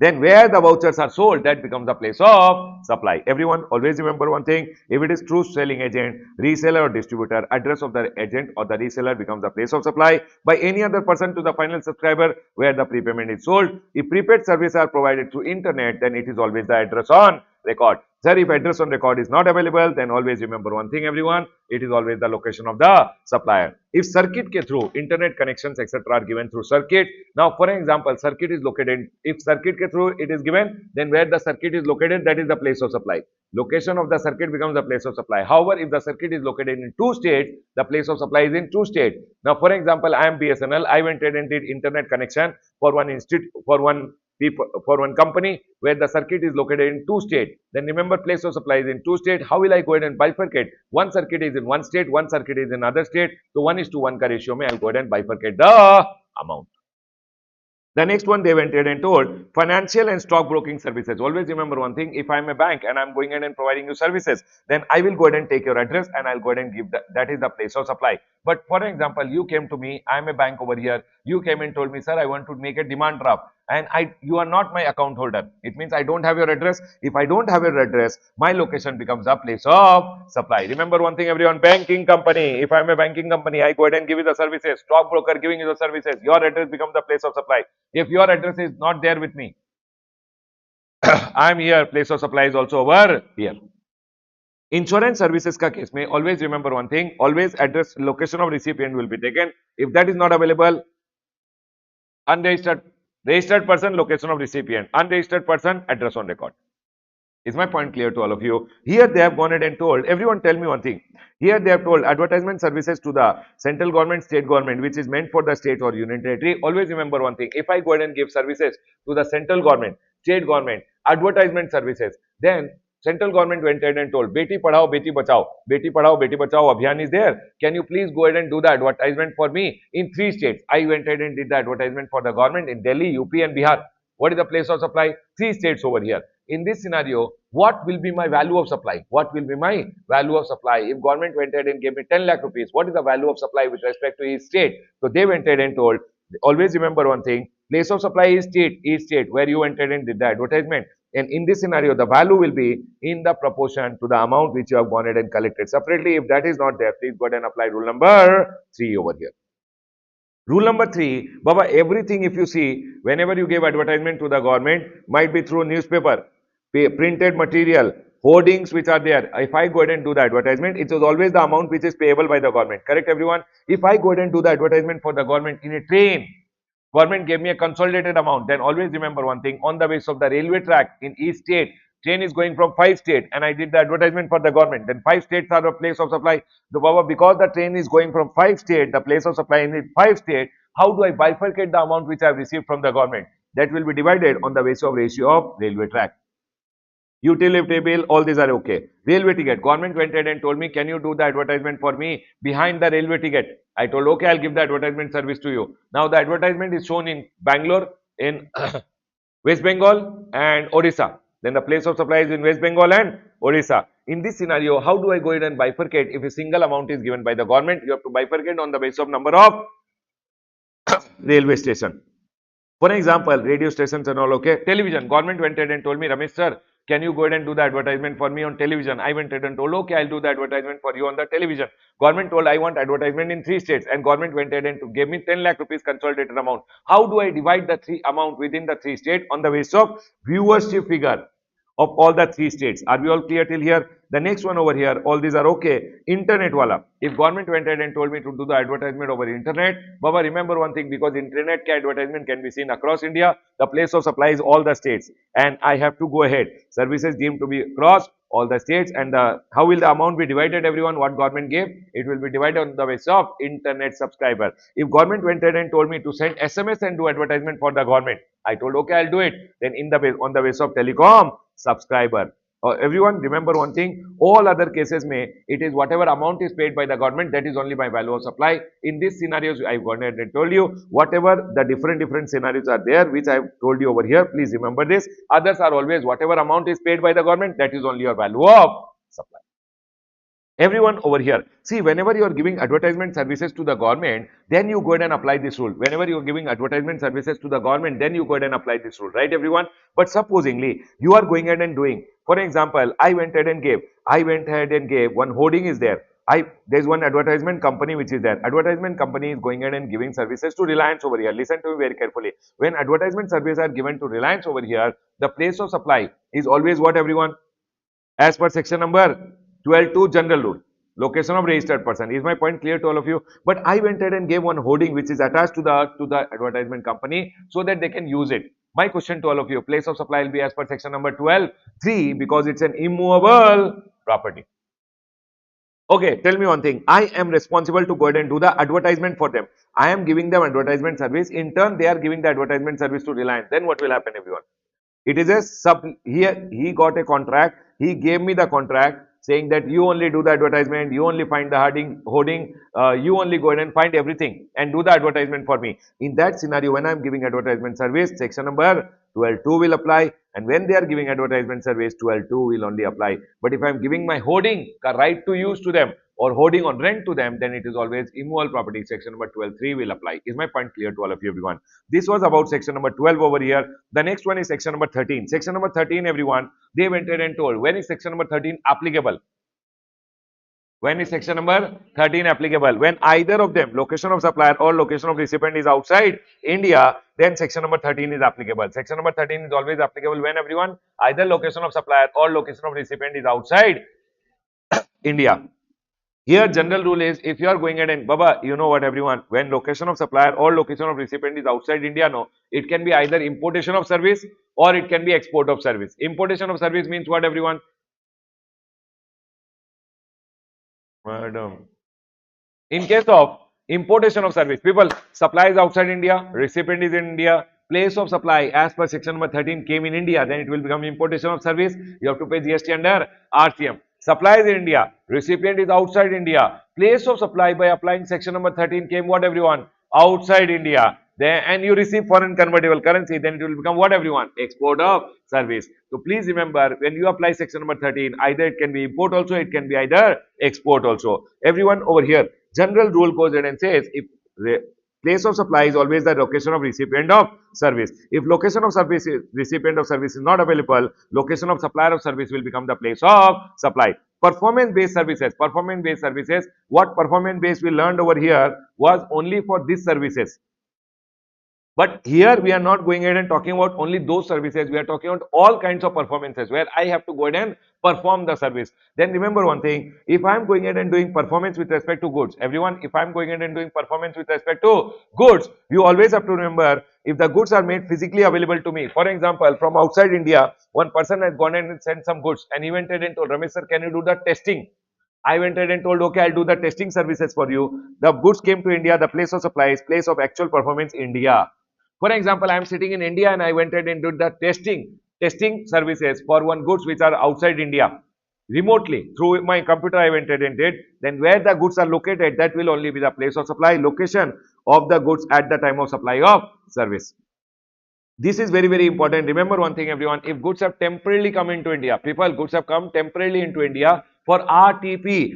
then where the vouchers are sold, that becomes the place of supply. Everyone, always remember one thing, if it is true selling agent, reseller or distributor, address of the agent or the reseller becomes the place of supply by any other person to the final subscriber where the prepayment is sold. If prepaid services are provided through internet, then it is always the address on record. Sir, if address on record is not available, then always remember one thing, everyone. It is always the location of the supplier. If circuit ke through internet connections etc. are given through circuit. Now, for example, circuit is located. If circuit ke through it is given, then where the circuit is located, that is the place of supply. Location of the circuit becomes the place of supply. However, if the circuit is located in two states, the place of supply is in two states. Now, for example, I am BSNL. I went and did internet connection for one institute, for one people, for one company where the circuit is located in two states. Then remember, place of supply is in two states. How will I go ahead and bifurcate? One circuit is in one state, one circuit is in another state. So 1:1 ka ratio mein I'll go ahead and bifurcate the amount. The next one, they went ahead and told financial and stockbroking services. Always remember one thing, if I'm a bank and I'm going ahead and providing you services, then I will go ahead and take your address and I'll go ahead and give that is the place of supply. But for example, you came to me, I'm a bank over here, you came and told me, sir, I want to make a demand draft and you are not my account holder. It means I don't have your address. If I don't have your address, my location becomes a place of supply. Remember one thing, everyone, banking company. If I'm a banking company, I go ahead and give you the services. Stockbroker giving you the services. Your address becomes the place of supply. If your address is not there with me, I am here, place of supply is also over here. Insurance services ka case may always remember one thing, always address location of recipient will be taken. If that is not available, unregistered, registered person, location of recipient, unregistered person, address on record. Is my point clear to all of you? Here they have gone ahead and told, everyone tell me one thing. Here they have told advertisement services to the central government, state government, which is meant for the state or union territory. Always remember one thing. If I go ahead and give services to the central government, state government, advertisement services, then central government went ahead and told, Beti Padhao, Beti Bachao, Beti Padhao, Beti Bachao Abhiyan is there. Can you please go ahead and do the advertisement for me in 3 states? I went ahead and did the advertisement for the government in Delhi, UP and Bihar. What is the place of supply? 3 states over here. In this scenario, what will be my value of supply? What will be my value of supply? If government went ahead and gave me 10 lakh rupees, what is the value of supply with respect to each state? So they went ahead and told, always remember one thing, place of supply is each state where you went ahead and did the advertisement. And in this scenario, the value will be in the proportion to the amount which you have gone ahead and collected separately. If that is not there, please go ahead and apply rule number 3 over here. Rule number 3, Baba, everything if you see, whenever you give advertisement to the government, might be through newspaper, printed material, hoardings which are there. If I go ahead and do the advertisement, it is always the amount which is payable by the government. Correct, everyone? If I go ahead and do the advertisement for the government in a train, government gave me a consolidated amount, then always remember one thing, on the basis of the railway track in each state, train is going from 5 states and I did the advertisement for the government, then 5 states are the place of supply. The Baba, because the train is going from 5 states, the place of supply in 5 states, how do I bifurcate the amount which I have received from the government? That will be divided on the basis of ratio of railway track. Utility bill, all these are okay. Railway ticket, government went ahead and told me, can you do the advertisement for me behind the railway ticket? I told, okay, I'll give the advertisement service to you. Now the advertisement is shown in Bangalore, in West Bengal and Odisha. Then the place of supply is in West Bengal and Odisha. In this scenario, how do I go ahead and bifurcate? If a single amount is given by the government, you have to bifurcate on the basis of number of railway station. For example, radio stations and all, okay. Television, government went ahead and told me, Ramesh sir, can you go ahead and do the advertisement for me on television? I went ahead and told, okay, I'll do the advertisement for you on the television. Government told, I want advertisement in 3 states and government went ahead and gave me 10 lakh rupees consolidated amount. How do I divide the 3 amount within the 3 states on the basis of viewership figure of all the 3 states? Are we all clear till here? The next one over here, all these are okay. Internet wala. If government went ahead and told me to do the advertisement over internet, Baba, remember one thing, because internet advertisement can be seen across India, the place of supply is all the states and I have to go ahead. Services deemed to be across all the states and how will the amount be divided, everyone? What government gave? It will be divided on the basis of internet subscriber. If government went ahead and told me to send SMS and do advertisement for the government, I told, okay, I'll do it. Then on the basis of telecom subscriber. Everyone remember one thing, all other cases may, it is whatever amount is paid by the government, that is only my value of supply. In these scenarios, I've gone ahead and told you, whatever the different scenarios are there, which I've told you over here, please remember this. Others are always whatever amount is paid by the government, that is only your value of supply. Everyone over here, see, whenever you are giving advertisement services to the government, then you go ahead and apply this rule. Whenever you are giving advertisement services to the government, then you go ahead and apply this rule, right, everyone? But supposingly, you are going ahead and doing, for example, I went ahead and gave one hoarding is there. There's one advertisement company which is there. Advertisement company is going ahead and giving services to Reliance over here. Listen to me very carefully. When advertisement services are given to Reliance over here, the place of supply is always what, everyone? as per section number 12.2 general rule. Location of registered person. Is my point clear to all of you? But I went ahead and gave one hoarding which is attached to the advertisement company so that they can use it. My question to all of you, place of supply will be as per section number 12.3 because it's an immovable property. Okay, tell me one thing. I am responsible to go ahead and do the advertisement for them. I am giving them advertisement service. In turn, they are giving the advertisement service to Reliance. Then what will happen, everyone? It is a sub. Here he got a contract. He gave me the contract saying that you only do the advertisement, you only find the hoarding, you only go ahead and find everything and do the advertisement for me. In that scenario, when I am giving advertisement service, section number 12.2 will apply, and when they are giving advertisement service, 12.2 will only apply. But if I am giving my hoarding, the right to use to them, or hoarding on rent to them, then it is always immovable property. Section number 12.3 will apply. Is my point clear to all of you, everyone? This was about section number 12 over here. The next one is section number 13. Section number 13, everyone, they went ahead and told, when is section number 13 applicable? When is section number 13 applicable? When either of them, location of supplier or location of recipient is outside India, then section number 13 is applicable. Section number 13 is always applicable when, everyone, either location of supplier or location of recipient is outside India. Here, general rule is, if you are going ahead and, Baba, you know what, everyone, when location of supplier or location of recipient is outside India, no, it can be either importation of service or it can be export of service. Importation of service means what, everyone? Madam. In case of importation of service, people, supply is outside India, recipient is in India, place of supply as per section number 13 came in India, then it will become importation of service. You have to pay GST under RCM. Supply is in India, recipient is outside India, place of supply by applying section number 13 came what, everyone? Outside India. Then, and you receive foreign convertible currency, then it will become what, everyone? Export of service. So please remember, when you apply section number 13, either it can be import also, it can be either export also. Everyone over here, general rule goes ahead and says, if the place of supply is always the location of recipient of service. If location of service is, recipient of service is not available, location of supplier of service will become the place of supply. Performance based services. Performance based services. What performance based we learned over here was only for these services. But here we are not going ahead and talking about only those services. We are talking about all kinds of performances where I have to go ahead and perform the service. Then remember one thing, if I am going ahead and doing performance with respect to goods, everyone, if I am going ahead and doing performance with respect to goods, you always have to remember if the goods are made physically available to me. For example, from outside India, one person has gone and sent some goods and he went ahead and told, Ramesh sir, can you do the testing? I went ahead and told, okay, I'll do the testing services for you. The goods came to India, the place of supplies, place of actual performance, India. For example, I am sitting in India and I went ahead and did the testing services for one goods which are outside India. Remotely, through my computer, I went ahead and did. Then where the goods are located, that will only be the place of supply, location of the goods at the time of supply of service. This is very, very important. Remember one thing, everyone. If goods have temporarily come into India, people, goods have come temporarily into India for RTP,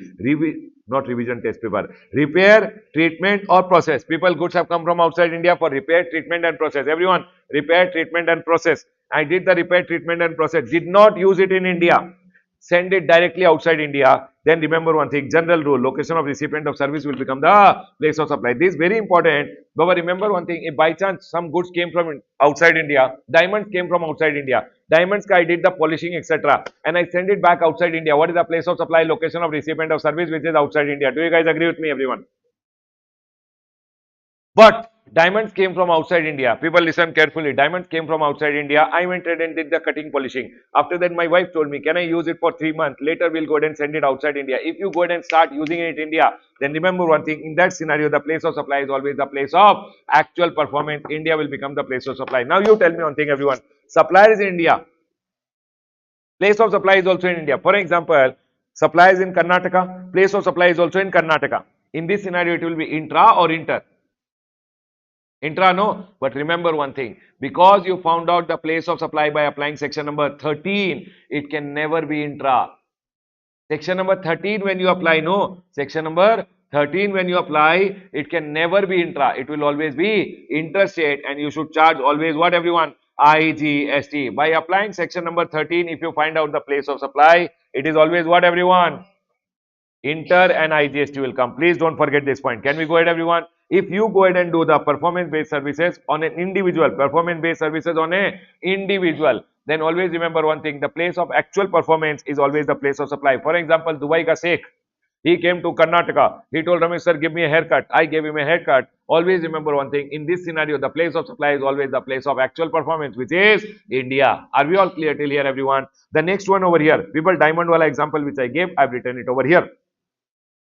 not revision test paper, repair, treatment or process. People, goods have come from outside India for repair, treatment and process. Everyone, repair, treatment and process. I did the repair, treatment and process. Did not use it in India. Send it directly outside India. Then remember one thing, general rule, location of recipient of service will become the place of supply. This is very important. But remember one thing, if by chance some goods came from outside India, diamonds came from outside India, diamonds I did the polishing, etc. and I send it back outside India, what is the place of supply, location of recipient of service which is outside India? Do you guys agree with me, everyone? But diamonds came from outside India. People listen carefully. Diamonds came from outside India. I went ahead and did the cutting polishing. After that, my wife told me, can I use it for 3 months? Later, we'll go ahead and send it outside India. If you go ahead and start using it in India, then remember one thing. In that scenario, the place of supply is always the place of actual performance. India will become the place of supply. Now, you tell me one thing, everyone. Supplier is in India. Place of supply is also in India. For example, supply is in Karnataka. Place of supply is also in Karnataka. In this scenario, it will be intra or inter. Intra, no, but remember one thing, because you found out the place of supply by applying section number 13, it can never be intra. Section number 13 when you apply, no, section number 13 when you apply, it can never be intra, it will always be interstate and you should charge always what, everyone? IGST. By applying section number 13, if you find out the place of supply, it is always what, everyone? Inter and IGST will come. Please don't forget this point. Can we go ahead, everyone? If you go ahead and do the performance-based services on an individual, performance-based services on a individual, then always remember one thing, the place of actual performance is always the place of supply. For example, Dubai ka Sheikh, he came to Karnataka. He told Ramesh sir, give me a haircut. I gave him a haircut. Always remember one thing. In this scenario, the place of supply is always the place of actual performance, which is India. Are we all clear till here, everyone? The next one over here, people diamond wala example which I gave, I've written it over here.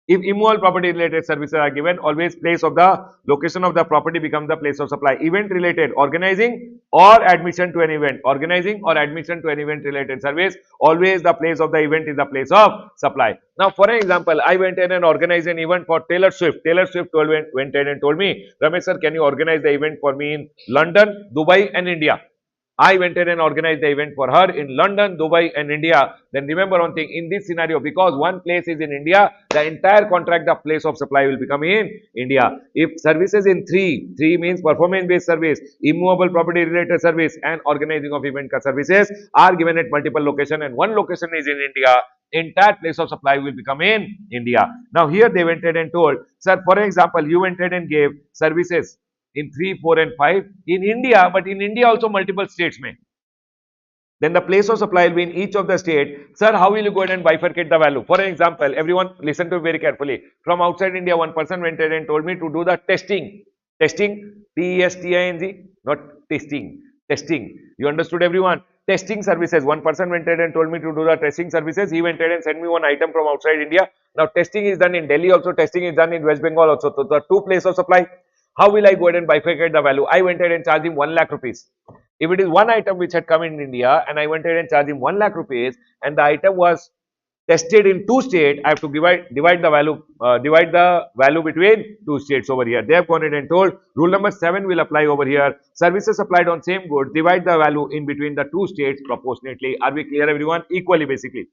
If immovable property related services are given, always place of the location of the property becomes the place of supply. Event related, organizing or admission to an event. Organizing or admission to an event related service, always the place of the event is the place of supply. Now, for an example, I went in and organized an event for Taylor Swift. Taylor Swift went in and told me, Ramesh sir, can you organize the event for me in London, Dubai and India? I went in and organized the event for her in London, Dubai and India. Then remember one thing, in this scenario, because one place is in India, the entire contract, the place of supply will become in India. If services in three means performance-based service, immovable property related service and organizing of event services are given at multiple location and one location is in India, entire place of supply will become in India. Now here they went ahead and told, sir, for example, you went ahead and gave services in 3, 4 and 5 in India, but in India also multiple states may. Then the place of supply will be in each of the state. Sir, how will you go ahead and bifurcate the value? For example, everyone listen to me very carefully. From outside India, one person went ahead and told me to do the testing. Testing, T-E-S-T-I-N-G, not testing. Testing. You understood everyone? Testing services. One person went ahead and told me to do the testing services. He went ahead and sent me one item from outside India. Now testing is done in Delhi also. Testing is done in West Bengal also. So the two places of supply. How will I go ahead and bifurcate the value? I went ahead and charged him 1 lakh rupees. If it is one item which had come in India and I went ahead and charged him 1 lakh rupees and the item was tested in two states, I have to divide the value between two states over here. They have gone ahead and told rule number 7 will apply over here. Services supplied on same goods, divide the value in between the two states proportionately. Are we clear, everyone? Equally, basically.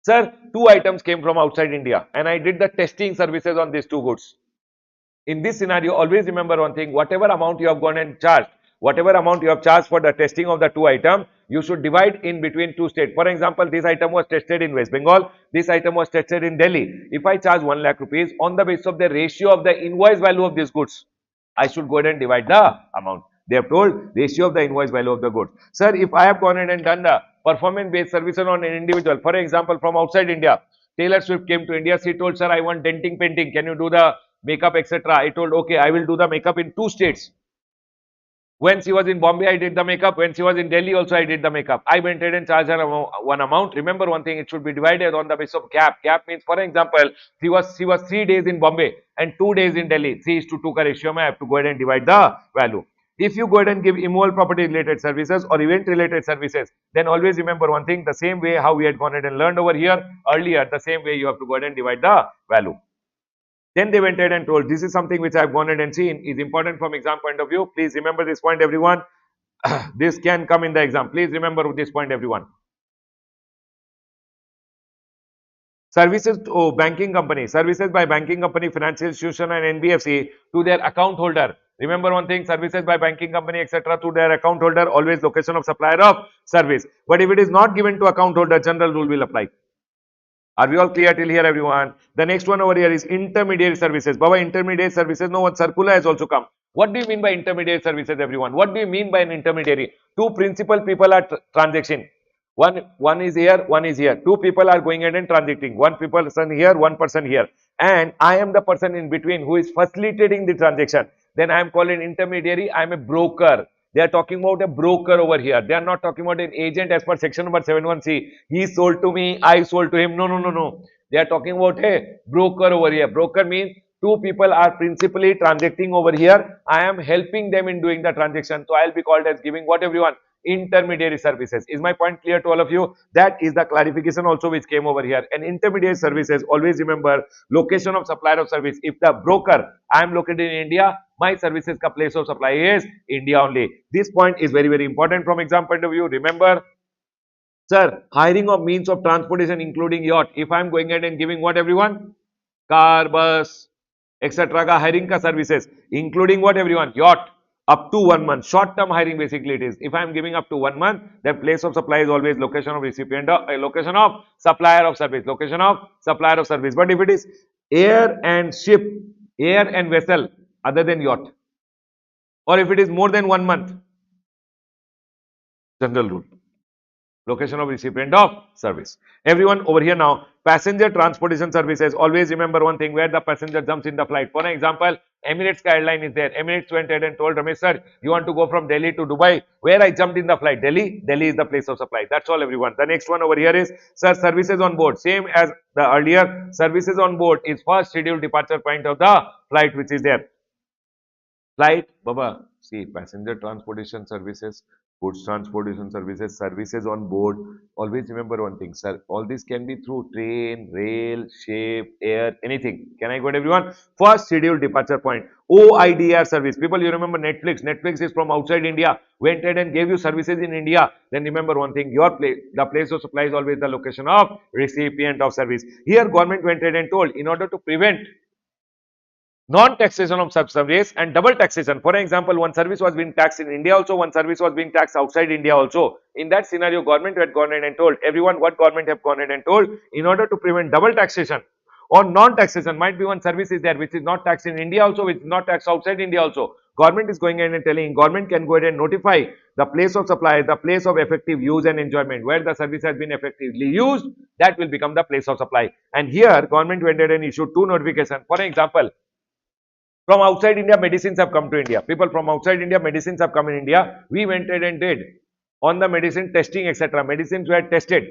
Sir, two items came from outside India and I did the testing services on these two goods. In this scenario, always remember one thing, whatever amount you have gone and charged, whatever amount you have charged for the testing of the two items, you should divide in between two states. For example, this item was tested in West Bengal, this item was tested in Delhi. If I charge 1 lakh rupees on the basis of the ratio of the invoice value of these goods, I should go ahead and divide the amount. They have told ratio of the invoice value of the goods. Sir, if I have gone ahead and done the performance-based services on an individual, for example, from outside India, Taylor Swift came to India, she told, sir, I want denting, painting, can you do the makeup, etc. I told, okay, I will do the makeup in two states. When she was in Bombay, I did the makeup. When she was in Delhi, also I did the makeup. I went ahead and charged her one amount. Remember one thing, it should be divided on the basis of gap. Gap means, for example, she was 3 days in Bombay and 2 days in Delhi. 3:2 ka ratio, I have to go ahead and divide the value. If you go ahead and give immovable property related services or event related services, then always remember one thing, the same way how we had gone ahead and learned over here earlier, the same way you have to go ahead and divide the value. Then they went ahead and told, this is something which I have gone ahead and seen is important from exam point of view. Please remember this point, everyone. This can come in the exam. Please remember this point, everyone. Services to banking company, services by banking company, financial institution and NBFC to their account holder. Remember one thing, services by banking company, etc. to their account holder, always location of supplier of service. But if it is not given to account holder, general rule will apply. Are we all clear till here, everyone? The next one over here is intermediary services. Baba, intermediary services, no, one circular has also come. What do you mean by intermediary services, everyone? What do you mean by an intermediary? Two principal people are transacting. One is here, one is here. Two people are going ahead and transacting. One person here, one person here. And I am the person in between who is facilitating the transaction. Then I am called an intermediary. I am a broker. They are talking about a broker over here. They are not talking about an agent as per section number 71C. He sold to me, I sold to him. No. They are talking about a broker over here. Broker means two people are principally transacting over here. I am helping them in doing the transaction. So I'll be called as giving what, everyone? Intermediary services. Is my point clear to all of you? That is the clarification also which came over here. And intermediary services, always remember location of supplier of service. If the broker, I am located in India, my services ka place of supply is India only. This point is very, very important from exam point of view. Remember, sir, hiring of means of transportation including yacht. If I am going ahead and giving what, everyone? Car, bus, etc. ka hiring ka services, including what, everyone? Yacht. Up to 1 month, short term hiring basically it is. If I am giving up to 1 month, then place of supply is always location of recipient, location of supplier of service, location of supplier of service. But if it is air and ship, air and vessel, other than yacht, or if it is more than 1 month, general rule. Location of recipient of service. Everyone over here now, passenger transportation services. Always remember one thing, where the passenger jumps in the flight. For an example, Emirates airline is there. Emirates went ahead and told Ramesh sir, you want to go from Delhi to Dubai. Where I jumped in the flight? Delhi. Delhi is the place of supply. That's all, everyone. The next one over here is, sir, services on board. Same as the earlier, services on board is first scheduled departure point of the flight which is there. Flight, Baba, see, passenger transportation services, goods transportation services, services on board. Always remember one thing, sir. All this can be through train, rail, ship, air, anything. Can I go to everyone? First scheduled departure point. OIDR service. People, you remember Netflix. Netflix is from outside India. Went ahead and gave you services in India. Then remember one thing, your place, the place of supply is always the location of recipient of service. Here, government went ahead and told, in order to prevent non-taxation of such service and double taxation. For example, one service was being taxed in India also, one service was being taxed outside India also. In that scenario, government had gone ahead and told everyone, what government have gone ahead and told, in order to prevent double taxation or non-taxation, might be one service is there which is not taxed in India also, which is not taxed outside India also. Government is going ahead and telling, government can go ahead and notify the place of supply, the place of effective use and enjoyment, where the service has been effectively used, that will become the place of supply. And here, government went ahead and issued two notifications. For example, from outside India, medicines have come to India. People from outside India, medicines have come in India. We went ahead and did on the medicine testing, etc. Medicines were tested.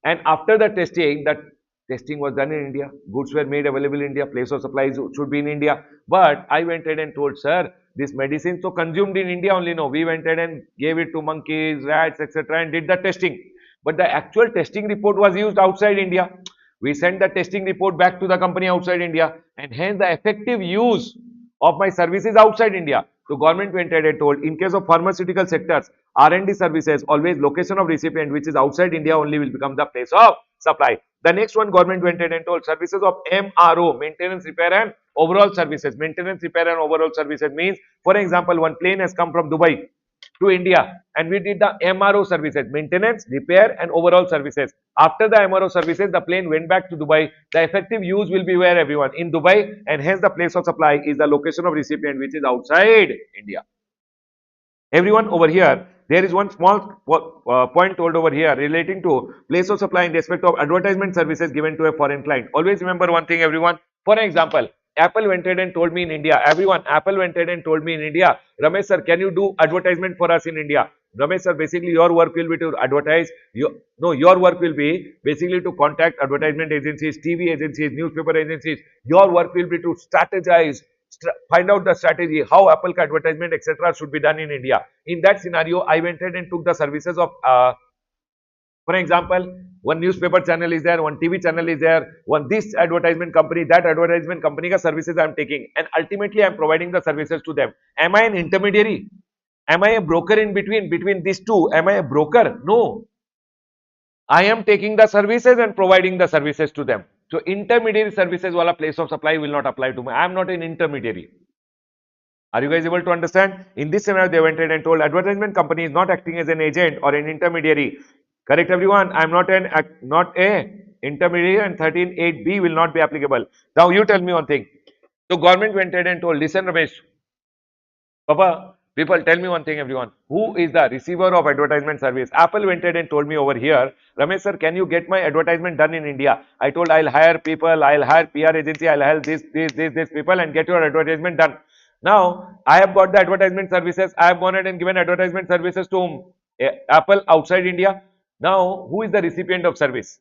And after the testing was done in India. Goods were made available in India. Place of supplies should be in India. But I went ahead and told, sir, this medicine so consumed in India only. No, we went ahead and gave it to monkeys, rats, etc. and did the testing. But the actual testing report was used outside India. We sent the testing report back to the company outside India, and hence the effective use of my services outside India. So government went ahead and told, in case of pharmaceutical sectors, R&D services, always location of recipient which is outside India only will become the place of supply. The next one, government went ahead and told, services of MRO, maintenance, repair and overall services. Maintenance, repair and overall services means, for example, one plane has come from Dubai to India, and we did the MRO services, maintenance, repair and overall services. After the MRO services, the plane went back to Dubai. The effective use will be where, everyone? In Dubai, and hence the place of supply is the location of recipient which is outside India. Everyone over here, there is one small point told over here relating to place of supply in respect of advertisement services given to a foreign client. Always remember one thing, everyone. For example, Apple went ahead and told me in India, everyone, Apple went ahead and told me in India, Ramesh sir, can you do advertisement for us in India? Ramesh sir, basically your work will be to advertise, your work will be basically to contact advertisement agencies, TV agencies, newspaper agencies. Your work will be to strategize, find out the strategy, how Apple advertisement, etc. should be done in India. In that scenario, I went ahead and took the services of, for example, one newspaper channel is there, one TV channel is there, one this advertisement company, that advertisement company ka services I am taking, and ultimately I am providing the services to them. Am I an intermediary? Am I a broker in between these two? Am I a broker? No. I am taking the services and providing the services to them. So intermediary services wala place of supply will not apply to me. I am not an intermediary. Are you guys able to understand? In this scenario, they went ahead and told advertisement company is not acting as an agent or an intermediary. Correct, everyone? I am not a intermediary, and 13(8)(b) will not be applicable. Now you tell me one thing. So government went ahead and told, listen, Ramesh, Papa, people, tell me one thing, everyone. Who is the receiver of advertisement service? Apple went ahead and told me over here, Ramesh sir, can you get my advertisement done in India? I told, I'll hire people, I'll hire PR agency, I'll hire this people and get your advertisement done. Now, I have got the advertisement services. I have gone ahead and given advertisement services to whom? Apple outside India. Now, who is the recipient of service?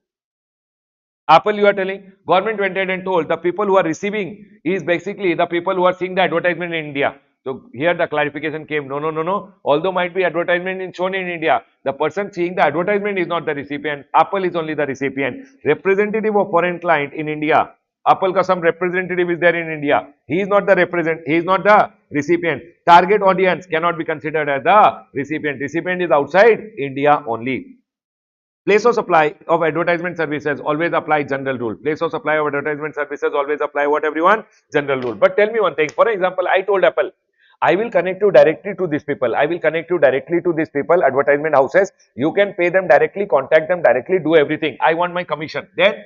Apple, you are telling. Government went ahead and told the people who are receiving is basically the people who are seeing the advertisement in India. So here the clarification came, no. Although might be advertisement shown in India, the person seeing the advertisement is not the recipient. Apple is only the recipient. Representative of foreign client in India. Apple ka some representative is there in India. He is not the recipient. Target audience cannot be considered as the recipient. Recipient is outside India only. Place of supply of advertisement services always apply general rule. Place of supply of advertisement services always apply what, everyone? General rule. But tell me one thing. For example, I told Apple, I will connect you directly to these people. I will connect you directly to these people, advertisement houses. You can pay them directly, contact them directly, do everything. I want my commission. Then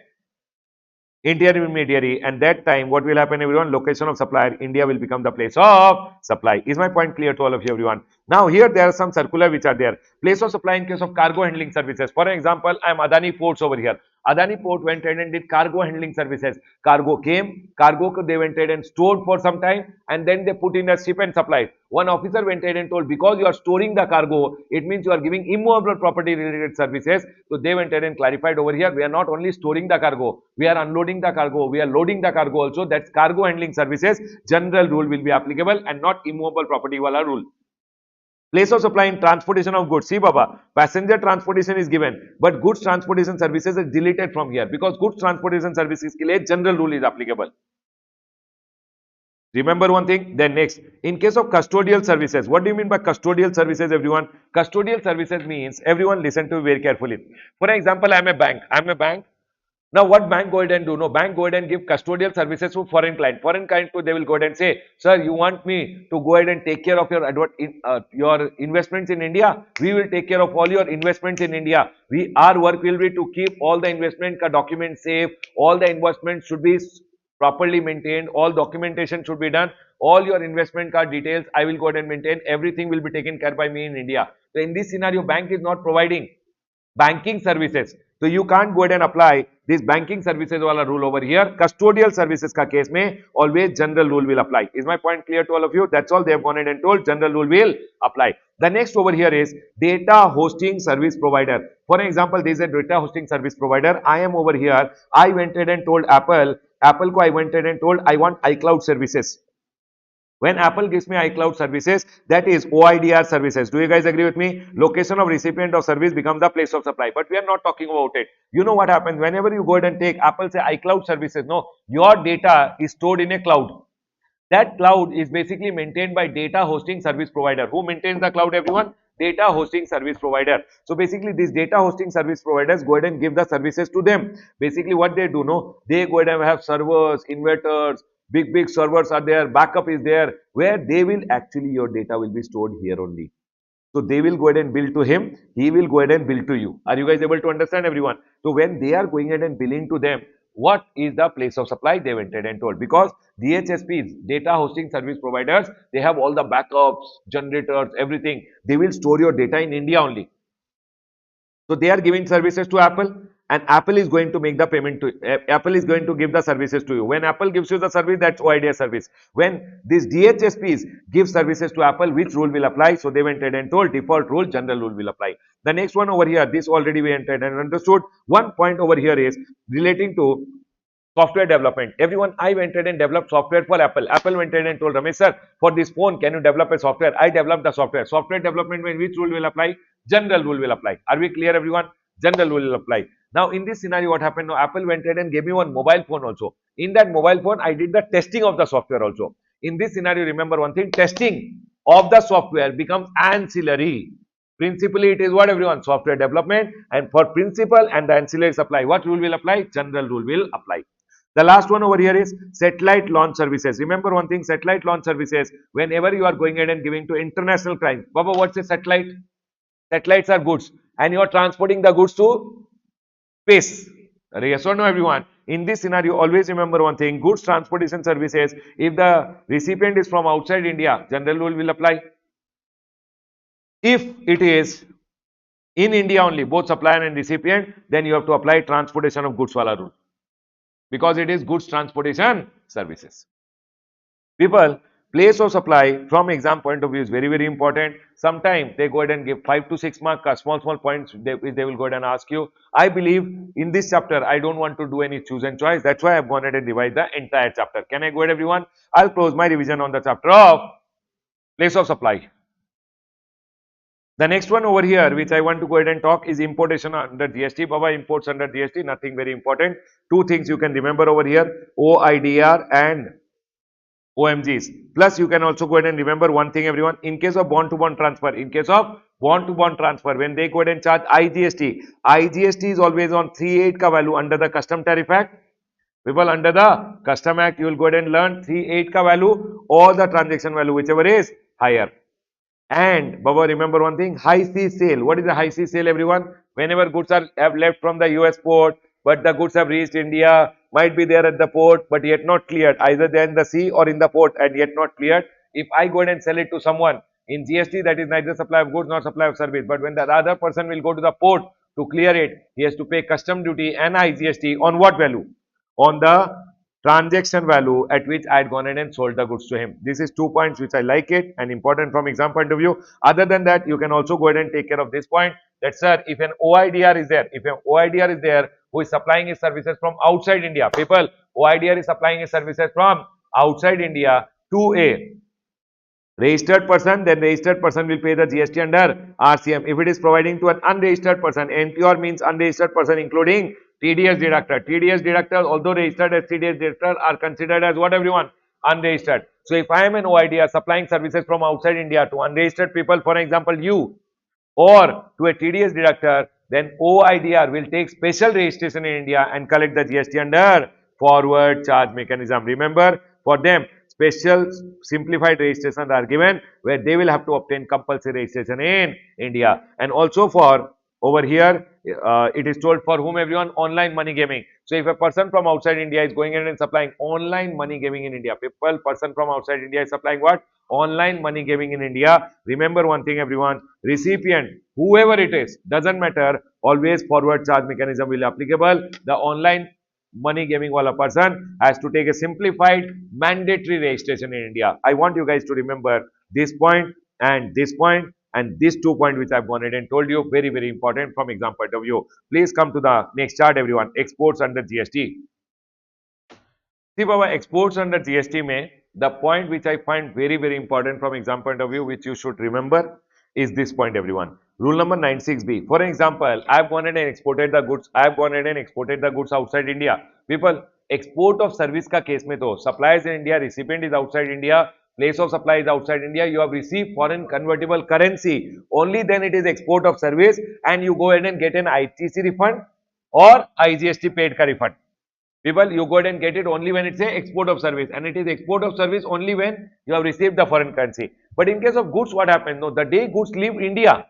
intermediary, and that time what will happen everyone? Location of supplier, India will become the place of supply. Is my point clear to all of you everyone? Now here there are some circular which are there. Place of supply in case of cargo handling services. For example, I am Adani Ports over here. Adani Port went ahead and did cargo handling services. Cargo came, cargo they went ahead and stored for some time, and then they put in a ship and supplied. One officer went ahead and told, because you are storing the cargo, it means you are giving immovable property related services. So they went ahead and clarified over here, we are not only storing the cargo, we are unloading the cargo, we are loading the cargo also. That's cargo handling services. General rule will be applicable and not immovable property wala rule. Place of supply in transportation of goods. See, Baba, passenger transportation is given, but goods transportation services is deleted from here because goods transportation services ke liye general rule is applicable. Remember one thing. Then next, in case of custodial services, what do you mean by custodial services, everyone? Custodial services means, everyone listen to me very carefully. For example, I am a bank. I am a bank. Now, what bank go ahead and do? No, bank go ahead and give custodial services to foreign client. Foreign client, too, they will go ahead and say, sir, you want me to go ahead and take care of your investments in India? We will take care of all your investments in India. Our work will be to keep all the investment documents safe. All the investments should be properly maintained. All documentation should be done. All your investment card details, I will go ahead and maintain. Everything will be taken care by me in India. So, in this scenario, bank is not providing banking services. So you can't go ahead and apply this banking services wala rule over here. Custodial services ka case mein always general rule will apply. Is my point clear to all of you? That's all they have gone ahead and told. General rule will apply. The next over here is data hosting service provider. For example, there is a data hosting service provider. I am over here. I went ahead and told Apple ko I went ahead and told I want iCloud services. When Apple gives me iCloud services, that is OIDR services. Do you guys agree with me? Location of recipient of service becomes the place of supply. But we are not talking about it. You know what happens? Whenever you go ahead and take Apple say iCloud services, no, your data is stored in a cloud. That cloud is basically maintained by data hosting service provider. Who maintains the cloud, everyone? Data hosting service provider. So basically these data hosting service providers go ahead and give the services to them. Basically what they do, no, they go ahead and have servers, inverters, big servers are there, backup is there, where they will actually, your data will be stored here only. So they will go ahead and bill to him, he will go ahead and bill to you. Are you guys able to understand, everyone? So when they are going ahead and billing to them, what is the place of supply, they went ahead and told. Because DHSPs, data hosting service providers, they have all the backups, generators, everything. They will store your data in India only. So they are giving services to Apple, and Apple is going to make the payment to Apple is going to give the services to you. When Apple gives you the service, that's OIDS service. When these DHSPs give services to Apple, which rule will apply? So they went ahead and told default rule, general rule will apply. The next one over here, this already we entered and understood. One point over here is relating to software development. Everyone, I went ahead and developed software for Apple. Apple went ahead and told Ramesh sir, for this phone, can you develop a software? I developed the software. Software development, when which rule will apply? General rule will apply. Are we clear, everyone? General rule will apply. Now, in this scenario, what happened? Now, Apple went ahead and gave me one mobile phone also. In that mobile phone, I did the testing of the software also. In this scenario, remember one thing, testing of the software becomes ancillary. Principally, it is what, everyone? Software development, and for principal and the ancillary supply, what rule will apply? General rule will apply. The last one over here is satellite launch services. Remember one thing, satellite launch services, whenever you are going ahead and giving to international clients. Baba, what's a satellite? Satellites are goods, and you are transporting the goods to space. Yes or no, everyone? In this scenario, always remember one thing, goods transportation services, if the recipient is from outside India, general rule will apply. If it is in India only, both supplier and recipient, then you have to apply transportation of goods wala rule, because it is goods transportation services. People, place of supply from exam point of view is very important. Sometimes they go ahead and give 5 to 6 mark small points, they will go ahead and ask you. I believe in this chapter I don't want to do any choose and choice. That's why I've gone ahead and revised the entire chapter. Can I go ahead, everyone? I'll close my revision on the chapter of place of supply. The next one over here, which I want to go ahead and talk, is importation under GST. Baba, imports under GST, nothing very important. Two things you can remember over here, OIDR and OMGs. Plus, you can also go ahead and remember one thing, everyone. In case of bond-to-bond transfer, when they go ahead and charge IGST, IGST is always on 3.8 ka value under the Custom Tariff Act. People, under the Custom Act, you will go ahead and learn 3.8 ka value or the transaction value, whichever is higher. And Baba, remember one thing, high sea sale. What is the high sea sale, everyone? Whenever goods have left from the US port, but the goods have reached India, might be there at the port, but yet not cleared. Either they're in the sea or in the port and yet not cleared. If I go ahead and sell it to someone in GST, that is neither supply of goods nor supply of service. But when the other person will go to the port to clear it, he has to pay custom duty and IGST on what value? On the transaction value at which I had gone ahead and sold the goods to him. This is 2 points which I like it and important from exam point of view. Other than that, you can also go ahead and take care of this point that, sir, if an OIDR is there, who is supplying his services from outside India, people, OIDR is supplying his services from outside India to a registered person, then registered person will pay the GST under RCM. If it is providing to an unregistered person, NPR means unregistered person including TDS deductor. TDS deductors, although registered as TDS deductor, are considered as what, everyone? Unregistered. So if I am an OIDR supplying services from outside India to unregistered people, for example, you, or to a TDS deductor, then OIDR will take special registration in India and collect the GST under forward charge mechanism. Remember, for them, special simplified registrations are given where they will have to obtain compulsory registration in India. And also for over here, it is told for whom, everyone? Online money gaming. So if a person from outside India is going in and supplying online money gaming in India, people, person from outside India is supplying what? Online money gaming in India. Remember one thing, everyone, recipient, whoever it is, doesn't matter, always forward charge mechanism will be applicable. The online money gaming wala person has to take a simplified mandatory registration in India. I want you guys to remember this point and this point and these 2 points which I've gone ahead and told you, very, very important from exam point of view. Please come to the next chart, everyone. Exports under GST. See, Baba, exports under GST may, the point which I find very, very important from exam point of view, which you should remember, is this point, everyone. Rule number 96B. For example, I have gone ahead and exported the goods. Outside India. People, export of service ka case mein to supply is in India, recipient is outside India, place of supply is outside India. You have received foreign convertible currency. Only then it is export of service, and you go ahead and get an ITC refund or IGST paid ka refund. People, you go ahead and get it only when it's a export of service, and it is export of service only when you have received the foreign currency. But in case of goods, what happens? No, the day goods leave India,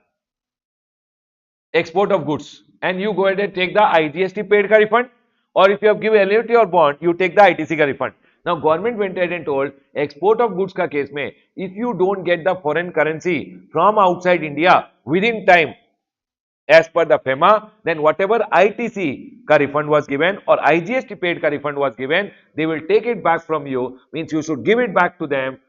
export of goods, and you go ahead and take the IGST paid ka refund, or if you have given annuity or bond, you take the ITC ka refund. Now, government went ahead and told export of goods ka case mein, if you don't get the foreign currency from outside India within time, as per the FEMA, then whatever ITC ka refund was given or IGST paid ka refund was given, they will take it back from you. Means you should give it back to them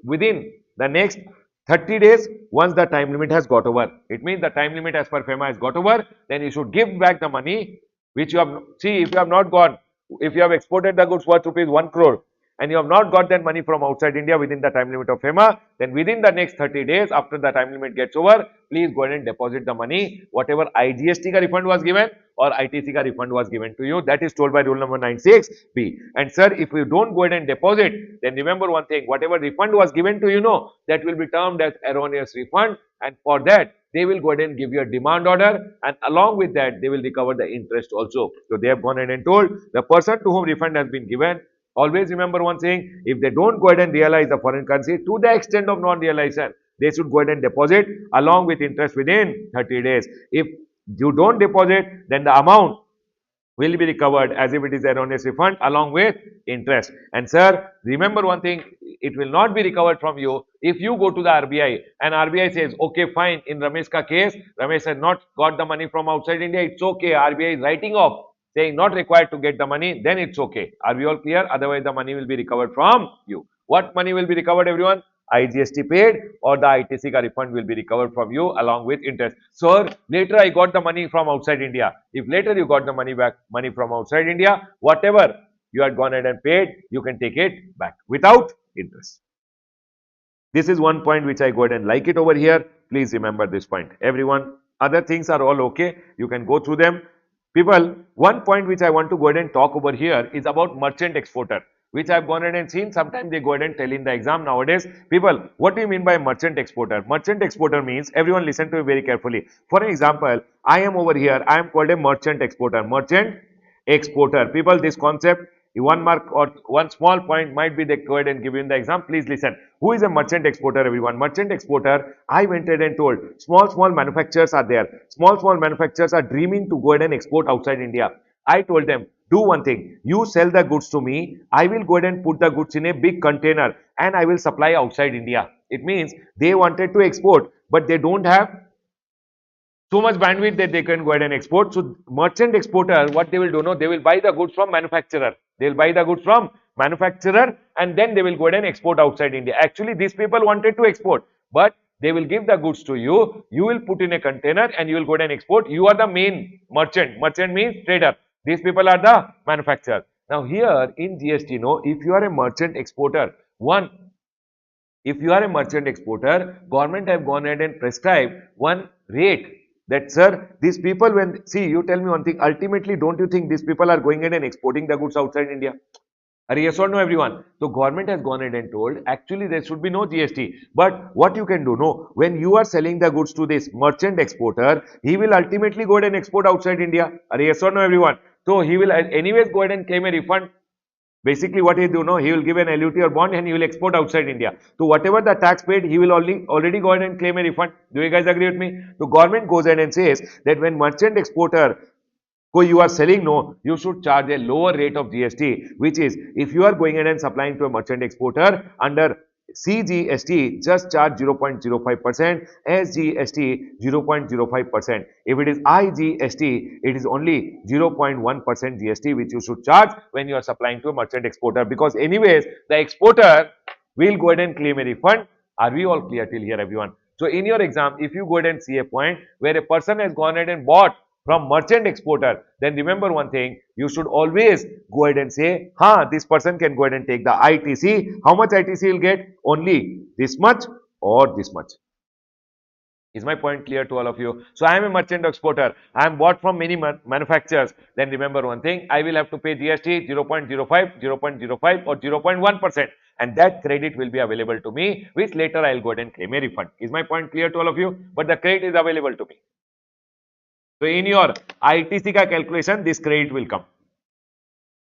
within the next 30 days once the time limit has got over. It means the time limit as per FEMA has got over, then you should give back the money which you have. See, if you have not gone, if you have exported the goods worth rupees 1 crore and you have not got that money from outside India within the time limit of FEMA, then within the next 30 days after the time limit gets over, please go ahead and deposit the money, whatever IGST ka refund was given or ITC ka refund was given to you. That is told by rule number 96B. And sir, if you don't go ahead and deposit, then remember one thing, whatever refund was given to you, that will be termed as erroneous refund, and for that, they will go ahead and give you a demand order, and along with that, they will recover the interest also. So they have gone ahead and told the person to whom refund has been given, always remember one thing, if they don't go ahead and realize the foreign currency to the extent of non-realization, they should go ahead and deposit along with interest within 30 days. If you don't deposit, then the amount will be recovered as if it is erroneous refund along with interest. And sir, remember one thing, it will not be recovered from you if you go to the RBI and RBI says, okay, fine, in Ramesh ka case, Ramesh has not got the money from outside India, it's okay, RBI is writing off, saying not required to get the money, then it's okay. Are we all clear? Otherwise, the money will be recovered from you. What money will be recovered, everyone? IGST paid or the ITC ka refund will be recovered from you along with interest. Sir, later I got the money from outside India. If later you got the money from outside India, whatever you had gone ahead and paid, you can take it back without interest. This is one point which I go ahead and like it over here. Please remember this point. Everyone, other things are all okay. You can go through them. People, one point which I want to go ahead and talk over here is about merchant exporter, which I've gone ahead and seen. Sometimes they go ahead and tell in the exam nowadays. People, what do you mean by merchant exporter? Merchant exporter means, everyone listen to me very carefully. For example, I am over here, I am called a merchant exporter. Merchant exporter. People, this concept, one mark or one small point might be they go ahead and give you in the exam. Please listen. Who is a merchant exporter, everyone? Merchant exporter, I went ahead and told, small manufacturers are there. Small manufacturers are dreaming to go ahead and export outside India. I told them, do one thing, you sell the goods to me, I will go ahead and put the goods in a big container and I will supply outside India. It means they wanted to export, but they don't have so much bandwidth that they can go ahead and export. So merchant exporter, what they will do, no, they will buy the goods from manufacturer. They will buy the goods from manufacturer and then they will go ahead and export outside India. Actually, these people wanted to export, but they will give the goods to you. You will put in a container and you will go ahead and export. You are the main merchant. Merchant means trader. These people are the manufacturer. Now here in GST, no, if you are a merchant exporter, one, if you are a merchant exporter, government have gone ahead and prescribed one rate that, sir, these people, when, see, you tell me one thing, ultimately, don't you think these people are going ahead and exporting the goods outside India? Are yes or no, everyone? So government has gone ahead and told, actually there should be no GST. But what you can do, no, when you are selling the goods to this merchant exporter, he will ultimately go ahead and export outside India. Are yes or no, everyone? So he will anyways go ahead and claim a refund. Basically, what he do, no, he will give an LUT or bond and he will export outside India. So whatever the tax paid, he will already go ahead and claim a refund. Do you guys agree with me? So government goes ahead and says that when merchant exporter so you are selling, no, you should charge a lower rate of GST, which is if you are going ahead and supplying to a merchant exporter under CGST, just charge 0.05%, SGST 0.05%. If it is IGST, it is only 0.1% GST which you should charge when you are supplying to a merchant exporter, because anyways the exporter will go ahead and claim a refund. Are we all clear till here, everyone? So in your exam, if you go ahead and see a point where a person has gone ahead and bought from merchant exporter, then remember one thing, you should always go ahead and say, this person can go ahead and take the ITC. How much ITC will get? Only this much or this much. Is my point clear to all of you? So I am a merchant exporter. I am bought from many manufacturers. Then remember one thing, I will have to pay GST 0.05, 0.05 or 0.1%. And that credit will be available to me, which later I will go ahead and claim a refund. Is my point clear to all of you? But the credit is available to me. So in your ITC ka calculation, this credit will come.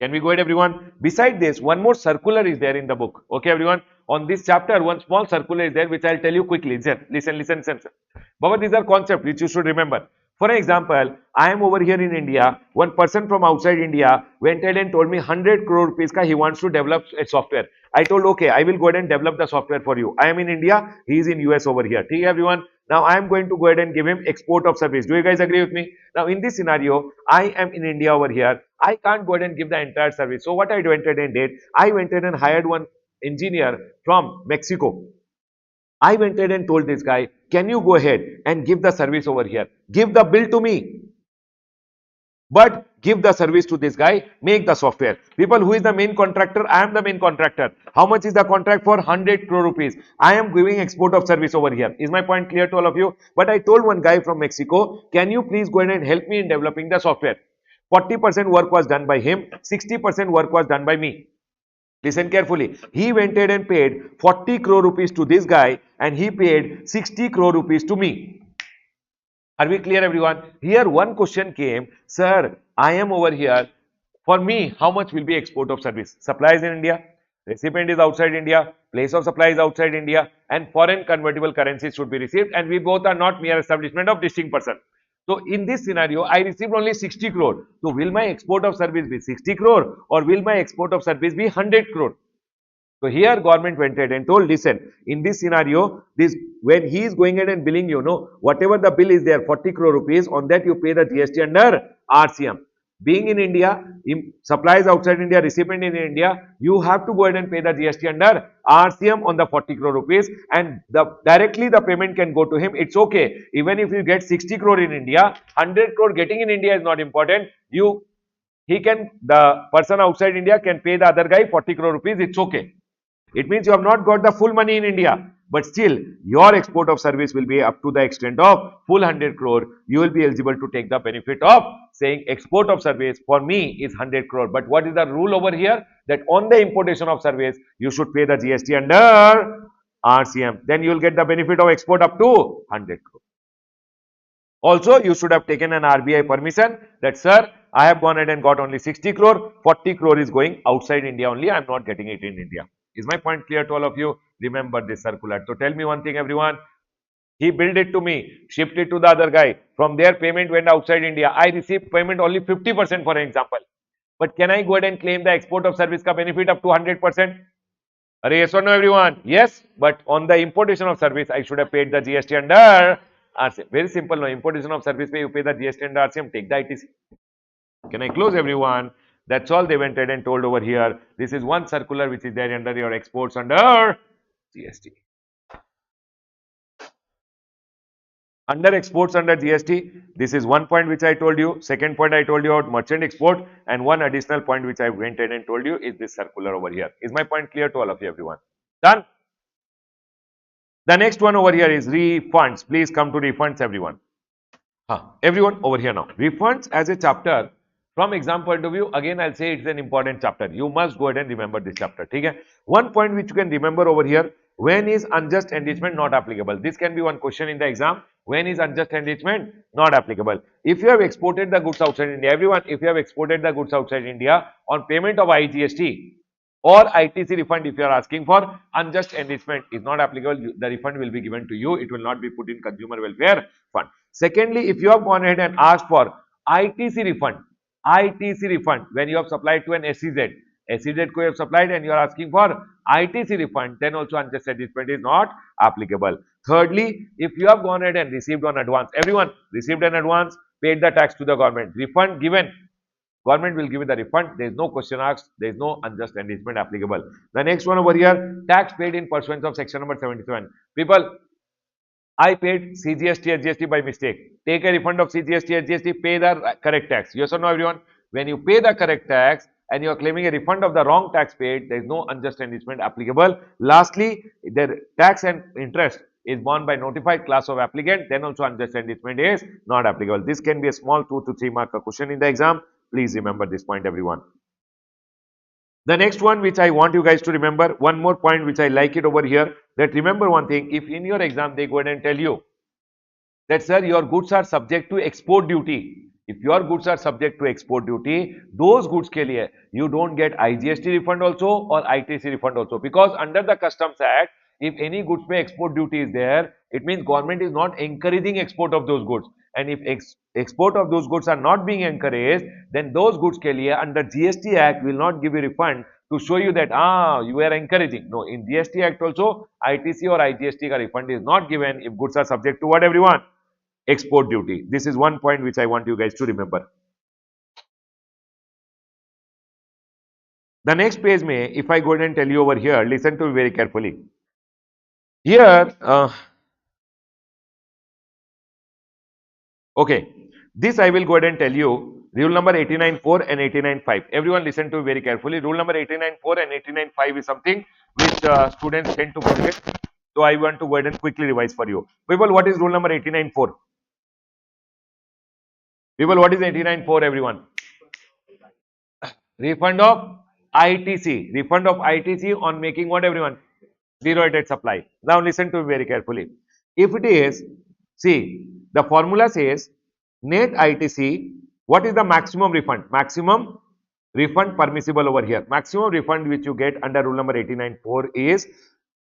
Can we go ahead, everyone? Beside this, one more circular is there in the book. Okay, everyone? On this chapter, one small circular is there, which I'll tell you quickly. Listen. Baba, these are concepts which you should remember. For example, I am over here in India. One person from outside India went ahead and told me 100 crore rupees ka he wants to develop a software. I told, okay, I will go ahead and develop the software for you. I am in India. He is in US over here. Okay, everyone? Now, I am going to go ahead and give him export of service. Do you guys agree with me? Now, in this scenario, I am in India over here. I can't go ahead and give the entire service. So, what I went ahead and did, I went ahead and hired one engineer from Mexico. I went ahead and told this guy, can you go ahead and give the service over here? Give the bill to me. But give the service to this guy, make the software. People, who is the main contractor? I am the main contractor. How much is the contract for? 100 crore rupees. I am giving export of service over here. Is my point clear to all of you? But I told one guy from Mexico, can you please go ahead and help me in developing the software? 40% work was done by him, 60% work was done by me. Listen carefully. He went ahead and paid 40 crore rupees to this guy and he paid 60 crore rupees to me. Are we clear, everyone? Here one question came, sir, I am over here. For me, how much will be export of service? Supply is in India, recipient is outside India, place of supply is outside India, and foreign convertible currencies should be received, and we both are not mere establishment of distinct person. So in this scenario, I received only 60 crore. So will my export of service be 60 crore or will my export of service be 100 crore? So here government went ahead and told, listen, in this scenario, this when he is going ahead and billing you, know, whatever the bill is there, 40 crore rupees, on that you pay the GST under RCM. Being in India, supplies outside India, recipient in India, you have to go ahead and pay the GST under RCM on the 40 crore rupees, and directly the payment can go to him. It's okay. Even if you get 60 crore in India, 100 crore getting in India is not important. The person outside India can pay the other guy 40 crore rupees. It's okay. It means you have not got the full money in India, but still your export of service will be up to the extent of full 100 crore. You will be eligible to take the benefit of saying export of service for me is 100 crore. But what is the rule over here? That on the importation of service, you should pay the GST under RCM. Then you will get the benefit of export up to 100 crore. Also, you should have taken an RBI permission that, sir, I have gone ahead and got only 60 crore, 40 crore is going outside India only, I am not getting it in India. Is my point clear to all of you? Remember this circular. So tell me one thing, everyone. He billed it to me, shipped it to the other guy. From there, payment went outside India. I received payment only 50% for example. But can I go ahead and claim the export of service ka benefit up to 100%? Are yes or no, everyone? Yes, but on the importation of service, I should have paid the GST under RCM. Very simple, no. Importation of service, you pay the GST under RCM, take the ITC. Can I close, everyone? That's all they went ahead and told over here. This is one circular which is there under your exports under GST. Under exports under GST, this is one point which I told you. Second point I told you about merchant export, and one additional point which I went ahead and told you is this circular over here. Is my point clear to all of you, everyone? Done? The next one over here is refunds. Please come to refunds, everyone. Everyone over here now. Refunds as a chapter, from exam point of view, again I'll say it's an important chapter. You must go ahead and remember this chapter. Okay? One point which you can remember over here, when is unjust enrichment not applicable? This can be one question in the exam. When is unjust enrichment not applicable? If you have exported the goods outside India, everyone, if you have exported the goods outside India on payment of IGST or ITC refund, if you are asking for, unjust enrichment is not applicable. The refund will be given to you. It will not be put in consumer welfare fund. Secondly, if you have gone ahead and asked for ITC refund, when you have supplied to an SEZ ko you have supplied and you are asking for ITC refund, then also unjust enrichment is not applicable. Thirdly, if you have gone ahead and received on advance, everyone received an advance, paid the tax to the government, refund given, government will give you the refund. There is no question asked. There is no unjust enrichment applicable. The next one over here, tax paid in pursuance of section number 77. People, I paid CGST, SGST by mistake. Take a refund of CGST, SGST, pay the correct tax. Yes or no, everyone? When you pay the correct tax and you are claiming a refund of the wrong tax paid, there is no unjust enrichment applicable. Lastly, the tax and interest is borne by notified class of applicant, then also unjust enrichment is not applicable. This can be a small 2 to 3 mark question in the exam. Please remember this point, everyone. The next one which I want you guys to remember, one more point which I like it over here, that remember one thing, if in your exam they go ahead and tell you that sir, your goods are subject to export duty. If your goods are subject to export duty, those goods ke liye you don't get IGST refund also or ITC refund also, because under the Customs Act, if any goods pay export duty is there, it means government is not encouraging export of those goods. And if export of those goods are not being encouraged, then those goods ke liye under GST Act will not give you refund to show you that you are encouraging. No, in GST Act also ITC or IGST ka refund is not given if goods are subject to what, everyone? Export duty. This is one point which I want you guys to remember. The next page may, if I go ahead and tell you over here, listen to me very carefully. Here, okay, this I will go ahead and tell you, rule number 89.4 and 89.5. Everyone listen to me very carefully. Rule number 89.4 and 89.5 is something which students tend to forget. So I want to go ahead and quickly revise for you. People, what is rule number 89.4? People, what is 89.4, everyone? Refund of ITC. Refund of ITC on making what, everyone? Zero-rated supply. Now listen to me very carefully. If it is, see, the formula says net ITC, what is the maximum refund? Maximum refund permissible over here. Maximum refund which you get under rule number 89.4 is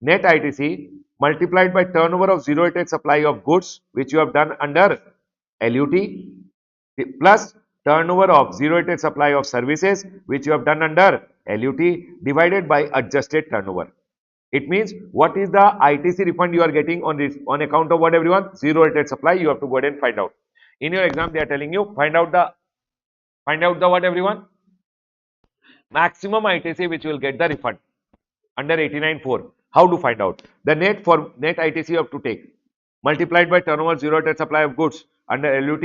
net ITC multiplied by turnover of zero-rated supply of goods which you have done under LUT plus turnover of zero-rated supply of services which you have done under LUT divided by adjusted turnover. It means what is the ITC refund you are getting on this on account of what, everyone? Zero-rated supply. You have to go ahead and find out. In your exam, they are telling you find out the what, everyone? Maximum ITC which you will get the refund under 89.4. How to find out? The net ITC you have to take multiplied by turnover zero-rated supply of goods under LUT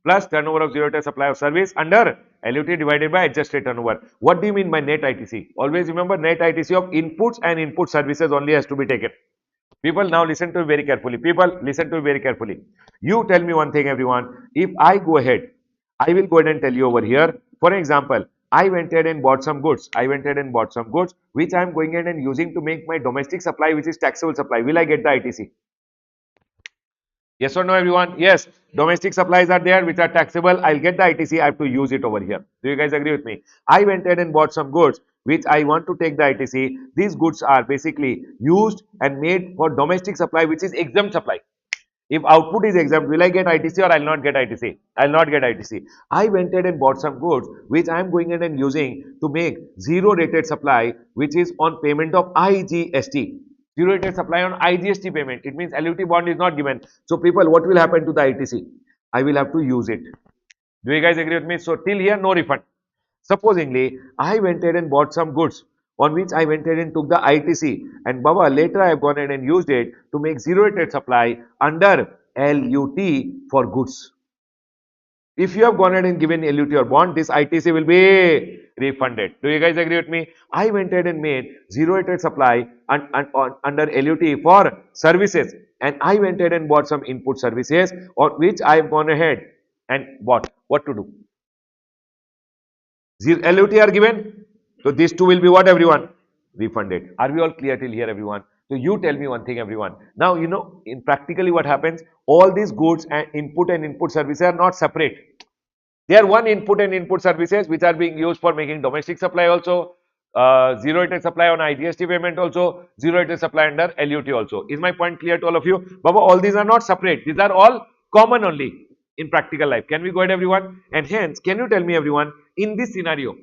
plus turnover of zero-rated supply of service under LUT divided by adjusted turnover. What do you mean by net ITC? Always remember, net ITC of inputs and input services only has to be taken. People, now listen to me very carefully. People, listen to me very carefully. You tell me one thing, everyone. If I go ahead, I will go ahead and tell you over here. For example, I went ahead and bought some goods. Which I am going ahead and using to make my domestic supply, which is taxable supply. Will I get the ITC? Yes or no, everyone? Yes. Domestic supplies are there which are taxable. I'll get the ITC. I have to use it over here. Do you guys agree with me? I went ahead and bought some goods which I want to take the ITC. These goods are basically used and made for domestic supply, which is exempt supply. If output is exempt, will I get ITC or I'll not get ITC? I'll not get ITC. I went ahead and bought some goods which I'm going ahead and using to make zero rated supply, which is on payment of IGST. Zero rated supply on IGST payment. It means LUT bond is not given. So people, what will happen to the ITC? I will have to use it. Do you guys agree with me? So till here, no refund. Supposingly, I went ahead and bought some goods on which I went ahead and took the ITC, and Baba, later I have gone ahead and used it to make zero rated supply under LUT for goods. If you have gone ahead and given LUT or bond, this ITC will be refunded. Do you guys agree with me? I went ahead and made zero rated supply under LUT for services, and I went ahead and bought some input services on which I have gone ahead and bought. What to do? LUT are given. So these two will be what, everyone? Refunded. Are we all clear till here, everyone? So you tell me one thing, everyone. Now, you know, in practically what happens, all these goods and input services are not separate. They are one input and input services which are being used for making domestic supply also, zero rated supply on IGST payment also, zero rated supply under LUT also. Is my point clear to all of you? Baba, all these are not separate. These are all common only in practical life. Can we go ahead, everyone? And hence, can you tell me, everyone, in this scenario,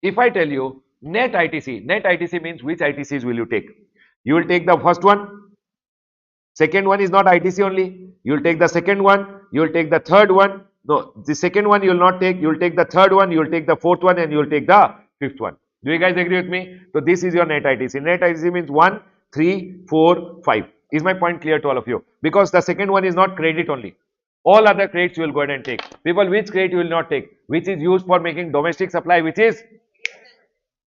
if I tell you net ITC means which ITCs will you take? You will take the first one. Second one is not ITC only. You will take the second one. You will take the third one. No, the second one you will not take. You will take the third one. You will take the fourth one, and you will take the fifth one. Do you guys agree with me? So this is your net ITC. Net ITC means 1, 3, 4, 5. Is my point clear to all of you? Because the second one is not credit only. All other credits you will go ahead and take. People, which credit you will not take? Which is used for making domestic supply, which is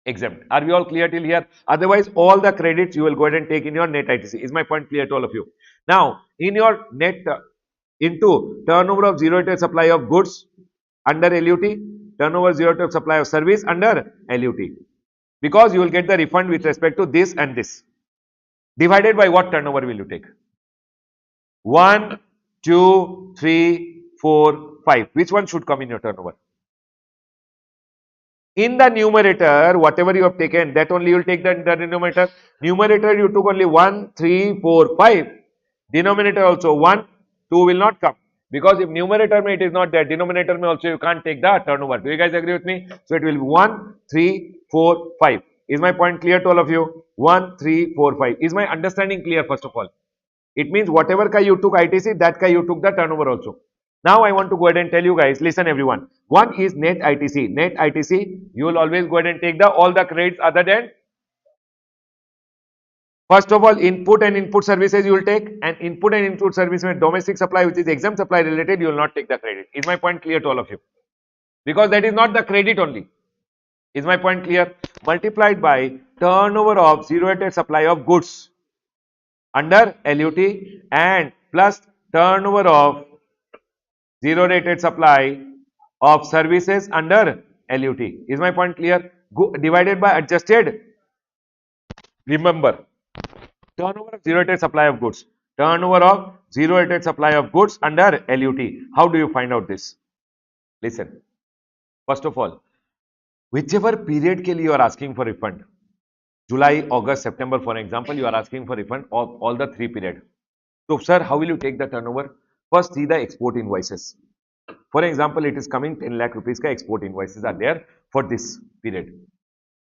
exempt. Are we all clear till here? Otherwise, all the credits you will go ahead and take in your net ITC. Is my point clear to all of you? Now, in your net into turnover of zero rated supply of goods under LUT, turnover zero rated supply of service under LUT. Because you will get the refund with respect to this and this. Divided by what turnover will you take? 1, 2, 3, 4, 5. Which one should come in your turnover? In the numerator, whatever you have taken, that only you will take the denominator. Numerator, you took only 1, 3, 4, 5. Denominator also 1, 2 will not come. Because if numerator may it is not there, denominator may also you can't take the turnover. Do you guys agree with me? So it will be 1, 3, 4, 5. Is my point clear to all of you? 1, 3, 4, 5. Is my understanding clear first of all? It means whatever ka you took ITC, that ka you took the turnover also. Now I want to go ahead and tell you guys, listen everyone. One is net ITC. Net ITC, you will always go ahead and take the all the credits other than. First of all, input and input services you will take, and input and input service with domestic supply, which is exempt supply related, you will not take the credit. Is my point clear to all of you? Because that is not the credit only. Is my point clear? Multiplied by turnover of zero rated supply of goods under LUT and plus turnover of zero rated supply of services under LUT. Is my point clear? Divided by adjusted. Remember, turnover of zero rated supply of goods. Turnover of zero rated supply of goods under LUT. How do you find out this? Listen. First of all, whichever period ke liye you are asking for refund, July, August, September, for example, you are asking for refund of all the 3 periods. So, sir, how will you take the turnover? First, see the export invoices. For example, it is coming 10 lakh rupees ka export invoices are there for this period.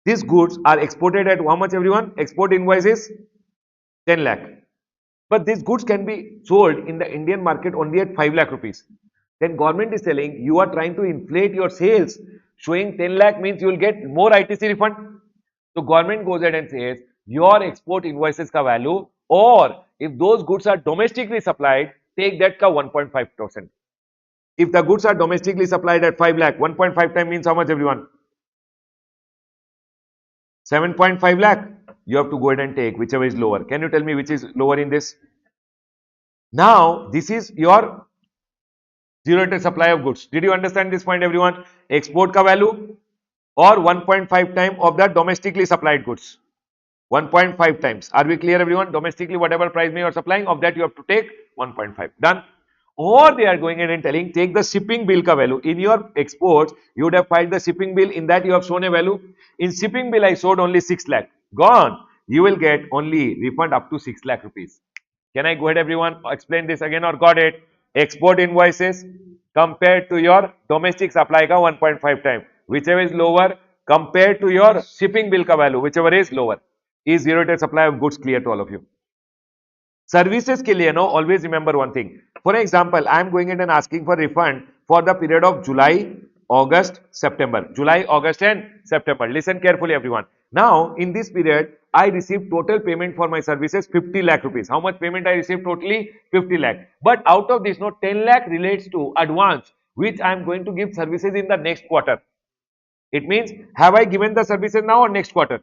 These goods are exported at how much, everyone? Export invoices 10 lakh. But these goods can be sold in the Indian market only at 5 lakh rupees. Then government is telling you are trying to inflate your sales. Showing 10 lakh means you will get more ITC refund. So government goes ahead and says your export invoices ka value, or if those goods are domestically supplied, take that ka 1.5%. If the goods are domestically supplied at 5 lakh, 1.5 times means how much, everyone? 7.5 lakh. You have to go ahead and take whichever is lower. Can you tell me which is lower in this? Now, this is your zero rated supply of goods. Did you understand this point, everyone? Export ka value or 1.5 times of the domestically supplied goods. 1.5 times. Are we clear, everyone? Domestically, whatever price you are supplying, of that you have to take 1.5. Done. Or they are going in and telling, take the shipping bill ka value. In your exports, you would have filed the shipping bill. In that, you have shown a value. In shipping bill, I showed only 6 lakh. Gone. You will get only refund up to 6 lakh rupees. Can I go ahead, everyone? Explain this again or got it? Export invoices compared to your domestic supply ka 1.5 time. Whichever is lower compared to your shipping bill ka value, whichever is lower. Is zero rate supply of goods clear to all of you? Services के लिए no, always remember one thing. For example, I am going in and asking for refund for the period of July, August, September. July, August and September. Listen carefully everyone. Now, in this period, I received total payment for my services 50 lakh rupees. How much payment I received totally? 50 lakh. But out of this, no, 10 lakh relates to advance, which I am going to give services in the next quarter. It means, have I given the services now or next quarter?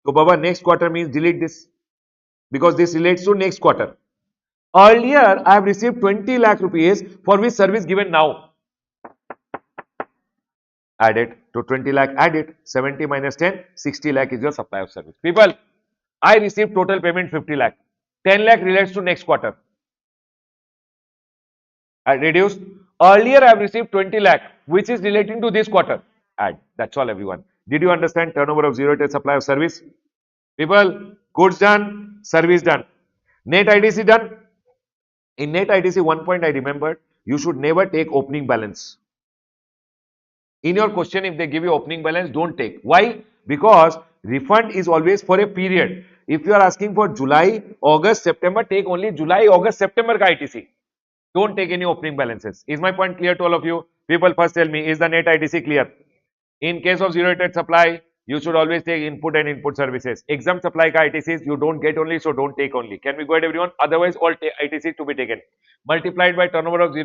So, Baba, next quarter means delete this because this relates to next quarter. Earlier, I have received 20 lakh rupees for which service given now. Add it to 20 lakh, add it. 70 minus 10, 60 lakh is your supply of service. People, I received total payment 50 lakh. 10 lakh relates to next quarter. I reduced. Earlier, I have received 20 lakh, which is relating to this quarter. Add. That's all, everyone. Did you understand turnover of zero rate supply of service? People, goods done, service done. Net IDC done. In net IDC, one point I remembered, you should never take opening balance. In your question, if they give you opening balance, don't take. Why? Because refund is always for a period. If you are asking for July, August, September, take only July, August, September ka ITC. Don't take any opening balances. Is my point clear to all of you? People, first tell me, is the net ITC clear? In case of zero rated supply, you should always take input and input services. Exempt supply ka ITCs, you don't get only, so don't take only. Can we go ahead, everyone? Otherwise, all ITCs to be taken. Multiplied by turnover of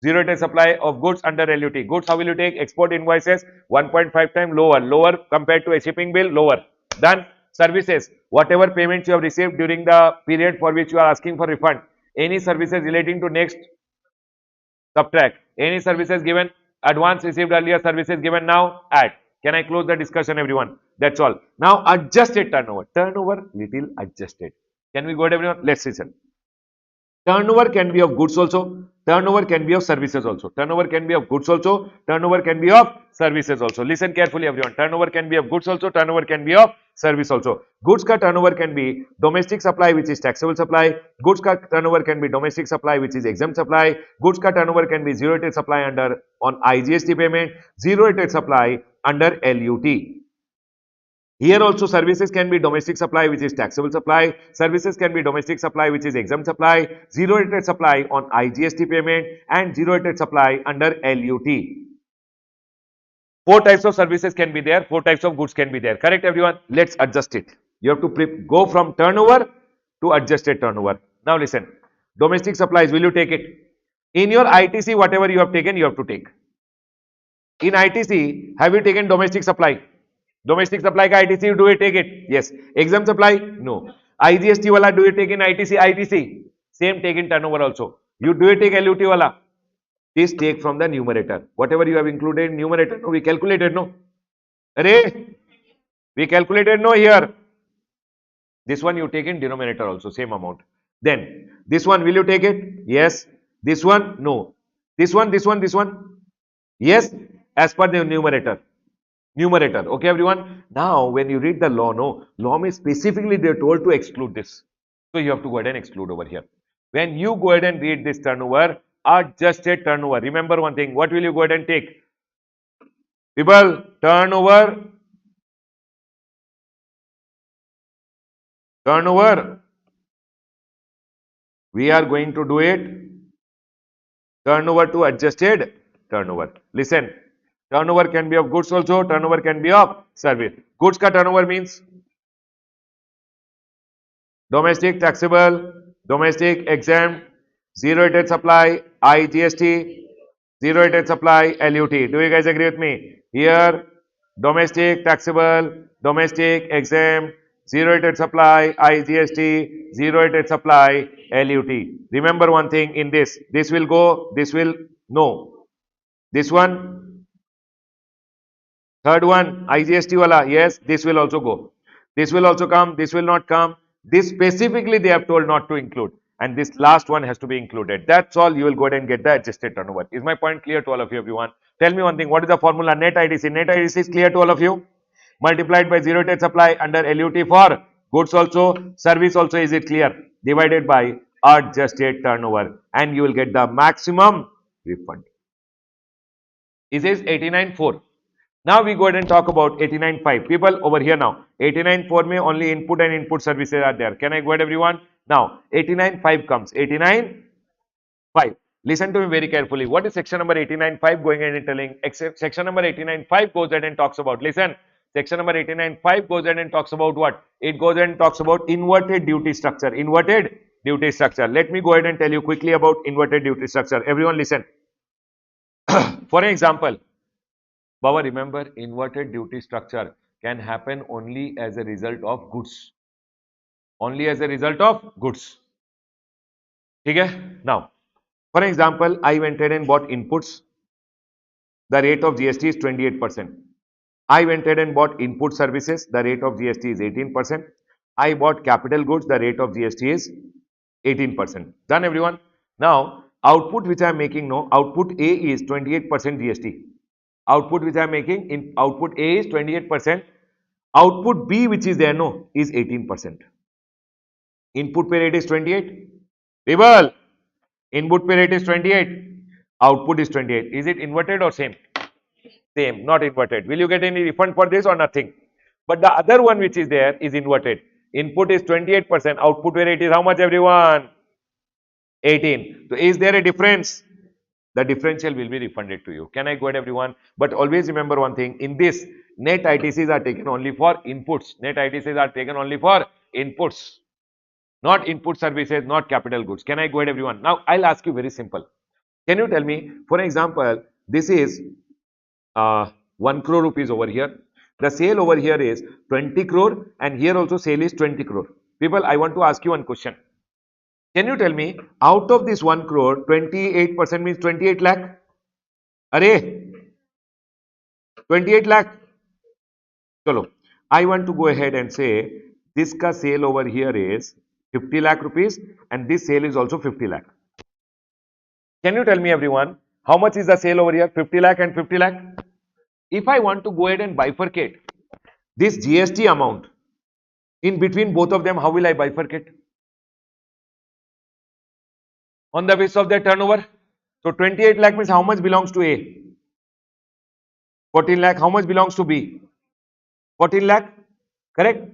zero rate supply of goods under LUT. Goods, how will you take? Export invoices 1.5 time lower compared to a shipping bill, lower. Done. Services, whatever payments you have received during the period for which you are asking for refund, any services relating to next, subtract. Any services given, advance received earlier, services given now, add. Can I close the discussion, everyone? That's all. Now, adjusted turnover. Turnover, little adjusted. Can we go ahead, everyone? Let's listen. Turnover can be of goods also. Turnover can be of services also. Turnover can be of goods also. Turnover can be of services also. Listen carefully, everyone. Turnover can be of goods also. Turnover can be of service also. Goods ka turnover can be domestic supply, which is taxable supply. Goods ka turnover can be domestic supply, which is exempt supply. Goods ka turnover can be zero rated supply under on IGST payment. Zero rated supply under LUT. Here also services can be domestic supply, which is taxable supply. Services can be domestic supply, which is exempt supply. Zero rated supply on IGST payment and zero rated supply under LUT. Four types of services can be there. Four types of goods can be there. Correct, everyone? Let's adjust it. You have to go from turnover to adjusted turnover. Now listen. Domestic supplies, will you take it? In your ITC, whatever you have taken, you have to take. In ITC, have you taken domestic supply? Domestic supply ka ITC, do you take it? Yes. Exempt supply? No. IGST wala, do you take in ITC? ITC. Same take in turnover also. You do you take LUT wala? This take from the numerator. Whatever you have included in numerator, no, we calculated, no? Array, we calculated, no, here. This one you take in denominator also, same amount. Then, this one, will you take it? Yes. This one? No. This one? Yes, as per the numerator. Okay, everyone. Now, when you read the law, no, law means specifically they are told to exclude this. So you have to go ahead and exclude over here. When you go ahead and read this turnover, adjusted turnover. Remember one thing. What will you go ahead and take? People, turnover. We are going to do it. Turnover to adjusted turnover. Listen. Turnover can be of goods also. Turnover can be of service. Goods ka turnover means domestic taxable, domestic exempt, zero rated supply, IGST, zero rated supply, LUT. Do you guys agree with me? Here, domestic taxable, domestic exempt, zero rated supply, IGST, zero rated supply, LUT. Remember one thing in this will go, this will no. This one, third one, IGST wala, yes, this will also go. This will also come, this will not come. This specifically they have told not to include. And this last one has to be included. That's all. You will go ahead and get the adjusted turnover. Is my point clear to all of you, everyone? Tell me one thing. What is the formula? Net IDC. Net IDC is clear to all of you. Multiplied by zero rated supply under LUT for Goods also, service also, is it clear? Divided by adjusted turnover and you will get the maximum refund. Is this 89.4? Now we go ahead and talk about 89.5. People over here now. 89.4 may only input and input services are there. Can I go ahead everyone? Now 89.5 comes. 89.5. Listen to me very carefully. What is section number 89.5 going ahead and telling? Section number 89.5 goes ahead and talks about. Listen. Section number 89.5 goes ahead and talks about what? It goes ahead and talks about inverted duty structure. Inverted duty structure. Let me go ahead and tell you quickly about inverted duty structure. Everyone listen. For example, Baba, remember, inverted duty structure can happen only as a result of goods. Only as a result of goods. Okay? Now, for example, I went ahead and bought inputs. The rate of GST is 28%. I went ahead and bought input services. The rate of GST is 18%. I bought capital goods. The rate of GST is 18%. Done, everyone? Now, output which I am making, no, output A is 28% GST. Output which I am making in output A is 28%. Output B which is there, no, is 18%. Input pay rate is 28. People, input pay rate is 28. Output is 28. Is it inverted or same? Same, not inverted. Will you get any refund for this or nothing? But the other one which is there is inverted. Input is 28%. Output pay rate is how much, everyone? 18. So is there a difference? The differential will be refunded to you. Can I go ahead, everyone? But always remember one thing. In this, net ITCs are taken only for inputs. Net ITCs are taken only for inputs. Not input services, not capital goods. Can I go ahead, everyone? Now, I'll ask you very simple. Can you tell me, for example, this is 1 crore rupees over here. The sale over here is 20 crore and here also sale is 20 crore. People, I want to ask you one question. Can you tell me, out of this 1 crore, 28% means 28 lakh? Array, 28 lakh. Chalo, I want to go ahead and say, this ka sale over here is 50 lakh rupees and this sale is also 50 lakh. Can you tell me, everyone, how much is the sale over here? 50 lakh and 50 lakh. If I want to go ahead and bifurcate this GST amount in between both of them, how will I bifurcate? On the basis of their turnover. So 28 lakh means how much belongs to A? 14 lakh. How much belongs to B? 14 lakh. Correct?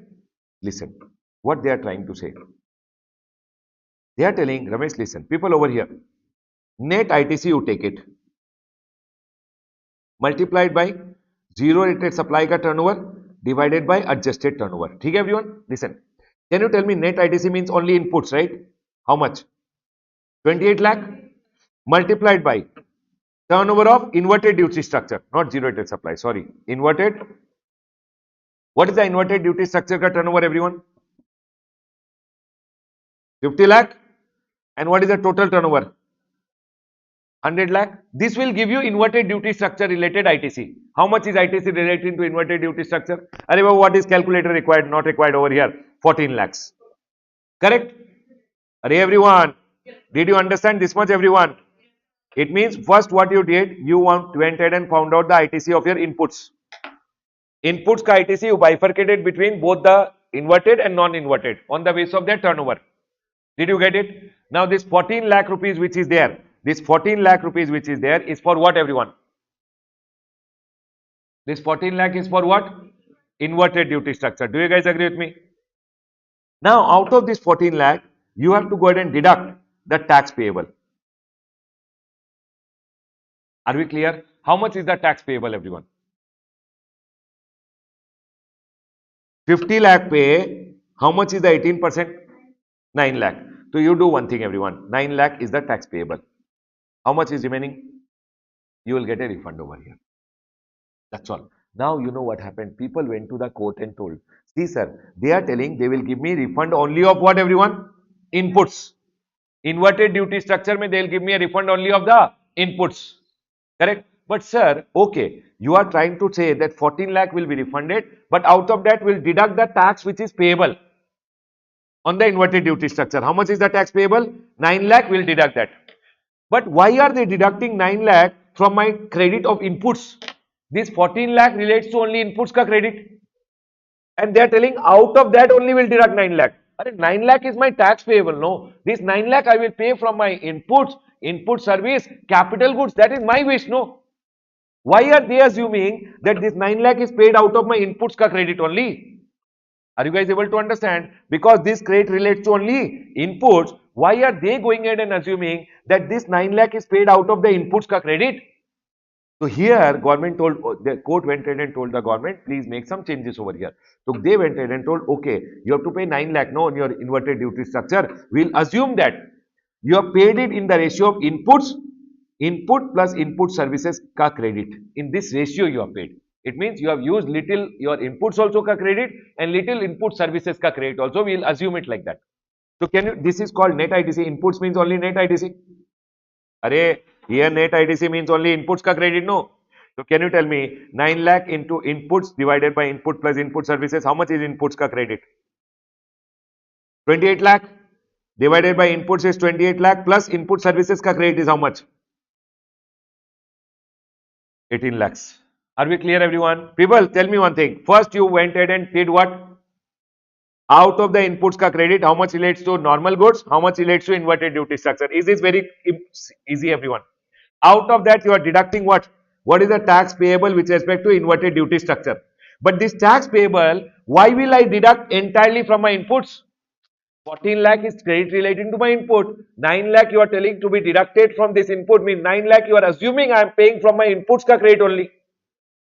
Listen, what they are trying to say. They are telling, Ramesh, listen, people over here, net ITC you take it, multiplied by zero rated supply ka turnover divided by adjusted turnover. Okay, everyone? Listen, can you tell me net ITC means only inputs, right? How much? 28 lakh multiplied by turnover of inverted duty structure, not zero rated supply, sorry, inverted. What is the inverted duty structure ka turnover, everyone? 50 lakh. And what is the total turnover? 100 lakh. This will give you inverted duty structure related ITC. How much is ITC related to inverted duty structure? Arey, what is calculator required? Not required over here. 14 lakhs. Correct? Arey, everyone. Did you understand this much, everyone? It means first what you did, you went ahead and found out the ITC of your inputs. Inputs ka ITC you bifurcated between both the inverted and non-inverted on the basis of their turnover. Did you get it? Now this 14 lakh rupees which is there, this 14 lakh rupees which is there is for what, everyone? This 14 lakh is for what? Inverted duty structure. Do you guys agree with me? Now out of this 14 lakh, you have to go ahead and deduct the tax payable. Are we clear? How much is the tax payable, everyone? 50 lakh pay. How much is the 18%? 9 lakh. So you do one thing, everyone. 9 lakh is the tax payable. How much is remaining? You will get a refund over here. That's all. Now you know what happened. People went to the court and told, see sir, they are telling they will give me refund only of what, everyone? Inputs. Inverted duty structure mein they will give me a refund only of the inputs. Correct? But sir, okay, you are trying to say that 14 lakh will be refunded, but out of that will deduct the tax which is payable on the inverted duty structure. How much is the tax payable? 9 lakh will deduct that. But why are they deducting 9 lakh from my credit of inputs? This 14 lakh relates to only inputs ka credit. And they are telling out of that only will deduct 9 lakh. 9 lakh is my tax payable. No, this 9 lakh I will pay from my inputs, input service, capital goods. That is my wish. No. Why are they assuming that this 9 lakh is paid out of my inputs ka credit only? Are you guys able to understand? Because this credit relates to only inputs. Why are they going ahead and assuming that this 9 lakh is paid out of the inputs ka credit? So here government told, the court went ahead and told the government, please make some changes over here. So they went ahead and told, okay, you have to pay 9 lakh no on your inverted duty structure. We'll assume that you have paid it in the ratio of inputs, input plus input services ka credit. In this ratio you have paid. It means you have used little your inputs also ka credit and little input services ka credit also. We'll assume it like that. So can you, this is called net ITC. Inputs means only net ITC. Array, here net ITC means only inputs ka credit, no? So can you tell me 9 lakh into inputs divided by input plus input services, how much is inputs ka credit? 28 lakh divided by inputs is 28 lakh plus input services ka credit is how much? 18 lakhs. Are we clear everyone? People tell me one thing. First you went ahead and did what? Out of the inputs ka credit, how much relates to normal goods? How much relates to inverted duty structure? Is this very easy everyone? Out of that you are deducting what? What is the tax payable with respect to inverted duty structure? But this tax payable, why will I deduct entirely from my inputs? 14 lakh is credit relating to my input. 9 lakh you are telling to be deducted from this input, means 9 lakh you are assuming I am paying from my inputs ka credit only.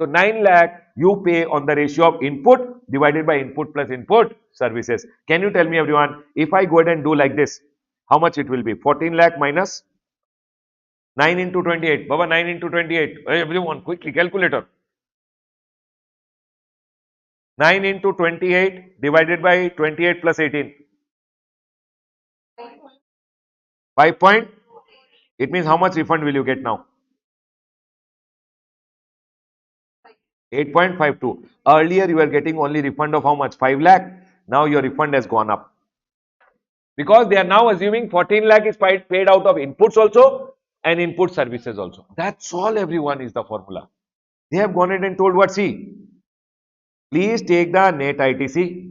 So 9 lakh you pay on the ratio of input divided by input plus input services. Can you tell me everyone, if I go ahead and do like this, how much it will be? 14 lakh minus 9 into 28. Baba, 9 into 28. Hey, everyone, quickly, calculator. 9 into 28 divided by 28 plus 18. 5 point. It means how much refund will you get now? 8.52. Earlier you were getting only refund of how much? 5 lakh. Now your refund has gone up. Because they are now assuming 14 lakh is paid out of inputs also and input services also. That's all everyone is the formula. They have gone ahead and told what? See, please take the net ITC,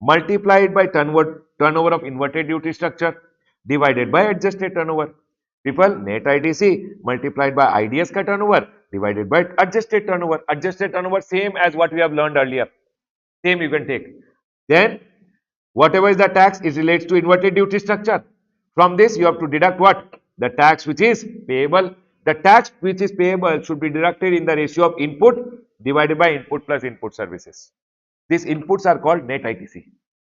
multiply it by turnover of inverted duty structure divided by adjusted turnover. People, net ITC multiplied by IDS ka turnover divided by adjusted turnover. Adjusted turnover same as what we have learned earlier. Same you can take. Then whatever is the tax, it relates to inverted duty structure. From this you have to deduct what? The tax which is payable. The tax which is payable should be deducted in the ratio of input divided by input plus input services. These inputs are called net ITC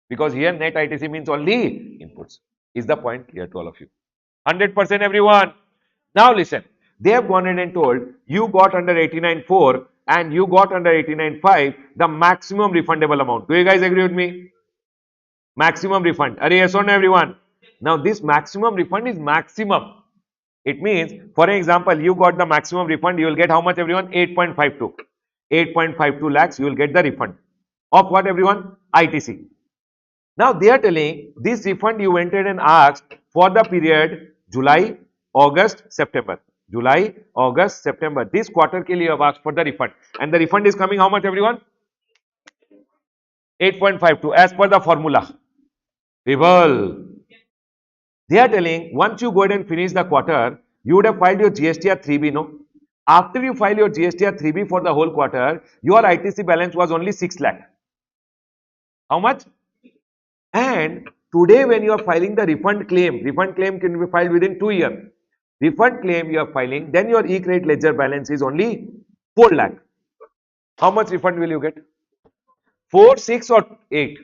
because here net ITC means only inputs. Is the point clear to all of you? 100% everyone. Now listen, they have gone in and told you got under 89.4 and you got under 89.5 the maximum refundable amount. Do you guys agree with me? Maximum refund. Are yes or no everyone? Now this maximum refund is maximum. It means, for example, you got the maximum refund, you will get how much everyone? 8.52. 8.52 lakhs, you will get the refund. Of what everyone? ITC. Now they are telling this refund you went ahead and asked for the period July, August, September. July, August, September. This quarter ke liye you have asked for the refund. And the refund is coming how much everyone? 8.52 as per the formula. People, they are telling once you go ahead and finish the quarter, you would have filed your GSTR 3B, no? After you file your GSTR 3B for the whole quarter, your ITC balance was only 6 lakh. How much? And today when you are filing the refund claim can be filed within 2 years. Refund claim you are filing, then your e-credit ledger balance is only 4 lakh. How much refund will you get? 4, 6 or 8?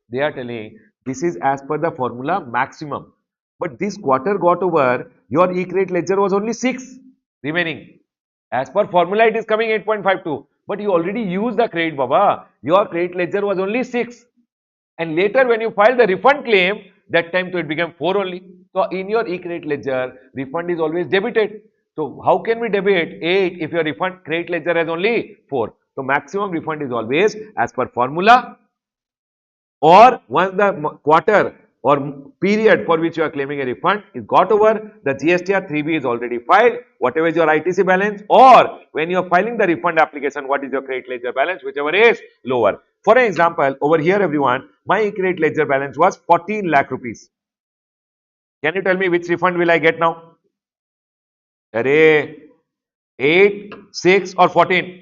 They are telling this is as per the formula maximum. But this quarter got over, your e-credit ledger was only 6 remaining. As per formula it is coming 8.52. But you already used the credit, Baba. Your credit ledger was only 6. And later when you file the refund claim, that time so it became 4 only. So in your e-credit ledger, refund is always debited. So how can we debit 8 if your refund credit ledger has only 4? So maximum refund is always as per formula, or once the quarter or period for which you are claiming a refund is got over, the GSTR 3B is already filed, whatever is your ITC balance, or when you are filing the refund application, what is your credit ledger balance, whichever is lower. For example, over here everyone, my credit ledger balance was 14 lakh rupees. Can you tell me which refund will I get now? Array, 8, 6 or 14?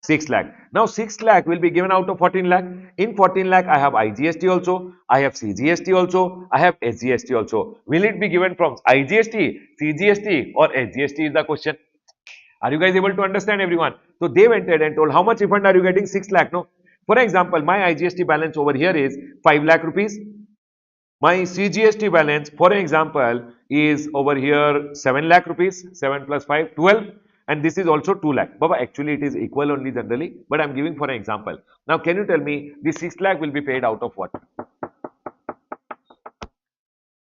6 lakh. Now 6 lakh will be given out of 14 lakh. In 14 lakh, I have IGST also, I have CGST also, I have SGST also. Will it be given from IGST, CGST or SGST is the question. Are you guys able to understand everyone? So they went ahead and told how much refund are you getting? 6 lakh. No. For example, my IGST balance over here is 5 lakh rupees. My CGST balance, for example, is over here 7 lakh rupees, 7 plus 5, 12. And this is also 2 lakh. Baba, actually it is equal only generally, but I'm giving for an example. Now, can you tell me this 6 lakh will be paid out of what?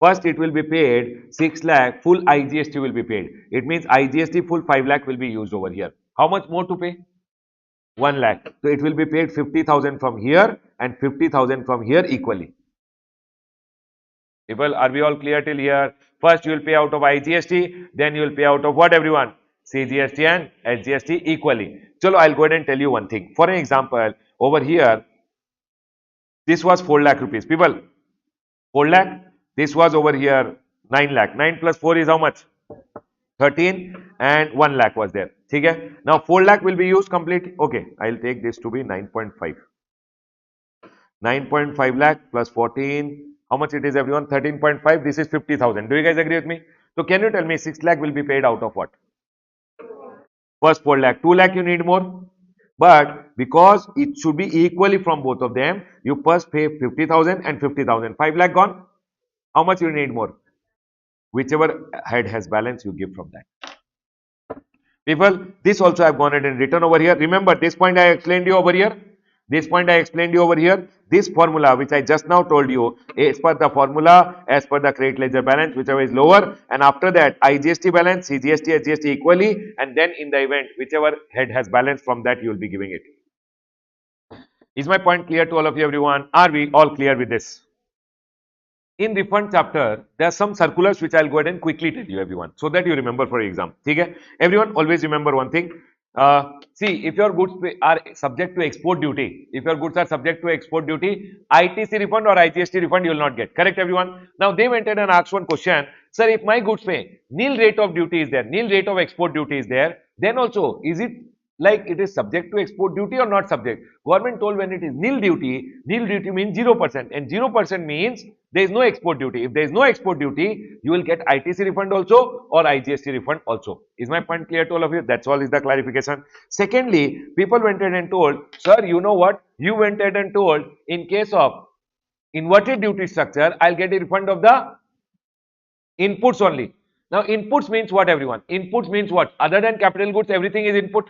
First, it will be paid 6 lakh, full IGST will be paid. It means IGST full 5 lakh will be used over here. How much more to pay? 1 lakh. So, it will be paid 50,000 from here and 50,000 from here equally. People, are we all clear till here? First, you will pay out of IGST, then you will pay out of what everyone? CGST and SGST equally. Chalo, I'll go ahead and tell you one thing. For an example, over here, this was 4 lakh rupees. People, 4 lakh. This was over here 9 lakh. 9 plus 4 is how much? 13 and 1 lakh was there. Okay? Now 4 lakh will be used completely. Okay, I'll take this to be 9.5. 9.5 lakh plus 14. How much it is everyone? 13.5. This is 50,000. Do you guys agree with me? So can you tell me 6 lakh will be paid out of what? First 4 lakh. 2 lakh you need more. But because it should be equally from both of them, you first pay 50,000 and 50,000. 5 lakh gone. How much you need more? Whichever head has balance, you give from that. People, this also I have gone ahead and written over here. Remember, this point I explained you over here. This point I explained you over here. This formula, which I just now told you, as per the formula, as per the credit ledger balance, whichever is lower, and after that, IGST balance, CGST, SGST equally, and then in the event, whichever head has balance, from that you will be giving it. Is my point clear to all of you, everyone? Are we all clear with this? In refund chapter, there are some circulars which I'll go ahead and quickly tell you, everyone, so that you remember for exam. Okay? Everyone, always remember one thing. See, if your goods are subject to export duty, if your goods are subject to export duty, ITC refund or IGST refund you will not get. Correct, everyone? Now, they went ahead and asked one question. Sir, if my goods pay, nil rate of duty is there, nil rate of export duty is there, then also, is it like it is subject to export duty or not subject? Government told when it is nil duty means 0%, and 0% means there is no export duty. If there is no export duty, you will get ITC refund also or IGST refund also. Is my point clear to all of you? That's all is the clarification. Secondly, people went ahead and told, sir, you know what? You went ahead and told in case of inverted duty structure, I'll get a refund of the inputs only. Now, inputs means what, everyone? Inputs means what? Other than capital goods, everything is input.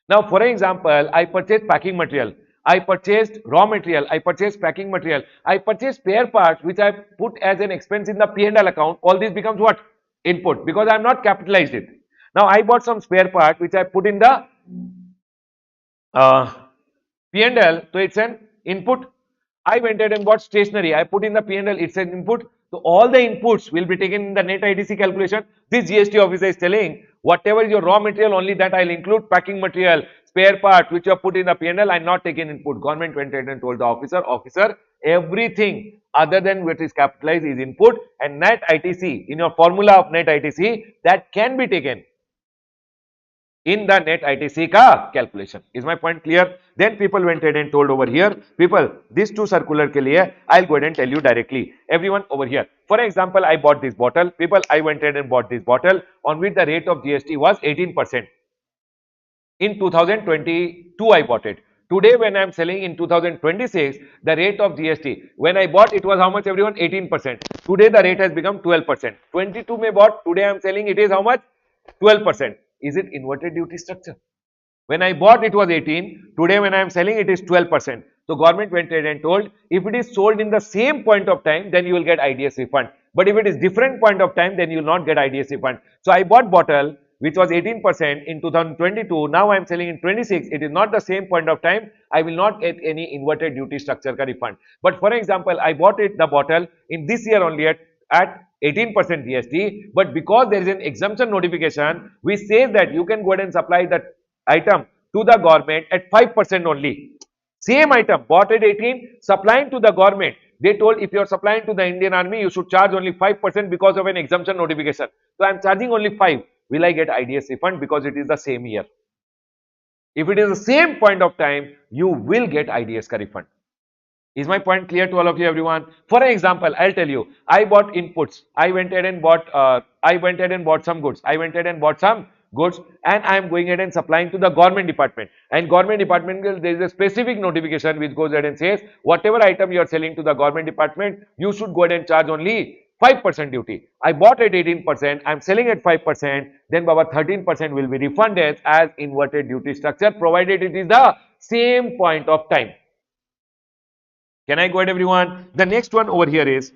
Now, for example, I purchased packing material, I purchased raw material, I purchased packing material, I purchased spare parts which I put as an expense in the P&L account. All this becomes what? Input, because I am not capitalized it. Now, I bought some spare part which I put in the P&L, so it's an input. I went ahead and bought stationery, I put in the P&L, it's an input. So all the inputs will be taken in the net ITC calculation. This GST officer is telling whatever is your raw material, only that I'll include. Packing material, spare part which you have put in the P&L, I'm not taking input. Government went ahead and told the officer, everything other than what is capitalized is input, and net ITC, in your formula of net ITC, that can be taken in the net ITC ka calculation. Is my point clear? Then people went ahead and told over here, people, these two circular ke liye, I'll go ahead and tell you directly. Everyone over here. For example, I bought this bottle. People, I went ahead and bought this bottle on which the rate of GST was 18%. In 2022, I bought it. Today, when I am selling in 2026, the rate of GST, when I bought, it was how much, everyone? 18%. Today, the rate has become 12%. 22 may bought, today I am selling, it is how much? 12%. Is it inverted duty structure? When I bought, it was 18. Today, when I am selling, it is 12%. So, government went ahead and told, if it is sold in the same point of time, then you will get IDS refund. But if it is different point of time, then you will not get IDS refund. So, I bought bottle which was 18% in 2022, now I am selling in 26, it is not the same point of time. I will not get any inverted duty structure ka refund. But for example, I bought the bottle in this year only at 18% GST, but because there is an exemption notification, we say that you can go ahead and supply that item to the government at 5% only. Same item, bought at 18, supplying to the government. They told if you are supplying to the Indian Army, you should charge only 5% because of an exemption notification. So I am charging only 5. Will I get IDS refund because it is the same year? If it is the same point of time, you will get IDS ka refund. Is my point clear to all of you, everyone? For example, I'll tell you, I bought inputs. I went ahead and bought some goods. And I am going ahead and supplying to the government department. And government department, there is a specific notification which goes ahead and says, whatever item you are selling to the government department, you should go ahead and charge only 5% duty. I bought at 18%, I am selling at 5%, then Baba 13% will be refunded as inverted duty structure, provided it is the same point of time. Can I go ahead, everyone? The next one over here is,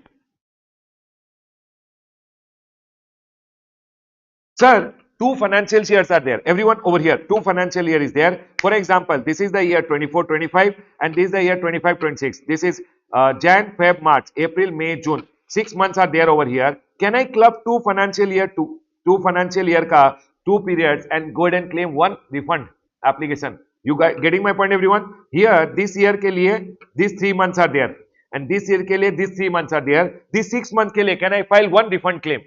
sir, 2 financial years are there. Everyone over here, 2 financial year is there. For example, this is the year 24-25 and this is the year 25-26. This is Jan, Feb, March, April, May, June. 6 months are there over here. Can I club 2 financial year to 2 financial year ka 2 periods and go ahead and claim 1 refund application? You guys getting my point, everyone? Here, this year ke liye, these 3 months are there. And this year ke liye, these 3 months are there. These 6 months ke liye, can I file 1 refund claim?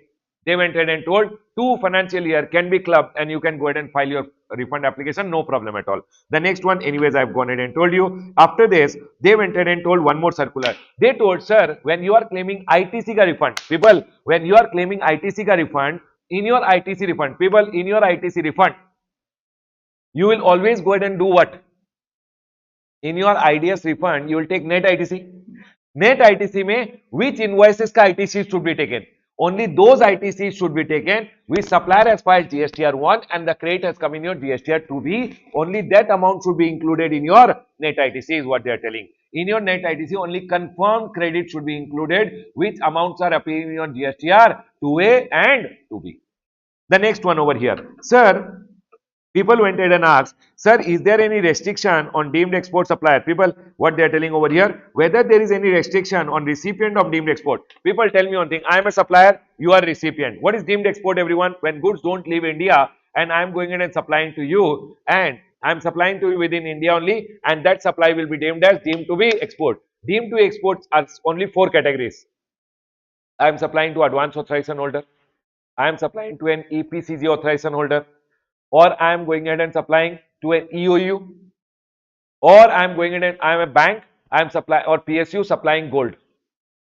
They went ahead and told 2 financial year can be clubbed and you can go ahead and file your refund application, no problem at all. The next one, anyways, I've gone ahead and told you. After this, they went ahead and told one more circular. They told, sir, when you are claiming ITC ka refund, people, when you are claiming ITC ka refund, in your ITC refund, people, in your ITC refund, you will always go ahead and do what? In your IDS refund, you will take net ITC. Net ITC mein, which invoices ka ITC should be taken? Only those ITCs should be taken which supplier has filed GSTR 1 and the credit has come in your GSTR 2B. Only that amount should be included in your net ITC is what they are telling. In your net ITC, only confirmed credit should be included which amounts are appearing in your GSTR 2A and 2B. The next one over here. Sir, people went ahead and asked, sir, is there any restriction on deemed export supplier? People, what they are telling over here, whether there is any restriction on recipient of deemed export. People, tell me one thing, I am a supplier, you are recipient. What is deemed export, everyone? When goods don't leave India and I am going in and supplying to you and I am supplying to you within India only and that supply will be deemed to be export. Deemed to exports are only 4 categories. I am supplying to advance authorization holder. I am supplying to an EPCG authorization holder. Or I am going ahead and supplying to an EOU, or I am going ahead and I am a bank, I am supplying, or PSU supplying gold.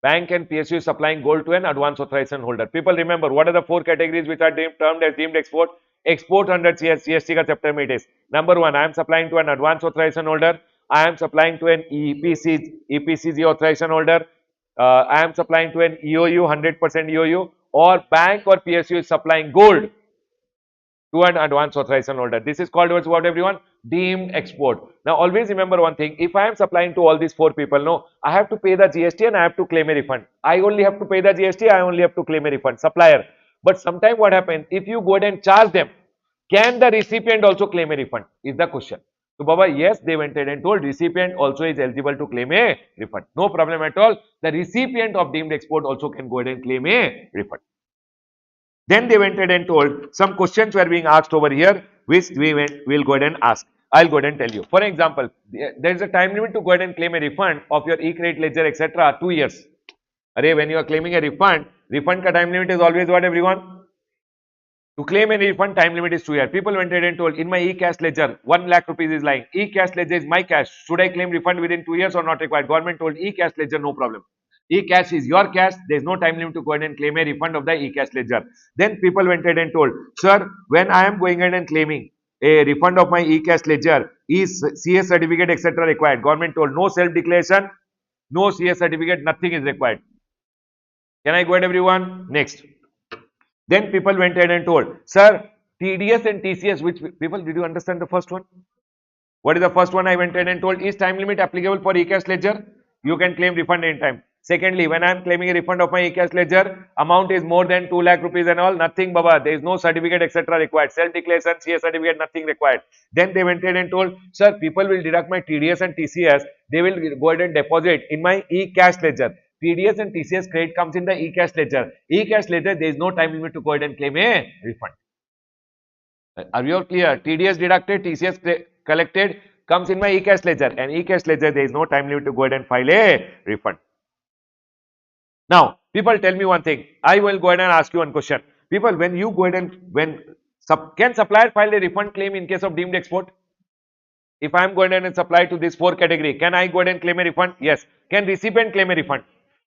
Bank and PSU supplying gold to an advance authorization holder. People remember what are the 4 categories which are termed as deemed export? Export under GST ka chapter mein it is. Number 1, I am supplying to an advance authorization holder. I am supplying to an EPCG authorization holder. I am supplying to an EOU, 100% EOU, or bank or PSU is supplying gold to an advance authorization holder. This is called as what, everyone? Deemed export. Now always remember one thing, if I am supplying to all these 4 people, no, I have to pay the GST and I have to claim a refund. I only have to pay the GST, I only have to claim a refund, supplier. But sometimes what happens, if you go ahead and charge them, can the recipient also claim a refund? Is the question. So Baba, yes, they went ahead and told recipient also is eligible to claim a refund. No problem at all. The recipient of deemed export also can go ahead and claim a refund. Then they went ahead and told some questions were being asked over here, which we'll go ahead and ask. I'll go ahead and tell you. For example, there is a time limit to go ahead and claim a refund of your e-credit ledger, etc. 2 years. When you are claiming a refund ka time limit is always what, everyone? To claim a refund, time limit is 2 years. People went ahead and told, in my e-cash ledger, 1 lakh rupees is lying. E-cash ledger is my cash. Should I claim refund within 2 years or not required? Government told e-cash ledger, no problem. E-cash is your cash. There is no time limit to go ahead and claim a refund of the e-cash ledger. Then people went ahead and told, sir, when I am going ahead and claiming a refund of my e-cash ledger, is CS certificate, etc. required? Government told, no self-declaration, no CS certificate, nothing is required. Can I go ahead, everyone? Next. Then people went ahead and told, sir, TDS and TCS, which people, did you understand the first one? What is the first one? I went ahead and told, is time limit applicable for e-cash ledger? You can claim refund anytime. Secondly, when I am claiming a refund of my e-cash ledger, amount is more than 2 lakh rupees and all, nothing, Baba. There is no certificate, etc. required. Self-declaration, CA certificate, nothing required. Then they went ahead and told, sir, people will deduct my TDS and TCS. They will go ahead and deposit in my e-cash ledger. TDS and TCS credit comes in the e-cash ledger. E-cash ledger, there is no time limit to go ahead and claim a refund. Are you all clear? TDS deducted, TCS collected comes in my e-cash ledger, and e-cash ledger there is no time limit to go ahead and file a refund. Now, people tell me one thing. I will go ahead and ask you one question. People, when you go ahead and can supplier file a refund claim in case of deemed export? If I am going ahead and supply to this 4 category, can I go ahead and claim a refund? Yes. Can recipient claim a refund?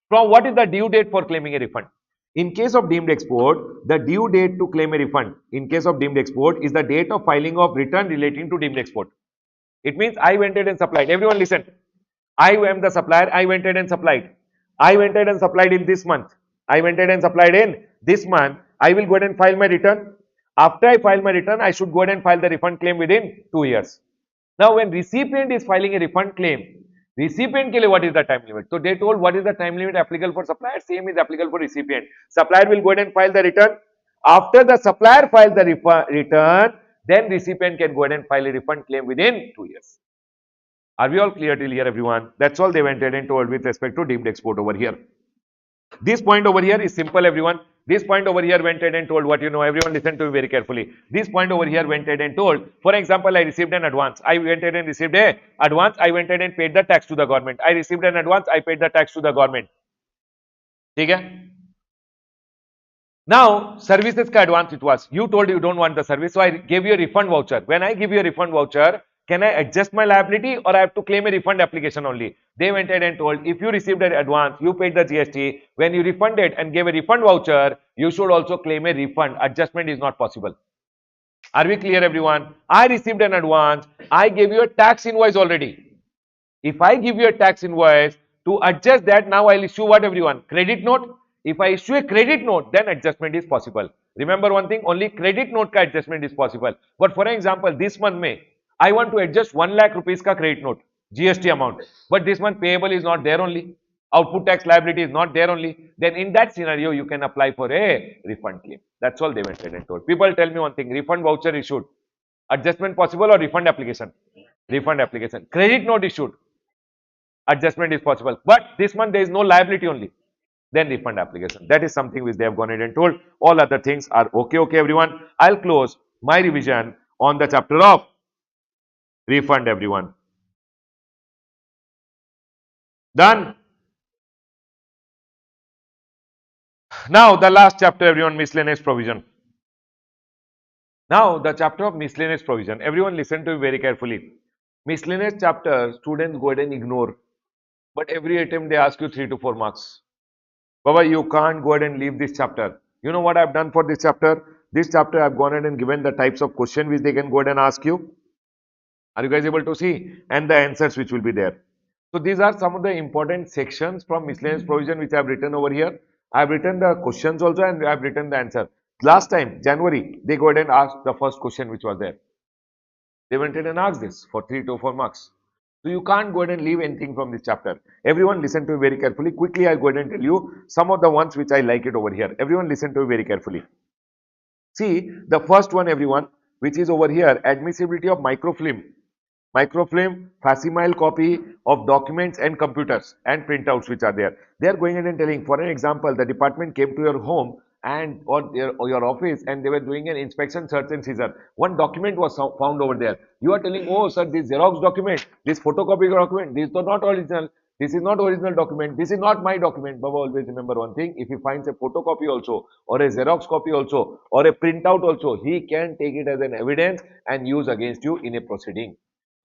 From what is the due date for claiming a refund? In case of deemed export, the due date to claim a refund in case of deemed export is the date of filing of return relating to deemed export. It means I went ahead and supplied. Everyone listen. I am the supplier. I went ahead and supplied. I went ahead and supplied in this month. I went ahead and supplied in this month. I will go ahead and file my return. After I file my return, I should go ahead and file the refund claim within 2 years. Now, when recipient is filing a refund claim, recipient ke liye what is the time limit? So they told what is the time limit applicable for supplier? Same is applicable for recipient. Supplier will go ahead and file the return. After the supplier files the return, then recipient can go ahead and file a refund claim within 2 years. Are we all clear till here, everyone? That's all they went ahead and told with respect to deemed export over here. This point over here is simple, everyone. This point over here went ahead and told what you know. Everyone listen to me very carefully. This point over here went ahead and told, for example, I received an advance. I went ahead and received a advance. I went ahead and paid the tax to the government. I received an advance. I paid the tax to the government. Okay? Now, services ka advance it was. You told you don't want the service, so I gave you a refund voucher. When I give you a refund voucher, can I adjust my liability or I have to claim a refund application only? They went ahead and told, if you received an advance, you paid the GST, when you refunded and gave a refund voucher, you should also claim a refund. Adjustment is not possible. Are we clear, everyone? I received an advance. I gave you a tax invoice already. If I give you a tax invoice, to adjust that, now I'll issue what, everyone? Credit note. If I issue a credit note, then adjustment is possible. Remember one thing, only credit note ka adjustment is possible. But for example, this month May, I want to adjust 1 lakh rupees ka credit note, GST amount. But this month payable is not there only. Output tax liability is not there only. Then in that scenario, you can apply for a refund claim. That's all they went ahead and told. People tell me one thing, refund voucher issued. Adjustment possible or refund application? Refund application. Credit note issued. Adjustment is possible. But this month there is no liability only. Then refund application. That is something which they have gone ahead and told. All other things are okay, everyone. I'll close my revision on the chapter of refund, everyone. Done. Now the last chapter, everyone, miscellaneous provision. Now the chapter of miscellaneous provision. Everyone listen to me very carefully. Miscellaneous chapter, students go ahead and ignore. But every attempt they ask you 3 to 4 marks. Baba, you can't go ahead and leave this chapter. You know what I've done for this chapter? This chapter I've gone ahead and given the types of question which they can go ahead and ask you. Are you guys able to see? And the answers which will be there. So these are some of the important sections from miscellaneous provision which I have written over here. I have written the questions also and I have written the answer. Last time, January, they go ahead and asked the first question which was there. They went ahead and asked this for 3 to 4 marks. So you can't go ahead and leave anything from this chapter. Everyone listen to me very carefully. Quickly, I'll go ahead and tell you some of the ones which I like it over here. Everyone listen to me very carefully. See, the first one, everyone, which is over here, admissibility of microfilm. Microfilm, facsimile copy of documents and computers and printouts which are there. They are going ahead and telling, for an example, the department came to your home and or your office and they were doing an inspection, search and seizure. One document was found over there. You are telling, oh sir, this Xerox document, this photocopy document, this is not original. This is not original document. This is not my document. Baba, always remember one thing. If he finds a photocopy also or a Xerox copy also or a printout also, he can take it as an evidence and use against you in a proceeding.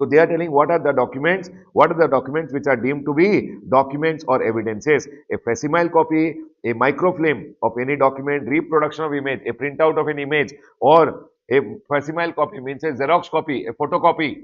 So they are telling what are the documents? What are the documents which are deemed to be documents or evidences? A facsimile copy, a microfilm of any document, reproduction of image, a printout of an image, or a facsimile copy means a Xerox copy, a photocopy.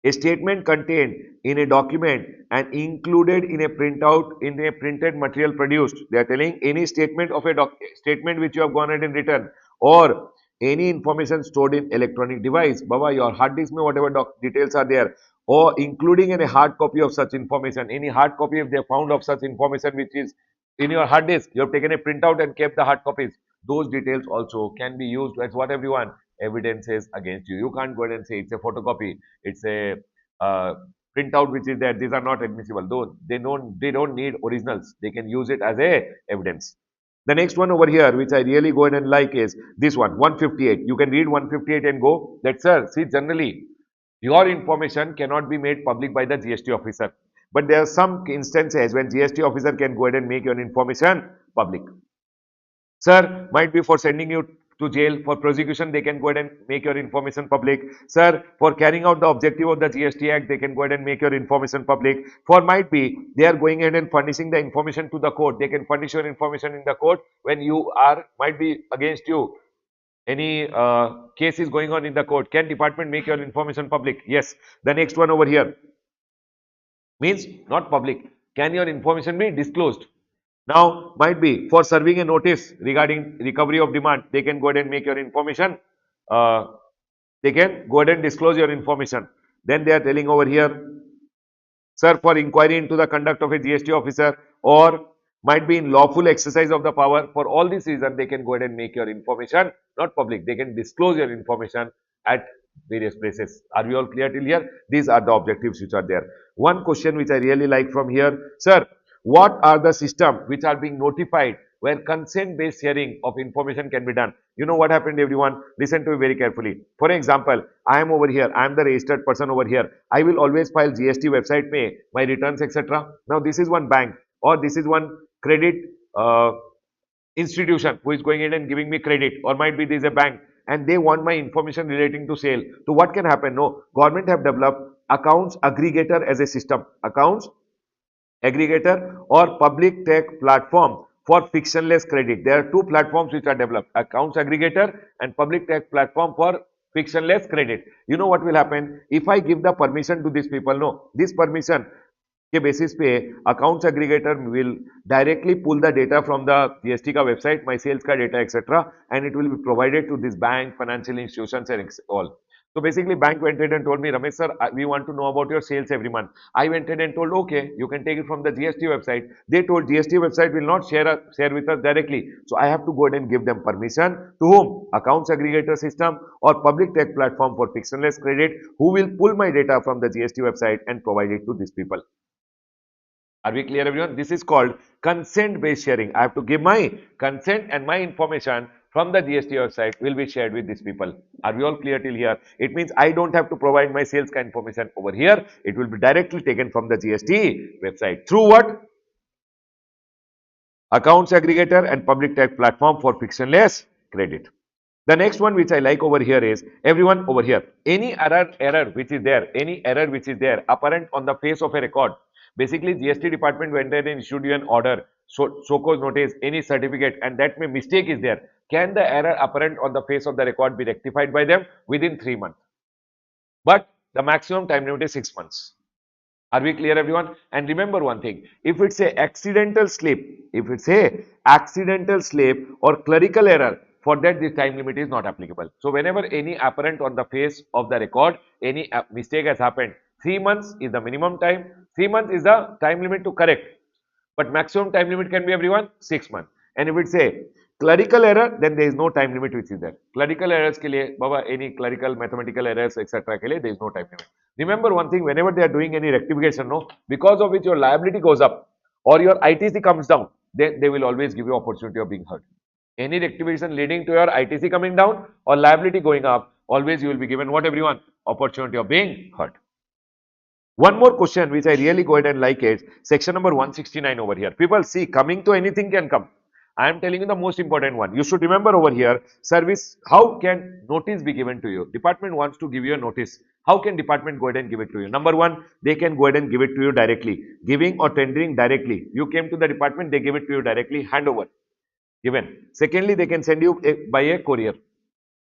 A statement contained in a document and included in a printout in a printed material produced. They are telling any statement of a statement which you have gone ahead and written or any information stored in electronic device. Baba, your hard disk, whatever details are there, or including any hard copy of such information, any hard copy if they found of such information which is in your hard disk, you have taken a printout and kept the hard copies, those details also can be used as what everyone evidences against you. You can't go ahead and say it's a photocopy, it's a uh, printout which is there. These are not admissible. Though they don't need originals. They can use it as a evidence. The next one over here, which I really go ahead and like, is this one, 158. You can read 158 and go. That sir, see, generally your information cannot be made public by the GST officer. But there are some instances when GST officer can go ahead and make your information public. Sir, might be for sending you to jail. For prosecution, they can go ahead and make your information public. Sir, for carrying out the objective of the GST Act, they can go ahead and make your information public. For might be, they are going ahead and furnishing the information to the court. They can furnish your information in the court when you are, might be against you. Any case is going on in the court. Can department make your information public? Yes. The next one over here means not public. Can your information be disclosed? Now, might be for serving a notice regarding recovery of demand, they can go ahead and make your information, uh, they can go ahead and disclose your information. Then they are telling over here, sir, for inquiry into the conduct of a GST officer or might be in lawful exercise of the power. For all these reasons, they can go ahead and make your information not public. They can disclose your information at various places. Are we all clear till here? These are the objectives which are there. One question which I really like from here, sir, what are the systems which are being notified where consent-based sharing of information can be done? You know what happened, everyone? Listen to me very carefully. For example, I am over here. I am the registered person over here. I will always file GST website pay, my returns, etc. Now, this is one bank or this is one credit institution who is going in and giving me credit, or might be this is a bank and they want my information relating to sale. So what can happen? No, government have developed accounts aggregator as a system. Accounts aggregator or public tech platform for frictionless credit. There are two platforms which are developed, accounts aggregator and public tech platform for frictionless credit. You know what will happen if I give the permission to these people? No, this permission के basis पे accounts aggregator will directly pull the data from the GST का website, my sales का data, etc. and it will be provided to this bank, financial institutions and all. So basically, bank went ahead and told me, Ramesh sir, we want to know about your sales every month. I went ahead and told, okay, you can take it from the GST website. They told GST website will not share with us directly. So I have to go ahead and give them permission to whom? Accounts aggregator system or public tech platform for frictionless credit, who will pull my data from the GST website and provide it to these people. Are we clear, everyone? This is called consent-based sharing. I have to give my consent and my information from the GST website will be shared with these people. Are we all clear till here? It means I don't have to provide my sales information over here. It will be directly taken from the GST website. Through what? Accounts aggregator and public tech platform for frictionless credit. The next one which I like over here is, everyone over here, any error which is there, any error which is there apparent on the face of a record. Basically, GST department went ahead and issued you an order, so cause notice, any certificate, and that may mistake is there. Can the error apparent on the face of the record be rectified by them within 3 months? But the maximum time limit is 6 months. Are we clear, everyone? And remember one thing, if it's a accidental slip, if it's a accidental slip or clerical error, for that this time limit is not applicable. So whenever any apparent on the face of the record, any mistake has happened, 3 months is the minimum time, 3 months is the time limit to correct. But maximum time limit can be, everyone, 6 months. And if it's a clerical error, then there is no time limit which is there. Clerical errors ke liye, baba, any clerical, mathematical errors, etc. ke liye, there is no time limit. Remember one thing, whenever they are doing any rectification, no, because of which your liability goes up or your ITC comes down, then they will always give you opportunity of being heard. Any rectification leading to your ITC coming down or liability going up, always you will be given what, everyone? Opportunity of being heard. One more question which I really go ahead and like is section number 169 over here. People, see, coming to anything can come. I am telling you the most important one. You should remember over here, service, how can notice be given to you? Department wants to give you a notice. How can department go ahead and give it to you? Number one, they can go ahead and give it to you directly. Giving or tendering directly. You came to the department, they give it to you directly, handover. Given. Secondly, they can send you by a courier.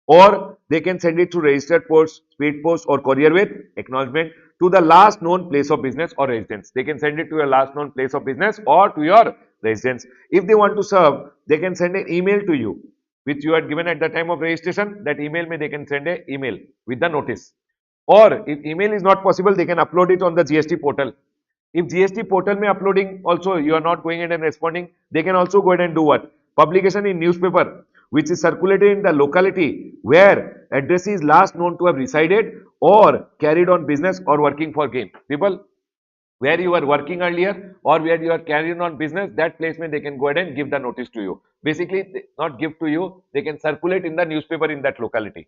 Or they can send it to registered post, speed post or courier with acknowledgement to the last known place of business or residence. They can send it to your last known place of business or to your residence. If they want to serve, they can send an email to you, which you had given at the time of registration. That email may they can send an email with the notice. Or if email is not possible, they can upload it on the GST portal. If GST portal may uploading also you are not going ahead and responding, they can also go ahead and do what? Publication in newspaper, which is circulated in the locality where address is last known to have resided or carried on business or working for gain. People, where you were working earlier or where you are carrying on business, that place may they can go ahead and give the notice to you. Basically, not give to you, they can circulate in the newspaper in that locality.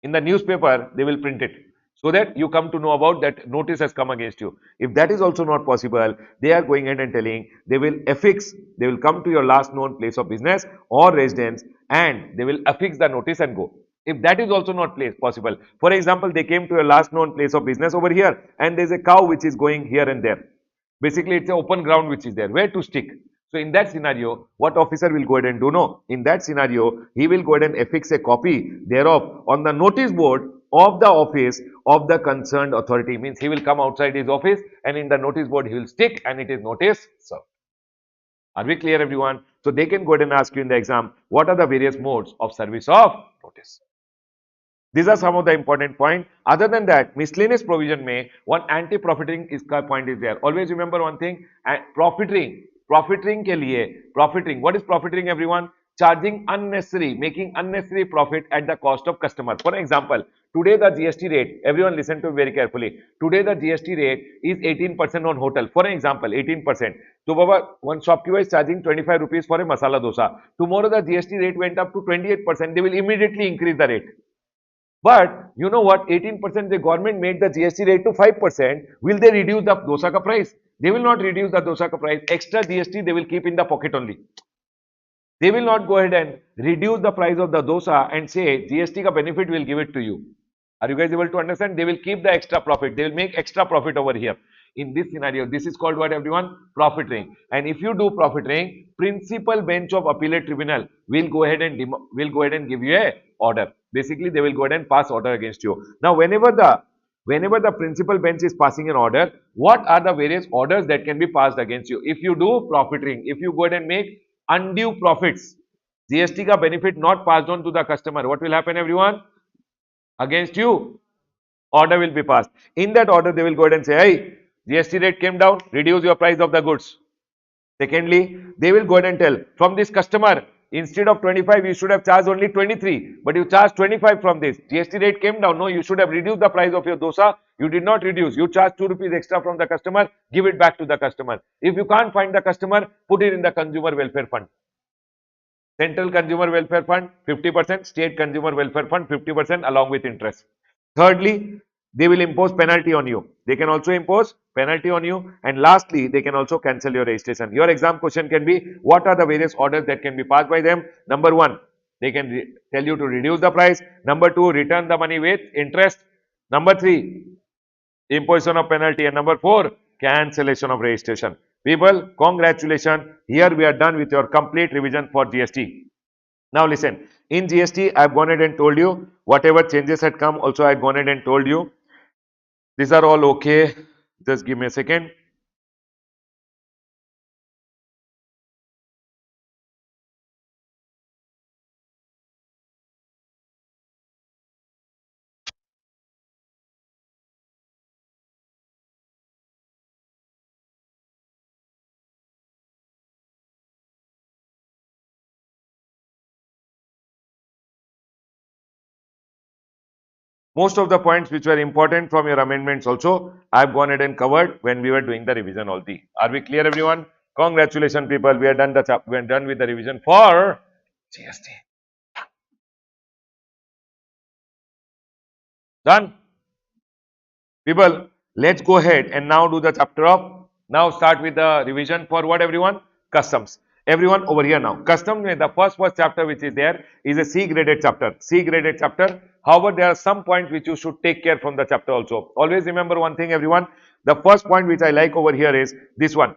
In the newspaper, they will print it so that you come to know about that notice has come against you. If that is also not possible, they are going ahead and telling they will affix, they will come to your last known place of business or residence and they will affix the notice and go. If that is also not possible, for example, they came to your last known place of business over here and there is a cow which is going here and there. Basically, it's an open ground which is there. Where to stick? So in that scenario, what officer will go ahead and do? No. In that scenario, he will go ahead and affix a copy thereof on the notice board of the office of the concerned authority. Means he will come outside his office and in the notice board he will stick and it is notice served. Are we clear, everyone? So they can go ahead and ask you in the exam, what are the various modes of service of notice? These are some of the important points. Other than that, miscellaneous provision may one anti-profiting is point is there. Always remember one thing, profiting के लिए, profiting. What is profiting, everyone? Charging unnecessary, making unnecessary profit at the cost of customer. For example, today the GST rate, everyone listen to very carefully. Today the GST rate is 18% on hotel. For example, 18%. So Baba, one shopkeeper is charging 25 rupees for a masala dosa. Tomorrow the GST rate went up to 28%. They will immediately increase the rate. But you know what? 18% the government made the GST rate to 5%. Will they reduce the dosa ka price? They will not reduce the dosa ka price. Extra GST they will keep in the pocket only. They will not go ahead and reduce the price of the dosa and say GST ka benefit will give it to you. Are you guys able to understand? They will keep the extra profit. They will make extra profit over here. In this scenario, this is called what, everyone? Profiting. And if you do profiting, principal bench of appellate tribunal will go ahead and give you a order. Basically, they will go ahead and pass order against you. Now, whenever the principal bench is passing an order, what are the various orders that can be passed against you? If you do profiting, if you go ahead and make undue profits, GST ka benefit not passed on to the customer, what will happen, everyone? Against you, order will be passed. In that order, they will go ahead and say, hey, GST rate came down, reduce your price of the goods. Secondly, they will go ahead and tell, from this customer, instead of 25, you should have charged only 23, but you charged 25 from this. GST rate came down. No, you should have reduced the price of your dosa. You did not reduce. You charged 2 rupees extra from the customer. Give it back to the customer. If you can't find the customer, put it in the consumer welfare fund. Central Consumer Welfare Fund 50%, State Consumer Welfare Fund 50% along with interest. Thirdly, they will impose penalty on you. They can also impose penalty on you. And lastly, they can also cancel your registration. Your exam question can be, what are the various orders that can be passed by them? Number one, they can tell you to reduce the price. Number two, return the money with interest. Number three, imposition of penalty. And number four, cancellation of registration. People, congratulations. Here we are done with your complete revision for GST. Now listen, in GST, I have gone ahead and told you whatever changes had come. Also, I had gone ahead and told you these are all okay. Just give me a second. Most of the points which were important from your amendments also, I have gone ahead and covered when we were doing the revision all the. Are we clear, everyone? Congratulations, people. We are done with the revision for GST. Done? People, let's go ahead and now do the chapter of, now start with the revision for what, everyone? Customs. Everyone over here now. Customs, the first chapter which is there is a C graded chapter. C graded chapter. However, there are some points which you should take care from the chapter also. Always remember one thing, everyone. The first point which I like over here is this one.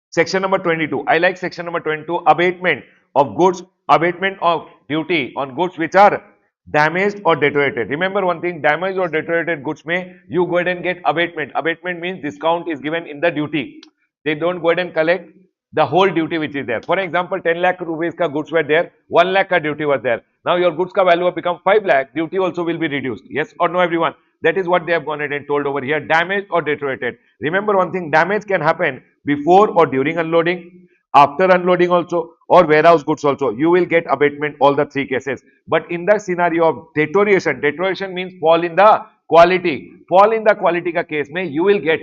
Section number 22. I like section number 22. Abatement of goods, abatement of duty on goods which are damaged or deteriorated. Remember one thing, damaged or deteriorated goods may you go ahead and get abatement. Abatement means discount is given in the duty. They don't go ahead and collect the whole duty which is there. For example, 10 lakh rupees ka goods were there, 1 lakh ka duty was there. Now your goods ka value have become 5 lakh, duty also will be reduced. Yes or no, everyone? That is what they have gone ahead and told over here, damaged or deteriorated. Remember one thing, damage can happen before or during unloading, after unloading also, or warehouse goods also. You will get abatement all the three cases. But in the scenario of deterioration, deterioration means fall in the quality. Fall in the quality ka case mein you will get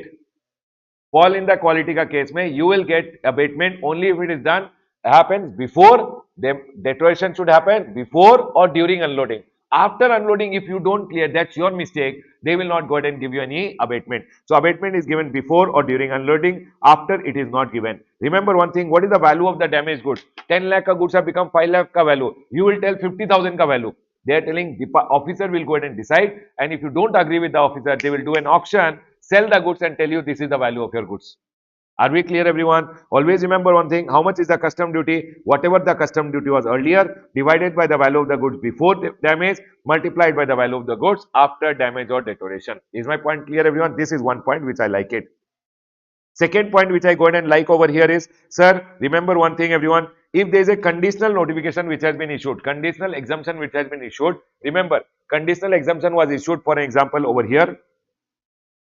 case mein you will get abatement only if it is done happens before. The deterioration should happen before or during unloading. After unloading, if you don't clear, that's your mistake. They will not go ahead and give you any abatement. So abatement is given before or during unloading. After, it is not given. Remember one thing, what is the value of the damaged goods? 10 lakh ka goods have become 5 lakh ka value. You will tell 50,000 ka value. They are telling the officer will go ahead and decide, and if you don't agree with the officer, they will do an auction, sell the goods and tell you this is the value of your goods. Are we clear, everyone? Always remember one thing, how much is the custom duty? Whatever the custom duty was earlier, divided by the value of the goods before damage, multiplied by the value of the goods after damage or deterioration. Is my point clear, everyone? This is one point which I like it. Second point which I go ahead and like over here is, sir, remember one thing, everyone. If there is a conditional notification which has been issued, conditional exemption which has been issued, remember, conditional exemption was issued, for example, over here.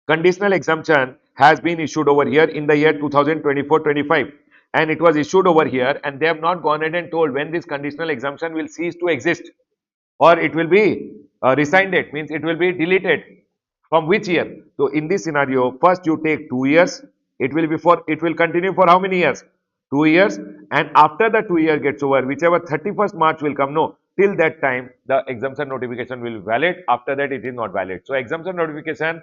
Conditional exemption has been issued over here in the year 2024-25, and it was issued over here, and they have not gone ahead and told when this conditional exemption will cease to exist, or it will be rescinded, means it will be deleted. From which year? So in this scenario, first you take 2 years. It will continue for how many years? 2 years, and after the 2 year gets over, whichever 31st March will come, no, till that time the exemption notification will be valid. After that, it is not valid. So exemption notification,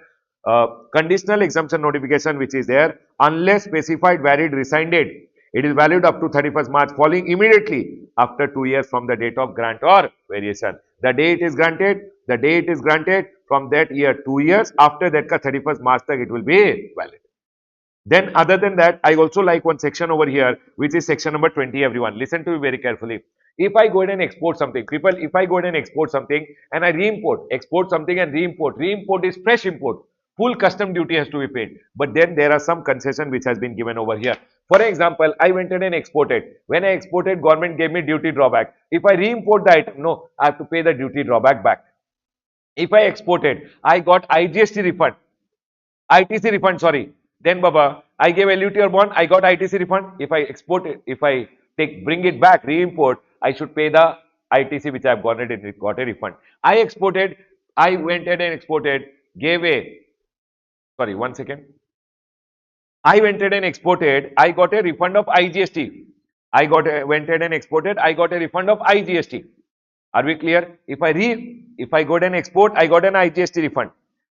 conditional exemption notification which is there, unless specified, varied, rescinded, it is valid up to 31st March falling immediately after 2 years from the date of grant or variation. The day it is granted, from that year 2 years, after that ka 31st March tak it will be valid. Then other than that, I also like one section over here, which is section number 20, everyone. Listen to me very carefully. If I go ahead and export something, people, if I go ahead and export something and I re-import, export something and re-import is fresh import. Full custom duty has to be paid. But then there are some concession which has been given over here. For example, I went ahead and exported. When I exported, government gave me duty drawback. If I re-import the item, no, I have to pay the duty drawback back. If I exported, I got IGST refund, ITC refund, sorry. Then Baba, I gave LUT or bond, I got ITC refund. If I export it, if I bring it back, re-import, I should pay the ITC which I have got a refund. I exported, I went ahead and exported, gave a, sorry, one second. I went ahead and exported, I got a refund of IGST. Went ahead and exported, I got a refund of IGST. Are we clear? If I go ahead and export, I got an IGST refund.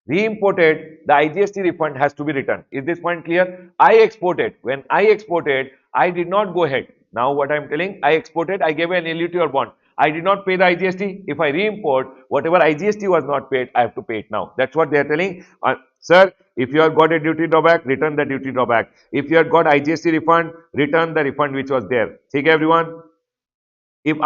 Re-imported, the IGST refund has to be returned. Is this point clear? I exported. When I exported, I did not go ahead. Now what I am telling, I exported, I gave an LUT or bond. I did not pay the IGST. If I re-import, whatever IGST was not paid, I have to pay it now. That's what they are telling. Sir, if you have got a duty drawback, return the duty drawback. If you have got IGST refund, return the refund which was there. Okay, everyone? If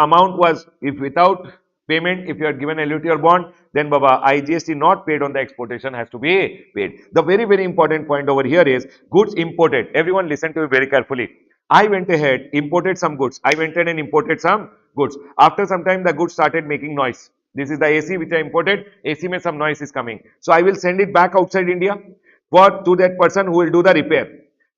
without payment, if you are given a LUT or bond, then Baba, IGST not paid on the exportation has to be paid. The very, very important point over here is goods imported. Everyone listen to me very carefully. I went ahead, imported some goods. I went ahead and imported some goods. After some time, the goods started making noise. This is the AC which I imported. AC mein some noise is coming. So I will send it back outside India to that person who will do the repair.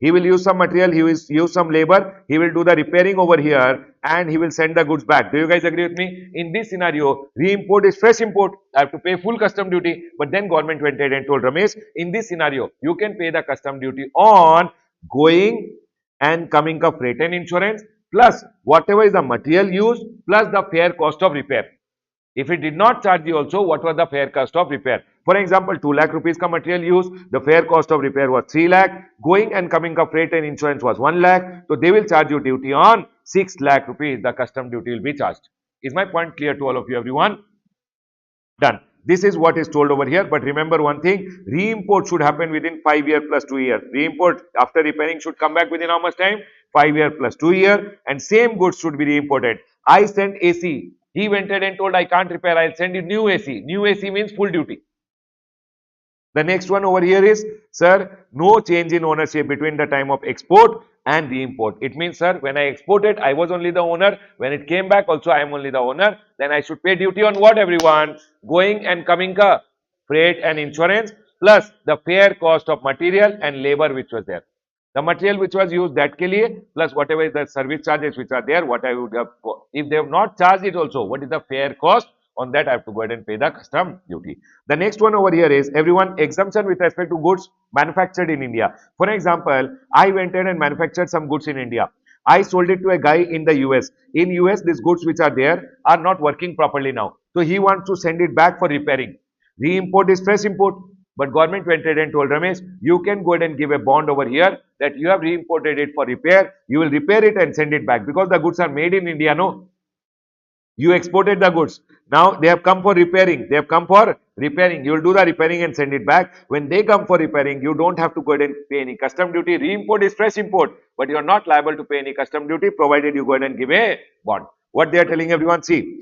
He will use some material, he will use some labor, he will do the repairing over here and he will send the goods back. Do you guys agree with me? In this scenario, re-import is fresh import. I have to pay full custom duty. But then government went ahead and told Ramesh, in this scenario, you can pay the custom duty on going and coming of freight and insurance plus whatever is the material used plus the fair cost of repair. If it did not charge you also, what was the fair cost of repair? For example, 2 lakh rupees ka material used, the fair cost of repair was 3 lakh, going and coming of freight and insurance was 1 lakh, so they will charge you duty on 6 lakh rupees, the custom duty will be charged. Is my point clear to all of you, everyone? Done. This is what is told over here, but remember one thing, re-import should happen within 5 years plus 2 years. Re-import after repairing should come back within how much time? 5 years plus 2 years, and same goods should be re-imported. I sent AC. He went ahead and told I can't repair, I'll send you new AC. New AC means full duty. The next one over here is, sir, no change in ownership between the time of export and re-import. It means, sir, when I exported, I was only the owner. When it came back, also I am only the owner. Then I should pay duty on what, everyone? Going and coming ka freight and insurance, plus the fair cost of material and labor which was there. The material which was used that ke liye, plus whatever is the service charges which are there, what I would have, if they have not charged it also, what is the fair cost? On that I have to go ahead and pay the custom duty. The next one over here is everyone exemption with respect to goods manufactured in India. For example, I went in and manufactured some goods in India. I sold it to a guy in the US. In US, these goods which are there are not working properly now. So he wants to send it back for repairing. Re-import is fresh import. But government went ahead and told Ramesh, you can go ahead and give a bond over here that you have re-imported it for repair. You will repair it and send it back because the goods are made in India, no? You exported the goods. Now they have come for repairing. They have come for repairing. You will do the repairing and send it back. When they come for repairing, you don't have to go ahead and pay any custom duty. Re-import is fresh import, but you are not liable to pay any custom duty provided you go ahead and give a bond. What they are telling everyone, see,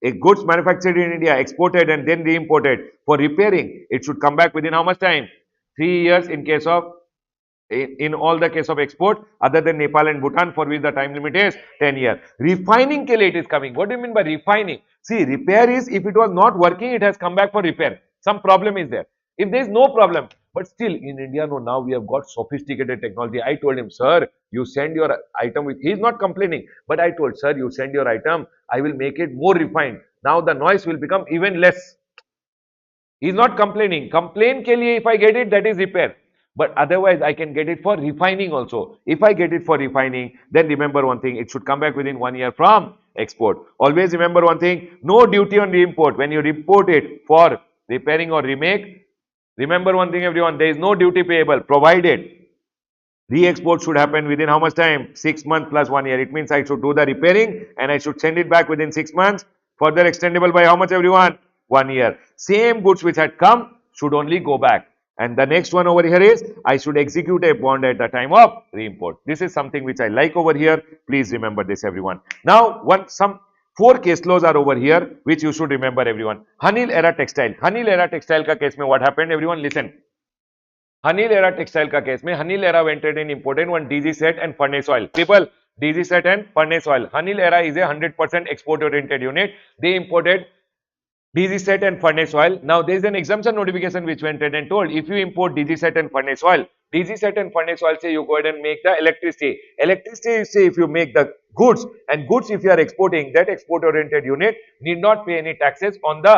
a goods manufactured in India, exported and then re-imported for repairing, it should come back within how much time? 3 years in case of in all the case of export other than Nepal and Bhutan, for which the time limit is 10 years. Refining ke liye it is coming. What do you mean by refining? See, repair is if it was not working, it has come back for repair. Some problem is there. If there is no problem, but still in India, no, now we have got sophisticated technology. I told him, sir, you send your item with, he is not complaining, but I told, sir, you send your item, I will make it more refined. Now the noise will become even less. He is not complaining. Complain ke liye if I get it, that is repair. But otherwise, I can get it for refining also. If I get it for refining, then remember one thing, it should come back within 1 year from export. Always remember one thing, no duty on re-import. When you import it for repairing or remake, remember one thing everyone, there is no duty payable provided re-export should happen within how much time? 6 months plus 1 year. It means I should do the repairing and I should send it back within 6 months. Further extendable by how much everyone? 1 year. Same goods which had come should only go back. And the next one over here is I should execute a bond at the time of re-import. This is something which I like over here. Please remember this everyone. Now some 4 case laws are over here which you should remember everyone. Hanil era textile. Hanil era textile ka case mein what happened everyone? Listen. Hanil era textile ka case mein Hanil era went ahead and imported one DG set and furnace oil. People, DG set and furnace oil. Hanil era is a 100% export oriented unit. They imported DG set and furnace oil. Now there is an exemption notification which went ahead and told if you import DG set and furnace oil, DG set and furnace oil say you go ahead and make the electricity. Electricity say if you make the goods, and goods if you are exporting, that export oriented unit need not pay any taxes on the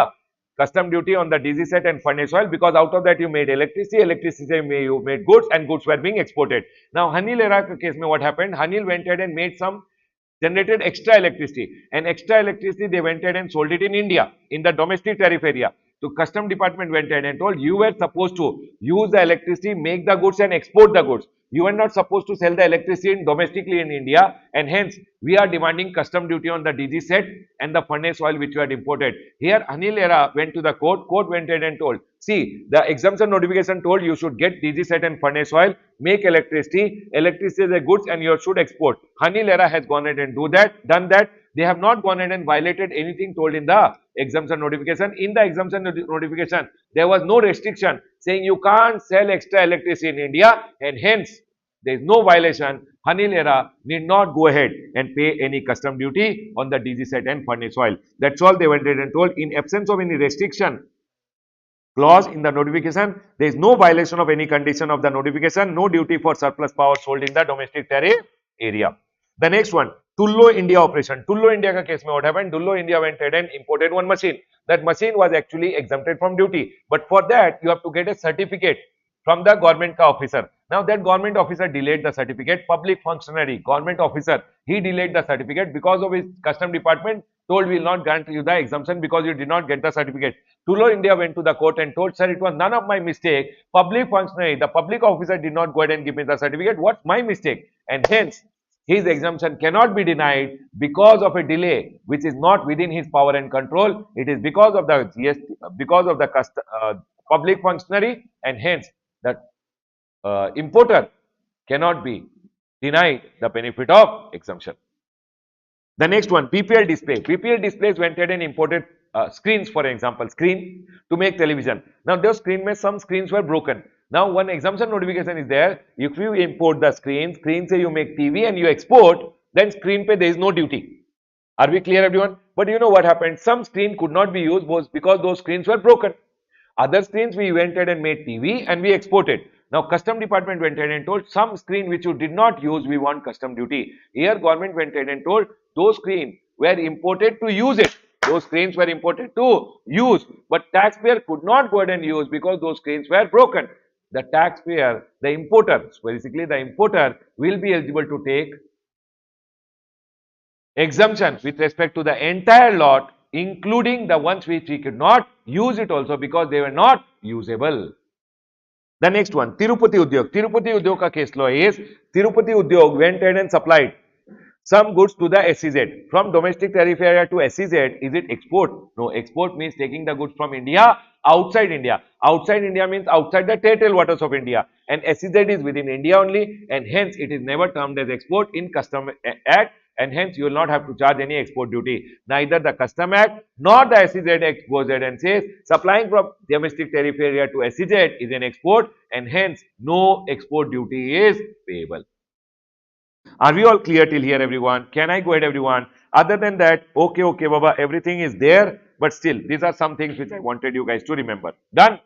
custom duty on the DG set and furnace oil, because out of that you made electricity, you made goods and goods were being exported. Now Hanil era case mein what happened? Hanil went ahead and made some generated extra electricity, and extra electricity they went ahead and sold it in India in the domestic tariff area. So custom department went ahead and told you were supposed to use the electricity, make the goods and export the goods. You are not supposed to sell the electricity domestically in India, and hence we are demanding custom duty on the DG set and the furnace oil which you had imported. Here Hanil era went to the court went ahead and told, see, the exemption notification told you should get DG set and furnace oil, make electricity, electricity is a goods and you should export. Hanil era has gone ahead and done that. They have not gone ahead and violated anything told in the exemption notification. In the exemption notification, there was no restriction saying you can't sell extra electricity in India, and hence there is no violation. Hanil era need not go ahead and pay any custom duty on the DG set and furnace oil. That's all they went ahead and told. In absence of any restriction clause in the notification, there is no violation of any condition of the notification, no duty for surplus power sold in the domestic tariff area. The next one, Tullo India operation. Tullo India ka case mein what happened? Tullo India went ahead and imported one machine. That machine was actually exempted from duty, but for that you have to get a certificate from the government ka officer. Now that government officer delayed the certificate, public functionary, government officer, he delayed the certificate because of his custom department told we will not grant you the exemption because you did not get the certificate. Tullo India went to the court and told, sir, it was none of my mistake. Public functionary, the public officer did not go ahead and give me the certificate. What's my mistake? And hence his exemption cannot be denied because of a delay which is not within his power and control. It is because of the GST, because of the public functionary, and hence the importer cannot be denied the benefit of exemption. The next one, PPL display. PPL displays went ahead and imported screens, for example, screen to make television. Now those screen mein some screens were broken. Now one exemption notification is there. If you import the screen say you make TV and you export, then screen pe there is no duty. Are we clear everyone? But you know what happened? Some screen could not be used because those screens were broken. Other screens we invented and made TV and we exported. Now custom department went ahead and told some screen which you did not use, we want custom duty. Here government went ahead and told those screens were imported to use it. Those screens were imported to use, but taxpayer could not go ahead and use because those screens were broken. The taxpayer, the importer, basically the importer will be eligible to take exemption with respect to the entire lot, including the ones which we could not use it also because they were not usable. The next one, Tirupati Udyog. Tirupati Udyog ka case law is Tirupati Udyog went ahead and supplied some goods to the SEZ. From domestic tariff area to SEZ, is it export? No, export means taking the goods from India outside India. Outside India means outside the territorial waters of India. And SEZ is within India only, and hence it is never termed as export in Custom Act, and hence you will not have to charge any export duty. Neither the Custom Act nor the SEZ Act goes ahead and says supplying from domestic tariff area to SEZ is an export, and hence no export duty is payable. Are we all clear till here, everyone? Can I go ahead, everyone? Other than that, okay, Baba, everything is there, but still, these are some things which I wanted you guys to remember. Done?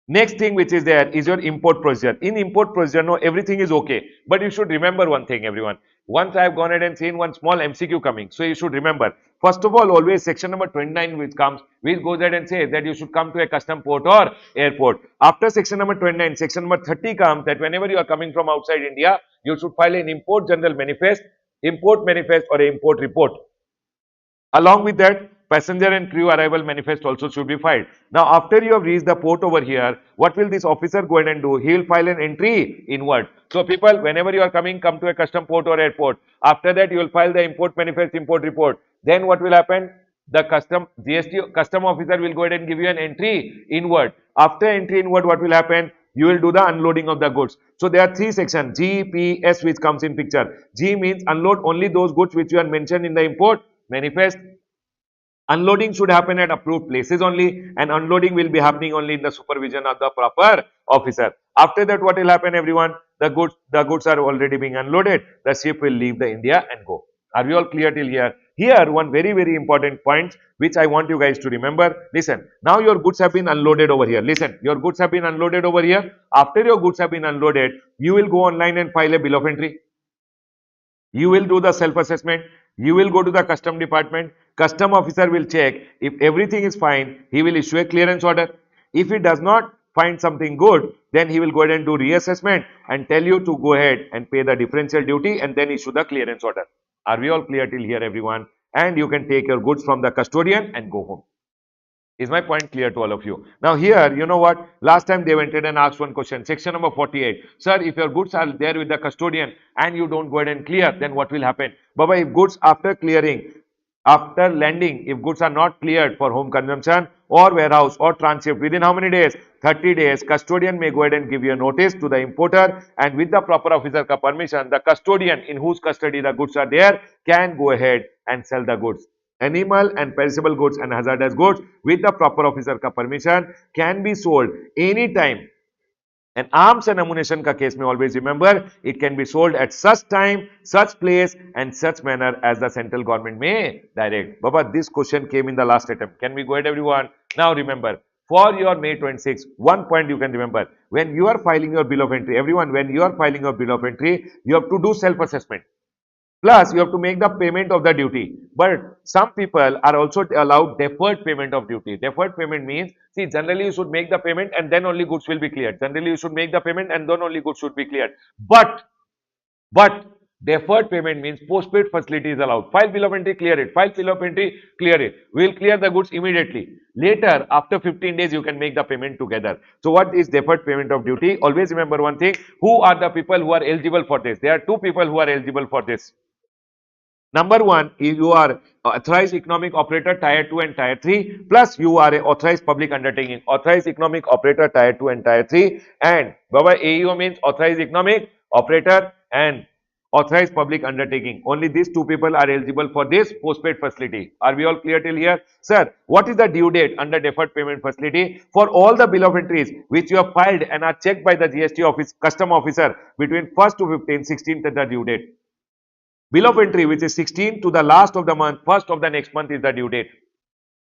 Next thing which is there is your import procedure. In import procedure, no, everything is okay. But you should remember one thing, everyone. Once I have gone ahead and seen one small MCQ coming. So you should remember. First of all, always section number 29 which comes, which goes ahead and says that you should come to a custom port or airport. After section number 29, section number 30 comes that whenever you are coming from outside India, you should file an import general manifest, or an import report. Along with that, passenger and crew arrival manifest also should be filed. Now, after you have reached the port over here, what will this officer go ahead and do? He will file an entry inward. So, people, whenever you are coming, come to a custom port or airport. After that, you will file the import manifest, import report. Then what will happen? The GST custom officer will go ahead and give you an entry inward. After entry inward, what will happen? You will do the unloading of the goods. So there are three sections, G, P, S, which comes in picture. G means unload only those goods which you are mentioned in the import manifest. Unloading should happen at approved places only, and unloading will be happening only in the supervision of the proper officer. After that, what will happen, everyone? The goods are already being unloaded. The ship will leave the India and go. Are we all clear till here? Here, one very important point which I want you guys to remember. Listen, now your goods have been unloaded over here. Listen, your goods have been unloaded over here. After your goods have been unloaded, you will go online and file a bill of entry. You will do the self-assessment. You will go to the custom department. Custom officer will check. If everything is fine, he will issue a clearance order. If he does not find something good, then he will go ahead and do reassessment and tell you to go ahead and pay the differential duty and then issue the clearance order. Are we all clear till here, everyone? And you can take your goods from the custodian and go home. Is my point clear to all of you? Now here, you know what? Last time they went ahead and asked one question. Section number 48. Sir, if your goods are there with the custodian and you don't go ahead and clear, then what will happen? Baba, if goods after clearing, after landing, if goods are not cleared for home consumption or warehouse or transit within how many days? 30 days. Custodian may go ahead and give you a notice to the importer, and with the proper officer ka permission, the custodian in whose custody the goods are there can go ahead and sell the goods. Animal and perishable goods and hazardous goods with the proper officer ka permission can be sold anytime. And arms and ammunition ka case may always remember, it can be sold at such time, such place and such manner as the central government may direct. Baba, this question came in the last attempt. Can we go ahead, everyone? Now remember, for your May 26, one point you can remember, when you are filing your bill of entry, everyone, when you are filing your bill of entry, you have to do self-assessment. Plus, you have to make the payment of the duty. But some people are also allowed deferred payment of duty. Deferred payment means, see, generally you should make the payment and then only goods will be cleared. Generally, you should make the payment and then only goods should be cleared. But deferred payment means postpaid facility is allowed. File bill of entry, clear it. File bill of entry, clear it. We will clear the goods immediately. Later, after 15 days, you can make the payment together. So, what is deferred payment of duty? Always remember one thing. Who are the people who are eligible for this? There are two people who are eligible for this. Number one, if you are authorized economic operator tier 2 and tier 3, plus you are a authorized public undertaking, authorized economic operator tier 2 and tier 3, and Baba, AEO means authorized economic operator and authorized public undertaking. Only these two people are eligible for this postpaid facility. Are we all clear till here? Sir, what is the due date under deferred payment facility for all the bill of entries which you have filed and are checked by the GST office custom officer between 1st to 15th, 16th is the due date. Bill of entry which is 16 to the last of the month, 1st of the next month is the due date.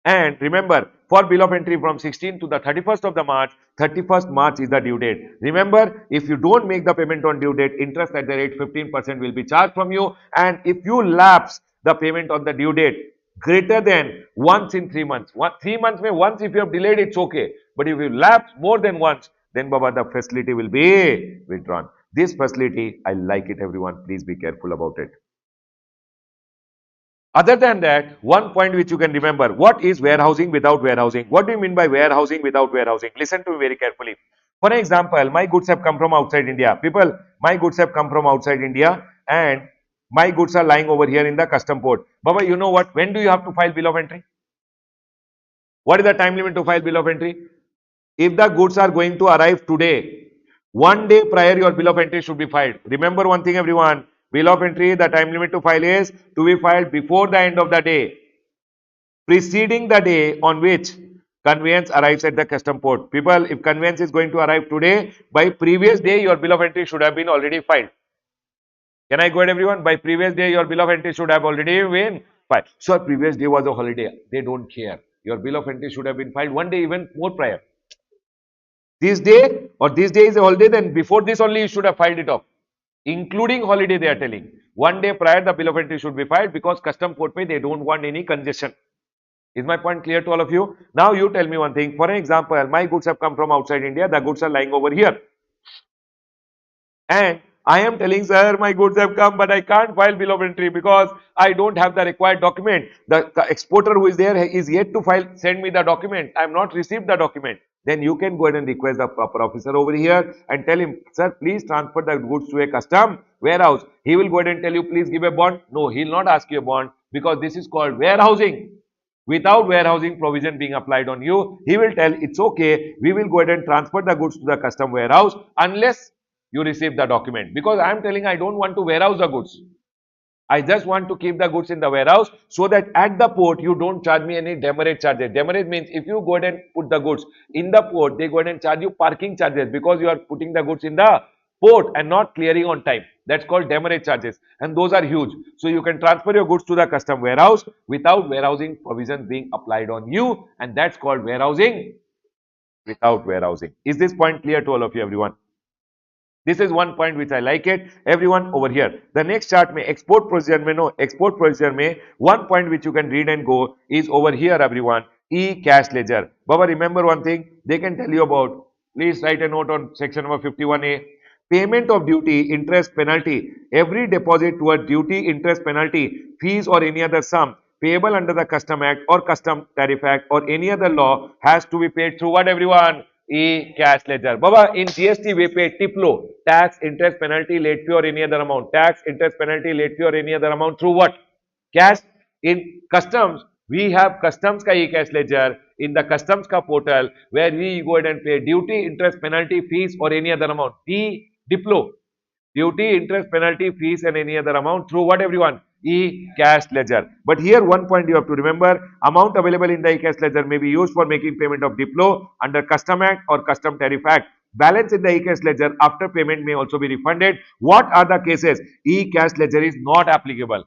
And remember, for bill of entry from 16th to the 31st of the March, 31st March is the due date. Remember, if you don't make the payment on due date, interest at the rate 15% will be charged from you. And if you lapse the payment on the due date greater than once in 3 months, 3 months may once if you have delayed, it's okay. But if you lapse more than once, then Baba, the facility will be withdrawn. This facility, I like it, everyone. Please be careful about it. Other than that, one point which you can remember, what is warehousing without warehousing? What do you mean by warehousing without warehousing? Listen to me very carefully. For example, my goods have come from outside India. People, my goods have come from outside India and my goods are lying over here in the custom port. Baba, you know what? When do you have to file bill of entry? What is the time limit to file bill of entry? If the goods are going to arrive today, 1 day prior your bill of entry should be filed. Remember one thing, everyone. Bill of entry, the time limit to file is to be filed before the end of the day, preceding the day on which conveyance arrives at the custom port. People, if conveyance is going to arrive today, by previous day your bill of entry should have been already filed. Can I go ahead, everyone? By previous day your bill of entry should have already been filed. So previous day was a holiday. They don't care. Your bill of entry should have been filed 1 day even more prior. This day or this day is a holiday, then before this only you should have filed it off. Including holiday, they are telling. 1 day prior the bill of entry should be filed because custom port pay, they don't want any congestion. Is my point clear to all of you? Now you tell me one thing. For example, my goods have come from outside India. The goods are lying over here. And I am telling, sir, my goods have come, but I can't file bill of entry because I don't have the required document. The exporter who is there is yet to file, send me the document. I have not received the document. Then you can go ahead and request the proper officer over here and tell him, sir, please transfer the goods to a custom warehouse. He will go ahead and tell you, please give a bond. No, he will not ask you a bond because this is called warehousing. Without warehousing provision being applied on you, he will tell, it's okay, we will go ahead and transfer the goods to the custom warehouse unless you receive the document. Because I am telling, I don't want to warehouse the goods. I just want to keep the goods in the warehouse so that at the port you don't charge me any demurrage charges. Demurrage means if you go ahead and put the goods in the port, they go ahead and charge you parking charges because you are putting the goods in the port and not clearing on time. That's called demurrage charges, and those are huge. So you can transfer your goods to the custom warehouse without warehousing provisions being applied on you, and that's called warehousing without warehousing. Is this point clear to all of you, everyone? This is one point which I like it. Everyone over here. The next chart may export procedure may no export procedure may one point which you can read and go is over here, everyone. E-cash ledger. Baba, remember one thing they can tell you about. Please write a note on section number 51A. Payment of duty, interest, penalty. Every deposit toward duty, interest, penalty, fees or any other sum payable under the Custom Act or Custom Tariff Act or any other law has to be paid through what, everyone? E-cash ledger. Baba, in GST we pay TIPLO, tax, interest, penalty, late fee or any other amount. Tax, interest, penalty, late fee or any other amount through what? Cash. In customs, we have customs ka e-cash ledger in the customs ka portal where we go ahead and pay duty, interest, penalty, fees or any other amount. DIPLO, duty, interest, penalty, fees and any other amount through what, everyone? E-cash ledger. But here one point you have to remember, amount available in the e-cash ledger may be used for making payment of DIPLO under Custom Act or Custom Tariff Act. Balance in the e-cash ledger after payment may also be refunded. What are the cases? E-cash ledger is not applicable.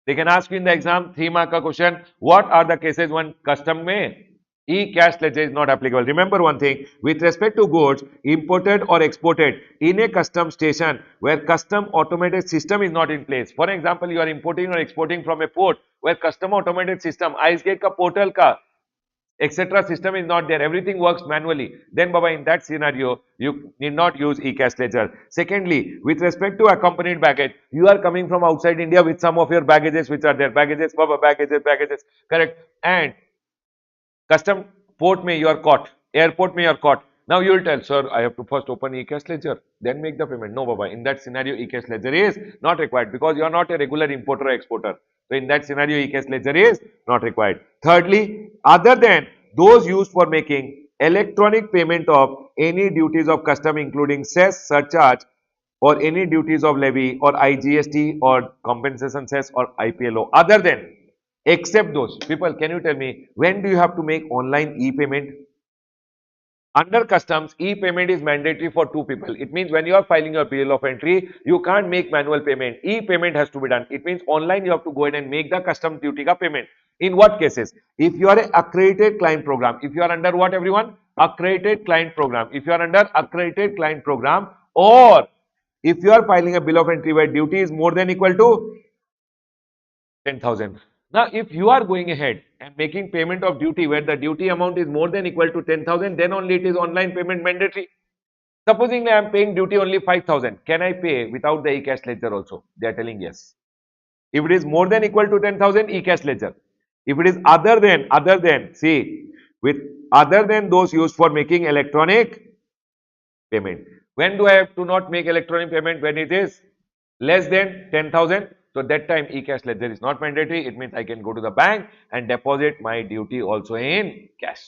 They can ask you in the exam, 3 mark ka question, what are the cases when custom may e-cash ledger is not applicable? Remember one thing, with respect to goods imported or exported in a custom station where custom automated system is not in place. For example, you are importing or exporting from a port where custom automated system, ice gate ka portal ka etc. system is not there, everything works manually, then Baba, in that scenario, you need not use e-cash ledger. Secondly, with respect to accompanied baggage, you are coming from outside India with some of your baggages which are there, baggages, Baba, baggages, correct, and custom port may you are caught, airport may you are caught. Now you will tell, sir, I have to first open e-cash ledger, then make the payment. No, Baba, in that scenario, e-cash ledger is not required because you are not a regular importer or exporter. So in that scenario, e-cash ledger is not required. Thirdly, other than those used for making electronic payment of any duties of custom including cess, surcharge or any duties of levy or IGST or compensation cess or IPLO, other than, except those. People, can you tell me, when do you have to make online e-payment? Under customs, e-payment is mandatory for 2 people. It means when you are filing your bill of entry, you can't make manual payment. E-payment has to be done. It means online you have to go ahead and make the custom duty ka payment. In what cases? If you are a accredited client program, if you are under what everyone? Accredited client program. If you are under accredited client program, or if you are filing a bill of entry where duty is more than equal to 10,000. Now, if you are going ahead and making payment of duty where the duty amount is more than equal to 10,000, then only it is online payment mandatory. Supposing I am paying duty only 5,000, can I pay without the e-cash ledger also? They are telling yes. If it is more than equal to 10,000, e-cash ledger. If it is other than, see, with other than those used for making electronic payment. When do I have to not make electronic payment? When it is less than 10,000. So that time e-cash ledger is not mandatory. It means I can go to the bank and deposit my duty also in cash.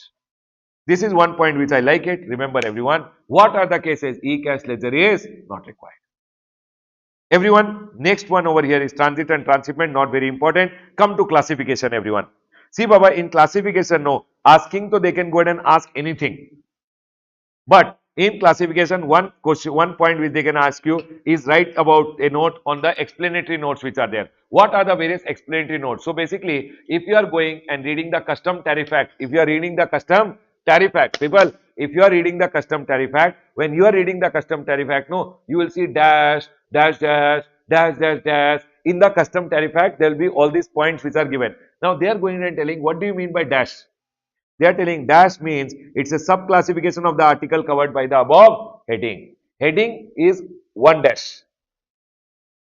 This is one point which I like it. Remember everyone, what are the cases? E-cash ledger is not required. Everyone, next one over here is transit and transshipment, not very important. Come to classification, everyone. See, Baba, in classification, no, asking, so they can go ahead and ask anything. But in classification, one question, one point which they can ask you is write about a note on the explanatory notes which are there. What are the various explanatory notes? So basically, if you are going and reading the custom tariff act, if you are reading the custom tariff act, people, if you are reading the custom tariff act, when you are reading the custom tariff act, no, you will see dash, dash, dash, dash, dash, dash. In the custom tariff act, there will be all these points which are given. Now they are going and telling, what do you mean by dash? They are telling dash means it's a sub classification of the article covered by the above heading. Heading is one dash.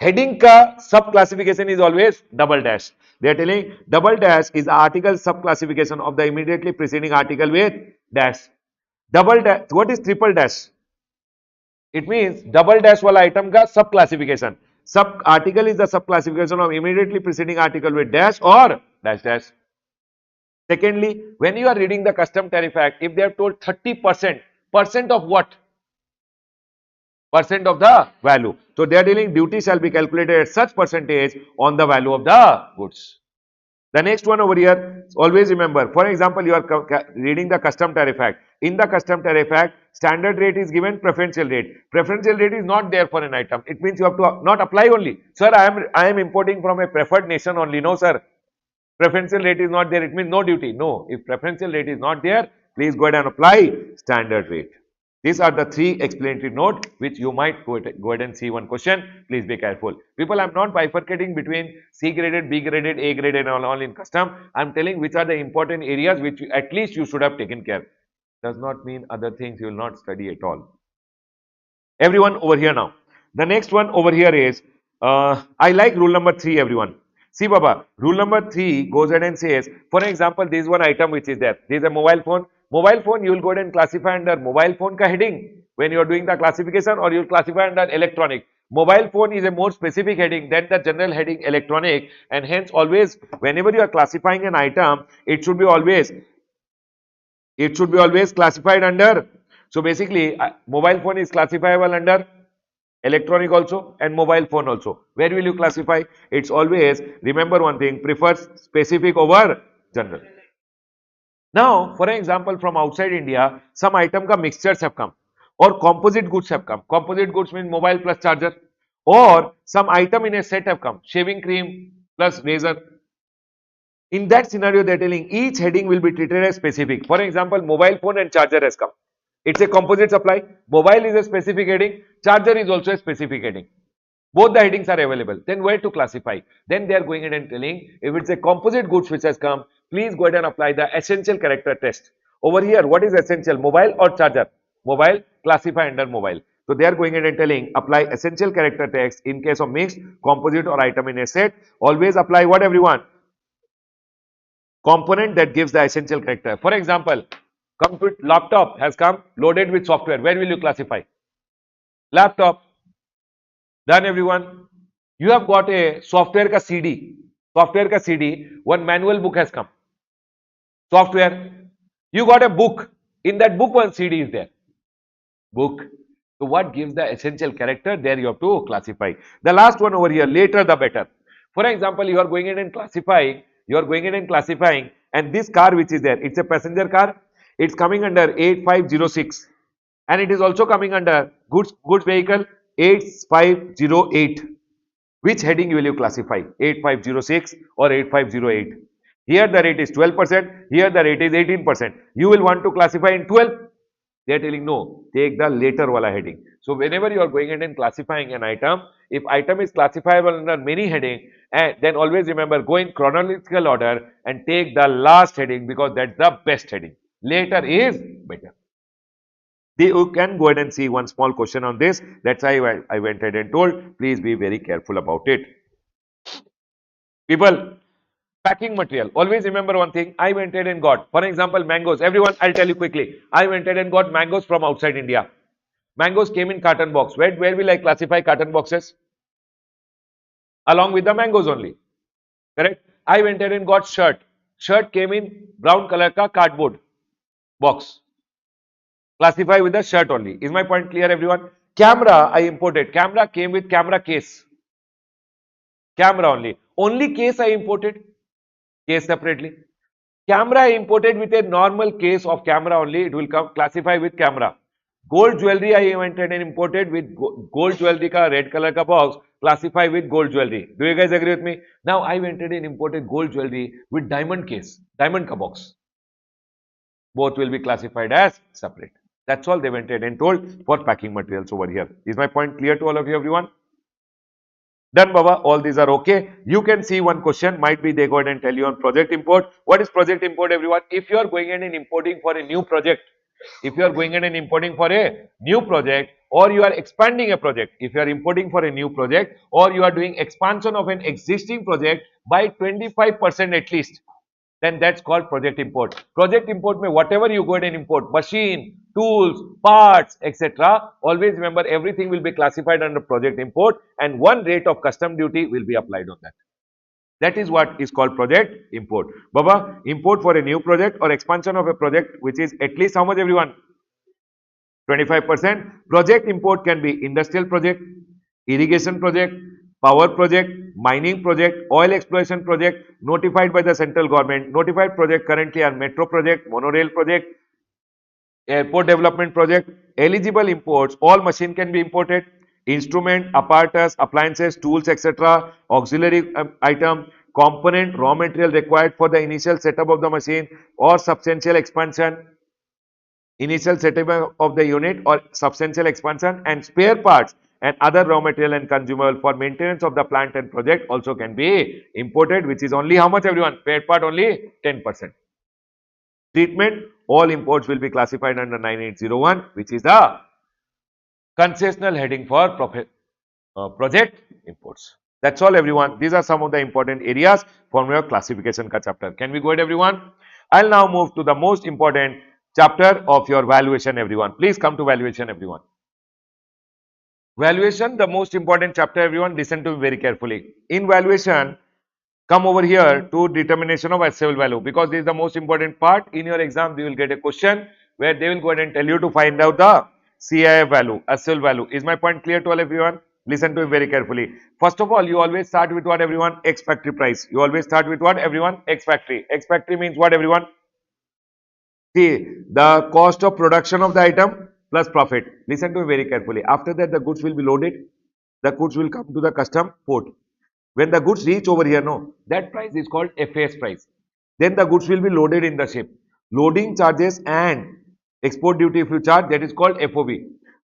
Heading ka sub classification is always double dash. They are telling double dash is the article sub classification of the immediately preceding article with dash. Double dash, what is triple dash? It means double dash wala item ka sub classification. Sub article is the sub classification of immediately preceding article with dash or dash dash. Secondly, when you are reading the custom tariff act, if they have told 30%, percent of what? Percent of the value. So they are dealing duty shall be calculated at such percentage on the value of the goods. The next one over here, always remember, for example, you are reading the custom tariff act. In the custom tariff act, standard rate is given, preferential rate. Preferential rate is not there for an item. It means you have to not apply only. Sir, I am importing from a preferred nation only. No, sir. Preferential rate is not there, it means no duty. No, if preferential rate is not there, please go ahead and apply standard rate. These are the three explanatory note which you might go ahead and see one question. Please be careful. People, I am not bifurcating between C graded, B graded, A graded and all in custom. I am telling which are the important areas which at least you should have taken care. Does not mean other things you will not study at all. Everyone over here now. The next one over here is, I like rule number 3, everyone. See, Baba, rule number 3 goes ahead and says, for example, this is one item which is there. This is a mobile phone. Mobile phone, you will go ahead and classify under mobile phone ka heading when you are doing the classification, or you will classify under electronic. Mobile phone is a more specific heading than the general heading electronic, and hence always whenever you are classifying an item, it should be always classified under. So basically, mobile phone is classifiable under electronic also and mobile phone also. Where will you classify? It's always, remember one thing, prefers specific over general. Now, for example, from outside India, some item ka mixtures have come, or composite goods have come. Composite goods means mobile plus charger, or some item in a set have come, shaving cream plus razor. In that scenario, they are telling each heading will be treated as specific. For example, mobile phone and charger has come. It's a composite supply. Mobile is a specific heading. Charger is also a specific heading. Both the headings are available. Then where to classify? Then they are going ahead and telling if it's a composite goods which has come, please go ahead and apply the essential character test. Over here, what is essential? Mobile or charger? Mobile, classify under mobile. So they are going ahead and telling apply essential character test in case of mixed, composite or item in a set. Always apply what everyone? Component that gives the essential character. For example, laptop has come loaded with software. Where will you classify? Laptop. Done, everyone. You have got a software ka CD. Software ka CD. One manual book has come. Software. You got a book. In that book, one CD is there. Book. So what gives the essential character? There you have to classify. The last one over here, later the better. For example, you are going in and classifying. And this car which is there, it's a passenger car. It's coming under 8506, and it is also coming under goods vehicle 8508. Which heading will you classify? 8506 or 8508? Here the rate is 12%, here the rate is 18%. You will want to classify in 12. They are telling no, take the later wala heading. So whenever you are going ahead and classifying an item, if item is classifiable under many heading, and then always remember go in chronological order and take the last heading because that's the best heading. Later is better. You can go ahead and see one small question on this. That's why I went ahead and told, please be very careful about it. People, packing material. Always remember one thing. I went ahead and got, for example, mangoes. Everyone, I'll tell you quickly. I went ahead and got mangoes from outside India. Mangoes came in carton box. Where will I classify carton boxes? Along with the mangoes only. Correct? I went ahead and got shirt. Shirt came in brown color ka cardboard box. Classify with the shirt only. Is my point clear, everyone? Camera I imported. Camera came with camera case. Camera only. Only case I imported. Case separately. Camera I imported with a normal case of camera only. It will come classify with camera. Gold jewelry I went and imported with gold jewelry ka red color ka box. Classify with gold jewelry. Do you guys agree with me? Now I went and imported gold jewelry with diamond case. Diamond ka box. Both will be classified as separate. That's all they went ahead and told for packing materials over here. Is my point clear to all of you, everyone? Done, Baba. All these are okay. You can see one question. Might be they go ahead and tell you on project import. What is project import, everyone? If you are going in and importing for a new project, if you are going in and importing for a new project, or you are expanding a project, if you are importing for a new project, or you are doing expansion of an existing project by 25% at least, then that's called project import. Project import may whatever you go ahead and import, machine, tools, parts, etc. Always remember everything will be classified under project import and one rate of custom duty will be applied on that. That is what is called project import. Baba, import for a new project or expansion of a project which is at least how much, everyone? 25%. Project import can be industrial project, irrigation project, power project, mining project, oil exploration project, notified by the central government. Notified project currently are metro project, monorail project, airport development project. Eligible imports, all machine can be imported, instrument, apparatus, appliances, tools, etc. Auxiliary item, component, raw material required for the initial setup of the machine or substantial expansion, initial setup of the unit or substantial expansion, and spare parts and other raw material and consumable for maintenance of the plant and project also can be imported, which is only how much, everyone? Spare part only 10%. Treatment, all imports will be classified under 9801, which is the concessional heading for project imports. That's all, everyone. These are some of the important areas from your classification ka chapter. Can we go ahead, everyone? I'll now move to the most important chapter of your valuation, everyone. Please come to valuation, everyone. Valuation, the most important chapter, everyone. Listen to me very carefully. In valuation, come over here to determination of assessable value, because this is the most important part. In your exam, you will get a question where they will go ahead and tell you to find out the CIF value, assessable value. Is my point clear to all, everyone? Listen to it very carefully. First of all, you always start with what, everyone? X factory price. You always start with what, everyone? X factory. X factory means what, everyone? See, the cost of production of the item plus profit. Listen to me very carefully. After that, the goods will be loaded. The goods will come to the custom port. When the goods reach over here, no, that price is called FAS price. Then the goods will be loaded in the ship. Loading charges and export duty if you charge, that is called FOB.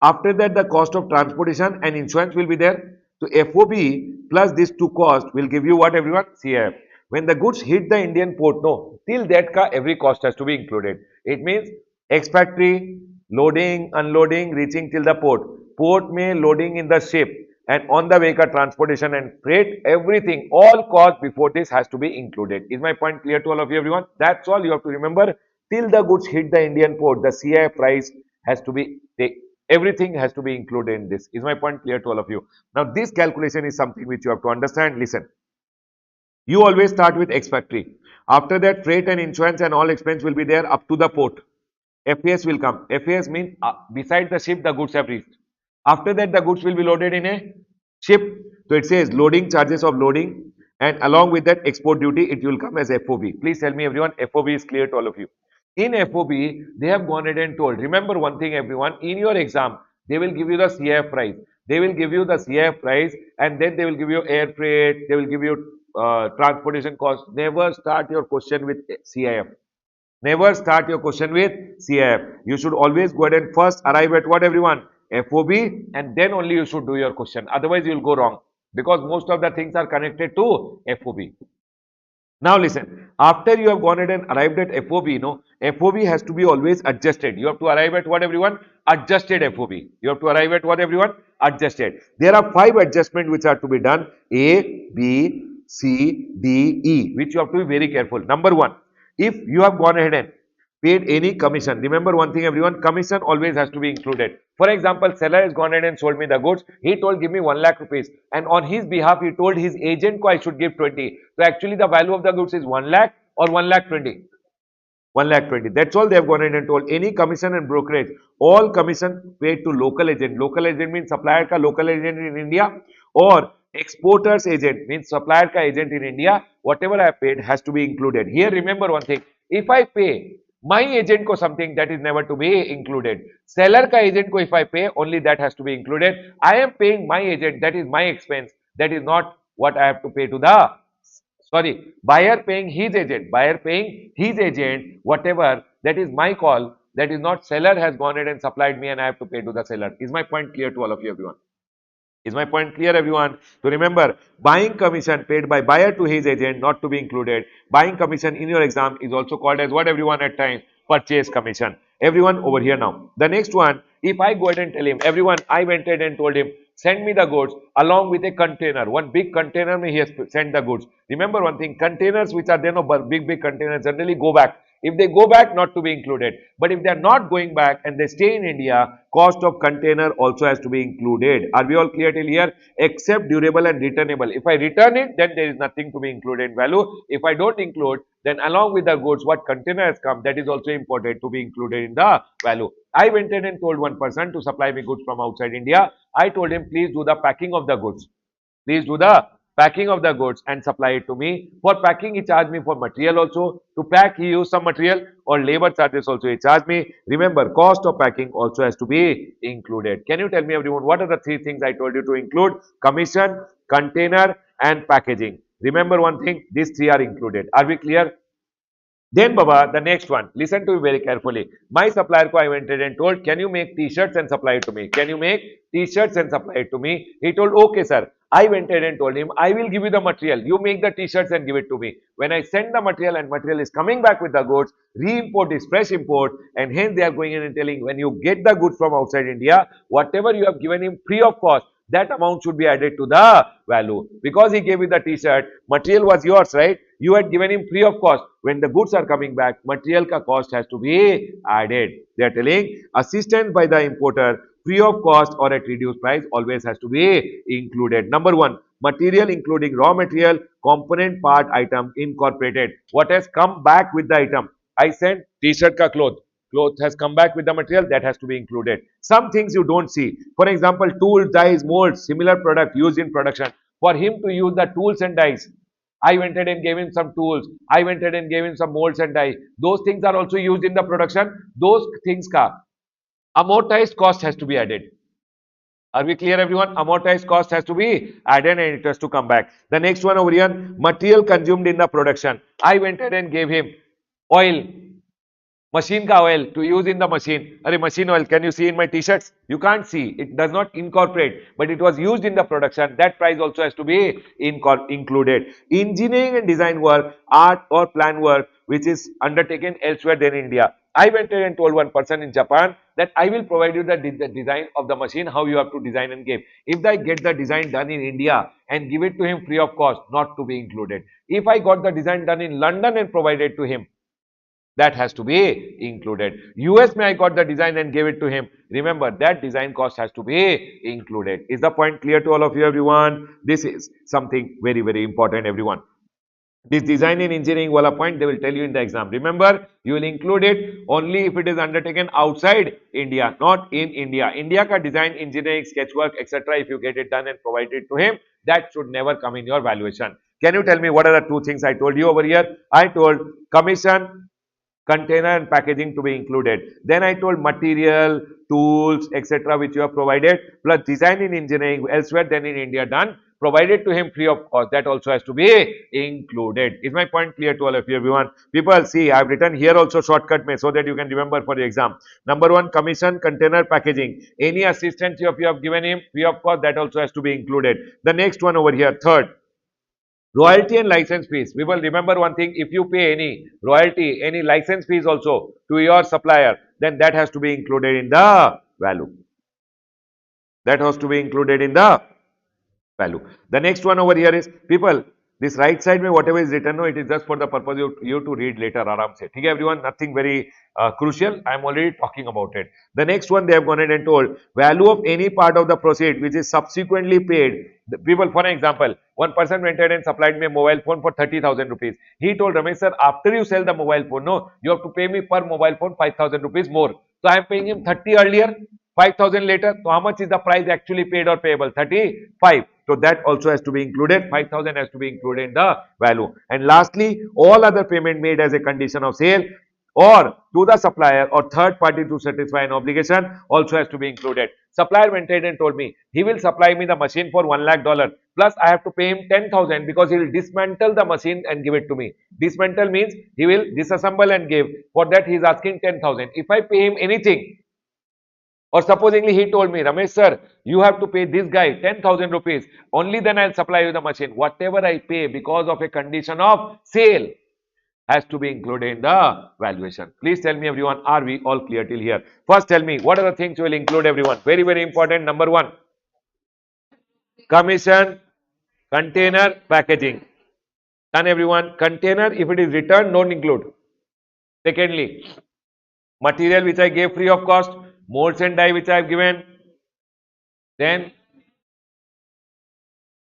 After that, the cost of transportation and insurance will be there. So FOB plus these two costs will give you what, everyone? CIF. When the goods hit the Indian port, no, till that every cost has to be included. It means X factory, loading, unloading, reaching till the port. Port may loading in the ship, and on the way transportation and freight, everything, all cost before this has to be included. Is my point clear to all of you, everyone? That's all you have to remember. Till the goods hit the Indian port, the CI price has to be, everything has to be included in this. Is my point clear to all of you? Now, this calculation is something which you have to understand. Listen, you always start with X factory. After that, freight and insurance and all expense will be there up to the port. FAS will come. FAS means beside the ship, the goods have reached. After that, the goods will be loaded in a ship. So it says loading charges of loading, and along with that export duty, it will come as FOB. Please tell me, everyone, FOB is clear to all of you. In FOB, they have gone ahead and told. Remember one thing, everyone, in your exam, they will give you the CIF price. They will give you the CIF price, and then they will give you air freight, they will give you transportation cost. Never start your question with CIF. Never start your question with CIF. You should always go ahead and first arrive at what everyone? FOB, and then only you should do your question. Otherwise, you will go wrong because most of the things are connected to FOB. Now listen, after you have gone ahead and arrived at FOB, FOB has to be always adjusted. You have to arrive at what everyone? Adjusted FOB. You have to arrive at what everyone? Adjusted. There are 5 adjustments which are to be done. A, B, C, D, E, which you have to be very careful. Number 1, if you have gone ahead and paid any commission, remember one thing everyone, commission always has to be included. For example, seller has gone ahead and sold me the goods. He told give me 1 lakh rupees, and on his behalf he told his agent ko I should give 20. So actually the value of the goods is 1 lakh or 1 lakh 20. 1 lakh 20. That's all they have gone ahead and told. Any commission and brokerage, all commission paid to local agent. Local agent means supplier ka local agent in India, or exporter's agent means supplier ka agent in India. Whatever I have paid has to be included. Here remember one thing. If I pay my agent ko something, that is never to be included. Seller ka agent ko if I pay, only that has to be included. I am paying my agent, that is my expense. That is not what I have to pay to the, sorry, buyer paying his agent, whatever, that is my call. That is not seller has gone ahead and supplied me and I have to pay to the seller. Is my point clear to all of you, everyone? Is my point clear, everyone? So remember, buying commission paid by buyer to his agent not to be included. Buying commission in your exam is also called as what everyone at times? Purchase commission. Everyone over here now. The next one, if I go ahead and tell him, everyone, I went ahead and told him, send me the goods along with a container. One big container, he has sent the goods. Remember one thing, containers which are there, no big containers generally go back. If they go back, not to be included. But if they are not going back and they stay in India, cost of container also has to be included. Are we all clear till here? Except durable and returnable. If I return it, then there is nothing to be included in value. If I don't include, then along with the goods, what container has come, that is also important to be included in the value. I went in and told one person to supply me goods from outside India. I told him, please do the packing of the goods. Please do the packing of the goods and supply it to me. For packing, he charged me for material also. To pack, he used some material, or labor charges also he charged me. Remember, cost of packing also has to be included. Can you tell me, everyone, what are the 3 things I told you to include? Commission, container, and packaging. Remember one thing, these 3 are included. Are we clear? Then Baba, the next one, listen to me very carefully. My supplier ko I went ahead and told, can you make t-shirts and supply it to me? Can you make t-shirts and supply it to me? He told, okay sir. I went ahead and told him, I will give you the material. You make the t-shirts and give it to me. When I send the material and material is coming back with the goods, re-import is fresh import, and hence they are going in and telling, when you get the goods from outside India, whatever you have given him free of cost, that amount should be added to the value. Because he gave you the t-shirt, material was yours, right? You had given him free of cost. When the goods are coming back, material ka cost has to be added. They are telling assistance by the importer, free of cost or at reduced price always has to be included. Number 1, material including raw material, component, part, item incorporated. What has come back with the item? I sent t-shirt ka cloth. Cloth has come back with the material, that has to be included. Some things you don't see. For example, tools, dies, molds, similar product used in production. For him to use the tools and dies, I went ahead and gave him some tools. I went ahead and gave him some molds and die. Those things are also used in the production. Those things ka amortized cost has to be added. Are we clear, everyone? Amortized cost has to be added and it has to come back. The next one over here, material consumed in the production. I went ahead and gave him oil, machine ka oil to use in the machine. Arey, machine oil, can you see in my t-shirts? You can't see. It does not incorporate, but it was used in the production. That price also has to be included. Engineering and design work, art or plan work, which is undertaken elsewhere than India. I went ahead and told one person in Japan that I will provide you the design of the machine, how you have to design and give. If I get the design done in India and give it to him free of cost, not to be included. If I got the design done in London and provided to him, that has to be included. US may I got the design and gave it to him. Remember that design cost has to be included. Is the point clear to all of you, everyone? This is something very, very important, everyone. This design in engineering wala point they will tell you in the exam. Remember, you will include it only if it is undertaken outside India, not in India. India ka design, engineering, sketchwork, etc. If you get it done and provide it to him, that should never come in your valuation. Can you tell me what are the 2 things I told you over here? I told commission, container and packaging to be included. Then I told material, tools, etc. which you have provided, plus design in engineering elsewhere than in India done, provided to him free of cost, that also has to be included. Is my point clear to all of you, everyone? People, see, I've written here also shortcut so that you can remember for the exam. Number one, commission, container, packaging. Any assistance you have given him free of cost, that also has to be included. The next one over here, third, royalty and license fees. We will remember one thing, if you pay any royalty, any license fees also to your supplier, then that has to be included in the value. That has to be included in the value. The next one over here is, people, this right side में whatever is written, no, it is just for the purpose of you to read later आराम से. ठीक है everyone, nothing very crucial. I am already talking about it. The next one they have gone ahead and told, value of any part of the proceed which is subsequently paid. The people, for an example, one person went ahead and supplied me a mobile phone for 30,000 rupees. He told Ramesh sir, after you sell the mobile phone, no, you have to pay me per mobile phone 5,000 rupees more. So I am paying him 30 earlier, 5,000 later. So how much is the price actually paid or payable? 35. So that also has to be included. 5,000 has to be included in the value. And lastly, all other payment made as a condition of sale or to the supplier or third party to satisfy an obligation also has to be included. Supplier went ahead and told me he will supply me the machine for $1 lakh plus I have to pay him 10,000 because he will dismantle the machine and give it to me. Dismantle means he will disassemble and give. For that he is asking 10,000. If I pay him anything, or supposingly he told me, Ramesh sir, you have to pay this guy 10,000 rupees. Only then I'll supply you the machine. Whatever I pay because of a condition of sale has to be included in the valuation. Please tell me everyone, are we all clear till here? First tell me, what are the things you will include everyone? Very, very important. Number one, commission, container, packaging. Done everyone. Container, if it is returned, don't include. Secondly, material which I gave free of cost, molds and die which I have given. Then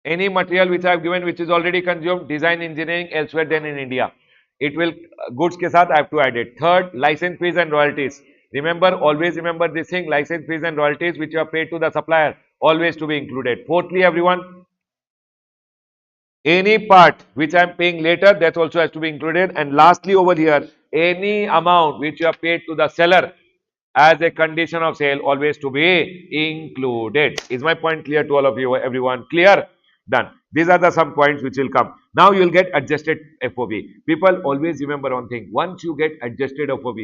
any material which I have given which is already consumed, design engineering elsewhere than in India. It will, goods ke saath I have to add it. Third, license fees and royalties. Remember, always remember this thing, license fees and royalties which you have paid to the supplier, always to be included. Fourthly, everyone, any part which I am paying later, that also has to be included. And lastly over here, any amount which you have paid to the seller as a condition of sale always to be included. Is my point clear to all of you, everyone? Clear? Done. These are the some points which will come. Now you will get adjusted FOB. People always remember one thing. Once you get adjusted FOB,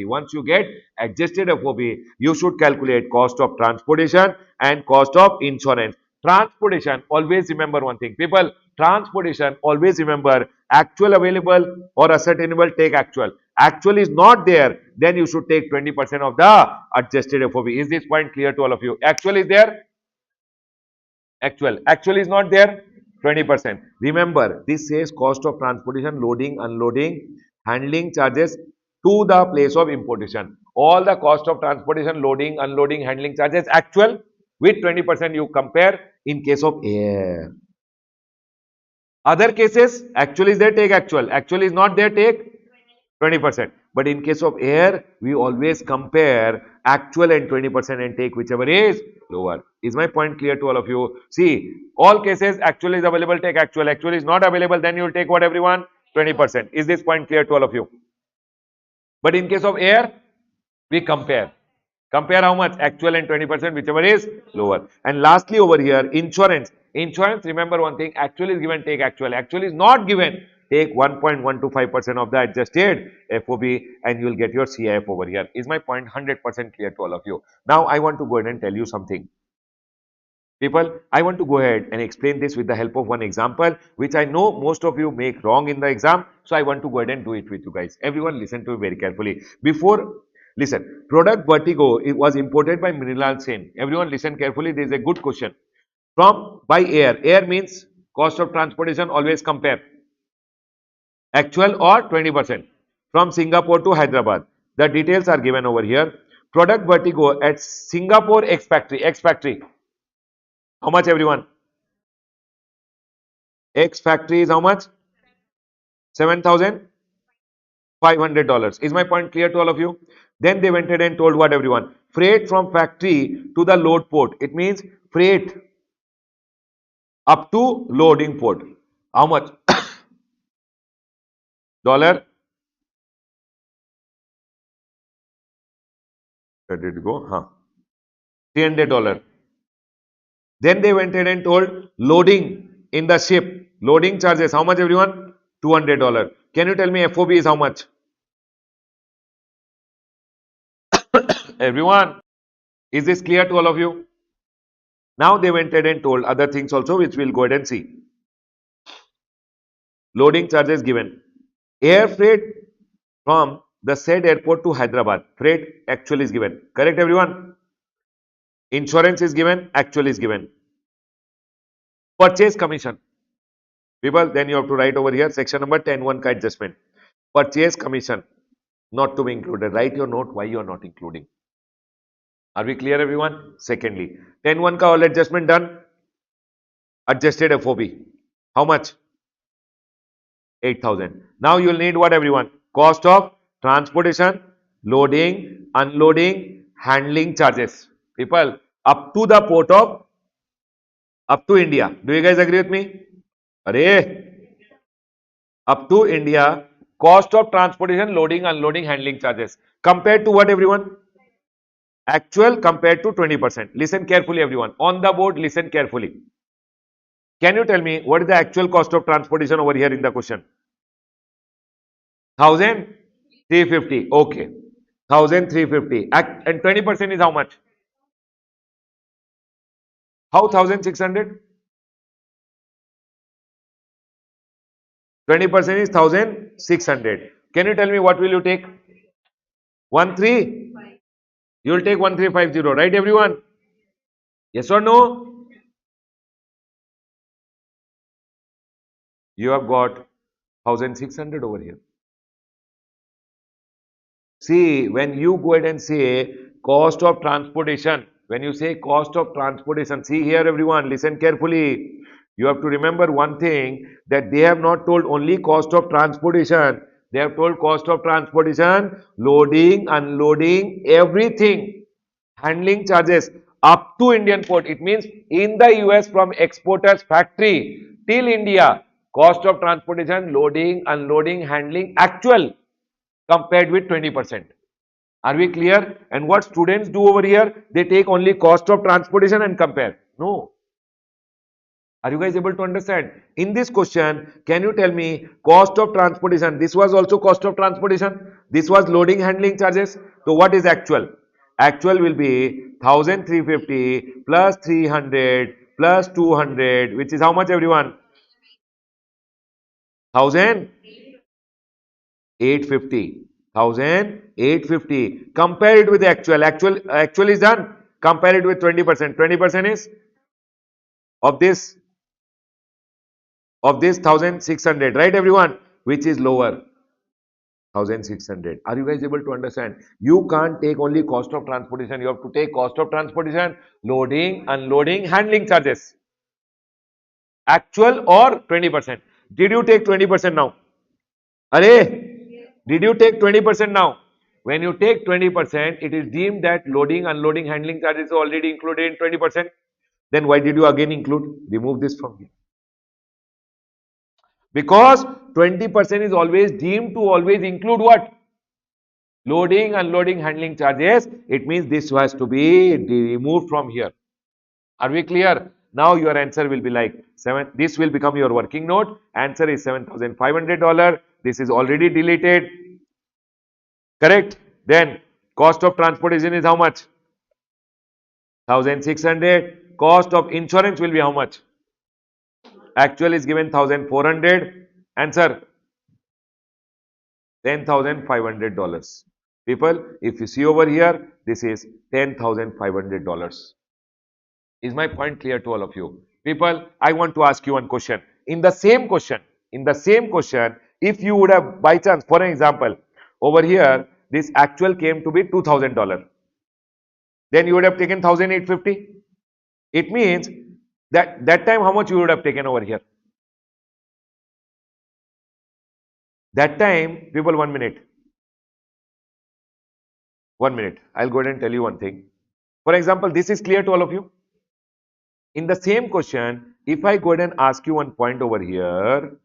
you should calculate cost of transportation and cost of insurance. Transportation, always remember one thing. People, transportation, always remember actual available or ascertainable, take actual. Actual is not there, then you should take 20% of the adjusted FOB. Is this point clear to all of you? Actual is there? Actual is not there? 20%. Remember, this says cost of transportation, loading, unloading, handling charges to the place of importation. All the cost of transportation, loading, unloading, handling charges actual with 20% you compare in case of air. Other cases, actual is there, take actual. Actual is not there, take 20%. But in case of air, we always compare actual and 20% and take whichever is lower. Is my point clear to all of you? See, all cases, actual is available, take actual. Actual is not available, then you will take what everyone? 20%. Is this point clear to all of you? But in case of air, we compare. Compare how much? Actual and 20%, whichever is lower. And lastly over here, insurance. Insurance, remember one thing, actual is given, take actual. Actual is not given, take 1.125% of the adjusted FOB and you will get your CIF over here. Is my point 100% clear to all of you? Now I want to go ahead and tell you something. People, I want to go ahead and explain this with the help of one example, which I know most of you make wrong in the exam. So I want to go ahead and do it with you guys. Everyone listen to me very carefully. Listen, product Vertigo, it was imported by Mrinal Sen. Everyone listen carefully. This is a good question. By air. Air means cost of transportation, always compare. Actual or 20%. From Singapore to Hyderabad. The details are given over here. Product Vertigo at Singapore X factory. X factory. How much everyone? X factory is how much? $7,500. Is my point clear to all of you? Then they went ahead and told what everyone? Freight from factory to the load port. It means freight up to loading port. How much? Dollar? Where did it go? Huh. $300. Then they went ahead and told loading in the ship. Loading charges, how much everyone? $200. Can you tell me FOB is how much? Everyone, is this clear to all of you? Now they went ahead and told other things also, which we'll go ahead and see. Loading charges given. Air freight from the said airport to Hyderabad. Freight actual is given. Correct everyone? Insurance is given, actual is given. Purchase commission. People, then you have to write over here section number 10(1) ka adjustment. Purchase commission not to be included. Write your note why you are not including. Are we clear everyone? Secondly, 10(1) ka all adjustment done. Adjusted FOB. How much? 8,000. Now you will need what everyone? Cost of transportation, loading, unloading, handling charges. People, up to the port of, up to India. Do you guys agree with me? Arey, up to India, cost of transportation, loading, unloading, handling charges. Compared to what everyone? Actual compared to 20%. Listen carefully everyone. On the board, listen carefully. Can you tell me what is the actual cost of transportation over here in the question? 1,350. Okay. 1,350. And 20% is how much? How 1,600? 20% is 1,600. Can you tell me what will you take? 13? You will take 1350, right everyone? Yes or no? You have got 1,600 over here. See, when you go ahead and say cost of transportation, when you say cost of transportation, see here everyone, listen carefully. You have to remember one thing, that they have not told only cost of transportation. They have told cost of transportation, loading, unloading, everything, handling charges up to Indian port. It means in the US from exporter's factory till India, cost of transportation, loading, unloading, handling, actual compared with 20%. Are we clear? And what students do over here, they take only cost of transportation and compare. No. Are you guys able to understand? In this question, can you tell me cost of transportation? This was also cost of transportation. This was loading handling charges. So what is actual? Actual will be 1,350 plus 300 plus 200, which is how much everyone? 1,850. 1,850. Compare it with the actual. Actual is done. Compare it with 20%. 20% is of this 1,600, right everyone? Which is lower. 1,600. Are you guys able to understand? You can't take only cost of transportation. You have to take cost of transportation, loading, unloading, handling charges. Actual or 20%. Did you take 20% now? Arey, did you take 20% now? When you take 20%, it is deemed that loading, unloading, handling charges are already included in 20%. Then why did you again include? Remove this from here. Because 20% is always deemed to always include what? Loading, unloading, handling charges. It means this has to be removed from here. Are we clear? Now your answer will be like 7. This will become your working note. Answer is $7,500. This is already deleted. Correct? Then cost of transportation is how much? 1,600. Cost of insurance will be how much? Actual is given 1,400. Answer $10,500. People, if you see over here, this is $10,500. Is my point clear to all of you? People, I want to ask you one question. In the same question, if you would have by chance, for an example, over here, this actual came to be $2,000. Then you would have taken 1,850. It means that time how much you would have taken over here? That time, people, 1 minute. 1 minute. I'll go ahead and tell you one thing. For example, this is clear to all of you? In the same question, if I go ahead and ask you one point over here,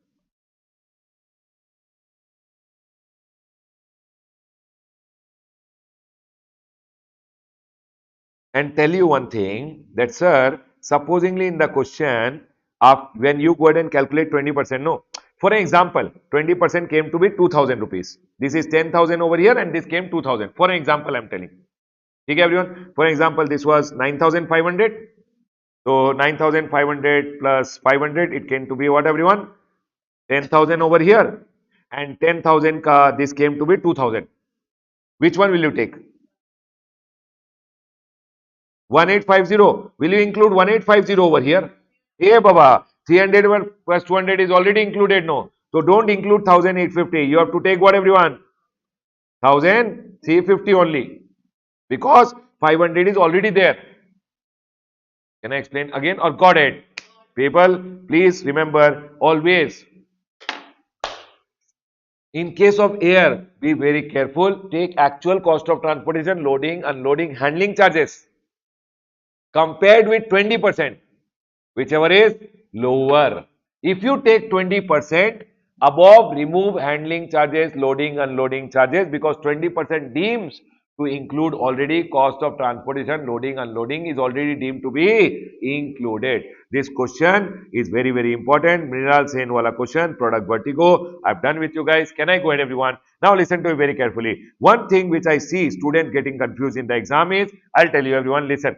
and tell you one thing, that sir, supposingly in the question, when you go ahead and calculate 20%, no. For example, 20% came to be 2000 rupees. This is 10,000 over here and this came 2000. For example, I'm telling. Okay, everyone. For example, this was 9,500. So 9,500 plus 500, it came to be what, everyone? 10,000 over here. And 10,000 ka this came to be 2,000. Which one will you take? 1850. Will you include 1850 over here? Hey Baba, 300 plus 200 is already included, no? So don't include 1,850. You have to take what, everyone? 1,350 only. Because 500 is already there. Can I explain again or got it? People, please remember always, in case of air, be very careful. Take actual cost of transportation, loading, unloading, handling charges compared with 20%, whichever is lower. If you take 20% above, remove handling charges, loading, unloading charges, because 20% deems to include already cost of transportation, loading, unloading is already deemed to be included. This question is very, very important. Mineral Sen wala question, product vertigo. I've done with you guys. Can I go ahead, everyone? Now listen to me very carefully. One thing which I see students getting confused in the exam is, I'll tell you, everyone, listen.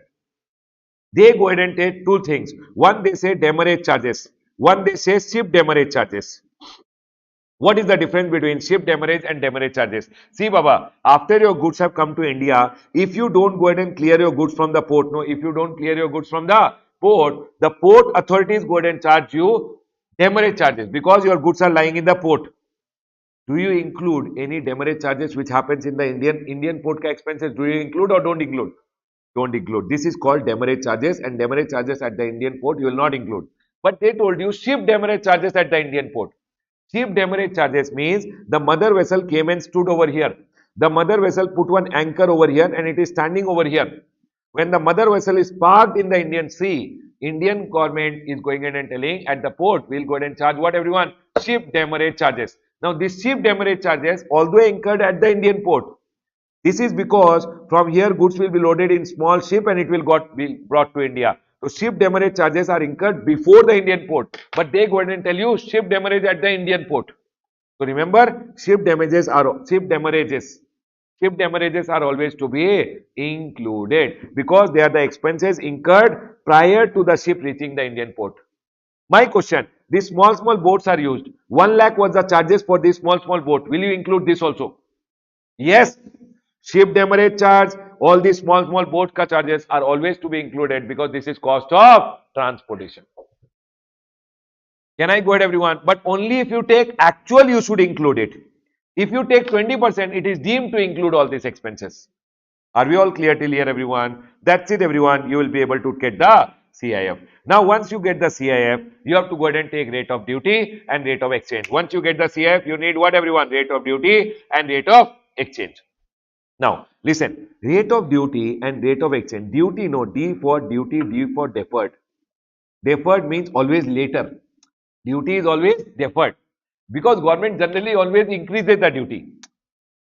They go ahead and take two things. One, they say demurrage charges. One, they say ship demurrage charges. What is the difference between ship demurrage and demurrage charges? See, Baba, after your goods have come to India, if you don't go ahead and clear your goods from the port, no, if you don't clear your goods from the port authorities go ahead and charge you demurrage charges because your goods are lying in the port. Do you include any demurrage charges which happens in the Indian port expenses? Do you include or don't include? Don't include. This is called demurrage charges, and demurrage charges at the Indian port you will not include. But they told you ship demurrage charges at the Indian port. Ship demurrage charges means the mother vessel came and stood over here. The mother vessel put one anchor over here and it is standing over here. When the mother vessel is parked in the Indian Sea, Indian government is going in and telling at the port, we'll go ahead and charge what, everyone? Ship demurrage charges. Now, these ship demurrage charges, although incurred at the Indian port, this is because from here goods will be loaded in small ship and it will be brought to India. So ship demurrage charges are incurred before the Indian port, but they go ahead and tell you ship demurrage at the Indian port. So remember, ship demurrages are always to be included because they are the expenses incurred prior to the ship reaching the Indian port. My question, these small boats are used. 1 lakh was the charges for this small boat. Will you include this also? Yes. Ship demurrage charge, all these small boat ka charges are always to be included because this is cost of transportation. Can I go ahead, everyone? But only if you take actual, you should include it. If you take 20%, it is deemed to include all these expenses. Are we all clear till here, everyone? That's it, everyone. You will be able to get the CIF. Now, once you get the CIF, you have to go ahead and take rate of duty and rate of exchange. Once you get the CIF, you need what, everyone? Rate of duty and rate of exchange. Now, listen, rate of duty and rate of exchange. Duty, no, D for duty, D for deferred. Deferred means always later. Duty is always deferred because government generally always increases the duty.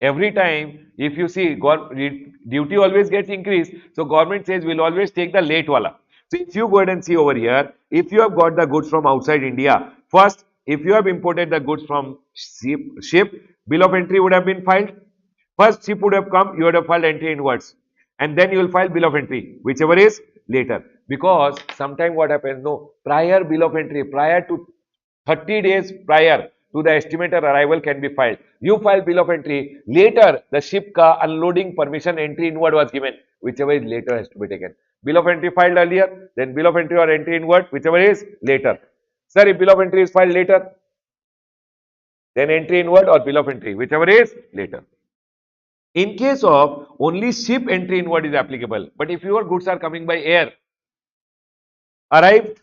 Every time, if you see, duty always gets increased. So, government says we'll always take the late wala. So, if you go ahead and see over here, if you have got the goods from outside India, first, if you have imported the goods from ship, bill of entry would have been filed. First ship would have come, you would have filed entry inwards. And then you will file bill of entry, whichever is later. Because sometime what happens, no, prior bill of entry, prior to 30 days prior to the estimated arrival can be filed. You file bill of entry, later the ship ka unloading permission entry inward was given, whichever is later has to be taken. Bill of entry filed earlier, then bill of entry or entry inward, whichever is later. Sir, if bill of entry is filed later, then entry inward or bill of entry, whichever is later. In case of only ship entry inward is applicable, but if your goods are coming by air, arrived,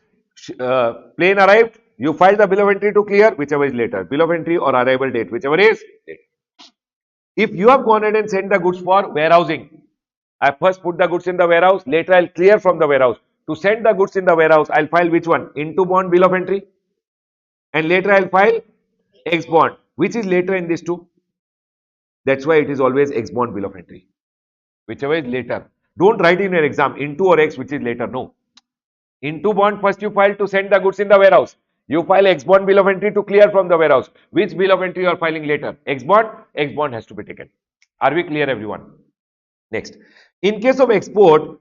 plane arrived, you file the bill of entry to clear, whichever is later, bill of entry or arrival date, whichever is later. If you have gone ahead and sent the goods for warehousing, I first put the goods in the warehouse, later I'll clear from the warehouse. To send the goods in the warehouse, I'll file which one? Into bond bill of entry, and later I'll file ex bond, which is later in these two. That's why it is always ex bond bill of entry, whichever is later. Don't write in your exam into or ex, which is later. No. Into bond, first you file to send the goods in the warehouse. You file X bond bill of entry to clear from the warehouse. Which bill of entry you are filing later? X bond has to be taken. Are we clear, everyone? Next, in case of export,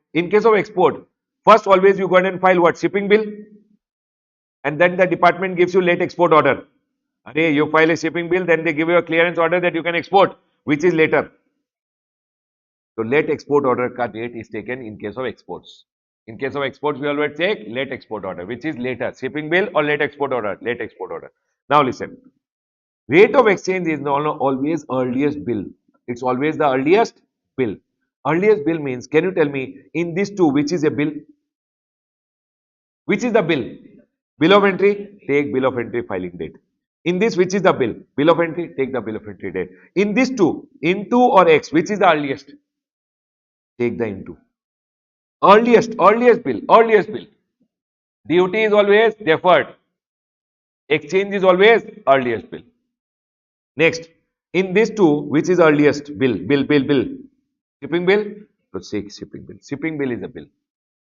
first always you go ahead and file what? Shipping bill, and then the department gives you late export order. Arey, you file a shipping bill, then they give you a clearance order that you can export, which is later. So late export order ka date is taken in case of exports. In case of exports, we always take late export order, which is later. Shipping bill or late export order? Late export order. Now listen. Rate of exchange is not always earliest bill. It's always the earliest bill. Earliest bill means, can you tell me, in these two, which is a bill? Which is the bill? Bill of entry, take bill of entry filing date. In this, which is the bill? Bill of entry, take the bill of entry date. In these two, into or X, which is the earliest? Take the into. Earliest bill. Duty is always deferred. Exchange is always earliest bill. Next, in this two, which is earliest bill? Shipping bill, so take shipping bill. Shipping bill is a bill.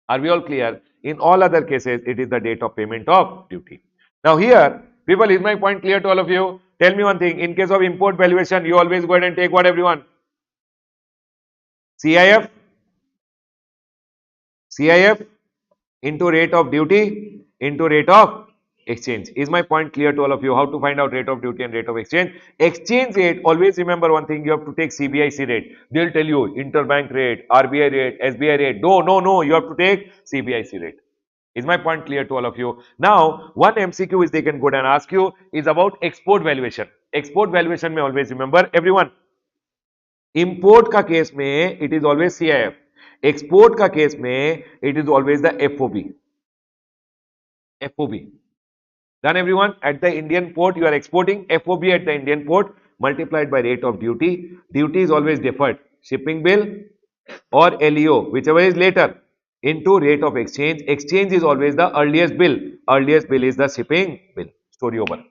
Are we all clear? In all other cases, it is the date of payment of duty. Now here, people, is my point clear to all of you? Tell me one thing, in case of import valuation, you always go ahead and take what, everyone? CIF into rate of duty into rate of exchange. Is my point clear to all of you? How to find out rate of duty and rate of exchange? Exchange rate, always remember one thing, you have to take CBIC rate. They'll tell you interbank rate, RBI rate, SBI rate. No, you have to take CBIC rate. Is my point clear to all of you? Now, one MCQ which they can go and ask you is about export valuation. Export valuation may always remember, everyone. Import का case में it is always CIF. Export का case में it is always the FOB. Done, everyone? At the Indian port, you are exporting. FOB at the Indian port multiplied by rate of duty. Duty is always deferred. Shipping bill or LEO, whichever is later, into rate of exchange. Exchange is always the earliest bill. Earliest bill is the shipping bill. Story over.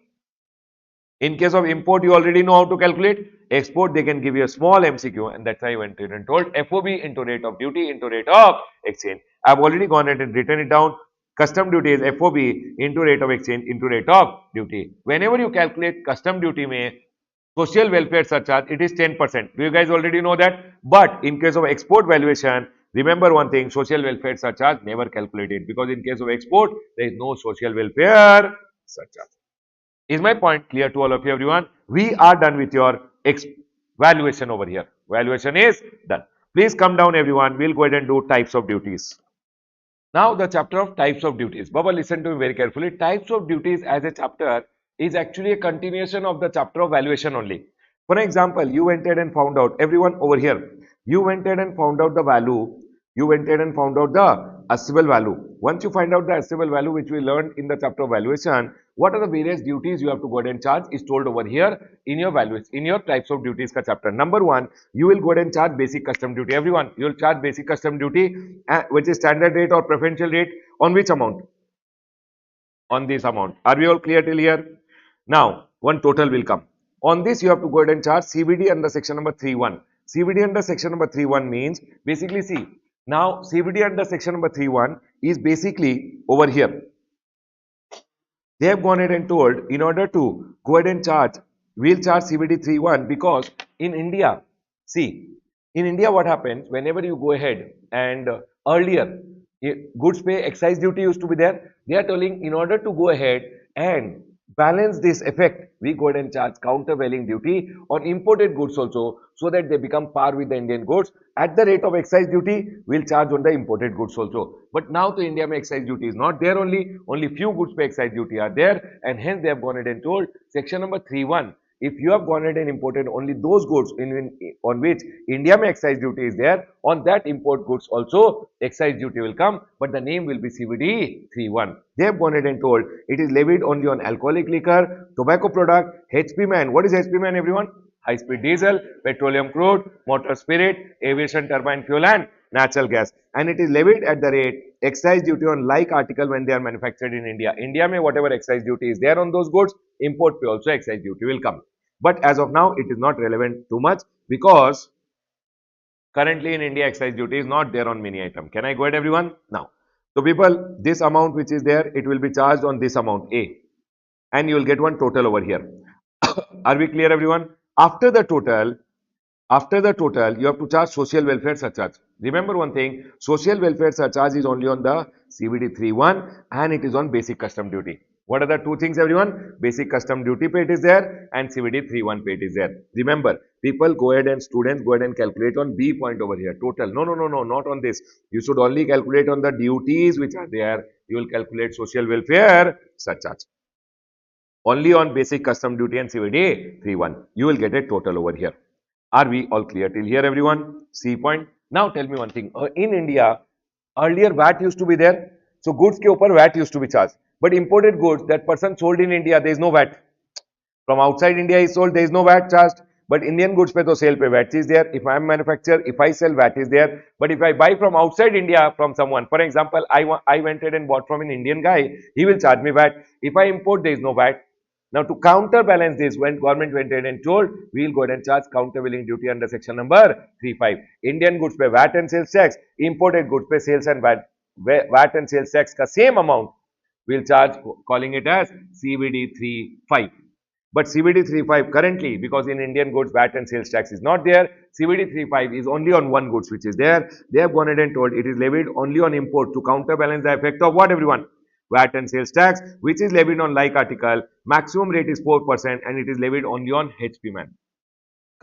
In case of import, you already know how to calculate. Export, they can give you a small MCQ, and that's why I went and told FOB into rate of duty into rate of exchange. I've already gone ahead and written it down. Custom duty is FOB into rate of exchange into rate of duty. Whenever you calculate custom duty mein social welfare surcharge, it is 10%. Do you guys already know that? But in case of export valuation, remember one thing, social welfare surcharge never calculated, because in case of export, there is no social welfare surcharge. Is my point clear to all of you, everyone? We are done with your valuation over here. Valuation is done. Please come down, everyone. We'll go ahead and do types of duties. Now, the chapter of types of duties. Baba, listen to me very carefully. Types of duties as a chapter is actually a continuation of the chapter of valuation only. For example, you went ahead and found out, everyone over here, you went ahead and found out the value, you went ahead and found out the assessable value. Once you find out the assessable value, which we learned in the chapter of valuation, what are the various duties you have to go ahead and charge is told over here in your values, in your types of duties ka chapter. Number one, you will go ahead and charge basic custom duty. Everyone, you will charge basic custom duty, which is standard rate or preferential rate on which amount? On this amount. Are we all clear till here? Now, one total will come. On this, you have to go ahead and charge CBD under section number 3.1. CBD under section number 3.1 means, basically see, now CBD under section number 3.1 is basically over here. They have gone ahead and told, in order to go ahead and charge, we'll charge CBD 3.1, because in India, see, in India what happens, whenever you go ahead and earlier, goods pay excise duty used to be there. They are telling, in order to go ahead and balance this effect, we go ahead and charge countervailing duty on imported goods also, so that they become par with the Indian goods. At the rate of excise duty, we'll charge on the imported goods also. But now to India, excise duty is not there, only few goods pay excise duty are there, and hence they have gone ahead and told section number 3.1. If you have gone ahead and imported only those goods on which India excise duty is there, on that import goods also excise duty will come, but the name will be CBD 3.1. They have gone ahead and told it is levied only on alcoholic liquor, tobacco product, HP man. What is HP man, everyone? High speed diesel, petroleum crude, motor spirit, aviation turbine fuel and natural gas. And it is levied at the rate excise duty on like article when they are manufactured in India. India may whatever excise duty is there on those goods, import pay also excise duty will come. But as of now, it is not relevant too much, because currently in India, excise duty is not there on many items. Can I go ahead, everyone? Now, So people, this amount which is there, it will be charged on this amount A, and you will get one total over here. Are we clear, everyone? After the total, you have to charge social welfare surcharge. Remember one thing, social welfare surcharge is only on the CVD 3.1 and it is on basic custom duty. What are the two things, everyone? Basic custom duty paid is there and CVD 3.1 paid is there. Remember, people go ahead and students go ahead and calculate on B point over here, total. No, no, no, no, not on this. You should only calculate on the duties which are there. You will calculate social welfare surcharge. Only on basic custom duty and CVD 3.1. You will get a total over here. Are we all clear till here, everyone? C point. Now tell me one thing. In India, earlier VAT used to be there. So goods ke upar VAT used to be charged. But imported goods that person sold in India, there is no VAT. From outside India is sold, there is no VAT charged. But Indian goods pe to sale pe VAT is there. If I am manufacturer, if I sell, VAT is there. But if I buy from outside India from someone, for example, I went ahead and bought from an Indian guy, he will charge me VAT. If I import, there is no VAT. Now to counterbalance this, when government went ahead and told, we will go ahead and charge countervailing duty under section number 3.5. Indian goods pay VAT and sales tax, imported goods pay sales and VAT and sales tax ka same amount, we will charge, calling it as CVD 3.5. But CVD 3.5 currently, because in Indian goods VAT and sales tax is not there, CVD 3.5 is only on one goods which is there. They have gone ahead and told it is levied only on import to counterbalance the effect of what, everyone? VAT and sales tax, which is levied on like article. Maximum rate is 4% and it is levied only on HP man.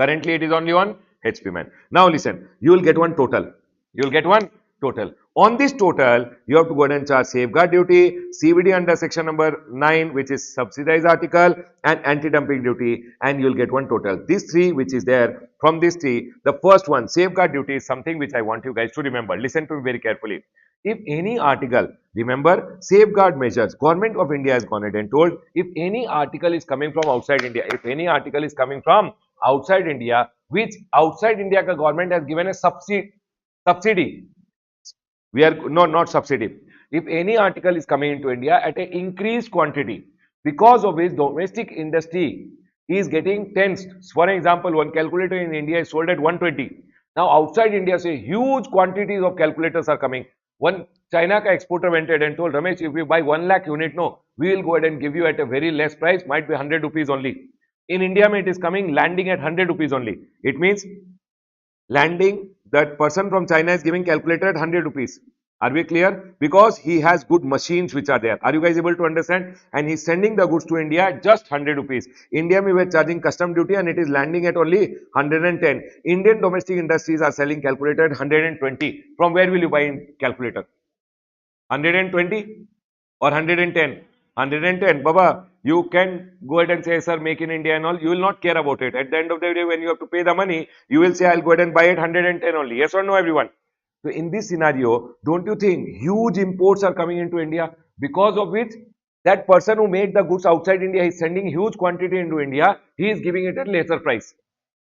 Currently, it is only on HP man. Now listen, you will get one total. You will get one total. On this total, you have to go ahead and charge safeguard duty, CVD under section number 9, which is subsidized article, and anti-dumping duty, and you will get one total. These three which is there, from these three, the first one, safeguard duty, is something which I want you guys to remember. Listen to me very carefully. If any article, remember, safeguard measures, Government of India has gone ahead and told, if any article is coming from outside India, if any article is coming from outside India, which outside India ka government has given a subsidy, we are not subsidy. If any article is coming into India at an increased quantity, because of which domestic industry is getting tensed. For example, one calculator in India is sold at 120. Now outside India, say huge quantities of calculators are coming. One China ka exporter went ahead and told Ramesh, if you buy 1 lakh unit, no, we will go ahead and give you at a very less price, might be 100 rupees only. In India, it is coming landing at 100 rupees only. It means landing, that person from China is giving calculator at 100 rupees. Are we clear? Because he has good machines which are there. Are you guys able to understand? And he's sending the goods to India at just 100 rupees. India, we were charging custom duty and it is landing at only 110. Indian domestic industries are selling calculator at 120. From where will you buy calculator? 120 or 110? 110. Baba, you can go ahead and say, sir, make in India and all. You will not care about it. At the end of the day, when you have to pay the money, you will say, I'll go ahead and buy it 110 only. Yes or no, everyone? So in this scenario, don't you think huge imports are coming into India, because of which that person who made the goods outside India is sending huge quantity into India, he is giving it at lesser price.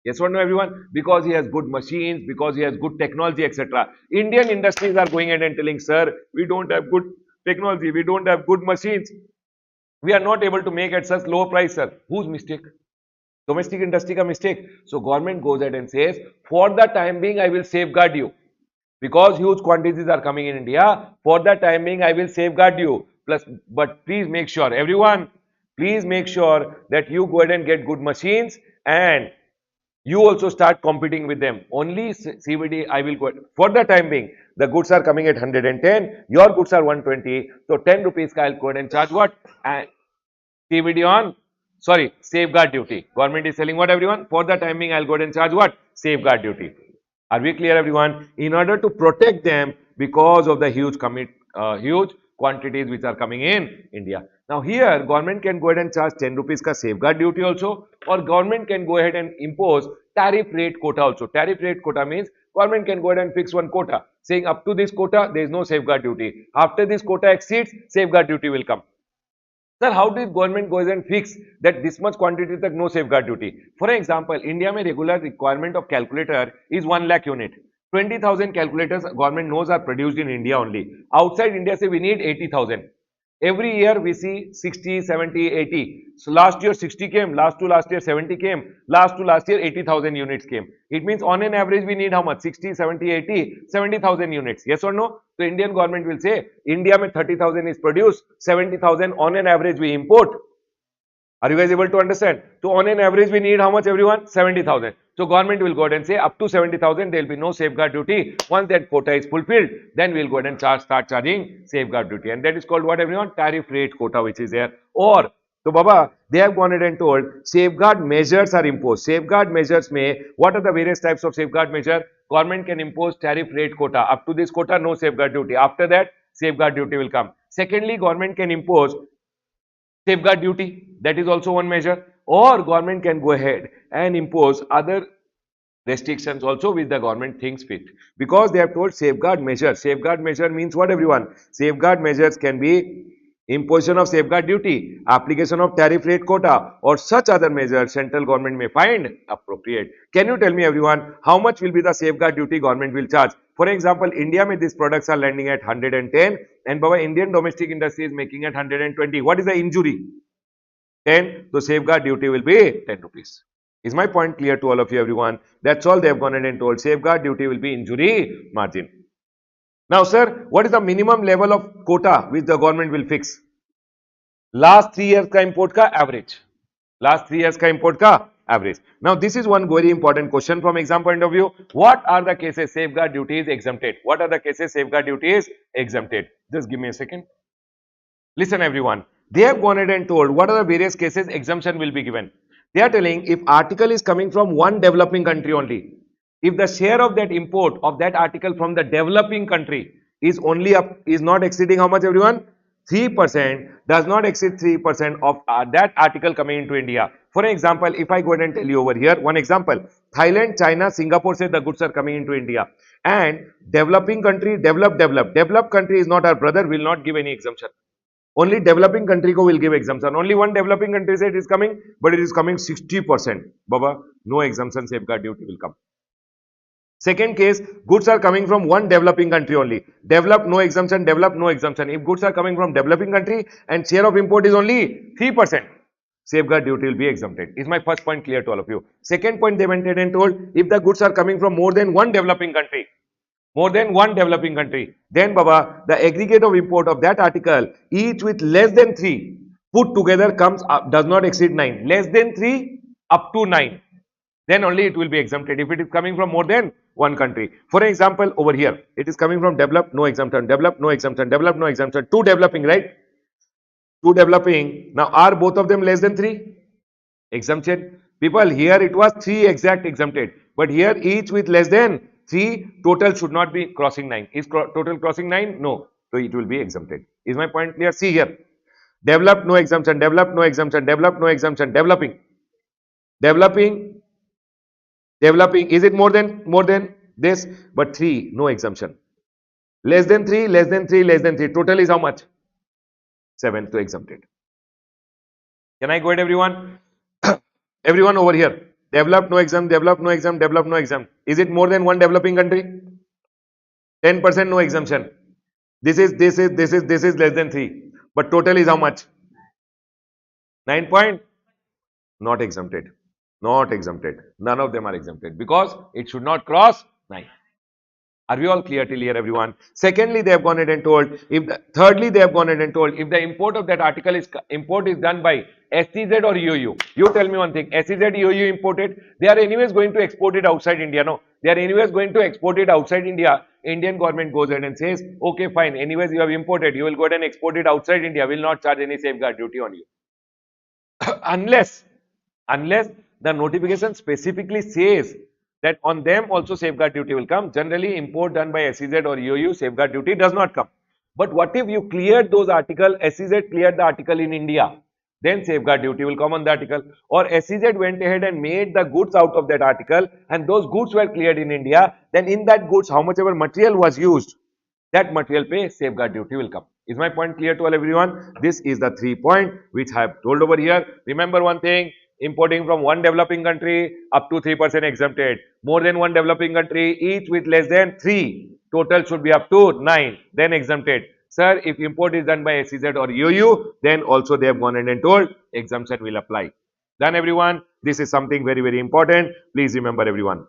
Yes or no, everyone? Because he has good machines, because he has good technology, etc. Indian industries are going ahead and telling, sir, we don't have good technology, we don't have good machines. We are not able to make at such low price, sir. Whose mistake? Domestic industry ka mistake. So government goes ahead and says, for the time being, I will safeguard you. Because huge quantities are coming in India, for the time being, I will safeguard you. Plus, but please make sure, everyone, please make sure that you go ahead and get good machines and you also start competing with them. Only CVD, I will go, for the time being, the goods are coming at 110, your goods are 120, so 10 rupees I'll go ahead and charge what? And CVD on, sorry, safeguard duty. Government is selling what, everyone? For the time being, I'll go ahead and charge what? Safeguard duty. Are we clear, everyone? In order to protect them because of the huge quantities which are coming in India. Now here, government can go ahead and charge 10 rupees ka safeguard duty also, or government can go ahead and impose tariff rate quota also. Tariff rate quota means government can go ahead and fix one quota, saying up to this quota, there is no safeguard duty. After this quota exceeds, safeguard duty will come. Sir, how did government go and fix that this much quantity tak no safeguard duty? For example, India mein regular requirement of calculator is 1 lakh unit. 20,000 calculators government knows are produced in India only. Outside India say we need 80,000. Every year we see 60, 70, 80. So last year 60 came, last to last year 70 came, last to last year 80,000 units came. It means on an average we need how much? 60, 70, 80, 70,000 units. Yes or no? So Indian government will say India mein 30,000 is produced, 70,000 on an average we import. Are you guys able to understand? So on an average, we need how much everyone? 70,000. So government will go ahead and say up to 70,000, there will be no safeguard duty. Once that quota is fulfilled, then we'll go ahead and start charging safeguard duty. And that is called what everyone? Tariff rate quota, which is there. Or, so Baba, they have gone ahead and told safeguard measures are imposed. Safeguard measures may, what are the various types of safeguard measure? Government can impose tariff rate quota. Up to this quota, no safeguard duty. After that, safeguard duty will come. Secondly, government can impose safeguard duty, that is also one measure, or government can go ahead and impose other restrictions also which the government thinks fit, because they have told safeguard measure. Safeguard measure means what everyone? Safeguard measures can be imposition of safeguard duty, application of tariff rate quota, or such other measures central government may find appropriate. Can you tell me everyone how much will be the safeguard duty government will charge? For example, India mein these products are landing at 110 and Baba Indian domestic industry is making at 120. What is the injury? 10. So safeguard duty will be 10 rupees. Is my point clear to all of you everyone? That's all they have gone ahead and told. Safeguard duty will be injury margin. Now sir, what is the minimum level of quota which the government will fix? Last 3 years का import का average. Last 3 years का import का average. Now this is one very important question from exam point of view. What are the cases safeguard duty is exempted? What are the cases safeguard duty is exempted? Just give me a second. Listen everyone. They have gone ahead and told what are the various cases exemption will be given. They are telling if article is coming from one developing country only, if the share of that import of that article from the developing country is only up, is not exceeding how much everyone? 3%, does not exceed 3% of that article coming into India. For example, if I go ahead and tell you over here, one example, Thailand, China, Singapore say the goods are coming into India, and developing country, developed country is not our brother, will not give any exemption. Only developing country ko will give exemption. Only one developing country said it is coming, but it is coming 60%. Baba, no exemption, safeguard duty will come. Second case, goods are coming from one developing country only. Developed, no exemption, developed, no exemption. If goods are coming from developing country and share of import is only 3%, safeguard duty will be exempted. Is my first point clear to all of you? Second point they went ahead and told, if the goods are coming from more than one developing country, then Baba, the aggregate of import of that article, each with less than 3, put together comes up, does not exceed 9. Less than 3, up to 9. Then only it will be exempted if it is coming from more than one country. For example, over here, it is coming from developed, no exemption, developed, no exemption, developed, no exemption, 2 developing, right? 2 developing. Now, are both of them less than 3? Exemption. People, here it was 3 exact exempted, but here each with less than 3, total should not be crossing 9. Is total crossing 9? No. So it will be exempted. Is my point clear? See here. Developed, no exemption, developed, no exemption, developed, no exemption, developing. Developing, is it more than this? But 3, no exemption. Less than 3, less than 3, less than 3. Total is how much? 7, so exempted. Can I go ahead everyone? Everyone over here. Developed, no exam, developed, no exam, developed, no exam. Is it more than one developing country? 10% no exemption. This is less than 3. But total is how much? 9 point? Not exempted. Not exempted. None of them are exempted because it should not cross 9. Are we all clear till here everyone? Secondly, they have gone ahead and told, thirdly, they have gone ahead and told, if the import of that article is done by SEZ or EOU, you tell me one thing, SEZ, EOU imported, they are anyways going to export it outside India, no? They are anyways going to export it outside India. Indian government goes ahead and says, okay, fine, anyways you have imported, you will go ahead and export it outside India, will not charge any safeguard duty on you. unless the notification specifically says that on them also safeguard duty will come. Generally, import done by SEZ or EOU, safeguard duty does not come. But what if you cleared those articles, SEZ cleared the article in India, then safeguard duty will come on the article. Or SEZ went ahead and made the goods out of that article and those goods were cleared in India, then in that goods, how much ever material was used, that material pay safeguard duty will come. Is my point clear to all everyone? This is the 3 point which I have told over here. Remember one thing, importing from one developing country up to 3% exempted. More than one developing country, each with less than 3. Total should be up to 9, then exempted. Sir, if import is done by SEZ or UU, then also they have gone ahead and told exemption will apply. Done everyone? This is something very, very important. Please remember everyone.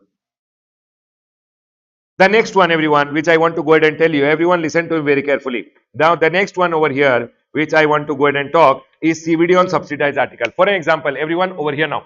The next one, everyone, which I want to go ahead and tell you, everyone listen to me very carefully. Now, the next one over here, which I want to go ahead and talk is CVD on subsidized article. For an example, everyone over here now.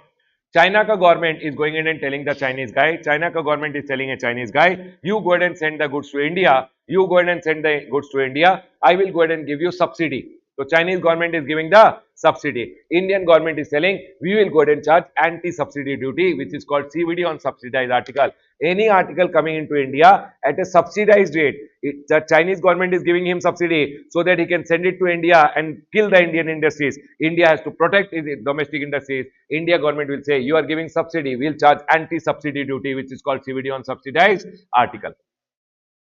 China ka government is going in and telling the Chinese guy, China ka government is telling a Chinese guy, you go ahead and send the goods to India, you go ahead and send the goods to India, I will go ahead and give you subsidy. So Chinese government is giving the subsidy. Indian government is telling, we will go ahead and charge anti-subsidy duty, which is called CVD on subsidized article. Any article coming into India at a subsidized rate, the Chinese government is giving him subsidy so that he can send it to India and kill the Indian industries. India has to protect his domestic industries. India government will say, you are giving subsidy, we will charge anti-subsidy duty, which is called CVD on subsidized article.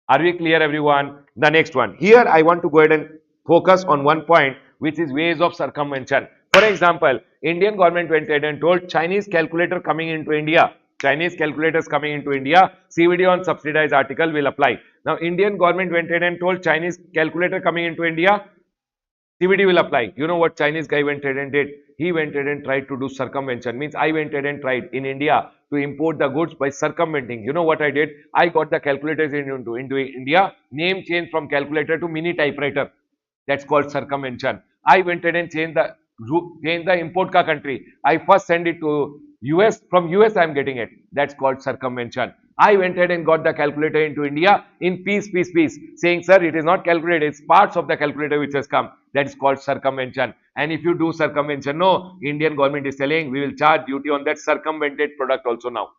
Are we clear, everyone? The next one. Here, I want to go ahead and focus on one point, which is ways of circumvention. For example, Indian government went ahead and told Chinese calculator coming into India, Chinese calculators coming into India, CVD on subsidized article will apply. Now, Indian government went ahead and told Chinese calculator coming into India, CVD will apply. You know what Chinese guy went ahead and did? He went ahead and tried to do circumvention. Means I went ahead and tried in India to import the goods by circumventing. You know what I did? I got the calculators into India, name change from calculator to mini typewriter. That's called circumvention. I went ahead and changed the import ka country. I first send it to US. From US I am getting it. That's called circumvention. I went ahead and got the calculator into India in piece, saying, sir, it is not calculated, it's parts of the calculator which has come. That is called circumvention. And if you do circumvention, no, Indian government is telling we will charge duty on that circumvented product also now.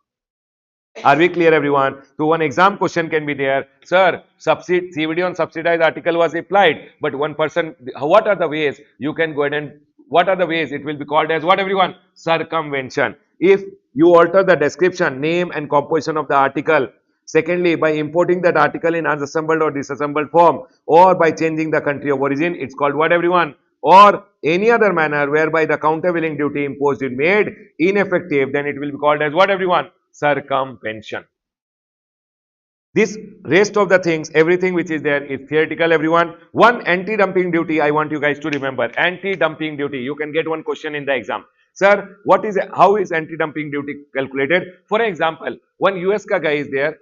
Are we clear, everyone? So one exam question can be there. Sir, CVD on subsidized article was applied, but one person, what are the ways you can go ahead and, what are the ways it will be called as what, everyone? Circumvention. If you alter the description, name and composition of the article, secondly, by importing that article in unassembled or disassembled form, or by changing the country of origin, it's called what, everyone? Or any other manner whereby the countervailing duty imposed is made ineffective, then it will be called as what, everyone? Circumvention. This rest of the things, everything which is there is theoretical, everyone. One anti-dumping duty I want you guys to remember. Anti-dumping duty. You can get one question in the exam. Sir, how is anti-dumping duty calculated? For example, one US ka guy is there,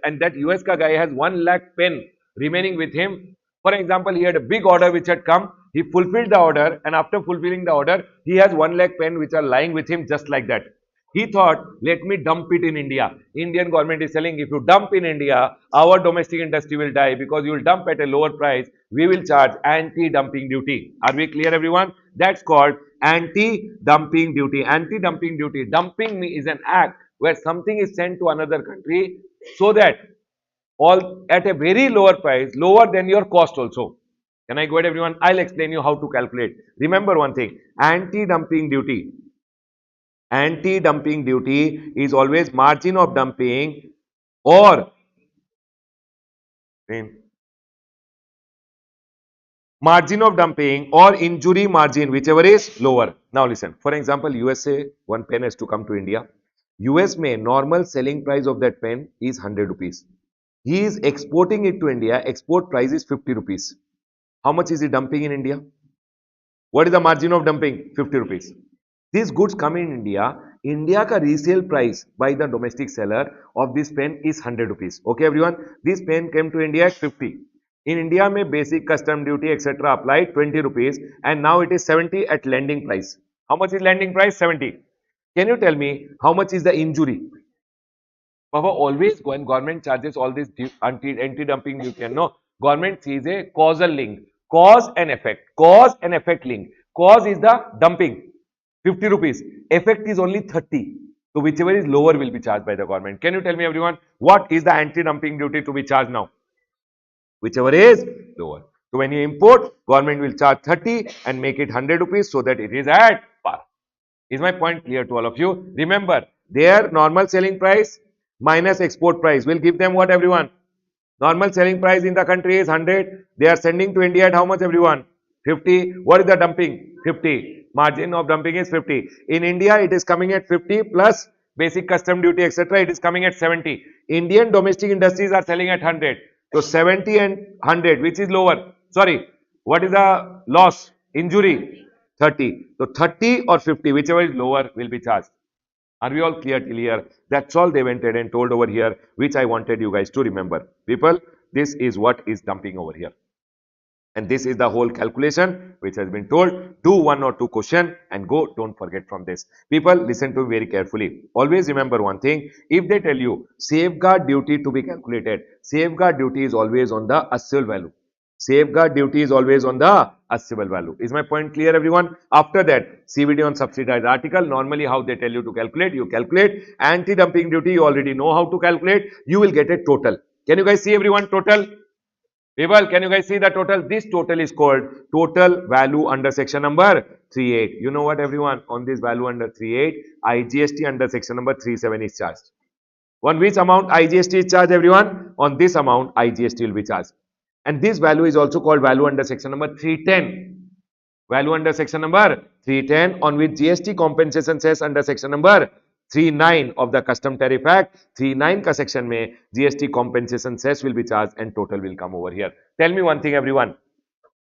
and that US ka guy has 1 lakh pen remaining with him. For example, he had a big order which had come, he fulfilled the order, and after fulfilling the order, he has 1 lakh pen which are lying with him just like that. He thought, let me dump it in India. Indian government is telling, if you dump in India, our domestic industry will die because you will dump at a lower price. We will charge anti-dumping duty. Are we clear, everyone? That's called anti-dumping duty. Anti-dumping duty. Dumping is an act where something is sent to another country so that all at a very lower price, lower than your cost also. Can I go ahead, everyone? I'll explain you how to calculate. Remember one thing, anti-dumping duty. Anti-dumping duty is always margin of dumping or margin of dumping or injury margin, whichever is lower. Now listen, for example, USA, one pen has to come to India. US may normal selling price of that pen is 100 rupees. He is exporting it to India, export price is 50 rupees. How much is he dumping in India? What is the margin of dumping? 50 rupees. These goods come in India. India ka resale price by the domestic seller of this pen is 100 rupees. Okay, everyone? This pen came to India at 50. In India, may basic custom duty etc. applied 20 rupees and now it is 70 at landing price. How much is landing price? 70. Can you tell me how much is the injury? Papa, always when government charges all this anti-dumping duty, no, government sees a causal link, cause and effect link. Cause is the dumping, 50 rupees. Effect is only 30. So whichever is lower will be charged by the government. Can you tell me, everyone, what is the anti-dumping duty to be charged now? Whichever is lower. So when you import, government will charge 30 and make it 100 rupees so that it is at par. Is my point clear to all of you? Remember, their normal selling price minus export price will give them what, everyone? Normal selling price in the country is 100. They are sending to India at how much, everyone? 50. What is the dumping? 50. Margin of dumping is 50. In India, it is coming at 50 plus basic custom duty, etc. It is coming at 70. Indian domestic industries are selling at 100. So 70 and 100, which is lower? Sorry, what is the loss? Injury? 30. So 30 or 50, whichever is lower will be charged. Are we all clear till here? That's all they went ahead and told over here, which I wanted you guys to remember. People, this is what is dumping over here. And this is the whole calculation which has been told. Do one or two question and go. Don't forget from this. People, listen to me very carefully. Always remember one thing. If they tell you safeguard duty to be calculated, safeguard duty is always on the assessable value. Safeguard duty is always on the assessable value. Is my point clear, everyone? After that, CVD on subsidized article. Normally, how they tell you to calculate, you calculate. Anti-dumping duty, you already know how to calculate. You will get a total. Can you guys see everyone total? People, can you guys see the total? This total is called total value under section number 38. You know what, everyone? On this value under 38, IGST under section number 37 is charged. On which amount IGST is charged, everyone? On this amount, IGST will be charged. And this value is also called value under section number 310. Value under section number 310, on which GST compensation cess under section number 39 of the Custom Tariff Act. 39 ka section mein GST compensation cess will be charged and total will come over here. Tell me one thing, everyone.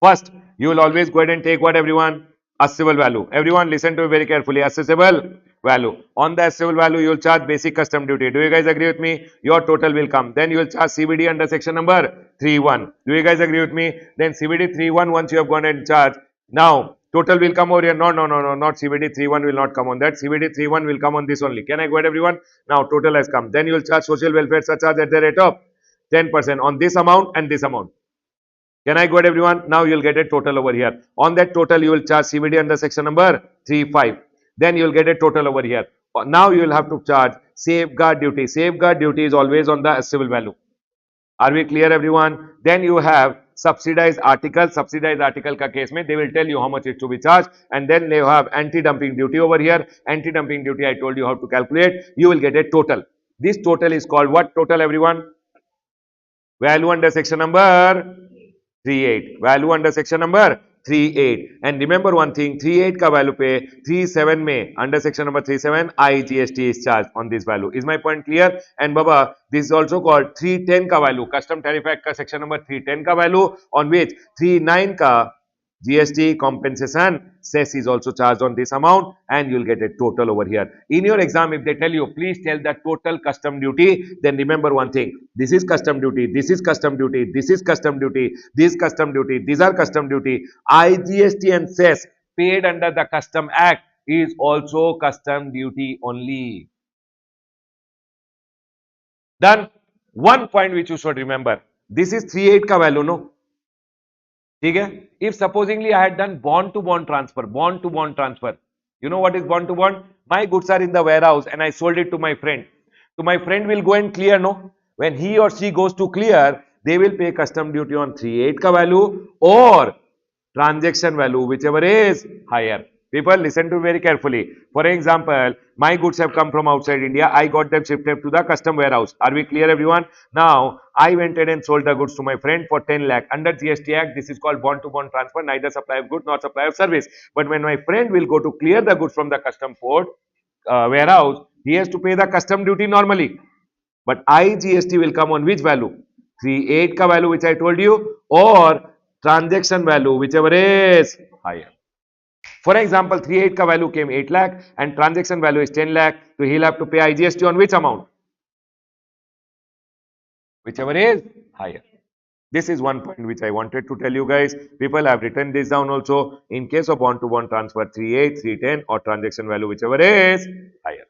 First, you will always go ahead and take what, everyone? Assessable value. Everyone listen to me very carefully. Assessable value. On the assessable value, you will charge basic custom duty. Do you guys agree with me? Your total will come. Then you will charge CVD under section number 31. Do you guys agree with me? Then CVD 31, once you have gone and charged. Now, total will come over here. No, not CVD 31 will not come on that. CVD 31 will come on this only. Can I go ahead, everyone? Now, total has come. Then you will charge social welfare surcharge at the rate of 10% on this amount and this amount. Can I go ahead, everyone? Now you will get a total over here. On that total, you will charge CVD under section number 35. Then you will get a total over here. Now you will have to charge safeguard duty. Safeguard duty is always on the assessable value. Are we clear, everyone? Then you have subsidized article. Subsidized article ka case mein, they will tell you how much is to be charged. And then they have anti-dumping duty over here. Anti-dumping duty, I told you how to calculate. You will get a total. This total is called what total, everyone? Value under section number 38. Value under section number 38. And remember one thing, 38 ka value pe 37 mein under section number 37 IGST is charged on this value. Is my point clear? And Baba, this is also called 310 ka value. Custom Tariff Act ka section number 310 ka value, on which 39 ka GST compensation cess is also charged on this amount, and you'll get a total over here. In your exam, if they tell you, please tell the total custom duty, then remember one thing. This is custom duty, this is custom duty, this is custom duty, this custom duty, these are custom duty. IGST and cess paid under the Custom Act is also custom duty only. Done. One point which you should remember. This is 38 ka value, no? Okay? If supposingly I had done bond to bond transfer, you know what is bond to bond? My goods are in the warehouse and I sold it to my friend. So my friend will go and clear, no? When he or she goes to clear, they will pay custom duty on 38 ka value or transaction value, whichever is higher. People, listen to very carefully. For example, my goods have come from outside India. I got them shifted to the custom warehouse. Are we clear, everyone? Now, I went ahead and sold the goods to my friend for 10 lakh. Under GST Act, this is called bond-to-bond transfer, neither supply of goods nor supply of service. But when my friend will go to clear the goods from the custom port warehouse, he has to pay the custom duty normally. But IGST will come on which value? 38 ka value, which I told you, or transaction value, whichever is higher. For example, 38 ka value came 8 lakh and transaction value is 10 lakh. So he'll have to pay IGST on which amount? Whichever is higher. This is one point which I wanted to tell you guys. People have written this down also. In case of bond-to-bond transfer, 38, 310 or transaction value, whichever is higher.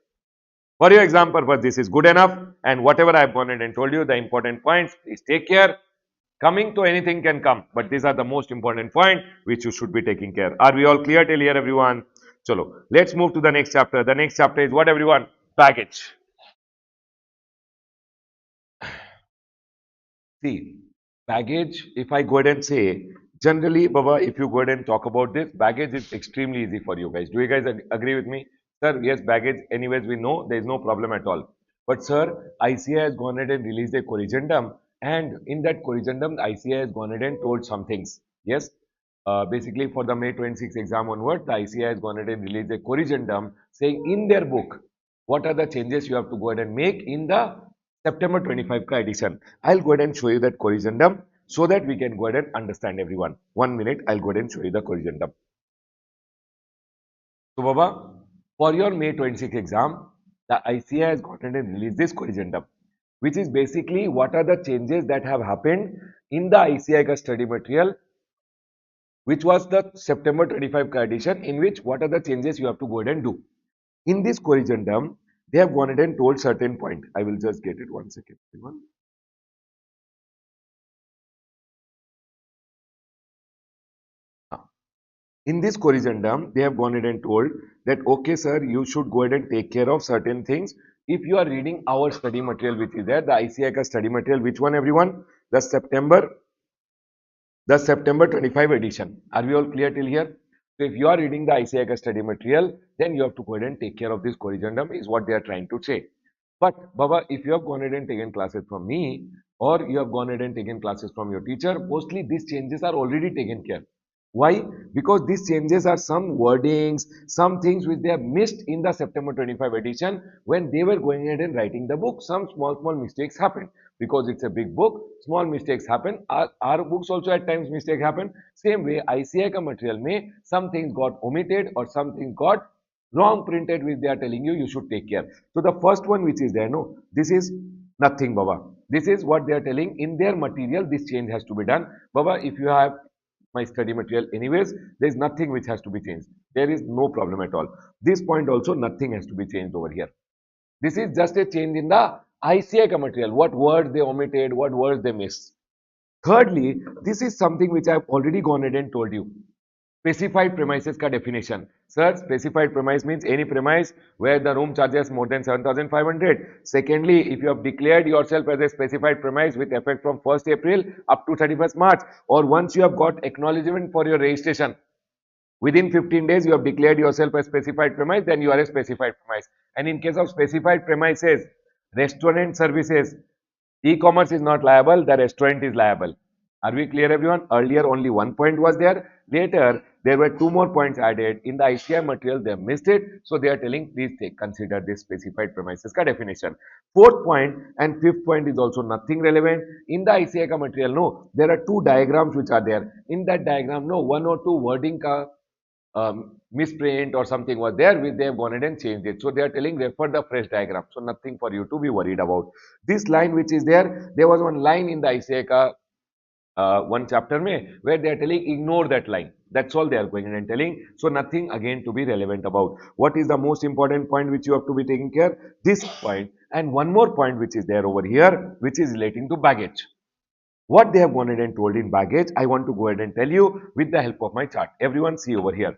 For your exam purpose, this is good enough. And whatever I have gone and told you, the important points, please take care. Coming to anything can come, but these are the most important point which you should be taking care. Are we all clear till here, everyone? Chalo, let's move to the next chapter. The next chapter is what, everyone? Baggage. See, baggage, if I go ahead and say, generally, Baba, if you go ahead and talk about this, baggage is extremely easy for you guys. Do you guys agree with me? Sir, yes, baggage, anyways, we know there is no problem at all. But sir, ICA has gone ahead and released a corrigendum, and in that corrigendum, ICA has gone ahead and told some things. Yes, basically for the May 26 exam onward, the ICA has gone ahead and released a corrigendum saying in their book, what are the changes you have to go ahead and make in the September 25 ka edition. I'll go ahead and show you that corrigendum so that we can go ahead and understand everyone. 1 minute, I'll go ahead and show you the corrigendum. So, Baba, for your May 26 exam, the ICA has gotten and released this corrigendum, which is basically what are the changes that have happened in the ICI ka study material, which was the September 25 ka edition, in which what are the changes you have to go ahead and do. In this corrigendum, they have gone ahead and told certain point. I will just get it 1 second. Everyone. In this corrigendum, they have gone ahead and told that, okay, sir, you should go ahead and take care of certain things. If you are reading our study material, which is there, the ICI ka study material, which one, everyone? The September 25 edition. Are we all clear till here? So if you are reading the ICI ka study material, then you have to go ahead and take care of this corrigendum, is what they are trying to say. But Baba, if you have gone ahead and taken classes from me, or you have gone ahead and taken classes from your teacher, mostly these changes are already taken care. Why? Because these changes are some wordings, some things which they have missed in the September 25 edition when they were going ahead and writing the book. Some small mistakes happened. Because it's a big book, small mistakes happen. Our books also at times mistake happen. Same way, ICI ka material may some things got omitted or something got wrong printed, which they are telling you should take care. So the first one which is there, no, this is nothing, Baba. This is what they are telling in their material. This change has to be done, Baba. If you have my study material anyways, there is nothing which has to be changed. There is no problem at all. This point also, nothing has to be changed over here. This is just a change in the ICI material, what words they omitted, what words they missed. Thirdly, this is something which I have already gone ahead and told you. Specified premises ka definition. Sir, specified premise means any premise where the room charges more than 7,500. Secondly, if you have declared yourself as a specified premise with effect from 1st April up to 31st March, or once you have got acknowledgement for your registration, within 15 days you have declared yourself a specified premise, then you are a specified premise. And in case of specified premises, restaurant services, e-commerce is not liable, the restaurant is liable. Are we clear, everyone? Earlier only one point was there. Later there were two more points added in the ICI material. They missed it, so they are telling please consider this specified premises ka definition. Fourth point and fifth point is also nothing relevant in the ICI ka material. No, there are two diagrams which are there. In that diagram, no, one or two wording ka misprint or something was there, which they have gone ahead and changed it. So they are telling refer the fresh diagram. So nothing for you to be worried about. This line which is there was one line in the ICA ka one chapter mein where they are telling ignore that line. That's all they are going and telling. So nothing again to be relevant about. What is the most important point which you have to be taking care? This point and one more point which is there over here, which is relating to baggage. What they have gone ahead and told in baggage, I want to go ahead and tell you with the help of my chart. Everyone see over here.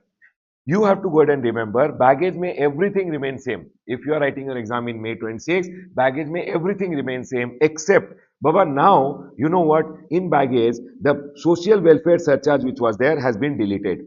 You have to go ahead and remember baggage may everything remain same. If you are writing your exam in May 26, baggage may everything remain same except Baba, now you know what, in baggage the social welfare surcharge which was there has been deleted.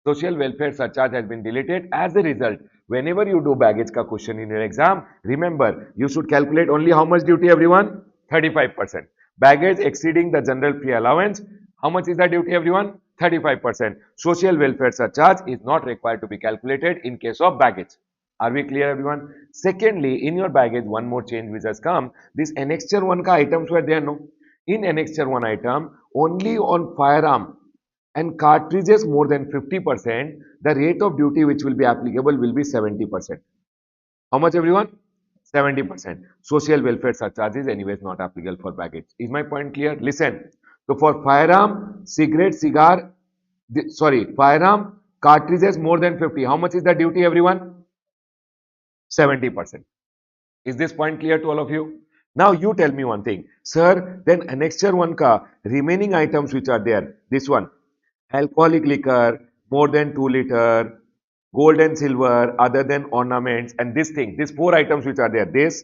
Social welfare surcharge has been deleted. As a result, whenever you do baggage ka question in your exam, remember you should calculate only how much duty, everyone? 35%. Baggage exceeding the general free allowance, how much is the duty, everyone? 35%. Social welfare surcharge is not required to be calculated in case of baggage. Are we clear, everyone? Secondly, in your baggage, one more change which has come. This annexure 1 ka items were there, no? In annexure 1 item, only on firearm and cartridges more than 50%, the rate of duty which will be applicable will be 70%. How much, everyone? 70%. Social welfare surcharge is anyways not applicable for baggage. Is my point clear? Listen. So for firearm, firearm, cartridges more than 50. How much is the duty, everyone? 70%. Is this point clear to all of you? Now you tell me one thing. Sir, then annexure 1 ka remaining items which are there, this one, alcoholic liquor, more than 2 liter, gold and silver, other than ornaments, and this thing, these four items which are there, this.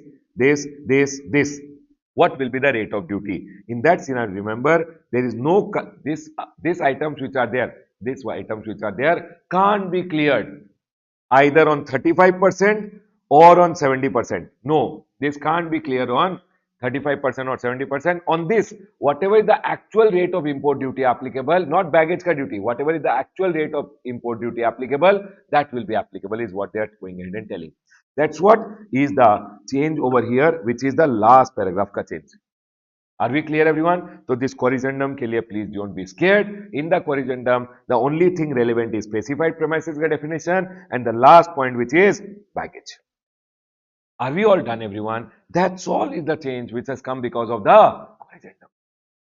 What will be the rate of duty? In that scenario, remember, there is no, these items which are there, these items which are there can't be cleared either on 35% or on 70%. No, this can't be clear on 35% or 70%. On this, whatever is the actual rate of import duty applicable, not baggage ka duty, whatever is the actual rate of import duty applicable, that will be applicable is what they are going ahead and telling. That's what is the change over here, which is the last paragraph ka change. Are we clear, everyone? So this corrigendum ke liye please don't be scared. In the corrigendum, the only thing relevant is specified premises ka definition and the last point, which is baggage. Are we all done, everyone? That's all is the change which has come because of the corrigendum.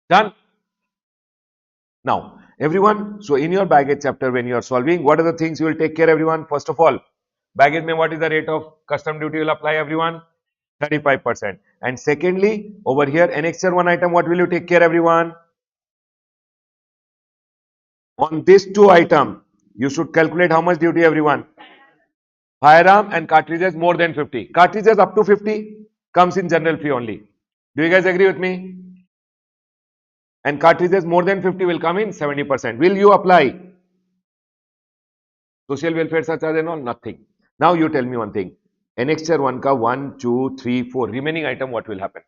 Done? Now, everyone, so in your baggage chapter, when you are solving, what are the things you will take care, everyone? First of all, baggage mein what is the rate of custom duty will apply, everyone? 35%. And secondly, over here, annexure 1 item, what will you take care, everyone? On this 2 item, you should calculate how much duty, everyone? Firearm and cartridges more than 50. Cartridges up to 50 comes in general fee only. Do you guys agree with me? And cartridges more than 50 will come in 70%. Will you apply social welfare surcharge and all? Nothing. Now you tell me one thing. Annexure 1 ka 1, 2, 3, 4. Remaining item, what will happen?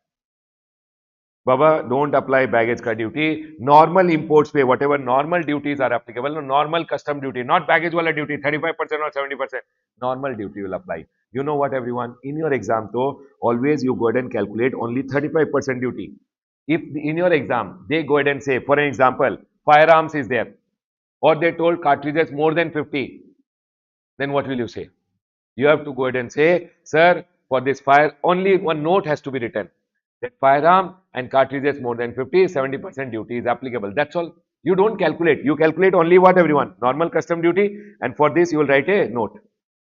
Baba, don't apply baggage ka duty. Normal imports pay, whatever normal duties are applicable, no, normal custom duty, not baggage wala duty, 35% or 70%. Normal duty will apply. You know what, everyone? In your exam, though, always you go ahead and calculate only 35% duty. If in your exam, they go ahead and say, for an example, firearms is there, or they told cartridges more than 50, then what will you say? You have to go ahead and say, sir, for this fire, only one note has to be written. That firearm and cartridges more than 50, 70% duty is applicable. That's all. You don't calculate. You calculate only what, everyone? Normal custom duty. And for this, you will write a note.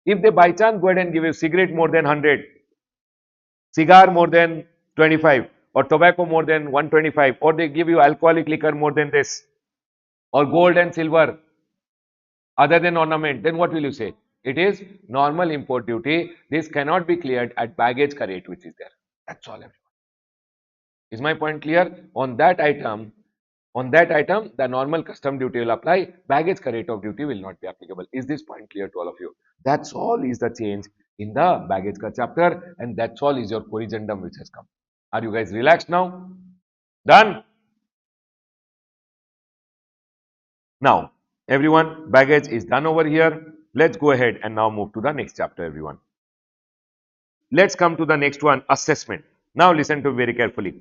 If they by chance go ahead and give you cigarette more than 100, cigar more than 25, or tobacco more than 125, or they give you alcoholic liquor more than this, or gold and silver other than ornament, then what will you say? It is normal import duty. This cannot be cleared at baggage ka rate which is there. That's all, everyone. Is my point clear? On that item, the normal custom duty will apply. Baggage ka rate of duty will not be applicable. Is this point clear to all of you? That's all is the change in the baggage ka chapter, and that's all is your corrigendum which has come. Are you guys relaxed now? Done? Now, everyone, baggage is done over here. Let's go ahead and now move to the next chapter, everyone. Let's come to the next one, assessment. Now listen to very carefully.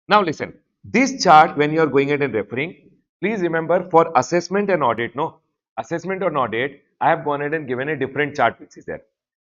Now listen, this chart when you are going ahead and referring, please remember for assessment and audit, no, assessment or audit, I have gone ahead and given a different chart which is there.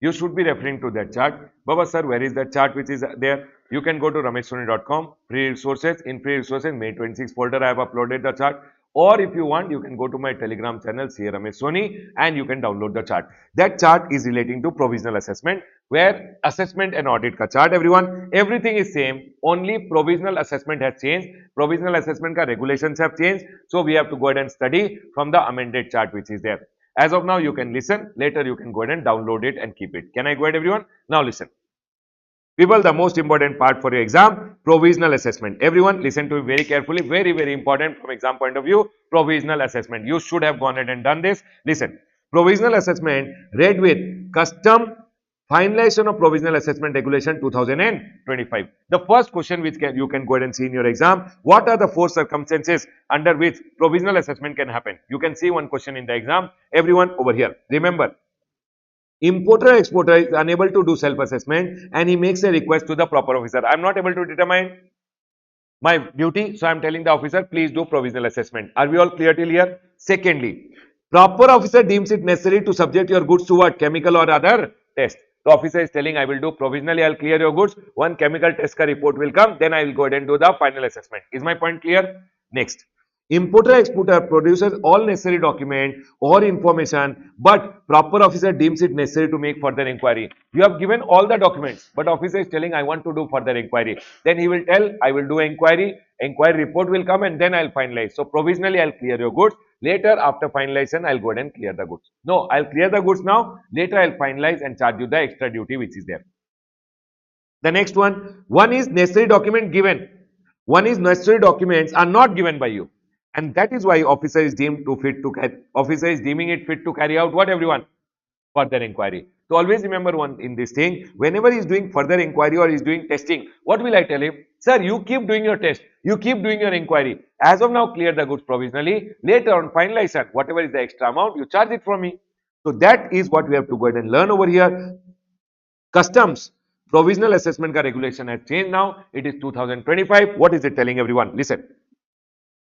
You should be referring to that chart. Baba sir, where is that chart which is there? You can go to rameshsoni.com, free resources. In free resources, May 26 folder, I have uploaded the chart. Or if you want, you can go to my Telegram channel, CA Ramesh Soni, and you can download the chart. That chart is relating to provisional assessment, where assessment and audit ka chart, everyone, everything is same. Only provisional assessment has changed. Provisional assessment ka regulations have changed. So we have to go ahead and study from the amended chart which is there. As of now, you can listen. Later, you can go ahead and download it and keep it. Can I go ahead, everyone? Now listen. People, the most important part for your exam, provisional assessment. Everyone, listen to me very carefully. Very, very important from exam point of view, provisional assessment. You should have gone ahead and done this. Listen, provisional assessment read with custom finalization of provisional assessment regulation 2025. The first question which you can go ahead and see in your exam, what are the 4 circumstances under which provisional assessment can happen? You can see one question in the exam. Everyone over here, remember, importer or exporter is unable to do self-assessment and he makes a request to the proper officer. I am not able to determine my duty, so I am telling the officer, please do provisional assessment. Are we all clear till here? Secondly, proper officer deems it necessary to subject your goods to what? Chemical or other test. The officer is telling, I will do provisionally, I will clear your goods. One chemical test ka report will come, then I will go ahead and do the final assessment. Is my point clear? Next. Importer exporter produces all necessary document or information, but proper officer deems it necessary to make further inquiry. You have given all the documents, but officer is telling, I want to do further inquiry. Then he will tell, I will do inquiry report will come and then I will finalize. So provisionally I will clear your goods. Later after finalization, I will go ahead and clear the goods. No, I will clear the goods now. Later I will finalize and charge you the extra duty which is there. The next one is necessary document given. One is necessary documents are not given by you. And that is why officer is deemed to fit to officer is deeming it fit to carry out what, everyone? Further inquiry. So always remember one in this thing, whenever he is doing further inquiry or he is doing testing, what will I tell him? Sir, you keep doing your test, you keep doing your inquiry. As of now, clear the goods provisionally. Later on finalization, whatever is the extra amount, you charge it from me. So that is what we have to go ahead and learn over here. Customs provisional assessment ka regulation has changed now. It is 2025. What is it telling everyone? Listen.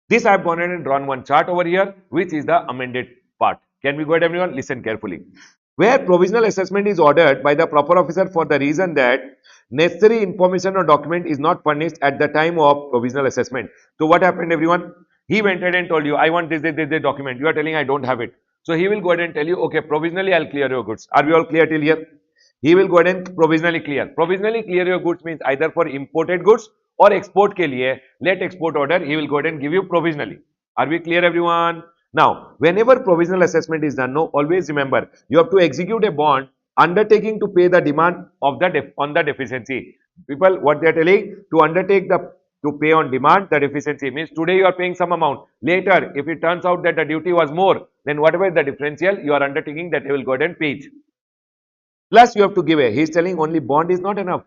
This I have gone ahead and drawn one chart over here, which is the amended part. Can we go ahead, everyone? Listen carefully. Where provisional assessment is ordered by the proper officer for the reason that necessary information or document is not furnished at the time of provisional assessment. So what happened, everyone? He went ahead and told you, I want this document. You are telling I don't have it. So he will go ahead and tell you, okay, provisionally I'll clear your goods. Are we all clear till here? He will go ahead and provisionally clear. Provisionally clear your goods means either for imported goods or export ke liye, let export order, he will go ahead and give you provisionally. Are we clear, everyone? Now, whenever provisional assessment is done, no, always remember, you have to execute a bond undertaking to pay the demand of the on the deficiency. People, what they are telling, to undertake to pay on demand the deficiency means today you are paying some amount. Later, if it turns out that the duty was more, then whatever is the differential, you are undertaking that you will go ahead and pay it. Plus, you have to give a, he is telling only bond is not enough.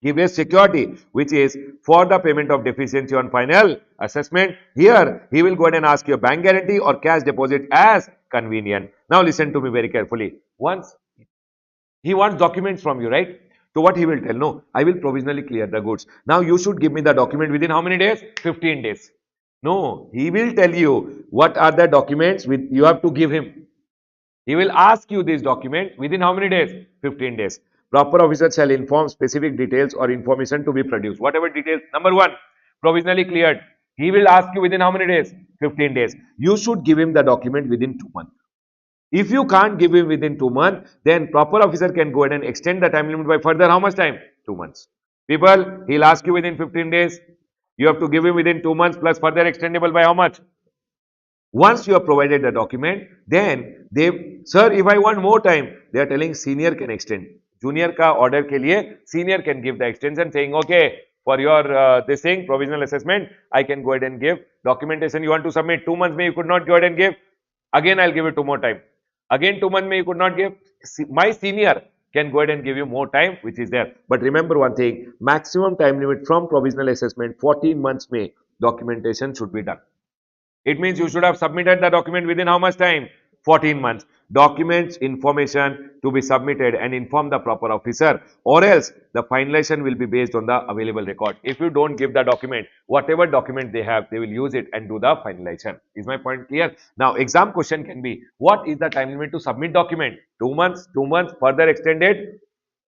Give a security, which is for the payment of deficiency on final assessment. Here, he will go ahead and ask you a bank guarantee or cash deposit as convenient. Now, listen to me very carefully. Once he wants documents from you, right? So, what he will tell? No, I will provisionally clear the goods. Now, you should give me the document within how many days? 15 days. No, he will tell you what are the documents with you have to give him. He will ask you this document within how many days? 15 days. Proper officer shall inform specific details or information to be produced. Whatever details. Number one, provisionally cleared. He will ask you within how many days? 15 days. You should give him the document within 2 months. If you can't give him within 2 months, then proper officer can go ahead and extend the time limit by further how much time? 2 months. People, he'll ask you within 15 days. You have to give him within 2 months plus further extendable by how much? Once you have provided the document, then they, sir, if I want more time, they are telling senior can extend. Junior ka order ke liye, senior can give the extension saying, okay, for your this thing, provisional assessment, I can go ahead and give documentation you want to submit. 2 months may you could not go ahead and give. Again, I'll give you 2 more time. Again, 2 months may you could not give. My senior can go ahead and give you more time, which is there. But remember one thing, maximum time limit from provisional assessment, 14 months may documentation should be done. It means you should have submitted the document within how much time? 14 months. Documents, information to be submitted and inform the proper officer, or else the finalization will be based on the available record. If you don't give the document, whatever document they have, they will use it and do the finalization. Is my point clear? Now, exam question can be, what is the time limit to submit document? 2 months, 2 months, further extended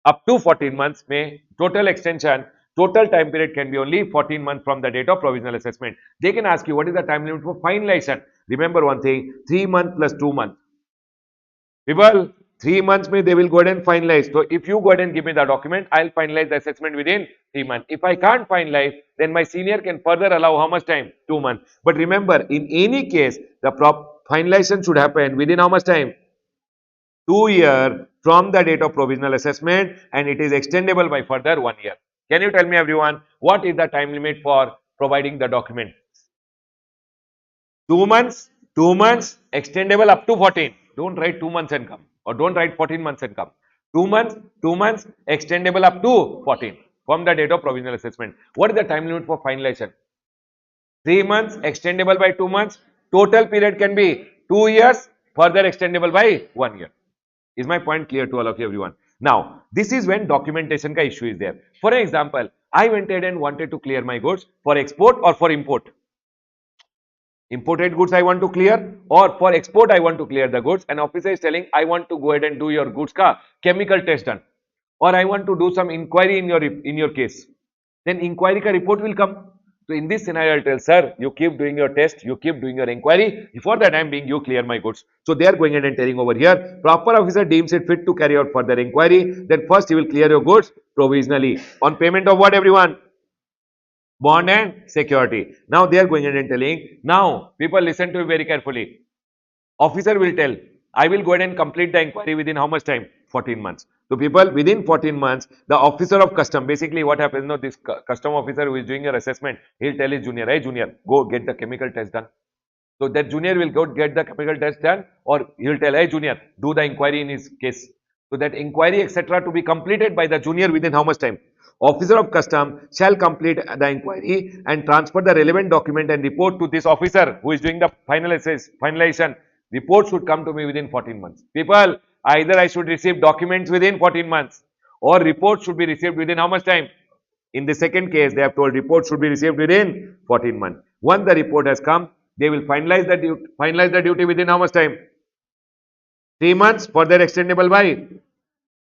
up to 14 months may total extension. Total time period can be only 14 months from the date of provisional assessment. They can ask you what is the time limit for finalization. Remember one thing, 3 months plus 2 months. People, 3 months may they will go ahead and finalize. So if you go ahead and give me the document, I'll finalize the assessment within 3 months. If I can't finalize, then my senior can further allow how much time? 2 months. But remember, in any case, the finalization should happen within how much time? 2 years from the date of provisional assessment, and it is extendable by further 1 year. Can you tell me, everyone, what is the time limit for providing the document? 2 months, 2 months, extendable up to 14. Don't write 2 months and come, or don't write 14 months and come. 2 months, 2 months, extendable up to 14 from the date of provisional assessment. What is the time limit for finalization? 3 months, extendable by 2 months. Total period can be 2 years, further extendable by 1 year. Is my point clear to all of you, everyone? Now, this is when documentation ka issue is there. For example, I went ahead and wanted to clear my goods for export or for import. Imported goods I want to clear, or for export I want to clear the goods, and officer is telling I want to go ahead and do your goods ka chemical test done, or I want to do some inquiry in your case. Then inquiry ka report will come. So in this scenario, I'll tell, sir, you keep doing your test, you keep doing your inquiry. For the time being, you clear my goods. So they are going ahead and telling over here, proper officer deems it fit to carry out further inquiry. Then first he will clear your goods provisionally on payment of what, everyone? Bond and security. Now they are going ahead and telling. Now people listen to it very carefully. Officer will tell, I will go ahead and complete the inquiry within how much time? 14 months. So people, within 14 months, the officer of custom, basically what happens, no, this custom officer who is doing your assessment, he'll tell his junior, hey junior, go get the chemical test done. So that junior will go get the chemical test done, or he'll tell, hey junior, do the inquiry in his case. So that inquiry, etc., to be completed by the junior within how much time? Officer of custom shall complete the inquiry and transfer the relevant document and report to this officer who is doing the finalization Report should come to me within 14 months. People, either I should receive documents within 14 months or report should be received within how much time? In the second case, they have told report should be received within 14 months. Once the report has come, they will finalize the duty within how much time? 3 months, further extendable by.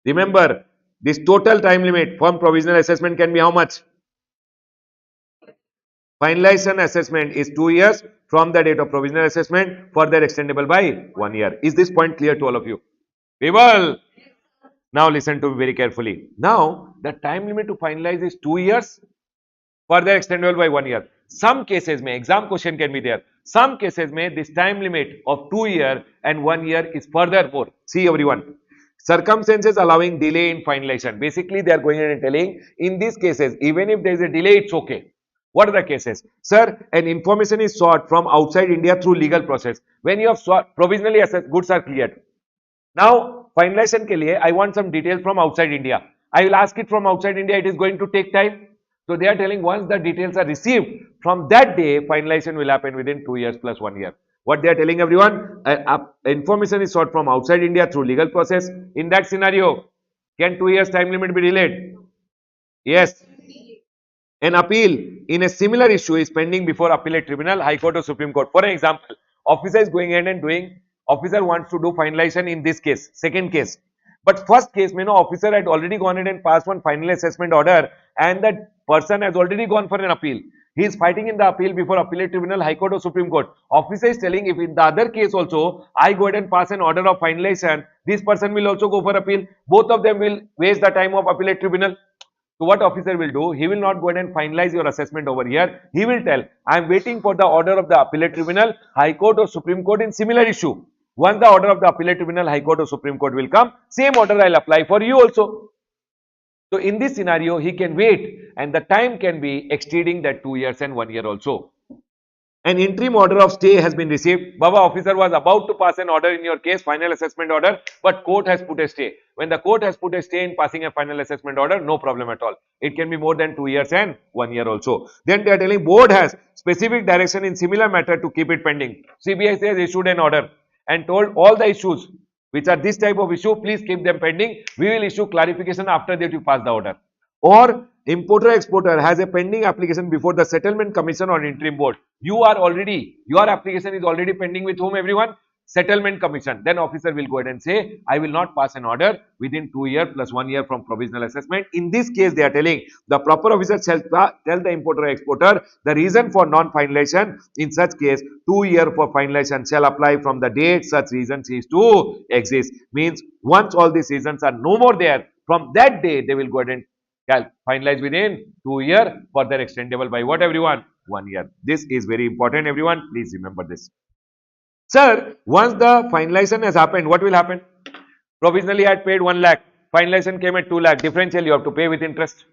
Remember, this total time limit from provisional assessment can be how much? Finalization assessment is 2 years from the date of provisional assessment, further extendable by 1 year. Is this point clear to all of you? People, now listen to me very carefully. Now, the time limit to finalize is 2 years, further extendable by 1 year. Some cases may, exam question can be there. Some cases may, this time limit of 2 year and 1 year is further more. See everyone. Circumstances allowing delay in finalization. Basically, they are going and telling, in these cases, even if there is a delay, it's okay. What are the cases? Sir, an information is sought from outside India through legal process. When you have sought, provisionally assessed, goods are cleared. Now, finalization ke liye, I want some details from outside India. I will ask it from outside India, it is going to take time. So, they are telling once the details are received, from that day, finalization will happen within 2 years plus 1 year. What they are telling everyone, information is sought from outside India through legal process. In that scenario, can 2 years time limit be delayed? Yes. An appeal in a similar issue is pending before appellate tribunal, High Court or Supreme Court. For example, officer is going ahead and doing, officer wants to do finalization in this case, second case. But first case, officer had already gone ahead and passed one final assessment order and that person has already gone for an appeal. He is fighting in the appeal before appellate tribunal, High Court or Supreme Court. Officer is telling if in the other case also, I go ahead and pass an order of finalization, this person will also go for appeal. Both of them will waste the time of appellate tribunal. So what officer will do? He will not go ahead and finalize your assessment over here. He will tell, I am waiting for the order of the appellate tribunal, High Court or Supreme Court in similar issue. Once the order of the appellate tribunal, High Court or Supreme Court will come, same order I will apply for you also. So in this scenario, he can wait and the time can be exceeding that 2 years and 1 year also. An interim order of stay has been received. Baba, officer was about to pass an order in your case, final assessment order, but court has put a stay. When the court has put a stay in passing a final assessment order, no problem at all. It can be more than 2 years and 1 year also. Then they are telling board has specific direction in similar matter to keep it pending. CBI has issued an order and told all the issues which are this type of issue, please keep them pending. We will issue clarification after that you pass the order. Or importer exporter has a pending application before the settlement commission or interim board. Your application is already pending with whom everyone? Settlement commission. Then officer will go ahead and say, I will not pass an order within 2 years plus 1 year from provisional assessment. In this case, they are telling the proper officer shall tell the importer or exporter the reason for non-finalization. In such case, 2 year for finalization shall apply from the date such reason cease to exist. Means once all these reasons are no more there, from that day they will go ahead and finalize within 2 years, further extendable by what everyone? 1 year. This is very important everyone. Please remember this. Sir, once the finalization has happened, what will happen? Provisionally I had paid 1 lakh. Finalization came at 2 lakh. Differential you have to pay with interest.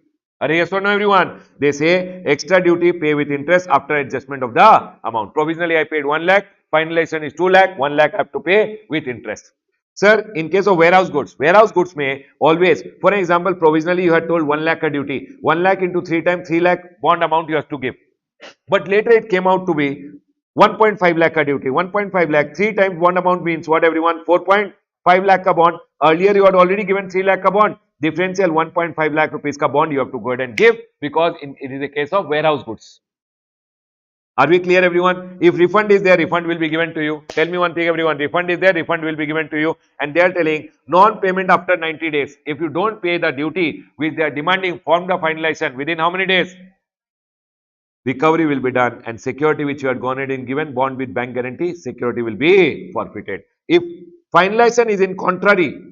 Are yes or no everyone? They say extra duty pay with interest after adjustment of the amount. Provisionally I paid 1 lakh. Finalization is 2 lakh. 1 lakh I have to pay with interest. Sir, in case of warehouse goods may always, for example, provisionally you had told 1 lakh a duty, 1 lakh into 3 times 3 lakh bond amount you have to give. But later it came out to be 1.5 lakh a duty, 1.5 lakh, 3 times bond amount means what everyone? 4.5 lakh a bond. Earlier you had already given 3 lakh a bond. Differential 1.5 lakh rupees ka bond you have to go ahead and give because it is a case of warehouse goods. Are we clear everyone? If refund is there, refund will be given to you. Tell me one thing everyone, refund is there, refund will be given to you. And they are telling non-payment after 90 days. If you don't pay the duty which they are demanding from the finalization within how many days? Recovery will be done and security which you had gone ahead and given bond with bank guarantee, security will be forfeited. If finalization is in contrary,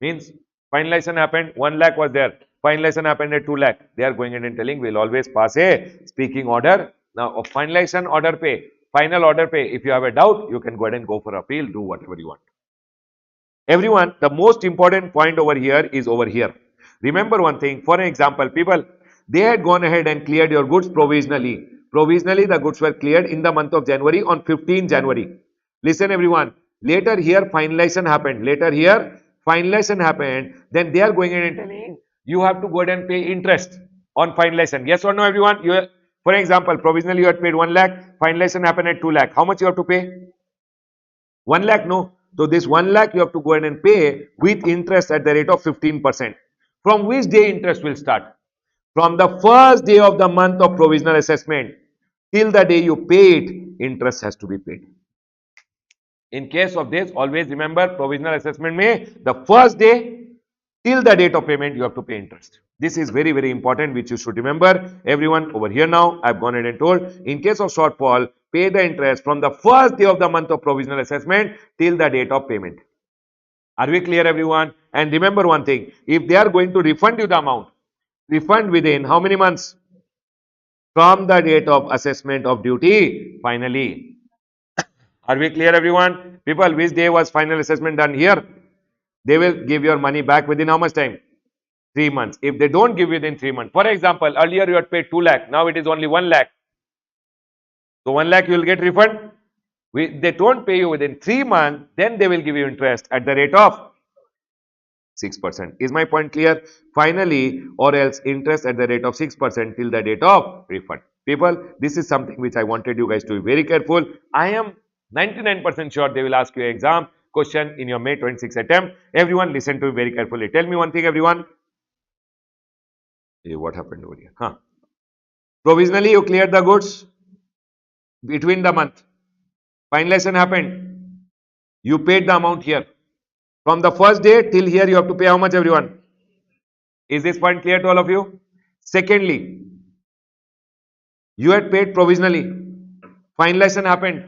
means finalization happened, 1 lakh was there, finalization happened at 2 lakh, they are going ahead and telling we will always pass a speaking order. Now, of finalization order pay, final order pay, if you have a doubt, you can go ahead and go for appeal, do whatever you want. Everyone, the most important point over here is over here. Remember one thing, for example, people, they had gone ahead and cleared your goods provisionally. Provisionally, the goods were cleared in the month of January on 15 January. Listen everyone, later here finalization happened. Then they are going ahead and telling you have to go ahead and pay interest on finalization. Yes or no everyone? For example, provisionally you had paid 1 lakh, finalization happened at 2 lakh. How much you have to pay? 1 lakh, no. So this 1 lakh you have to go ahead and pay with interest at the rate of 15%. From which day interest will start? From the first day of the month of provisional assessment till the day you pay it, interest has to be paid. In case of this, always remember provisional assessment may the first day till the date of payment you have to pay interest. This is very, very important, which you should remember. Everyone over here now, I've gone ahead and told, in case of shortfall, pay the interest from the first day of the month of provisional assessment till the date of payment. Are we clear, everyone? And remember one thing, if they are going to refund you the amount, refund within how many months? From the date of assessment of duty, finally. Are we clear, everyone? People, which day was final assessment done here? They will give your money back within how much time? 3 months. If they don't give within 3 months, for example, earlier you had paid 2 lakh, now it is only 1 lakh. So 1 lakh you will get refund. They don't pay you within 3 months, then they will give you interest at the rate of 6%. Is my point clear? Finally, or else interest at the rate of 6% till the date of refund. People, this is something which I wanted you guys to be very careful. I am 99% sure they will ask you an exam question in your May 26 attempt. Everyone listen to me very carefully. Tell me one thing, everyone. Hey, what happened over here? Provisionally, you cleared the goods between the month. Finalization happened. You paid the amount here. From the first day till here, you have to pay how much, everyone? Is this point clear to all of you? Secondly, you had paid provisionally. Finalization happened.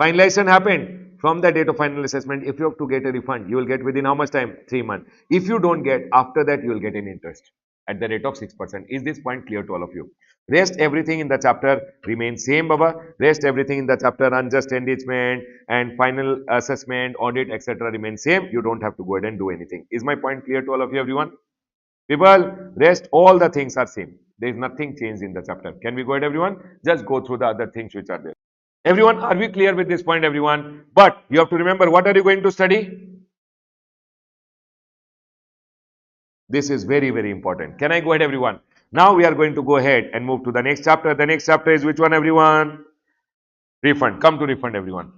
Finalization happened. From the date of final assessment, if you have to get a refund, you will get within how much time? 3 months. If you don't get, after that, you will get an interest at the rate of 6%. Is this point clear to all of you? Rest everything in the chapter remains same, Baba. Rest everything in the chapter unjust enrichment and final assessment, audit, etc. remains same. You don't have to go ahead and do anything. Is my point clear to all of you, everyone? People, rest all the things are same. There is nothing changed in the chapter. Can we go ahead, everyone? Just go through the other things which are there. Everyone, are we clear with this point, everyone? But you have to remember, what are you going to study? This is very, very important. Can I go ahead, everyone? Now we are going to go ahead and move to the next chapter. The next chapter is which one, everyone? Refund. Come to refund, everyone.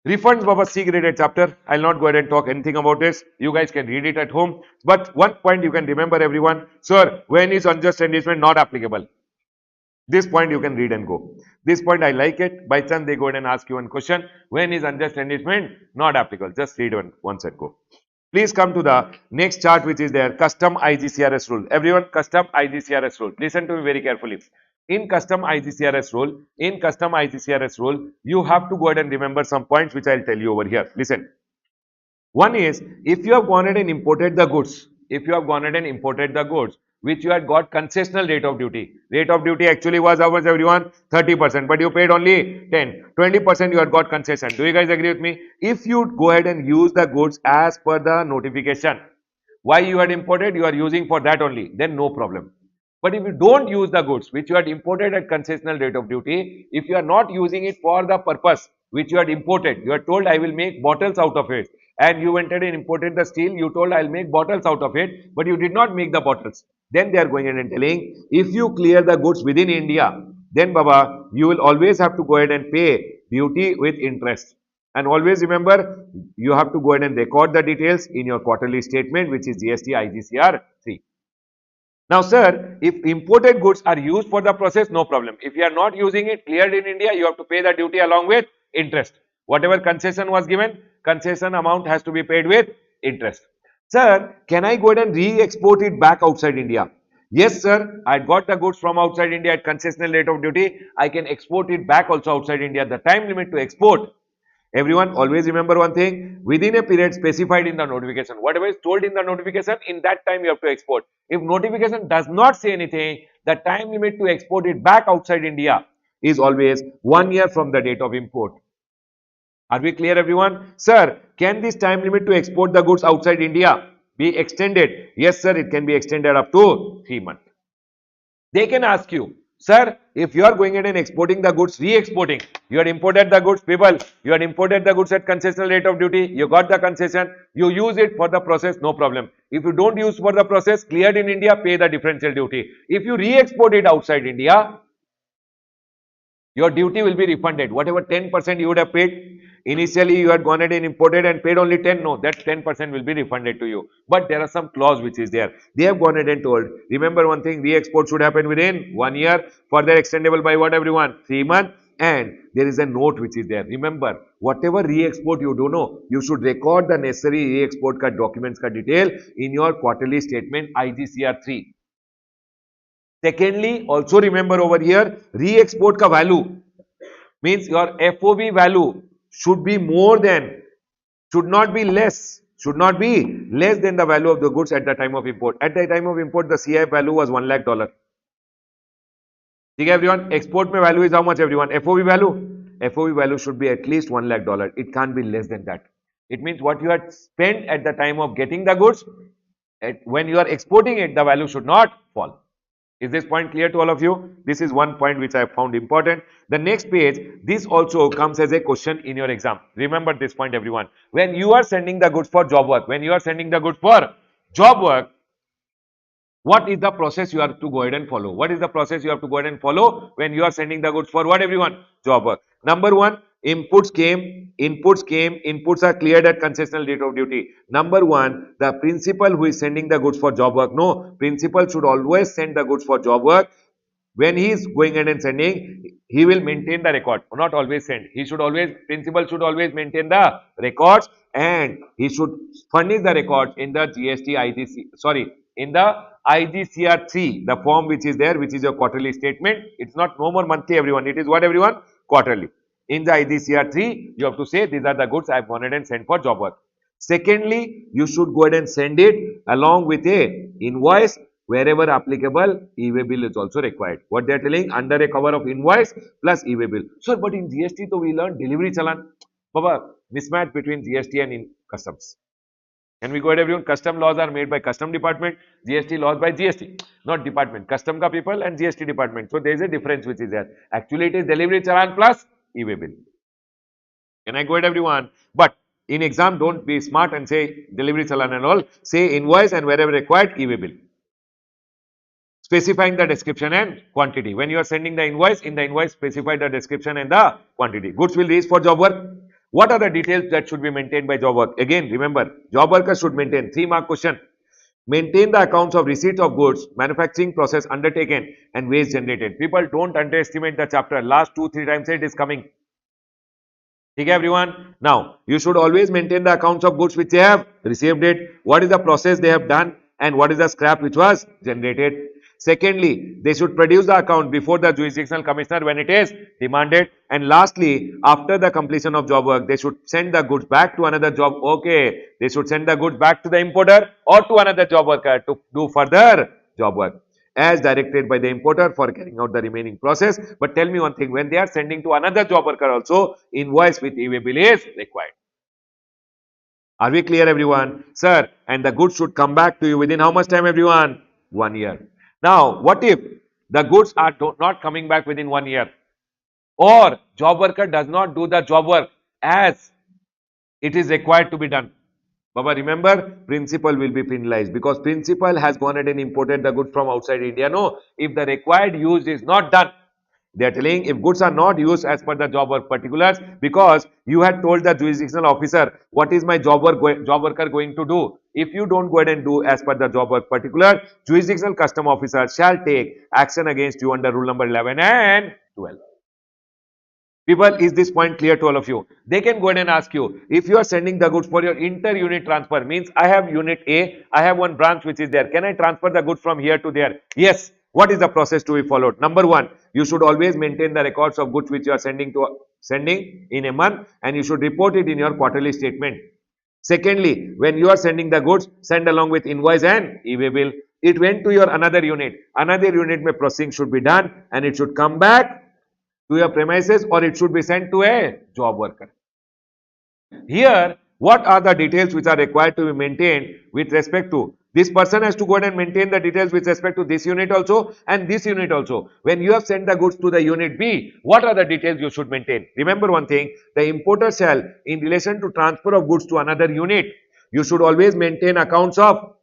Refunds, Baba, C graded chapter. I'll not go ahead and talk anything about this. You guys can read it at home. But one point you can remember, everyone. Sir, when is unjust enrichment not applicable? This point you can read and go. This point I like it. By chance they go ahead and ask you one question. When is unjust enrichment not applicable? Just read once and go. Please come to the next chart which is there. Custom IGCRS rule. Everyone, custom IGCRS rule. Listen to me very carefully. In custom IGCRS rule, you have to go ahead and remember some points which I'll tell you over here. Listen. One is, if you have gone ahead and imported the goods, which you had got concessional rate of duty. Rate of duty actually was how much, everyone? 30%, but you paid only 10. 20% you had got concession. Do you guys agree with me? If you go ahead and use the goods as per the notification, why you had imported, you are using for that only, then no problem. But if you don't use the goods which you had imported at concessional rate of duty, if you are not using it for the purpose which you had imported, you are told I will make bottles out of it, and you went ahead and imported the steel, you told I'll make bottles out of it, but you did not make the bottles. Then they are going ahead and telling, if you clear the goods within India, then Baba, you will always have to go ahead and pay duty with interest. And always remember, you have to go ahead and record the details in your quarterly statement, which is GST IGCR 3. Now, sir, if imported goods are used for the process, no problem. If you are not using it, cleared in India, you have to pay the duty along with interest. Whatever concession was given, concession amount has to be paid with interest. Sir, can I go ahead and re-export it back outside India? Yes, sir. I got the goods from outside India at concessional rate of duty. I can export it back also outside India. The time limit to export, everyone, always remember one thing, within a period specified in the notification, whatever is told in the notification, in that time you have to export. If notification does not say anything, the time limit to export it back outside India is always 1 year from the date of import. Are we clear, everyone? Sir, can this time limit to export the goods outside India be extended? Yes, sir, it can be extended up to 3 months. They can ask you, sir, if you are going ahead and exporting the goods, re-exporting, you had imported the goods, people, you had imported the goods at concessional rate of duty, you got the concession, you use it for the process, no problem. If you don't use for the process, cleared in India, pay the differential duty. If you re-export it outside India, your duty will be refunded. Whatever 10% you would have paid, Initially, you had gone ahead and imported and paid only 10. No, that 10% will be refunded to you. But there are some clause which is there. They have gone ahead and told, remember one thing, re-export should happen within 1 year, further extendable by what everyone? 3 months. And there is a note which is there. Remember, whatever re-export you do know, you should record the necessary re-export ka documents ka detail in your quarterly statement IGCR3. Secondly, also remember over here, re-export ka value means your FOB value should be more than, should not be less than the value of the goods at the time of import. At the time of import, the CI value was $1 lakh. Okay, everyone, export mein value is how much, everyone? FOB value should be at least $1 lakh. It can't be less than that. It means what you had spent at the time of getting the goods, when you are exporting it, the value should not fall. Is this point clear to all of you? This is one point which I found important. The next page, this also comes as a question in your exam. Remember this point, everyone. When you are sending the goods for job work, what is the process you have to go ahead and follow? What is the process you have to go ahead and follow when you are sending the goods for what, everyone? Job work. Number one, inputs came, inputs are cleared at concessional date of duty. Number one, the principal who is sending the goods for job work, no, principal should always send the goods for job work. When he is going ahead and sending, he will maintain the record, not always send. Principal should always maintain the records, and he should furnish the records in the in the IGCR3, the form which is there, which is your quarterly statement. It's not no more monthly, everyone. It is what, everyone? Quarterly. In the IGCR3, you have to say these are the goods I have gone ahead and sent for job work. Secondly, you should go ahead and send it along with a invoice. Wherever applicable, e-way bill is also required. What they are telling, under a cover of invoice plus e-way bill. Sir, but in GST, so we learned delivery challan. Baba, mismatch between GST and in customs. Can we go ahead, everyone? Custom laws are made by custom department, GST laws by GST, not department. Custom ka people and GST department. So there is a difference which is there. Actually, it is delivery challan plus e-way bill. Can I go ahead, everyone? But in exam, don't be smart and say delivery challan and all. Say invoice and wherever required, e-way bill. Specifying the description and quantity. When you are sending the invoice, in the invoice specify the description and the quantity. Goods will reach for job work. What are the details that should be maintained by job work? Again, remember, job workers should maintain 3-mark question. Maintain the accounts of receipts of goods, manufacturing process undertaken and waste generated. People, don't underestimate the chapter. Last 2-3 times it is coming. Okay, everyone. Now, you should always maintain the accounts of goods which they have received it. What is the process they have done and what is the scrap which was generated. Secondly, they should produce the account before the jurisdictional commissioner when it is demanded. And lastly, after the completion of job work, they should send the goods back to another job. Okay, they should send the goods back to the importer or to another job worker to do further job work as directed by the importer for carrying out the remaining process. But tell me one thing, when they are sending to another job worker also, invoice with e-way bill is required. Are we clear, everyone? Sir, and the goods should come back to you within how much time, everyone? 1 year. Now, what if the goods are not coming back within 1 year, or job worker does not do the job work as it is required to be done? Baba, remember, principal will be penalized because principal has gone ahead and imported the goods from outside India. No, if the required use is not done, they are telling if goods are not used as per the job work particulars, because you had told the jurisdictional officer what is my job worker going to do. If you don't go ahead and do as per the job work particular, jurisdictional custom officer shall take action against you under rule number 11 and 12. People, is this point clear to all of you? They can go ahead and ask you, if you are sending the goods for your inter-unit transfer, means I have unit A, I have one branch which is there. Can I transfer the goods from here to there? Yes. What is the process to be followed? Number one, you should always maintain the records of goods which you are sending in a month, and you should report it in your quarterly statement. Secondly, when you are sending the goods, send along with invoice and e-way bill. It went to your another unit. Another unit may processing should be done, and it should come back to your premises, or it should be sent to a job worker. Here, what are the details which are required to be maintained with respect to this person? Has to go ahead and maintain the details with respect to this unit also and this unit also. When you have sent the goods to the unit B, what are the details you should maintain? Remember one thing, the importer shall, in relation to transfer of goods to another unit, you should always maintain accounts of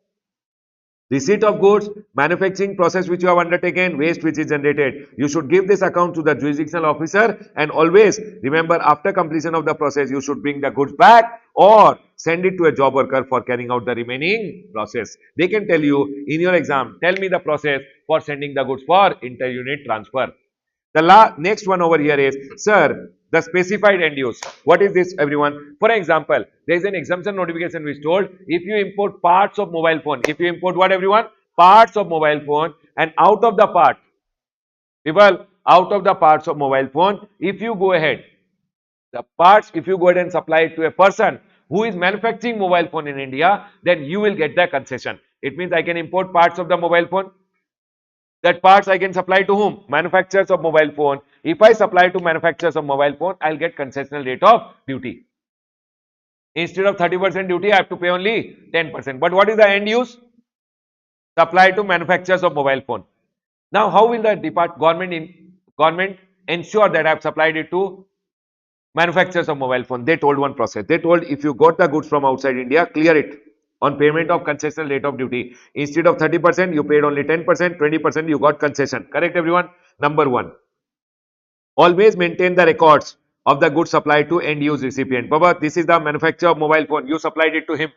Receipt of goods, manufacturing process which you have undertaken, waste which is generated. You should give this account to the jurisdictional officer, and always remember, after completion of the process, you should bring the goods back or send it to a job worker for carrying out the remaining process. They can tell you in your exam, tell me the process for sending the goods for inter-unit transfer. The next one over here is, sir, the specified end use. What is this, everyone? For example, there is an exemption notification which told if you import parts of mobile phone, if you import what, everyone? Parts of mobile phone, and out of the part, people, out of the parts of mobile phone, if you go ahead, the parts, if you go ahead and supply it to a person who is manufacturing mobile phone in India, then you will get the concession. It means I can import parts of the mobile phone. That parts I can supply to whom? Manufacturers of mobile phone. If I supply to manufacturers of mobile phone, I'll get concessional rate of duty. Instead of 30% duty, I have to pay only 10%. But what is the end use? Supply to manufacturers of mobile phone. Now, how will the government ensure that I have supplied it to manufacturers of mobile phone? They told one process. They told if you got the goods from outside India, clear it on payment of concessional rate of duty. Instead of 30%, you paid only 10%, 20% you got concession. Correct, everyone? Number one. Always maintain the records of the goods supplied to end use recipient. Baba, this is the manufacturer of mobile phone. You supplied it to him.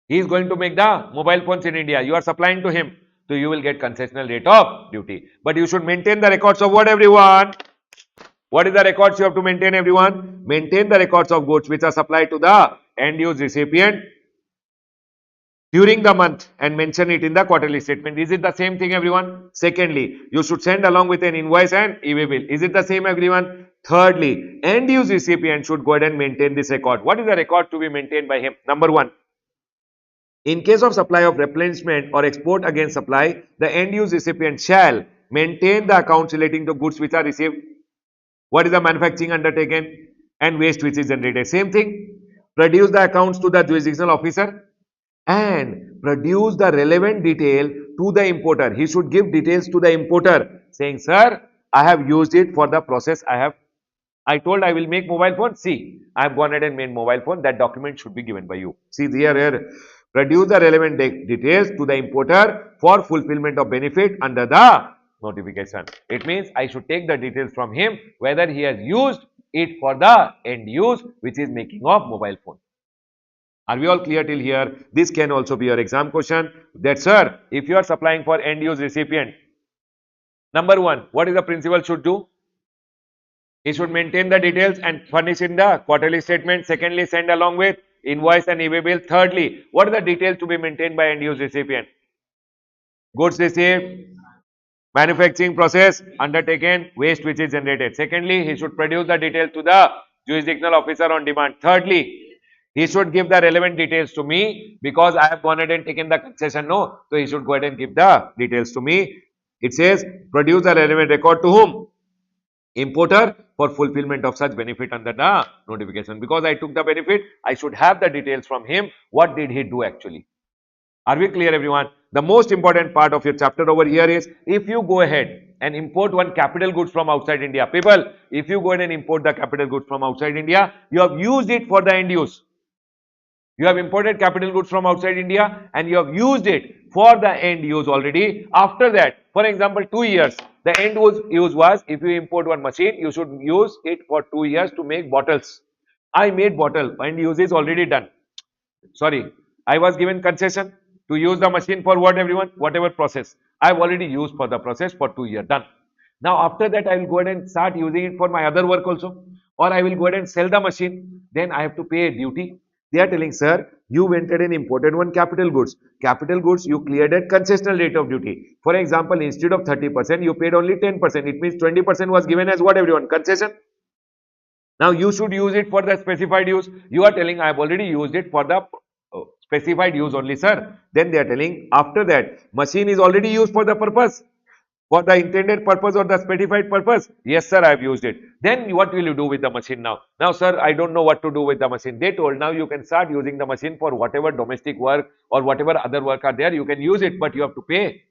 He is going to make the mobile phones in India. You are supplying to him. So you will get concessional rate of duty. But you should maintain the records of what, everyone? What is the records you have to maintain, everyone? Maintain the records of goods which are supplied to the end use recipient during the month and mention it in the quarterly statement. Is it the same thing, everyone? Secondly, you should send along with an invoice and e-way bill. Is it the same, everyone? Thirdly, end use recipient should go ahead and maintain this record. What is the record to be maintained by him? Number one, in case of supply of replenishment or export against supply, the end use recipient shall maintain the accounts relating to goods which are received. What is the manufacturing undertaken and waste which is generated? Same thing. Produce the accounts to the jurisdictional officer and produce the relevant detail to the importer. He should give details to the importer saying, sir, I have used it for the process I told I will make mobile phone. See, I have gone ahead and made mobile phone. That document should be given by you. See here. Produce the relevant details to the importer for fulfillment of benefit under the notification. It means I should take the details from him whether he has used it for the end use which is making of mobile phone. Are we all clear till here? This can also be your exam question. That, sir, if you are supplying for end use recipient, number one, what is the principal should do? He should maintain the details and furnish in the quarterly statement. Secondly, send along with invoice and e-way bill. Thirdly, what are the details to be maintained by end use recipient? Goods received, manufacturing process undertaken, waste which is generated. Secondly, he should produce the details to the jurisdictional officer on demand. Thirdly, he should give the relevant details to me because I have gone ahead and taken the concession. No, so he should go ahead and give the details to me. It says produce the relevant record to whom? Importer for fulfillment of such benefit under the notification. Because I took the benefit, I should have the details from him. What did he do actually? Are we clear, everyone? The most important part of your chapter over here is if you go ahead and import one capital goods from outside India. People, if you go ahead and import the capital goods from outside India, you have used it for the end use. You have imported capital goods from outside India and you have used it for the end use already. After that, for example, 2 years, the end use was if you import one machine, you should use it for 2 years to make bottles. I made bottle, end use is already done. Sorry, I was given concession to use the machine for what, everyone? Whatever process. I have already used for the process for 2 years, done. Now after that, I will go ahead and start using it for my other work also. Or I will go ahead and sell the machine. Then I have to pay a duty. They are telling, sir, you went ahead and imported one capital goods. Capital goods, you cleared at concessional rate of duty. For example, instead of 30%, you paid only 10%. It means 20% was given as what, everyone? Concession. Now you should use it for the specified use. You are telling, I have already used it for the specified use only, sir. Then they are telling, after that, machine is already used for the purpose. For the intended purpose or the specified purpose? Yes, sir, I have used it. Then what will you do with the machine now? Now, sir, I don't know what to do with the machine. They told now you can start using the machine for whatever domestic work or whatever other work are there. You can use it, but you have to pay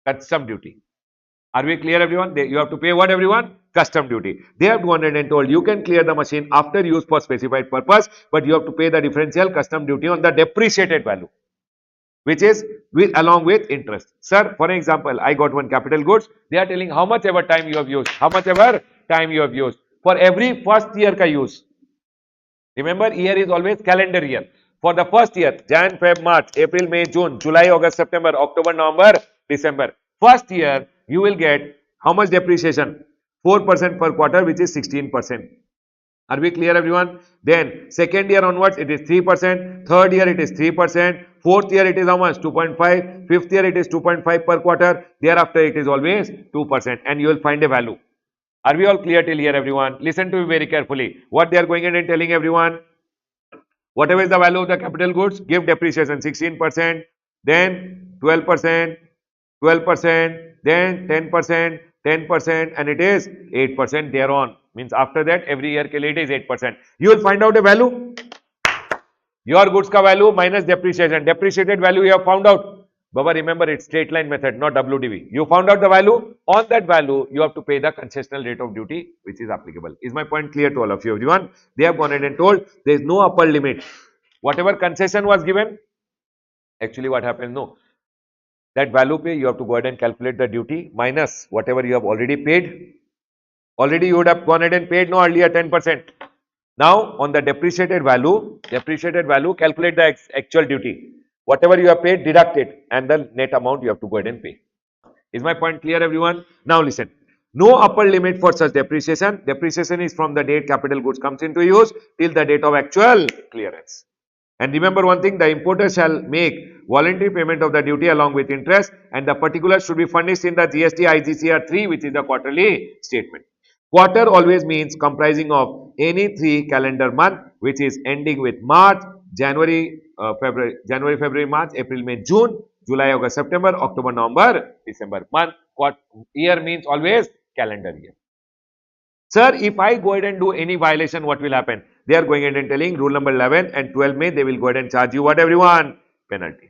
custom duty. Are we clear, everyone? You have to pay what, everyone? Custom duty. They have gone ahead and told you can clear the machine after use for specified purpose, but you have to pay the differential custom duty on the depreciated value. which is with along with interest. Sir, for example, I got one capital goods. They are telling how much ever time you have used, how much ever time you have used for every first year ka use. Remember, year is always calendar year. For the first year, Jan, Feb, March, April, May, June, July, August, September, October, November, December. First year, you will get how much depreciation? 4% per quarter, which is 16%. Are we clear, everyone? Then, second year onwards, it is 3%. Third year, it is 3%. Fourth year, it is how much? 2.5. Fifth year, it is 2.5 per quarter. Thereafter, it is always 2%. And you will find a value. Are we all clear till here, everyone? Listen to me very carefully. What they are going in and telling everyone, whatever is the value of the capital goods, give depreciation 16%, then 12%, 12%, then 10%, 10%, and it is 8% thereon. Means after that, every year it is 8%. You will find out a value. Your goods ka value minus depreciation. Depreciated value you have found out. Baba, remember it's straight line method, not WDV. You found out the value. On that value, you have to pay the concessional rate of duty which is applicable. Is my point clear to all of you, everyone? They have gone ahead and told there is no upper limit. Whatever concession was given, actually what happens? No. That value pay, you have to go ahead and calculate the duty minus whatever you have already paid. Already you would have gone ahead and paid no earlier 10%. Now, on the depreciated value, calculate the actual duty. Whatever you have paid, deduct it, and the net amount you have to go ahead and pay. Is my point clear, everyone? Now listen. No upper limit for such depreciation. Depreciation is from the date capital goods comes into use till the date of actual clearance. And remember one thing, the importer shall make voluntary payment of the duty along with interest, and the particulars should be furnished in the GST IGCR 3, which is the quarterly statement. Quarter always means comprising of any 3 calendar month, which is ending with March, January, February, March, April, May, June, July, August, September, October, November, December. Month, year means always calendar year. Sir, if I go ahead and do any violation, what will happen? They are going ahead and telling rule number 11 and 12 May, they will go ahead and charge you what, everyone? Penalty.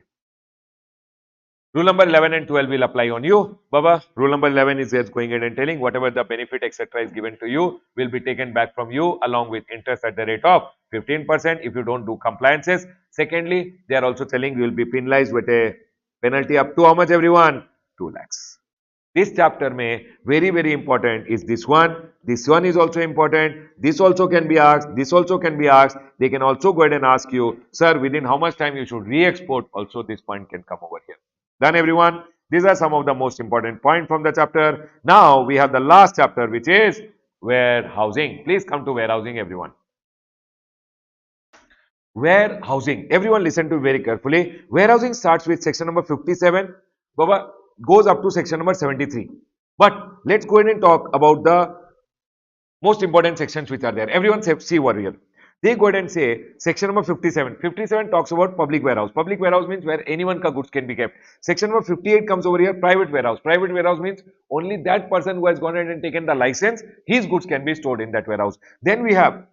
Rule number 11 and 12 will apply on you. Baba, rule number 11 is just going ahead and telling whatever the benefit etc. is given to you will be taken back from you along with interest at the rate of 15% if you don't do compliances. Secondly, they are also telling you will be penalized with a penalty up to how much, everyone? 2 lakhs. This chapter may very important is this one. This one is also important. This also can be asked. This also can be asked. They can also go ahead and ask you, sir, within how much time you should re-export. Also, this point can come over here. Done, everyone? These are some of the most important points from the chapter. Now, we have the last chapter, which is warehousing. Please come to warehousing, everyone. Warehousing. Everyone listen to very carefully. Warehousing starts with section number 57. Baba, goes up to section number 73. But let's go ahead and talk about the most important sections which are there. Everyone see over here. They go ahead and say section number 57. 57 talks about public warehouse. Public warehouse means where anyone ka goods can be kept. Section number 58 comes over here, private warehouse. Private warehouse means only that person who has gone ahead and taken the license, his goods can be stored in that warehouse. Then we have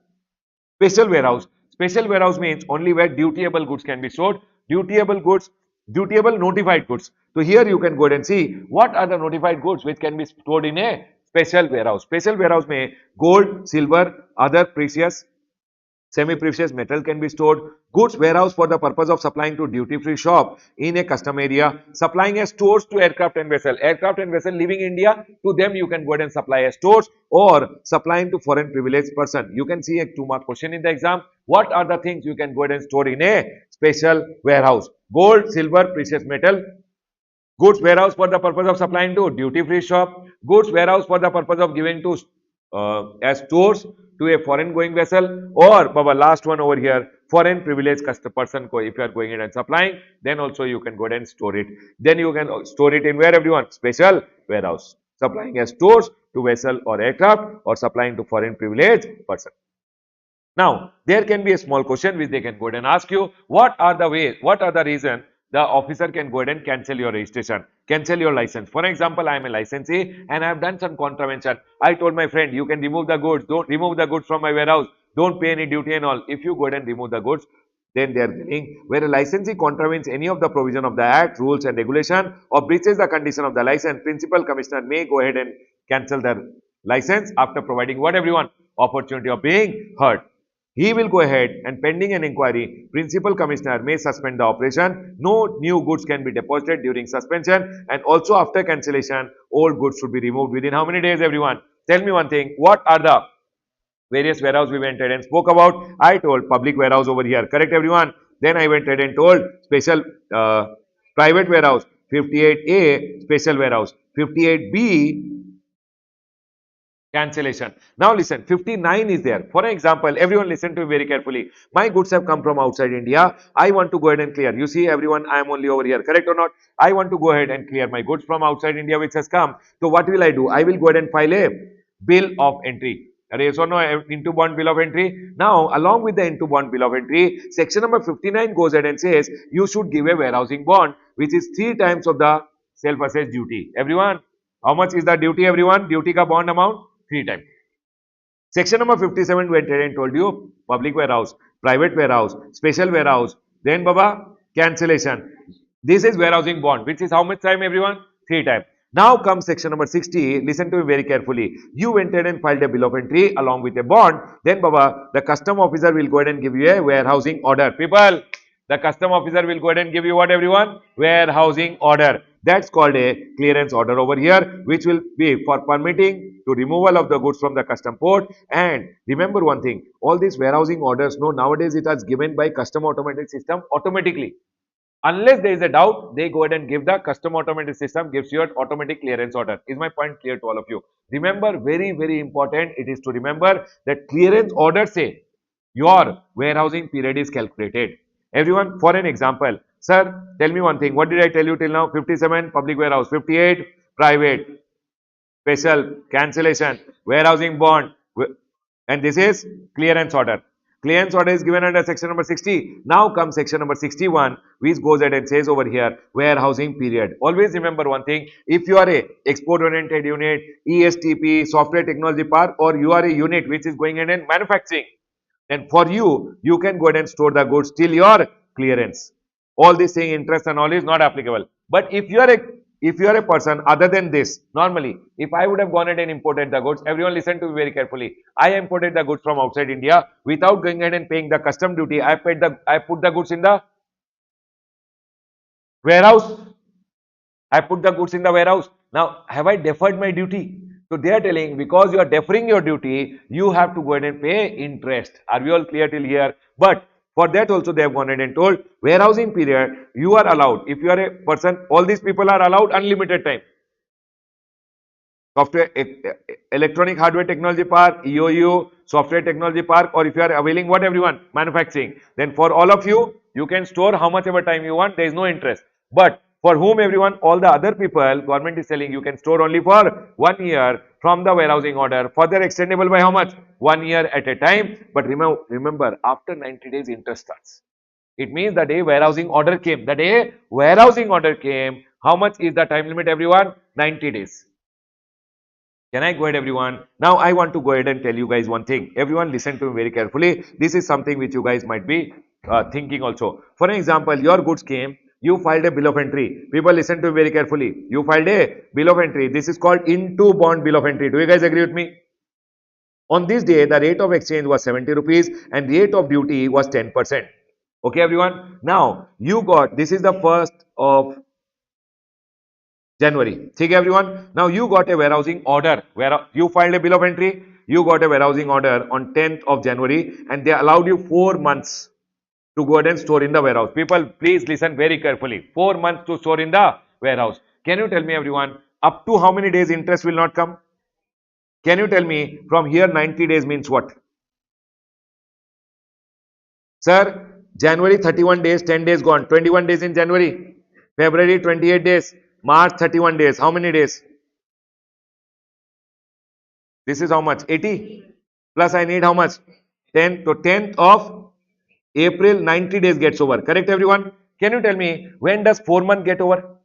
special warehouse. Special warehouse means only where dutiable goods can be stored. Dutiable goods, dutiable notified goods. So here you can go ahead and see what are the notified goods which can be stored in a special warehouse. Special warehouse may gold, silver, other precious, semi-precious metal can be stored. Goods warehouse for the purpose of supplying to duty-free shop in a custom area. Supplying as stores to aircraft and vessel. Aircraft and vessel leaving India, to them you can go ahead and supply as stores, or supplying to foreign privileged person. You can see a 2-mark question in the exam. What are the things you can go ahead and store in a special warehouse? Gold, silver, precious metal. Goods warehouse for the purpose of supplying to duty-free shop. Goods warehouse for the purpose of giving to as stores to a foreign going vessel, or Baba, last one over here, foreign privileged person. If you are going in and supplying, then also you can go ahead and store it. Then you can store it in where, everyone? Special warehouse. Supplying as stores to vessel or aircraft, or supplying to foreign privileged person. Now, there can be a small question which they can go ahead and ask you, what are the reason the officer can go ahead and cancel your registration, cancel your license. For example, I am a licensee and I have done some contravention. I told my friend, you can remove the goods, don't remove the goods from my warehouse, don't pay any duty and all. If you go ahead and remove the goods, then they are telling where a licensee contravenes any of the provision of the act, rules and regulation, or breaches the condition of the license, principal commissioner may go ahead and cancel their license after providing what, everyone? Opportunity of being heard. He will go ahead and pending an inquiry, Principal Commissioner may suspend the operation. No new goods can be deposited during suspension, and also after cancellation, old goods should be removed within how many days, everyone? Tell me one thing. What are the various warehouse we went ahead and spoke about? I told public warehouse over here. Correct, everyone? Then I went ahead and told special private warehouse, 58A special warehouse, 58B cancellation. Now listen, 59 is there. For example, everyone listen to me very carefully. My goods have come from outside India. I want to go ahead and clear. You see everyone, I am only over here. Correct or not? I want to go ahead and clear my goods from outside India which has come. So what will I do? I will go ahead and file a bill of entry. Yes or no, into bond bill of entry. Now, along with the into bond bill of entry, section number 59 goes ahead and says you should give a warehousing bond which is 3 times of the self-assessed duty. Everyone, how much is the duty, everyone? Duty ka bond amount? 3 times. Section number 57 went ahead and told you public warehouse, private warehouse, special warehouse, then Baba, cancellation. This is warehousing bond, which is how much time, everyone? 3 times. Now comes section number 60. Listen to me very carefully. You went ahead and filed a bill of entry along with a bond. Then Baba, the custom officer will go ahead and give you a warehousing order. People, the custom officer will go ahead and give you what, everyone? Warehousing order. That's called a clearance order over here, which will be for permitting to removal of the goods from the custom port. And remember one thing, all these warehousing orders, no, nowadays it is given by custom automated system automatically. Unless there is a doubt, they go ahead and give the custom automated system gives you an automatic clearance order. Is my point clear to all of you? Remember, very, very important, it is to remember that clearance order say your warehousing period is calculated. Everyone, for an example, sir, tell me one thing. What did I tell you till now? 57 public warehouse, 58 private, special, cancellation, warehousing bond, and this is clearance order. Clearance order is given under section number 60. Now comes section number 61, which goes ahead and says over here, warehousing period. Always remember one thing, if you are a export-oriented unit, ESTP, software technology park, or you are a unit which is going ahead and manufacturing, then for you, you can go ahead and store the goods till your clearance. All this saying interest and all is not applicable. But if you are a person other than this, normally, if I would have gone ahead and imported the goods, everyone listen to me very carefully. I imported the goods from outside India without going ahead and paying the custom duty. I put the goods in the warehouse. I put the goods in the warehouse. Now, have I deferred my duty? So they are telling because you are deferring your duty, you have to go ahead and pay interest. Are we all clear till here? But for that also they have gone ahead and told warehousing period, you are allowed. If you are a person, all these people are allowed unlimited time. Software, electronic hardware technology park, EOU, software technology park, or if you are availing what, everyone? Manufacturing. Then for all of you, you can store how much ever time you want. There is no interest. But for whom, everyone? All the other people, government is telling you can store only for 1 year from the warehousing order. Further extendable by how much? 1 year at a time. But remember, after 90 days, interest starts. It means the day warehousing order came. The day warehousing order came, how much is the time limit, everyone? 90 days. Can I go ahead, everyone? Now, I want to go ahead and tell you guys one thing. Everyone listen to me very carefully. This is something which you guys might be thinking also. For example, your goods came, you filed a bill of entry. People listen to me very carefully. You filed a bill of entry. This is called into bond bill of entry. Do you guys agree with me? On this day, the rate of exchange was 70 rupees and rate of duty was 10%. Okay, everyone? Now, you got, this is the 1st of January. Okay, everyone. Now you got a warehousing order where you filed a bill of entry. You got a warehousing order on 10th of January and they allowed you 4 months to go ahead and store in the warehouse. People, please listen very carefully. 4 months to store in the warehouse. Can you tell me, everyone, up to how many days interest will not come? Can you tell me from here 90 days means what? Sir, January 31 days, 10 days gone. 21 days in January. February 28 days. March 31 days. How many days? This is how much? 80. Plus I need how much? 10. So 10th of April, 90 days gets over. Correct, everyone? Can you tell me when does 4 month get over?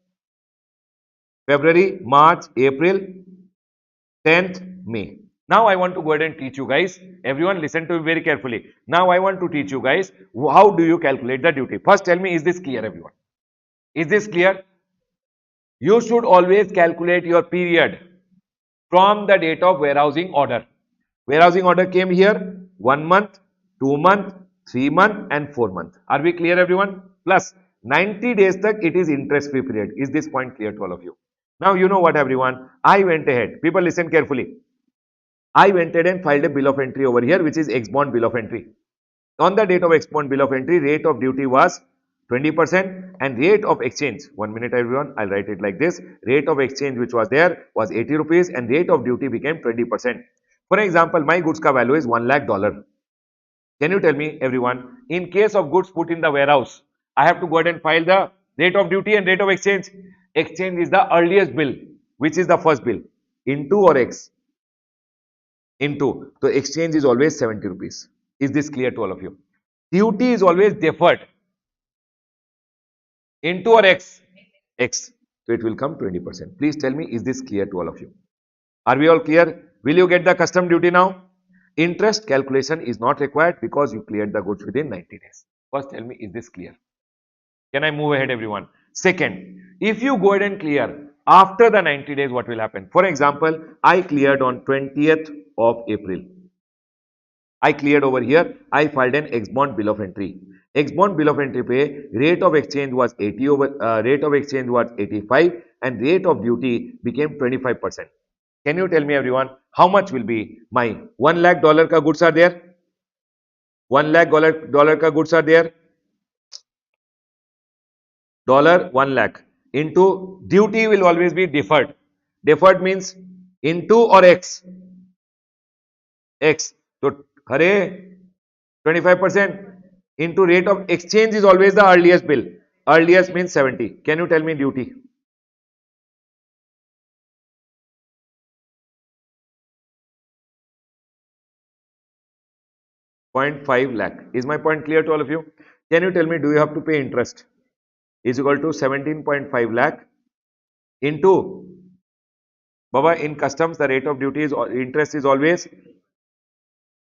February, March, April, 10th, May. Now I want to go ahead and teach you guys. Everyone listen to me very carefully. Now I want to teach you guys how do you calculate the duty. First tell me, is this clear, everyone? Is this clear? You should always calculate your period from the date of warehousing order. Warehousing order came here 1 month, 2 month, 3 month and 4 month. Are we clear everyone? Plus 90 days tak it is interest free period. Is this point clear to all of you? Now you know what everyone, I went ahead. People listen carefully. I went ahead and filed a bill of entry over here which is ex-bond bill of entry. On the date of ex-bond bill of entry, rate of duty was 20% and rate of exchange, 1 minute everyone, I'll write it like this, rate of exchange which was there was 80 rupees and rate of duty became 20%. For example, my goods ka value is $1 lakh. Can you tell me everyone, in case of goods put in the warehouse, I have to go ahead and file the rate of duty and rate of exchange. Exchange is the earliest bill, which is the first bill, into or X? Into. So exchange is always 70 rupees. Is this clear to all of you? Duty is always deferred. Into or X? X. So it will come 20%. Please tell me, is this clear to all of you? Are we all clear? Will you get the custom duty now? Interest calculation is not required because you cleared the goods within 90 days. First tell me, is this clear? Can I move ahead everyone? Second, if you go ahead and clear after the 90 days, what will happen? For example, I cleared on 20th of April. I cleared over here. I filed an ex-bond bill of entry. Ex-bond bill of entry pay rate of exchange was 80 over rate of exchange was 85 and rate of duty became 25%. Can you tell me everyone how much will be my $1 lakh ka goods are there? $1 lakh ka goods are there. $1 lakh into duty will always be deferred. Deferred means into or X? X. So, hare 25% into rate of exchange is always the earliest bill. Earliest means 70. Can you tell me duty? 0.5 lakh. Is my point clear to all of you? Can you tell me, do you have to pay interest? Is equal to 17.5 lakh into, Baba, in customs the rate of duty is interest is always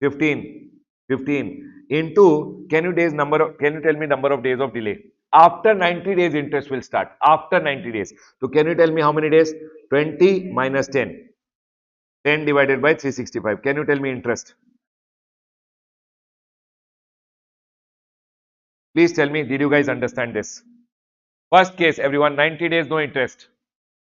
15 into, can you tell me number of days of delay? After 90 days interest will start. After 90 days. So can you tell me how many days? 20 minus 10. 10 divided by 365. Can you tell me interest? Please tell me, did you guys understand this? First case, everyone, 90 days, no interest.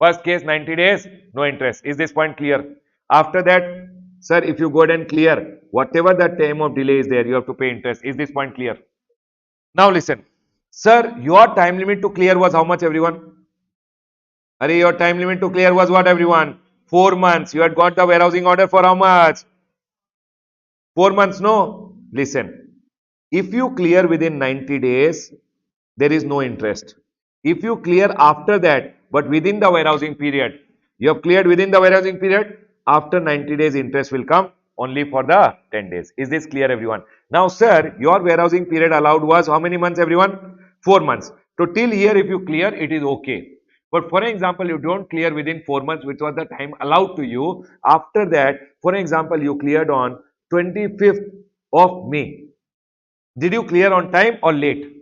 First case, 90 days, no interest. Is this point clear? After that, sir, if you go ahead and clear, whatever the time of delay is there, you have to pay interest. Is this point clear? Now listen. Sir, your time limit to clear was how much, everyone? Are your time limit to clear was what, everyone? 4 months. You had got the warehousing order for how much? 4 months, no? Listen. If you clear within 90 days, there is no interest. If you clear after that, but within the warehousing period, you have cleared within the warehousing period, after 90 days interest will come only for the 10 days. Is this clear everyone? Now sir, your warehousing period allowed was how many months everyone? 4 months. So till here if you clear, it is okay. But for example, you don't clear within 4 months, which was the time allowed to you. After that, for example, you cleared on 25th of May. Did you clear on time or late?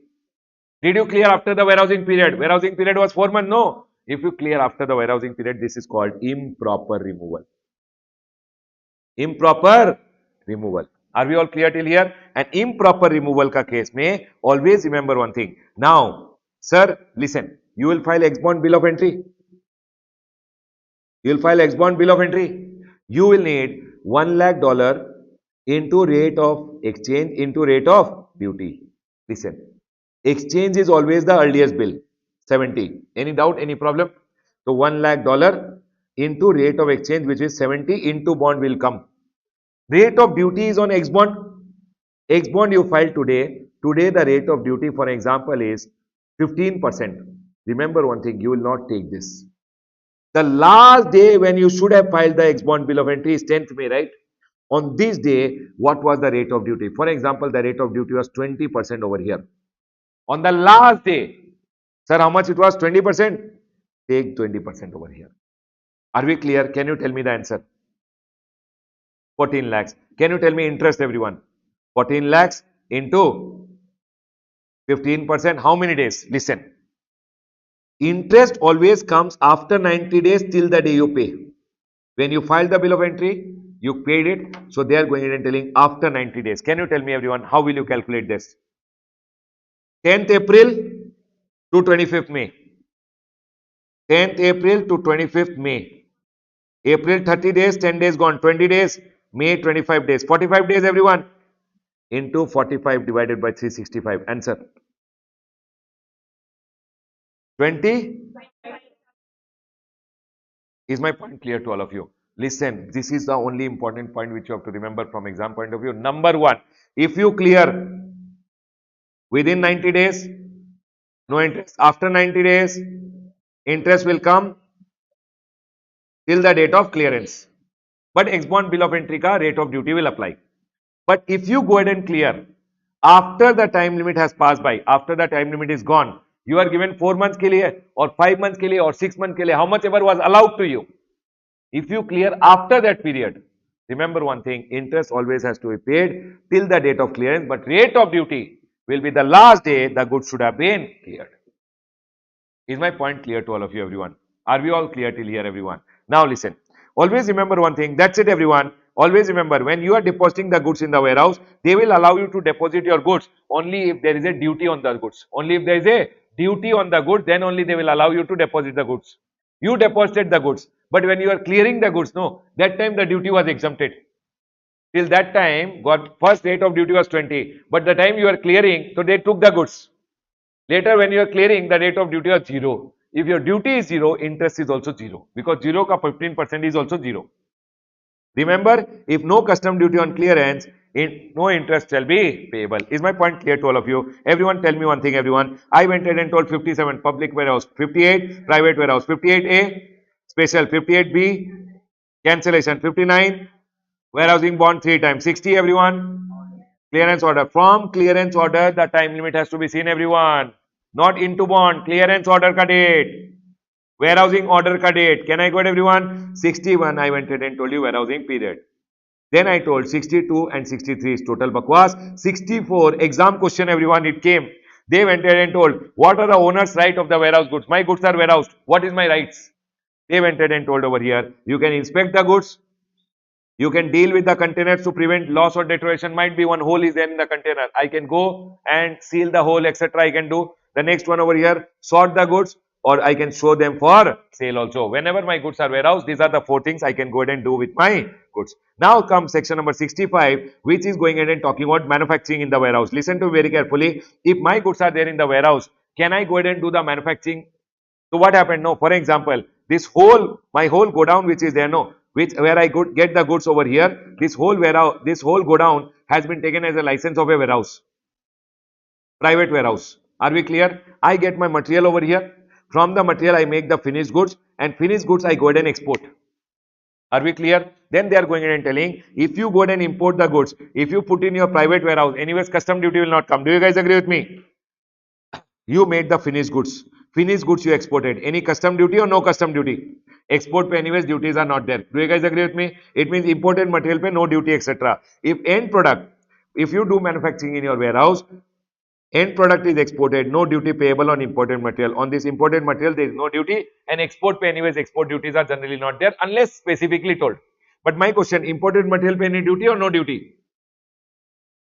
Did you clear after the warehousing period? Warehousing period was 4 months? No. If you clear after the warehousing period, this is called improper removal. Improper removal. Are we all clear till here? An improper removal ka case may always remember one thing. Now, sir, listen. You will file ex-bond bill of entry. You will file ex-bond bill of entry. You will need $1 lakh into rate of exchange into rate of duty. Listen. Exchange is always the earliest bill, 70. Any doubt, any problem? So $1 lakh into rate of exchange, which is 70 into bond will come. Rate of duty is on X bond. X bond you file today. Today the rate of duty, for example, is 15%. Remember one thing, you will not take this. The last day when you should have filed the X bond bill of entry is 10th May, right? On this day, what was the rate of duty? For example, the rate of duty was 20% over here. On the last day, sir, how much it was? 20%? Take 20% over here. Are we clear? Can you tell me the answer? 14 lakhs. Can you tell me interest, everyone? 14 lakhs into 15%. How many days? Listen. Interest always comes after 90 days till the day you pay. When you file the bill of entry, You paid it, so they are going ahead and telling after 90 days. Can you tell me everyone, how will you calculate this? 10th April to 25th May. 10th April to 25th May. April 30 days, 10 days gone, 20 days, May 25 days, 45 days everyone, into 45 divided by 365. Answer. 20. Is my point clear to all of you? Listen, this is the only important point which you have to remember from exam point of view. Number one, if you clear within 90 days, no interest. After 90 days, interest will come till the date of clearance. But ex-bond bill of entry ka rate of duty will apply. But if you go ahead and clear after the time limit has passed by, after the time limit is gone, you are given 4 months ke liye or 5 months ke liye or 6 months ke liye, how much ever was allowed to you. If you clear after that period, remember one thing, interest always has to be paid till the date of clearance, but rate of duty will be the last day the goods should have been cleared. Is my point clear to all of you, everyone? Are we all clear till here, everyone? Now listen. Always remember one thing. That's it, everyone. Always remember, when you are depositing the goods in the warehouse, they will allow you to deposit your goods only if there is a duty on the goods. Only if there is a duty on the goods, then only they will allow you to deposit the goods. You deposited the goods, but when you are clearing the goods, no, that time the duty was exempted. Till that time, first rate of duty was 20, but the time you are clearing, so they took the goods. Later, when you are clearing, the rate of duty is 0. If your duty is 0, interest is also 0, because 0 ka 15% is also 0. Remember, if no custom duty on clearance, no interest shall be payable. Is my point clear to all of you? Everyone tell me one thing, everyone. I went ahead and told 57, public warehouse, 58, private warehouse, 58A, special, 58B, cancellation, 59, warehousing bond 3 times, 60, everyone. Clearance order. From clearance order, the time limit has to be seen, everyone. Not into bond. Clearance order ka date. Warehousing order ka date. Can I go ahead, everyone? 61, I went ahead and told you warehousing period. Then I told 62 and 63 is total bakwas. 64, exam question, everyone, it came. They went ahead and told, what are the owner's right of the warehouse goods? My goods are warehoused. What is my rights? They went ahead and told over here, you can inspect the goods. You can deal with the containers to prevent loss or deterioration. Might be one hole is there in the container. I can go and seal the hole, etc. I can do. The next one over here, sort the goods, or I can show them for sale also. Whenever my goods are warehoused, these are the 4 things I can go ahead and do with my goods. Now comes section number 65, which is going ahead and talking about manufacturing in the warehouse. Listen to me very carefully. If my goods are there in the warehouse, can I go ahead and do the manufacturing? So what happened? No, for example, this whole, my whole godown which is there, no, where I could get the goods over here, this whole warehouse, this whole godown has been taken as a license of a warehouse, private warehouse. Are we clear? I get my material over here. From the material, I make the finished goods, and finished goods I go ahead and export. Are we clear? Then they are going ahead and telling, if you go ahead and import the goods, if you put in your private warehouse, anyways custom duty will not come. Do you guys agree with me? You made the finished goods. Finished goods you exported. Any custom duty or no custom duty? Export pay anyways duties are not there. Do you guys agree with me? It means imported material pay no duty, etc. If end product, if you do manufacturing in your warehouse, end product is exported, no duty payable on imported material. On this imported material there is no duty, and export pay anyways export duties are generally not there unless specifically told. But my question, imported material pay any duty or no duty?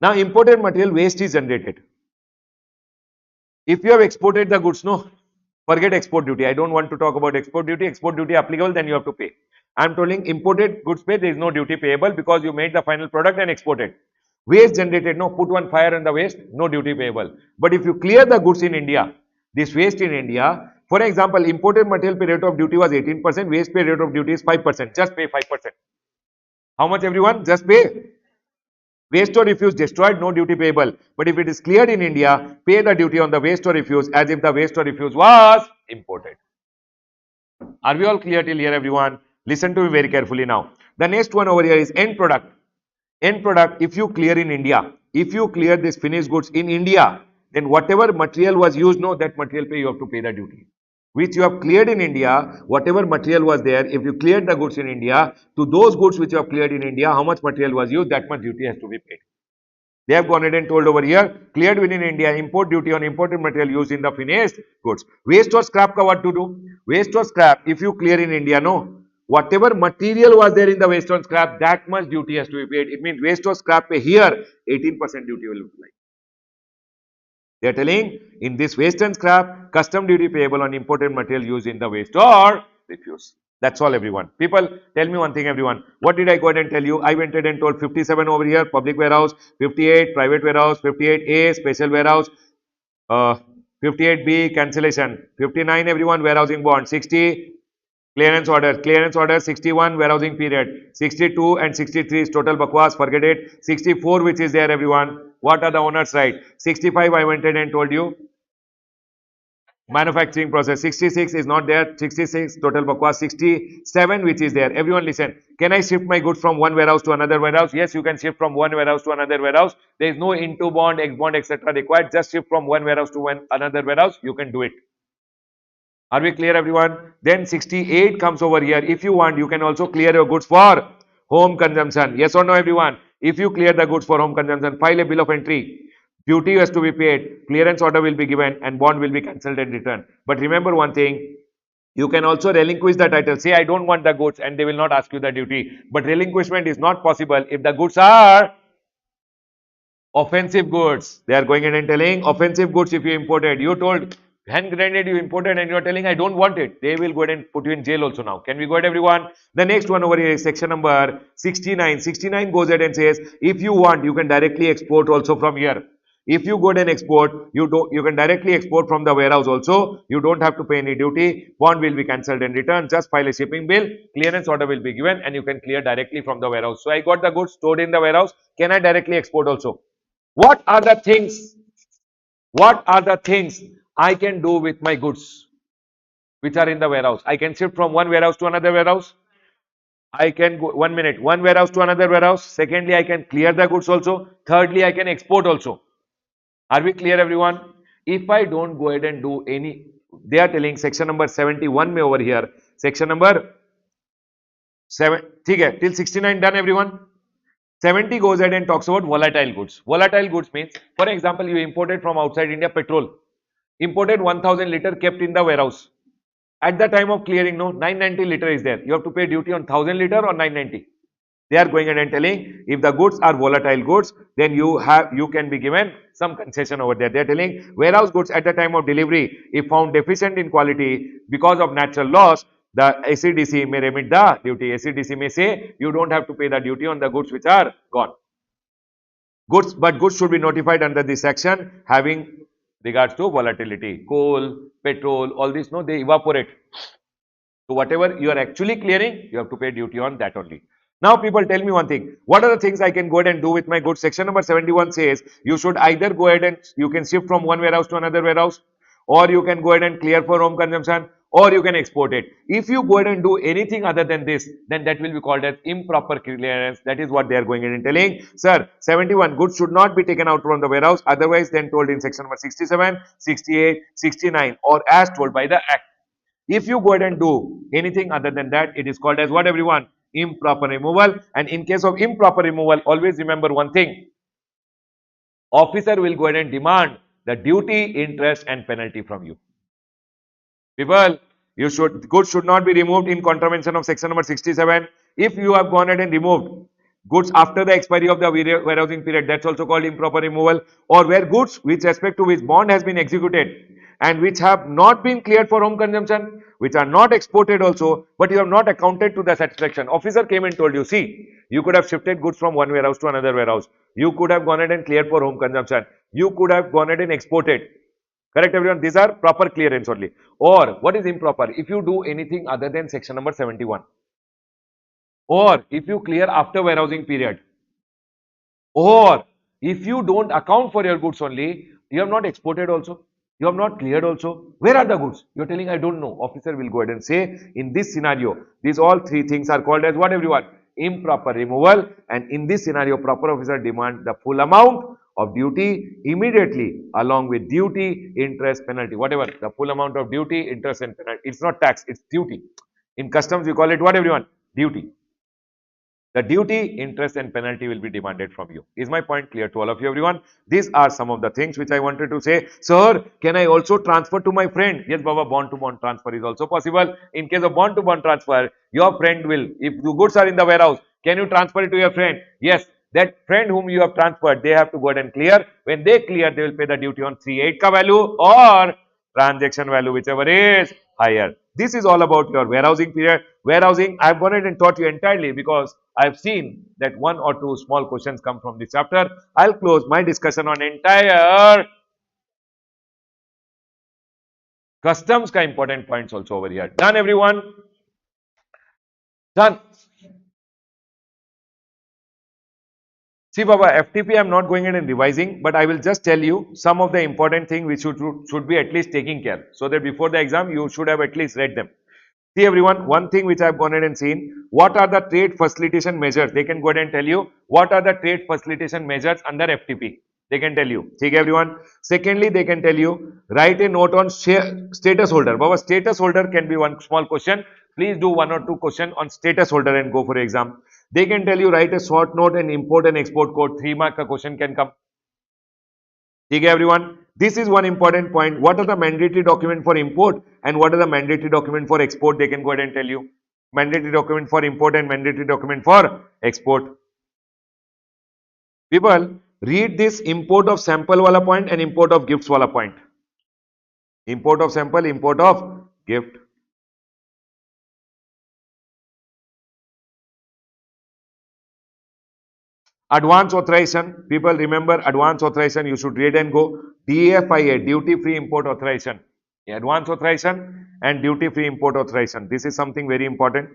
Now imported material waste is generated. If you have exported the goods, no, forget export duty. I don't want to talk about export duty. Export duty applicable, then you have to pay. I am telling imported goods pay, there is no duty payable because you made the final product and exported. Waste generated, no, put one fire in the waste, no duty payable. But if you clear the goods in India, this waste in India, for example, imported material pay rate of duty was 18%, waste pay rate of duty is 5%. Just pay 5%. How much, everyone? Just pay. Waste or refuse destroyed, no duty payable. But if it is cleared in India, pay the duty on the waste or refuse as if the waste or refuse was imported. Are we all clear till here, everyone? Listen to me very carefully now. The next one over here is end product. End product, if you clear in India, if you clear this finished goods in India, then whatever material was used, no, that material pay you have to pay the duty. Which you have cleared in India, whatever material was there, if you cleared the goods in India, to those goods which you have cleared in India, how much material was used, that much duty has to be paid. They have gone ahead and told over here, cleared within India, import duty on imported material used in the finished goods. Waste or scrap ka what to do? Waste or scrap, if you clear in India, no, whatever material was there in the waste on scrap, that much duty has to be paid. It means waste or scrap pay here, 18% duty will apply. They are telling in this waste and scrap, custom duty payable on imported material used in the waste or refuse. That's all, everyone. People, tell me one thing, everyone. What did I go ahead and tell you? I went ahead and told 57 over here, public warehouse, 58 private warehouse, 58A special warehouse, uh, 58B cancellation, 59 everyone warehousing bond, 60 clearance order 61 warehousing period, 62 and 63 is total bakwas, forget it. 64 which is there, everyone, what are the owners right? 65 I went ahead and told you manufacturing process, 66 is not there, 66 total bakwas, 67 which is there. Everyone listen, can I shift my goods from one warehouse to another warehouse? Yes, you can shift from one warehouse to another warehouse. There is no into bond, ex bond, etc. required. Just shift from one warehouse to another warehouse, you can do it. Are we clear, everyone? Then 68 comes over here. If you want, you can also clear your goods for home consumption. Yes or no, everyone? If you clear the goods for home consumption, file a bill of entry. Duty has to be paid, clearance order will be given, and bond will be cancelled and returned. But remember one thing, you can also relinquish the title. Say, I don't want the goods, and they will not ask you the duty. But relinquishment is not possible if the goods are offensive goods. They are going in and telling offensive goods if you imported. You told hand grenade you imported and you are telling I don't want it. They will go ahead and put you in jail also now. Can we go ahead, everyone? The next one over here is section number 69. 69 goes ahead and says if you want you can directly export also from here. If you go ahead and export, you can directly export from the warehouse also. You don't have to pay any duty. Bond will be cancelled and returned. Just file a shipping bill. Clearance order will be given and you can clear directly from the warehouse. So I got the goods stored in the warehouse. Can I directly export also? What are the things? What are the things I can do with my goods which are in the warehouse? I can shift from one warehouse to another warehouse. I can go 1 minute, one warehouse to another warehouse. Secondly, I can clear the goods also. Thirdly, I can export also. Are we clear, everyone? If I don't go ahead and do any, they are telling section number 71 may over here. Section number 7, till 69 done, everyone. 70 goes ahead and talks about volatile goods. Volatile goods means, for example, you imported from outside India petrol. Imported 1000 liter kept in the warehouse. At the time of clearing, no, 990 liter is there. You have to pay duty on 1000 liter or 990. They are going ahead and telling if the goods are volatile goods, then you can be given some concession over there. They are telling warehouse goods at the time of delivery, if found deficient in quality because of natural loss, the ACDC may remit the duty. ACDC may say you don't have to pay the duty on the goods which are gone. Goods, but goods should be notified under this section having regards to volatility. Coal, petrol, all this, no, they evaporate. So whatever you are actually clearing, you have to pay duty on that only. Now people tell me one thing, what are the things I can go ahead and do with my goods? Section number 71 says you should either go ahead and you can shift from one warehouse to another warehouse, or you can go ahead and clear for home consumption, or you can export it. If you go ahead and do anything other than this, then that will be called as improper clearance. That is what they are going in and telling. Sir, 71 goods should not be taken out from the warehouse, otherwise then told in section number 67, 68, 69 or as told by the act. If you go ahead and do anything other than that, it is called as what, everyone? Improper removal. And in case of improper removal, always remember one thing. Officer will go ahead and demand the duty, interest and penalty from you. People, goods should not be removed in contravention of section number 67. If you have gone ahead and removed goods after the expiry of the warehousing period, that's also called improper removal. Or where goods with respect to which bond has been executed and which have not been cleared for home consumption, which are not exported also, but you have not accounted to the satisfaction. Officer came and told you, see, you could have shifted goods from one warehouse to another warehouse. You could have gone ahead and cleared for home consumption. You could have gone ahead and exported. Correct, everyone? These are proper clearance only. Or what is improper? If you do anything other than section number 71. Or if you clear after warehousing period. Or if you don't account for your goods only, you have not exported also. You have not cleared also. Where are the goods? You are telling I don't know. Officer will go ahead and say in this scenario, these all three things are called as what, everyone? Improper removal. And in this scenario, proper officer demands the full amount of duty immediately along with duty, interest, penalty, whatever. The full amount of duty, interest and penalty. It's not tax, it's duty. In customs, we call it what, everyone? Duty. The duty, interest and penalty will be demanded from you. Is my point clear to all of you, everyone? These are some of the things which I wanted to say. Sir, can I also transfer to my friend? Yes, Baba, bond to bond transfer is also possible. In case of bond to bond transfer, your friend will, if the goods are in the warehouse, can you transfer it to your friend? Yes, that friend whom you have transferred, they have to go ahead and clear. When they clear, they will pay the duty on 38 ka value or transaction value, whichever is higher. This is all about your warehousing period. Warehousing, I've gone ahead and taught you entirely because I've seen that one or two small questions come from this chapter. I'll close my discussion on entire customs ka important points also over here. Done, everyone? Done. See, Baba, FTP I'm not going in and revising, but I will just tell you some of the important things which should be at least taking care. So that before the exam, you should have at least read them. See everyone, one thing which I have gone ahead and seen, what are the trade facilitation measures? They can go ahead and tell you what are the trade facilitation measures under FTP. They can tell you. See everyone. Secondly, they can tell you, write a note on status holder. Baba, status holder can be one small question. Please do one or two question on status holder and go for exam. They can tell you, write a short note and import and export code. 3 mark ka question can come. Okay, everyone. This is one important point. What are the mandatory document for import and what are the mandatory document for export? They can go ahead and tell you. Mandatory document for import and mandatory document for export. People, read this import of sample wala point and import of gifts wala point. Import of sample, import of gift. Advance authorization. People remember advance authorization. You should read and go. DFIA, duty free import authorization. Advance authorization and duty free import authorization. This is something very important.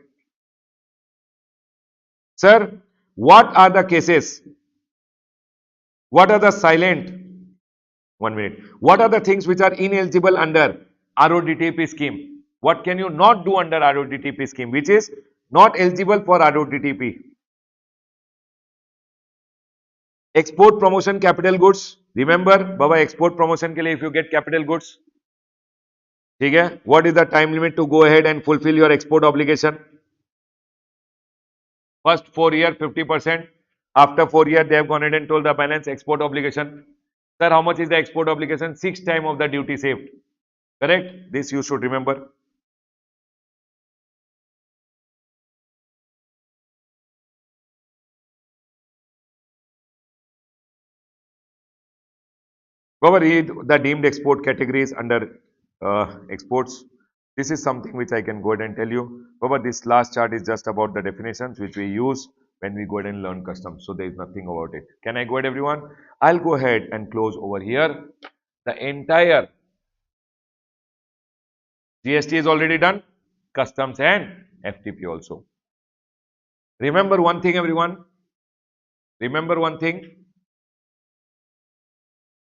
Sir, what are the cases? What are the silent? 1 minute. What are the things which are ineligible under RODTP scheme? What can you not do under RODTP scheme? Which is not eligible for RODTP? Export promotion capital goods. Remember, Baba, export promotion ke liye if you get capital goods. Okay? What is the time limit to go ahead and fulfill your export obligation? First 4 year 50%. After 4 years, they have gone ahead and told the balance export obligation. Sir, how much is the export obligation? 6 times of the duty saved. Correct? This you should remember. Baba, read the deemed export categories under exports. This is something which I can go ahead and tell you. Baba, this last chart is just about the definitions which we use when we go ahead and learn customs. So there is nothing about it. Can I go ahead, everyone? I'll go ahead and close over here. The entire GST is already done, customs and FTP also. Remember one thing, everyone. Remember one thing.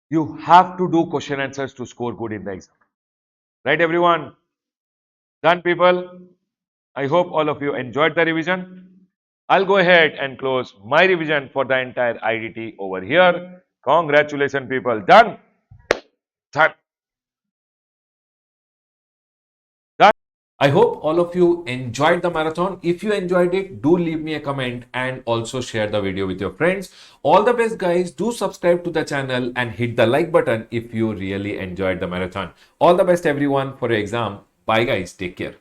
You have to do question answers to score good in the exam. Right, everyone? Done, people? I hope all of you enjoyed the revision. I'll go ahead and close my revision for the entire IDT over here. Congratulations, people. Done? Done. Done. I hope all of you enjoyed the marathon. If you enjoyed it, do leave me a comment and also share the video with your friends. All the best, guys. Do subscribe to the channel and hit the like button if you really enjoyed the marathon. All the best, everyone, for your exam. Bye, guys. Take care.